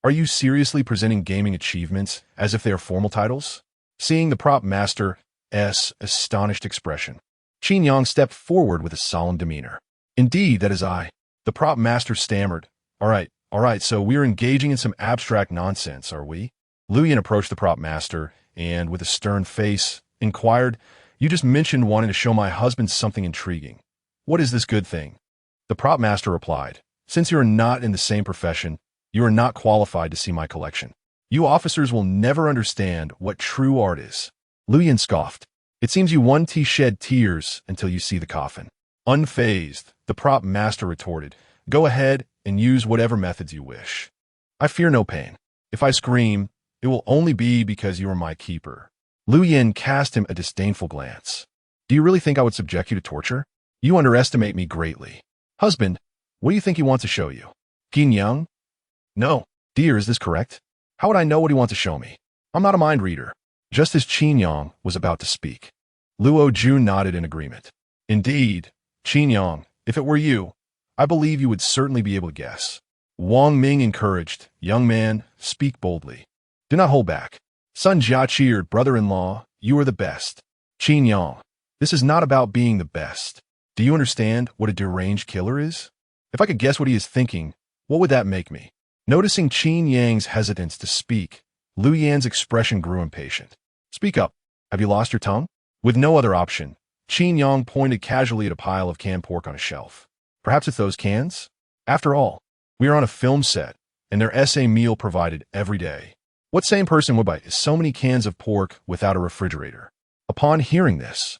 Are you seriously presenting gaming achievements as if they are formal titles? Seeing the prop master's astonished expression, Qin Yang stepped forward with a solemn demeanor. Indeed, that is I. The prop master stammered. All right, so we are engaging in some abstract nonsense, are we? Lu Yan approached the prop master and, with a stern face, inquired, You just mentioned wanting to show my husband something intriguing. What is this good thing? The prop master replied, Since you are not in the same profession, you are not qualified to see my collection. You officers will never understand what true art is. Lu Yan scoffed. It seems you won't shed tears until you see the coffin. Unfazed, the prop master retorted, Go ahead and use whatever methods you wish. I fear no pain. If I scream, it will only be because you are my keeper. Lu Yan cast him a disdainful glance. Do you really think I would subject you to torture? You underestimate me greatly. Husband, what do you think he wants to show you? Qin Yang? No. Dear, is this correct? How would I know what he wants to show me? I'm not a mind reader. Just as Qin Yang was about to speak, Luo Jun nodded in agreement. Indeed, Qin Yang, if it were you, I believe you would certainly be able to guess. Wang Ming encouraged, Young man, speak boldly. Do not hold back. Sun Jia cheered, Brother-in-law, you are the best. Qin Yang, this is not about being the best. Do you understand what a deranged killer is? If I could guess what he is thinking, what would that make me? Noticing Qin Yang's hesitance to speak, Lu Yan's expression grew impatient. Speak up. Have you lost your tongue? With no other option, Qin Yang pointed casually at a pile of canned pork on a shelf. Perhaps it's those cans? After all, we are on a film set, and there's a meal provided every day. What sane person would buy so many cans of pork without a refrigerator? Upon hearing this,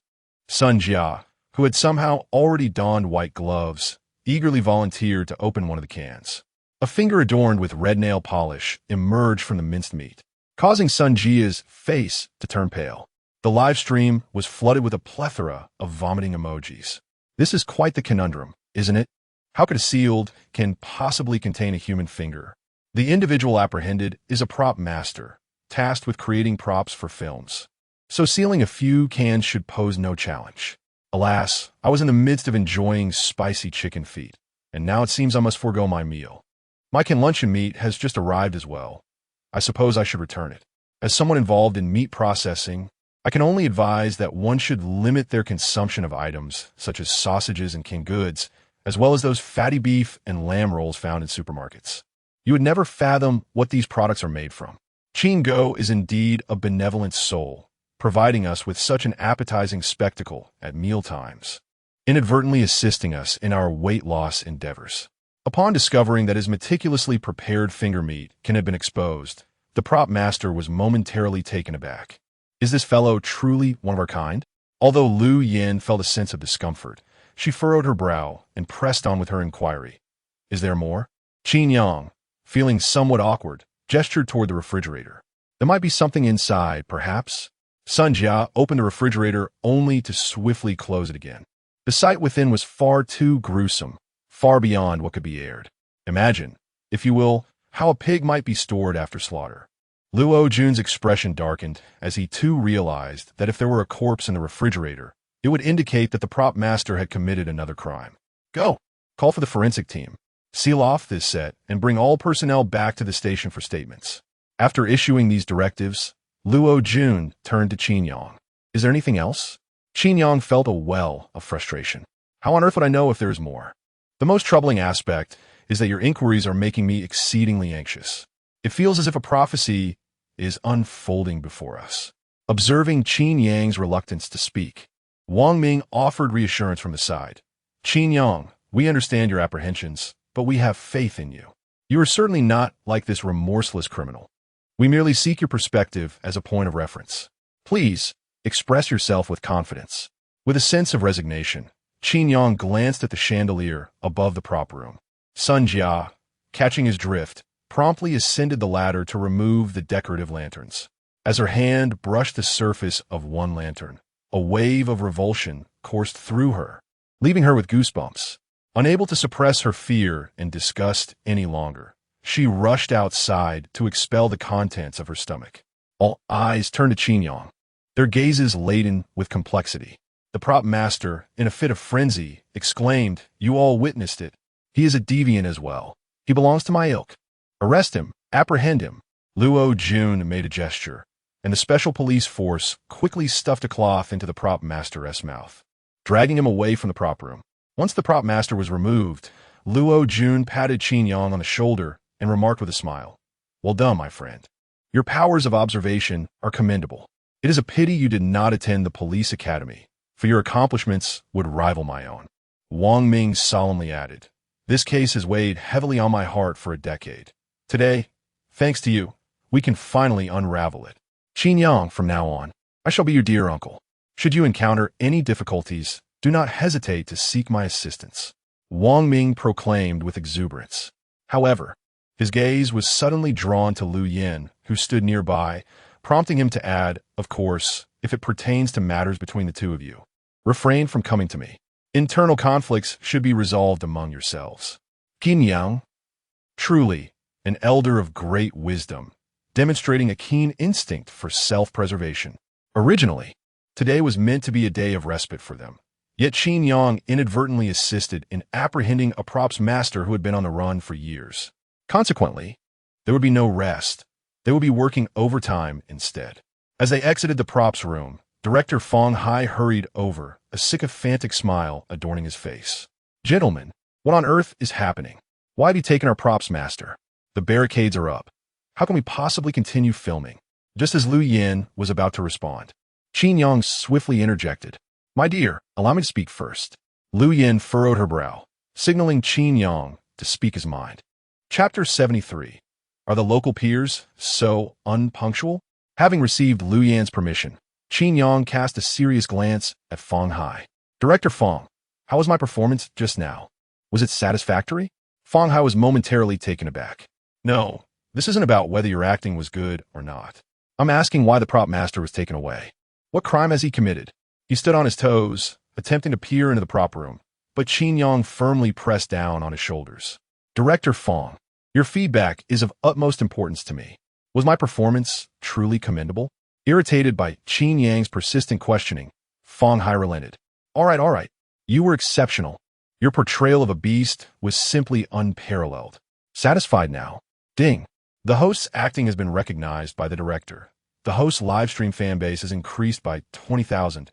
Sun Jia, who had somehow already donned white gloves, eagerly volunteered to open one of the cans. A finger adorned with red nail polish emerged from the minced meat, causing Sun Jia's face to turn pale. The live stream was flooded with a plethora of vomiting emojis. This is quite the conundrum, isn't it? How could a sealed can possibly contain a human finger? The individual apprehended is a prop master, tasked with creating props for films. So sealing a few cans should pose no challenge. Alas, I was in the midst of enjoying spicy chicken feet, and now it seems I must forego my meal. My canned luncheon meat has just arrived as well. I suppose I should return it. As someone involved in meat processing, I can only advise that one should limit their consumption of items such as sausages and canned goods, as well as those fatty beef and lamb rolls found in supermarkets. You would never fathom what these products are made from. Qin Go is indeed a benevolent soul, providing us with such an appetizing spectacle at mealtimes, inadvertently assisting us in our weight loss endeavors. Upon discovering that his meticulously prepared finger meat can have been exposed, the prop master was momentarily taken aback. Is this fellow truly one of our kind? Although Lu Yan felt a sense of discomfort, she furrowed her brow and pressed on with her inquiry. Is there more? Qin Yang, feeling somewhat awkward, gestured toward the refrigerator. There might be something inside, perhaps. Sun Jia opened the refrigerator only to swiftly close it again. The sight within was far too gruesome, far beyond what could be aired. Imagine, if you will, how a pig might be stored after slaughter. Luo Jun's expression darkened as he too realized that if there were a corpse in the refrigerator, it would indicate that the prop master had committed another crime. Go! Call for the forensic team. Seal off this set and bring all personnel back to the station for statements. After issuing these directives, Luo Jun turned to Qin Yang. Is there anything else? Qin Yang felt a well of frustration. How on earth would I know if there is more? The most troubling aspect is that your inquiries are making me exceedingly anxious. It feels as if a prophecy is unfolding before us. Observing Qin Yang's reluctance to speak, Wang Ming offered reassurance from the side. Qin Yang, we understand your apprehensions, but we have faith in you. You are certainly not like this remorseless criminal. We merely seek your perspective as a point of reference. Please, express yourself with confidence. With a sense of resignation, Qin Yang glanced at the chandelier above the prop room. Sun Jia, catching his drift, promptly ascended the ladder to remove the decorative lanterns. As her hand brushed the surface of one lantern, a wave of revulsion coursed through her, leaving her with goosebumps. Unable to suppress her fear and disgust any longer, she rushed outside to expel the contents of her stomach. All eyes turned to Qin Yang, their gazes laden with complexity. The prop master, in a fit of frenzy, exclaimed, "You all witnessed it. He is a deviant as well. He belongs to my ilk. Arrest him, apprehend him." Luo Jun made a gesture, and the special police force quickly stuffed a cloth into the prop master's mouth, dragging him away from the prop room. Once the prop master was removed, Luo Jun patted Qin Yang on the shoulder and remarked with a smile, "Well done, my friend. Your powers of observation are commendable. It is a pity you did not attend the police academy, for your accomplishments would rival my own." Wang Ming solemnly added, "This case has weighed heavily on my heart for a decade. Today, thanks to you, we can finally unravel it. Qin Yang, from now on, I shall be your dear uncle. Should you encounter any difficulties, do not hesitate to seek my assistance," Wang Ming proclaimed with exuberance. However, his gaze was suddenly drawn to Lu Yin, who stood nearby, prompting him to add, "Of course, if it pertains to matters between the two of you, refrain from coming to me. Internal conflicts should be resolved among yourselves." Qin Yang, truly an elder of great wisdom, demonstrating a keen instinct for self-preservation. Originally, today was meant to be a day of respite for them. Yet Qin Yang inadvertently assisted in apprehending a props master who had been on the run for years. Consequently, there would be no rest. They would be working overtime instead. As they exited the props room, Director Fong Hai hurried over, a sycophantic smile adorning his face. "Gentlemen, what on earth is happening? Why have you taken our props master? The barricades are up. How can we possibly continue filming?" Just as Lu Yin was about to respond, Qin Yang swiftly interjected, "My dear, allow me to speak first." Lu Yin furrowed her brow, signaling Qin Yang to speak his mind. Chapter 73. Are the local peers so unpunctual? Having received Lu Yan's permission, Qin Yang cast a serious glance at Fong Hai. "Director Fong, how was my performance just now? Was it satisfactory?" Fong Hai was momentarily taken aback. "No, this isn't about whether your acting was good or not. I'm asking why the prop master was taken away. What crime has he committed?" He stood on his toes, attempting to peer into the prop room, but Qin Yang firmly pressed down on his shoulders. "Director Fong, your feedback is of utmost importance to me. Was my performance truly commendable?" Irritated by Qin Yang's persistent questioning, Fong Hai relented. All right. You were exceptional. Your portrayal of a beast was simply unparalleled. Satisfied now? Ding. The host's acting has been recognized by the director. The host's livestream fan base has increased by 20,000.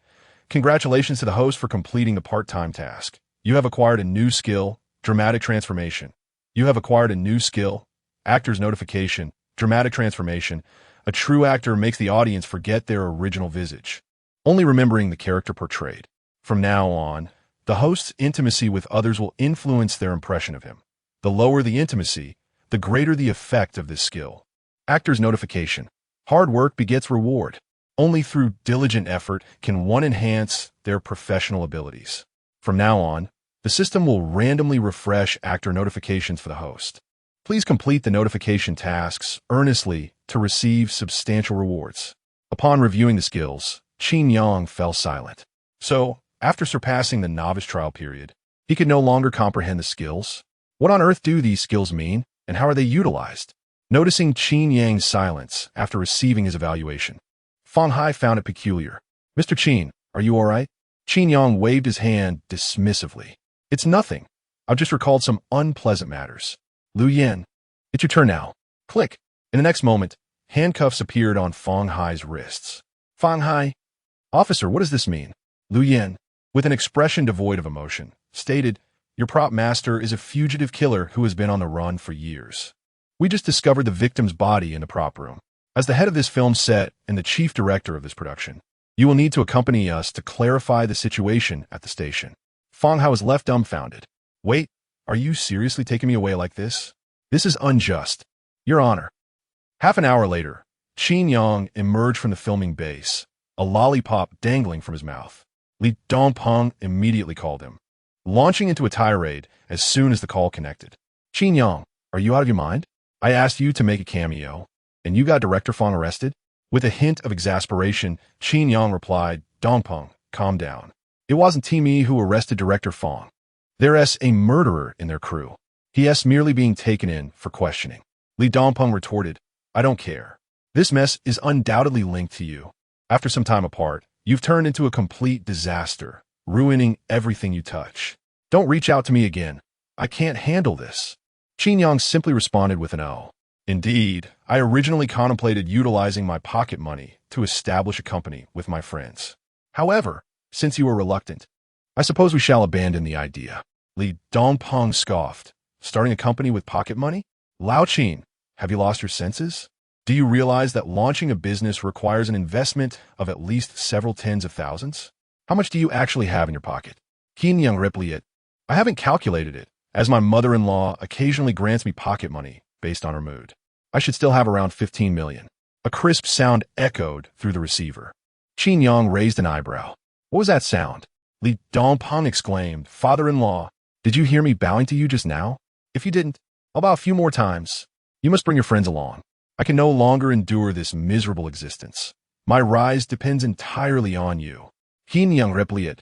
Congratulations to the host for completing the part-time task. You have acquired a new skill, dramatic transformation. You have acquired a new skill, actor's notification, dramatic transformation. A true actor makes the audience forget their original visage, only remembering the character portrayed. From now on, the host's intimacy with others will influence their impression of him. The lower the intimacy, the greater the effect of this skill. Actor's notification. Hard work begets reward. Only through diligent effort can one enhance their professional abilities. From now on, the system will randomly refresh actor notifications for the host. Please complete the notification tasks earnestly to receive substantial rewards. Upon reviewing the skills, Qin Yang fell silent. So, after surpassing the novice trial period, he could no longer comprehend the skills. What on earth do these skills mean, and how are they utilized? Noticing Qin Yang's silence after receiving his evaluation, Fong Hai found it peculiar. "Mr. Qin, are you all right?" Qin Yang waved his hand dismissively. "It's nothing. I've just recalled some unpleasant matters." "Lu Yin, it's your turn now." Click. In the next moment, handcuffs appeared on Fong Hai's wrists. "Fong Hai, officer, what does this mean?" Lu Yin, with an expression devoid of emotion, stated, "Your prop master is a fugitive killer who has been on the run for years. We just discovered the victim's body in the prop room. As the head of this film set and the chief director of this production, you will need to accompany us to clarify the situation at the station." Fong Hai was left dumbfounded. "Wait, are you seriously taking me away like this? This is unjust. Your Honor." Half an hour later, Qin Yang emerged from the filming base, a lollipop dangling from his mouth. Li Dongpeng immediately called him, launching into a tirade as soon as the call connected. "Qin Yang, are you out of your mind? I asked you to make a cameo, and you got Director Fong arrested?" With a hint of exasperation, Qin Yang replied, "Dongpeng, calm down. It wasn't Timi who arrested Director Fong. There's a murderer in their crew. He merely being taken in for questioning. Li Dongpeng retorted, I don't care. This mess is undoubtedly linked to you. After some time apart, you've turned into a complete disaster, ruining everything you touch. Don't reach out to me again. I can't handle this. Qin Yang simply responded with an "Oh." Indeed, I originally contemplated utilizing my pocket money to establish a company with my friends. However, since you were reluctant, I suppose we shall abandon the idea. Li Dongpeng scoffed. Starting a company with pocket money? Lao Qin, have you lost your senses? Do you realize that launching a business requires an investment of at least several tens of thousands? How much do you actually have in your pocket? Qin Yang replied, I haven't calculated it, as my mother-in-law occasionally grants me pocket money based on her mood. I should still have around 15 million. A crisp sound echoed through the receiver. Qin Yang raised an eyebrow. What was that sound? Li Dongpeng exclaimed, Father-in-law, did you hear me bowing to you just now? If you didn't, I'll bow a few more times. You must bring your friends along. I can no longer endure this miserable existence. My rise depends entirely on you. Qin Yang replied.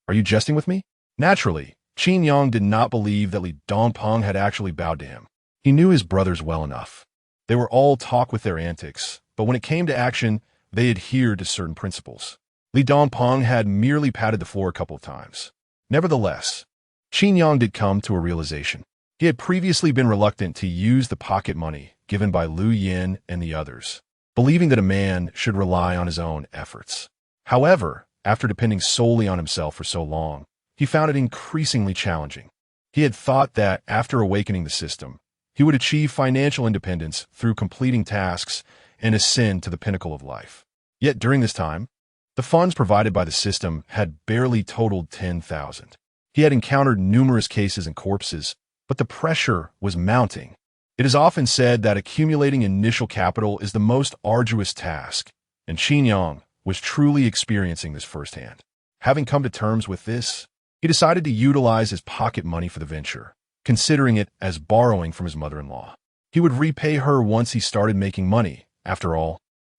Are you jesting with me? Naturally, Qin Yang did not believe that Li Dongpeng had actually bowed to him. He knew his brothers well enough. They were all talk with their antics, but when it came to action, they adhered to certain principles. Li Dongpeng had merely patted the floor a couple of times. Nevertheless, Qin Yang did come to a realization. He had previously been reluctant to use the pocket money given by Lu Yin and the others, believing that a man should rely on his own efforts. However, after depending solely on himself for so long, he found it increasingly challenging. He had thought that, after awakening the system, he would achieve financial independence through completing tasks and ascend to the pinnacle of life. Yet during this time, the funds provided by the system had barely totaled 10,000. He had encountered numerous cases and corpses, but the pressure was mounting. It is often said that accumulating initial capital is the most arduous task, and Qin Yang was truly experiencing this firsthand. Having come to terms with this, he decided to utilize his pocket money for the venture, considering it as borrowing from his mother-in-law. He would repay her once he started making money. After all,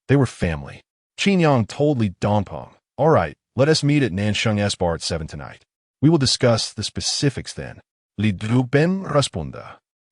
they were family. Qin Yang told Li Dongpeng, all right, let us meet at Nansheng S Bar at 7 tonight. We will discuss the specifics then. Li Dongpeng responded,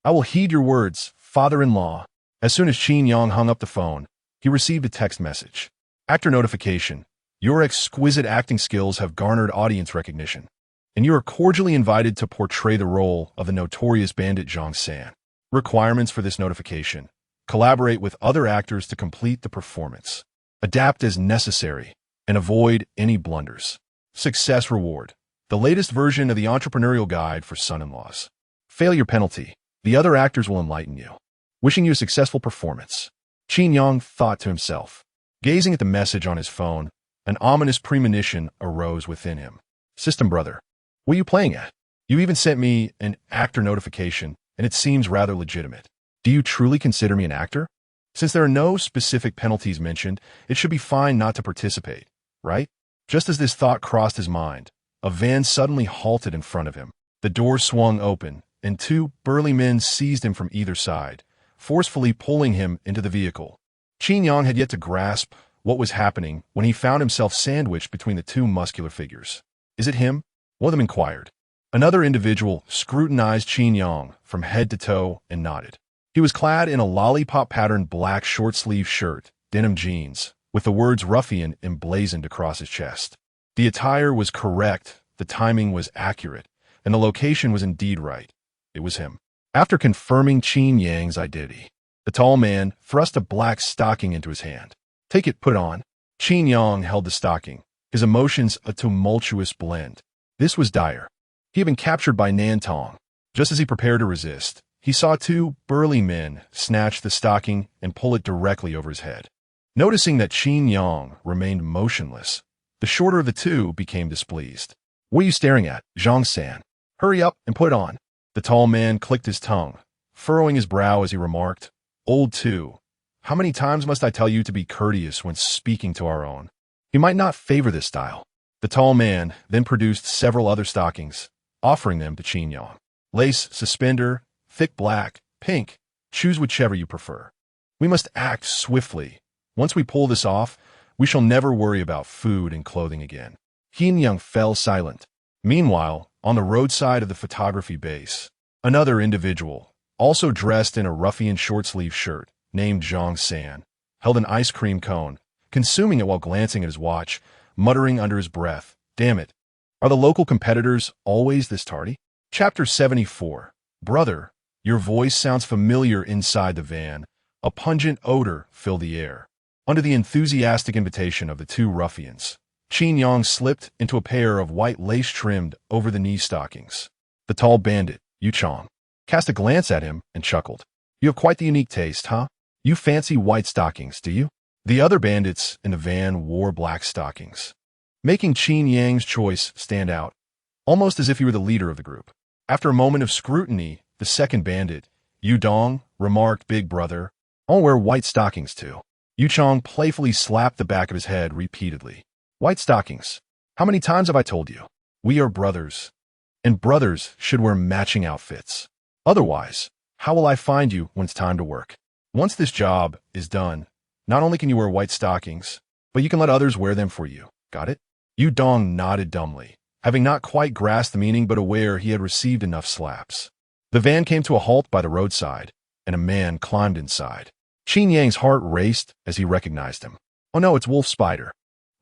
I will heed your words, father-in-law. As soon as Qin Yang hung up the phone, he received a text message. Actor notification. Your exquisite acting skills have garnered audience recognition, and you are cordially invited to portray the role of the notorious bandit Zhang San. Requirements for this notification. Collaborate with other actors to complete the performance. Adapt as necessary, and avoid any blunders. Success reward. The latest version of the entrepreneurial guide for son-in-laws. Failure penalty. The other actors will enlighten you. Wishing you a successful performance. Qin Yang thought to himself. Gazing at the message on his phone, an ominous premonition arose within him. System brother, what are you playing at? You even sent me an actor notification, and it seems rather legitimate. Do you truly consider me an actor? Since there are no specific penalties mentioned, it should be fine not to participate, right? Just as this thought crossed his mind, a van suddenly halted in front of him. The door swung open, and two burly men seized him from either side, forcefully pulling him into the vehicle. Qin Yang had yet to grasp what was happening when he found himself sandwiched between the two muscular figures. Is it him? One of them inquired. Another individual scrutinized Qin Yang from head to toe and nodded. He was clad in a lollipop-patterned black short-sleeve shirt, denim jeans, with the words ruffian emblazoned across his chest. The attire was correct, the timing was accurate, and the location was indeed right. It was him. After confirming Qin Yang's identity, the tall man thrust a black stocking into his hand. Take it, put on. Qin Yang held the stocking, his emotions a tumultuous blend. This was dire. He had been captured by Nantong. Just as he prepared to resist, he saw two burly men snatch the stocking and pull it directly over his head. Noticing that Qin Yang remained motionless, the shorter of the two became displeased. What are you staring at, Zhang San? Hurry up and put it on. The tall man clicked his tongue, furrowing his brow as he remarked, Old too. How many times must I tell you to be courteous when speaking to our own? He might not favor this style. The tall man then produced several other stockings, offering them to Qin Yang. Lace, suspender, thick black, pink, choose whichever you prefer. We must act swiftly. Once we pull this off, we shall never worry about food and clothing again. Qin Yang fell silent. Meanwhile, on the roadside of the photography base, another individual, also dressed in a ruffian short-sleeve shirt, named Zhang San, held an ice cream cone, consuming it while glancing at his watch, muttering under his breath, "Damn it. Are the local competitors always this tardy?" Chapter 74. Brother, your voice sounds familiar inside the van. A pungent odor filled the air. Under the enthusiastic invitation of the two ruffians, Qin Yang slipped into a pair of white lace-trimmed over-the-knee stockings. The tall bandit, Yu Chong, cast a glance at him and chuckled. "You have quite the unique taste, huh? You fancy white stockings, do you?" The other bandits in the van wore black stockings, making Qin Yang's choice stand out, almost as if he were the leader of the group. After a moment of scrutiny, the second bandit, Yu Dong, remarked, "Big brother, I'll wear white stockings too." Yu Chong playfully slapped the back of his head repeatedly. "White stockings? How many times have I told you? We are brothers, and brothers should wear matching outfits. Otherwise, how will I find you when it's time to work? Once this job is done, not only can you wear white stockings, but you can let others wear them for you. Got it?" Yu Dong nodded dumbly, having not quite grasped the meaning but aware he had received enough slaps. The van came to a halt by the roadside, and a man climbed inside. Qin Yang's heart raced as he recognized him. "Oh no, it's Wolf Spider."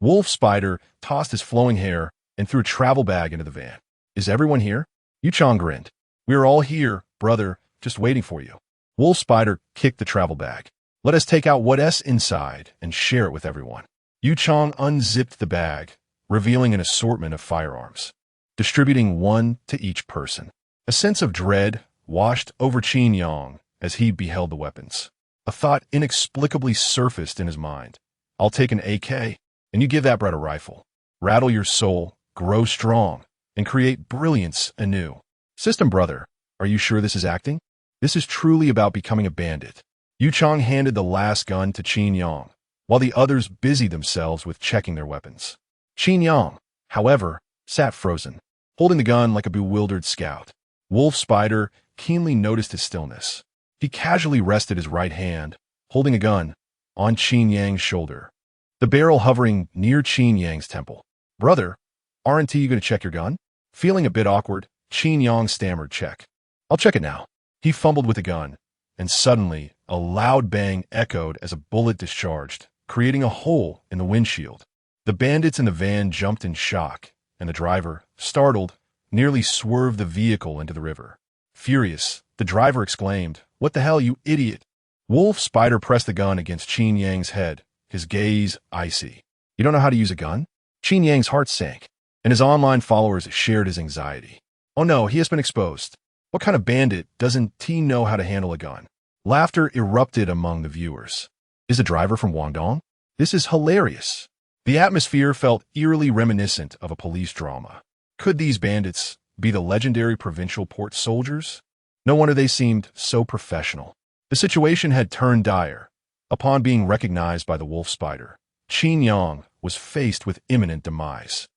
Wolf Spider tossed his flowing hair and threw a travel bag into the van. "Is everyone here?" Yu Chong grinned. "We are all here, brother, just waiting for you." Wolf Spider kicked the travel bag. "Let us take out what's inside and share it with everyone." Yu Chong unzipped the bag, revealing an assortment of firearms, distributing one to each person. A sense of dread washed over Qin Yang as he beheld the weapons. A thought inexplicably surfaced in his mind. "I'll take an AK, and you give that brat a rifle. Rattle your soul, grow strong, and create brilliance anew." "System brother, are you sure this is acting? This is truly about becoming a bandit." Yu Chong handed the last gun to Qin Yang, while the others busied themselves with checking their weapons. Qin Yang, however, sat frozen, holding the gun like a bewildered scout. Wolf Spider keenly noticed his stillness. He casually rested his right hand, holding a gun, on Qin Yang's shoulder, the barrel hovering near Qin Yang's temple. "Brother, aren't you going to check your gun?" Feeling a bit awkward, Qin Yang stammered, "Check. I'll check it now." He fumbled with the gun, and suddenly a loud bang echoed as a bullet discharged, creating a hole in the windshield. The bandits in the van jumped in shock, and the driver, startled, nearly swerved the vehicle into the river. Furious, the driver exclaimed, "What the hell, you idiot!" Wolf Spider pressed the gun against Qin Yang's head, his gaze icy. "You don't know how to use a gun?" Qin Yang's heart sank, and his online followers shared his anxiety. "Oh no, he has been exposed. What kind of bandit doesn't he know how to handle a gun?" Laughter erupted among the viewers. "Is the driver from Guangdong? This is hilarious." The atmosphere felt eerily reminiscent of a police drama. Could these bandits be the legendary provincial port soldiers? No wonder they seemed so professional. The situation had turned dire. Upon being recognized by the Wolf Spider, Qin Yang was faced with imminent demise.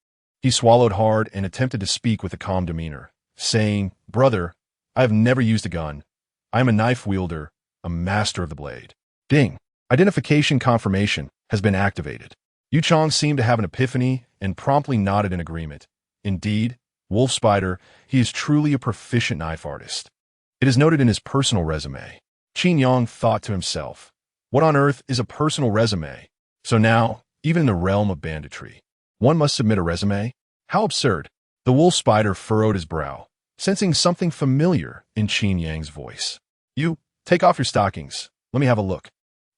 He swallowed hard and attempted to speak with a calm demeanor, saying, "Brother, I have never used a gun. I am a knife wielder, a master of the blade." Ding! Identification confirmation has been activated. Yu Chong seemed to have an epiphany and promptly nodded in agreement. Indeed, Wolf Spider, he is truly a proficient knife artist. It is noted in his personal resume. Qin Yang thought to himself, what on earth is a personal resume? So now, even in the realm of banditry, one must submit a resume? How absurd. The Wolf Spider furrowed his brow, sensing something familiar in Qin Yang's voice. "You, take off your stockings. Let me have a look."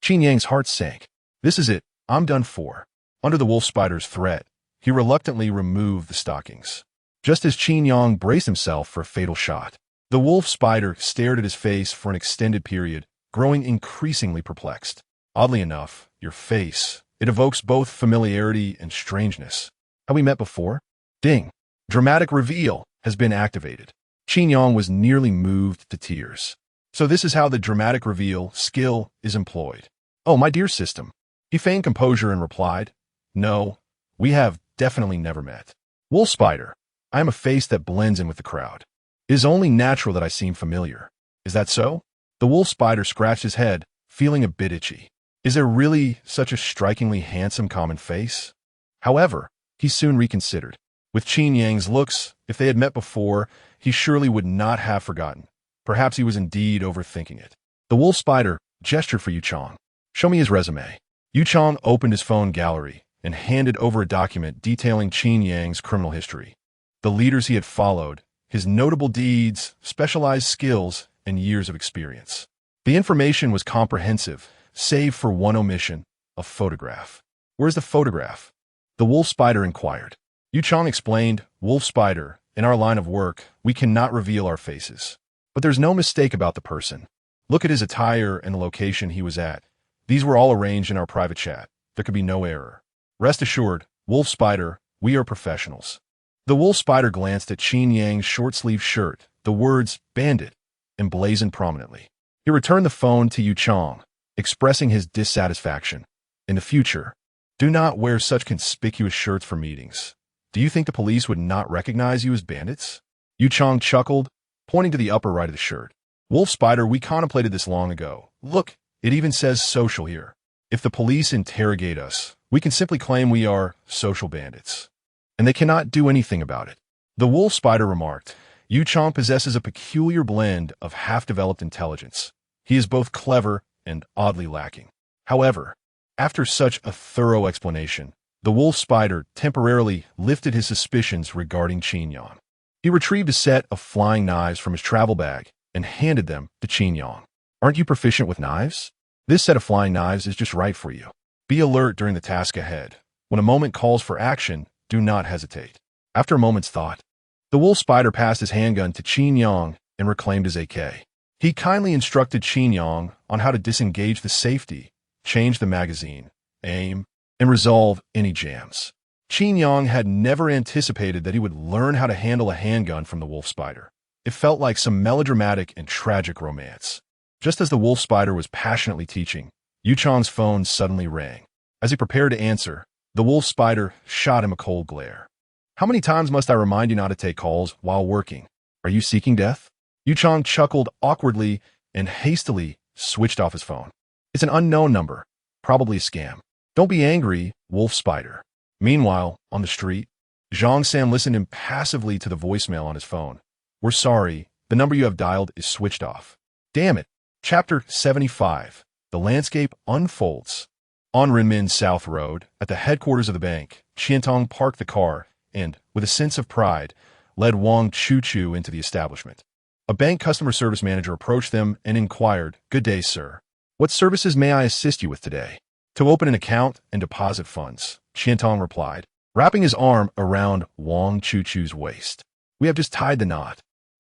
Qin Yang's heart sank. This is it. I'm done for. Under the Wolf Spider's threat, he reluctantly removed the stockings. Just as Qin Yang braced himself for a fatal shot, the Wolf Spider stared at his face for an extended period, growing increasingly perplexed. Oddly enough, your face, it evokes both familiarity and strangeness. Have we met before? Ding. Dramatic reveal has been activated. Qin Yang was nearly moved to tears. So this is how the dramatic reveal skill is employed. Oh, my dear system. He feigned composure and replied, "No, we have definitely never met. Wolf Spider, I am a face that blends in with the crowd. It is only natural that I seem familiar. Is that so?" The Wolf Spider scratched his head, feeling a bit itchy. Is there really such a strikingly handsome common face? However, he soon reconsidered. With Qin Yang's looks, if they had met before, he surely would not have forgotten. Perhaps he was indeed overthinking it. The wolf spider gestured for Yu Chang. "Show me his resume." Yu Chang opened his phone gallery and handed over a document detailing Qin Yang's criminal history. The leaders he had followed, his notable deeds, specialized skills, and years of experience. The information was comprehensive, save for one omission, a photograph. "Where's the photograph?" the wolf spider inquired. Yu Chang explained, "Wolf spider, in our line of work, we cannot reveal our faces. But there's no mistake about the person. Look at his attire and the location he was at. These were all arranged in our private chat. There could be no error. Rest assured, wolf spider, we are professionals." The wolf spider glanced at Qin Yang's short-sleeved shirt, the words "bandit" emblazoned prominently. He returned the phone to Yu Chang, expressing his dissatisfaction. "In the future, do not wear such conspicuous shirts for meetings. Do you think the police would not recognize you as bandits?" Yu Chang chuckled, pointing to the upper right of the shirt. "Wolf spider, we contemplated this long ago. Look, it even says social here. If the police interrogate us, we can simply claim we are social bandits. And they cannot do anything about it." The wolf spider remarked, "Yu Chang possesses a peculiar blend of half-developed intelligence. He is both clever and oddly lacking." However, after such a thorough explanation, the wolf spider temporarily lifted his suspicions regarding Qin Yang. He retrieved a set of flying knives from his travel bag and handed them to Qin Yang. "Aren't you proficient with knives? This set of flying knives is just right for you. Be alert during the task ahead. When a moment calls for action, do not hesitate." After a moment's thought, the wolf spider passed his handgun to Qin Yang and reclaimed his AK. He kindly instructed Qin Yang on how to disengage the safety, change the magazine, aim, and resolve any jams. Qin Yang had never anticipated that he would learn how to handle a handgun from the wolf spider. It felt like some melodramatic and tragic romance. Just as the wolf spider was passionately teaching, Yu Chang's phone suddenly rang. As he prepared to answer, the wolf spider shot him a cold glare. "How many times must I remind you not to take calls while working? Are you seeking death?" Yu Chang chuckled awkwardly and hastily switched off his phone. "It's an unknown number, probably a scam. Don't be angry, wolf spider." Meanwhile, on the street, Zhang Sam listened impassively to the voicemail on his phone. "We're sorry, the number you have dialed is switched off." Damn it. Chapter 75. The landscape unfolds. On Renmin South Road, at the headquarters of the bank, Qiantong parked the car and, with a sense of pride, led Wang Chu into the establishment. A bank customer service manager approached them and inquired, "Good day, sir. What services may I assist you with today?" "To open an account and deposit funds," Qiantong replied, wrapping his arm around Wang Chu's waist. "We have just tied the knot,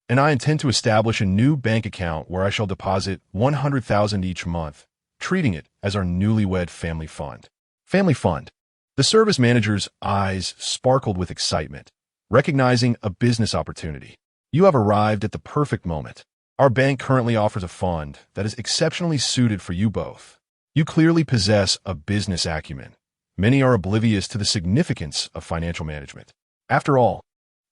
and I intend to establish a new bank account where I shall deposit 100,000 each month, treating it as our newlywed family fund." Family fund. The service manager's eyes sparkled with excitement, recognizing a business opportunity. "You have arrived at the perfect moment. Our bank currently offers a fund that is exceptionally suited for you both. You clearly possess a business acumen. Many are oblivious to the significance of financial management. After all,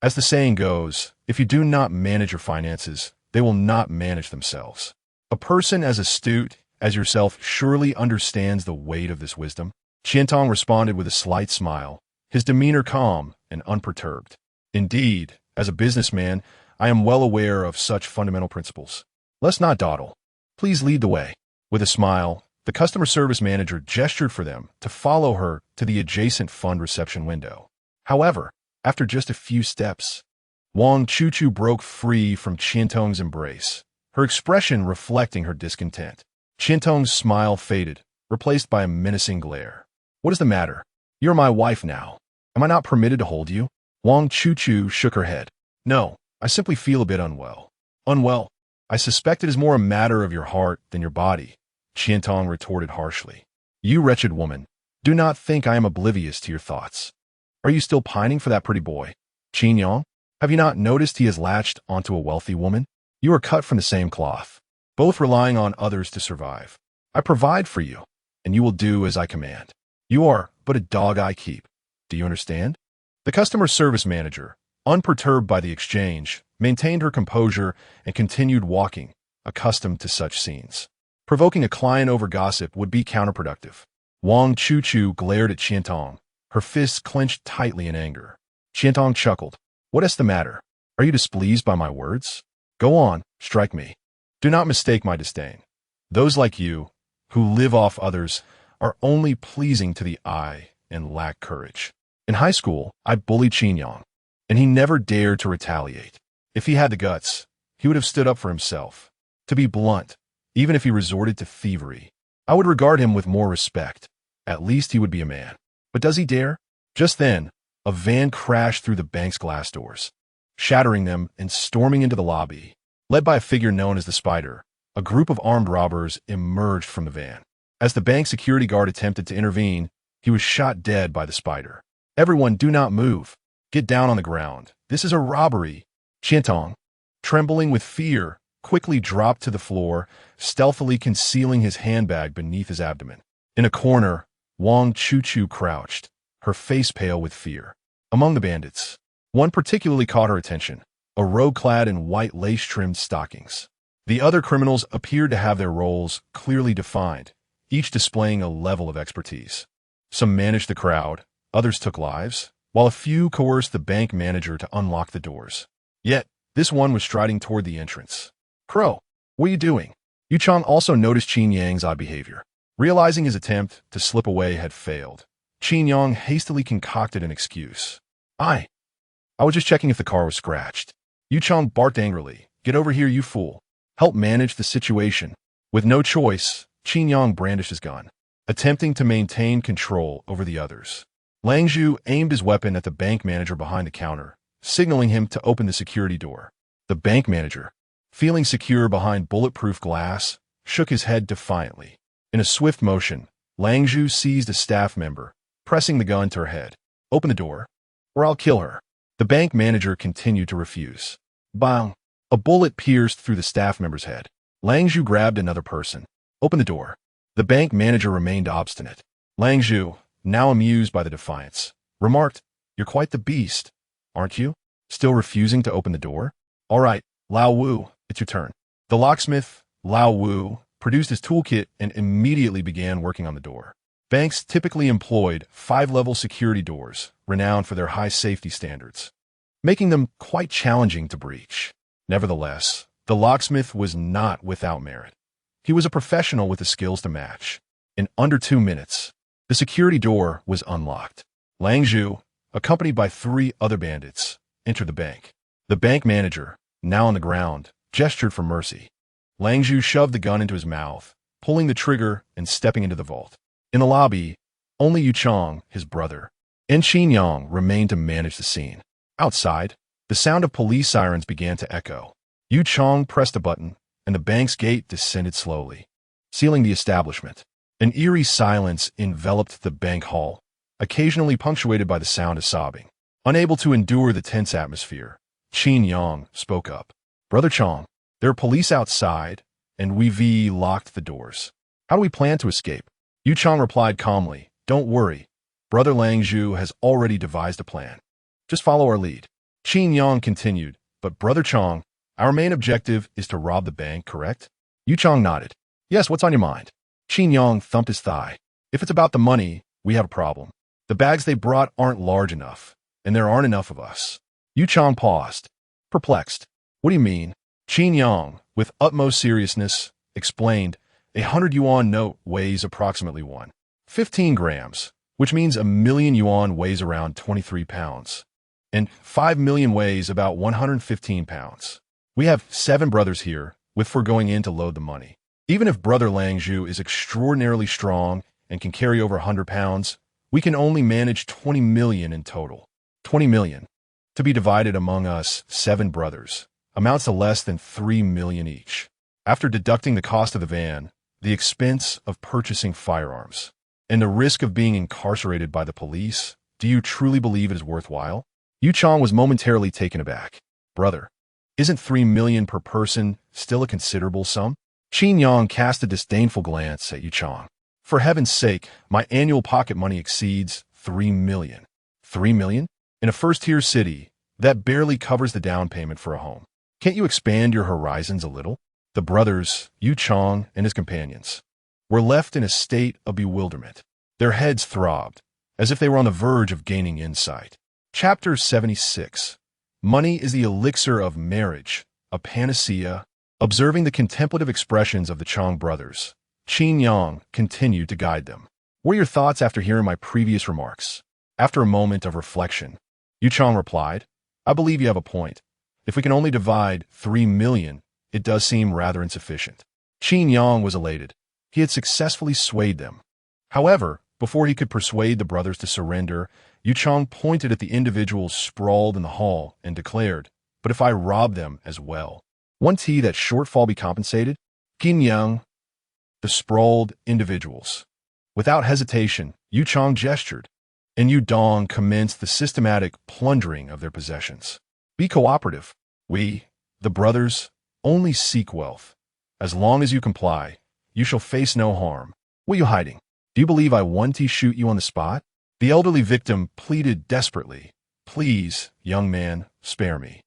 as the saying goes, if you do not manage your finances, they will not manage themselves. A person as astute as yourself surely understands the weight of this wisdom." Qiantong responded with a slight smile, his demeanor calm and unperturbed. "Indeed, as a businessman, I am well aware of such fundamental principles. Let's not dawdle. Please lead the way." With a smile, the customer service manager gestured for them to follow her to the adjacent fund reception window. However, after just a few steps, Wang Chu broke free from Qiantong's embrace, her expression reflecting her discontent. Qiantong's smile faded, replaced by a menacing glare. "What is the matter? You're my wife now. Am I not permitted to hold you?" Wang Chu shook her head. "No, I simply feel a bit unwell." "Unwell? I suspect it is more a matter of your heart than your body," Qiantong retorted harshly. "You wretched woman, do not think I am oblivious to your thoughts. Are you still pining for that pretty boy, Qin Yang? Have you not noticed he has latched onto a wealthy woman? You are cut from the same cloth, both relying on others to survive. I provide for you, and you will do as I command. You are but a dog I keep. Do you understand?" The customer service manager, unperturbed by the exchange, maintained her composure and continued walking, accustomed to such scenes. Provoking a client over gossip would be counterproductive. Wang Chu glared at Qiantong, her fists clenched tightly in anger. Qiantong chuckled. What is the matter? Are you displeased by my words? Go on, strike me. Do not mistake my disdain. Those like you, who live off others, are only pleasing to the eye and lack courage. In high school, I bullied Qin Yang, and he never dared to retaliate. If he had the guts, he would have stood up for himself. To be blunt, even if he resorted to thievery, I would regard him with more respect. At least he would be a man. But does he dare? Just then, a van crashed through the bank's glass doors, shattering them and storming into the lobby. Led by a figure known as the Spider, a group of armed robbers emerged from the van. As the bank security guard attempted to intervene, he was shot dead by the Spider. Everyone, do not move. Get down on the ground. This is a robbery. Qiantong, trembling with fear, quickly dropped to the floor, stealthily concealing his handbag beneath his abdomen. In a corner, Wang Chuchu crouched, her face pale with fear. Among the bandits, one particularly caught her attention, a rogue clad in white lace-trimmed stockings. The other criminals appeared to have their roles clearly defined, each displaying a level of expertise. Some managed the crowd, others took lives, while a few coerced the bank manager to unlock the doors. Yet, this one was striding toward the entrance. Crow, what are you doing? Yu Chang also noticed Qin Yang's odd behavior. Realizing his attempt to slip away had failed, Qin Yang hastily concocted an excuse. I was just checking if the car was scratched. Yu Chang barked angrily. Get over here, you fool. Help manage the situation. With no choice, Qin Yang brandished his gun, attempting to maintain control over the others. Lang Zhu aimed his weapon at the bank manager behind the counter, signaling him to open the security door. The bank manager, feeling secure behind bulletproof glass, shook his head defiantly. In a swift motion, Lang Zhu seized a staff member, pressing the gun to her head. Open the door, or I'll kill her. The bank manager continued to refuse. Bang! A bullet pierced through the staff member's head. Lang Zhu grabbed another person. Open the door. The bank manager remained obstinate. Lang Zhu, now amused by the defiance, remarked, You're quite the beast, aren't you? Still refusing to open the door? All right, Lao Wu, it's your turn. The locksmith, Lao Wu, produced his toolkit and immediately began working on the door. Banks typically employed 5-level security doors, renowned for their high safety standards, making them quite challenging to breach. Nevertheless, the locksmith was not without merit. He was a professional with the skills to match. In under 2 minutes, the security door was unlocked. Lang Zhu, accompanied by 3 other bandits, entered the bank. The bank manager, now on the ground, gestured for mercy. Lang Zhu shoved the gun into his mouth, pulling the trigger and stepping into the vault. In the lobby, only Yu Chang, his brother, and Qin Yang remained to manage the scene. Outside, the sound of police sirens began to echo. Yu Chang pressed a button, and the bank's gate descended slowly, sealing the establishment. An eerie silence enveloped the bank hall, occasionally punctuated by the sound of sobbing. Unable to endure the tense atmosphere, Qin Yang spoke up. Brother Chang, there are police outside, and we've locked the doors. How do we plan to escape? Yu Chang replied calmly, Don't worry. Brother Lang Zhu has already devised a plan. Just follow our lead. Qin Yang continued, But Brother Chang, our main objective is to rob the bank, correct? Yu Chang nodded. Yes, what's on your mind? Qin Yang thumped his thigh. If it's about the money, we have a problem. The bags they brought aren't large enough, and there aren't enough of us. Yu Chang paused, perplexed. What do you mean? Qin Yang, with utmost seriousness, explained, 100 yuan note weighs approximately 15 grams, which means 1,000,000 yuan weighs around 23 pounds, and 5 million weighs about 115 pounds. We have 7 brothers here, with 4 going in to load the money. Even if Brother Lang Zhu is extraordinarily strong and can carry over 100 pounds, we can only manage 20 million in total. 20 million, to be divided among us 7 brothers, amounts to less than 3 million each. After deducting the cost of the van, the expense of purchasing firearms, and the risk of being incarcerated by the police, do you truly believe it is worthwhile? Yu Chang was momentarily taken aback. Brother, isn't 3 million per person still a considerable sum? Qin Yang cast a disdainful glance at Yu Chang. For heaven's sake, my annual pocket money exceeds 3 million. 3 million? In a first-tier city, that barely covers the down payment for a home. Can't you expand your horizons a little? The brothers, Yu Chang and his companions, were left in a state of bewilderment. Their heads throbbed, as if they were on the verge of gaining insight. Chapter 76. Money is the elixir of marriage, a panacea. Observing the contemplative expressions of the Chong brothers, Qin Yang continued to guide them. What are your thoughts after hearing my previous remarks? After a moment of reflection, Yu Chong replied, I believe you have a point. If we can only divide 3 million, it does seem rather insufficient. Qin Yang was elated. He had successfully swayed them. However, before he could persuade the brothers to surrender, Yu Chong pointed at the individuals sprawled in the hall and declared, but if I rob them as well, won't that shortfall be compensated? Qin Yang, the sprawled individuals. Without hesitation, Yu Chong gestured, and Yu Dong commenced the systematic plundering of their possessions. Be cooperative. We, the brothers, only seek wealth. As long as you comply, you shall face no harm. What are you hiding? Do you believe I want to shoot you on the spot? The elderly victim pleaded desperately. Please, young man, spare me.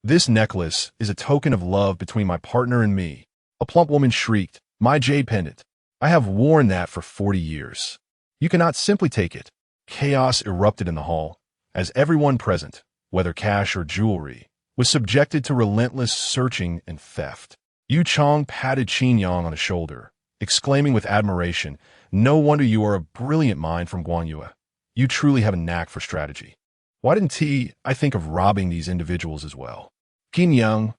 This necklace is a token of love between my partner and me. A plump woman shrieked, my jade pendant. I have worn that for 40 years. You cannot simply take it. Chaos erupted in the hall, as everyone present, whether cash or jewelry, was subjected to relentless searching and theft. Yu Chong patted Qin Yang on the shoulder, exclaiming with admiration, no wonder you are a brilliant mind from Guanyue. You truly have a knack for strategy. Why didn't I think of robbing these individuals as well? Qin Yang,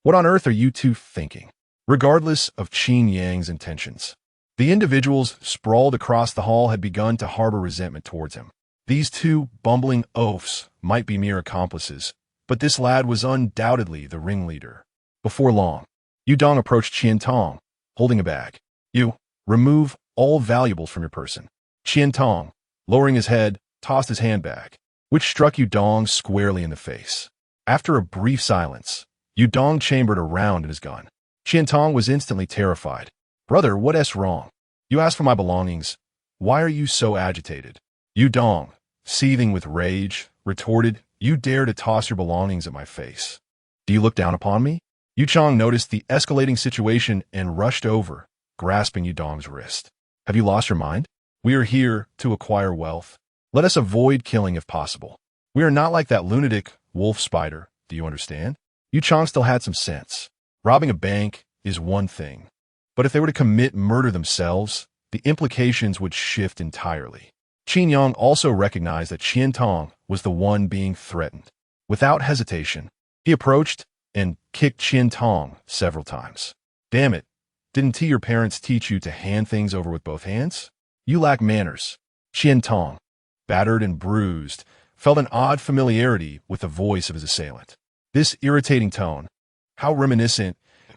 what on earth are you two thinking? Regardless of Qin Yang's intentions, the individuals sprawled across the hall had begun to harbor resentment towards him. These two bumbling oafs might be mere accomplices, but this lad was undoubtedly the ringleader. Before long, Yu Dong approached Qian Tong, holding a bag. You, remove all valuables from your person. Qian Tong, lowering his head, tossed his handbag, which struck Yu Dong squarely in the face. After a brief silence, Yu Dong chambered a round in his gun. Qian Tong was instantly terrified. Brother, what's wrong? You asked for my belongings. Why are you so agitated? Yu Dong, seething with rage, retorted, you dare to toss your belongings at my face. Do you look down upon me? Yu Chong noticed the escalating situation and rushed over, grasping Yu Dong's wrist. Have you lost your mind? We are here to acquire wealth. Let us avoid killing if possible. We are not like that lunatic wolf spider, do you understand? Yu Chong still had some sense. Robbing a bank is one thing, but if they were to commit murder themselves, the implications would shift entirely. Qin Yang also recognized that Qian Tong was the one being threatened. Without hesitation, he approached and kicked Qian Tong several times. Damn it, didn't your parents teach you to hand things over with both hands? You lack manners. Qian Tong, battered and bruised, felt an odd familiarity with the voice of his assailant. This irritating tone, how reminiscent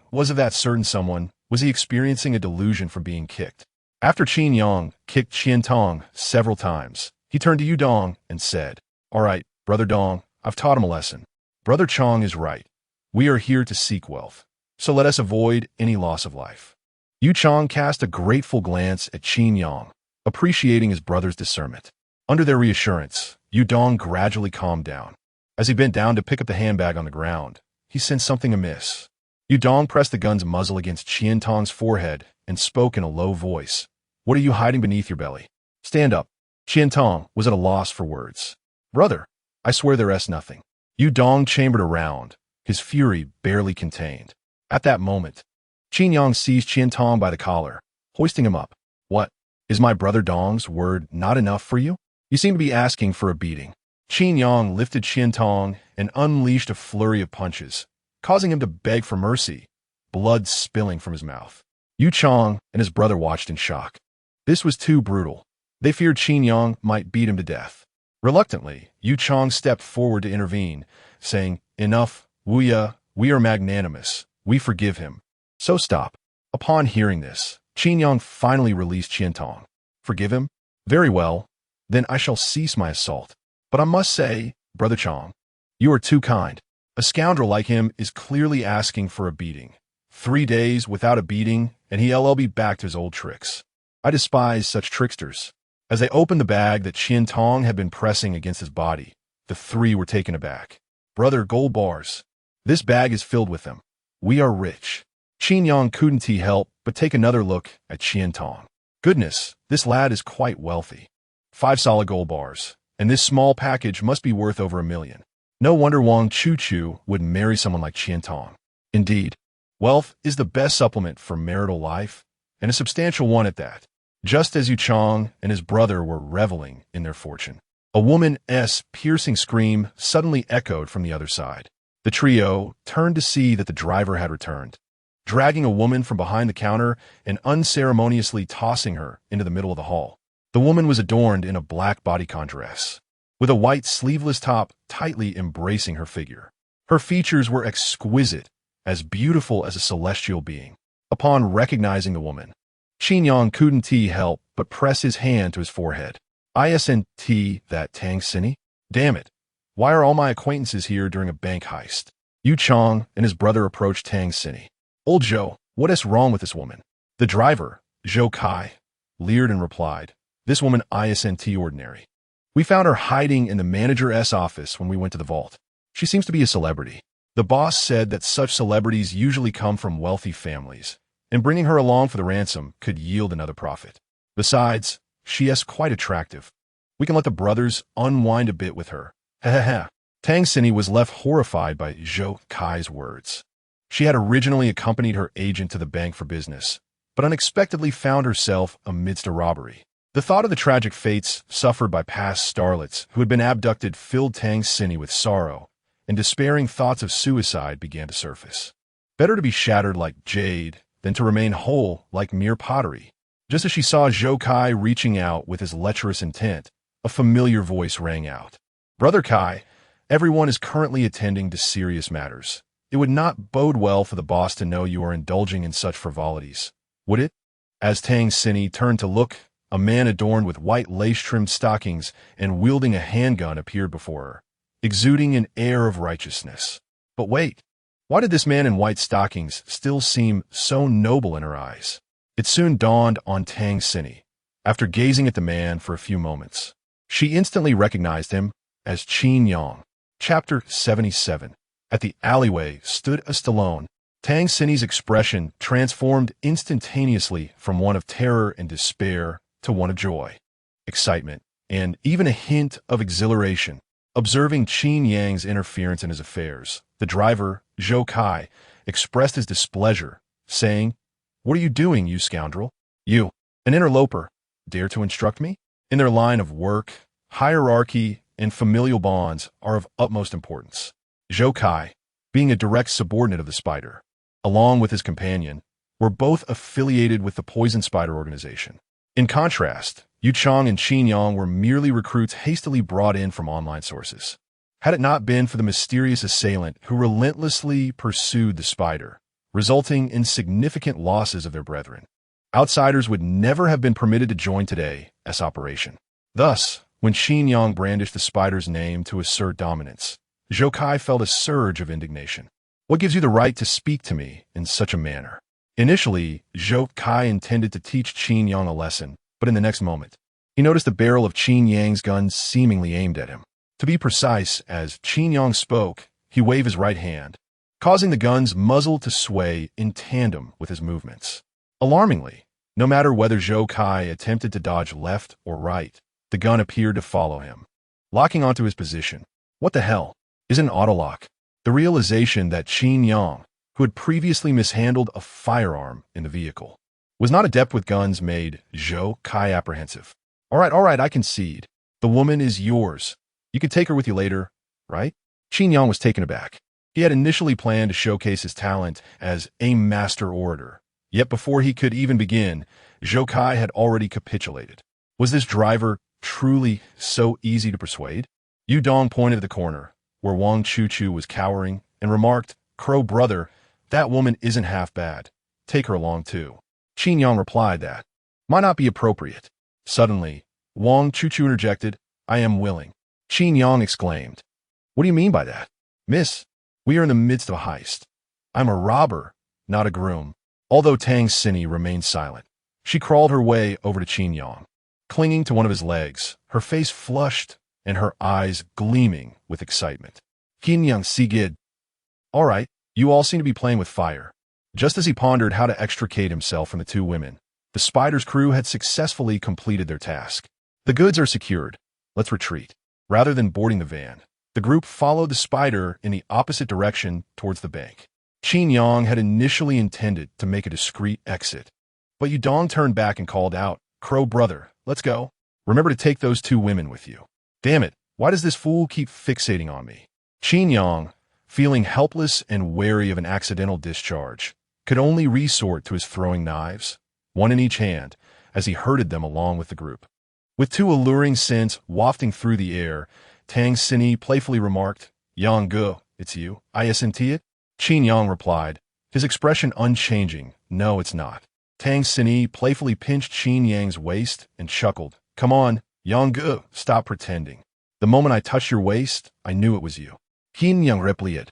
was of that certain someone. Was he experiencing a delusion from being kicked? After Qin Yang kicked Qian Tong several times, he turned to Yu Dong and said, all right, Brother Dong, I've taught him a lesson. Brother Chong is right. We are here to seek wealth, so let us avoid any loss of life. Yu Chong cast a grateful glance at Qin Yang, appreciating his brother's discernment. Under their reassurance, Yu Dong gradually calmed down. As he bent down to pick up the handbag on the ground, he sensed something amiss. Yu Dong pressed the gun's muzzle against Qian Tong's forehead and spoke in a low voice. What are you hiding beneath your belly? Stand up. Qian Tong was at a loss for words. Brother, I swear there's nothing. Yu Dong chambered around, his fury barely contained. At that moment, Qin Yang seized Qian Tong by the collar, hoisting him up. What? Is my brother Dong's word not enough for you? You seem to be asking for a beating. Qin Yang lifted Qian Tong and unleashed a flurry of punches, causing him to beg for mercy, blood spilling from his mouth. Yu Chong and his brother watched in shock. This was too brutal. They feared Qin Yang might beat him to death. Reluctantly, Yu Chong stepped forward to intervene, saying, Enough, Wu Ye, we are magnanimous. We forgive him. So stop. Upon hearing this, Qin Yang finally released Qian Tong. Forgive him? Very well. Then I shall cease my assault. But I must say, Brother Chong, you are too kind. A scoundrel like him is clearly asking for a beating. 3 days without a beating, and he'll be back to his old tricks. I despise such tricksters. As they opened the bag that Qian Tong had been pressing against his body, the three were taken aback. Brother, gold bars. This bag is filled with them. We are rich. Qin Yang couldn't help but take another look at Qian Tong. Goodness, this lad is quite wealthy. 5 solid gold bars, and this small package must be worth over $1 million. No wonder Wang Chuchu would marry someone like Qian Tong. Indeed, wealth is the best supplement for marital life, and a substantial one at that. Just as Yu Chong and his brother were reveling in their fortune, a woman's piercing scream suddenly echoed from the other side. The trio turned to see that the driver had returned, dragging a woman from behind the counter and unceremoniously tossing her into the middle of the hall. The woman was adorned in a black bodycon dress, with a white sleeveless top tightly embracing her figure. Her features were exquisite, as beautiful as a celestial being. Upon recognizing the woman, Qin Yang couldn't help but press his hand to his forehead. Isn't that Tang Xinyi? Damn it. Why are all my acquaintances here during a bank heist? Yu Chong and his brother approached Tang Xinyi. Old Zhou, what is wrong with this woman? The driver, Zhou Kai, leered and replied, this woman isn't ordinary. We found her hiding in the manager's office when we went to the vault. She seems to be a celebrity. The boss said that such celebrities usually come from wealthy families, and bringing her along for the ransom could yield another profit. Besides, she is quite attractive. We can let the brothers unwind a bit with her. Ha. Tang Xinyi was left horrified by Zhou Kai's words. She had originally accompanied her agent to the bank for business, but unexpectedly found herself amidst a robbery. The thought of the tragic fates suffered by past starlets who had been abducted filled Tang Xinyi with sorrow, and despairing thoughts of suicide began to surface. Better to be shattered like jade than to remain whole like mere pottery. Just as she saw Zhou Kai reaching out with his lecherous intent, a familiar voice rang out. Brother Kai, everyone is currently attending to serious matters. It would not bode well for the boss to know you are indulging in such frivolities, would it? As Tang Xinyi turned to look, a man adorned with white lace-trimmed stockings and wielding a handgun appeared before her, exuding an air of righteousness. But wait, why did this man in white stockings still seem so noble in her eyes? It soon dawned on Tang Xinyi, after gazing at the man for a few moments. She instantly recognized him as Qin Yang. Chapter 77. At the alleyway stood a Stallone. Tang Xinyi's expression transformed instantaneously from one of terror and despair to one of joy, excitement, and even a hint of exhilaration. Observing Qin Yang's interference in his affairs, the driver, Zhou Kai, expressed his displeasure, saying, What are you doing, you scoundrel? You, an interloper, dare to instruct me? In their line of work, hierarchy and familial bonds are of utmost importance. Zhou Kai, being a direct subordinate of the Spider, along with his companion, were both affiliated with the Poison Spider organization. In contrast, Yu Chong and Qin Yang were merely recruits hastily brought in from online sources. Had it not been for the mysterious assailant who relentlessly pursued the Spider, resulting in significant losses of their brethren, outsiders would never have been permitted to join today's operation. Thus, when Qin Yang brandished the Spider's name to assert dominance, Zhou Kai felt a surge of indignation. What gives you the right to speak to me in such a manner? Initially, Zhou Kai intended to teach Qin Yang a lesson, but in the next moment, he noticed the barrel of Qin Yang's gun seemingly aimed at him. To be precise, as Qin Yang spoke, he waved his right hand, causing the gun's muzzle to sway in tandem with his movements. Alarmingly, no matter whether Zhou Kai attempted to dodge left or right, the gun appeared to follow him, locking onto his position. What the hell? Is it an autolock? The realization that Qin Yang, who had previously mishandled a firearm in the vehicle, was not adept with guns made Zhou Kai apprehensive. All right, I concede. The woman is yours. You can take her with you later, right? Qin Yang was taken aback. He had initially planned to showcase his talent as a master orator, yet before he could even begin, Zhou Kai had already capitulated. Was this driver truly so easy to persuade? Yu Dong pointed at the corner, where Wang Chuchu was cowering, and remarked, Crow brother, that woman isn't half bad. Take her along too. Qin Yang replied that might not be appropriate. Suddenly, Wang Chuchu interjected, I am willing. Qin Yang exclaimed, What do you mean by that? Miss, we are in the midst of a heist. I'm a robber, not a groom. Although Tang Xinyi remained silent, she crawled her way over to Qin Yang, clinging to one of his legs, her face flushed and her eyes gleaming with excitement. Qin Yang sighed. All right, you all seem to be playing with fire. Just as he pondered how to extricate himself from the two women, the Spider's crew had successfully completed their task. The goods are secured. Let's retreat. Rather than boarding the van, the group followed the spider in the opposite direction towards the bank. Qin Yang had initially intended to make a discreet exit, but Yudong turned back and called out, "Crow brother, let's go. Remember to take those two women with you." Damn it, why does this fool keep fixating on me? Qin Yang, feeling helpless and wary of an accidental discharge, could only resort to his throwing knives, one in each hand, as he herded them along with the group. With two alluring scents wafting through the air, Tang Sini playfully remarked, "Yang Ge, it's you. Isn't it?" Qin Yang replied, his expression unchanging, "No, it's not." Tang Sini playfully pinched Qin Yang's waist and chuckled, "Come on, Yang Ge, stop pretending. The moment I touched your waist, I knew it was you." Qin Yang replied,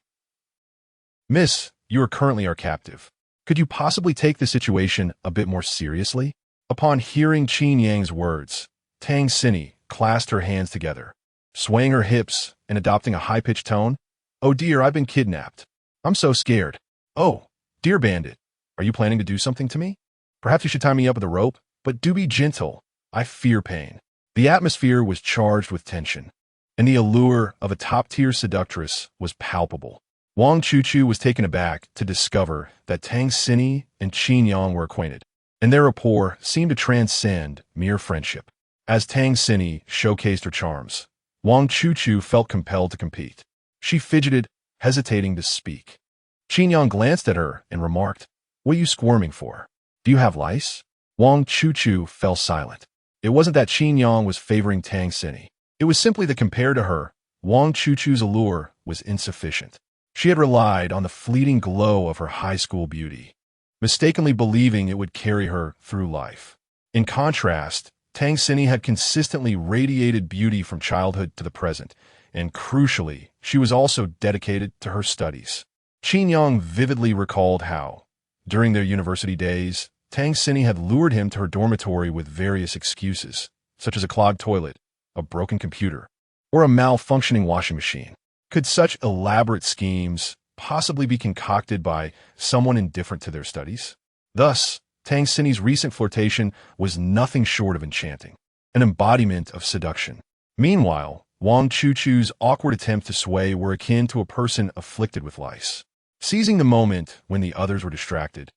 "Miss, you are currently our captive. Could you possibly take the situation a bit more seriously?" Upon hearing Qin Yang's words, Tang Sini clasped her hands together, swaying her hips and adopting a high-pitched tone. "Oh dear, I've been kidnapped. I'm so scared. Oh, dear bandit, are you planning to do something to me? Perhaps you should tie me up with a rope, but do be gentle. I fear pain." The atmosphere was charged with tension, and the allure of a top-tier seductress was palpable. Wang Chuchu was taken aback to discover that Tang Sini and Qin Yang were acquainted, and their rapport seemed to transcend mere friendship. As Tang Sini showcased her charms, Wang Chuchu felt compelled to compete. She fidgeted, hesitating to speak. Qin Yang glanced at her and remarked, "What are you squirming for? Do you have lice?" Wang Chuchu fell silent. It wasn't that Qin Yang was favoring Tang Sini. It was simply that compared to her, Wang Chuchu's allure was insufficient. She had relied on the fleeting glow of her high school beauty, mistakenly believing it would carry her through life. In contrast, Tang Sini had consistently radiated beauty from childhood to the present, and crucially, she was also dedicated to her studies. Qin Yang vividly recalled how, during their university days, Tang Sini had lured him to her dormitory with various excuses, such as a clogged toilet, a broken computer, or a malfunctioning washing machine. Could such elaborate schemes possibly be concocted by someone indifferent to their studies? Thus, Tang Sini's recent flirtation was nothing short of enchanting, an embodiment of seduction. Meanwhile, Wang Chuchu's awkward attempts to sway were akin to a person afflicted with lice. Seizing the moment when the others were distracted,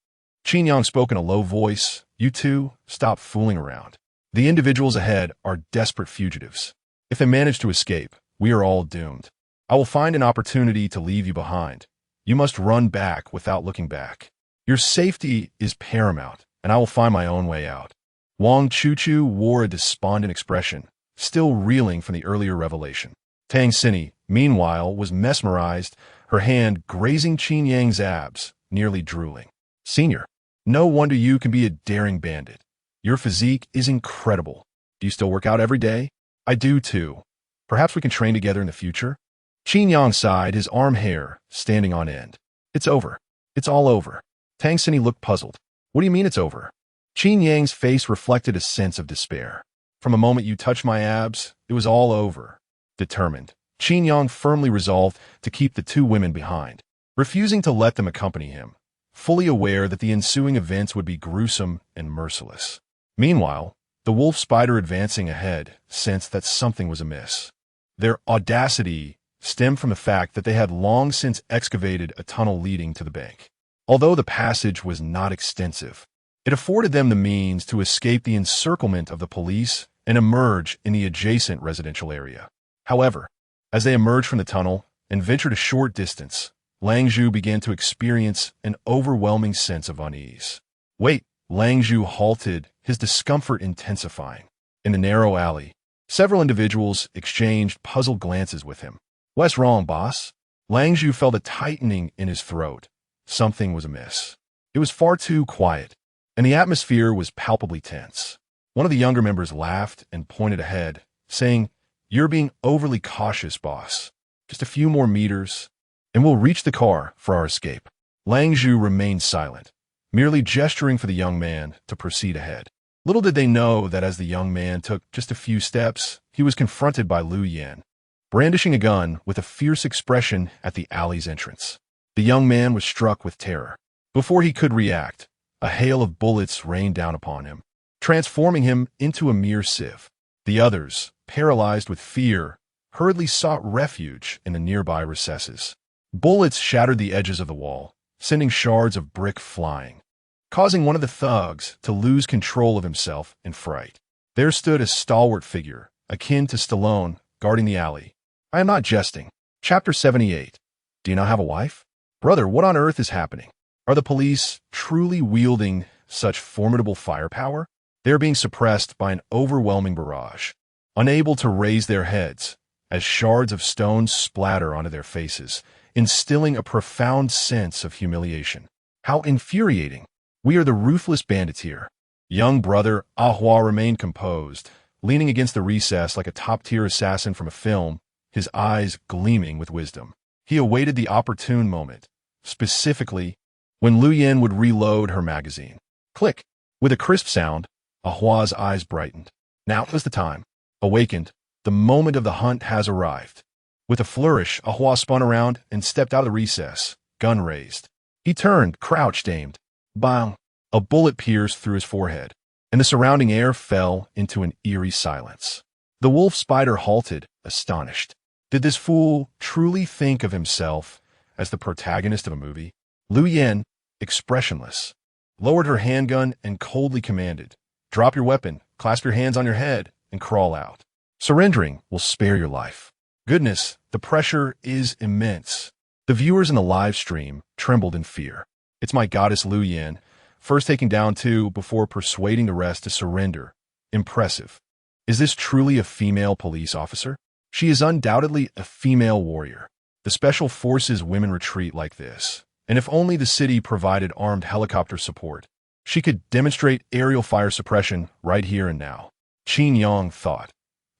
Qin Yang spoke in a low voice, "You two, stop fooling around. The individuals ahead are desperate fugitives. If they manage to escape, we are all doomed. I will find an opportunity to leave you behind. You must run back without looking back. Your safety is paramount, and I will find my own way out." Wang Chuchu wore a despondent expression, still reeling from the earlier revelation. Tang Sini, meanwhile, was mesmerized, her hand grazing Qin Yang's abs, nearly drooling. "Senior, no wonder you can be a daring bandit. Your physique is incredible. Do you still work out every day?" "I do too. Perhaps we can train together in the future?" Qin Yang sighed, his arm hair standing on end. "It's over. It's all over." Tang Sini looked puzzled. "What do you mean it's over?" Qin Yang's face reflected a sense of despair. "From the moment you touched my abs, it was all over." Determined, Qin Yang firmly resolved to keep the two women behind, refusing to let them accompany him, fully aware that the ensuing events would be gruesome and merciless. Meanwhile, the wolf spider advancing ahead sensed that something was amiss. Their audacity stemmed from the fact that they had long since excavated a tunnel leading to the bank. Although the passage was not extensive, it afforded them the means to escape the encirclement of the police and emerge in the adjacent residential area. However, as they emerged from the tunnel and ventured a short distance, Lang Zhu began to experience an overwhelming sense of unease. "Wait!" Lang Zhu halted, his discomfort intensifying. In the narrow alley, several individuals exchanged puzzled glances with him. "What's wrong, boss?" Lang Zhu felt a tightening in his throat. Something was amiss. It was far too quiet, and the atmosphere was palpably tense. One of the younger members laughed and pointed ahead, saying, "You're being overly cautious, boss. Just a few more meters, and we'll reach the car for our escape." Lang Zhu remained silent, merely gesturing for the young man to proceed ahead. Little did they know that as the young man took just a few steps, he was confronted by Lu Yan, brandishing a gun with a fierce expression at the alley's entrance. The young man was struck with terror. Before he could react, a hail of bullets rained down upon him, transforming him into a mere sieve. The others, paralyzed with fear, hurriedly sought refuge in the nearby recesses. Bullets shattered the edges of the wall, sending shards of brick flying, causing one of the thugs to lose control of himself in fright. There stood a stalwart figure, akin to Stallone, guarding the alley. I am not jesting. Chapter 78. Do you not have a wife? Brother, what on earth is happening? Are the police truly wielding such formidable firepower? They are being suppressed by an overwhelming barrage, unable to raise their heads as shards of stone splatter onto their faces, instilling a profound sense of humiliation. How infuriating! We are the ruthless bandits here. Young brother Ahua remained composed, leaning against the recess like a top-tier assassin from a film, his eyes gleaming with wisdom. He awaited the opportune moment, specifically when Lu Yen would reload her magazine. Click! With a crisp sound, Ahua's eyes brightened. Now is the time. Awakened, the moment of the hunt has arrived. With a flourish, Ahua spun around and stepped out of the recess, gun raised. He turned, crouched, aimed. Bang! A bullet pierced through his forehead, and the surrounding air fell into an eerie silence. The wolf spider halted, astonished. Did this fool truly think of himself as the protagonist of a movie? Lu Yen, expressionless, lowered her handgun and coldly commanded, "Drop your weapon, clasp your hands on your head, and crawl out. Surrendering will spare your life." Goodness, the pressure is immense. The viewers in the live stream trembled in fear. It's my goddess Lu Yen, first taking down two before persuading the rest to surrender. Impressive. Is this truly a female police officer? She is undoubtedly a female warrior. The Special Forces women retreat like this, and if only the city provided armed helicopter support, she could demonstrate aerial fire suppression right here and now. Qin Yang thought.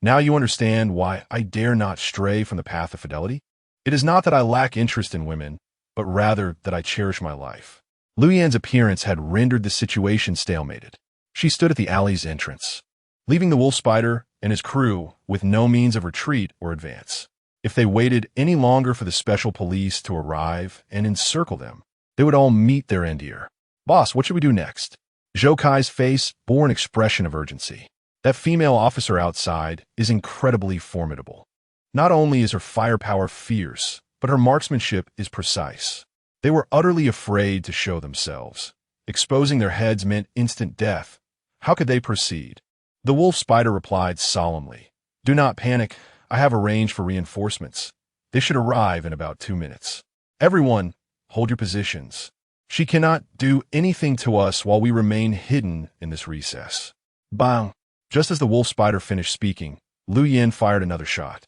Now you understand why I dare not stray from the path of fidelity? It is not that I lack interest in women, but rather that I cherish my life. Lu Yan's appearance had rendered the situation stalemated. She stood at the alley's entrance, leaving the wolf spider and his crew with no means of retreat or advance. If they waited any longer for the special police to arrive and encircle them, they would all meet their end here. Boss, what should we do next? Zhou Kai's face bore an expression of urgency. That female officer outside is incredibly formidable. Not only is her firepower fierce, but her marksmanship is precise. They were utterly afraid to show themselves. Exposing their heads meant instant death. How could they proceed? The wolf spider replied solemnly, "Do not panic. I have arranged for reinforcements. They should arrive in about 2 minutes. Everyone, hold your positions. She cannot do anything to us while we remain hidden in this recess." Bang! Just as the wolf spider finished speaking, Lu Yen fired another shot.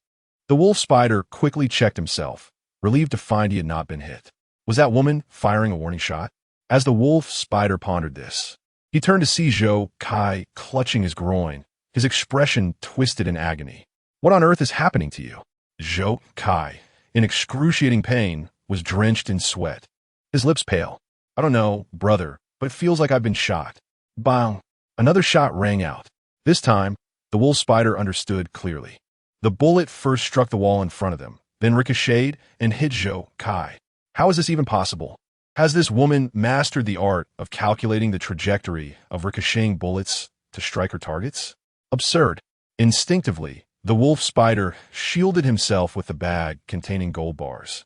The wolf spider quickly checked himself, relieved to find he had not been hit. Was that woman firing a warning shot? As the wolf spider pondered this, he turned to see Zhou Kai clutching his groin, his expression twisted in agony. What on earth is happening to you? Zhou Kai, in excruciating pain, was drenched in sweat, his lips pale. I don't know, brother, but it feels like I've been shot. Bang! Another shot rang out. This time, the wolf spider understood clearly. The bullet first struck the wall in front of them, then ricocheted and hit Zhou Kai. How is this even possible? Has this woman mastered the art of calculating the trajectory of ricocheting bullets to strike her targets? Absurd. Instinctively, the wolf spider shielded himself with the bag containing gold bars.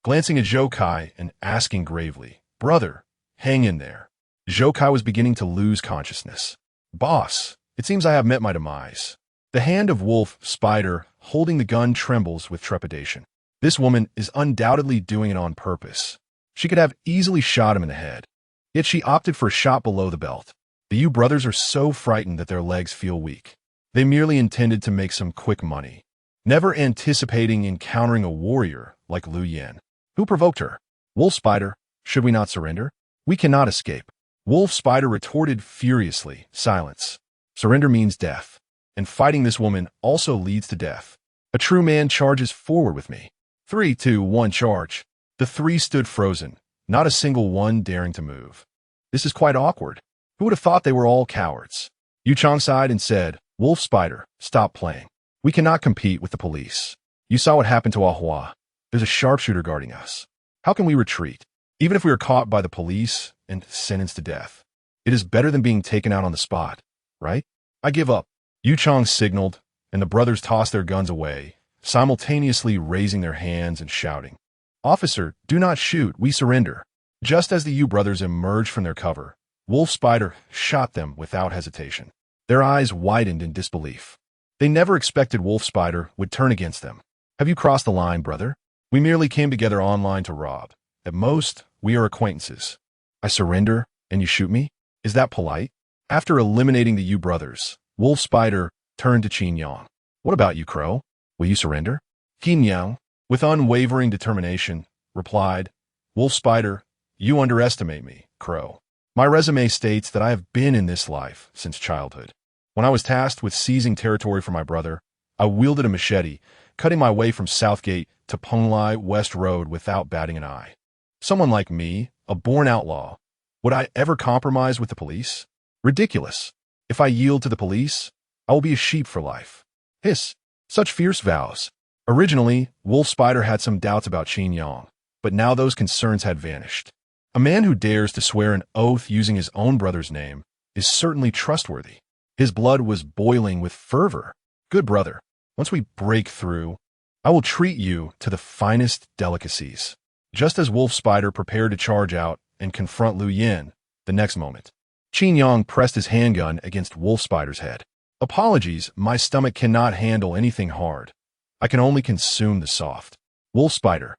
Glancing at Zhou Kai and asking gravely, "Brother, hang in there." Zhou Kai was beginning to lose consciousness. "Boss, it seems I have met my demise." The hand of wolf spider holding the gun trembles with trepidation. This woman is undoubtedly doing it on purpose. She could have easily shot him in the head, yet she opted for a shot below the belt. The Yu brothers are so frightened that their legs feel weak. They merely intended to make some quick money, never anticipating encountering a warrior like Lu Yen. Who provoked her? Wolf spider, should we not surrender? We cannot escape. Wolf spider retorted furiously, "Silence. Surrender means death, and fighting this woman also leads to death. A true man charges forward with me. 3, 2, 1, charge." The three stood frozen, not a single one daring to move. This is quite awkward. Who would have thought they were all cowards? Yu Chang sighed and said, "Wolf spider, stop playing. We cannot compete with the police. You saw what happened to Ahua. There's a sharpshooter guarding us. How can we retreat? Even if we are caught by the police and sentenced to death, it is better than being taken out on the spot, right? I give up." Yu Chang signaled, and the brothers tossed their guns away, simultaneously raising their hands and shouting, "Officer, do not shoot, we surrender." Just as the Yu brothers emerged from their cover, Wolf Spider shot them without hesitation. Their eyes widened in disbelief. They never expected Wolf Spider would turn against them. "Have you crossed the line, brother? We merely came together online to rob. At most, we are acquaintances. I surrender, and you shoot me? Is that polite?" After eliminating the Yu brothers, Wolf Spider turned to Qin Yang. "What about you, Crow? Will you surrender?" Qin Yang, with unwavering determination, replied, "Wolf Spider, you underestimate me, Crow. My resume states that I have been in this life since childhood. When I was tasked with seizing territory for my brother, I wielded a machete, cutting my way from Southgate to Penglai West Road without batting an eye. Someone like me, a born outlaw, would I ever compromise with the police? Ridiculous. If I yield to the police, I will be a sheep for life." Hiss. Such fierce vows. Originally, Wolf Spider had some doubts about Qin Yang, but now those concerns had vanished. A man who dares to swear an oath using his own brother's name is certainly trustworthy. His blood was boiling with fervor. "Good brother, once we break through, I will treat you to the finest delicacies." Just as Wolf Spider prepared to charge out and confront Lu Yin, the next moment, Qin Yang pressed his handgun against Wolf Spider's head. "Apologies, my stomach cannot handle anything hard. I can only consume the soft." Wolf Spider.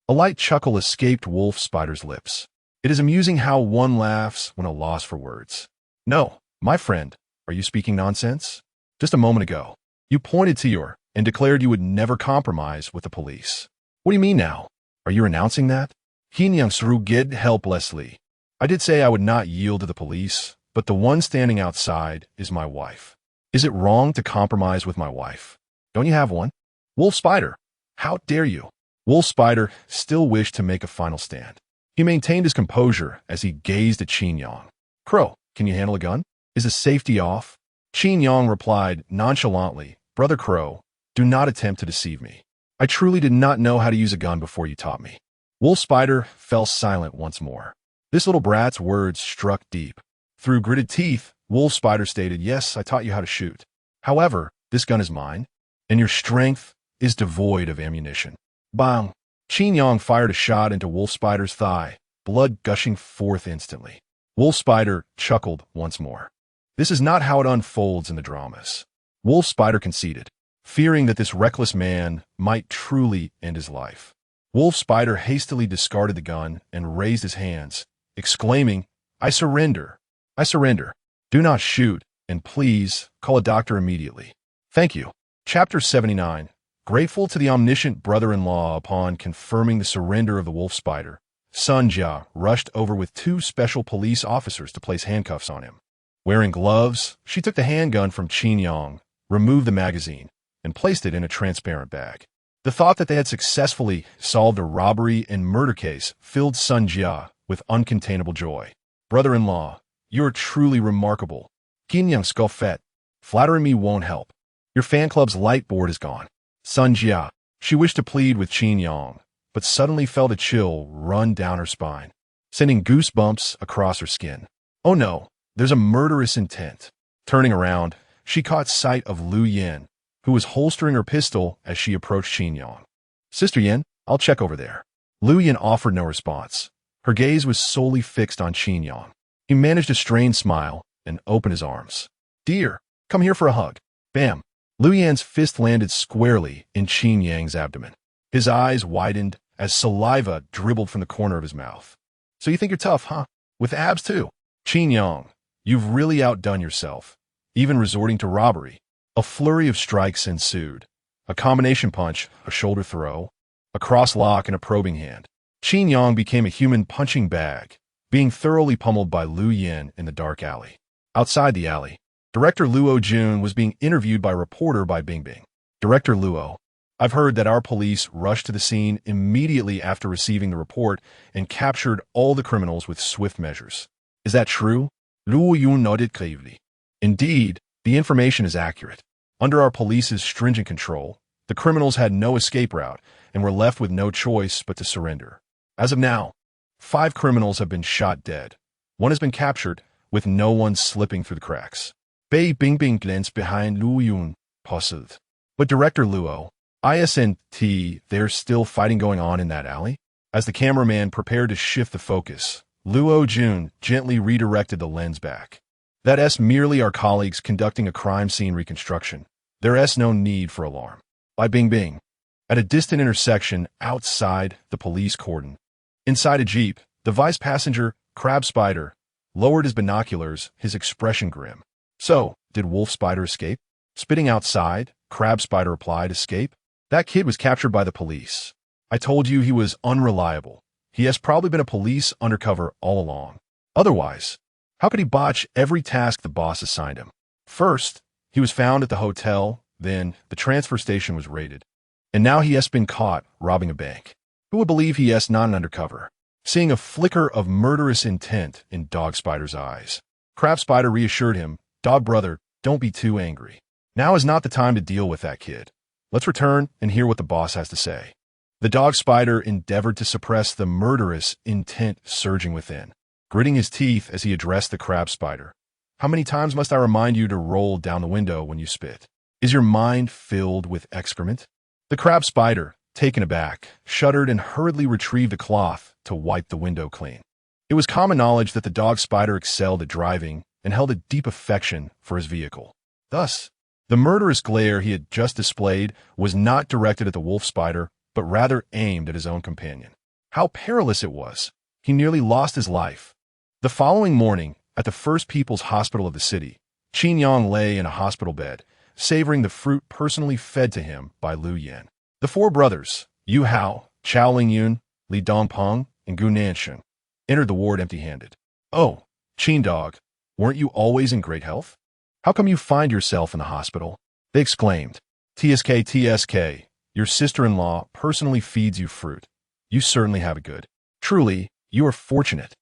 A light chuckle escaped Wolf Spider's lips. It is amusing how one laughs when a loss for words. "No, my friend, are you speaking nonsense? Just a moment ago, you pointed to your and declared you would never compromise with the police. What do you mean now? Are you renouncing that?" Qin Yang shrugged helplessly. "I did say I would not yield to the police, but the one standing outside is my wife. Is it wrong to compromise with my wife? Don't you have one?" "Wolf Spider, how dare you?" Wolf Spider still wished to make a final stand. He maintained his composure as he gazed at Qin Yang. "Crow, can you handle a gun? Is the safety off?" Qin Yang replied nonchalantly, "Brother Crow, do not attempt to deceive me. I truly did not know how to use a gun before you taught me." Wolf Spider fell silent once more. This little brat's words struck deep. Through gritted teeth, Wolf Spider stated, "Yes, I taught you how to shoot. However, this gun is mine, and your strength is devoid of ammunition." Bang! Qin Yang fired a shot into Wolf Spider's thigh, blood gushing forth instantly. Wolf Spider chuckled once more. This is not how it unfolds in the dramas. Wolf Spider conceded, fearing that this reckless man might truly end his life. Wolf Spider hastily discarded the gun and raised his hands, exclaiming, "I surrender. I surrender. Do not shoot, and please call a doctor immediately. Thank you." Chapter 79. Grateful to the omniscient brother-in-law upon confirming the surrender of the Wolf Spider, Sun Jia rushed over with 2 special police officers to place handcuffs on him. Wearing gloves, she took the handgun from Qin Yang, removed the magazine, and placed it in a transparent bag. The thought that they had successfully solved a robbery and murder case filled Sun Jia with uncontainable joy. "Brother-in-law, you are truly remarkable." Qin Yang scoffed. "Flattering me won't help. Your fan club's light board is gone." Sun Jia. She wished to plead with Qin Yang, but suddenly felt a chill run down her spine, sending goosebumps across her skin. "Oh no, there's a murderous intent." Turning around, she caught sight of Lu Yin, who was holstering her pistol as she approached Qin Yang. "Sister Yin, I'll check over there." Lu Yin offered no response. Her gaze was solely fixed on Qin Yang. He managed a strained smile and opened his arms. "Dear, come here for a hug." Bam! Lu Yan's fist landed squarely in Qin Yang's abdomen. His eyes widened as saliva dribbled from the corner of his mouth. "So you think you're tough, huh? With abs, too?" "Qin Yang, you've really outdone yourself, even resorting to robbery." A flurry of strikes ensued. A combination punch, a shoulder throw, a cross lock, and a probing hand. Qin Yang became a human punching bag, being thoroughly pummeled by Lu Yin in the dark alley. Outside the alley, Director Luo Jun was being interviewed by a reporter by Bingbing. "Director Luo, I've heard that our police rushed to the scene immediately after receiving the report and captured all the criminals with swift measures. Is that true?" Luo Yun nodded gravely. "Indeed, the information is accurate. Under our police's stringent control, the criminals had no escape route and were left with no choice but to surrender. As of now, 5 criminals have been shot dead. 1 has been captured, with no one slipping through the cracks." Bei Bingbing glanced behind Luo Yun, puzzled. "But Director Luo, ISNT, there's still fighting going on in that alley? As the cameraman prepared to shift the focus, Luo Jun gently redirected the lens back. That's merely our colleagues conducting a crime scene reconstruction. There's no need for alarm. By Bing Bing. At a distant intersection outside the police cordon. Inside a jeep, the vice passenger, Crab Spider, lowered his binoculars, his expression grim. So, did Wolf Spider escape? Spitting outside, Crab Spider replied, escape? That kid was captured by the police. I told you he was unreliable. He has probably been a police undercover all along. Otherwise, how could he botch every task the boss assigned him? First, he was found at the hotel, then the transfer station was raided. And now he has been caught robbing a bank. Who would believe he is not an undercover? Seeing a flicker of murderous intent in Dog Spider's eyes, Crab Spider reassured him, Dog brother, don't be too angry. Now is not the time to deal with that kid. Let's return and hear what the boss has to say. The Dog Spider endeavored to suppress the murderous intent surging within, gritting his teeth as he addressed the Crab Spider. How many times must I remind you to roll down the window when you spit? Is your mind filled with excrement? The Crab Spider, taken aback, shuddered and hurriedly retrieved a cloth to wipe the window clean. It was common knowledge that the Dog Spider excelled at driving and held a deep affection for his vehicle. Thus, the murderous glare he had just displayed was not directed at the Wolf Spider, but rather aimed at his own companion. How perilous it was! He nearly lost his life. The following morning, at the First People's Hospital of the city, Qin Yang lay in a hospital bed, savoring the fruit personally fed to him by Lu Yan. The four brothers, Yu Hao, Chao Lingyun, Li Dongpeng, and Gu Nansheng, entered the ward empty-handed. Oh, Qin dog, weren't you always in great health? How come you find yourself in the hospital? They exclaimed. TSK, your sister-in-law personally feeds you fruit. You certainly have it good. Truly, you are fortunate.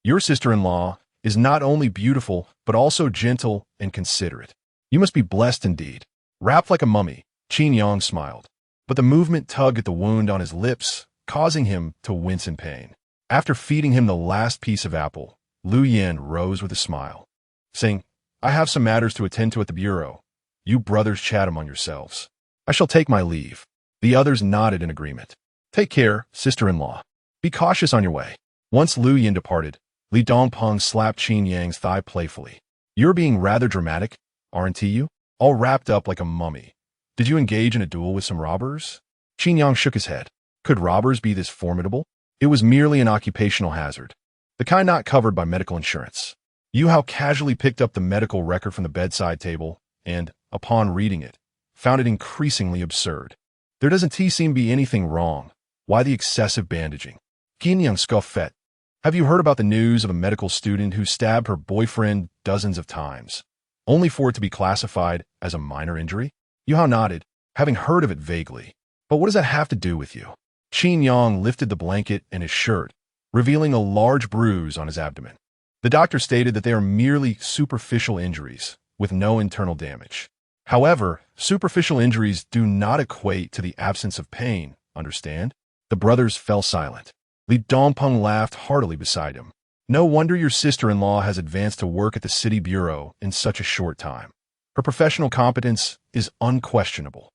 Your sister-in-law is not only beautiful, but also gentle and considerate. You must be blessed indeed. Wrapped like a mummy, Qin Yang smiled. But the movement tugged at the wound on his lips, causing him to wince in pain. After feeding him the last piece of apple, Lu Yan rose with a smile, saying, I have some matters to attend to at the bureau. You brothers chat among yourselves. I shall take my leave. The others nodded in agreement. Take care, sister-in-law. Be cautious on your way. Once Lu Yan departed, Li Dongpeng slapped Qin Yang's thigh playfully. You're being rather dramatic, aren't you? All wrapped up like a mummy. Did you engage in a duel with some robbers? Qin Yang shook his head. Could robbers be this formidable? It was merely an occupational hazard, the kind not covered by medical insurance. Yu Hao casually picked up the medical record from the bedside table and, upon reading it, found it increasingly absurd. There doesn't seem to be anything wrong. Why the excessive bandaging? Qin Yang scoffed. Have you heard about the news of a medical student who stabbed her boyfriend dozens of times, only for it to be classified as a minor injury? Yu Hao nodded, having heard of it vaguely. But what does that have to do with you? Qin Yang lifted the blanket and his shirt, revealing a large bruise on his abdomen. The doctor stated that they are merely superficial injuries, with no internal damage. However, superficial injuries do not equate to the absence of pain, understand? The brothers fell silent. Li Dongpeng laughed heartily beside him. No wonder your sister-in-law has advanced to work at the city bureau in such a short time. Her professional competence is unquestionable.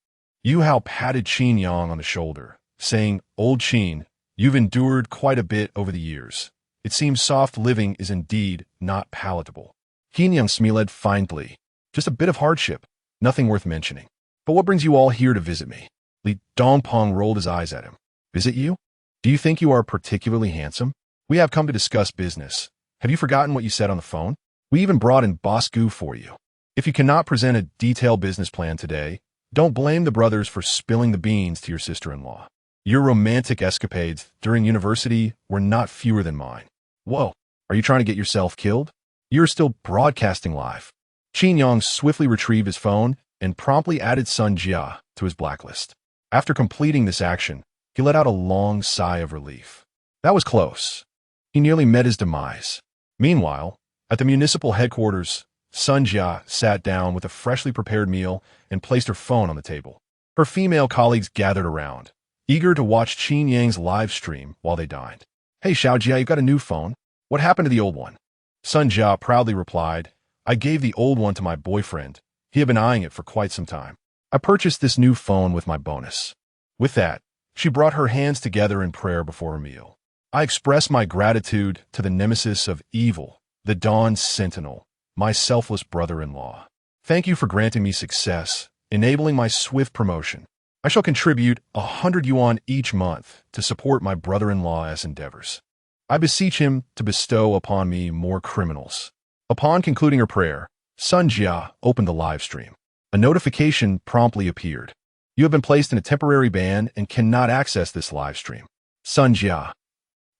Yu Hao patted Qin Yang on the shoulder, saying, Old Qin, you've endured quite a bit over the years. It seems soft living is indeed not palatable. Qin Yang smiled faintly. Just a bit of hardship, nothing worth mentioning. But what brings you all here to visit me? Li Dongpeng rolled his eyes at him. Visit you? Do you think you are particularly handsome? We have come to discuss business. Have you forgotten what you said on the phone? We even brought in Boss Gu for you. If you cannot present a detailed business plan today, don't blame the brothers for spilling the beans to your sister-in-law. Your romantic escapades during university were not fewer than mine. Whoa, are you trying to get yourself killed? You're still broadcasting live. Qin Yang swiftly retrieved his phone and promptly added Sun Jia to his blacklist. After completing this action, he let out a long sigh of relief. That was close. He nearly met his demise. Meanwhile, at the municipal headquarters, Sun Jia sat down with a freshly prepared meal and placed her phone on the table. Her female colleagues gathered around, eager to watch Qin Yang's live stream while they dined. Hey, Xiao Jia, you got a new phone? What happened to the old one? Sun Jia proudly replied, I gave the old one to my boyfriend. He had been eyeing it for quite some time. I purchased this new phone with my bonus. With that, she brought her hands together in prayer before her meal. I expressed my gratitude to the nemesis of evil, the Dawn Sentinel, my selfless brother-in-law. Thank you for granting me success, enabling my swift promotion. I shall contribute 100 yuan each month to support my brother-in-law's endeavors. I beseech him to bestow upon me more criminals. Upon concluding her prayer, Sun Jia opened the live stream. A notification promptly appeared. You have been placed in a temporary ban and cannot access this live stream. Sun Jia.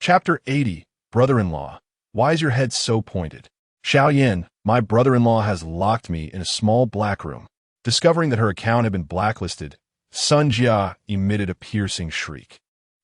Chapter 80, Brother-in-Law. Why is your head so pointed? Xiaoyan, my brother-in-law has locked me in a small black room. Discovering that her account had been blacklisted, Sun Jia emitted a piercing shriek.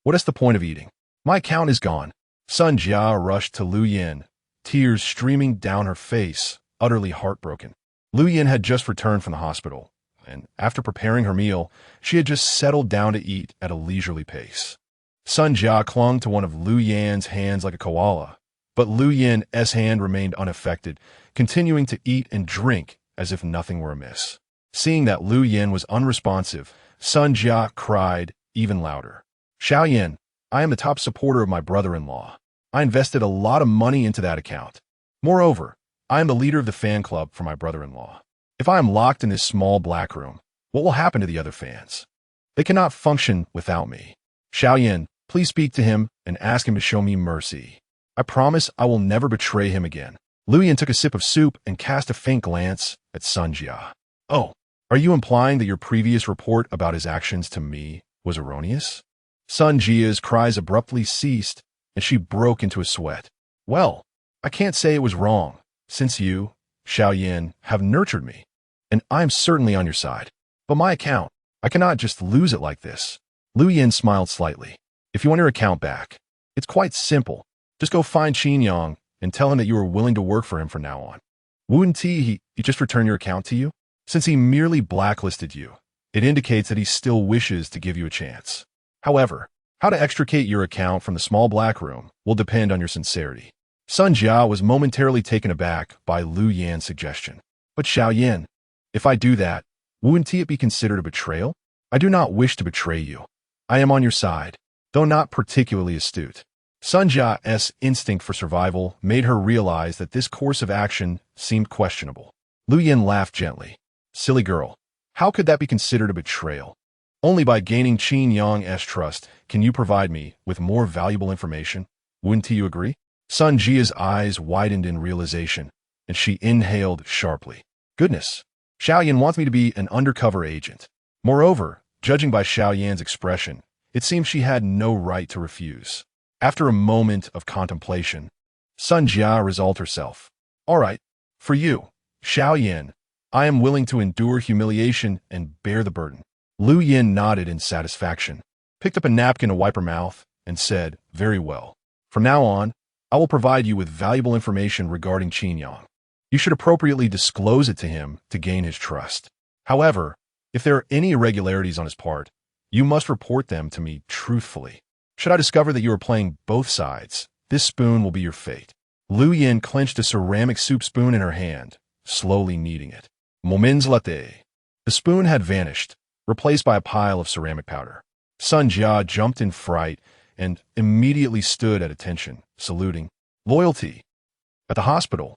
What is the point of eating? My account is gone. Sun Jia rushed to Lu Yin, tears streaming down her face, utterly heartbroken. Lu Yin had just returned from the hospital, and after preparing her meal, she had just settled down to eat at a leisurely pace. Sun Jia clung to one of Lu Yan's hands like a koala, but Lu Yin's hand remained unaffected, continuing to eat and drink as if nothing were amiss. Seeing that Lu Yin was unresponsive, Sun Jia cried even louder. Xiaoyan, I am the top supporter of my brother-in-law. I invested a lot of money into that account. Moreover, I am the leader of the fan club for my brother-in-law. If I am locked in this small black room, what will happen to the other fans? They cannot function without me. Xiaoyan, please speak to him and ask him to show me mercy. I promise I will never betray him again. Lu Yin took a sip of soup and cast a faint glance at Sun Jia. Oh, are you implying that your previous report about his actions to me was erroneous? Sun Jia's cries abruptly ceased, and she broke into a sweat. Well, I can't say it was wrong, since you, Xiaoyan, have nurtured me, and I'm certainly on your side. But my account, I cannot just lose it like this. Lu Yin smiled slightly. If you want your account back, it's quite simple. Just go find Qin Yang and tell him that you are willing to work for him from now on. Wouldn't he just return your account to you? Since he merely blacklisted you, it indicates that he still wishes to give you a chance. However, how to extricate your account from the small black room will depend on your sincerity. Sun Jia was momentarily taken aback by Lu Yan's suggestion. But Xiaoyan, if I do that, wouldn't it be considered a betrayal? I do not wish to betray you. I am on your side, though not particularly astute. Sun Jia's instinct for survival made her realize that this course of action seemed questionable. Lu Yin laughed gently. Silly girl, how could that be considered a betrayal? Only by gaining Qin Yang's trust can you provide me with more valuable information. Wouldn't you agree? Sun Jia's eyes widened in realization, and she inhaled sharply. Goodness, Xiaoyan wants me to be an undercover agent. Moreover, judging by Xiaoyan's expression, it seems she had no right to refuse. After a moment of contemplation, Sun Jia resolved herself. All right, for you, Xiaoyan, I am willing to endure humiliation and bear the burden. Lu Yin nodded in satisfaction, picked up a napkin to wipe her mouth, and said, very well. From now on, I will provide you with valuable information regarding Qin Yang. You should appropriately disclose it to him to gain his trust. However, if there are any irregularities on his part, you must report them to me truthfully. Should I discover that you are playing both sides, this spoon will be your fate. Lu Yin clenched a ceramic soup spoon in her hand, slowly kneading it. Moments later. The spoon had vanished, replaced by a pile of ceramic powder. Sun Jia jumped in fright and immediately stood at attention, saluting. Loyalty. At the hospital,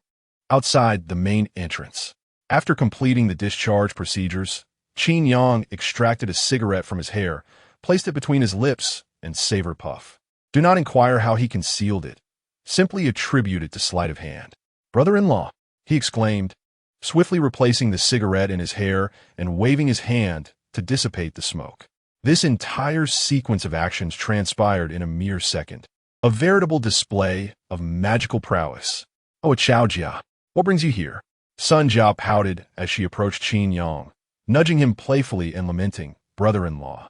outside the main entrance. After completing the discharge procedures, Qin Yang extracted a cigarette from his hair, placed it between his lips, and savor puff. Do not inquire how he concealed it. Simply attribute it to sleight of hand. Brother-in-law, he exclaimed, swiftly replacing the cigarette in his hair and waving his hand to dissipate the smoke. This entire sequence of actions transpired in a mere second. A veritable display of magical prowess. Oh, Xiao Jia, what brings you here? Sun Jia pouted as she approached Qin Yang, nudging him playfully and lamenting, brother-in-law.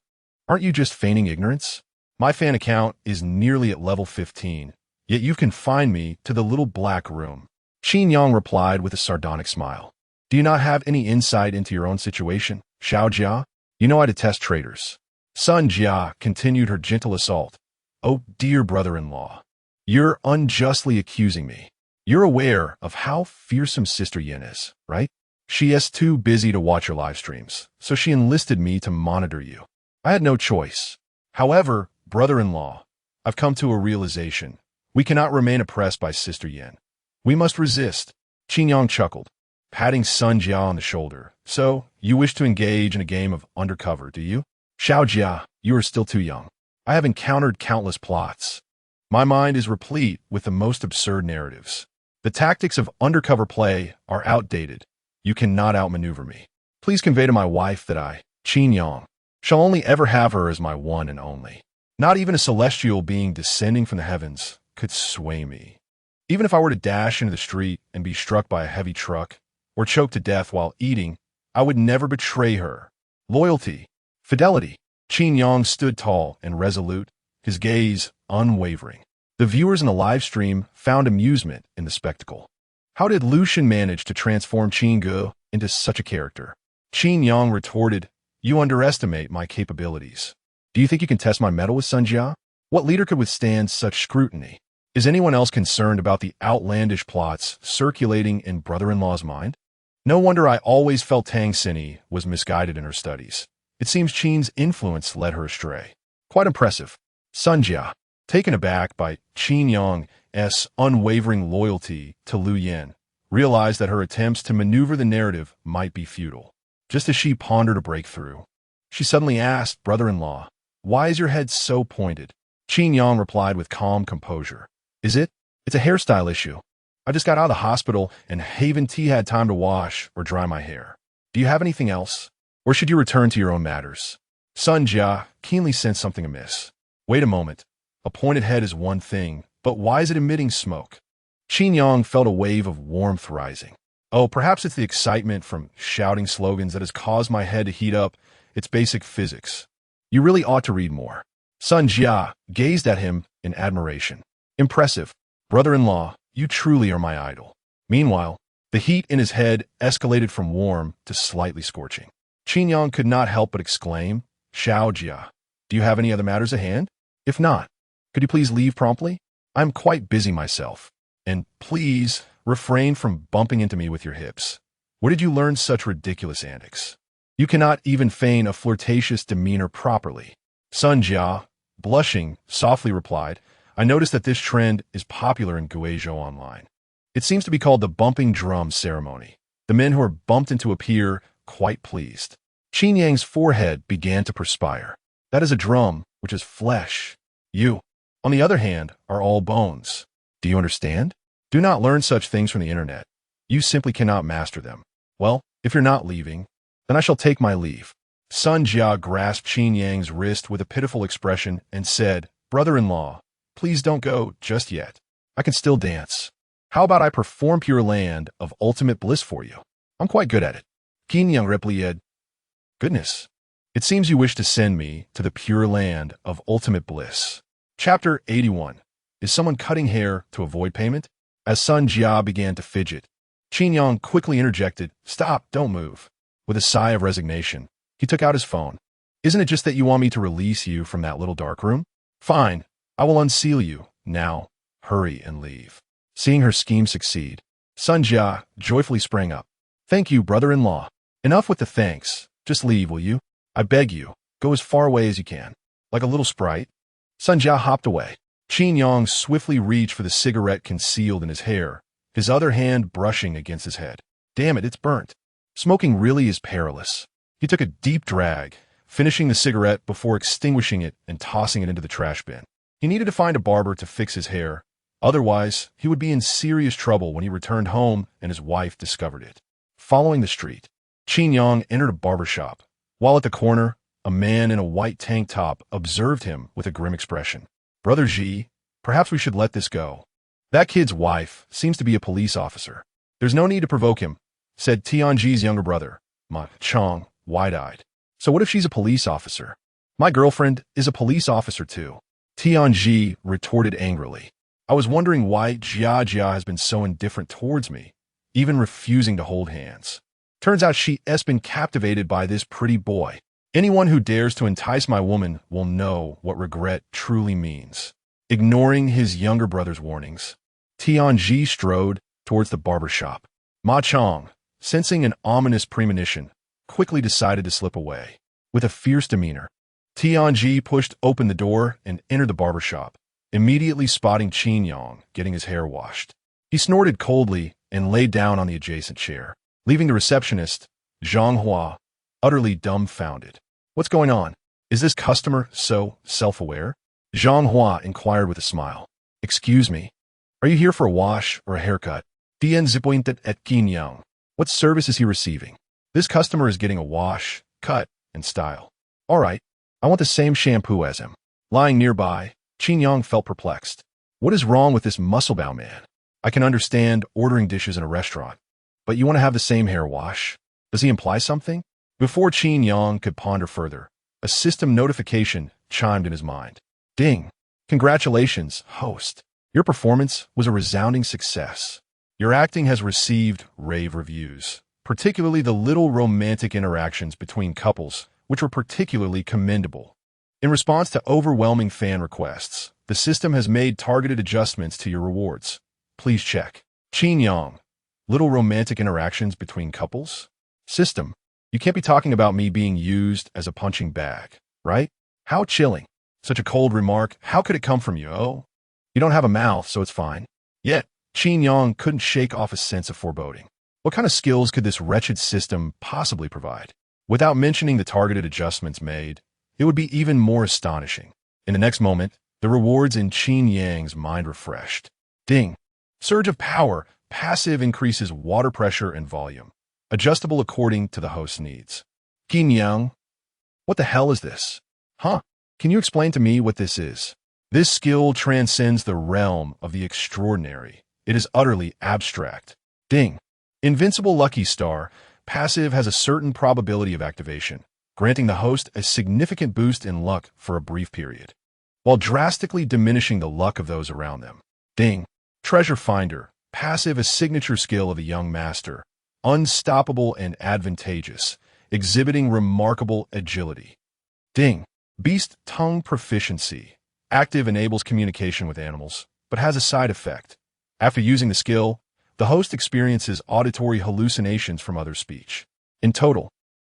Aren't you just feigning ignorance? My fan account is nearly at level 15, yet you confined me to the little black room. Qin Yang replied with a sardonic smile. Do you not have any insight into your own situation, Xiao Jia? You know I detest traitors. Sun Jia continued her gentle assault. Oh, dear brother-in-law, you're unjustly accusing me. You're aware of how fearsome Sister Yin is, right? She is too busy to watch your live streams, so she enlisted me to monitor you. I had no choice. However, brother-in-law, I've come to a realization. We cannot remain oppressed by Sister Yin. We must resist. Qin Yang chuckled, patting Sun Jia on the shoulder. So, you wish to engage in a game of undercover, do you? Xiao Jia, you are still too young. I have encountered countless plots. My mind is replete with the most absurd narratives. The tactics of undercover play are outdated. You cannot outmaneuver me. Please convey to my wife that I, Qin Yang, shall only ever have her as my one and only. Not even a celestial being descending from the heavens could sway me. Even if I were to dash into the street and be struck by a heavy truck or choked to death while eating, I would never betray her. Loyalty, fidelity. Qin Yang stood tall and resolute, his gaze unwavering. The viewers in the live stream found amusement in the spectacle. How did Lucian manage to transform Qin Ge into such a character? Qin Yang retorted, "You underestimate my capabilities. Do you think you can test my mettle with Sun Jia? What leader could withstand such scrutiny? Is anyone else concerned about the outlandish plots circulating in brother-in-law's mind? No wonder I always felt Tang Xinyi was misguided in her studies. It seems Qin's influence led her astray. Quite impressive." Sun Jia, taken aback by Qin Yang's unwavering loyalty to Lu Yin, realized that her attempts to maneuver the narrative might be futile. Just as she pondered a breakthrough, she suddenly asked, "Brother-in-law, why is your head so pointed?" Qin Yang replied with calm composure, "Is it? It's a hairstyle issue. I just got out of the hospital and haven't had time to wash or dry my hair. Do you have anything else? Or should you return to your own matters?" Sun Jia keenly sensed something amiss. Wait a moment. A pointed head is one thing, but why is it emitting smoke? Qin Yang felt a wave of warmth rising. Oh, perhaps it's the excitement from shouting slogans that has caused my head to heat up. It's basic physics. You really ought to read more. Sun Jia gazed at him in admiration. Impressive. Brother-in-law, you truly are my idol. Meanwhile, the heat in his head escalated from warm to slightly scorching. Qin Yang could not help but exclaim, "Xiao Jia, do you have any other matters at hand? If not, could you please leave promptly? I'm quite busy myself. And please refrain from bumping into me with your hips. Where did you learn such ridiculous antics? You cannot even feign a flirtatious demeanor properly." Sun Jia, blushing, softly replied, "I noticed that this trend is popular in Guizhou online. It seems to be called the bumping drum ceremony. The men who are bumped into appear quite pleased." Qin Yang's forehead began to perspire. "That is a drum, which is flesh. You, on the other hand, are all bones. Do you understand? Do not learn such things from the internet. You simply cannot master them. Well, if you're not leaving, then I shall take my leave." Sun Jia grasped Qin Yang's wrist with a pitiful expression and said, "Brother-in-law, please don't go just yet. I can still dance. How about I perform Pure Land of Ultimate Bliss for you? I'm quite good at it." Qin Yang replied, "Goodness, it seems you wish to send me to the Pure Land of Ultimate Bliss." Chapter 81. Is someone cutting hair to avoid payment? As Sun Jia began to fidget, Qin Yang quickly interjected, "Stop, don't move." With a sigh of resignation, he took out his phone. "Isn't it just that you want me to release you from that little dark room? Fine, I will unseal you. Now, hurry and leave." Seeing her scheme succeed, Sun Jia joyfully sprang up. "Thank you, brother-in-law. Enough with the thanks. Just leave, will you? I beg you, go as far away as you can. Like a little sprite." Sun Jia hopped away. Qin Yang swiftly reached for the cigarette concealed in his hair, his other hand brushing against his head. "Damn it, it's burnt. Smoking really is perilous." He took a deep drag, finishing the cigarette before extinguishing it and tossing it into the trash bin. He needed to find a barber to fix his hair. Otherwise, he would be in serious trouble when he returned home and his wife discovered it. Following the street, Qin Yang entered a barber shop. While at the corner, a man in a white tank top observed him with a grim expression. "Brother Ji, perhaps we should let this go. That kid's wife seems to be a police officer. There's no need to provoke him," said Tianji's younger brother, Ma Chong, wide-eyed. "So what if she's a police officer? My girlfriend is a police officer too." Tianji retorted angrily. "I was wondering why Jia has been so indifferent towards me, even refusing to hold hands. Turns out she has been captivated by this pretty boy. Anyone who dares to entice my woman will know what regret truly means." Ignoring his younger brother's warnings, Tianji strode towards the barber shop. "Ma Chong, sensing an ominous premonition, quickly decided to slip away. With a fierce demeanor, Tianji pushed open the door and entered the barber shop, immediately spotting Qin Yang getting his hair washed. He snorted coldly and laid down on the adjacent chair, leaving the receptionist, Zhang Hua, utterly dumbfounded. What's going on? Is this customer so self-aware? Zhang Hua inquired with a smile. Excuse me, are you here for a wash or a haircut? Dian pointed at Qin Yang. What service is he receiving? This customer is getting a wash, cut, and style. All right, I want the same shampoo as him. Lying nearby, Qin Yang felt perplexed. What is wrong with this muscle-bound man? I can understand ordering dishes in a restaurant, but you want to have the same hair wash? Does he imply something? Before Qin Yang could ponder further, a system notification chimed in his mind. Ding! Congratulations, host. Your performance was a resounding success. Your acting has received rave reviews, particularly the little romantic interactions between couples, which were particularly commendable. In response to overwhelming fan requests, the system has made targeted adjustments to your rewards. Please check. Qin Yang. Little romantic interactions between couples? System. You can't be talking about me being used as a punching bag, right? How chilling. Such a cold remark. How could it come from you? Oh, you don't have a mouth, so it's fine. Yet, Qin Yang couldn't shake off a sense of foreboding. What kind of skills could this wretched system possibly provide? Without mentioning the targeted adjustments made, it would be even more astonishing. In the next moment, the rewards in Qin Yang's mind refreshed. Ding. Surge of power. Passive increases water pressure and volume. Adjustable according to the host's needs. Qin Yang. What the hell is this? Huh? Can you explain to me what this is? This skill transcends the realm of the extraordinary. It is utterly abstract. Ding. Invincible Lucky Star. Passive has a certain probability of activation, granting the host a significant boost in luck for a brief period, while drastically diminishing the luck of those around them. Ding. Treasure Finder. Passive, a signature skill of a young master. Unstoppable and advantageous, exhibiting remarkable agility. Ding. Beast Tongue Proficiency. Active enables communication with animals, but has a side effect. After using the skill, the host experiences auditory hallucinations from other speech. In total,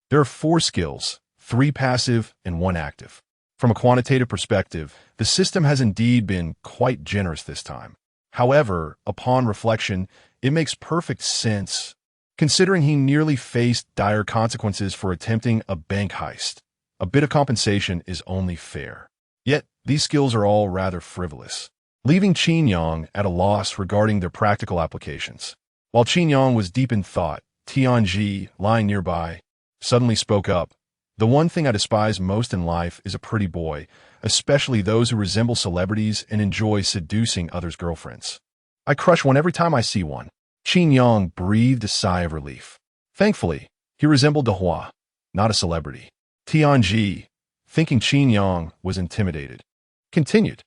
there are 4 skills, 3 passive and 1 active. From a quantitative perspective, the system has indeed been quite generous this time. However, upon reflection, it makes perfect sense, considering he nearly faced dire consequences for attempting a bank heist. A bit of compensation is only fair. Yet, these skills are all rather frivolous, leaving Qin Yang at a loss regarding their practical applications. While Qin Yang was deep in thought, Tianji, lying nearby, suddenly spoke up. The one thing I despise most in life is a pretty boy, especially those who resemble celebrities and enjoy seducing others' girlfriends. I crush one every time I see one. Qin Yang breathed a sigh of relief. Thankfully, he resembled Dehua, not a celebrity. Tianji, thinking Qin Yang was intimidated, continued.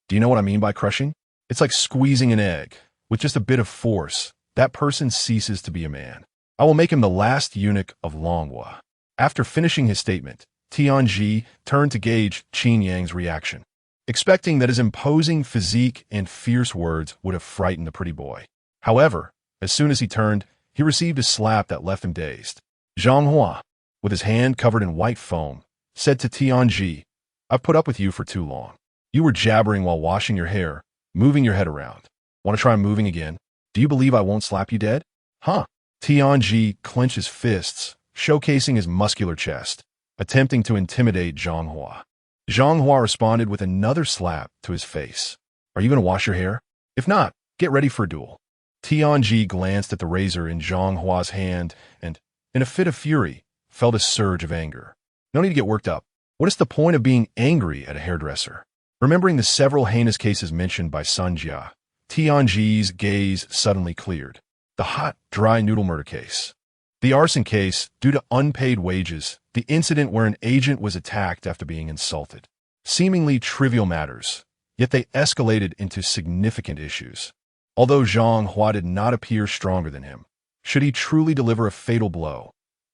Do you know what I mean by crushing? It's like squeezing an egg. With just a bit of force, that person ceases to be a man. I will make him the last eunuch of Longhua. After finishing his statement, Tianji turned to gauge Qin Yang's reaction, expecting that his imposing physique and fierce words would have frightened the pretty boy. However, as soon as he turned, he received a slap that left him dazed. Zhang Hua, with his hand covered in white foam, said to Tianji, I've put up with you for too long. You were jabbering while washing your hair, moving your head around. Want to try moving again? Do you believe I won't slap you dead? Huh? Tianji clenched his fists, showcasing his muscular chest, attempting to intimidate Zhang Hua. Zhang Hua responded with another slap to his face. Are you going to wash your hair? If not, get ready for a duel. Tianji glanced at the razor in Zhang Hua's hand and, in a fit of fury, felt a surge of anger. No need to get worked up. What is the point of being angry at a hairdresser? Remembering the several heinous cases mentioned by Sun Jia, Tianji's gaze suddenly cleared. The hot, dry noodle murder case. The arson case, due to unpaid wages, the incident where an agent was attacked after being insulted. Seemingly trivial matters, yet they escalated into significant issues. Although Zhang Hua did not appear stronger than him, should he truly deliver a fatal blow,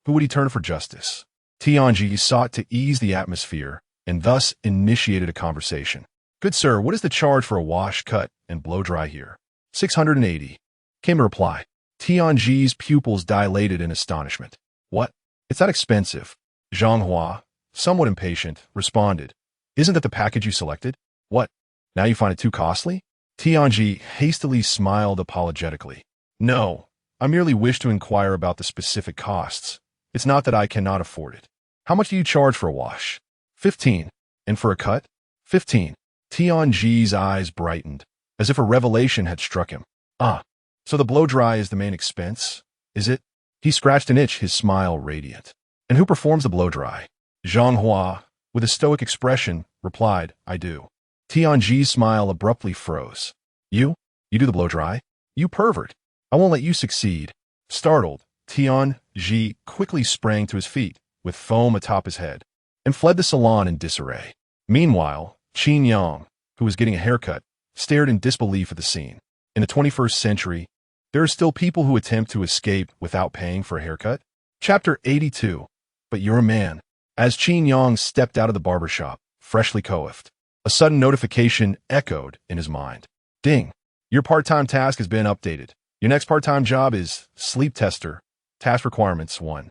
who would he turn for justice? Tianji sought to ease the atmosphere and thus initiated a conversation. Good sir, what is the charge for a wash, cut, and blow dry here? 680. Came a reply. Tianji's pupils dilated in astonishment. What? It's that expensive. Zhang Hua, somewhat impatient, responded. Isn't that the package you selected? What? Now you find it too costly? Tianji hastily smiled apologetically. No, I merely wish to inquire about the specific costs. It's not that I cannot afford it. How much do you charge for a wash? 15. And for a cut? 15. Tianji's eyes brightened, as if a revelation had struck him. Ah, so the blow-dry is the main expense, is it? He scratched an itch, his smile radiant. And who performs the blow-dry? Zhang Hua, with a stoic expression, replied, I do. Tianji's smile abruptly froze. You? You do the blow-dry? You pervert. I won't let you succeed. Startled, Tianji quickly sprang to his feet, with foam atop his head, and fled the salon in disarray. Meanwhile, Qin Yang, who was getting a haircut, stared in disbelief at the scene. In the 21st century, there are still people who attempt to escape without paying for a haircut? Chapter 82. But you're a man. As Qin Yang stepped out of the barbershop, freshly coiffed, a sudden notification echoed in his mind. Ding! Your part-time task has been updated. Your next part-time job is Sleep Tester. Task Requirements 1.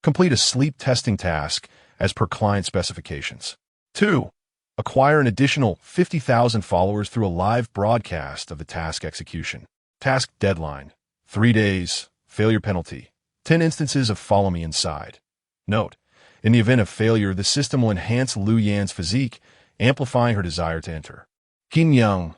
Complete a sleep testing task as per client specifications. 2. Acquire an additional 50,000 followers through a live broadcast of the task execution. Task deadline: 3 days. Failure penalty: 10 instances of follow me inside. Note: in the event of failure, the system will enhance Lu Yan's physique, amplifying her desire to enter. Qin Yang.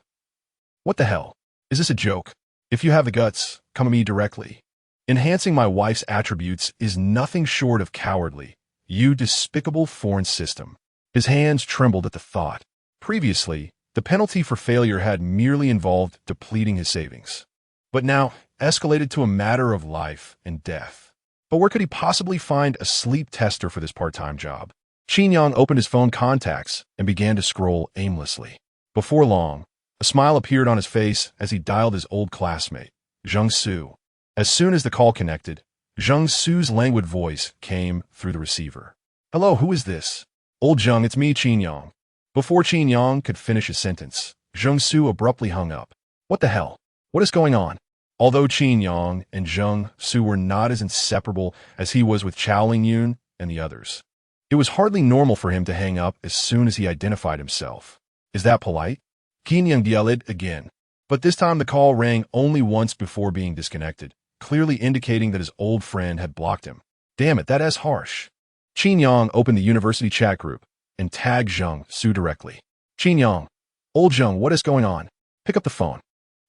What the hell? Is this a joke? If you have the guts, come to me directly. Enhancing my wife's attributes is nothing short of cowardly, you despicable foreign system. His hands trembled at the thought. Previously, the penalty for failure had merely involved depleting his savings, but now escalated to a matter of life and death. But where could he possibly find a sleep tester for this part-time job? Qin Yang opened his phone contacts and began to scroll aimlessly. Before long, a smile appeared on his face as he dialed his old classmate, Zheng Su. As soon as the call connected, Zheng Su's languid voice came through the receiver. Hello, who is this? Old Zheng, it's me, Qin Yang. Before Qin Yang could finish his sentence, Zheng Su abruptly hung up. What the hell? What is going on? Although Qin Yang and Zheng Su were not as inseparable as he was with Chao Lingyun and the others, it was hardly normal for him to hang up as soon as he identified himself. Is that polite? Qin Yang yelled again, but this time the call rang only once before being disconnected, clearly indicating that his old friend had blocked him. Damn it, that is harsh. Qin Yang opened the university chat group and tagged Zheng Su directly. Qin Yang. Old Zheng, what is going on? Pick up the phone.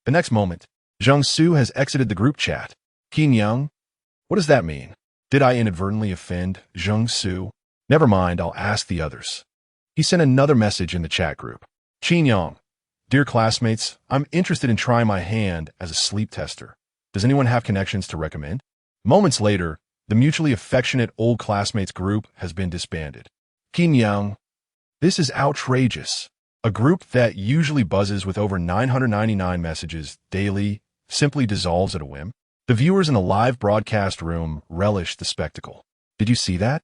The next moment, Zheng Su has exited the group chat. Qin Yang? What does that mean? Did I inadvertently offend Zheng Su? Never mind, I'll ask the others. He sent another message in the chat group. Qin Yang. Dear classmates, I'm interested in trying my hand as a sleep tester. Does anyone have connections to recommend? Moments later, the mutually affectionate old classmates group has been disbanded. Qin Yang. This is outrageous. A group that usually buzzes with over 999 messages daily simply dissolves at a whim. The viewers in the live broadcast room relished the spectacle. Did you see that?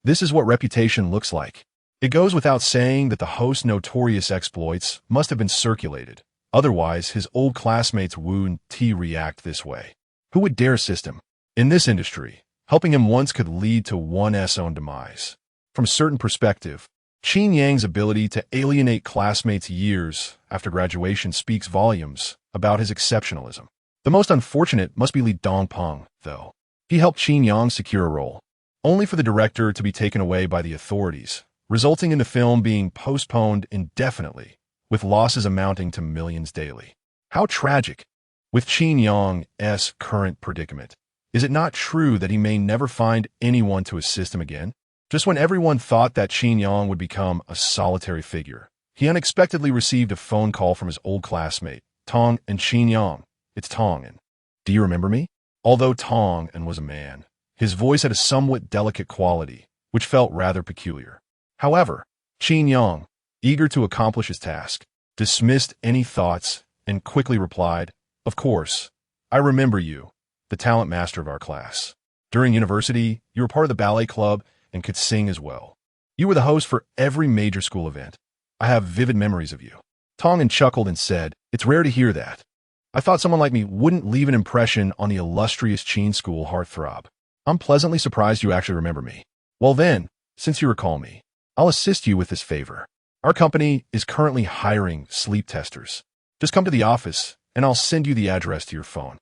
This is what reputation looks like. It goes without saying that the host's notorious exploits must have been circulated. Otherwise, his old classmates wouldn't react this way. Who would dare assist him? In this industry, helping him once could lead to one's own demise. From a certain perspective, Qin Yang's ability to alienate classmates years after graduation speaks volumes about his exceptionalism. The most unfortunate must be Li Dongpeng, though. He helped Qin Yang secure a role, only for the director to be taken away by the authorities, resulting in the film being postponed indefinitely, with losses amounting to millions daily. How tragic! With Qin Yang's current predicament, is it not true that he may never find anyone to assist him again? Just when everyone thought that Qin Yang would become a solitary figure, he unexpectedly received a phone call from his old classmate, Tong and Qin Yang. It's Tong and. Do you remember me? Although Tong and was a man, his voice had a somewhat delicate quality, which felt rather peculiar. However, Qin Yang, eager to accomplish his task, dismissed any thoughts and quickly replied, Of course, I remember you, the talent master of our class. During university, you were part of the ballet club and could sing as well. You were the host for every major school event. I have vivid memories of you. Tong'an chuckled and said, It's rare to hear that. I thought someone like me wouldn't leave an impression on the illustrious Qin School heartthrob. I'm pleasantly surprised you actually remember me. Well then, since you recall me, I'll assist you with this favor. Our company is currently hiring sleep testers. Just come to the office, and I'll send you the address to your phone.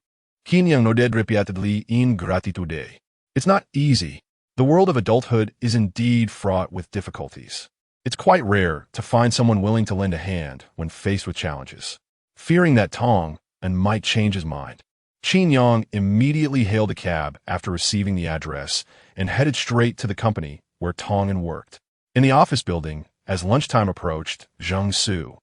Kanyang noded repeatedly in gratitude. It's not easy. The world of adulthood is indeed fraught with difficulties. It's quite rare to find someone willing to lend a hand when faced with challenges. Fearing that Tong might change his mind, Qin Yang immediately hailed a cab after receiving the address and headed straight to the company where Tong worked. In the office building, as lunchtime approached, Zheng Su,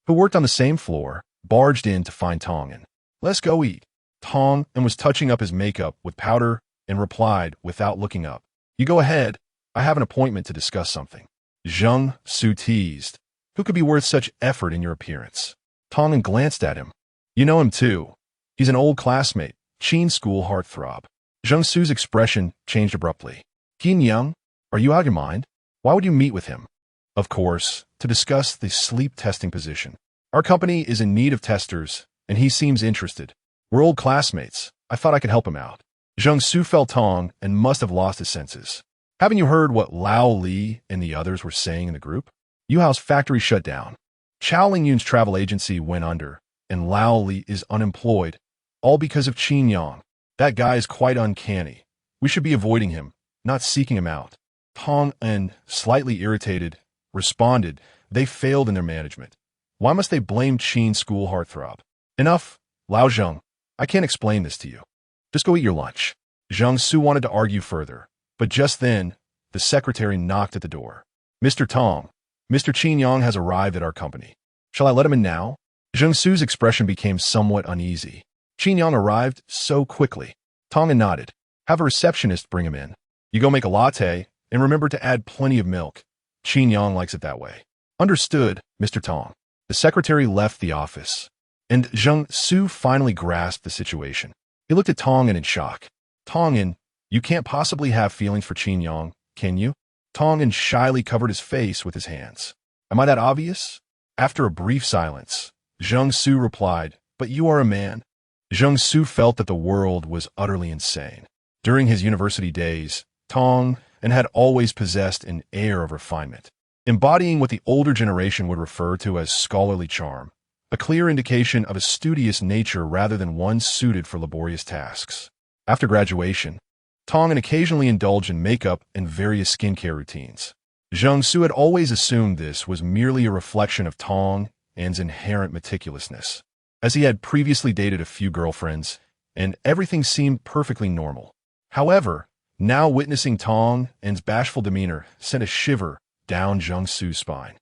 who worked on the same floor, barged in to find Tong. "Let's go eat." Tong was touching up his makeup with powder and replied without looking up, "You go ahead. I have an appointment to discuss something." Zheng Su teased, "Who could be worth such effort in your appearance?" Tong glanced at him. "You know him too. He's an old classmate, Qin School heartthrob." Zheng Su's expression changed abruptly. "Qin Yang, are you out of your mind? Why would you meet with him?" "Of course, to discuss the sleep testing position. Our company is in need of testers, and he seems interested. We're old classmates. I thought I could help him out." Zheng Su felt Tong and must have lost his senses. "Haven't you heard what Lao Li and the others were saying in the group? Yuhao's factory shut down. Chao Lingyun's travel agency went under, and Lao Li is unemployed, all because of Qin Yang. That guy is quite uncanny. We should be avoiding him, not seeking him out." Tong, slightly irritated, responded, "They failed in their management. Why must they blame Qin School heartthrob?" "Enough, Lao Zheng. I can't explain this to you. Just go eat your lunch." Zheng Su wanted to argue further, but just then, the secretary knocked at the door. "Mr. Tong, Mr. Qin Yang has arrived at our company. Shall I let him in now?" Zheng Su's expression became somewhat uneasy. Qin Yang arrived so quickly. Tong nodded. "Have a receptionist bring him in. You go make a latte, and remember to add plenty of milk. Qin Yang likes it that way." "Understood, Mr. Tong." The secretary left the office, and Zheng Su finally grasped the situation. He looked at Tong in shock. "Tong, you can't possibly have feelings for Qin Yang, can you?" Tong shyly covered his face with his hands. "Am I that obvious?" After a brief silence, Zheng Su replied, "But you are a man." Zheng Su felt that the world was utterly insane. During his university days, Tong had always possessed an air of refinement, embodying what the older generation would refer to as scholarly charm, a clear indication of a studious nature rather than one suited for laborious tasks. After graduation, Tong occasionally indulged in makeup and various skincare routines. Zheng Su had always assumed this was merely a reflection of Tong's inherent meticulousness, as he had previously dated a few girlfriends, and everything seemed perfectly normal. However, now witnessing Tong's bashful demeanor sent a shiver down Zheng Su's spine.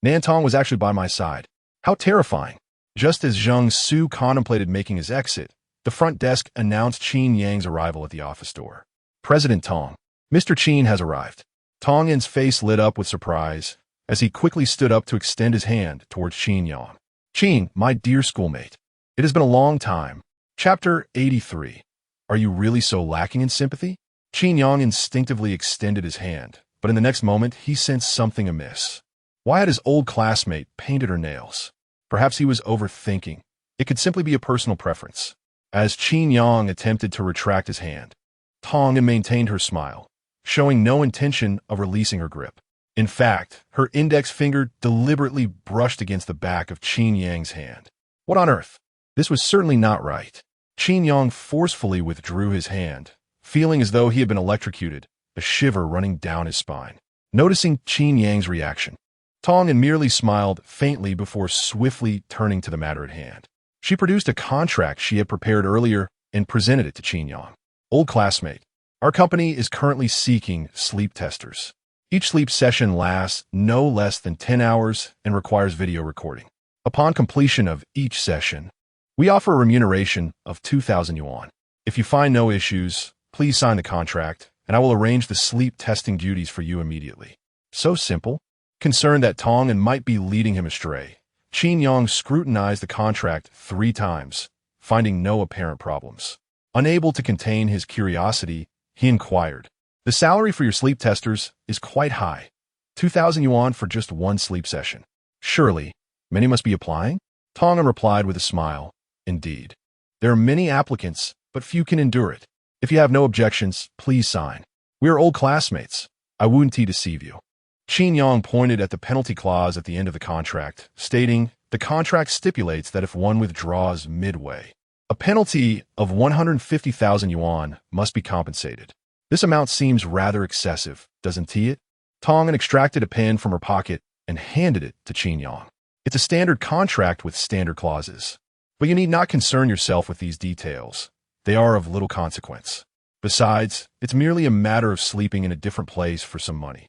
Nan Tong was actually by my side. How terrifying! Just as Zheng Su contemplated making his exit, the front desk announced Qin Yang's arrival at the office door. "President Tong, Mr. Qin has arrived." Tong's face lit up with surprise as he quickly stood up to extend his hand towards Qin Yang. "Qin, my dear schoolmate, it has been a long time." Chapter 83. Are you really so lacking in sympathy? Qin Yang instinctively extended his hand, but in the next moment he sensed something amiss. Why had his old classmate painted her nails? Perhaps he was overthinking. It could simply be a personal preference. As Qin Yang attempted to retract his hand, Tong maintained her smile, showing no intention of releasing her grip. In fact, her index finger deliberately brushed against the back of Qin Yang's hand. What on earth? This was certainly not right. Qin Yang forcefully withdrew his hand, feeling as though he had been electrocuted, a shiver running down his spine. Noticing Qin Yang's reaction, Tong merely smiled faintly before swiftly turning to the matter at hand. She produced a contract she had prepared earlier and presented it to Qin Yang. "Old classmate, our company is currently seeking sleep testers. Each sleep session lasts no less than 10 hours and requires video recording. Upon completion of each session, we offer a remuneration of 2,000 yuan. If you find no issues, please sign the contract, and I will arrange the sleep testing duties for you immediately." So simple. Concerned that Tong might be leading him astray, Qin Yang scrutinized the contract 3 times, finding no apparent problems. Unable to contain his curiosity, he inquired, "The salary for your sleep testers is quite high. 2,000 yuan for just one sleep session. Surely, many must be applying?" Tong replied with a smile, Indeed. There are many applicants, but few can endure it. If you have no objections, please sign. We are old classmates. I wouldn't deceive you. Qin Yang pointed at the penalty clause at the end of the contract, stating, the contract stipulates that if one withdraws midway, a penalty of 150,000 yuan must be compensated. This amount seems rather excessive, doesn't it? Tong extracted a pen from her pocket and handed it to Qin Yang. It's a standard contract with standard clauses. But you need not concern yourself with these details. They are of little consequence. Besides, it's merely a matter of sleeping in a different place for some money.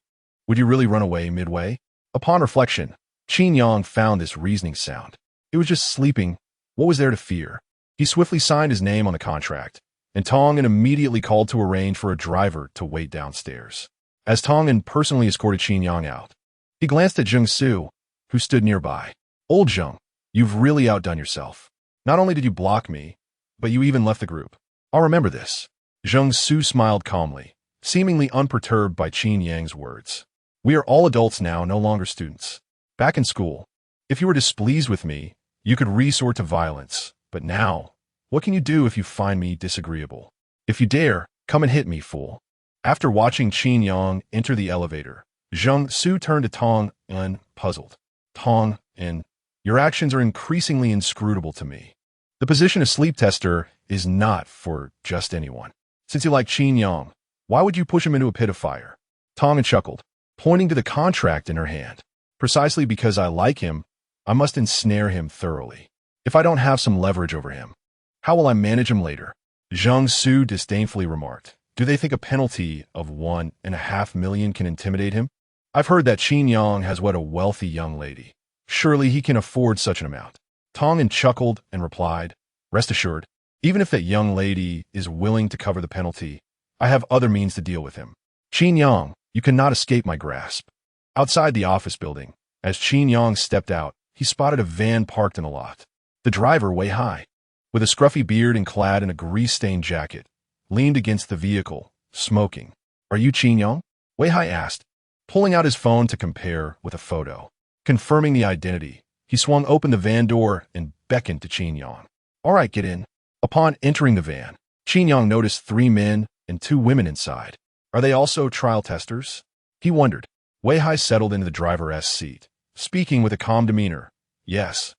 Would you really run away midway? Upon reflection, Qin Yang found this reasoning sound. It was just sleeping. What was there to fear? He swiftly signed his name on the contract, and Tongan immediately called to arrange for a driver to wait downstairs. As Tongan personally escorted Qin Yang out, he glanced at Zheng Su, who stood nearby. Old Zheng, you've really outdone yourself. Not only did you block me, but you even left the group. I'll remember this. Zheng Su smiled calmly, seemingly unperturbed by Qin Yang's words. We are all adults now, no longer students. Back in school, if you were displeased with me, you could resort to violence. But now, what can you do if you find me disagreeable? If you dare, come and hit me, fool. After watching Qin Yang enter the elevator, Zheng Su turned to Tong Un, puzzled. Tong Un, your actions are increasingly inscrutable to me. The position of sleep tester is not for just anyone. Since you like Qin Yang, why would you push him into a pit of fire? Tong Un chuckled, pointing to the contract in her hand. Precisely because I like him, I must ensnare him thoroughly. If I don't have some leverage over him, how will I manage him later? Zheng Su disdainfully remarked. Do they think a penalty of 1.5 million can intimidate him? I've heard that Qin Yang has wed a wealthy young lady. Surely he can afford such an amount. Tong Un chuckled and replied, rest assured, even if that young lady is willing to cover the penalty, I have other means to deal with him. Qin Yang, you cannot escape my grasp. Outside the office building, as Qin Yang stepped out, he spotted a van parked in a lot. The driver, Wei Hai, with a scruffy beard and clad in a grease-stained jacket, leaned against the vehicle, smoking. Are you Qin Yang? Wei Hai asked, pulling out his phone to compare with a photo. Confirming the identity, he swung open the van door and beckoned to Qin Yang. All right, get in. Upon entering the van, Qin Yang noticed 3 men and 2 women inside. Are they also trial testers? He wondered. Wei Hai settled into the driver's seat, speaking with a calm demeanor. Yes.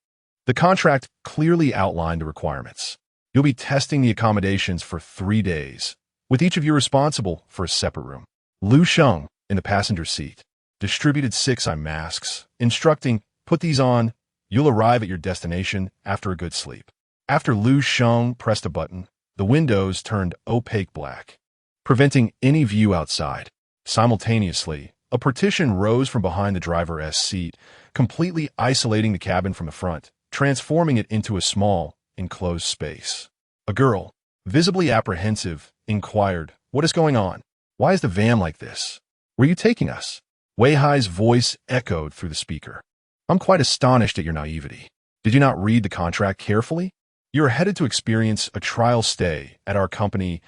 The contract clearly outlined the requirements. You'll be testing the accommodations for 3 days, with each of you responsible for a separate room. Lu Sheng, in the passenger seat, distributed 6 eye masks, instructing, put these on, you'll arrive at your destination after a good sleep. After Lu Sheng pressed a button, the windows turned opaque black, preventing any view outside. Simultaneously, a partition rose from behind the driver's seat, completely isolating the cabin from the front, transforming it into a small, enclosed space. A girl, visibly apprehensive, inquired, what is going on? Why is the van like this? Where are you taking us? Wei Hai's voice echoed through the speaker. I'm quite astonished at your naivety. Did you not read the contract carefully? You are headed to experience a trial stay at our company's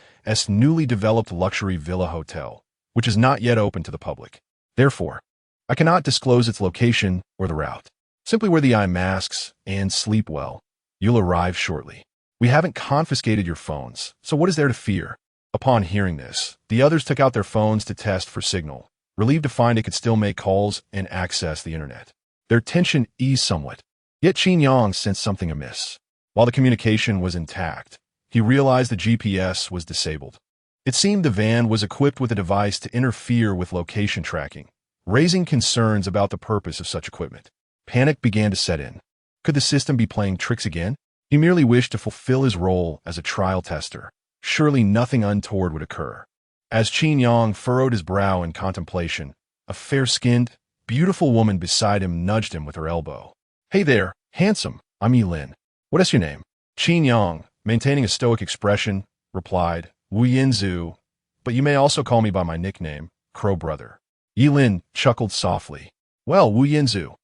newly developed luxury villa hotel, which is not yet open to the public. Therefore, I cannot disclose its location or the route. Simply wear the eye masks and sleep well. You'll arrive shortly. We haven't confiscated your phones, so what is there to fear? Upon hearing this, the others took out their phones to test for signal, relieved to find it could still make calls and access the internet. Their tension eased somewhat. Yet Qin Yang sensed something amiss. While the communication was intact, he realized the GPS was disabled. It seemed the van was equipped with a device to interfere with location tracking, raising concerns about the purpose of such equipment. Panic began to set in. Could the system be playing tricks again? He merely wished to fulfill his role as a trial tester. Surely nothing untoward would occur. As Qin Yang furrowed his brow in contemplation, a fair-skinned, beautiful woman beside him nudged him with her elbow. Hey there, handsome, I'm Yilin. What is your name? Qin Yang, maintaining a stoic expression, replied, Wu Yinzu, but you may also call me by my nickname, Crow Brother. Yilin chuckled softly. Well, Wu Yinzu,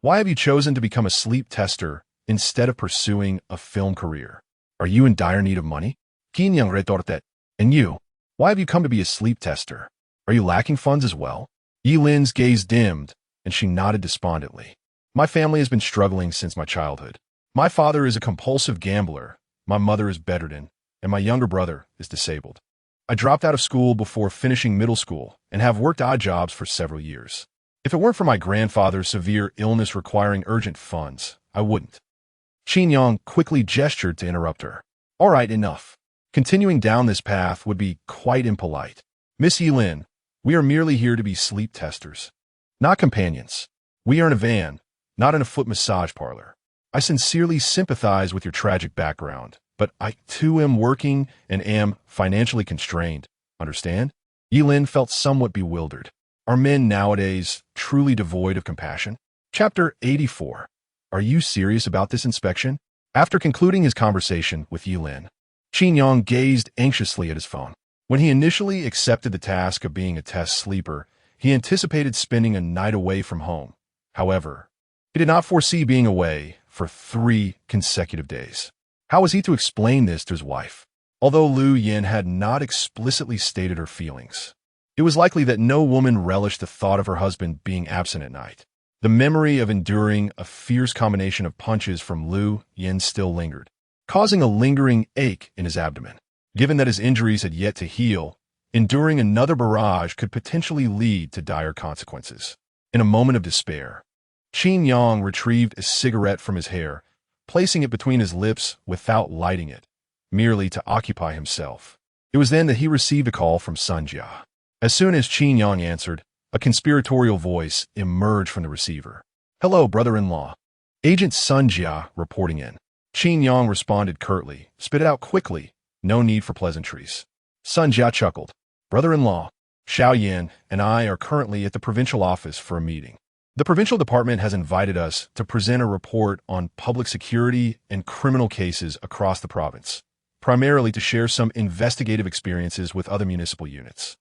why have you chosen to become a sleep tester instead of pursuing a film career? Are you in dire need of money? Qin Yang retorted. And you, why have you come to be a sleep tester? Are you lacking funds as well? Yilin's gaze dimmed, and she nodded despondently. My family has been struggling since my childhood. My father is a compulsive gambler, my mother is bedridden, and my younger brother is disabled. I dropped out of school before finishing middle school and have worked odd jobs for several years. If it weren't for my grandfather's severe illness requiring urgent funds, I wouldn't. Qin Yang quickly gestured to interrupt her. All right, enough. Continuing down this path would be quite impolite. Miss Yilin, we are merely here to be sleep testers, not companions. We are in a van, not in a foot massage parlor. I sincerely sympathize with your tragic background, but I too am working and am financially constrained. Understand? Yilin felt somewhat bewildered. Are men nowadays truly devoid of compassion? Chapter 84. Are you serious about this inspection? After concluding his conversation with Yilin, Qin Yang gazed anxiously at his phone. When he initially accepted the task of being a test sleeper, he anticipated spending a night away from home. However, he did not foresee being away for 3 consecutive days. How was he to explain this to his wife? Although Lu Yin had not explicitly stated her feelings, it was likely that no woman relished the thought of her husband being absent at night. The memory of enduring a fierce combination of punches from Lu Yin still lingered, causing a lingering ache in his abdomen. Given that his injuries had yet to heal, enduring another barrage could potentially lead to dire consequences. In a moment of despair, Qin Yang retrieved a cigarette from his hair, placing it between his lips without lighting it, merely to occupy himself. It was then that he received a call from Sun Jia. As soon as Qin Yang answered, a conspiratorial voice emerged from the receiver. Hello, brother-in-law. Agent Sun Jia reporting in. Qin Yang responded curtly, spit it out quickly. No need for pleasantries. Sun Jia chuckled. Brother-in-law, Xiao Yin and I are currently at the provincial office for a meeting. The provincial department has invited us to present a report on public security and criminal cases across the province, primarily to share some investigative experiences with other municipal units.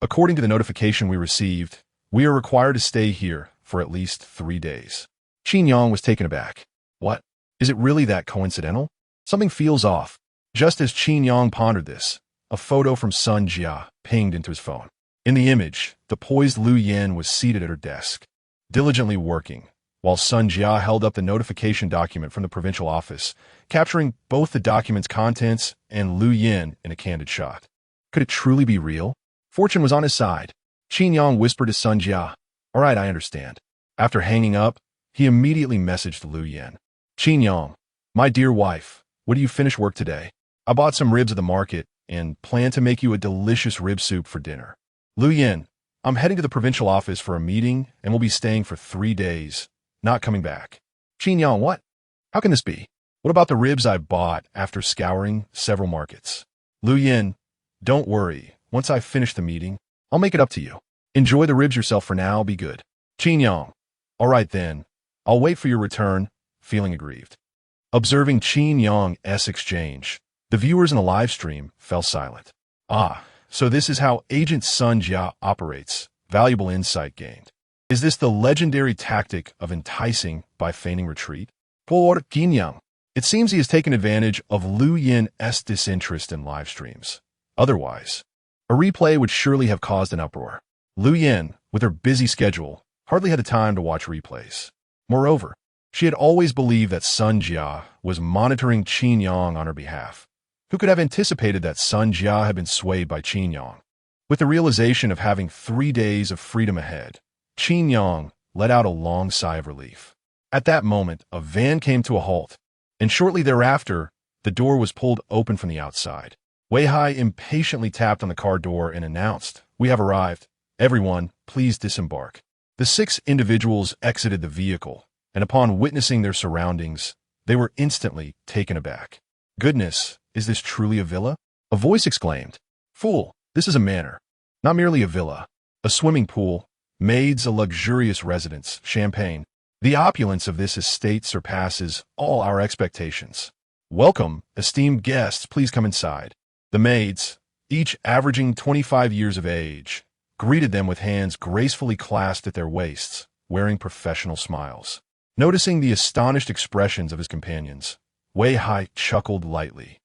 According to the notification we received, we are required to stay here for at least 3 days. Qin Yang was taken aback. What? Is it really that coincidental? Something feels off. Just as Qin Yang pondered this, a photo from Sun Jia pinged into his phone. In the image, the poised Lu Yin was seated at her desk, diligently working, while Sun Jia held up the notification document from the provincial office, capturing both the document's contents and Lu Yin in a candid shot. Could it truly be real? Fortune was on his side. Qin Yang whispered to Sun Jia, All right, I understand. After hanging up, he immediately messaged Lu Yin. Qin Yang, my dear wife, what do you finish work today? I bought some ribs at the market and plan to make you a delicious rib soup for dinner. Lu Yin, I'm heading to the provincial office for a meeting and will be staying for 3 days, not coming back. Qin Yang, what? How can this be? What about the ribs I bought after scouring several markets? Lu Yin, don't worry. Once I finish the meeting, I'll make it up to you. Enjoy the ribs yourself for now, be good. Qin Yang, all right then. I'll wait for your return, feeling aggrieved. Observing Qin Yang's exchange, the viewers in the live stream fell silent. Ah, so this is how Agent Sun Jia operates. Valuable insight gained. Is this the legendary tactic of enticing by feigning retreat? Poor Qin Yang. It seems he has taken advantage of Lu Yin's disinterest in live streams. Otherwise, a replay would surely have caused an uproar. Lu Yin, with her busy schedule, hardly had the time to watch replays. Moreover, she had always believed that Sun Jia was monitoring Qin Yang on her behalf. Who could have anticipated that Sun Jia had been swayed by Qin Yang? With the realization of having 3 days of freedom ahead, Qin Yang let out a long sigh of relief. At that moment, a van came to a halt, and shortly thereafter, the door was pulled open from the outside. Wei Hai impatiently tapped on the car door and announced, We have arrived. Everyone, please disembark. The 6 individuals exited the vehicle, and upon witnessing their surroundings, they were instantly taken aback. Goodness, is this truly a villa? A voice exclaimed. Fool, this is a manor. Not merely a villa. A swimming pool, maids, a luxurious residence, champagne. The opulence of this estate surpasses all our expectations. Welcome, esteemed guests, please come inside. The maids, each averaging 25 years of age, greeted them with hands gracefully clasped at their waists, wearing professional smiles. Noticing the astonished expressions of his companions, Wei Hai chuckled lightly.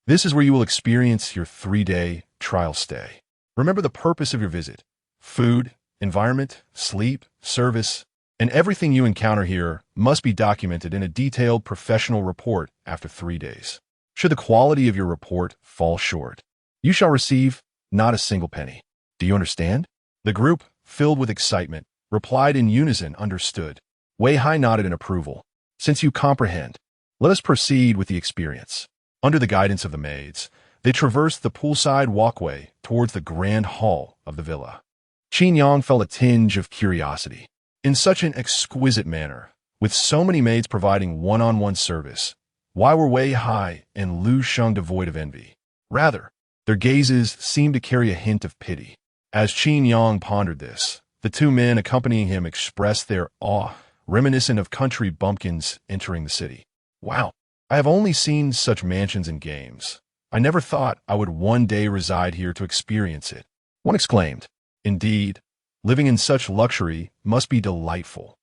This is where you will experience your 3-day trial stay. Remember the purpose of your visit: food, environment, sleep, service. And everything you encounter here must be documented in a detailed professional report after 3 days. Should the quality of your report fall short, you shall receive not a single penny. Do you understand? The group, filled with excitement, replied in unison, understood. Wei Hai nodded in approval. Since you comprehend, let us proceed with the experience. Under the guidance of the maids, they traversed the poolside walkway towards the grand hall of the villa. Qin Yang felt a tinge of curiosity. In such an exquisite manner, with so many maids providing one-on-one service, why were Wei Hai and Lu Sheng devoid of envy? Rather, their gazes seemed to carry a hint of pity. As Qin Yang pondered this, the two men accompanying him expressed their awe, reminiscent of country bumpkins entering the city. Wow, I have only seen such mansions in games. I never thought I would one day reside here to experience it. One exclaimed. Indeed, living in such luxury must be delightful.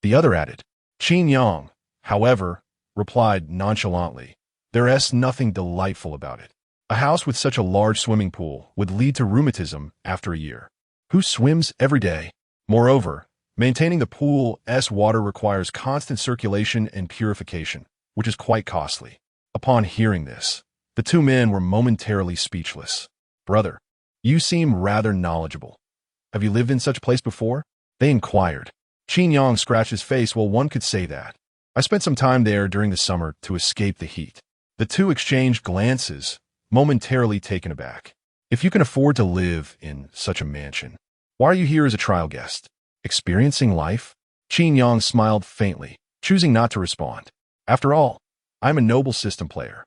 The other added. Qin Yang, however, replied nonchalantly, there's nothing delightful about it. A house with such a large swimming pool would lead to rheumatism after a year. Who swims every day? Moreover, maintaining the pool's water requires constant circulation and purification, which is quite costly. Upon hearing this, the two men were momentarily speechless. Brother, you seem rather knowledgeable. Have you lived in such a place before? They inquired. Qin Yang scratched his face. Well, one could say that. I spent some time there during the summer to escape the heat. The two exchanged glances, momentarily taken aback. If you can afford to live in such a mansion, why are you here as a trial guest? Experiencing life? Qin Yang smiled faintly, choosing not to respond. After all, I'm a noble system player.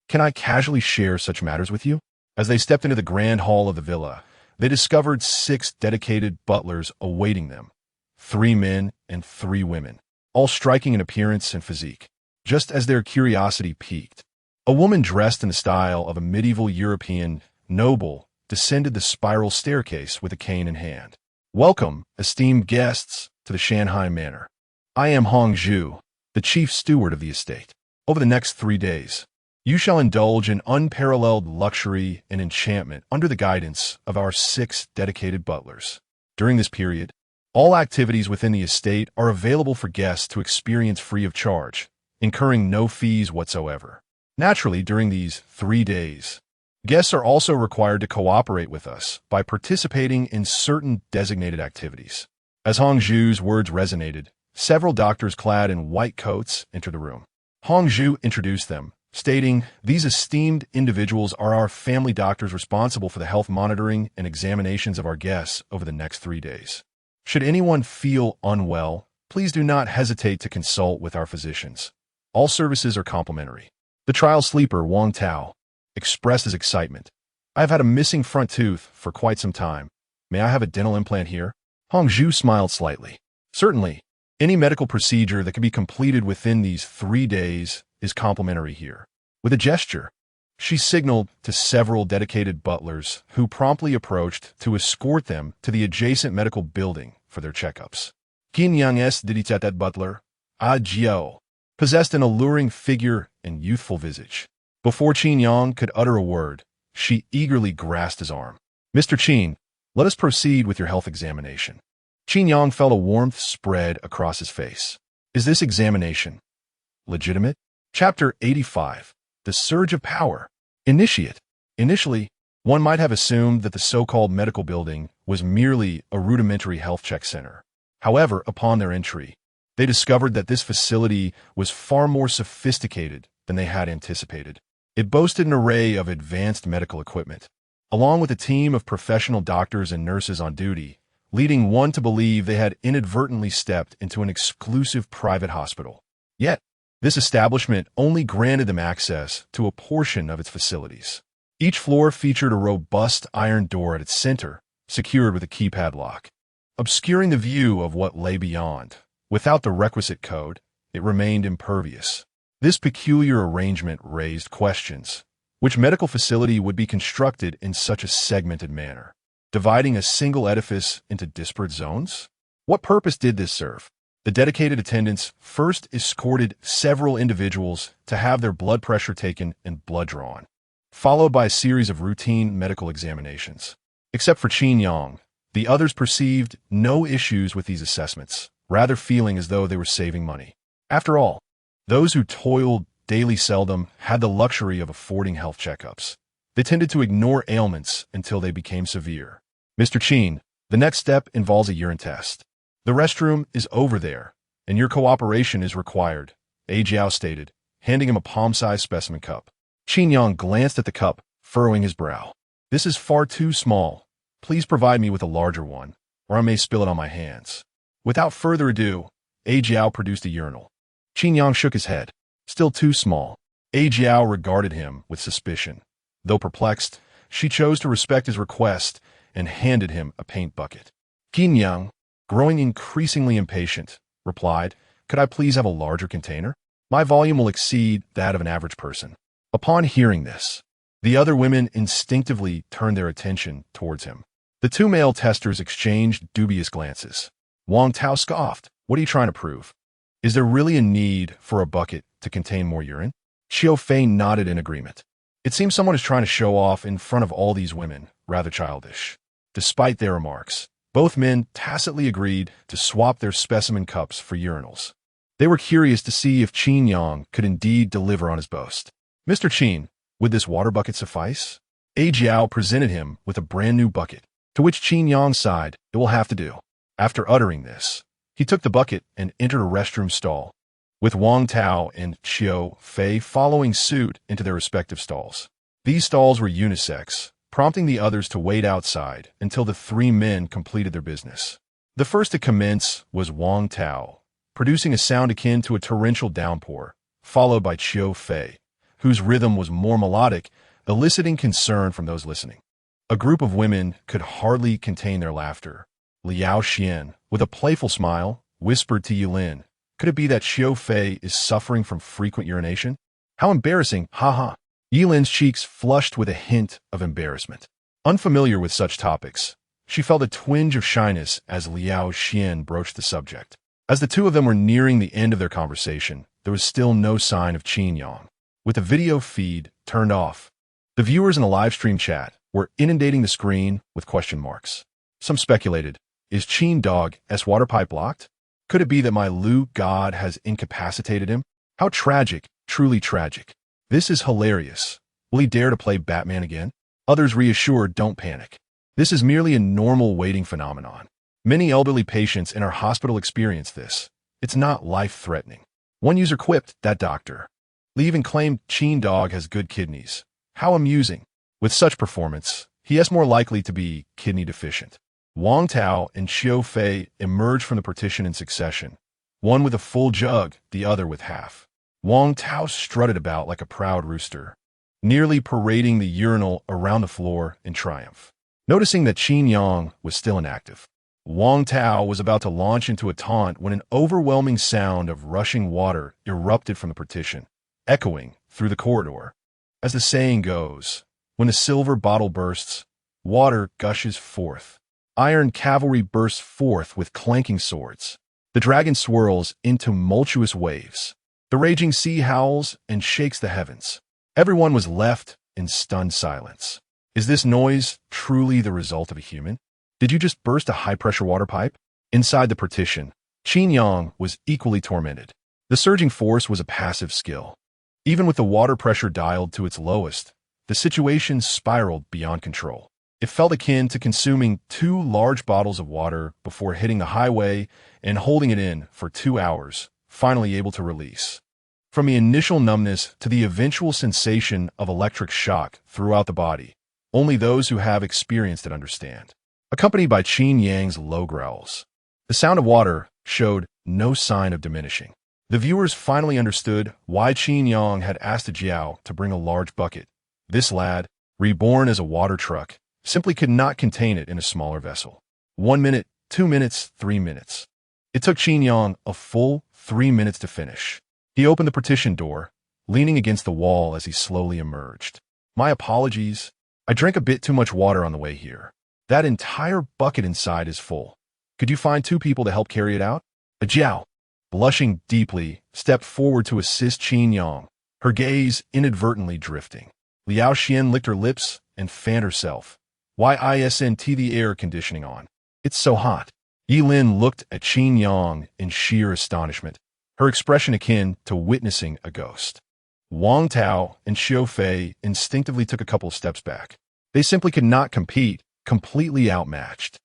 Can I casually share such matters with you? As they stepped into the grand hall of the villa, they discovered 6 dedicated butlers awaiting them, 3 men and 3 women, all striking in appearance and physique. Just as their curiosity piqued, a woman dressed in the style of a medieval European noble descended the spiral staircase with a cane in hand. Welcome, esteemed guests, to the Shanhai Manor. I am Hong Zhu, the chief steward of the estate. Over the next 3 days, you shall indulge in unparalleled luxury and enchantment under the guidance of our 6 dedicated butlers. During this period, all activities within the estate are available for guests to experience free of charge, incurring no fees whatsoever. Naturally, during these 3 days, guests are also required to cooperate with us by participating in certain designated activities. As Hong Zhu's words resonated, several doctors clad in white coats entered the room. Hong Zhu introduced them, stating, these esteemed individuals are our family doctors responsible for the health monitoring and examinations of our guests over the next 3 days. Should anyone feel unwell, please do not hesitate to consult with our physicians. All services are complimentary. The trial sleeper, Wang Tao, expressed his excitement. I have had a missing front tooth for quite some time. May I have a dental implant here? Hong Zhu smiled slightly. Certainly, any medical procedure that can be completed within these 3 days is complimentary here. With a gesture, she signaled to several dedicated butlers who promptly approached to escort them to the adjacent medical building for their checkups. Qin Yang Diditat butler, Ah Jiao, possessed an alluring figure and youthful visage. Before Qin Yang could utter a word, she eagerly grasped his arm. Mr. Qin, let us proceed with your health examination. Qin Yang felt a warmth spread across his face. Is this examination legitimate? Chapter 85. The Surge of Power. Initiate. Initially, one might have assumed that the so-called medical building was merely a rudimentary health check center. However, upon their entry, they discovered that this facility was far more sophisticated than they had anticipated. It boasted an array of advanced medical equipment, along with a team of professional doctors and nurses on duty, leading one to believe they had inadvertently stepped into an exclusive private hospital. Yet, this establishment only granted them access to a portion of its facilities. Each floor featured a robust iron door at its center, secured with a keypad lock, obscuring the view of what lay beyond. Without the requisite code, it remained impervious. This peculiar arrangement raised questions. Which medical facility would be constructed in such a segmented manner, dividing a single edifice into disparate zones? What purpose did this serve? The dedicated attendants first escorted several individuals to have their blood pressure taken and blood drawn, followed by a series of routine medical examinations. Except for Qin Yang, the others perceived no issues with these assessments. rather feeling as though they were saving money. After all, those who toiled daily seldom had the luxury of affording health checkups. They tended to ignore ailments until they became severe. Mr. Qin, the next step involves a urine test. The restroom is over there, and your cooperation is required, A. Jiao stated, handing him a palm-sized specimen cup. Qin Yang glanced at the cup, furrowing his brow. This is far too small. Please provide me with a larger one, or I may spill it on my hands. Without further ado, A. Jiao produced a urinal. Qin Yang shook his head. Still too small. A. Jiao regarded him with suspicion. Though perplexed, she chose to respect his request and handed him a paint bucket. Qin Yang, growing increasingly impatient, replied, "Could I please have a larger container? My volume will exceed that of an average person." Upon hearing this, the other women instinctively turned their attention towards him. The two male testers exchanged dubious glances. Wang Tao scoffed. "What are you trying to prove? Is there really a need for a bucket to contain more urine?" Xiao Fei nodded in agreement. It seems someone is trying to show off in front of all these women, rather childish. Despite their remarks, both men tacitly agreed to swap their specimen cups for urinals. They were curious to see if Qin Yang could indeed deliver on his boast. "Mr. Qin, would this water bucket suffice?" A. Jiao presented him with a brand new bucket, to which Qin Yang sighed, "It will have to do." After uttering this, he took the bucket and entered a restroom stall, with Wang Tao and Xiao Fei following suit into their respective stalls. These stalls were unisex, prompting the others to wait outside until the three men completed their business. The first to commence was Wang Tao, producing a sound akin to a torrential downpour, followed by Xiao Fei, whose rhythm was more melodic, eliciting concern from those listening. A group of women could hardly contain their laughter. Liao Xian, with a playful smile, whispered to Yulin, "Could it be that Xiao Fei is suffering from frequent urination? How embarrassing, ha." Yilin's cheeks flushed with a hint of embarrassment. Unfamiliar with such topics, she felt a twinge of shyness as Liao Xian broached the subject. As the two of them were nearing the end of their conversation, there was still no sign of Qin Yang. With the video feed turned off, the viewers in the live stream chat were inundating the screen with question marks. Some speculated, is Qin Dog's water pipe blocked? Could it be that my Lu god has incapacitated him? How tragic, truly tragic. This is hilarious. Will he dare to play Batman again? Others reassured, don't panic. This is merely a normal waiting phenomenon. Many elderly patients in our hospital experience this. It's not life-threatening. One user quipped, that doctor. Lee even claimed Qin Dog has good kidneys. How amusing. With such performance, he is more likely to be kidney deficient. Wang Tao and Xiao Fei emerged from the partition in succession, one with a full jug, the other with half. Wang Tao strutted about like a proud rooster, nearly parading the urinal around the floor in triumph. Noticing that Qin Yang was still inactive, Wang Tao was about to launch into a taunt when an overwhelming sound of rushing water erupted from the partition, echoing through the corridor. As the saying goes, when a silver bottle bursts, water gushes forth. Iron cavalry bursts forth with clanking swords. The dragon swirls in tumultuous waves. The raging sea howls and shakes the heavens. Everyone was left in stunned silence. Is this noise truly the result of a human? Did you just burst a high-pressure water pipe? Inside the partition, Qin Yang was equally tormented. The surging force was a passive skill. Even with the water pressure dialed to its lowest, the situation spiraled beyond control. It felt akin to consuming 2 large bottles of water before hitting the highway and holding it in for 2 hours, finally able to release. From the initial numbness to the eventual sensation of electric shock throughout the body, only those who have experienced it understand. Accompanied by Qin Yang's low growls, the sound of water showed no sign of diminishing. The viewers finally understood why Qin Yang had asked Jiao to bring a large bucket. This lad, reborn as a water truck, simply could not contain it in a smaller vessel. 1 minute, 2 minutes, 3 minutes. It took Qin Yang a full 3 minutes to finish. He opened the partition door, leaning against the wall as he slowly emerged. My apologies. I drank a bit too much water on the way here. That entire bucket inside is full. Could you find 2 people to help carry it out? Jiao, blushing deeply, stepped forward to assist Qin Yang, her gaze inadvertently drifting. Liao Xian licked her lips and fanned herself. Why isn't the air conditioning on? It's so hot. Yilin looked at Qin Yang in sheer astonishment, her expression akin to witnessing a ghost. Wang Tao and Xiu Fei instinctively took a couple of steps back. They simply could not compete, completely outmatched.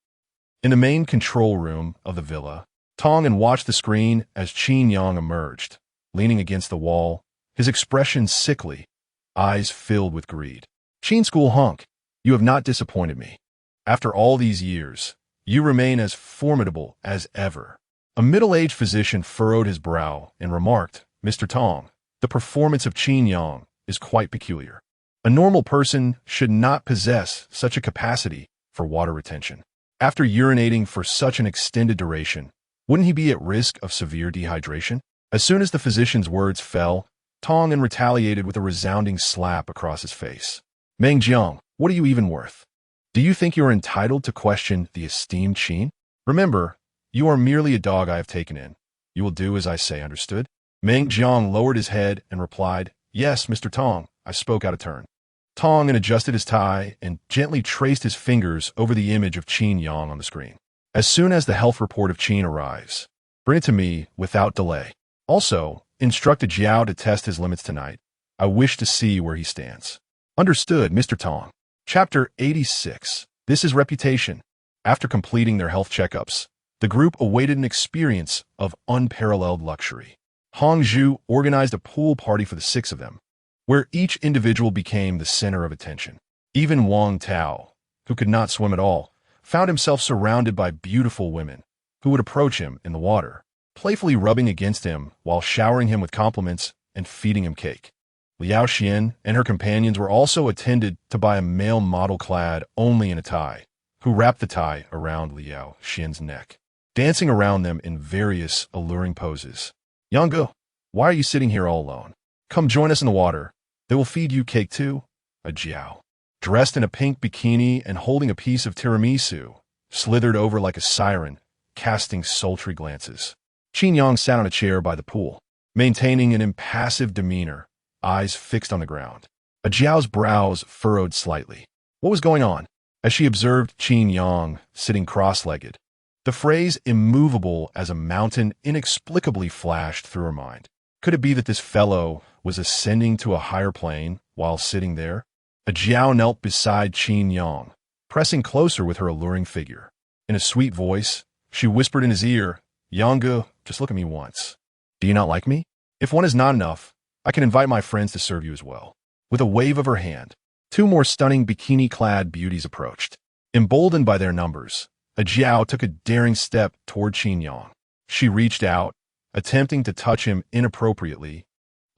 In the main control room of the villa, Tong watched the screen as Qin Yang emerged, leaning against the wall, his expression sickly, eyes filled with greed. Qin School Hunk, you have not disappointed me. After all these years, you remain as formidable as ever. A middle-aged physician furrowed his brow and remarked, Mr. Tong, the performance of Qin Yang is quite peculiar. A normal person should not possess such a capacity for water retention. After urinating for such an extended duration, wouldn't he be at risk of severe dehydration? As soon as the physician's words fell, Tong retaliated with a resounding slap across his face. Meng Jiang, what are you even worth? Do you think you are entitled to question the esteemed Qin? Remember, you are merely a dog I have taken in. You will do as I say, understood? Meng Jiang lowered his head and replied, Yes, Mr. Tong, I spoke out of turn. Tong adjusted his tie and gently traced his fingers over the image of Qin Yang on the screen. As soon as the health report of Qin arrives, bring it to me without delay. Also, instruct Jiao to test his limits tonight. I wish to see where he stands. Understood, Mr. Tong. Chapter 86. This is Reputation. After completing their health checkups, the group awaited an experience of unparalleled luxury. Hongzhu organized a pool party for the 6 of them, where each individual became the center of attention. Even Wang Tao, who could not swim at all, found himself surrounded by beautiful women who would approach him in the water, playfully rubbing against him while showering him with compliments and feeding him cake. Liao Xian and her companions were also attended to by a male model clad only in a tie, who wrapped the tie around Liao Xian's neck, dancing around them in various alluring poses. Yangge, why are you sitting here all alone? Come join us in the water. They will feed you cake too. A Jiao, dressed in a pink bikini and holding a piece of tiramisu, slithered over like a siren, casting sultry glances. Qin Yang sat on a chair by the pool, maintaining an impassive demeanor, eyes fixed on the ground. A Jiao's brows furrowed slightly. What was going on? As she observed Qin Yang sitting cross-legged, the phrase immovable as a mountain inexplicably flashed through her mind. Could it be that this fellow was ascending to a higher plane while sitting there? A Jiao knelt beside Qin Yang, pressing closer with her alluring figure. In a sweet voice, she whispered in his ear, Yangge, just look at me once. Do you not like me? If one is not enough, I can invite my friends to serve you as well. With a wave of her hand, 2 more stunning bikini-clad beauties approached. Emboldened by their numbers, a Jiao took a daring step toward Qin Yang. She reached out, attempting to touch him inappropriately,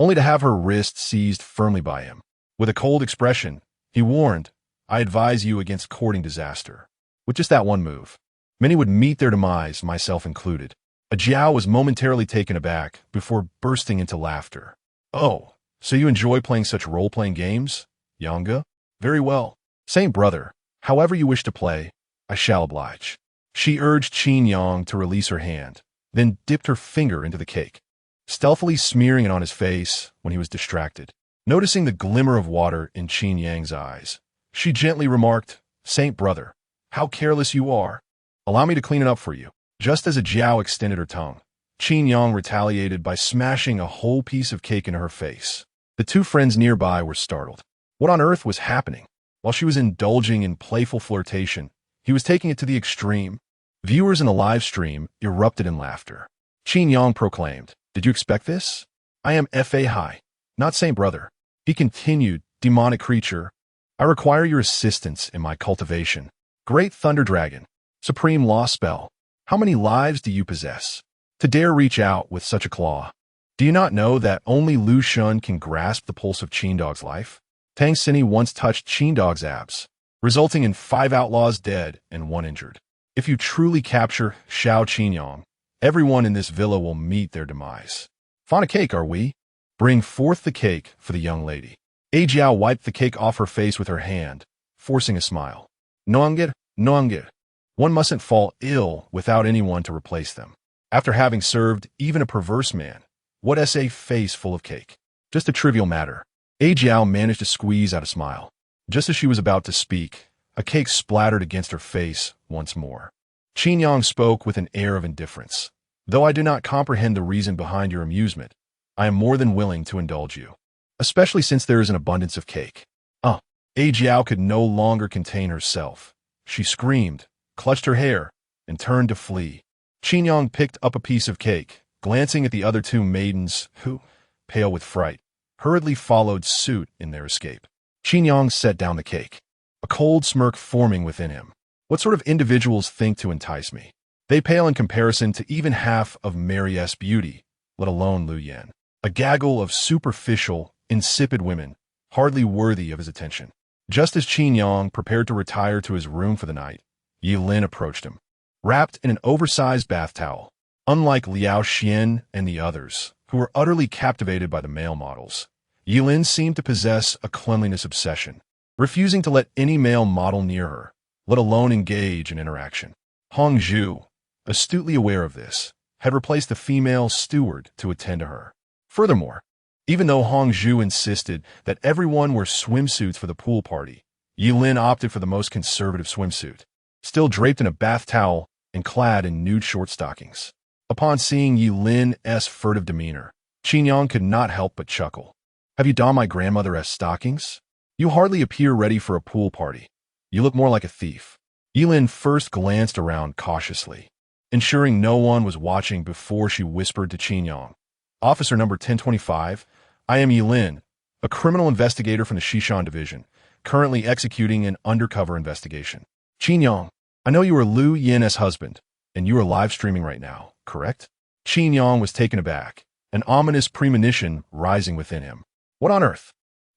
only to have her wrist seized firmly by him. With a cold expression, he warned, I advise you against courting disaster. With just that one move, many would meet their demise, myself included. A Jiao was momentarily taken aback before bursting into laughter. Oh, so you enjoy playing such role-playing games, Yangge? Very well. Saint brother, however you wish to play, I shall oblige. She urged Qin Yang to release her hand, then dipped her finger into the cake, stealthily smearing it on his face when he was distracted. Noticing the glimmer of water in Qin Yang's eyes, she gently remarked, Saint brother, how careless you are. Allow me to clean it up for you. Just as a Jiao extended her tongue, Qin Yang retaliated by smashing a whole piece of cake into her face. The 2 friends nearby were startled. What on earth was happening? While she was indulging in playful flirtation, he was taking it to the extreme. Viewers in the live stream erupted in laughter. Qin Yang proclaimed, Did you expect this? I am Fa Hai, not Saint brother. He continued, Demonic creature, I require your assistance in my cultivation. Great Thunder Dragon, Supreme Law Spell, how many lives do you possess to dare reach out with such a claw? Do you not know that only Lu Shun can grasp the pulse of Qin Dog's life? Tang Sini once touched Qin Dog's abs, resulting in 5 outlaws dead and 1 injured. If you truly capture Xiao Qinyang, everyone in this villa will meet their demise. Fond of cake, are we? Bring forth the cake for the young lady. A Jiao wiped the cake off her face with her hand, forcing a smile. Noangir, Noangir. One mustn't fall ill without anyone to replace them. After having served even a perverse man, what a face full of cake. Just a trivial matter. A Jiao managed to squeeze out a smile. Just as she was about to speak, a cake splattered against her face once more. Qin Yang spoke with an air of indifference. Though I do not comprehend the reason behind your amusement, I am more than willing to indulge you, especially since there is an abundance of cake. A Jiao could no longer contain herself. She screamed, clutched her hair, and turned to flee. Qin Yang picked up a piece of cake, glancing at the other two maidens who, pale with fright, hurriedly followed suit in their escape. Qin Yang set down the cake, a cold smirk forming within him. What sort of individuals think to entice me? They pale in comparison to even half of Mary S. Beauty, let alone Lu Yan. A gaggle of superficial, insipid women, hardly worthy of his attention. Just as Qin Yang prepared to retire to his room for the night, Yi Lin approached him, wrapped in an oversized bath towel. Unlike Liao Xian and the others, who were utterly captivated by the male models, Yi Lin seemed to possess a cleanliness obsession, refusing to let any male model near her, let alone engage in interaction. Hong Zhu, astutely aware of this, had replaced the female steward to attend to her. Furthermore, even though Hong Zhu insisted that everyone wear swimsuits for the pool party, Yi Lin opted for the most conservative swimsuit, still draped in a bath towel and clad in nude short stockings. Upon seeing Yi Lin's furtive demeanor, Qin Yang could not help but chuckle. Have you donned my grandmother's stockings? You hardly appear ready for a pool party. You look more like a thief. Yi Lin first glanced around cautiously, ensuring no one was watching before she whispered to Qin Yang. Officer number 1025, I am Yi Lin, a criminal investigator from the Xishan Division, currently executing an undercover investigation. Qin Yang, I know you are Lu Yin's husband, and you are live streaming right now, correct? Qin Yang was taken aback, an ominous premonition rising within him. What on earth?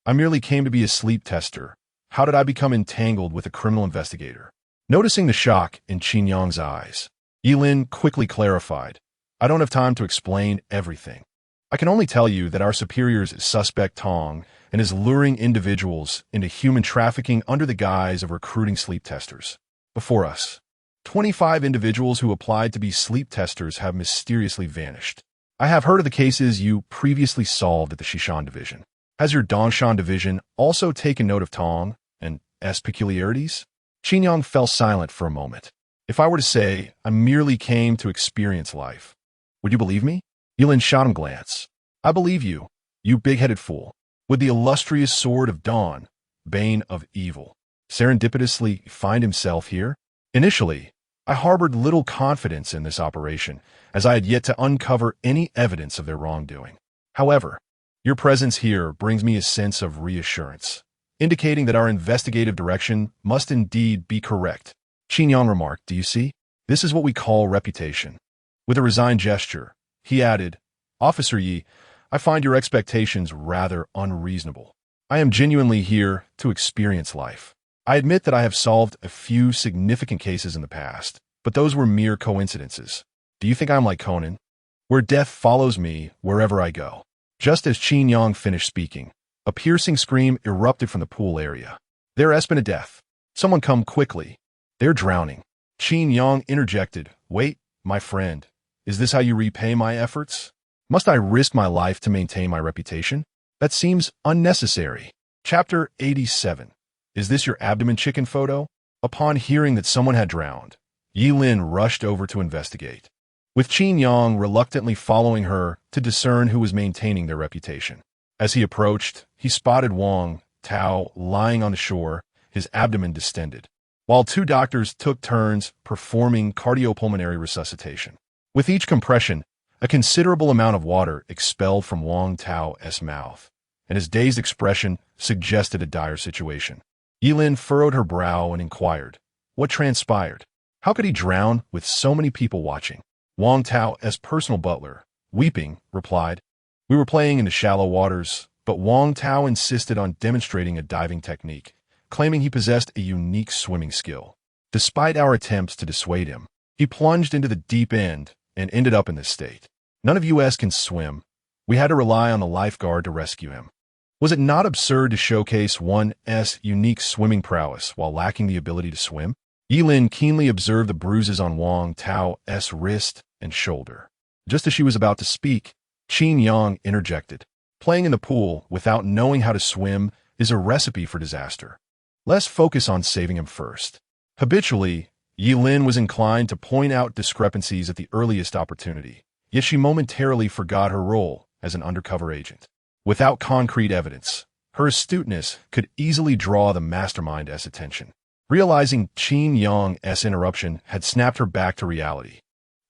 I merely came to be a sleep tester. How did I become entangled with a criminal investigator? Noticing the shock in Qin Yang's eyes, Yi Lin quickly clarified, I don't have time to explain everything. I can only tell you that our superior's suspect Tong and is luring individuals into human trafficking under the guise of recruiting sleep testers. Before us, 25 individuals who applied to be sleep testers have mysteriously vanished. I have heard of the cases you previously solved at the Xishan Division. Has your Dongshan Division also taken note of Tong and S peculiarities? Qin Yang fell silent for a moment. If I were to say I merely came to experience life, would you believe me? Yi Lin shot him a glance. I believe you, you big-headed fool. Would the illustrious sword of dawn, bane of evil, serendipitously find himself here? Initially, I harbored little confidence in this operation, as I had yet to uncover any evidence of their wrongdoing. However, your presence here brings me a sense of reassurance, indicating that our investigative direction must indeed be correct. Qin Yang remarked, do you see? This is what we call reputation. With a resigned gesture, he added, Officer Yi, I find your expectations rather unreasonable. I am genuinely here to experience life. I admit that I have solved a few significant cases in the past, but those were mere coincidences. Do you think I'm like Conan, where death follows me wherever I go? Just as Qin Yang finished speaking, a piercing scream erupted from the pool area. There has been a death. Someone come quickly. They're drowning. Qin Yang interjected, wait, my friend. Is this how you repay my efforts? Must I risk my life to maintain my reputation? That seems unnecessary. Chapter 87. Is this your abdomen chicken photo? Upon hearing that someone had drowned, Yi Lin rushed over to investigate, with Qin Yang reluctantly following her to discern who was maintaining their reputation. As he approached, he spotted Wang Tao lying on the shore, his abdomen distended, while two doctors took turns performing cardiopulmonary resuscitation. With each compression, a considerable amount of water expelled from Wang Tao's mouth, and his dazed expression suggested a dire situation. Yi Lin furrowed her brow and inquired, what transpired? How could he drown with so many people watching? Wang Tao's personal butler, weeping, replied, we were playing in the shallow waters, but Wang Tao insisted on demonstrating a diving technique, claiming he possessed a unique swimming skill. Despite our attempts to dissuade him, he plunged into the deep end and ended up in this state. None of us can swim. We had to rely on the lifeguard to rescue him. Was it not absurd to showcase one's unique swimming prowess while lacking the ability to swim? Yi Lin keenly observed the bruises on Wang Tao's wrist and shoulder. Just as she was about to speak, Qin Yang interjected. Playing in the pool without knowing how to swim is a recipe for disaster. Let's focus on saving him first. Habitually, Yi Lin was inclined to point out discrepancies at the earliest opportunity, yet she momentarily forgot her role as an undercover agent. Without concrete evidence, her astuteness could easily draw the mastermind's attention. Realizing Qin Yang's interruption had snapped her back to reality,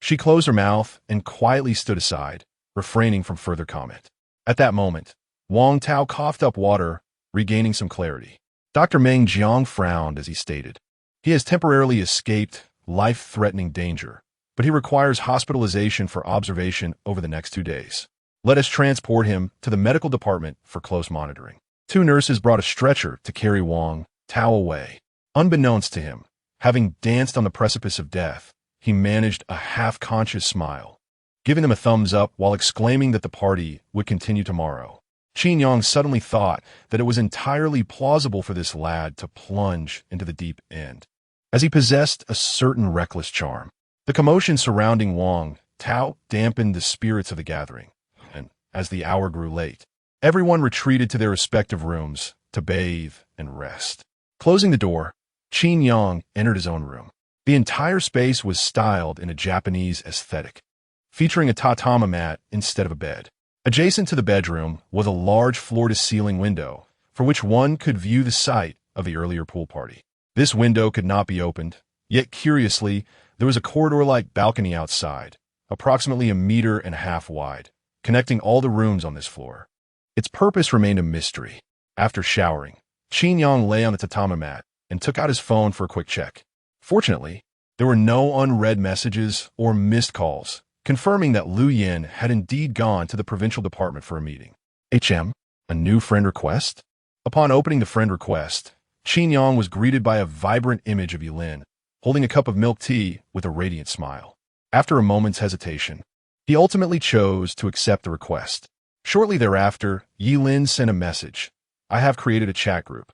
she closed her mouth and quietly stood aside, refraining from further comment. At that moment, Wang Tao coughed up water, regaining some clarity. Dr. Meng Jiang frowned as he stated, "He has temporarily escaped life-threatening danger, but he requires hospitalization for observation over the next 2 days. Let us transport him to the medical department for close monitoring." 2 nurses brought a stretcher to carry Wang Tao away. Unbeknownst to him, having danced on the precipice of death, he managed a half-conscious smile, giving them a thumbs up while exclaiming that the party would continue tomorrow. Qin Yang suddenly thought that it was entirely plausible for this lad to plunge into the deep end, as he possessed a certain reckless charm. The commotion surrounding Wang Tao dampened the spirits of the gathering, and as the hour grew late, everyone retreated to their respective rooms to bathe and rest. Closing the door, Qin Yang entered his own room. The entire space was styled in a Japanese aesthetic, featuring a tatami mat instead of a bed. Adjacent to the bedroom was a large floor-to-ceiling window, for which one could view the site of the earlier pool party. This window could not be opened, yet curiously, there was a corridor-like balcony outside, approximately 1.5 meters wide, connecting all the rooms on this floor. Its purpose remained a mystery. After showering, Qin Yang lay on the tatami mat and took out his phone for a quick check. Fortunately, there were no unread messages or missed calls, confirming that Lu Yin had indeed gone to the provincial department for a meeting. A new friend request? Upon opening the friend request, Qin Yang was greeted by a vibrant image of Yi Lin, holding a cup of milk tea with a radiant smile. After a moment's hesitation, he ultimately chose to accept the request. Shortly thereafter, Yi Lin sent a message. "I have created a chat group.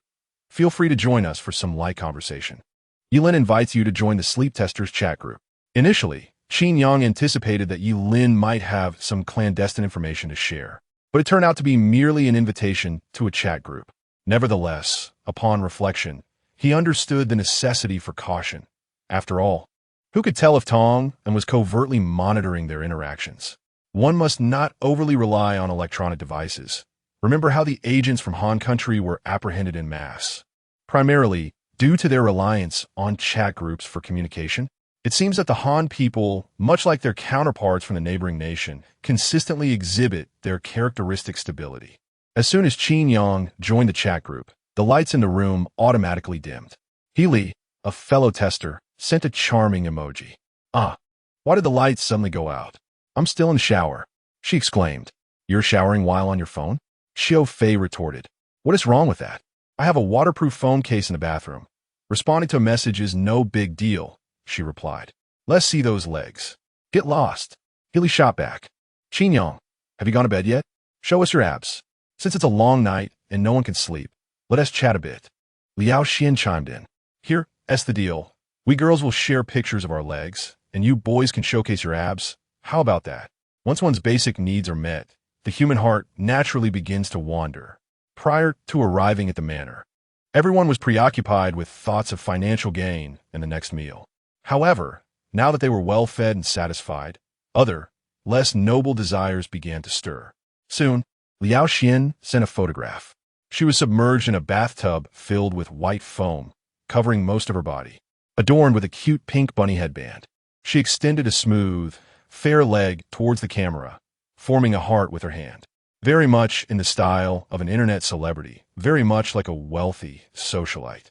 Feel free to join us for some light conversation. Yi Lin invites you to join the Sleep Testers chat group." Initially, Qin Yang anticipated that Yi Lin might have some clandestine information to share, but it turned out to be merely an invitation to a chat group. Nevertheless, upon reflection, he understood the necessity for caution. After all, who could tell if Tong and was covertly monitoring their interactions? One must not overly rely on electronic devices. Remember how the agents from Han Country were apprehended en masse, primarily due to their reliance on chat groups for communication? It seems that the Han people, much like their counterparts from the neighboring nation, consistently exhibit their characteristic stability. As soon as Qin Yang joined the chat group, the lights in the room automatically dimmed. Healy, a fellow tester, sent a charming emoji. Why did the lights suddenly go out? I'm still in the shower, she exclaimed. You're showering while on your phone? Xiao Fei retorted. What is wrong with that? I have a waterproof phone case in the bathroom. Responding to a message is no big deal, she replied. Let's see those legs. Get lost. Healy shot back. Qin Yang, have you gone to bed yet? Show us your abs. Since it's a long night and no one can sleep, let us chat a bit. Liao Xian chimed in. Here's the deal. We girls will share pictures of our legs, and you boys can showcase your abs. How about that? Once one's basic needs are met, the human heart naturally begins to wander. Prior to arriving at the manor, everyone was preoccupied with thoughts of financial gain and the next meal. However, now that they were well-fed and satisfied, other, less noble desires began to stir. Soon, Liao Xian sent a photograph. She was submerged in a bathtub filled with white foam, covering most of her body. Adorned with a cute pink bunny headband, she extended a smooth, fair leg towards the camera, forming a heart with her hand. Very much in the style of an internet celebrity, very much like a wealthy socialite.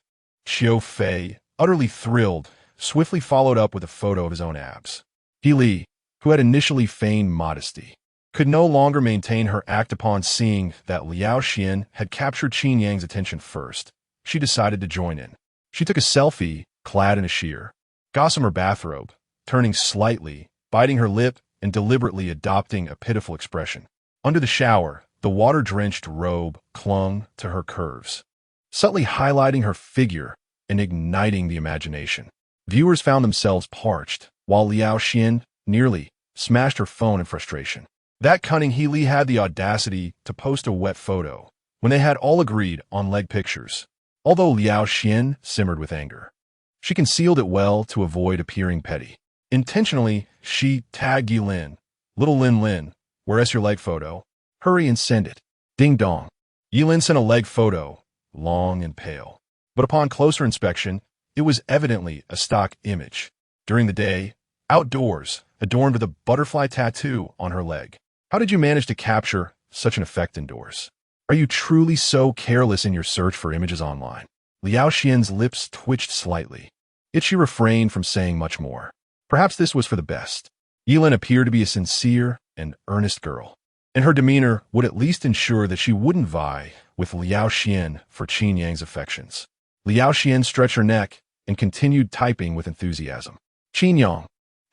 Xiao Fei, utterly thrilled, swiftly followed up with a photo of his own abs. Healy, who had initially feigned modesty, could no longer maintain her act upon seeing that Liao Xian had captured Qin Yang's attention first. She decided to join in. She took a selfie, clad in a sheer, gossamer bathrobe, turning slightly, biting her lip, and deliberately adopting a pitiful expression. Under the shower, the water-drenched robe clung to her curves, subtly highlighting her figure and igniting the imagination. Viewers found themselves parched, while Liao Xian nearly smashed her phone in frustration. That cunning Healy had the audacity to post a wet photo when they had all agreed on leg pictures, although Liao Xian simmered with anger. She concealed it well to avoid appearing petty. Intentionally, she tagged Yilin. Little Lin Lin, where's your leg photo? Hurry and send it. Ding dong. Yilin sent a leg photo, long and pale. But upon closer inspection, it was evidently a stock image. During the day, outdoors, adorned with a butterfly tattoo on her leg. How did you manage to capture such an effect indoors? Are you truly so careless in your search for images online? Liao Xian's lips twitched slightly, yet she refrained from saying much more. Perhaps this was for the best. Yilin appeared to be a sincere and earnest girl, and her demeanor would at least ensure that she wouldn't vie with Liao Xian for Qin Yang's affections. Liao Xian stretched her neck and continued typing with enthusiasm. Qin Yang,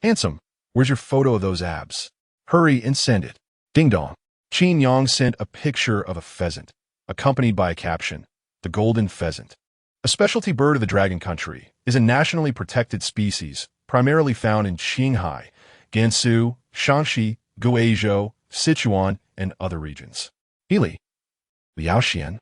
handsome, where's your photo of those abs? Hurry and send it. Ding dong. Qin Yang sent a picture of a pheasant, accompanied by a caption, the golden pheasant. A specialty bird of the Dragon Country is a nationally protected species primarily found in Qinghai, Gansu, Shanxi, Guizhou, Sichuan, and other regions. Healy, Liao Xian,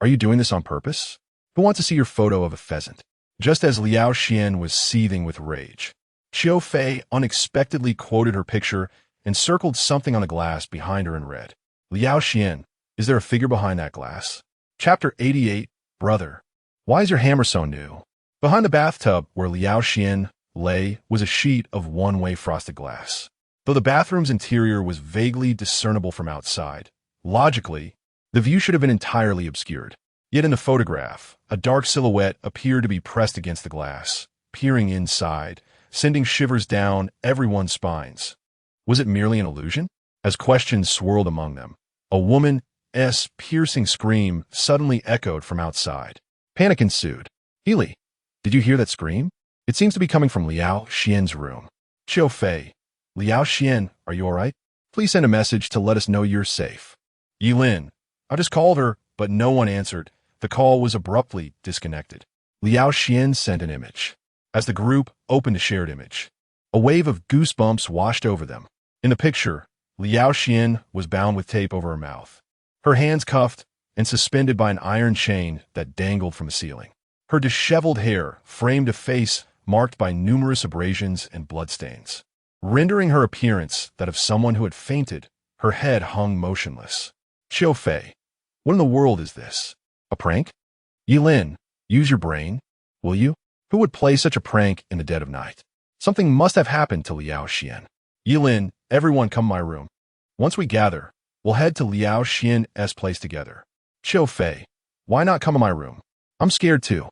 are you doing this on purpose? Who wants to see your photo of a pheasant? Just as Liao Xian was seething with rage, Qiu Fei unexpectedly quoted her picture and circled something on the glass behind her in red. Liao Xian, is there a figure behind that glass? Chapter 88, Brother. Why is your hammer so new? Behind the bathtub where Liao Xian lay was a sheet of one-way frosted glass. Though the bathroom's interior was vaguely discernible from outside, logically, the view should have been entirely obscured. Yet in the photograph, a dark silhouette appeared to be pressed against the glass, peering inside, sending shivers down everyone's spines. Was it merely an illusion? As questions swirled among them, a woman's piercing scream suddenly echoed from outside. Panic ensued. Healy, did you hear that scream? It seems to be coming from Liao Xian's room. Qiu Fei, Liao Xian, are you all right? Please send a message to let us know you're safe. Yilin, I just called her, but no one answered. The call was abruptly disconnected. Liao Xian sent an image. As the group opened a shared image, a wave of goosebumps washed over them. In the picture, Liao Xian was bound with tape over her mouth, her hands cuffed and suspended by an iron chain that dangled from the ceiling. Her disheveled hair framed a face marked by numerous abrasions and bloodstains, rendering her appearance that of someone who had fainted. Her head hung motionless. Qiu Fei, what in the world is this? A prank? Yilin, use your brain, will you? Who would play such a prank in the dead of night? Something must have happened to Liao Xian. Yilin, everyone come my room. Once we gather, we'll head to Liao Xian's place together. Qiu Fei, why not come in my room? I'm scared too.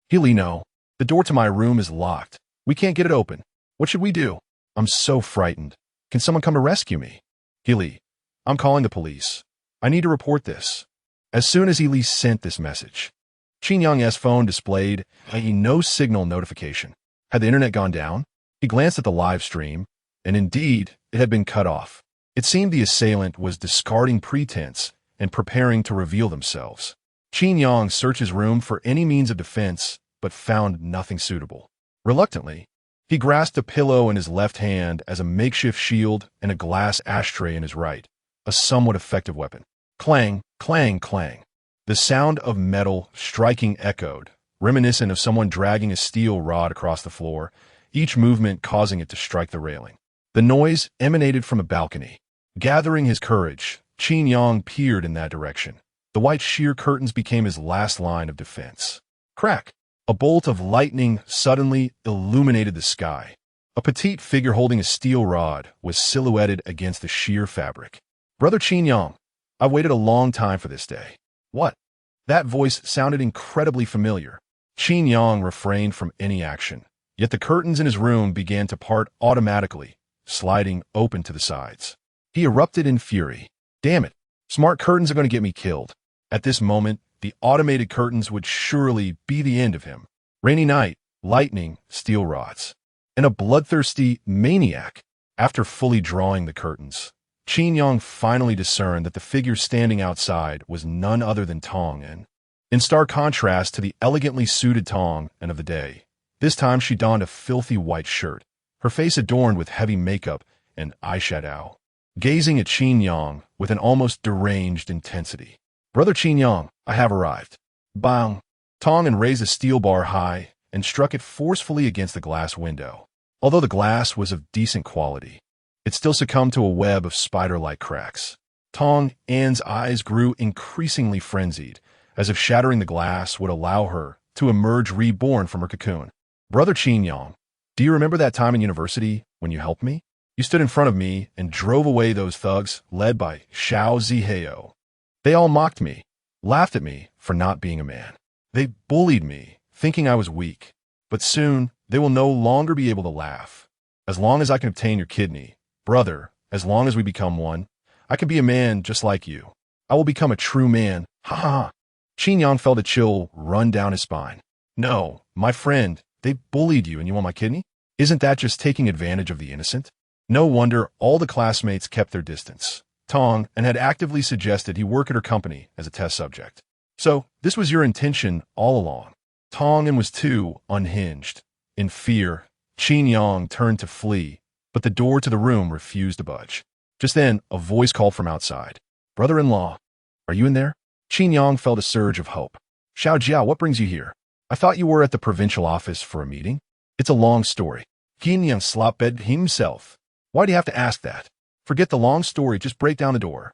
Healy, no. The door to my room is locked. We can't get it open. What should we do? I'm so frightened. Can someone come to rescue me? Healy, I'm calling the police. I need to report this. As soon as Healy sent this message, Qin Yang's phone displayed a no-signal notification. Had the internet gone down? He glanced at the live stream, and indeed, it had been cut off. It seemed the assailant was discarding pretense and preparing to reveal themselves. Qin Yang searched his room for any means of defense, but found nothing suitable. Reluctantly, he grasped a pillow in his left hand as a makeshift shield and a glass ashtray in his right, a somewhat effective weapon. Clang, clang, clang. The sound of metal striking echoed, reminiscent of someone dragging a steel rod across the floor, each movement causing it to strike the railing. The noise emanated from a balcony. Gathering his courage, Qin Yang peered in that direction. The white sheer curtains became his last line of defense. Crack! A bolt of lightning suddenly illuminated the sky. A petite figure holding a steel rod was silhouetted against the sheer fabric. Brother Qin Yang, I've waited a long time for this day. What? That voice sounded incredibly familiar. Qin Yang refrained from any action, yet the curtains in his room began to part automatically, sliding open to the sides. He erupted in fury. Damn it! Smart curtains are going to get me killed. At this moment, the automated curtains would surely be the end of him. Rainy night, lightning, steel rods, and a bloodthirsty maniac. After fully drawing the curtains, Qin Yang finally discerned that the figure standing outside was none other than Tong En. In stark contrast to the elegantly suited Tong En of the day, this time she donned a filthy white shirt, her face adorned with heavy makeup and eyeshadow, gazing at Qin Yang with an almost deranged intensity. Brother Qin Yang, I have arrived. Bang! Tong En raised a steel bar high and struck it forcefully against the glass window. Although the glass was of decent quality, it still succumbed to a web of spider-like cracks. Tong An's eyes grew increasingly frenzied, as if shattering the glass would allow her to emerge reborn from her cocoon. Brother Qin Yang, do you remember that time in university when you helped me? You stood in front of me and drove away those thugs led by Xiao Zihao. They all mocked me, laughed at me for not being a man. They bullied me, thinking I was weak. But soon, they will no longer be able to laugh. As long as I can obtain your kidney, brother, as long as we become one, I can be a man just like you. I will become a true man. Ha ha ha. Qin Yang felt a chill run down his spine. No, my friend, they bullied you and you want my kidney? Isn't that just taking advantage of the innocent? No wonder all the classmates kept their distance. Tong and had actively suggested he work at her company as a test subject. So, this was your intention all along. Tong and was too unhinged. In fear, Qin Yang turned to flee, but the door to the room refused to budge. Just then, a voice called from outside. Brother-in-law, are you in there? Qin Yang felt a surge of hope. Xiao Jiao, what brings you here? I thought you were at the provincial office for a meeting. It's a long story. Qin Yang slop-bed himself. Why do you have to ask that? Forget the long story, just break down the door.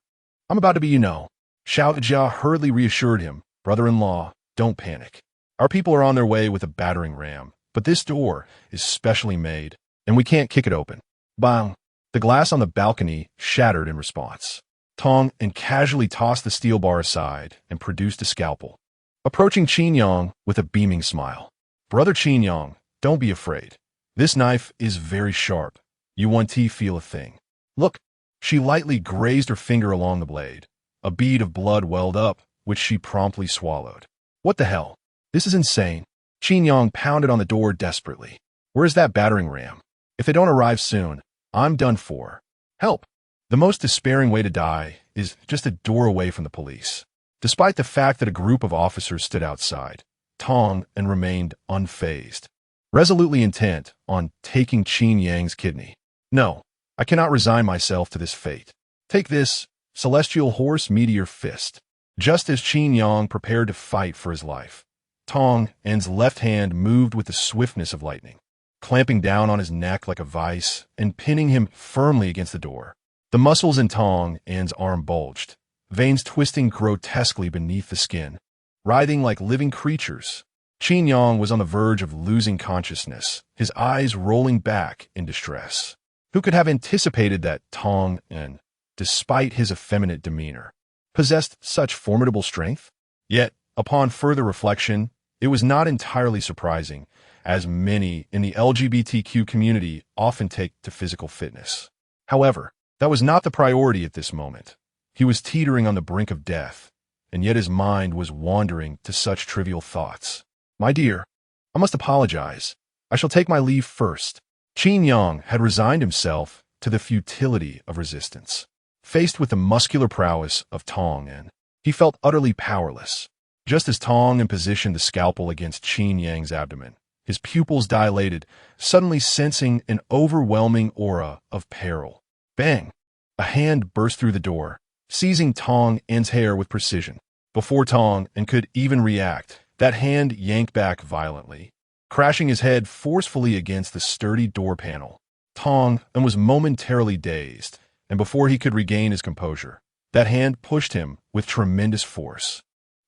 I'm about to be, Xiao Jia hurriedly reassured him. Brother-in-law, don't panic. Our people are on their way with a battering ram, but this door is specially made, and we can't kick it open. Bang! The glass on the balcony shattered in response. Tong and casually tossed the steel bar aside and produced a scalpel, approaching Qin Yang with a beaming smile. Brother Qin Yang, don't be afraid. This knife is very sharp. You won't feel a thing. Look, she lightly grazed her finger along the blade. A bead of blood welled up, which she promptly swallowed. What the hell? This is insane. Qin Yang pounded on the door desperately. Where's that battering ram? If they don't arrive soon, I'm done for. Help! The most despairing way to die is just a door away from the police. Despite the fact that a group of officers stood outside, Tong and remained unfazed, resolutely intent on taking Qin Yang's kidney. No, I cannot resign myself to this fate. Take this, Celestial Horse Meteor Fist. Just as Qin Yang prepared to fight for his life, Tong An's left hand moved with the swiftness of lightning, clamping down on his neck like a vice and pinning him firmly against the door. The muscles in Tong An's arm bulged, veins twisting grotesquely beneath the skin, writhing like living creatures. Qin Yang was on the verge of losing consciousness, his eyes rolling back in distress. Who could have anticipated that Tong An, despite his effeminate demeanor, possessed such formidable strength? Yet, upon further reflection, it was not entirely surprising, as many in the LGBTQ community often take to physical fitness. However, that was not the priority at this moment. He was teetering on the brink of death, and yet his mind was wandering to such trivial thoughts. My dear, I must apologize. I shall take my leave first. Qin Yang had resigned himself to the futility of resistance. Faced with the muscular prowess of Tong An, he felt utterly powerless. Just as Tong An positioned the scalpel against Qin Yang's abdomen, his pupils dilated, suddenly sensing an overwhelming aura of peril. Bang! A hand burst through the door, seizing Tong An's hair with precision. Before Tong An could even react, that hand yanked back violently, crashing his head forcefully against the sturdy door panel. Tong An was momentarily dazed, and before he could regain his composure, that hand pushed him with tremendous force.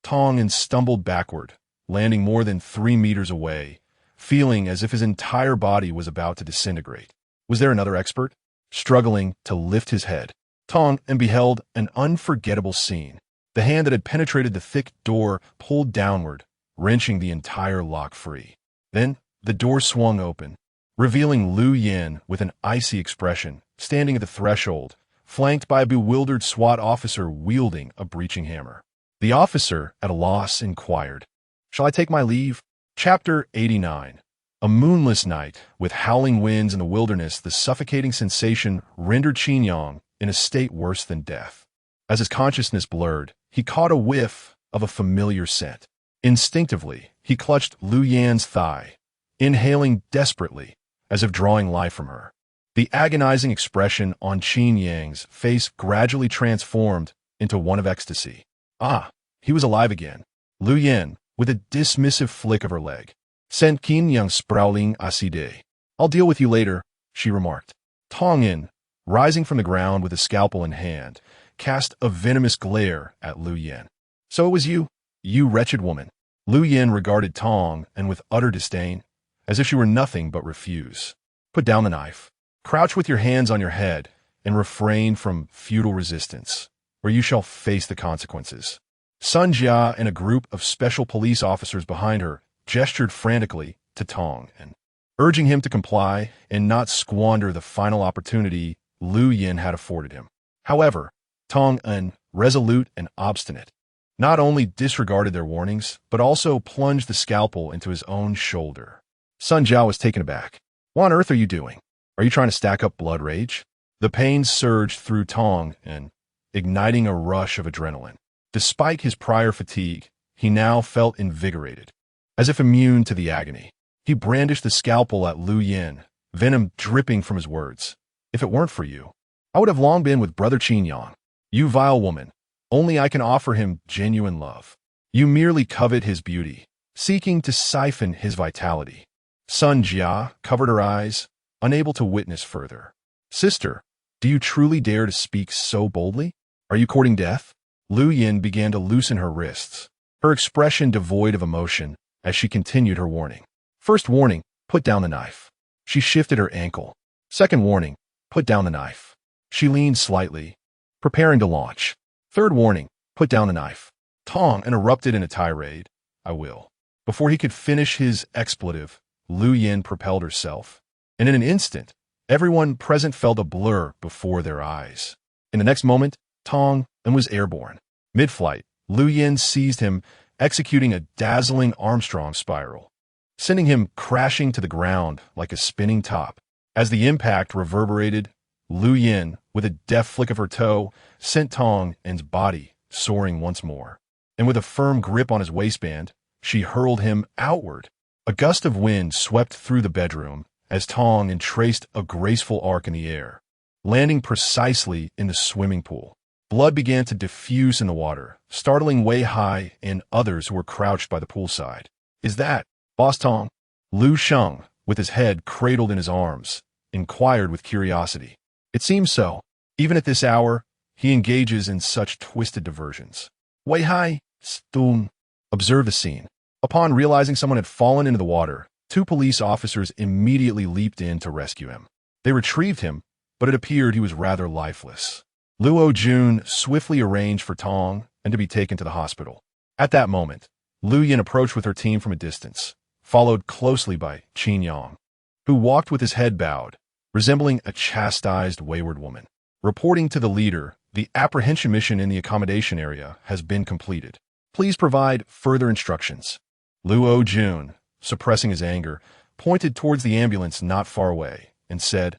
Tong An stumbled backward, landing more than 3 meters away, feeling as if his entire body was about to disintegrate. Was there another expert? Struggling to lift his head, Tong An beheld an unforgettable scene. The hand that had penetrated the thick door pulled downward, wrenching the entire lock free. Then, the door swung open, revealing Lu Yin with an icy expression, standing at the threshold, flanked by a bewildered SWAT officer wielding a breaching hammer. The officer, at a loss, inquired, "Shall I take my leave?" Chapter 89. A moonless night, with howling winds in the wilderness, the suffocating sensation rendered Qin Yang in a state worse than death. As his consciousness blurred, he caught a whiff of a familiar scent. Instinctively, he clutched Lu Yan's thigh, inhaling desperately, as if drawing life from her. The agonizing expression on Qin Yang's face gradually transformed into one of ecstasy. Ah, he was alive again. Lu Yan, with a dismissive flick of her leg, Sent Qin Yang sprouling aside. I'll deal with you later, she remarked. Tong Yin, rising from the ground with a scalpel in hand, cast a venomous glare at Lu Yin. So it was you, you wretched woman. Lu Yin regarded Tong and with utter disdain, as if she were nothing but refuse. Put down the knife. Crouch with your hands on your head and refrain from futile resistance, or you shall face the consequences. Sun Jia and a group of special police officers behind her gestured frantically to Tong and, urging him to comply and not squander the final opportunity Lu Yin had afforded him. However, Tong An, resolute and obstinate, not only disregarded their warnings, but also plunged the scalpel into his own shoulder. Sun Jiao was taken aback. What on earth are you doing? Are you trying to stack up blood rage? The pain surged through Tong An, igniting a rush of adrenaline. Despite his prior fatigue, he now felt invigorated, as if immune to the agony. He brandished the scalpel at Lu Yin, venom dripping from his words. If it weren't for you, I would have long been with Brother Qin Yang. You vile woman, only I can offer him genuine love. You merely covet his beauty, seeking to siphon his vitality. Sun Jia covered her eyes, unable to witness further. Sister, do you truly dare to speak so boldly? Are you courting death? Lu Yin began to loosen her wrists, her expression devoid of emotion as she continued her warning. First warning, put down the knife. She shifted her ankle. Second warning, put down the knife. She leaned slightly, preparing to launch. Third warning, put down the knife. Tong interrupted in a tirade. I will. Before he could finish his expletive, Lu Yin propelled herself, and in an instant, everyone present felt a blur before their eyes. In the next moment, Tong An was airborne. Mid-flight, Lu Yin seized him, executing a dazzling Armstrong spiral, sending him crashing to the ground like a spinning top. As the impact reverberated, Lu Yin, with a deft flick of her toe, sent Tong An's body soaring once more. And with a firm grip on his waistband, she hurled him outward. A gust of wind swept through the bedroom as Tong An traced a graceful arc in the air, landing precisely in the swimming pool. Blood began to diffuse in the water, startling Wei Hai and others who were crouched by the poolside. Is that Boss Tong? Lu Sheng, with his head cradled in his arms, inquired with curiosity. It seems so. Even at this hour, he engages in such twisted diversions. Wei Hai, Stung, observed the scene. Upon realizing someone had fallen into the water, 2 police officers immediately leaped in to rescue him. They retrieved him, but it appeared he was rather lifeless. Luo Jun swiftly arranged for Tong An to be taken to the hospital. At that moment, Lu Yin approached with her team from a distance, followed closely by Qin Yang, who walked with his head bowed, resembling a chastised wayward woman. Reporting to the leader, the apprehension mission in the accommodation area has been completed. Please provide further instructions. Luo Jun, suppressing his anger, pointed towards the ambulance not far away and said,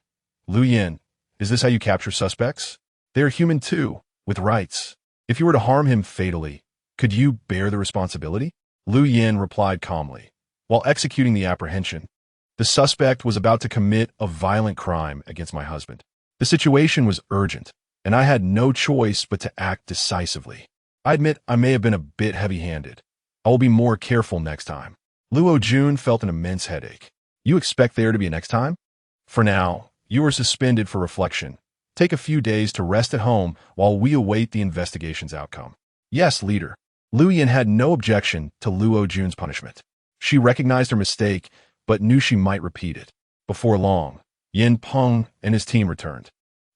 Lu Yin, is this how you capture suspects? They are human too, with rights. If you were to harm him fatally, could you bear the responsibility? Lu Yin replied calmly. While executing the apprehension, the suspect was about to commit a violent crime against my husband. The situation was urgent, and I had no choice but to act decisively. I admit I may have been a bit heavy-handed. I will be more careful next time. Luo Jun felt an immense headache. You expect there to be a next time? For now, you are suspended for reflection. Take a few days to rest at home while we await the investigation's outcome. Yes, leader. Lu Yin had no objection to Luo Jun's punishment. She recognized her mistake, but knew she might repeat it. Before long, Yin Peng and his team returned.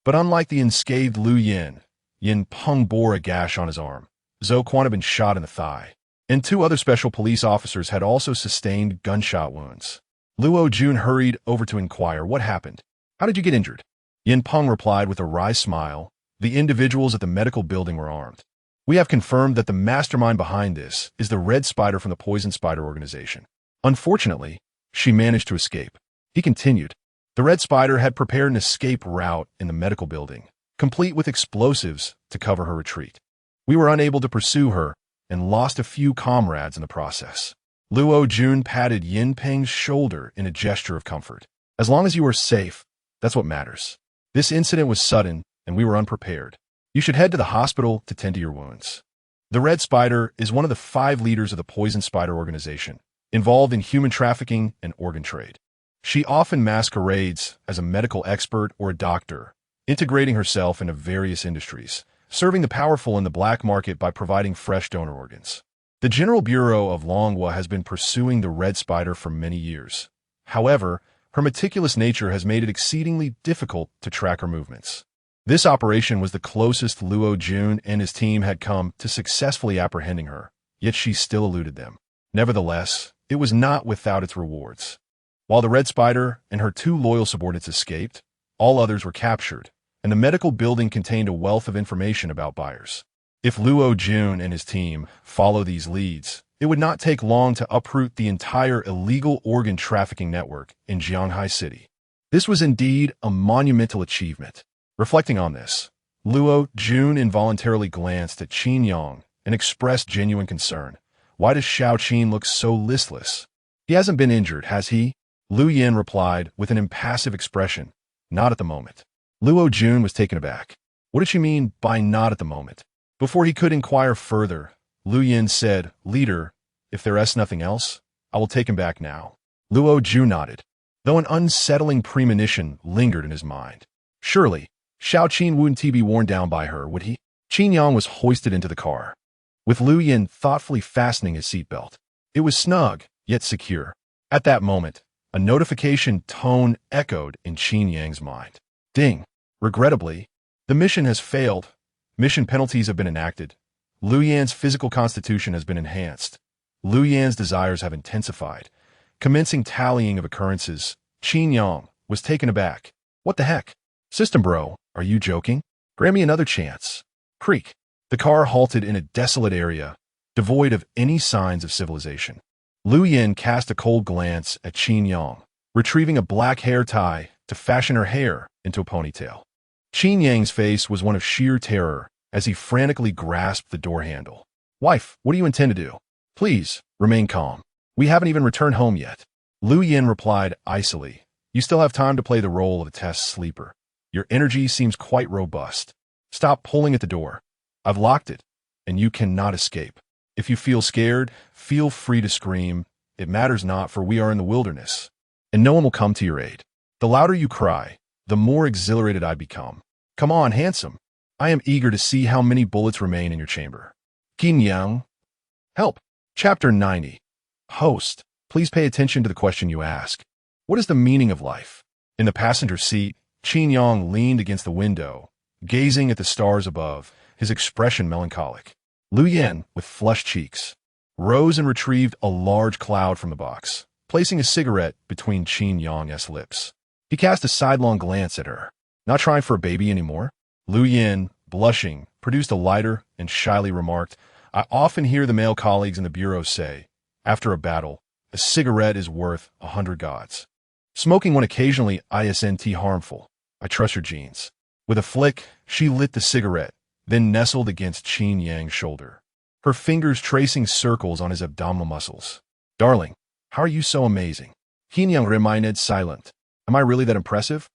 But unlike the unscathed Lu Yin, Yin Peng bore a gash on his arm. Zhou Quan had been shot in the thigh, and 2 other special police officers had also sustained gunshot wounds. Luo Jun hurried over to inquire what happened. How did you get injured? Yin Peng replied with a wry smile. The individuals at the medical building were armed. We have confirmed that the mastermind behind this is the Red Spider from the Poison Spider organization. Unfortunately, she managed to escape. He continued. The Red Spider had prepared an escape route in the medical building, complete with explosives to cover her retreat. We were unable to pursue her and lost a few comrades in the process. Luo Jun patted Yin Peng's shoulder in a gesture of comfort. As long as you are safe, that's what matters. This incident was sudden, and we were unprepared. You should head to the hospital to tend to your wounds. The Red Spider is one of the 5 leaders of the Poison Spider organization, involved in human trafficking and organ trade. She often masquerades as a medical expert or a doctor, integrating herself into various industries, serving the powerful in the black market by providing fresh donor organs. The General Bureau of Longhua has been pursuing the red spider for many years. However, her meticulous nature has made it exceedingly difficult to track her movements. This operation was the closest Luo Jun and his team had come to successfully apprehending her, yet she still eluded them. Nevertheless, it was not without its rewards. While the red spider and her two loyal subordinates escaped, all others were captured, and the medical building contained a wealth of information about buyers. If Luo Jun and his team follow these leads, it would not take long to uproot the entire illegal organ trafficking network in Jianghai City. This was indeed a monumental achievement. Reflecting on this, Luo Jun involuntarily glanced at Qin Yang and expressed genuine concern. Why does Xiao Qin look so listless? He hasn't been injured, has he? Lu Yin replied with an impassive expression. Not at the moment. Luo Jun was taken aback. What did she mean by not at the moment? Before he could inquire further, Lu Yin said, Leader, if there is nothing else, I will take him back now. Luo Jun nodded, though an unsettling premonition lingered in his mind. Surely, Xiao Qin wouldn't be worn down by her, would he? Qin Yang was hoisted into the car, with Lu Yin thoughtfully fastening his seatbelt. It was snug, yet secure. At that moment, a notification tone echoed in Qin Yang's mind. Ding! Regrettably, the mission has failed. Mission penalties have been enacted. Lu Yan's physical constitution has been enhanced. Lu Yan's desires have intensified. Commencing tallying of occurrences, Qin Yang was taken aback. What the heck? System bro, are you joking? Grant me another chance. Creak. The car halted in a desolate area, devoid of any signs of civilization. Lu Yin cast a cold glance at Qin Yang, retrieving a black hair tie to fashion her hair into a ponytail. Qin Yang's face was one of sheer terror as he frantically grasped the door handle. Wife, what do you intend to do? Please, remain calm. We haven't even returned home yet. Lu Yin replied icily. You still have time to play the role of a test sleeper. Your energy seems quite robust. Stop pulling at the door. I've locked it, and you cannot escape. If you feel scared, feel free to scream. It matters not, for we are in the wilderness, and no one will come to your aid. The louder you cry, the more exhilarated I become. Come on, handsome. I am eager to see how many bullets remain in your chamber. Qin Yang. Help. Chapter 90. Host, please pay attention to the question you ask. What is the meaning of life? In the passenger seat, Qin Yang leaned against the window, gazing at the stars above, his expression melancholic. Lu Yin, with flushed cheeks, rose and retrieved a large cloud from the box, placing a cigarette between Qin Yang's lips. He cast a sidelong glance at her. Not trying for a baby anymore? Lu Yin, blushing, produced a lighter and shyly remarked, I often hear the male colleagues in the bureau say, after a battle, a cigarette is worth 100 gods. Smoking one occasionally isn't harmful. I trust your genes. With a flick, she lit the cigarette, then nestled against Qin Yang's shoulder, her fingers tracing circles on his abdominal muscles. Darling, how are you so amazing? Qin Yang remained silent. Am I really that impressive?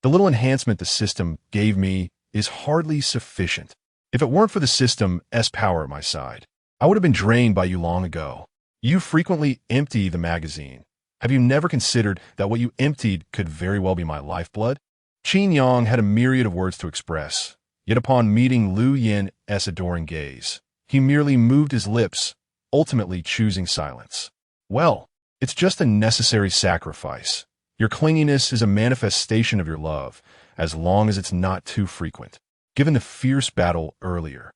The little enhancement the system gave me is hardly sufficient. If it weren't for the system's power at my side, I would have been drained by you long ago. You frequently empty the magazine. Have you never considered that what you emptied could very well be my lifeblood? Qin Yang had a myriad of words to express, yet upon meeting Lu Yin's adoring gaze, he merely moved his lips, ultimately choosing silence. Well, it's just a necessary sacrifice. Your clinginess is a manifestation of your love, as long as it's not too frequent. Given the fierce battle earlier,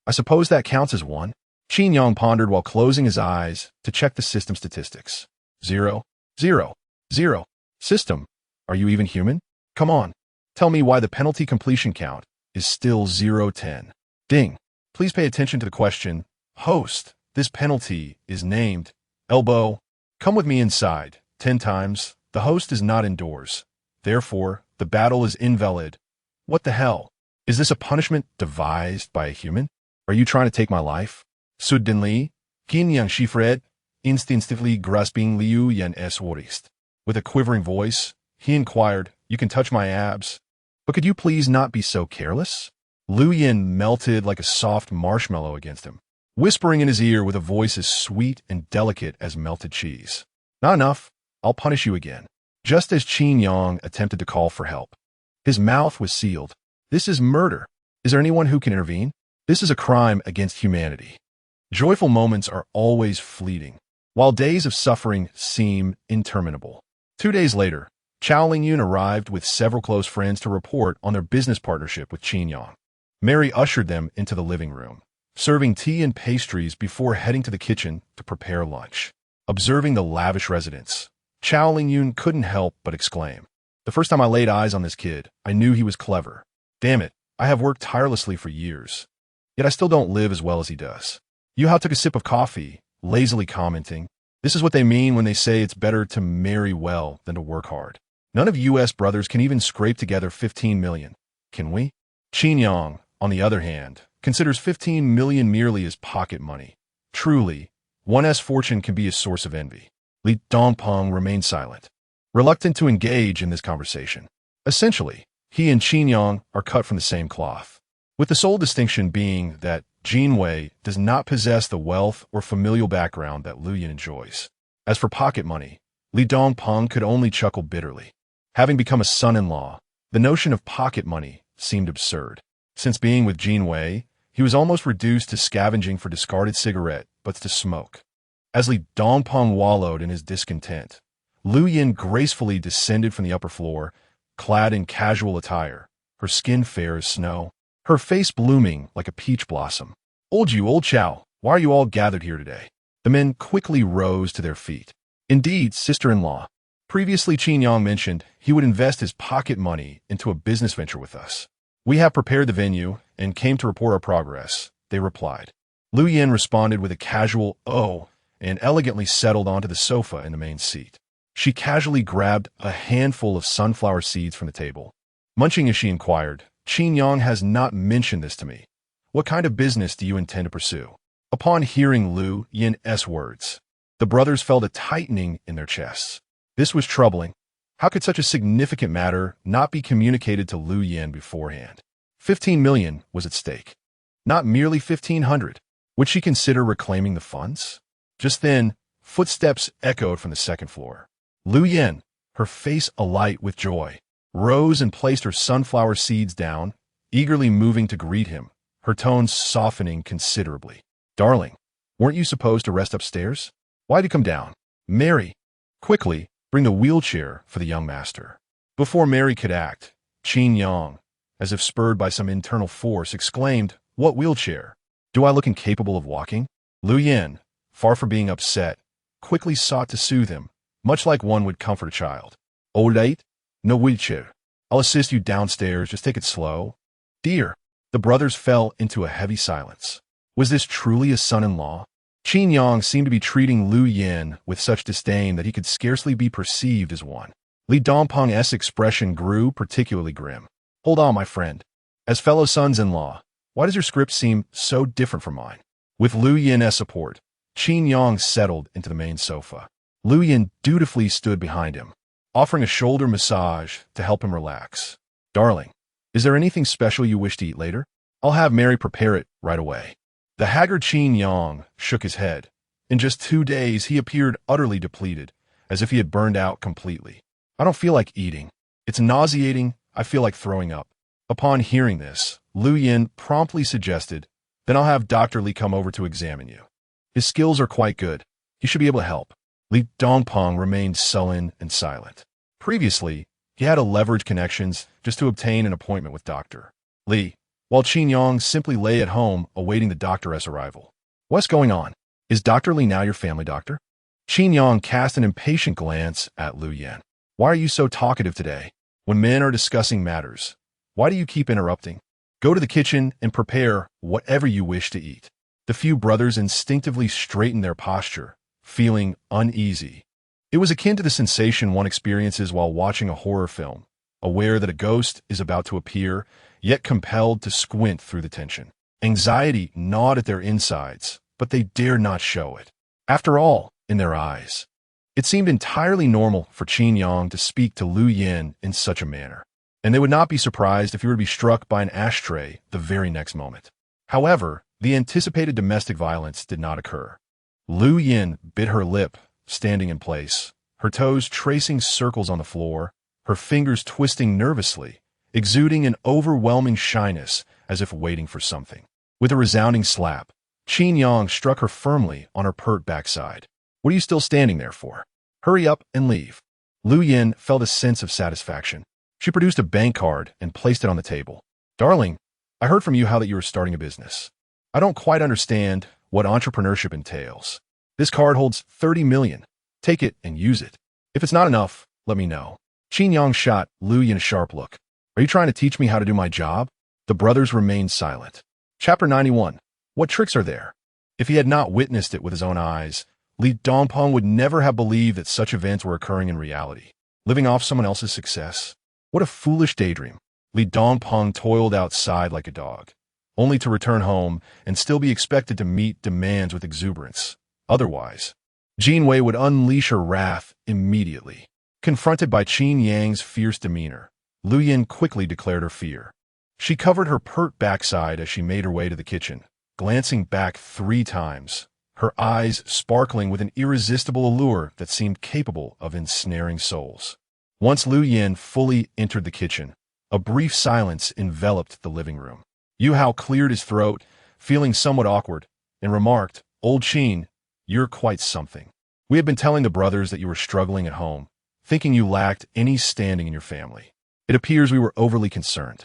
I suppose that counts as one? Qin Yang pondered while closing his eyes to check the system statistics. 0, 0, 0. System, are you even human? Come on, tell me why the penalty completion count is still 010. Ding. Please pay attention to the question. Host, this penalty is named elbow. Come with me inside. 10 times. The host is not indoors. Therefore, the battle is invalid. What the hell? Is this a punishment devised by a human? Are you trying to take my life? Suddenly, Qin Yang Shifred, instinctively grasping Liu Yan's waist. With a quivering voice, he inquired, You can touch my abs, but could you please not be so careless? Lu Yin melted like a soft marshmallow against him. whispering in his ear with a voice as sweet and delicate as melted cheese. Not enough. I'll punish you again. Just as Qin Yang attempted to call for help. His mouth was sealed. This is murder. Is there anyone who can intervene? This is a crime against humanity. Joyful moments are always fleeting, while days of suffering seem interminable. 2 days later, Chao Lingyun arrived with several close friends to report on their business partnership with Qin Yang. Mary ushered them into the living room, serving tea and pastries before heading to the kitchen to prepare lunch. Observing the lavish residence, Chao Lingyun couldn't help but exclaim, "The first time I laid eyes on this kid, I knew he was clever. Damn it, I have worked tirelessly for years. Yet I still don't live as well as he does." Yu Hao took a sip of coffee, lazily commenting, "This is what they mean when they say it's better to marry well than to work hard. None of U.S. brothers can even scrape together 15 million. Can we?" Qin Yang, on the other hand, considers 15 million merely as pocket money. Truly, one's fortune can be a source of envy. Li Dongpeng remained silent, reluctant to engage in this conversation. Essentially, he and Qin Yang are cut from the same cloth, with the sole distinction being that Jin Wei does not possess the wealth or familial background that Lu Yin enjoys. As for pocket money, Li Dongpeng could only chuckle bitterly. Having become a son-in-law, the notion of pocket money seemed absurd. Since being with Jin Wei, he was almost reduced to scavenging for discarded cigarette butts to smoke. As Li Dongpeng wallowed in his discontent, Lu Yin gracefully descended from the upper floor, clad in casual attire, her skin fair as snow, her face blooming like a peach blossom. "Old Chao, why are you all gathered here today?" The men quickly rose to their feet. "Indeed, sister-in-law. Previously, Qin Yang mentioned he would invest his pocket money into a business venture with us. We have prepared the venue and came to report our progress," they replied. Lu Yin responded with a casual "oh" and elegantly settled onto the sofa in the main seat. She casually grabbed a handful of sunflower seeds from the table. Munching as she inquired, "Qin Yang has not mentioned this to me. What kind of business do you intend to pursue?" Upon hearing Lu Yin's words, the brothers felt a tightening in their chests. This was troubling. How could such a significant matter not be communicated to Lu Yin beforehand? 15 million was at stake, not merely 1,500. Would she consider reclaiming the funds? Just then, footsteps echoed from the second floor. Lu Yin, her face alight with joy, rose and placed her sunflower seeds down, eagerly moving to greet him, her tones softening considerably. "Darling, weren't you supposed to rest upstairs? Why'd you come down? Mary, quickly, bring the wheelchair for the young master." Before Mary could act, Qin Yang, as if spurred by some internal force, exclaimed, "What wheelchair? Do I look incapable of walking?" Lu Yin, far from being upset, quickly sought to soothe him, much like one would comfort a child. "Oh, late? No wheelchair. I'll assist you downstairs, just take it slow." "Dear." The brothers fell into a heavy silence. Was this truly a son-in-law? Qin Yang seemed to be treating Lu Yin with such disdain that he could scarcely be perceived as one. Li Dongpeng's expression grew particularly grim. "Hold on, my friend. As fellow sons-in-law, why does your script seem so different from mine?" With Lu Yin's support, Qin Yang settled into the main sofa. Lu Yin dutifully stood behind him, offering a shoulder massage to help him relax. "Darling, is there anything special you wish to eat later? I'll have Mary prepare it right away." The haggard Qin Yang shook his head. In just 2 days, he appeared utterly depleted, as if he had burned out completely. "I don't feel like eating. It's nauseating. I feel like throwing up." Upon hearing this, Lu Yin promptly suggested, "Then I'll have Dr. Li come over to examine you. His skills are quite good. He should be able to help." Li Dongpeng remained sullen and silent. Previously, he had to leverage connections just to obtain an appointment with Dr. Li, while Qin Yang simply lay at home awaiting the doctor's arrival. "What's going on? Is Dr. Li now your family doctor?" Qin Yang cast an impatient glance at Lu Yin. "Why are you so talkative today? When men are discussing matters, why do you keep interrupting? Go to the kitchen and prepare whatever you wish to eat." The few brothers instinctively straightened their posture, feeling uneasy. It was akin to the sensation one experiences while watching a horror film, aware that a ghost is about to appear, yet compelled to squint through the tension. Anxiety gnawed at their insides, but they dared not show it. After all, in their eyes, it seemed entirely normal for Qin Yang to speak to Lu Yin in such a manner, and they would not be surprised if he were to be struck by an ashtray the very next moment. However, The anticipated domestic violence did not occur. Lu Yin bit her lip, standing in place, her toes tracing circles on the floor, her fingers twisting nervously, exuding an overwhelming shyness as if waiting for something. With a resounding slap, Qin Yang struck her firmly on her pert backside. What are you still standing there for? Hurry up and leave. Lu Yin felt a sense of satisfaction. She produced a bank card and placed it on the table. Darling, I heard from you how that you were starting a business. I don't quite understand what entrepreneurship entails. This card holds 30 million. Take it and use it. If it's not enough, let me know. Qin Yang shot Lu Yin a sharp look. Are you trying to teach me how to do my job? The brothers remained silent. Chapter 91. What tricks are there? If he had not witnessed it with his own eyes, Li Dongpeng would never have believed that such events were occurring in reality. Living off someone else's success? What a foolish daydream. Li Dongpeng toiled outside like a dog, only to return home and still be expected to meet demands with exuberance. Otherwise, Jin Wei would unleash her wrath immediately. Confronted by Qin Yang's fierce demeanor, Lu Yin quickly declared her fear. She covered her pert backside as she made her way to the kitchen, glancing back 3 times, her eyes sparkling with an irresistible allure that seemed capable of ensnaring souls. Once Lu Yin fully entered the kitchen, a brief silence enveloped the living room. Yu Hao cleared his throat, feeling somewhat awkward, and remarked, "Old Qin, you're quite something. We had been telling the brothers that you were struggling at home, thinking you lacked any standing in your family. It appears we were overly concerned."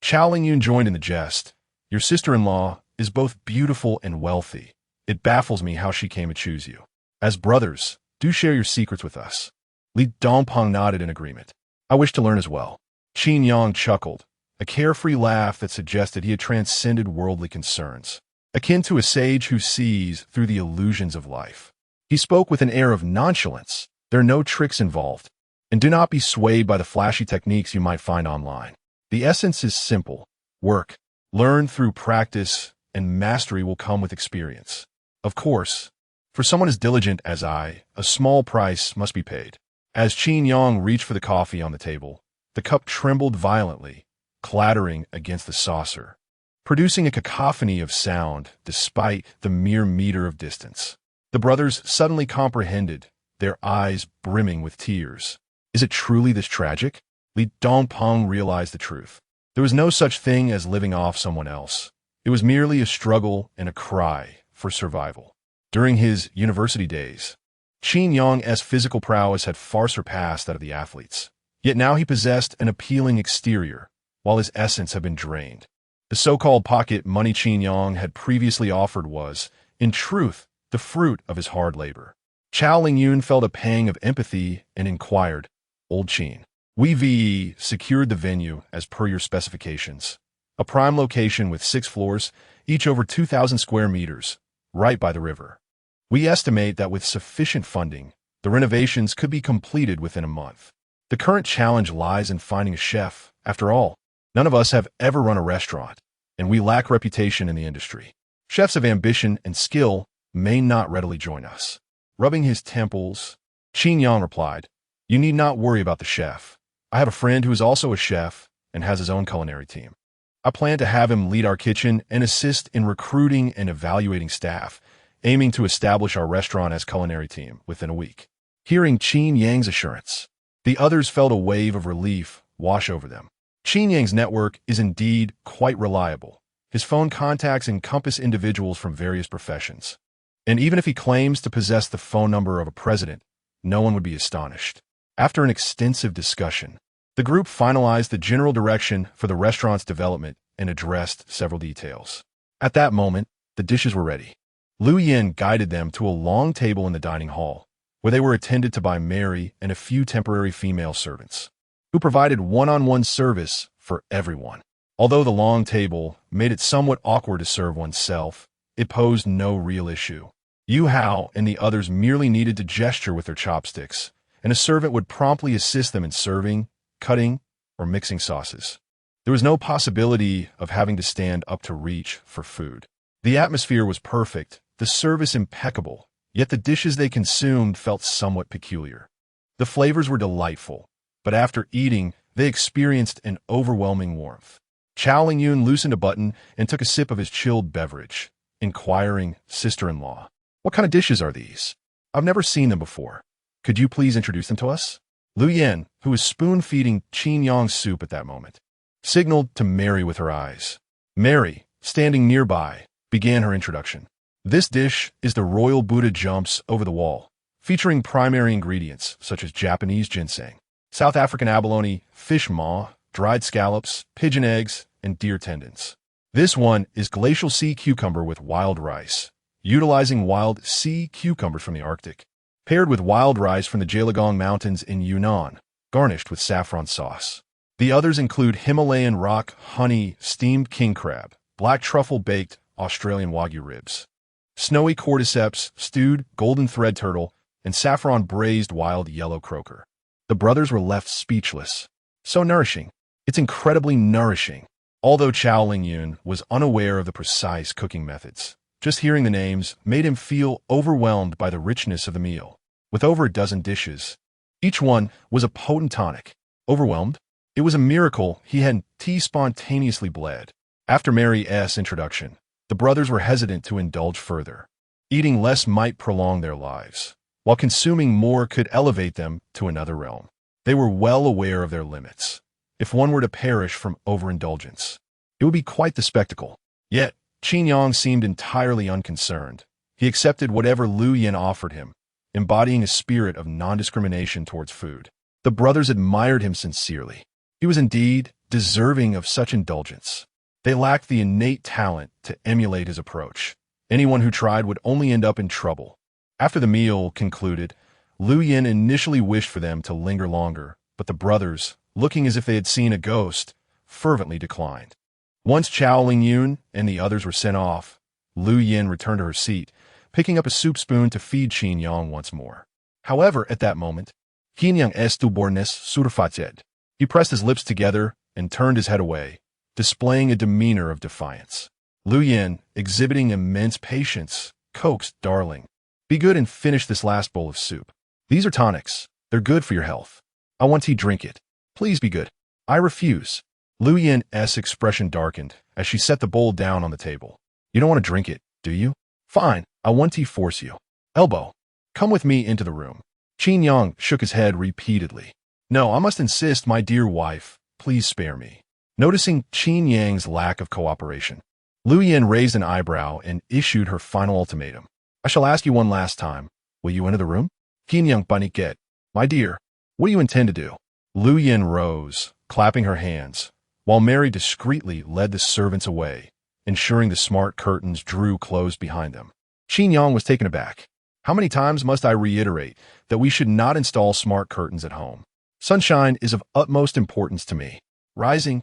Chao Lingyun joined in the jest. "Your sister-in-law is both beautiful and wealthy. It baffles me how she came to choose you. As brothers, do share your secrets with us." Li Dongpeng nodded in agreement. "I wish to learn as well." Qin Yang chuckled, a carefree laugh that suggested he had transcended worldly concerns, akin to a sage who sees through the illusions of life. He spoke with an air of nonchalance. "There are no tricks involved, and do not be swayed by the flashy techniques you might find online. The essence is simple. Work, learn through practice, and mastery will come with experience. Of course, for someone as diligent as I, a small price must be paid." As Qin Yang reached for the coffee on the table, the cup trembled violently, clattering against the saucer, producing a cacophony of sound despite the mere meter of distance. The brothers suddenly comprehended, their eyes brimming with tears. Is it truly this tragic? Li Dongpeng realized the truth. There was no such thing as living off someone else. It was merely a struggle and a cry for survival. During his university days, Qin Yang's physical prowess had far surpassed that of the athletes. Yet now he possessed an appealing exterior, while his essence had been drained. The so-called pocket money Qin Yang had previously offered was, in truth, the fruit of his hard labor. Chao Lingyun felt a pang of empathy and inquired, "Old Qin, we secured the venue as per your specifications. A prime location with 6 floors, each over 2,000 square meters, right by the river. We estimate that with sufficient funding, the renovations could be completed within a month. The current challenge lies in finding a chef. After all, none of us have ever run a restaurant, and we lack reputation in the industry. Chefs of ambition and skill may not readily join us." Rubbing his temples, Qin Yang replied, "You need not worry about the chef. I have a friend who is also a chef and has his own culinary team. I plan to have him lead our kitchen and assist in recruiting and evaluating staff, aiming to establish our restaurant as culinary team within a week." Hearing Qin Yang's assurance, the others felt a wave of relief wash over them. Qin Yang's network is indeed quite reliable. His phone contacts encompass individuals from various professions. And even if he claims to possess the phone number of a president, no one would be astonished. After an extensive discussion, the group finalized the general direction for the restaurant's development and addressed several details. At that moment, the dishes were ready. Lu Yin guided them to a long table in the dining hall, where they were attended to by Mary and a few temporary female servants, who provided one-on-one service for everyone. Although the long table made it somewhat awkward to serve oneself, it posed no real issue. Yu Hao and the others merely needed to gesture with their chopsticks, and a servant would promptly assist them in serving, cutting, or mixing sauces. There was no possibility of having to stand up to reach for food. The atmosphere was perfect, the service impeccable, yet the dishes they consumed felt somewhat peculiar. The flavors were delightful, but after eating, they experienced an overwhelming warmth. Chao Lingyun loosened a button and took a sip of his chilled beverage, inquiring sister-in-law. What kind of dishes are these? I've never seen them before. Could you please introduce them to us? Lu Yen, who was spoon-feeding Qin Yang's soup at that moment, signaled to Mary with her eyes. Mary, standing nearby, began her introduction. This dish is the Royal Buddha Jumps Over the Wall, featuring primary ingredients such as Japanese ginseng, South African abalone, fish maw, dried scallops, pigeon eggs, and deer tendons. This one is glacial sea cucumber with wild rice, utilizing wild sea cucumbers from the Arctic, paired with wild rice from the Jelagong Mountains in Yunnan, garnished with saffron sauce. The others include Himalayan rock honey steamed king crab, black truffle baked Australian Wagyu ribs, snowy cordyceps, stewed golden thread turtle, and saffron braised wild yellow croaker. The brothers were left speechless. So nourishing. It's incredibly nourishing. Although Chao Lingyun was unaware of the precise cooking methods, just hearing the names made him feel overwhelmed by the richness of the meal. With over a dozen dishes, each one was a potent tonic. Overwhelmed? It was a miracle he hadn't spontaneously bled. After Mary's introduction, the brothers were hesitant to indulge further. Eating less might prolong their lives, while consuming more could elevate them to another realm. They were well aware of their limits. If one were to perish from overindulgence, it would be quite the spectacle. Yet, Qin Yang seemed entirely unconcerned. He accepted whatever Lu Yen offered him, embodying a spirit of non-discrimination towards food. The brothers admired him sincerely. He was indeed deserving of such indulgence. They lacked the innate talent to emulate his approach. Anyone who tried would only end up in trouble. After the meal concluded, Lu Yen initially wished for them to linger longer, but the brothers, looking as if they had seen a ghost, fervently declined. Once Chao Lingyun and the others were sent off, Lu Yen returned to her seat, picking up a soup spoon to feed Qin Yang once more. However, at that moment, Qin Yang estubornes surfaced. He pressed his lips together and turned his head away, displaying a demeanor of defiance. Lu Yen, exhibiting immense patience, coaxed, "Darling, be good and finish this last bowl of soup. These are tonics. They're good for your health. I want to drink it. Please be good." "I refuse." Lu Yen's expression darkened as she set the bowl down on the table. "You don't want to drink it, do you? Fine, I want to force you. Elbow, come with me into the room." Qin Yang shook his head repeatedly. "No, I must insist, my dear wife. Please spare me." Noticing Qin Yang's lack of cooperation, Lu Yen raised an eyebrow and issued her final ultimatum. "I shall ask you one last time. Will you enter the room?" Qin Yang paniqued. "My dear, what do you intend to do?" Lu Yen rose, clapping her hands, while Mary discreetly led the servants away, ensuring the smart curtains drew closed behind them. Qin Yang was taken aback. "How many times must I reiterate that we should not install smart curtains at home? Sunshine is of utmost importance to me." Rising,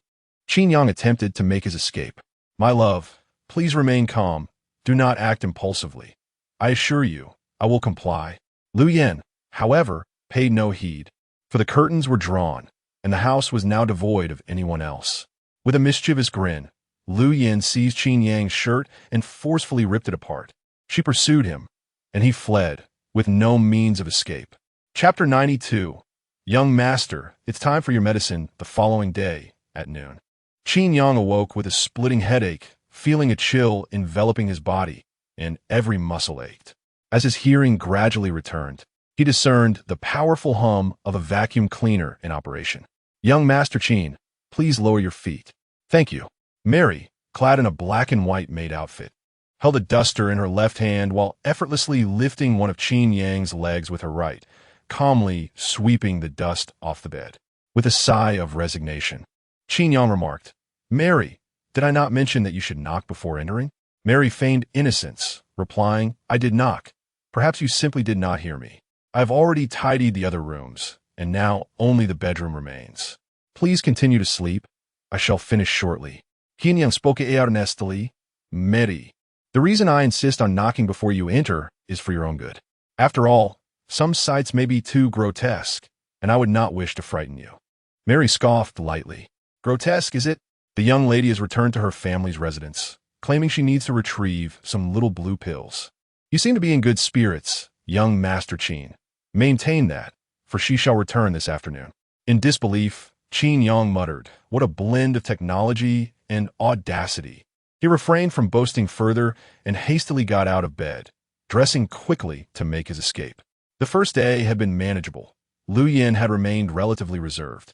Qin Yang attempted to make his escape. "My love, please remain calm. Do not act impulsively. I assure you, I will comply." Lu Yen, however, paid no heed, for the curtains were drawn, and the house was now devoid of anyone else. With a mischievous grin, Lu Yen seized Qin Yang's shirt and forcefully ripped it apart. She pursued him, and he fled, with no means of escape. Chapter 92. Young Master, it's time for your medicine the following day, at noon. Qin Yang awoke with a splitting headache, feeling a chill enveloping his body, and every muscle ached. As his hearing gradually returned, he discerned the powerful hum of a vacuum cleaner in operation. "Young Master Qin, please lower your feet." "Thank you." Mary, clad in a black and white maid outfit, held a duster in her left hand while effortlessly lifting one of Qin Yang's legs with her right, calmly sweeping the dust off the bed. With a sigh of resignation, Qin Yang remarked, "Mary, did I not mention that you should knock before entering?" Mary feigned innocence, replying, "I did knock. Perhaps you simply did not hear me. I have already tidied the other rooms, and now only the bedroom remains. Please continue to sleep. I shall finish shortly." Qin Yang spoke earnestly. "Mary, the reason I insist on knocking before you enter is for your own good. After all, some sights may be too grotesque, and I would not wish to frighten you." Mary scoffed lightly. "Grotesque, is it?" The young lady has returned to her family's residence, claiming she needs to retrieve some little blue pills. "You seem to be in good spirits, young Master Qin. Maintain that, for she shall return this afternoon." In disbelief, Qin Yang muttered, "What a blend of technology and audacity." He refrained from boasting further and hastily got out of bed, dressing quickly to make his escape. The first day had been manageable. Lu Yin had remained relatively reserved,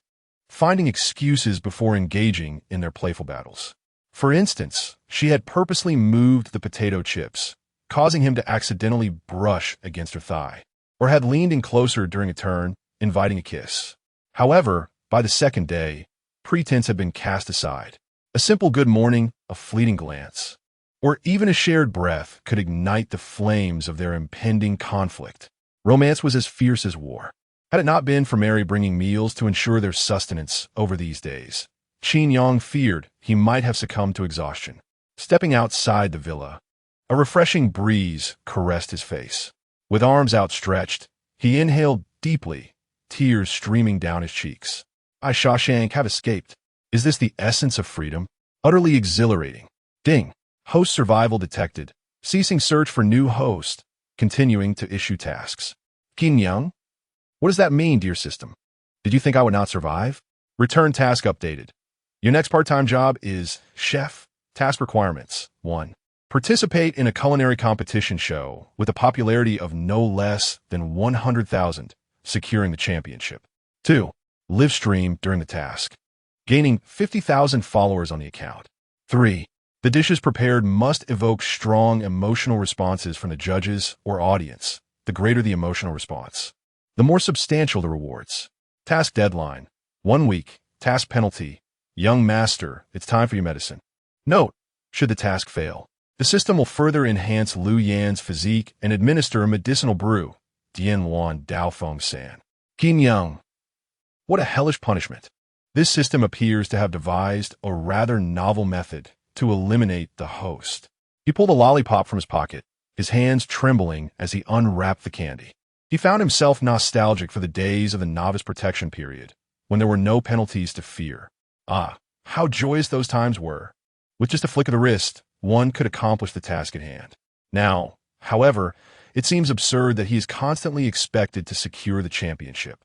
finding excuses before engaging in their playful battles. For instance, she had purposely moved the potato chips, causing him to accidentally brush against her thigh, or had leaned in closer during a turn, inviting a kiss. However, by the second day, pretense had been cast aside. A simple good morning, a fleeting glance, or even a shared breath could ignite the flames of their impending conflict. Romance was as fierce as war. Had it not been for Mary bringing meals to ensure their sustenance over these days, Qin Yang feared he might have succumbed to exhaustion. Stepping outside the villa, a refreshing breeze caressed his face. With arms outstretched, he inhaled deeply, tears streaming down his cheeks. I, Shawshank, have escaped. Is this the essence of freedom? Utterly exhilarating. Ding. Host survival detected. Ceasing search for new host. Continuing to issue tasks. Qin Yang? What does that mean, dear system? Did you think I would not survive? Return task updated. Your next part-time job is chef. Task requirements. 1. Participate in a culinary competition show with a popularity of no less than 100,000, securing the championship. 2. Live stream during the task, gaining 50,000 followers on the account. 3. The dishes prepared must evoke strong emotional responses from the judges or audience. The greater the emotional response, the more substantial the rewards. Task deadline. 1 week. Task penalty. Young master, it's time for your medicine. Note, should the task fail, the system will further enhance Lu Yan's physique and administer a medicinal brew. Dian Luan Daofeng San. Qin Yang. What a hellish punishment. This system appears to have devised a rather novel method to eliminate the host. He pulled a lollipop from his pocket, his hands trembling as he unwrapped the candy. He found himself nostalgic for the days of the novice protection period, when there were no penalties to fear. Ah, how joyous those times were. With just a flick of the wrist, one could accomplish the task at hand. Now, however, it seems absurd that he is constantly expected to secure the championship.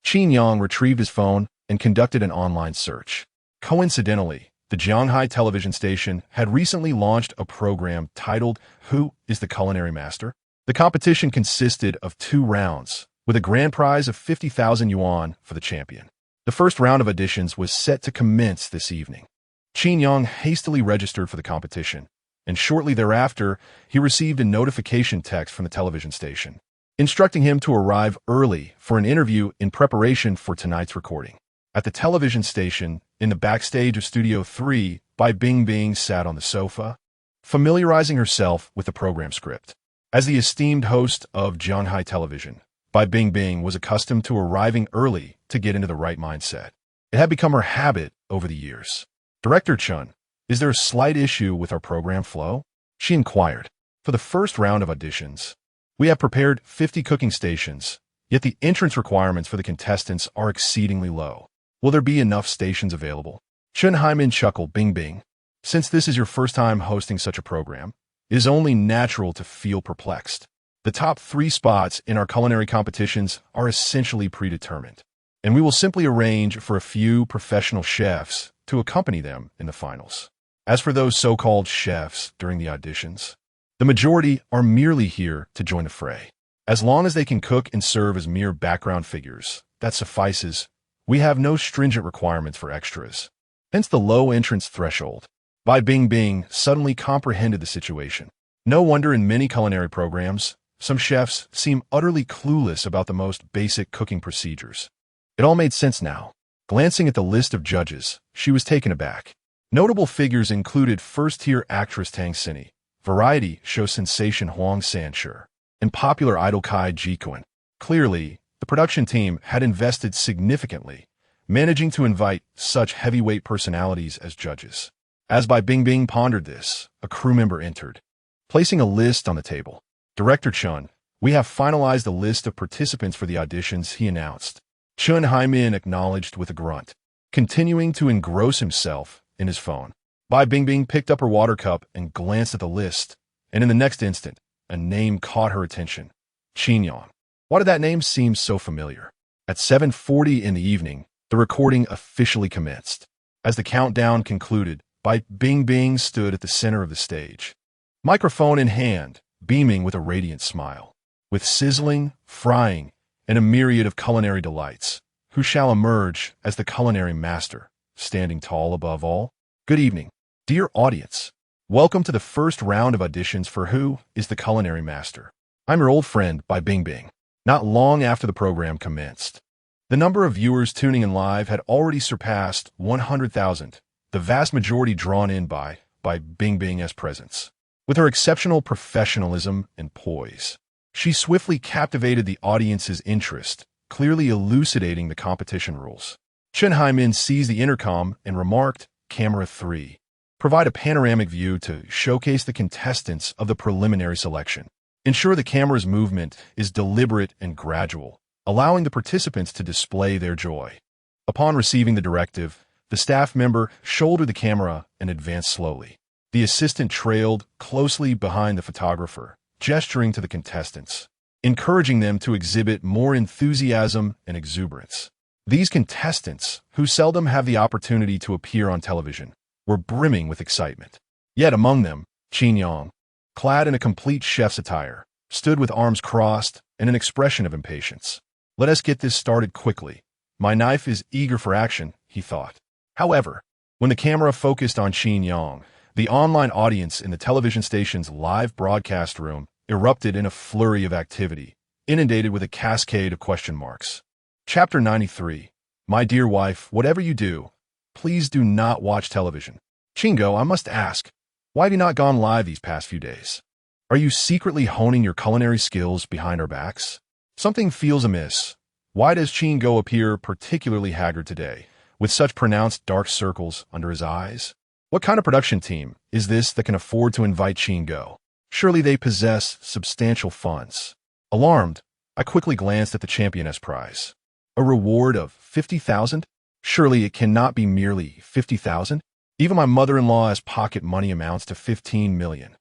Qin Yang retrieved his phone and conducted an online search. Coincidentally, the Jianghai television station had recently launched a program titled Who is the Culinary Master? The competition consisted of 2 rounds, with a grand prize of 50,000 yuan for the champion. The first round of auditions was set to commence this evening. Qin Yang hastily registered for the competition, and shortly thereafter, he received a notification text from the television station, instructing him to arrive early for an interview in preparation for tonight's recording. At the television station, in the backstage of Studio 3, Bai Bingbing sat on the sofa, familiarizing herself with the program script. As the esteemed host of Jianghai Television, Bai Bingbing was accustomed to arriving early to get into the right mindset. It had become her habit over the years. Director Chun, is there a slight issue with our program flow? She inquired. For the first round of auditions, we have prepared 50 cooking stations, yet the entrance requirements for the contestants are exceedingly low. Will there be enough stations available? Chun Haimin chuckled. Bingbing. Since this is your first time hosting such a program, it is only natural to feel perplexed. The top 3 spots in our culinary competitions are essentially predetermined, and we will simply arrange for a few professional chefs to accompany them in the finals. As for those so-called chefs during the auditions, the majority are merely here to join the fray. As long as they can cook and serve as mere background figures, that suffices. We have no stringent requirements for extras, hence the low entrance threshold. Bai Bingbing suddenly comprehended the situation. No wonder in many culinary programs, some chefs seem utterly clueless about the most basic cooking procedures. It all made sense now. Glancing at the list of judges, she was taken aback. Notable figures included first-tier actress Tang Xini, variety show sensation Huang Sanshi, and popular idol Kai Jikuan. Clearly, the production team had invested significantly, managing to invite such heavyweight personalities as judges. As Bai Bingbing pondered this, a crew member entered, placing a list on the table. Director Chun, we have finalized the list of participants for the auditions, he announced. Chun Haimin acknowledged with a grunt, continuing to engross himself in his phone. Bai Bingbing picked up her water cup and glanced at the list, and in the next instant, a name caught her attention. Qin Yang. Why did that name seem so familiar? At 7:40 in the evening, the recording officially commenced. As the countdown concluded, by Bing Bing stood at the center of the stage, microphone in hand, beaming with a radiant smile. With sizzling, frying, and a myriad of culinary delights, who shall emerge as the culinary master, standing tall above all? Good evening, dear audience. Welcome to the first round of auditions for Who is the Culinary Master. I'm your old friend by Bing Bing. Not long after the program commenced, the number of viewers tuning in live had already surpassed 100,000, the vast majority drawn in by Bing Bing's presence. With her exceptional professionalism and poise, she swiftly captivated the audience's interest, clearly elucidating the competition rules. Chen Haimin seized the intercom and remarked, "Camera 3. Provide a panoramic view to showcase the contestants of the preliminary selection. Ensure the camera's movement is deliberate and gradual, allowing the participants to display their joy." Upon receiving the directive, the staff member shouldered the camera and advanced slowly. The assistant trailed closely behind the photographer, gesturing to the contestants, encouraging them to exhibit more enthusiasm and exuberance. These contestants, who seldom have the opportunity to appear on television, were brimming with excitement. Yet among them, Qin Yang, clad in a complete chef's attire, stood with arms crossed and an expression of impatience. "Let us get this started quickly. My knife is eager for action," he thought. However, when the camera focused on Qin Yang, the online audience in the television station's live broadcast room erupted in a flurry of activity, inundated with a cascade of question marks. Chapter 93. My dear wife, whatever you do, please do not watch television. Chingo, I must ask, why have you not gone live these past few days? Are you secretly honing your culinary skills behind our backs? Something feels amiss. Why does Chingo appear particularly haggard today, with such pronounced dark circles under his eyes? What kind of production team is this that can afford to invite Chingo? Surely they possess substantial funds. Alarmed, I quickly glanced at the championess prize. A reward of 50,000? Surely it cannot be merely 50,000? Even my mother-in-law's pocket money amounts to 15 million.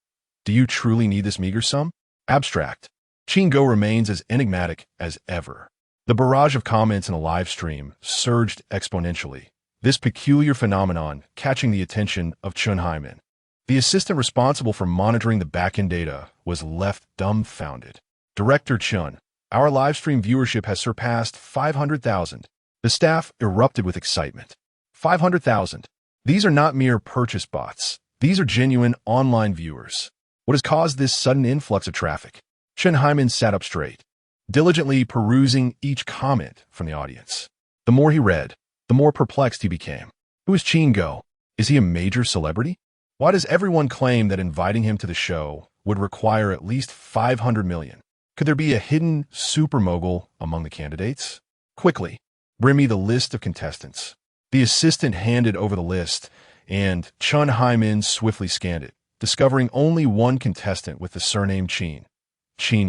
Do you truly need this meager sum? Abstract. Chingo remains as enigmatic as ever. The barrage of comments in the live stream surged exponentially, this peculiar phenomenon catching the attention of Chen Haimin. The assistant responsible for monitoring the back-end data was left dumbfounded. Director Chen, our live stream viewership has surpassed 500,000. The staff erupted with excitement. 500,000. These are not mere purchase bots. These are genuine online viewers. What has caused this sudden influx of traffic? Chen Haimin sat up straight, diligently perusing each comment from the audience. The more he read, the more perplexed he became. Who is Chingo? Is he a major celebrity? Why does everyone claim that inviting him to the show would require at least 500 million? Could there be a hidden super mogul among the candidates? Quickly, bring me the list of contestants. The assistant handed over the list, and Chen Haimin swiftly scanned it, discovering only one contestant with the surname Qin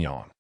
Yang.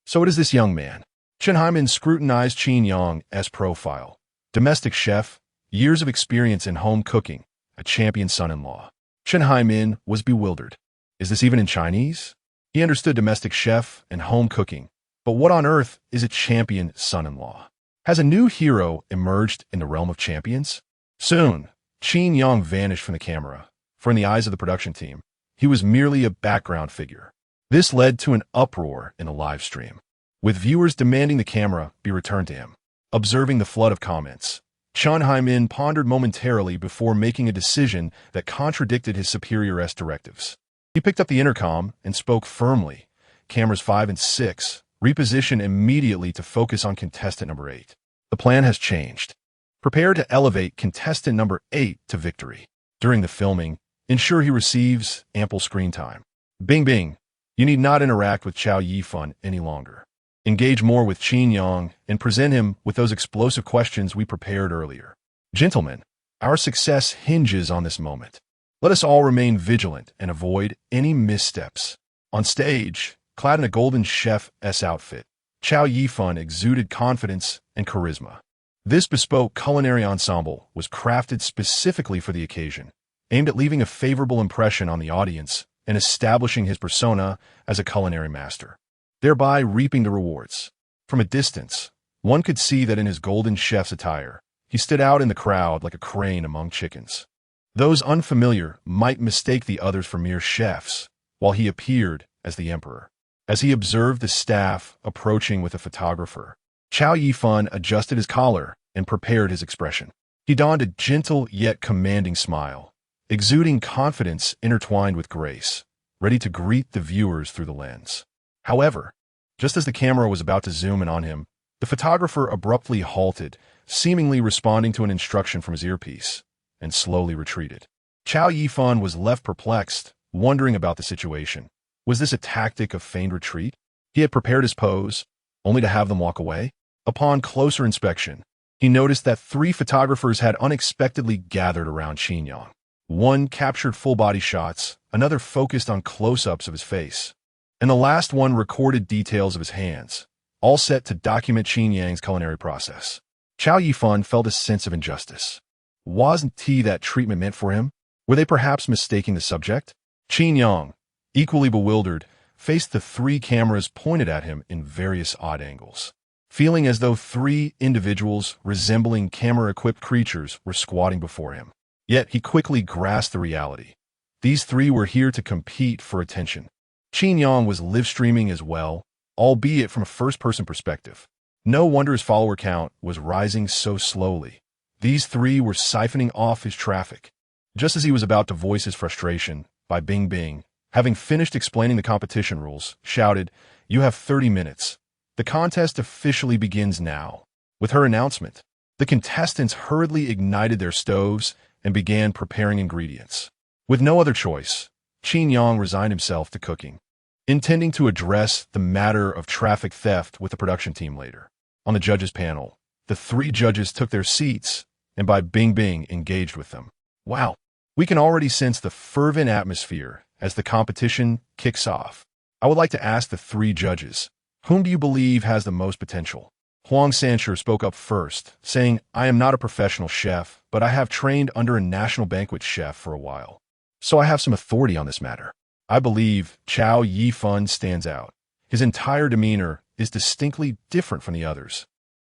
So it is this young man. Chen Haimin scrutinized Qin Yang's profile. Domestic chef, years of experience in home cooking, a champion son-in-law. Chen Haimin was bewildered. Is this even in Chinese? He understood domestic chef and home cooking, but what on earth is a champion son-in-law? Has a new hero emerged in the realm of champions? Soon, Qin Yang vanished from the camera, for in the eyes of the production team, he was merely a background figure. This led to an uproar in the live stream, with viewers demanding the camera be returned to him. Observing the flood of comments, Chen Haimin pondered momentarily before making a decision that contradicted his superior's directives. He picked up the intercom and spoke firmly. Cameras 5 and 6, reposition immediately to focus on contestant number 8. The plan has changed. Prepare to elevate contestant number 8 to victory. During the filming, ensure he receives ample screen time. Bing Bing, you need not interact with Chow Yifan any longer. Engage more with Qin Yang and present him with those explosive questions we prepared earlier. Gentlemen, our success hinges on this moment. Let us all remain vigilant and avoid any missteps. On stage, clad in a golden chef's outfit, Chow Yifan exuded confidence and charisma. This bespoke culinary ensemble was crafted specifically for the occasion, aimed at leaving a favorable impression on the audience and establishing his persona as a culinary master, thereby reaping the rewards. From a distance, one could see that in his golden chef's attire, he stood out in the crowd like a crane among chickens. Those unfamiliar might mistake the others for mere chefs, while he appeared as the emperor. As he observed the staff approaching with a photographer, Chow Yifan adjusted his collar and prepared his expression. He donned a gentle yet commanding smile, exuding confidence intertwined with grace, ready to greet the viewers through the lens. However, just as the camera was about to zoom in on him, the photographer abruptly halted, seemingly responding to an instruction from his earpiece, and slowly retreated. Chow Yifan was left perplexed, wondering about the situation. Was this a tactic of feigned retreat? He had prepared his pose, only to have them walk away? Upon closer inspection, he noticed that 3 photographers had unexpectedly gathered around Qin Yang. One captured full-body shots, another focused on close-ups of his face, and the last one recorded details of his hands, all set to document Qin Yang's culinary process. Chow Yifan felt a sense of injustice. Wasn't that treatment meant for him? Were they perhaps mistaking the subject? Qin Yang, equally bewildered, faced the 3 cameras pointed at him in various odd angles, feeling as though 3 individuals resembling camera-equipped creatures were squatting before him. Yet he quickly grasped the reality. These 3 were here to compete for attention. Qin Yang was live-streaming as well, albeit from a first-person perspective. No wonder his follower count was rising so slowly. These 3 were siphoning off his traffic. Just as he was about to voice his frustration, Bai Bingbing, having finished explaining the competition rules, shouted, "You have 30 minutes. The contest officially begins now." With her announcement, the contestants hurriedly ignited their stoves and began preparing ingredients. With no other choice, Qin Yang resigned himself to cooking, intending to address the matter of traffic theft with the production team later. On the judges' panel, the 3 judges took their seats, and Bai Bingbing engaged with them. Wow, we can already sense the fervent atmosphere as the competition kicks off. I would like to ask the 3 judges, whom do you believe has the most potential? Huang Sanshur spoke up first, saying, "I am not a professional chef, but I have trained under a national banquet chef for a while, so I have some authority on this matter." I believe Chow Yifan stands out. His entire demeanor is distinctly different from the others,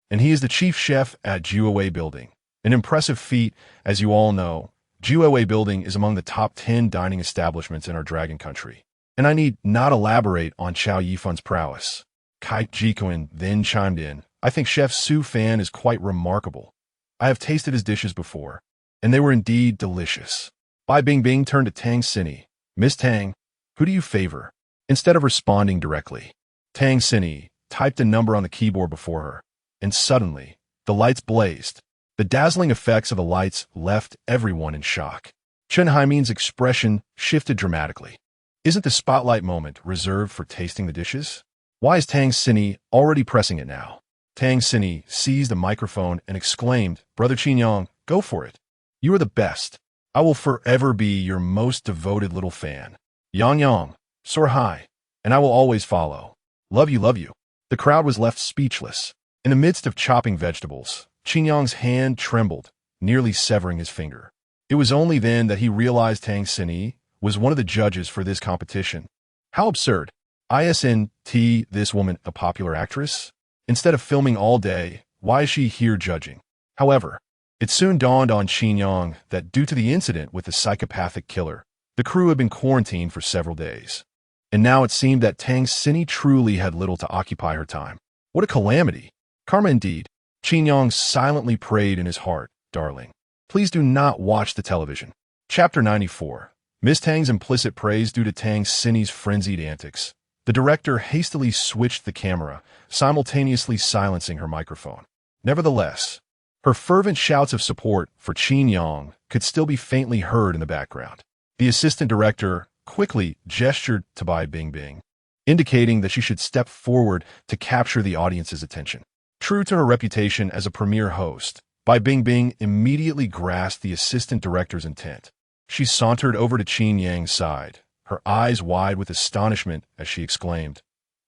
and he is the chief chef at Juewei Building. An impressive feat, as you all know. Juewei Building is among the top 10 dining establishments in our Dragon Country, and I need not elaborate on Chow Yifan's prowess. Kai Jikuan then chimed in, "I think Chef Su Fan is quite remarkable. I have tasted his dishes before, and they were indeed delicious." Bai Bingbing turned to Tang Sini. "Miss Tang, who do you favor?" Instead of responding directly, Tang Sini typed a number on the keyboard before her, and suddenly, the lights blazed. The dazzling effects of the lights left everyone in shock. Chen Haimin's expression shifted dramatically. Isn't the spotlight moment reserved for tasting the dishes? Why is Tang Sini already pressing it now? Tang Sini seized the microphone and exclaimed, "Brother Qin Yang, go for it. You are the best. I will forever be your most devoted little fan. Yang Yang, soar high, and I will always follow. Love you, love you." The crowd was left speechless. In the midst of chopping vegetables, Qin Yang's hand trembled, nearly severing his finger. It was only then that he realized Tang Sini was one of the judges for this competition. How absurd. Isn't this woman a popular actress? Instead of filming all day, why is she here judging? However, it soon dawned on Qin Yang that due to the incident with the psychopathic killer, the crew had been quarantined for several days. And now it seemed that Tang Sini truly had little to occupy her time. What a calamity. Karma indeed. Qin Yang silently prayed in his heart, "Darling, please do not watch the television." Chapter 94. Miss Tang's implicit praise due to Tang Sini's frenzied antics. The director hastily switched the camera, simultaneously silencing her microphone. Nevertheless, her fervent shouts of support for Qin Yang could still be faintly heard in the background. The assistant director quickly gestured to Bai Bingbing, indicating that she should step forward to capture the audience's attention. True to her reputation as a premier host, Bai Bingbing immediately grasped the assistant director's intent. She sauntered over to Qin Yang's side, her eyes wide with astonishment as she exclaimed,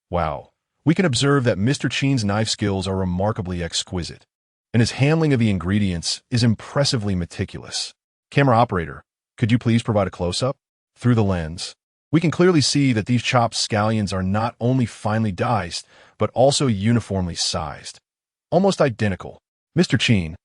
"Wow, we can observe that Mr. Qin's knife skills are remarkably exquisite, and his handling of the ingredients is impressively meticulous. Camera operator, could you please provide a close-up?" Through the lens, we can clearly see that these chopped scallions are not only finely diced, but also uniformly sized. Almost identical. "Mr. Qin,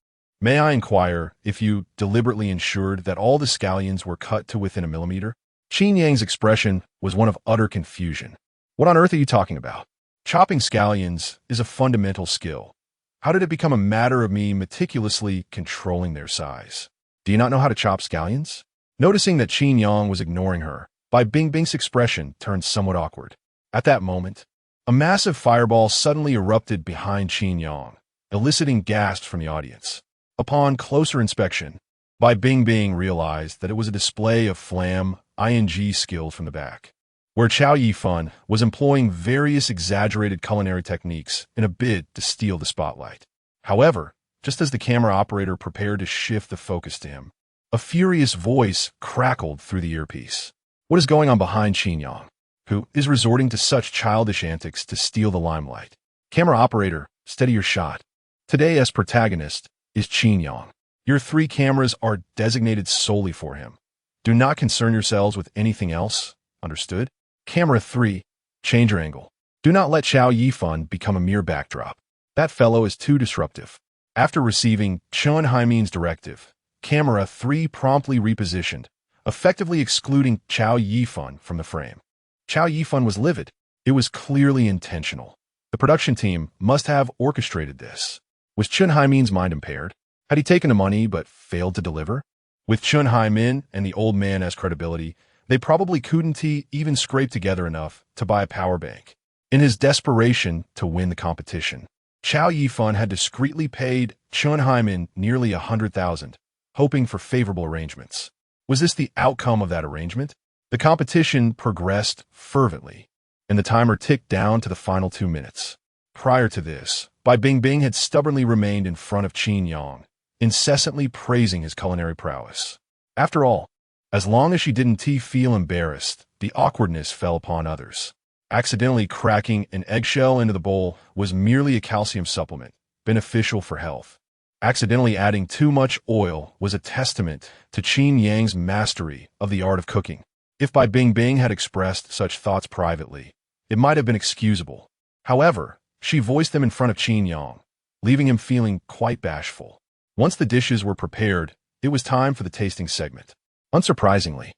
May I inquire if you deliberately ensured that all the scallions were cut to within a millimeter? Qin Yang's expression was one of utter confusion. What on earth are you talking about? Chopping scallions is a fundamental skill. How did it become a matter of me meticulously controlling their size? Do you not know how to chop scallions? Noticing that Qin Yang was ignoring her, Bai Bingbing's expression turned somewhat awkward. At that moment, a massive fireball suddenly erupted behind Qin Yang, eliciting gasps from the audience. Upon closer inspection, Bai Bingbing realized that it was a display of flam ing skill from the back, where Chow Yifan was employing various exaggerated culinary techniques in a bid to steal the spotlight. However, just as the camera operator prepared to shift the focus to him, a furious voice crackled through the earpiece. What is going on behind Qin Yang, who is resorting to such childish antics to steal the limelight? Camera operator, steady your shot. Today's protagonist is Qin Yang. Your 3 cameras are designated solely for him. Do not concern yourselves with anything else, understood? Camera 3, change your angle. Do not let Chow Yifan become a mere backdrop. That fellow is too disruptive. After receiving Chen Haimin's directive, Camera 3 promptly repositioned, effectively excluding Chow Yifan from the frame. Chow Yifan was livid. It was clearly intentional. The production team must have orchestrated this. Was Chen Haimin's mind impaired? Had he taken the money but failed to deliver? With Chen Haimin and the old man as credibility, they probably couldn't even scrape together enough to buy a power bank. In his desperation to win the competition, Chow Yifan had discreetly paid Chen Haimin nearly 100,000, hoping for favorable arrangements. Was this the outcome of that arrangement? The competition progressed fervently, and the timer ticked down to the final 2 minutes. Prior to this, Bai Bingbing had stubbornly remained in front of Qin Yang, incessantly praising his culinary prowess. After all, as long as she didn't feel embarrassed, the awkwardness fell upon others. Accidentally cracking an eggshell into the bowl was merely a calcium supplement, beneficial for health. Accidentally adding too much oil was a testament to Qin Yang's mastery of the art of cooking. If Bai Bingbing had expressed such thoughts privately, it might have been excusable. However, she voiced them in front of Qin Yang, leaving him feeling quite bashful. Once the dishes were prepared, it was time for the tasting segment. Unsurprisingly,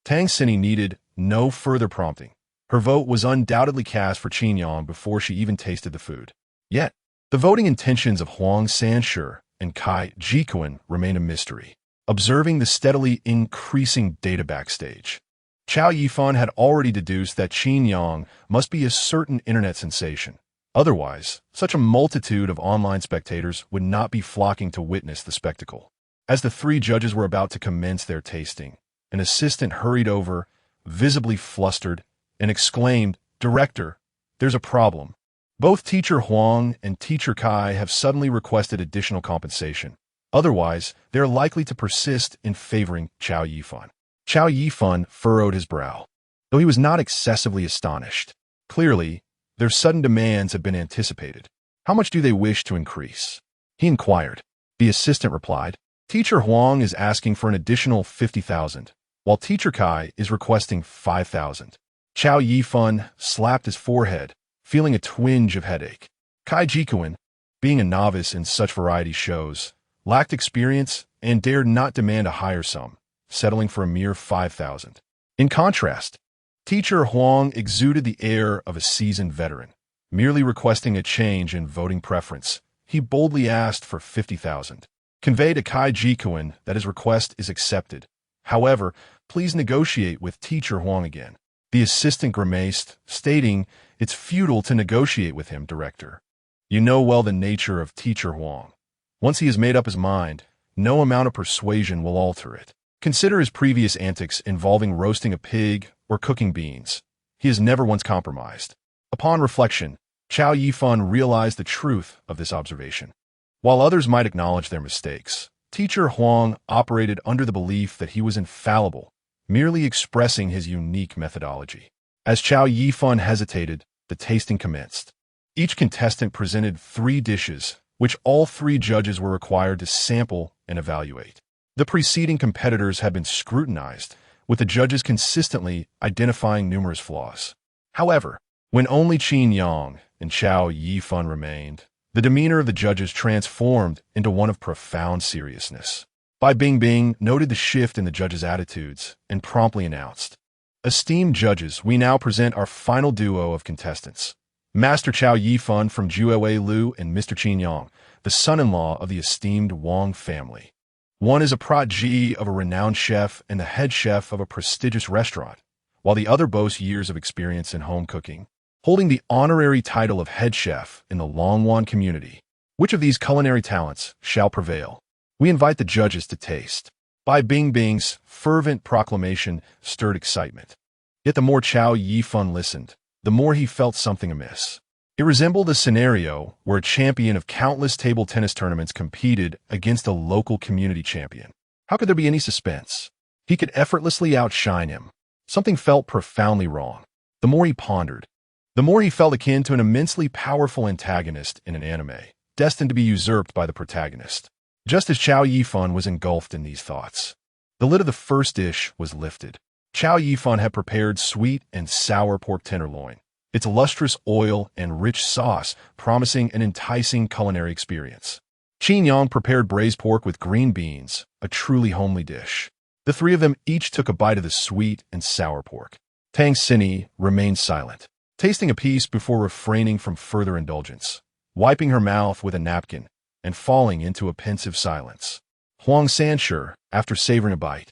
Tang Xini needed no further prompting. Her vote was undoubtedly cast for Qin Yang before she even tasted the food. Yet, the voting intentions of Huang Sanshi and Kai Jikuan remained a mystery. Observing the steadily increasing data backstage, Chow Yifan had already deduced that Qin Yang must be a certain internet sensation. Otherwise, such a multitude of online spectators would not be flocking to witness the spectacle. As the 3 judges were about to commence their tasting, an assistant hurried over, visibly flustered, and exclaimed, "Director, there's a problem. Both Teacher Huang and Teacher Kai have suddenly requested additional compensation. Otherwise, they are likely to persist in favoring Chow Yifan." Chow Yifan furrowed his brow, though he was not excessively astonished. Clearly, their sudden demands had been anticipated. How much do they wish to increase? He inquired. The assistant replied, Teacher Huang is asking for an additional 50,000, while Teacher Kai is requesting 5,000. Chow Yifan slapped his forehead, feeling a twinge of headache. Kai Jikuan, being a novice in such variety shows, lacked experience and dared not demand a higher sum, settling for a mere 5,000. In contrast, Teacher Huang exuded the air of a seasoned veteran. Merely requesting a change in voting preference, he boldly asked for 50,000. Convey to Kai Jikuan that his request is accepted. However, please negotiate with Teacher Huang again. The assistant grimaced, stating, "It's futile to negotiate with him, Director. You know well the nature of Teacher Huang. Once he has made up his mind, no amount of persuasion will alter it. Consider his previous antics involving roasting a pig or cooking beans. He has never once compromised." Upon reflection, Chow Yifan realized the truth of this observation. While others might acknowledge their mistakes, Teacher Huang operated under the belief that he was infallible, merely expressing his unique methodology. As Chow Yifan hesitated, the tasting commenced. Each contestant presented 3 dishes, which all 3 judges were required to sample and evaluate. The preceding competitors had been scrutinized, with the judges consistently identifying numerous flaws. However, when only Qin Yang and Chow Yifan remained, The demeanor of the judges transformed into one of profound seriousness. Bai Bingbing noted the shift in the judges' attitudes and promptly announced, "Esteemed judges, we now present our final duo of contestants. Master Chow Yifan from Juewei Lu and Mr. Qin Yang, the son-in-law of the esteemed Wang family. One is a protege of a renowned chef and the head chef of a prestigious restaurant, while the other boasts years of experience in home cooking, holding the honorary title of head chef in the Longwan community. Which of these culinary talents shall prevail? We invite the judges to taste." Bai Bingbing's fervent proclamation stirred excitement. Yet the more Chow Yifan listened, the more he felt something amiss. It resembled a scenario where a champion of countless table tennis tournaments competed against a local community champion. How could there be any suspense? He could effortlessly outshine him. Something felt profoundly wrong. The more he pondered, the more he felt akin to an immensely powerful antagonist in an anime, destined to be usurped by the protagonist. Just as Chow Yifan was engulfed in these thoughts, the lid of the first dish was lifted. Chow Yifan had prepared sweet and sour pork tenderloin, its lustrous oil and rich sauce promising an enticing culinary experience. Qin Yang prepared braised pork with green beans, a truly homely dish. The three of them each took a bite of the sweet and sour pork. Tang Xini remained silent, tasting a piece before refraining from further indulgence, wiping her mouth with a napkin and falling into a pensive silence. Huang Sanshi, after savoring a bite,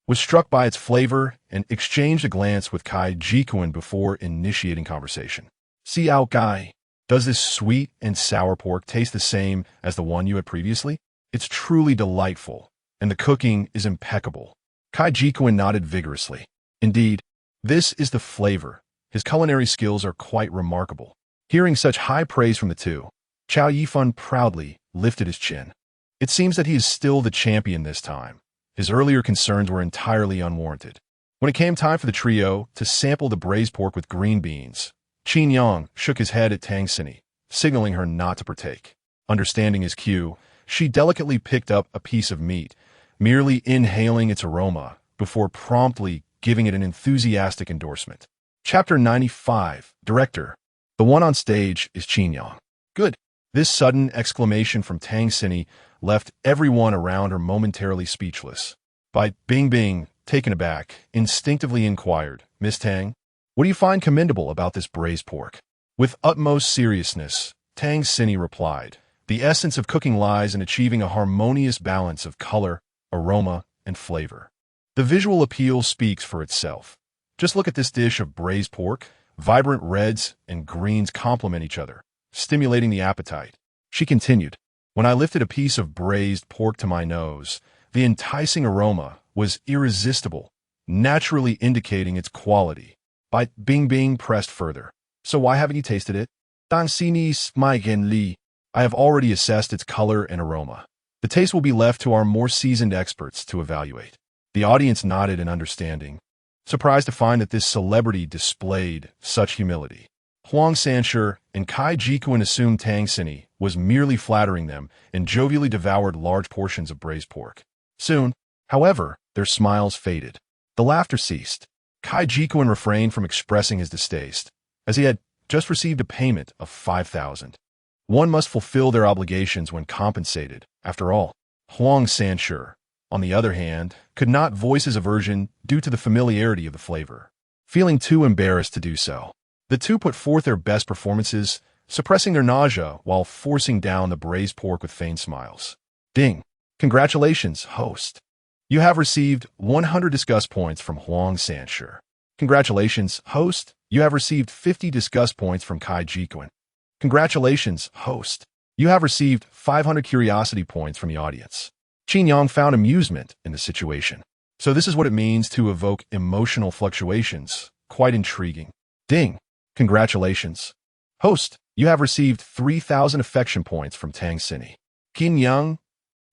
was struck by its flavor and exchanged a glance with Kai Jikuan before initiating conversation. "Xiao Gai, does this sweet and sour pork taste the same as the one you had previously? It's truly delightful, and the cooking is impeccable." Kai Jikuan nodded vigorously. Indeed, this is the flavor. His culinary skills are quite remarkable. Hearing such high praise from the two, Chow Yifan proudly lifted his chin. It seems that he is still the champion this time. His earlier concerns were entirely unwarranted. When it came time for the trio to sample the braised pork with green beans, Qin Yang shook his head at Tang Xini, signaling her not to partake. Understanding his cue, she delicately picked up a piece of meat, merely inhaling its aroma before promptly giving it an enthusiastic endorsement. Chapter 95, Director. The one on stage is Qin Yang. Good. This sudden exclamation from Tang Xini left everyone around her momentarily speechless. Bai Bingbing, taken aback, instinctively inquired, "Miss Tang, what do you find commendable about this braised pork?" With utmost seriousness, Tang Xini replied, "The essence of cooking lies in achieving a harmonious balance of color, aroma, and flavor. The visual appeal speaks for itself. Just look at this dish of braised pork. Vibrant reds and greens complement each other, stimulating the appetite." She continued, "When I lifted a piece of braised pork to my nose, the enticing aroma was irresistible, naturally indicating its quality." Bai Bingbing pressed further. "So why haven't you tasted it?" "Tang Xini Smaigen Li. I have already assessed its color and aroma. The taste will be left to our more seasoned experts to evaluate." The audience nodded in understanding, surprised to find that this celebrity displayed such humility. Huang Sanshi and Kai Jikuan assumed Tang Xini was merely flattering them and jovially devoured large portions of braised pork. Soon, however, their smiles faded. The laughter ceased. Kai Jikuan refrained from expressing his distaste, as he had just received a payment of 5,000. One must fulfill their obligations when compensated, after all. Huang Sanshi, on the other hand, could not voice his aversion due to the familiarity of the flavor. Feeling too embarrassed to do so, the two put forth their best performances, suppressing their nausea while forcing down the braised pork with feigned smiles. Ding! Congratulations, host. You have received 100 disgust points from Huang Sanshi. Congratulations, host. You have received 50 disgust points from Kai Jikuan. Congratulations, host. You have received 500 curiosity points from the audience. Qin Yang found amusement in the situation. So this is what it means to evoke emotional fluctuations. Quite intriguing. Ding! Congratulations. Host, you have received 3,000 affection points from Tang Xini. Qin Yang?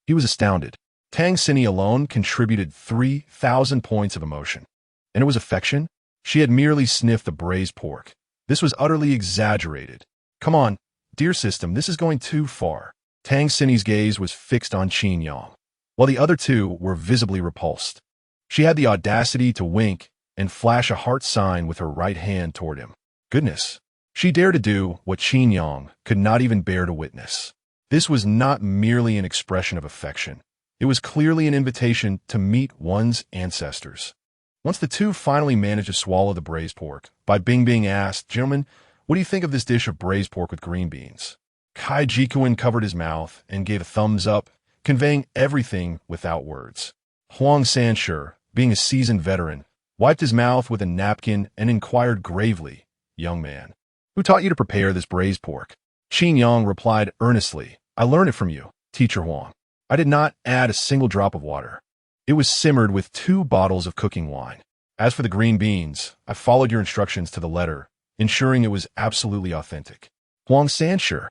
He was astounded. Tang Xini alone contributed 3,000 points of emotion. And it was affection? She had merely sniffed the braised pork. This was utterly exaggerated. Come on, dear system, this is going too far. Tang Xini's gaze was fixed on Qin Yang, while the other two were visibly repulsed. She had the audacity to wink and flash a heart sign with her right hand toward him. Goodness, She dared to do what Qin Yang could not even bear to witness. This was not merely an expression of affection. It was clearly an invitation to meet one's ancestors. Once the two finally managed to swallow the braised pork, Bai Bingbing asked, "Gentlemen, what do you think of this dish of braised pork with green beans?" Cai Jikuan covered his mouth and gave a thumbs up, conveying everything without words. Huang Sanshi, being a seasoned veteran, wiped his mouth with a napkin and inquired gravely, "Young man, who taught you to prepare this braised pork?" Qin Yang replied earnestly, "I learned it from you, Teacher Huang. I did not add a single drop of water. It was simmered with 2 bottles of cooking wine. As for the green beans, I followed your instructions to the letter, ensuring it was absolutely authentic." Huang Sanshi.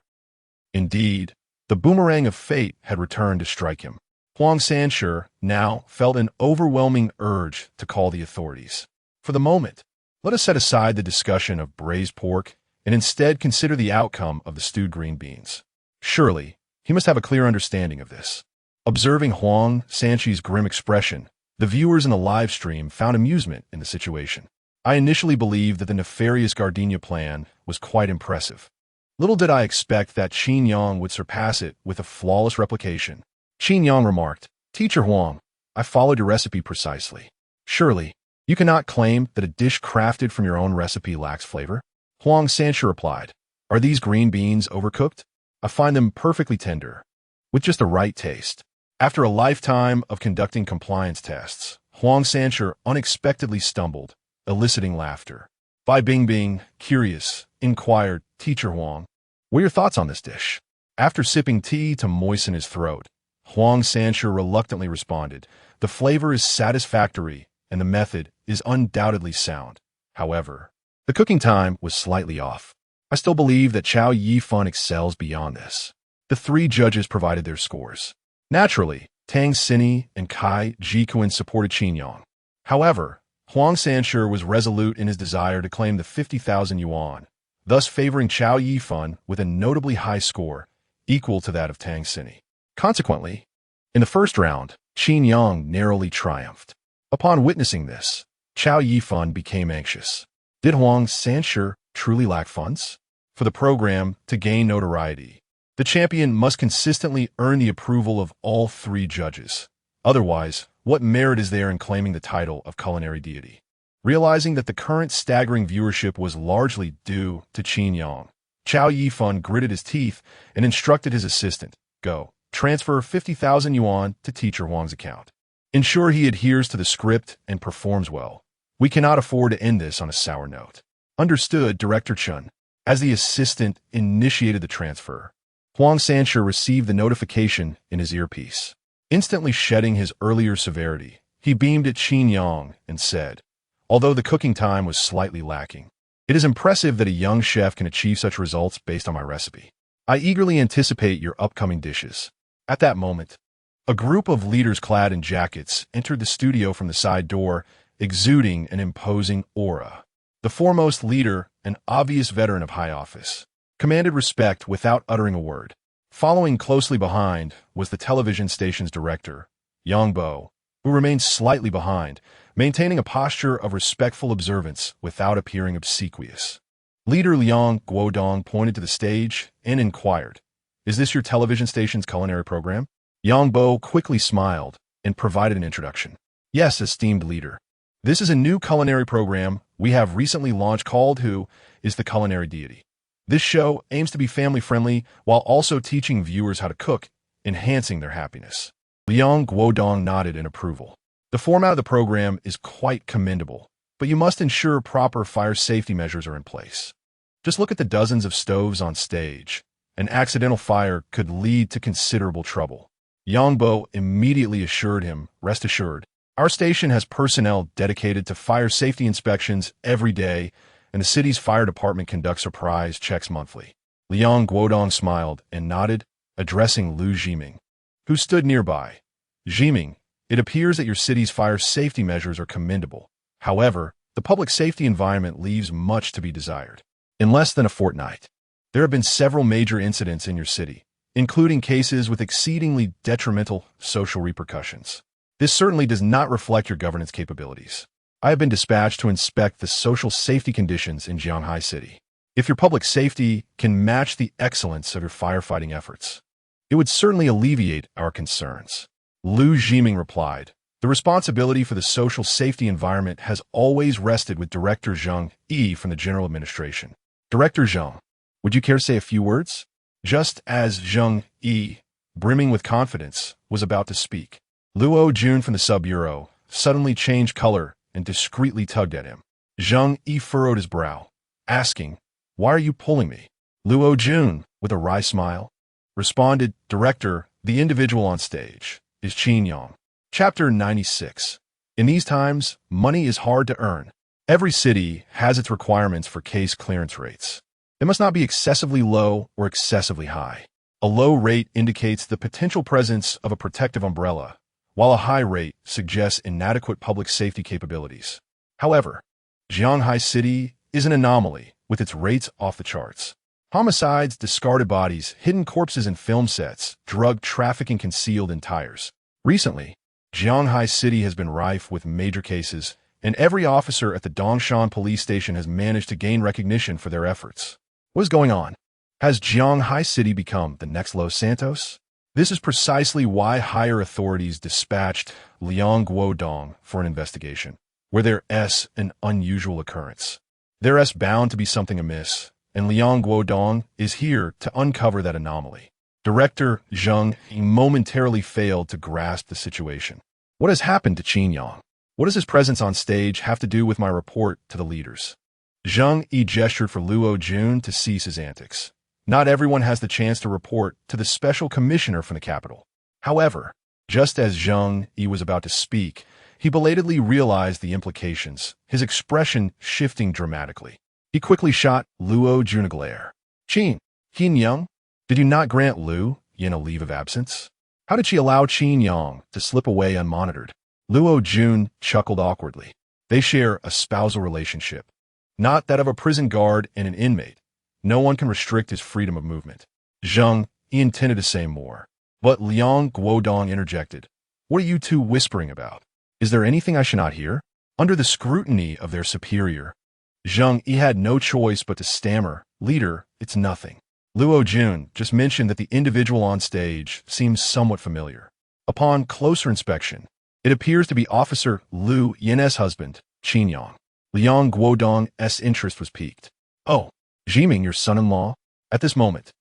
Indeed, the boomerang of fate had returned to strike him. Huang Sanshi now felt an overwhelming urge to call the authorities. For the moment, let us set aside the discussion of braised pork and instead consider the outcome of the stewed green beans. Surely, he must have a clear understanding of this. Observing Huang Sanshi's grim expression, the viewers in the live stream found amusement in the situation. I initially believed that the nefarious Gardenia plan was quite impressive. Little did I expect that Qin Yang would surpass it with a flawless replication. Qin Yang remarked, "Teacher Huang, I followed your recipe precisely. Surely, you cannot claim that a dish crafted from your own recipe lacks flavor?" Huang Sanshi replied, "Are these green beans overcooked? I find them perfectly tender, with just the right taste." After a lifetime of conducting compliance tests, Huang Sanshi unexpectedly stumbled, eliciting laughter. Bai Bingbing, curious, inquired, "Teacher Huang, what are your thoughts on this dish?" After sipping tea to moisten his throat, Huang Sanshi reluctantly responded, "The flavor is satisfactory and the method is undoubtedly sound. However, the cooking time was slightly off. I still believe that Chow Yifan excels beyond this." The 3 judges provided their scores. Naturally, Tang Xini and Cai Jikuan supported Qin Yang. However, Huang Sanshi was resolute in his desire to claim the 50,000 yuan, thus favoring Chow Yifan with a notably high score, equal to that of Tang Xini. Consequently, in the first round, Qin Yang narrowly triumphed. Upon witnessing this, Chow Yifan became anxious. Did Huang Sanshi truly lack funds? For the program to gain notoriety, the champion must consistently earn the approval of all 3 judges. Otherwise, what merit is there in claiming the title of culinary deity? Realizing that the current staggering viewership was largely due to Qin Yang, Chow Yifan gritted his teeth and instructed his assistant, "Go, transfer 50,000 yuan to Teacher Huang's account. Ensure he adheres to the script and performs well. We cannot afford to end this on a sour note." "Understood, Director Chun." As the assistant initiated the transfer, Huang Sanshi received the notification in his earpiece. Instantly shedding his earlier severity, he beamed at Qin Yang and said, "Although the cooking time was slightly lacking, it is impressive that a young chef can achieve such results based on my recipe. I eagerly anticipate your upcoming dishes." At that moment, a group of leaders clad in jackets entered the studio from the side door, exuding an imposing aura. The foremost leader, an obvious veteran of high office, commanded respect without uttering a word. Following closely behind was the television station's director, Yang Bo, who remained slightly behind, maintaining a posture of respectful observance without appearing obsequious. Leader Liang Guodong pointed to the stage and inquired, "Is this your television station's culinary program?" Yang Bo quickly smiled and provided an introduction. "Yes, esteemed leader. This is a new culinary program we have recently launched called Who is the Culinary Deity. This show aims to be family-friendly while also teaching viewers how to cook, enhancing their happiness." Liang Guodong nodded in approval. "The format of the program is quite commendable, but you must ensure proper fire safety measures are in place. Just look at the dozens of stoves on stage. An accidental fire could lead to considerable trouble." Yang Bo immediately assured him, "Rest assured, our station has personnel dedicated to fire safety inspections every day, and the city's fire department conducts surprise checks monthly." Liang Guodong smiled and nodded, addressing Lu Jiming, who stood nearby. "Jiming, it appears that your city's fire safety measures are commendable. However, the public safety environment leaves much to be desired. In less than a fortnight, there have been several major incidents in your city, including cases with exceedingly detrimental social repercussions. This certainly does not reflect your governance capabilities. I have been dispatched to inspect the social safety conditions in Jianghai City. If your public safety can match the excellence of your firefighting efforts, it would certainly alleviate our concerns. Liu Zhiming replied, the responsibility for the social safety environment has always rested with Director Zhang Yi from the General Administration. Director Zhang, would you care to say a few words? Just as Zhang Yi, brimming with confidence, was about to speak, Luo Jun from the Sub-Bureau suddenly changed color and discreetly tugged at him. Zhang Yi furrowed his brow, asking, why are you pulling me? Luo Jun, with a wry smile, responded, Director, the individual on stage is Qin Yang. Chapter 96. In these times, money is hard to earn. Every city has its requirements for case clearance rates. They must not be excessively low or excessively high. A low rate indicates the potential presence of a protective umbrella, while a high rate suggests inadequate public safety capabilities. However, Jianghai City is an anomaly with its rates off the charts. Homicides, discarded bodies, hidden corpses in film sets, drug trafficking concealed in tires. Recently, Jianghai City has been rife with major cases, and every officer at the Dongshan police station has managed to gain recognition for their efforts. What is going on? Has Jianghai City become the next Los Santos? This is precisely why higher authorities dispatched Liang Guodong for an investigation, where there is an unusual occurrence. There is bound to be something amiss, and Liang Guodong is here to uncover that anomaly. Director Zhang Yi momentarily failed to grasp the situation. What has happened to Qin Yang? What does his presence on stage have to do with my report to the leaders? Zhang Yi gestured for Luo Jun to cease his antics. Not everyone has the chance to report to the special commissioner from the capital. However, just as Zhang Yi was about to speak, he belatedly realized the implications, his expression shifting dramatically. He quickly shot Luo Jun a glare. Qin Yang? Did you not grant Liu Yin a leave of absence? How did she allow Qin Yang to slip away unmonitored? Luo Jun chuckled awkwardly. They share a spousal relationship, not that of a prison guard and an inmate. No one can restrict his freedom of movement. Zhang Yi intended to say more, but Liang Guodong interjected. What are you two whispering about? Is there anything I should not hear? Under the scrutiny of their superior, Zhang Yi had no choice but to stammer, Leader, it's nothing. Luo Jun just mentioned that the individual on stage seems somewhat familiar. Upon closer inspection, it appears to be Officer Liu Yin's husband, Qin Yang. Liang Guodong's interest was piqued. Oh, Zhiming, your son-in-law? At this moment,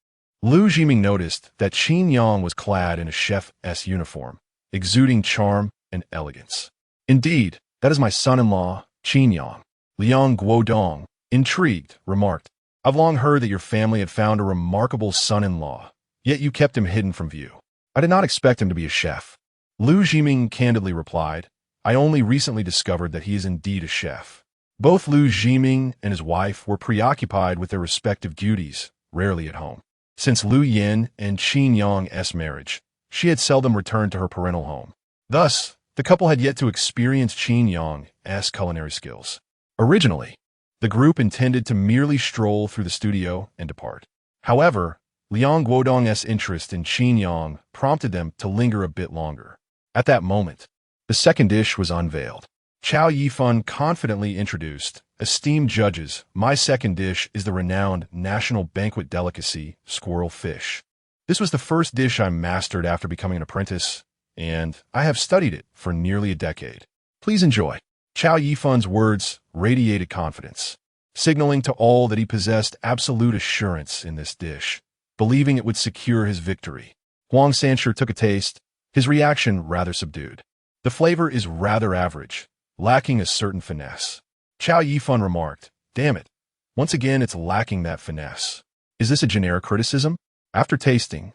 Liu Zhiming noticed that Qin Yang was clad in a chef's uniform, exuding charm and elegance. Indeed, that is my son-in-law, Qin Yang. Liang Guodong, intrigued, remarked. I've long heard that your family had found a remarkable son-in-law, yet you kept him hidden from view. I did not expect him to be a chef. Liu Zhiming candidly replied, I only recently discovered that he is indeed a chef. Both Liu Zhiming and his wife were preoccupied with their respective duties, rarely at home. Since Liu Yin and Qin Yang's marriage, she had seldom returned to her parental home. Thus, the couple had yet to experience Qin Yang's culinary skills. Originally, the group intended to merely stroll through the studio and depart. However, Liang Guodong's interest in Qin Yang prompted them to linger a bit longer. At that moment, the second dish was unveiled. Chow Yifan confidently introduced, esteemed judges, my second dish is the renowned national banquet delicacy, squirrel fish. This was the first dish I mastered after becoming an apprentice, and I have studied it for nearly a decade. Please enjoy. Chow Yifan's words radiated confidence, signaling to all that he possessed absolute assurance in this dish, believing it would secure his victory. Huang Sanshi took a taste, his reaction rather subdued. The flavor is rather average, lacking a certain finesse. Chow Yifan remarked, damn it, once again it's lacking that finesse. Is this a generic criticism? After tasting,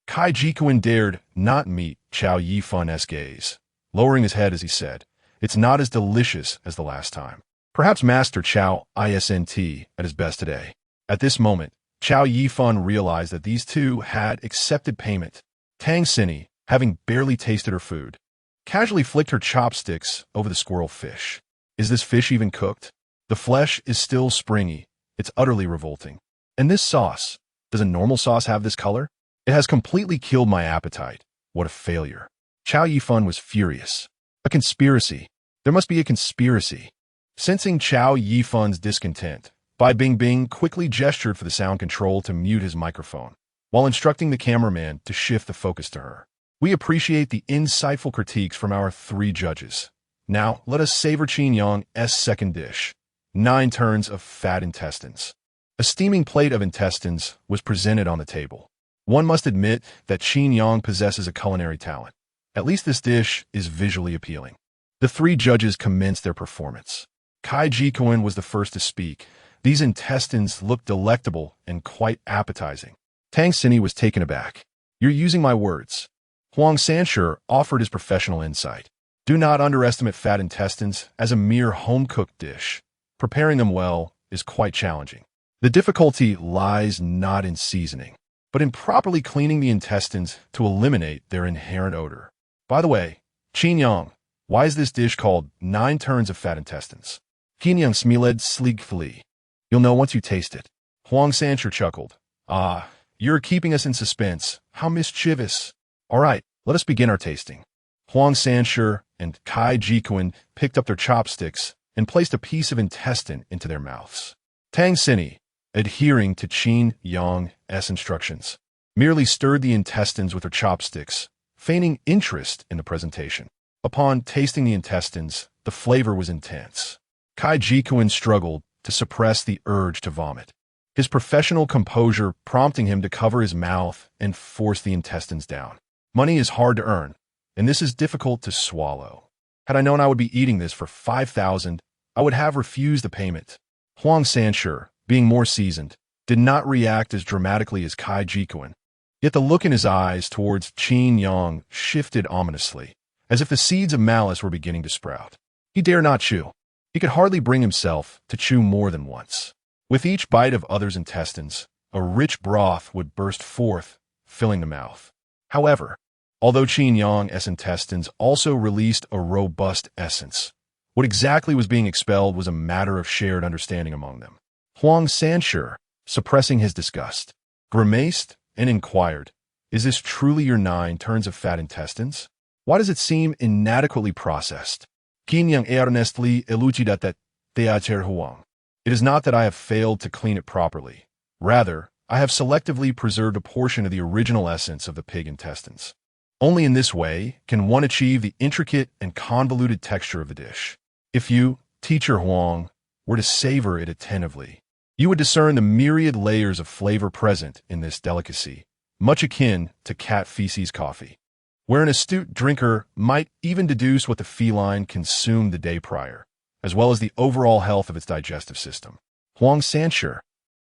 Kai Jikuan dared not meet Chow Yifan's gaze, lowering his head as he said, it's not as delicious as the last time. Perhaps Master Chow isn't at his best today. At this moment, Chow Yifan realized that these two had accepted payment. Tang Xinyi, having barely tasted her food, casually flicked her chopsticks over the squirrel fish. Is this fish even cooked? The flesh is still springy. It's utterly revolting. And this sauce, does a normal sauce have this color? It has completely killed my appetite. What a failure. Chow Yifan was furious. A conspiracy. There must be a conspiracy. Sensing Chow Yifan's discontent, Bai Bingbing quickly gestured for the sound control to mute his microphone, while instructing the cameraman to shift the focus to her. We appreciate the insightful critiques from our 3 judges. Now, let us savor Qin Yang's second dish, 9 turns of fat intestines. A steaming plate of intestines was presented on the table. One must admit that Qin Yang possesses a culinary talent. At least this dish is visually appealing. The 3 judges commenced their performance. Cai Jikuan was the first to speak. These intestines looked delectable and quite appetizing. Tang Xinyi was taken aback. You're using my words. Huang Sanshi offered his professional insight. Do not underestimate fat intestines as a mere home-cooked dish. Preparing them well is quite challenging. The difficulty lies not in seasoning, but in properly cleaning the intestines to eliminate their inherent odor. By the way, Qin Yang, why is this dish called 9 turns of fat intestines? Qin Yang smiled sleekly. You'll know once you taste it. Huang Sanshi chuckled. Ah, you're keeping us in suspense. How mischievous. All right, let us begin our tasting. Huang Sanshi and Cai Jikuan picked up their chopsticks and placed a piece of intestine into their mouths. Tang Xinyi, adhering to Qin Yang's instructions, merely stirred the intestines with her chopsticks, feigning interest in the presentation. Upon tasting the intestines, the flavor was intense. Cai Jikuan struggled to suppress the urge to vomit, his professional composure prompting him to cover his mouth and force the intestines down. Money is hard to earn, and this is difficult to swallow. Had I known I would be eating this for 5,000, I would have refused the payment. Huang Sanshi, being more seasoned, did not react as dramatically as Cai Jikuan. Yet the look in his eyes towards Qin Yang shifted ominously, as if the seeds of malice were beginning to sprout. He dare not chew. He could hardly bring himself to chew more than once. With each bite of others' intestines, a rich broth would burst forth, filling the mouth. However, although Qin Yang's intestines also released a robust essence, what exactly was being expelled was a matter of shared understanding among them. Huang Sanshi, suppressing his disgust, grimaced and inquired, "Is this truly your 9 turns of fat intestines? Why does it seem inadequately processed?" Qin Yang earnestly elucidated Theater Huang. It is not that I have failed to clean it properly. Rather, I have selectively preserved a portion of the original essence of the pig intestines. Only in this way can one achieve the intricate and convoluted texture of the dish. If you, Teacher Huang, were to savor it attentively, you would discern the myriad layers of flavor present in this delicacy, much akin to cat feces coffee, where an astute drinker might even deduce what the feline consumed the day prior, as well as the overall health of its digestive system. Huang Sanshi,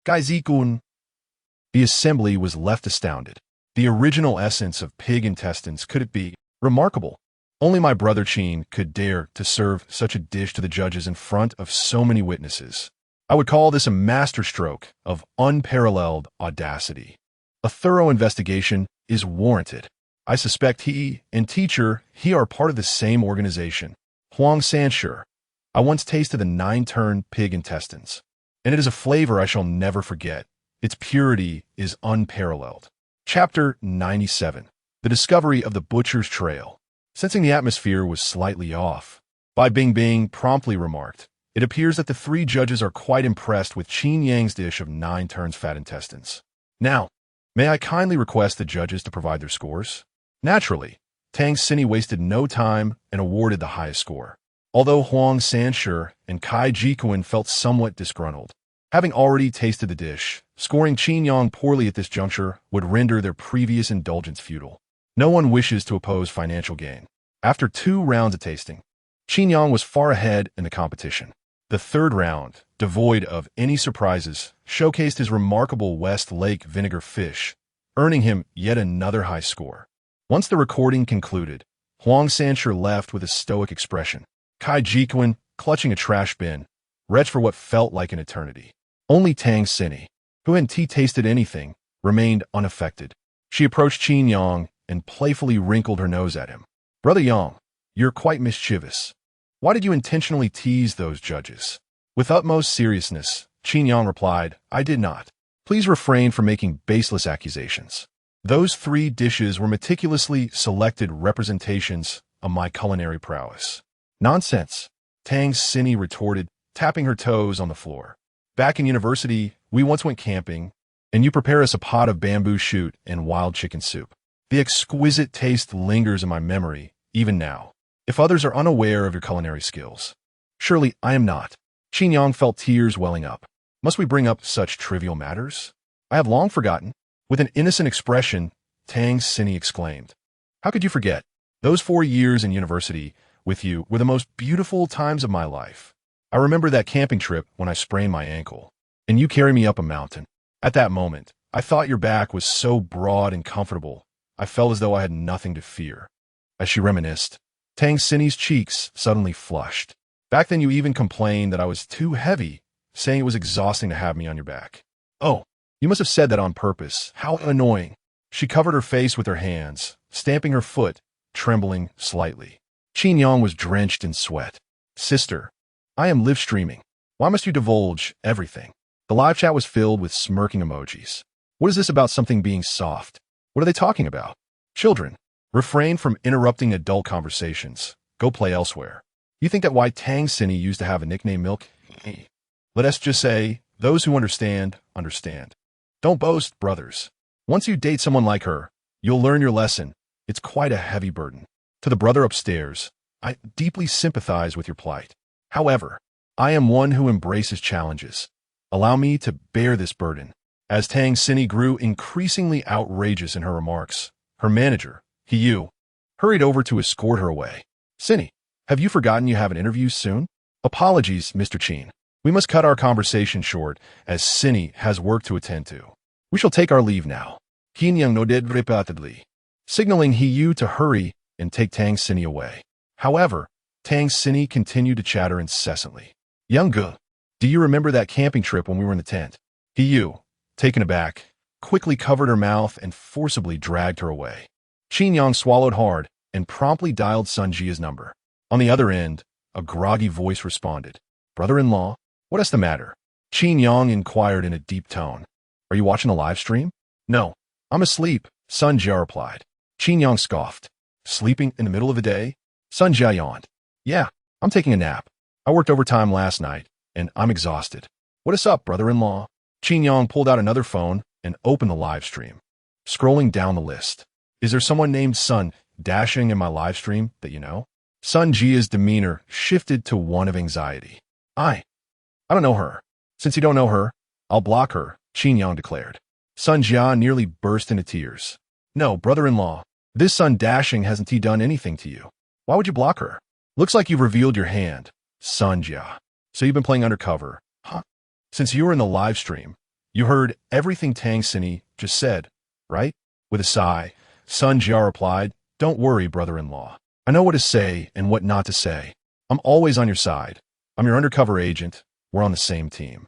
Cai Jikuan. The assembly was left astounded. The original essence of pig intestines, could it be? Remarkable. Only my brother Qin could dare to serve such a dish to the judges in front of so many witnesses. I would call this a masterstroke of unparalleled audacity. A thorough investigation is warranted. I suspect he and Teacher he are part of the same organization. Huang Sanshi, I once tasted the 9-turn pig intestines, and it is a flavor I shall never forget. Its purity is unparalleled. Chapter 97. The Discovery of the Butcher's Trail. Sensing the atmosphere was slightly off, Bai Bingbing promptly remarked, "It appears that the 3 judges are quite impressed with Qin Yang's dish of 9 turns fat intestines. Now, may I kindly request the judges to provide their scores?" Naturally, Tang Xinyi wasted no time and awarded the highest score. Although Huang Sanshi and Cai Jikuan felt somewhat disgruntled, having already tasted the dish, scoring Qin Yang poorly at this juncture would render their previous indulgence futile. No one wishes to oppose financial gain. After 2 rounds of tasting, Qin Yang was far ahead in the competition. The 3rd round, devoid of any surprises, showcased his remarkable West Lake vinegar fish, earning him yet another high score. Once the recording concluded, Huang Sanshi left with a stoic expression. Cai Jikuan, clutching a trash bin, retched for what felt like an eternity. Only Tang Xinyi, who hadn't tasted anything, remained unaffected. She approached Qin Yang and playfully wrinkled her nose at him. "Brother Yang, you're quite mischievous. Why did you intentionally tease those judges?" With utmost seriousness, Qin Yang replied, "I did not. Please refrain from making baseless accusations. Those 3 dishes were meticulously selected representations of my culinary prowess." "Nonsense," Tang Xinyi retorted, tapping her toes on the floor. Back in university, we once went camping, and you prepare us a pot of bamboo shoot and wild chicken soup. The exquisite taste lingers in my memory, even now. If others are unaware of your culinary skills, surely I am not. Qin Yang felt tears welling up. Must we bring up such trivial matters? I have long forgotten. With an innocent expression, Tang Sini exclaimed, "How could you forget? Those 4 years in university with you were the most beautiful times of my life. I remember that camping trip when I sprained my ankle, and you carried me up a mountain. At that moment, I thought your back was so broad and comfortable, I felt as though I had nothing to fear." As she reminisced, Tang Sini's cheeks suddenly flushed. "Back then you even complained that I was too heavy, saying it was exhausting to have me on your back. Oh, you must have said that on purpose. How annoying." She covered her face with her hands, stamping her foot, trembling slightly. Qin Yang was drenched in sweat. "Sister, I am live streaming. Why must you divulge everything?" The live chat was filled with smirking emojis. "What is this about something being soft? What are they talking about? Children, refrain from interrupting adult conversations. Go play elsewhere. You think that why Tang Sini used to have a nickname Milk? Let us just say, those who understand, understand. Don't boast, brothers. Once you date someone like her, you'll learn your lesson. It's quite a heavy burden." To the brother upstairs, "I deeply sympathize with your plight. However, I am one who embraces challenges. Allow me to bear this burden." As Tang Sini grew increasingly outrageous in her remarks, her manager, Hiyu, hurried over to escort her away. "Sini, have you forgotten you have an interview soon?" "Apologies, Mr. Qin. We must cut our conversation short, as Sini has work to attend to. We shall take our leave now." Qin Yang nodded repeatedly, signaling Hiyu to hurry and take Tang Sini away. However, Tang Sini continued to chatter incessantly. "Young Gu, do you remember that camping trip when we were in the tent?" Hiyu, taken aback, quickly covered her mouth and forcibly dragged her away. Qin Yang swallowed hard and promptly dialed Sun Jia's number. On the other end, a groggy voice responded. "Brother-in-law, what is the matter?" Qin Yang inquired in a deep tone. "Are you watching the live stream?" "No, I'm asleep," Sun Jia replied. Qin Yang scoffed. "Sleeping in the middle of the day?" Sun Jia yawned. "Yeah, I'm taking a nap. I worked overtime last night, and I'm exhausted." "What is up, brother-in-law?" Qin Yang pulled out another phone and opened the live stream. Scrolling down the list. "Is there someone named Sun dashing in my live stream that you know?" Sun Jia's demeanor shifted to one of anxiety. I don't know her. Since you don't know her, I'll block her," Qin Yang declared. Sun Jia nearly burst into tears. "No, brother-in-law, this Sun dashing hasn't he done anything to you? Why would you block her? Looks like you've revealed your hand, Sun Jia. So you've been playing undercover, huh? Since you were in the live stream, you heard everything Tang Sini just said, right?" With a sigh, Sun Jia replied, "Don't worry, brother-in-law. I know what to say and what not to say. I'm always on your side. I'm your undercover agent. We're on the same team."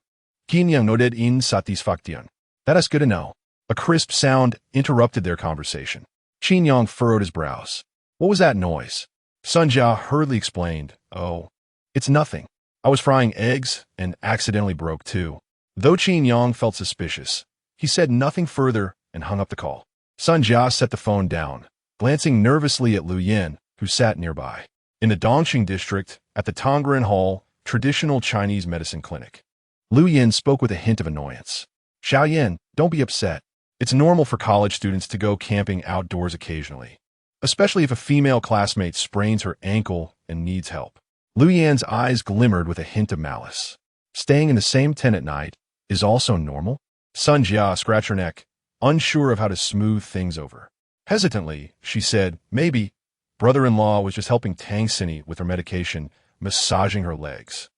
Qin Yang nodded in satisfaction. "That is good to know." A crisp sound interrupted their conversation. Qin Yang furrowed his brows. "What was that noise?" Sun Jia hurriedly explained, "Oh, it's nothing. I was frying eggs and accidentally broke two." Though Qin Yang felt suspicious, he said nothing further and hung up the call. Sun Jia set the phone down, glancing nervously at Lu Yin, who sat nearby. In the Dongxing district, at the Tongren Hall traditional Chinese medicine clinic, Lu Yin spoke with a hint of annoyance. "Xiao Yin, don't be upset. It's normal for college students to go camping outdoors occasionally, especially if a female classmate sprains her ankle and needs help." Lu Yan's eyes glimmered with a hint of malice. "Staying in the same tent at night is also normal?" Sun Jia scratched her neck, unsure of how to smooth things over. Hesitantly, she said, "Maybe brother-in-law was just helping Tang Sini with her medication, massaging her legs.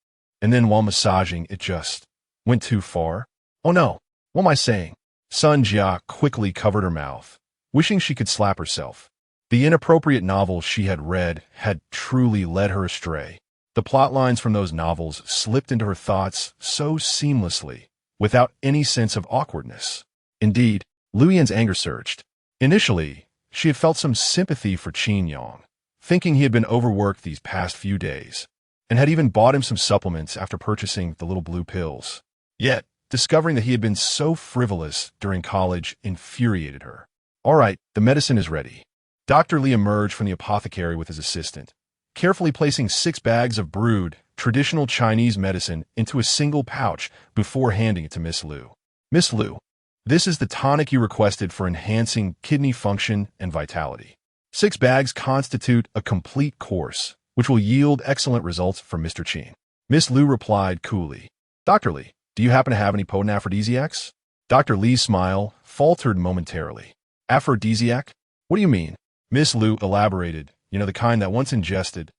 And then while massaging, it just went too far." "Oh no, what am I saying?" Sun Jia quickly covered her mouth, wishing she could slap herself. The inappropriate novels she had read had truly led her astray. The plot lines from those novels slipped into her thoughts so seamlessly, without any sense of awkwardness. Indeed, Lu Yan's anger surged. Initially, she had felt some sympathy for Qin Yang, thinking he had been overworked these past few days, and had even bought him some supplements after purchasing the little blue pills. Yet, discovering that he had been so frivolous during college infuriated her. "All right, the medicine is ready." Dr. Li emerged from the apothecary with his assistant, carefully placing 6 bags of brewed, traditional Chinese medicine into a single pouch before handing it to Miss Liu. Miss Liu, this is the tonic you requested for enhancing kidney function and vitality. 6 bags constitute a complete course, which will yield excellent results for Mr. Qin. Miss Liu replied coolly. Dr. Li, do you happen to have any potent aphrodisiacs? Dr. Li's smile faltered momentarily. Aphrodisiac? What do you mean? Miss Liu elaborated. You know, the kind that once ingested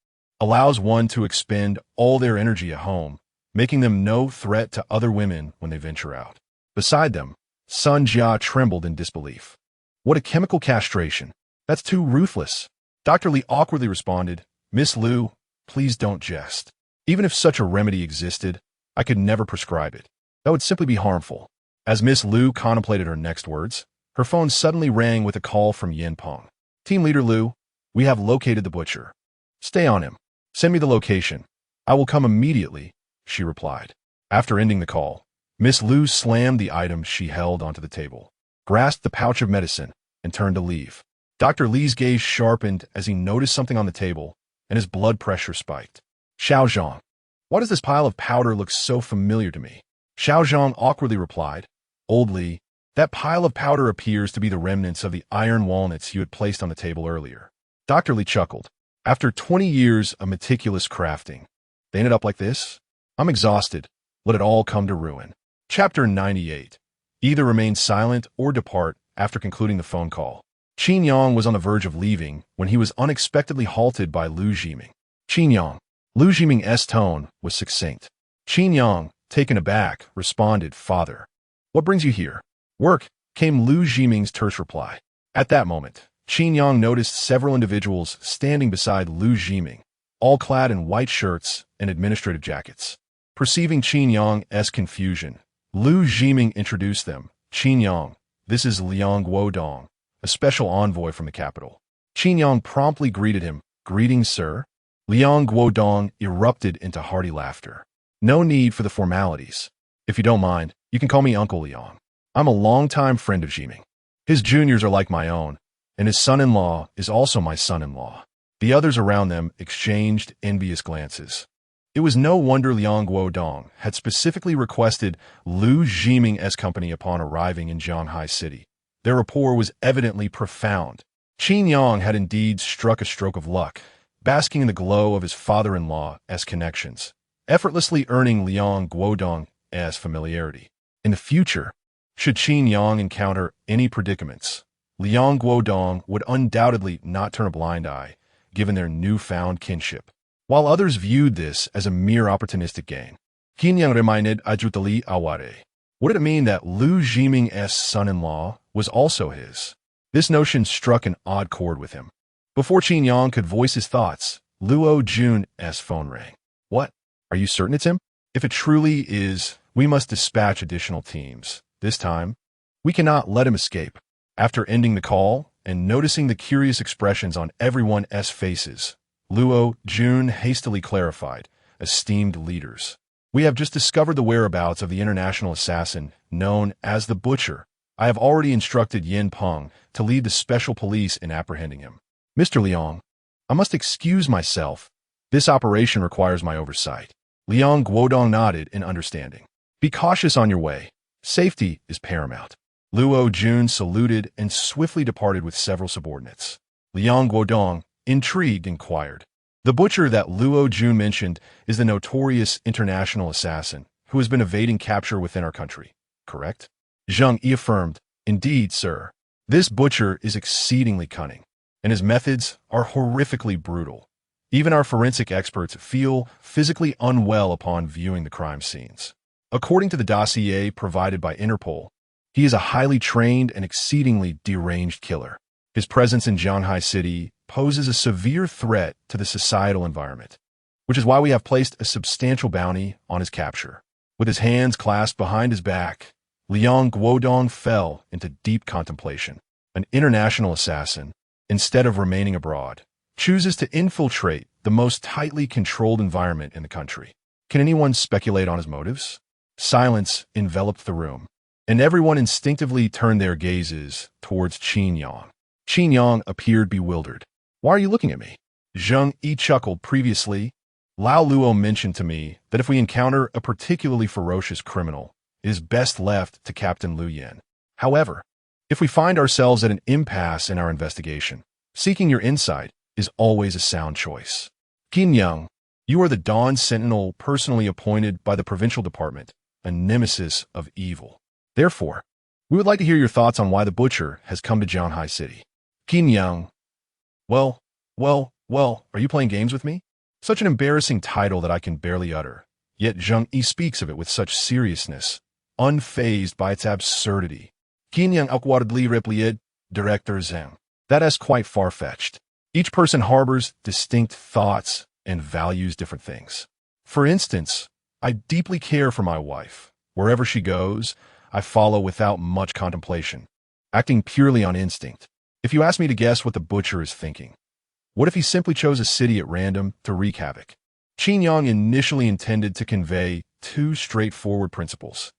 allows one to expend all their energy at home, making them no threat to other women when they venture out. Beside them, Sun Jia trembled in disbelief. What a chemical castration. That's too ruthless. Dr. Li awkwardly responded, Miss Liu, please don't jest. Even if such a remedy existed, I could never prescribe it. That would simply be harmful. As Miss Liu contemplated her next words, her phone suddenly rang with a call from Yin Peng. Team Leader Liu, we have located the butcher. Stay on him. Send me the location. I will come immediately, she replied. After ending the call, Miss Liu slammed the item she held onto the table, grasped the pouch of medicine, and turned to leave. Dr. Li's gaze sharpened as he noticed something on the table, and his blood pressure spiked. Xiao Zhang, why does this pile of powder look so familiar to me? Xiao Zhang awkwardly replied, Old Li, that pile of powder appears to be the remnants of the iron walnuts you had placed on the table earlier. Dr. Li chuckled. After 20 years of meticulous crafting, they ended up like this? I'm exhausted. Let it all come to ruin. Chapter 98. Either remain silent or depart after concluding the phone call. Qin Yang was on the verge of leaving when he was unexpectedly halted by Lu Zhiming. Qin Yang. Lu Zhiming's tone was succinct. Qin Yang, taken aback, responded, Father. What brings you here? Work, came Lu Zhiming's terse reply. At that moment, Qin Yang noticed several individuals standing beside Lu Zhiming, all clad in white shirts and administrative jackets. Perceiving Qin Yang's confusion, Lu Zhiming introduced them. Qin Yang, this is Liang Guodong, a special envoy from the capital. Qin Yang promptly greeted him. Greetings, sir. Liang Guodong erupted into hearty laughter. No need for the formalities. If you don't mind, you can call me Uncle Liang. I'm a longtime friend of Zhiming. His juniors are like my own, and his son-in-law is also my son-in-law. The others around them exchanged envious glances. It was no wonder Liang Guodong had specifically requested Lu Zhiming's company upon arriving in Zhanghai City. Their rapport was evidently profound. Qin Yang had indeed struck a stroke of luck, basking in the glow of his father-in-law's connections, effortlessly earning Liang Guodong's familiarity. In the future, should Qin Yang encounter any predicaments, Liang Guodong would undoubtedly not turn a blind eye, given their newfound kinship. While others viewed this as a mere opportunistic gain, Qin Yang reminded Ajutali Aware. What did it mean that Lu Zhiming's son-in-law was also his? This notion struck an odd chord with him. Before Qin Yang could voice his thoughts, Luo Jun's phone rang. What? Are you certain it's him? If it truly is, we must dispatch additional teams. This time, we cannot let him escape. After ending the call and noticing the curious expressions on everyone's faces, Luo Jun hastily clarified, esteemed leaders. We have just discovered the whereabouts of the international assassin known as the Butcher. I have already instructed Yin Peng to lead the special police in apprehending him. Mr. Liang, I must excuse myself. This operation requires my oversight. Liang Guodong nodded in understanding. Be cautious on your way. Safety is paramount. Luo Jun saluted and swiftly departed with several subordinates. Liang Guodong, intrigued, inquired. The butcher that Luo Jun mentioned is the notorious international assassin who has been evading capture within our country, correct? Zheng Yi affirmed, Indeed, sir. This butcher is exceedingly cunning, and his methods are horrifically brutal. Even our forensic experts feel physically unwell upon viewing the crime scenes. According to the dossier provided by Interpol, he is a highly trained and exceedingly deranged killer. His presence in Zhanghai City poses a severe threat to the societal environment, which is why we have placed a substantial bounty on his capture. With his hands clasped behind his back, Liang Guodong fell into deep contemplation. An international assassin, instead of remaining abroad, chooses to infiltrate the most tightly controlled environment in the country. Can anyone speculate on his motives? Silence enveloped the room, and everyone instinctively turned their gazes towards Qin Yang. Qin Yang appeared bewildered. Why are you looking at me? Zheng Yi chuckled. Previously, Lao Luo mentioned to me that if we encounter a particularly ferocious criminal, it is best left to Captain Lu Yan. However, if we find ourselves at an impasse in our investigation, seeking your insight is always a sound choice. Qin Yang, you are the Dawn Sentinel personally appointed by the Provincial Department, a nemesis of evil. Therefore, we would like to hear your thoughts on why the Butcher has come to Jianhai City. Qin Yang, well, are you playing games with me? Such an embarrassing title that I can barely utter, yet Zheng Yi speaks of it with such seriousness, unfazed by its absurdity. Qin Yang awkwardly replied, Director Zheng. That is quite far-fetched. Each person harbors distinct thoughts and values different things. For instance, I deeply care for my wife. Wherever she goes, I follow without much contemplation, acting purely on instinct. If you ask me to guess what the Butcher is thinking, what if he simply chose a city at random to wreak havoc? Qin Yang initially intended to convey two straightforward principles: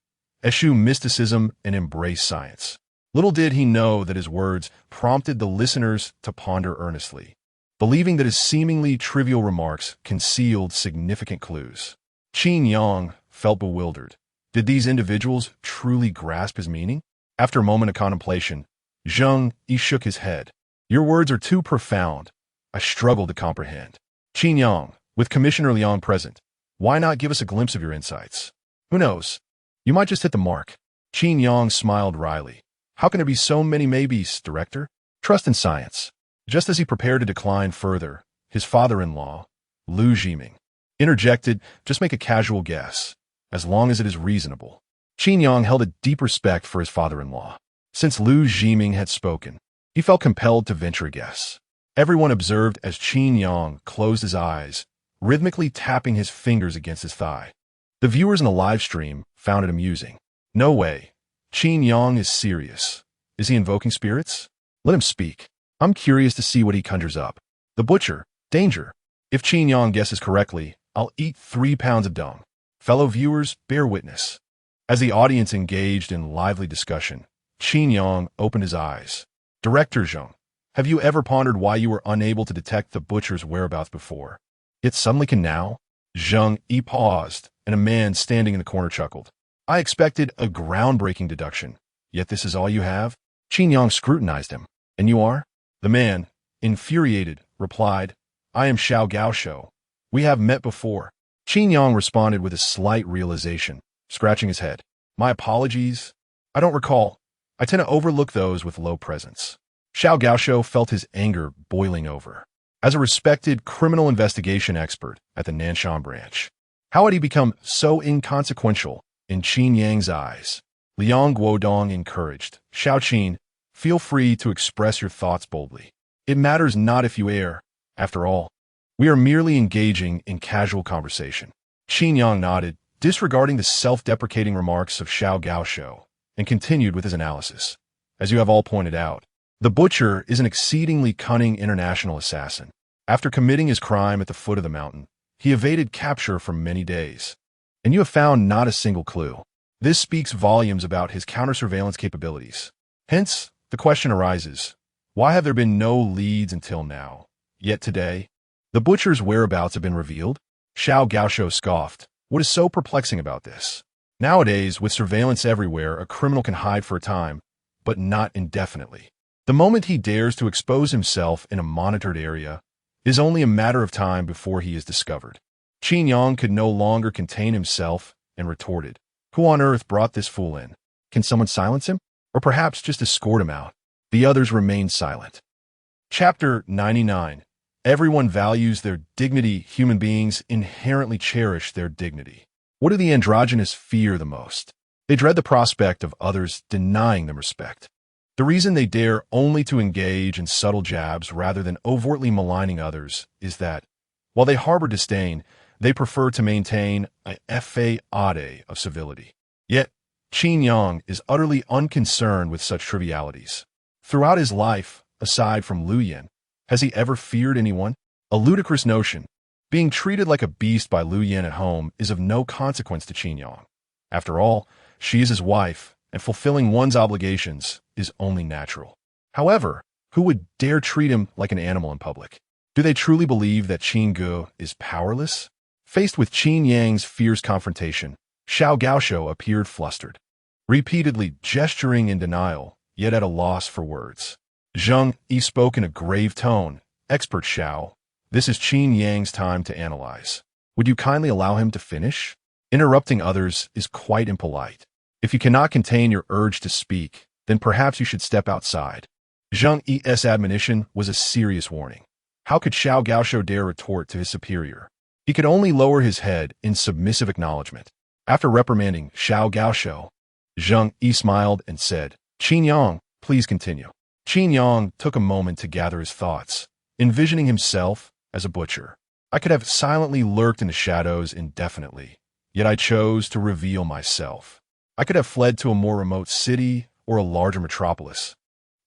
eschew mysticism and embrace science. Little did he know that his words prompted the listeners to ponder earnestly, believing that his seemingly trivial remarks concealed significant clues. Qin Yang felt bewildered. Did these individuals truly grasp his meaning? After a moment of contemplation, Zheng Yi shook his head. Your words are too profound. I struggle to comprehend. Qin Yang, with Commissioner Liang present, why not give us a glimpse of your insights? Who knows? You might just hit the mark. Qin Yang smiled wryly. How can there be so many maybes, Director? Trust in science. Just as he prepared to decline further, his father-in-law, Lu Zhiming, interjected, just make a casual guess, as long as it is reasonable. Qin Yang held a deep respect for his father-in-law. Since Lu Zhiming had spoken, he felt compelled to venture a guess. Everyone observed as Qin Yang closed his eyes, rhythmically tapping his fingers against his thigh. The viewers in the live stream found it amusing. No way. Qin Yang is serious. Is he invoking spirits? Let him speak. I'm curious to see what he conjures up. The Butcher. Danger. If Qin Yang guesses correctly, I'll eat 3 pounds of dung. Fellow viewers, bear witness. As the audience engaged in lively discussion, Qin Yang opened his eyes. Director Zheng, have you ever pondered why you were unable to detect the Butcher's whereabouts before? Yet suddenly can now? Zheng Yi paused, and a man standing in the corner chuckled. I expected a groundbreaking deduction, yet this is all you have? Qin Yang scrutinized him. And you are? The man, infuriated, replied, I am Xiao Gaoshou. We have met before. Qin Yang responded with a slight realization, scratching his head. My apologies. I don't recall. I tend to overlook those with low presence. Xiao Gaoshou felt his anger boiling over. As a respected criminal investigation expert at the Nanshan branch, how had he become so inconsequential in Qin Yang's eyes? Liang Guodong encouraged. Xiao Qin, feel free to express your thoughts boldly. It matters not if you err. After all, we are merely engaging in casual conversation. Qin Yang nodded, disregarding the self-deprecating remarks of Xiao Gaoshou, and continued with his analysis. As you have all pointed out, the Butcher is an exceedingly cunning international assassin. After committing his crime at the foot of the mountain, he evaded capture for many days. And you have found not a single clue. This speaks volumes about his counter-surveillance capabilities. Hence, the question arises, why have there been no leads until now? Yet today, the Butcher's whereabouts have been revealed? Xiao Gaoshou scoffed. What is so perplexing about this? Nowadays, with surveillance everywhere, a criminal can hide for a time, but not indefinitely. The moment he dares to expose himself in a monitored area, it is only a matter of time before he is discovered. Qin Yang could no longer contain himself and retorted, Who on earth brought this fool in? Can someone silence him? Or perhaps just escort him out? The others remained silent. Chapter 99. Everyone values their dignity. Human beings inherently cherish their dignity. What do the androgynous fear the most? They dread the prospect of others denying them respect. The reason they dare only to engage in subtle jabs rather than overtly maligning others is that, while they harbor disdain, they prefer to maintain a fade of civility. Yet, Qin Yang is utterly unconcerned with such trivialities. Throughout his life, aside from Lu Yan, has he ever feared anyone? A ludicrous notion. Being treated like a beast by Lu Yan at home is of no consequence to Qin Yang. After all, she is his wife, and fulfilling one's obligations is only natural. However, who would dare treat him like an animal in public? Do they truly believe that Qin Ge is powerless? Faced with Qin Yang's fierce confrontation, Xiao Gaoshou appeared flustered, repeatedly gesturing in denial, yet at a loss for words. Zheng Yi spoke in a grave tone. Expert Xiao, this is Qin Yang's time to analyze. Would you kindly allow him to finish? Interrupting others is quite impolite. If you cannot contain your urge to speak, then perhaps you should step outside. Zheng Yi's admonition was a serious warning. How could Xiao Gaoshou dare retort to his superior? He could only lower his head in submissive acknowledgement. After reprimanding Xiao Gaoshou, Zheng Yi smiled and said, Qin Yang, please continue. Qin Yang took a moment to gather his thoughts, envisioning himself as a butcher. I could have silently lurked in the shadows indefinitely, yet I chose to reveal myself. I could have fled to a more remote city or a larger metropolis,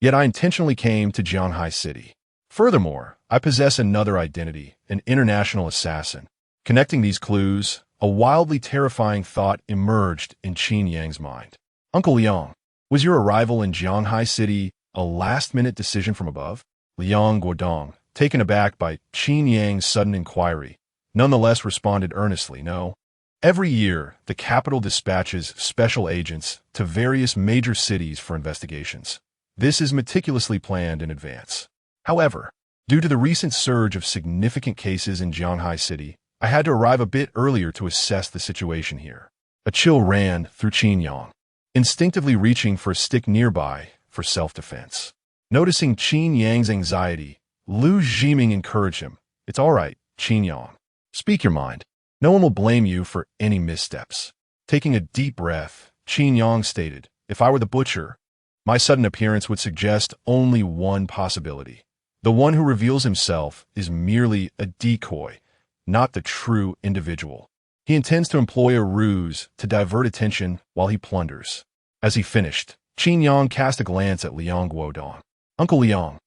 yet I intentionally came to Jianghai City. Furthermore, I possess another identity, an international assassin. Connecting these clues, a wildly terrifying thought emerged in Qin Yang's mind. Uncle Liang, was your arrival in Jianghai City a last-minute decision from above? Liang Guodong, taken aback by Qin Yang's sudden inquiry, nonetheless responded earnestly, no. Every year, the capital dispatches special agents to various major cities for investigations. This is meticulously planned in advance. However, due to the recent surge of significant cases in Jianghai City, I had to arrive a bit earlier to assess the situation here. A chill ran through Qin Yang, instinctively reaching for a stick nearby for self-defense. Noticing Qin Yang's anxiety, Lu Zhiming encouraged him. It's all right, Qin Yang. Speak your mind. No one will blame you for any missteps. Taking a deep breath, Qin Yang stated, if I were the butcher, my sudden appearance would suggest only one possibility. The one who reveals himself is merely a decoy, not the true individual. He intends to employ a ruse to divert attention while he plunders. As he finished, Qin Yang cast a glance at Liang Guodong. Uncle Liang,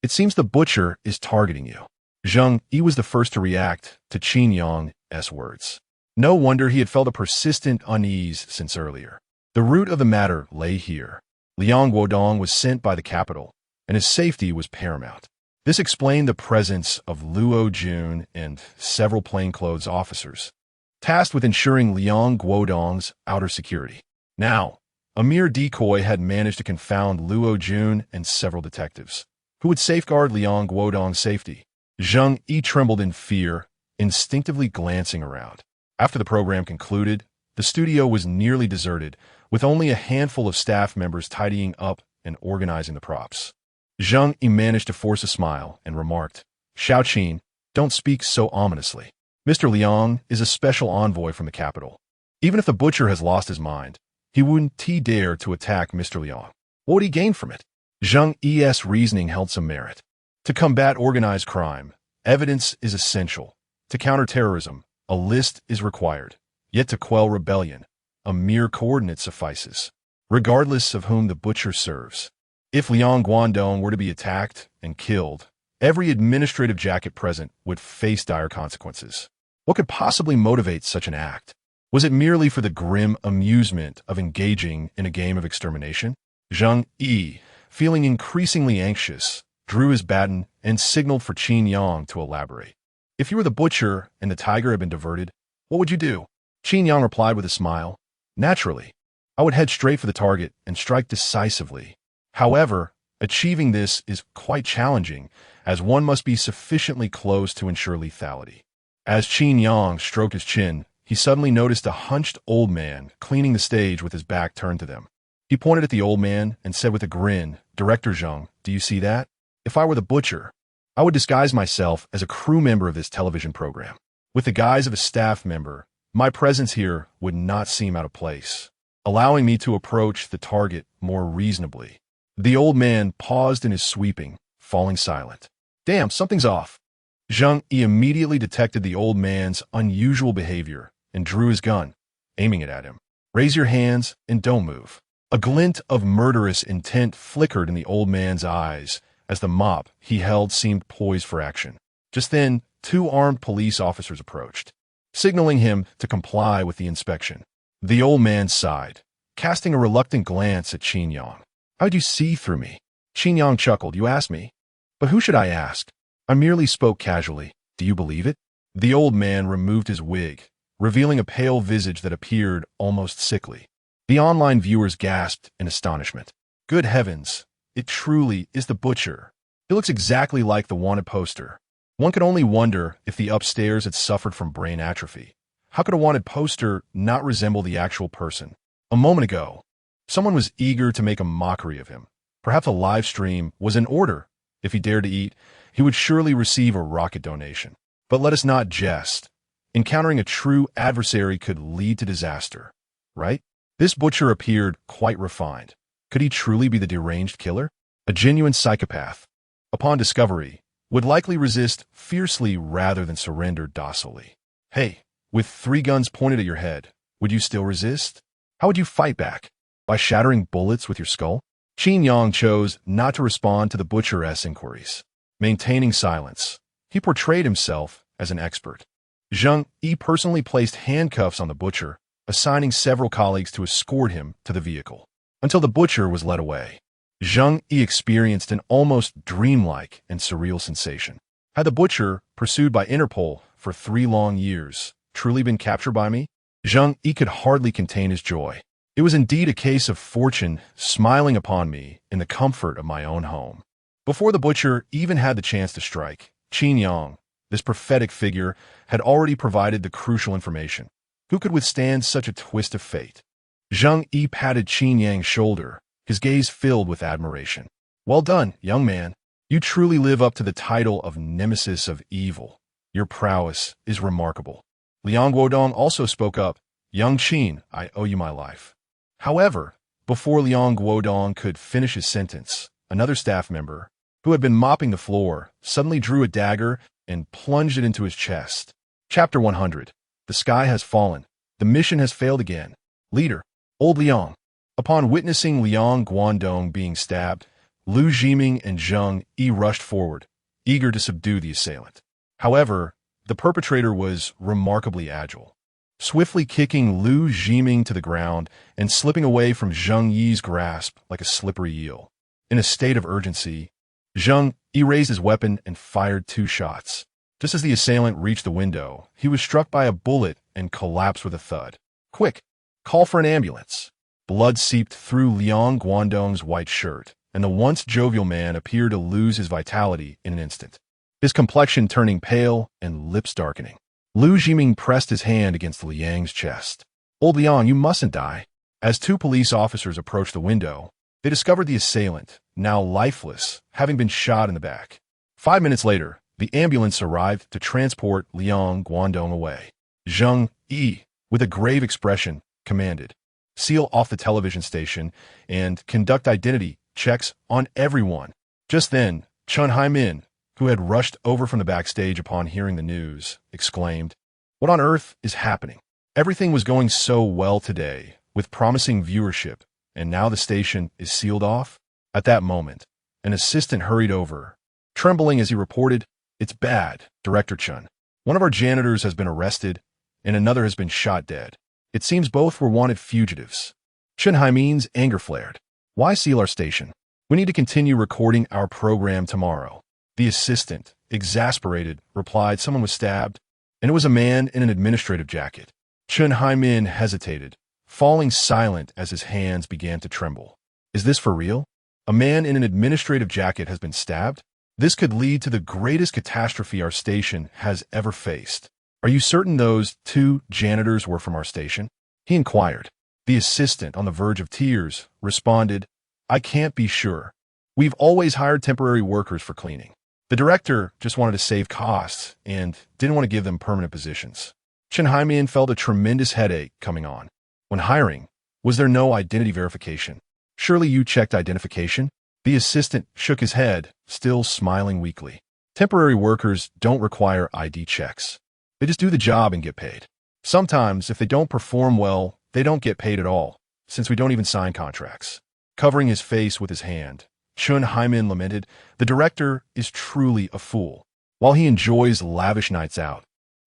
it seems the butcher is targeting you. Zheng Yi was the first to react to Qin Yang's words. No wonder he had felt a persistent unease since earlier. The root of the matter lay here. Liang Guodong was sent by the capital, and his safety was paramount. This explained the presence of Luo Jun and several plainclothes officers, tasked with ensuring Liang Guodong's outer security. Now, a mere decoy had managed to confound Luo Jun and several detectives, who would safeguard Liang Guodong's safety. Zheng Yi trembled in fear, instinctively glancing around. After the program concluded, the studio was nearly deserted, with only a handful of staff members tidying up and organizing the props. Zheng Yi managed to force a smile and remarked, Xiao Qin, don't speak so ominously. Mr. Liang is a special envoy from the capital. Even if the butcher has lost his mind, he wouldn't dare to attack Mr. Liang. What would he gain from it? Zheng Yi's reasoning held some merit. To combat organized crime, evidence is essential. To counter terrorism, a list is required. Yet to quell rebellion, a mere coordinate suffices, regardless of whom the butcher serves. If Liang Guodong were to be attacked and killed, every administrative jacket present would face dire consequences. What could possibly motivate such an act? Was it merely for the grim amusement of engaging in a game of extermination? Zheng Yi, feeling increasingly anxious, drew his baton and signaled for Qin Yang to elaborate. If you were the butcher and the tiger had been diverted, what would you do? Qin Yang replied with a smile. Naturally, I would head straight for the target and strike decisively. However, achieving this is quite challenging, as one must be sufficiently close to ensure lethality. As Qin Yang stroked his chin, he suddenly noticed a hunched old man cleaning the stage with his back turned to them. He pointed at the old man and said with a grin, Director Zheng, do you see that? If I were the butcher, I would disguise myself as a crew member of this television program. With the guise of a staff member, my presence here would not seem out of place, allowing me to approach the target more reasonably. The old man paused in his sweeping, falling silent. Damn, something's off. Zheng Yi immediately detected the old man's unusual behavior and drew his gun, aiming it at him. Raise your hands and don't move. A glint of murderous intent flickered in the old man's eyes as the mop he held seemed poised for action. Just then, 2 armed police officers approached, signaling him to comply with the inspection. The old man sighed, casting a reluctant glance at Qin Yang. How'd you see through me? Qin Yang chuckled. You asked me. But who should I ask? I merely spoke casually. Do you believe it? The old man removed his wig, revealing a pale visage that appeared almost sickly. The online viewers gasped in astonishment. Good heavens, it truly is the butcher. He looks exactly like the wanted poster. One could only wonder if the upstairs had suffered from brain atrophy. How could a wanted poster not resemble the actual person? A moment ago, someone was eager to make a mockery of him. Perhaps a live stream was in order. If he dared to eat, he would surely receive a rocket donation. But let us not jest. Encountering a true adversary could lead to disaster, right? This butcher appeared quite refined. Could he truly be the deranged killer? A genuine psychopath, upon discovery, would likely resist fiercely rather than surrender docilely. Hey, with 3 guns pointed at your head, would you still resist? How would you fight back? By shattering bullets with your skull? Qin Yang chose not to respond to the butcher's inquiries. Maintaining silence, he portrayed himself as an expert. Zheng Yi personally placed handcuffs on the butcher, assigning several colleagues to escort him to the vehicle, until the butcher was led away. Zheng Yi experienced an almost dreamlike and surreal sensation. Had the butcher, pursued by Interpol for 3 long years, truly been captured by me? Zheng Yi could hardly contain his joy. It was indeed a case of fortune smiling upon me in the comfort of my own home. Before the butcher even had the chance to strike, Qin Yang, this prophetic figure, had already provided the crucial information. Who could withstand such a twist of fate? Zheng Yi patted Qin Yang's shoulder, his gaze filled with admiration. Well done, young man. You truly live up to the title of Nemesis of Evil. Your prowess is remarkable. Liang Guodong also spoke up. Young Qin, I owe you my life. However, before Liang Guodong could finish his sentence, another staff member, who had been mopping the floor, suddenly drew a dagger and plunged it into his chest. Chapter 100. The sky has fallen. The mission has failed again. Leader, Old Liang. Upon witnessing Liang Guodong being stabbed, Lu Zhiming and Zheng Yi rushed forward, eager to subdue the assailant. However, the perpetrator was remarkably agile, swiftly kicking Lu Zhiming to the ground and slipping away from Zheng Yi's grasp like a slippery eel. In a state of urgency, Zheng Yi raised his weapon and fired 2 shots. Just as the assailant reached the window, he was struck by a bullet and collapsed with a thud. Quick, call for an ambulance. Blood seeped through Liang Guodong's white shirt, and the once jovial man appeared to lose his vitality in an instant, his complexion turning pale and lips darkening. Lu Zhiming pressed his hand against Liang's chest. Old Liang, you mustn't die. As 2 police officers approached the window, they discovered the assailant, now lifeless, having been shot in the back. 5 minutes later, the ambulance arrived to transport Liang Guodong away. Zheng Yi, with a grave expression, commanded, seal off the television station and conduct identity checks on everyone. Just then, Chen Haimin, who had rushed over from the backstage upon hearing the news, exclaimed, "What on earth is happening? Everything was going so well today, with promising viewership, and now the station is sealed off?" At that moment, an assistant hurried over, trembling as he reported, "It's bad, Director Chen. One of our janitors has been arrested, and another has been shot dead. It seems both were wanted fugitives." Chen Haimin's anger flared. "Why seal our station? We need to continue recording our program tomorrow." The assistant, exasperated, replied someone was stabbed, and it was a man in an administrative jacket. Chen Haimin hesitated, falling silent as his hands began to tremble. Is this for real? A man in an administrative jacket has been stabbed? This could lead to the greatest catastrophe our station has ever faced. Are you certain those 2 janitors were from our station? He inquired. The assistant, on the verge of tears, responded, "I can't be sure. We've always hired temporary workers for cleaning. The director just wanted to save costs and didn't want to give them permanent positions." Chen Haimin felt a tremendous headache coming on. When hiring, was there no identity verification? Surely you checked identification? The assistant shook his head, still smiling weakly. Temporary workers don't require ID checks. They just do the job and get paid. Sometimes, if they don't perform well, they don't get paid at all, since we don't even sign contracts. Covering his face with his hand, Chen Haimin lamented, "The director is truly a fool. While he enjoys lavish nights out,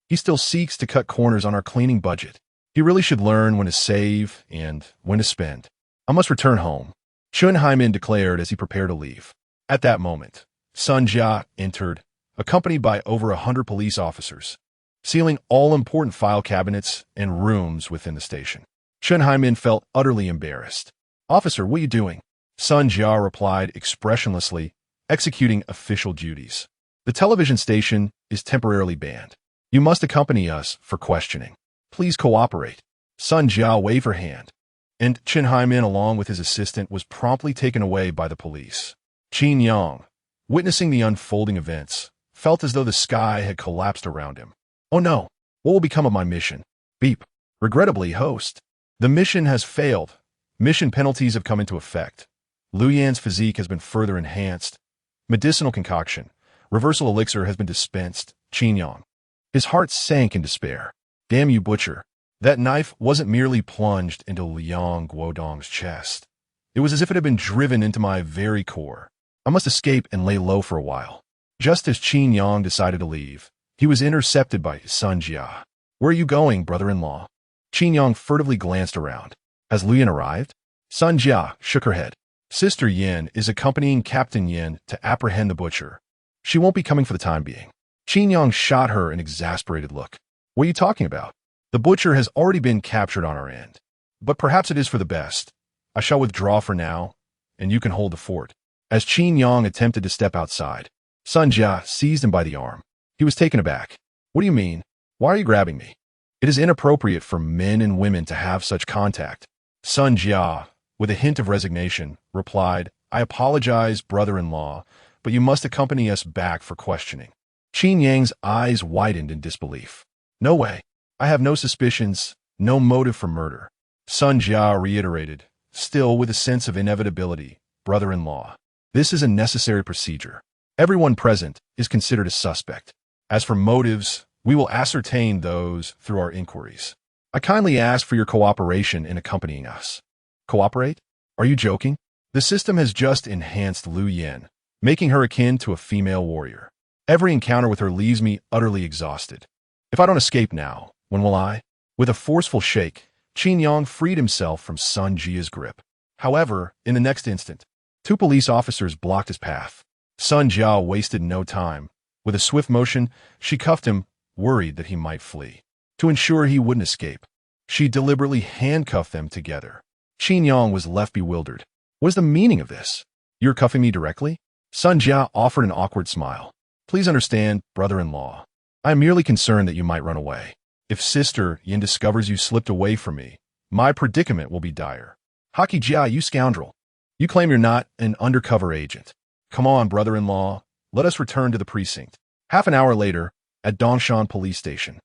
he still seeks to cut corners on our cleaning budget. He really should learn when to save and when to spend." "I must return home," Chen Haimin declared as he prepared to leave. At that moment, Sun Jia entered, accompanied by over 100 police officers. sealing all important file cabinets and rooms within the station. Chen Haimin felt utterly embarrassed. "Officer, what are you doing?" Sun Jia replied expressionlessly, executing official duties. "The television station is temporarily banned. You must accompany us for questioning. Please cooperate." Sun Jia waved her hand, and Chen Haimin, along with his assistant, was promptly taken away by the police. Qin Yang, witnessing the unfolding events, felt as though the sky had collapsed around him. "Oh no, what will become of my mission?" Beep. "Regrettably, host, the mission has failed. Mission penalties have come into effect. Lu Yan's physique has been further enhanced. Medicinal concoction, reversal elixir has been dispensed." Qin Yang. His heart sank in despair. "Damn you, butcher." That knife wasn't merely plunged into Liang Guodong's chest. It was as if it had been driven into my very core. I must escape and lay low for a while. Just as Qin Yang decided to leave, he was intercepted by Sun Jia. "Where are you going, brother-in-law?" Qin Yang furtively glanced around. Has Lu Yan arrived? Sun Jia shook her head. "Sister Yin is accompanying Captain Yin to apprehend the butcher. She won't be coming for the time being." Qin Yang shot her an exasperated look. "What are you talking about? The butcher has already been captured on our end. But perhaps it is for the best. I shall withdraw for now, and you can hold the fort." As Qin Yang attempted to step outside, Sun Jia seized him by the arm. He was taken aback. "What do you mean? Why are you grabbing me? It is inappropriate for men and women to have such contact." Sun Jia, with a hint of resignation, replied, "I apologize, brother-in-law, but you must accompany us back for questioning." Qin Yang's eyes widened in disbelief. "No way. I have no suspicions, no motive for murder." Sun Jia reiterated, still with a sense of inevitability, "Brother-in-law, this is a necessary procedure. Everyone present is considered a suspect. As for motives, we will ascertain those through our inquiries. I kindly ask for your cooperation in accompanying us." "Cooperate? Are you joking? The system has just enhanced Lu Yan, making her akin to a female warrior. Every encounter with her leaves me utterly exhausted. If I don't escape now, when will I?" With a forceful shake, Qin Yang freed himself from Sun Jia's grip. However, in the next instant, two police officers blocked his path. Sun Jia wasted no time. With a swift motion, she cuffed him, worried that he might flee. To ensure he wouldn't escape, she deliberately handcuffed them together. Qin Yang was left bewildered. "What is the meaning of this? You're cuffing me directly?" Sun Jia offered an awkward smile. "Please understand, brother-in-law. I am merely concerned that you might run away. If Sister Yin discovers you slipped away from me, my predicament will be dire." "Haki Jia, you scoundrel. You claim you're not an undercover agent. Come on, brother-in-law. Let us return to the precinct." Half an hour later, at Dongshan Police Station.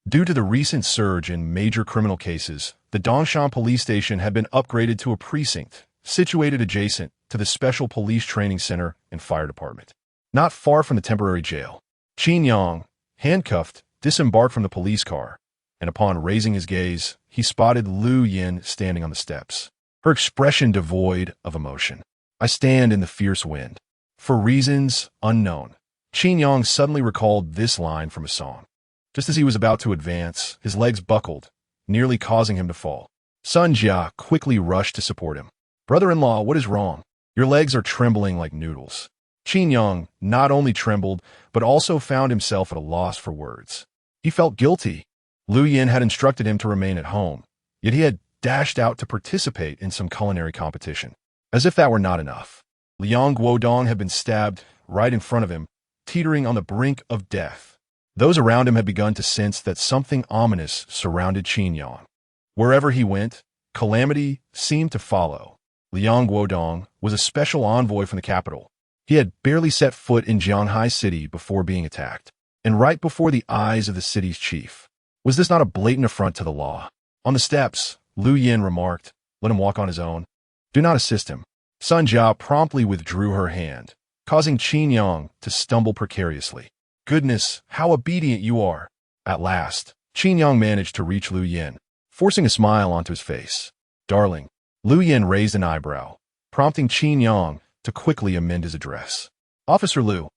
Due to the recent surge in major criminal cases, the Dongshan Police Station had been upgraded to a precinct situated adjacent to the Special Police Training Center and Fire Department. Not far from the temporary jail, Qin Yang, handcuffed, disembarked from the police car, and upon raising his gaze, he spotted Lu Yan standing on the steps, her expression devoid of emotion. "I stand in the fierce wind. For reasons unknown." Qin Yang suddenly recalled this line from a song. Just as he was about to advance, his legs buckled, nearly causing him to fall. Sun Jia quickly rushed to support him. "Brother-in-law, what is wrong? Your legs are trembling like noodles." Qin Yang not only trembled, but also found himself at a loss for words. He felt guilty. Lu Yan had instructed him to remain at home, yet he had dashed out to participate in some culinary competition. As if that were not enough, Liang Guodong had been stabbed right in front of him, teetering on the brink of death. Those around him had begun to sense that something ominous surrounded Qin Yang. Wherever he went, calamity seemed to follow. Liang Guodong was a special envoy from the capital. He had barely set foot in Jianghai City before being attacked, and right before the eyes of the city's chief. Was this not a blatant affront to the law? On the steps, Lu Yan remarked, "Let him walk on his own. Do not assist him." Sun Jia promptly withdrew her hand, causing Qin Yang to stumble precariously. "Goodness, how obedient you are." At last, Qin Yang managed to reach Lu Yan, forcing a smile onto his face. "Darling." Lu Yan raised an eyebrow, prompting Qin Yang to quickly amend his address. "Officer Lu."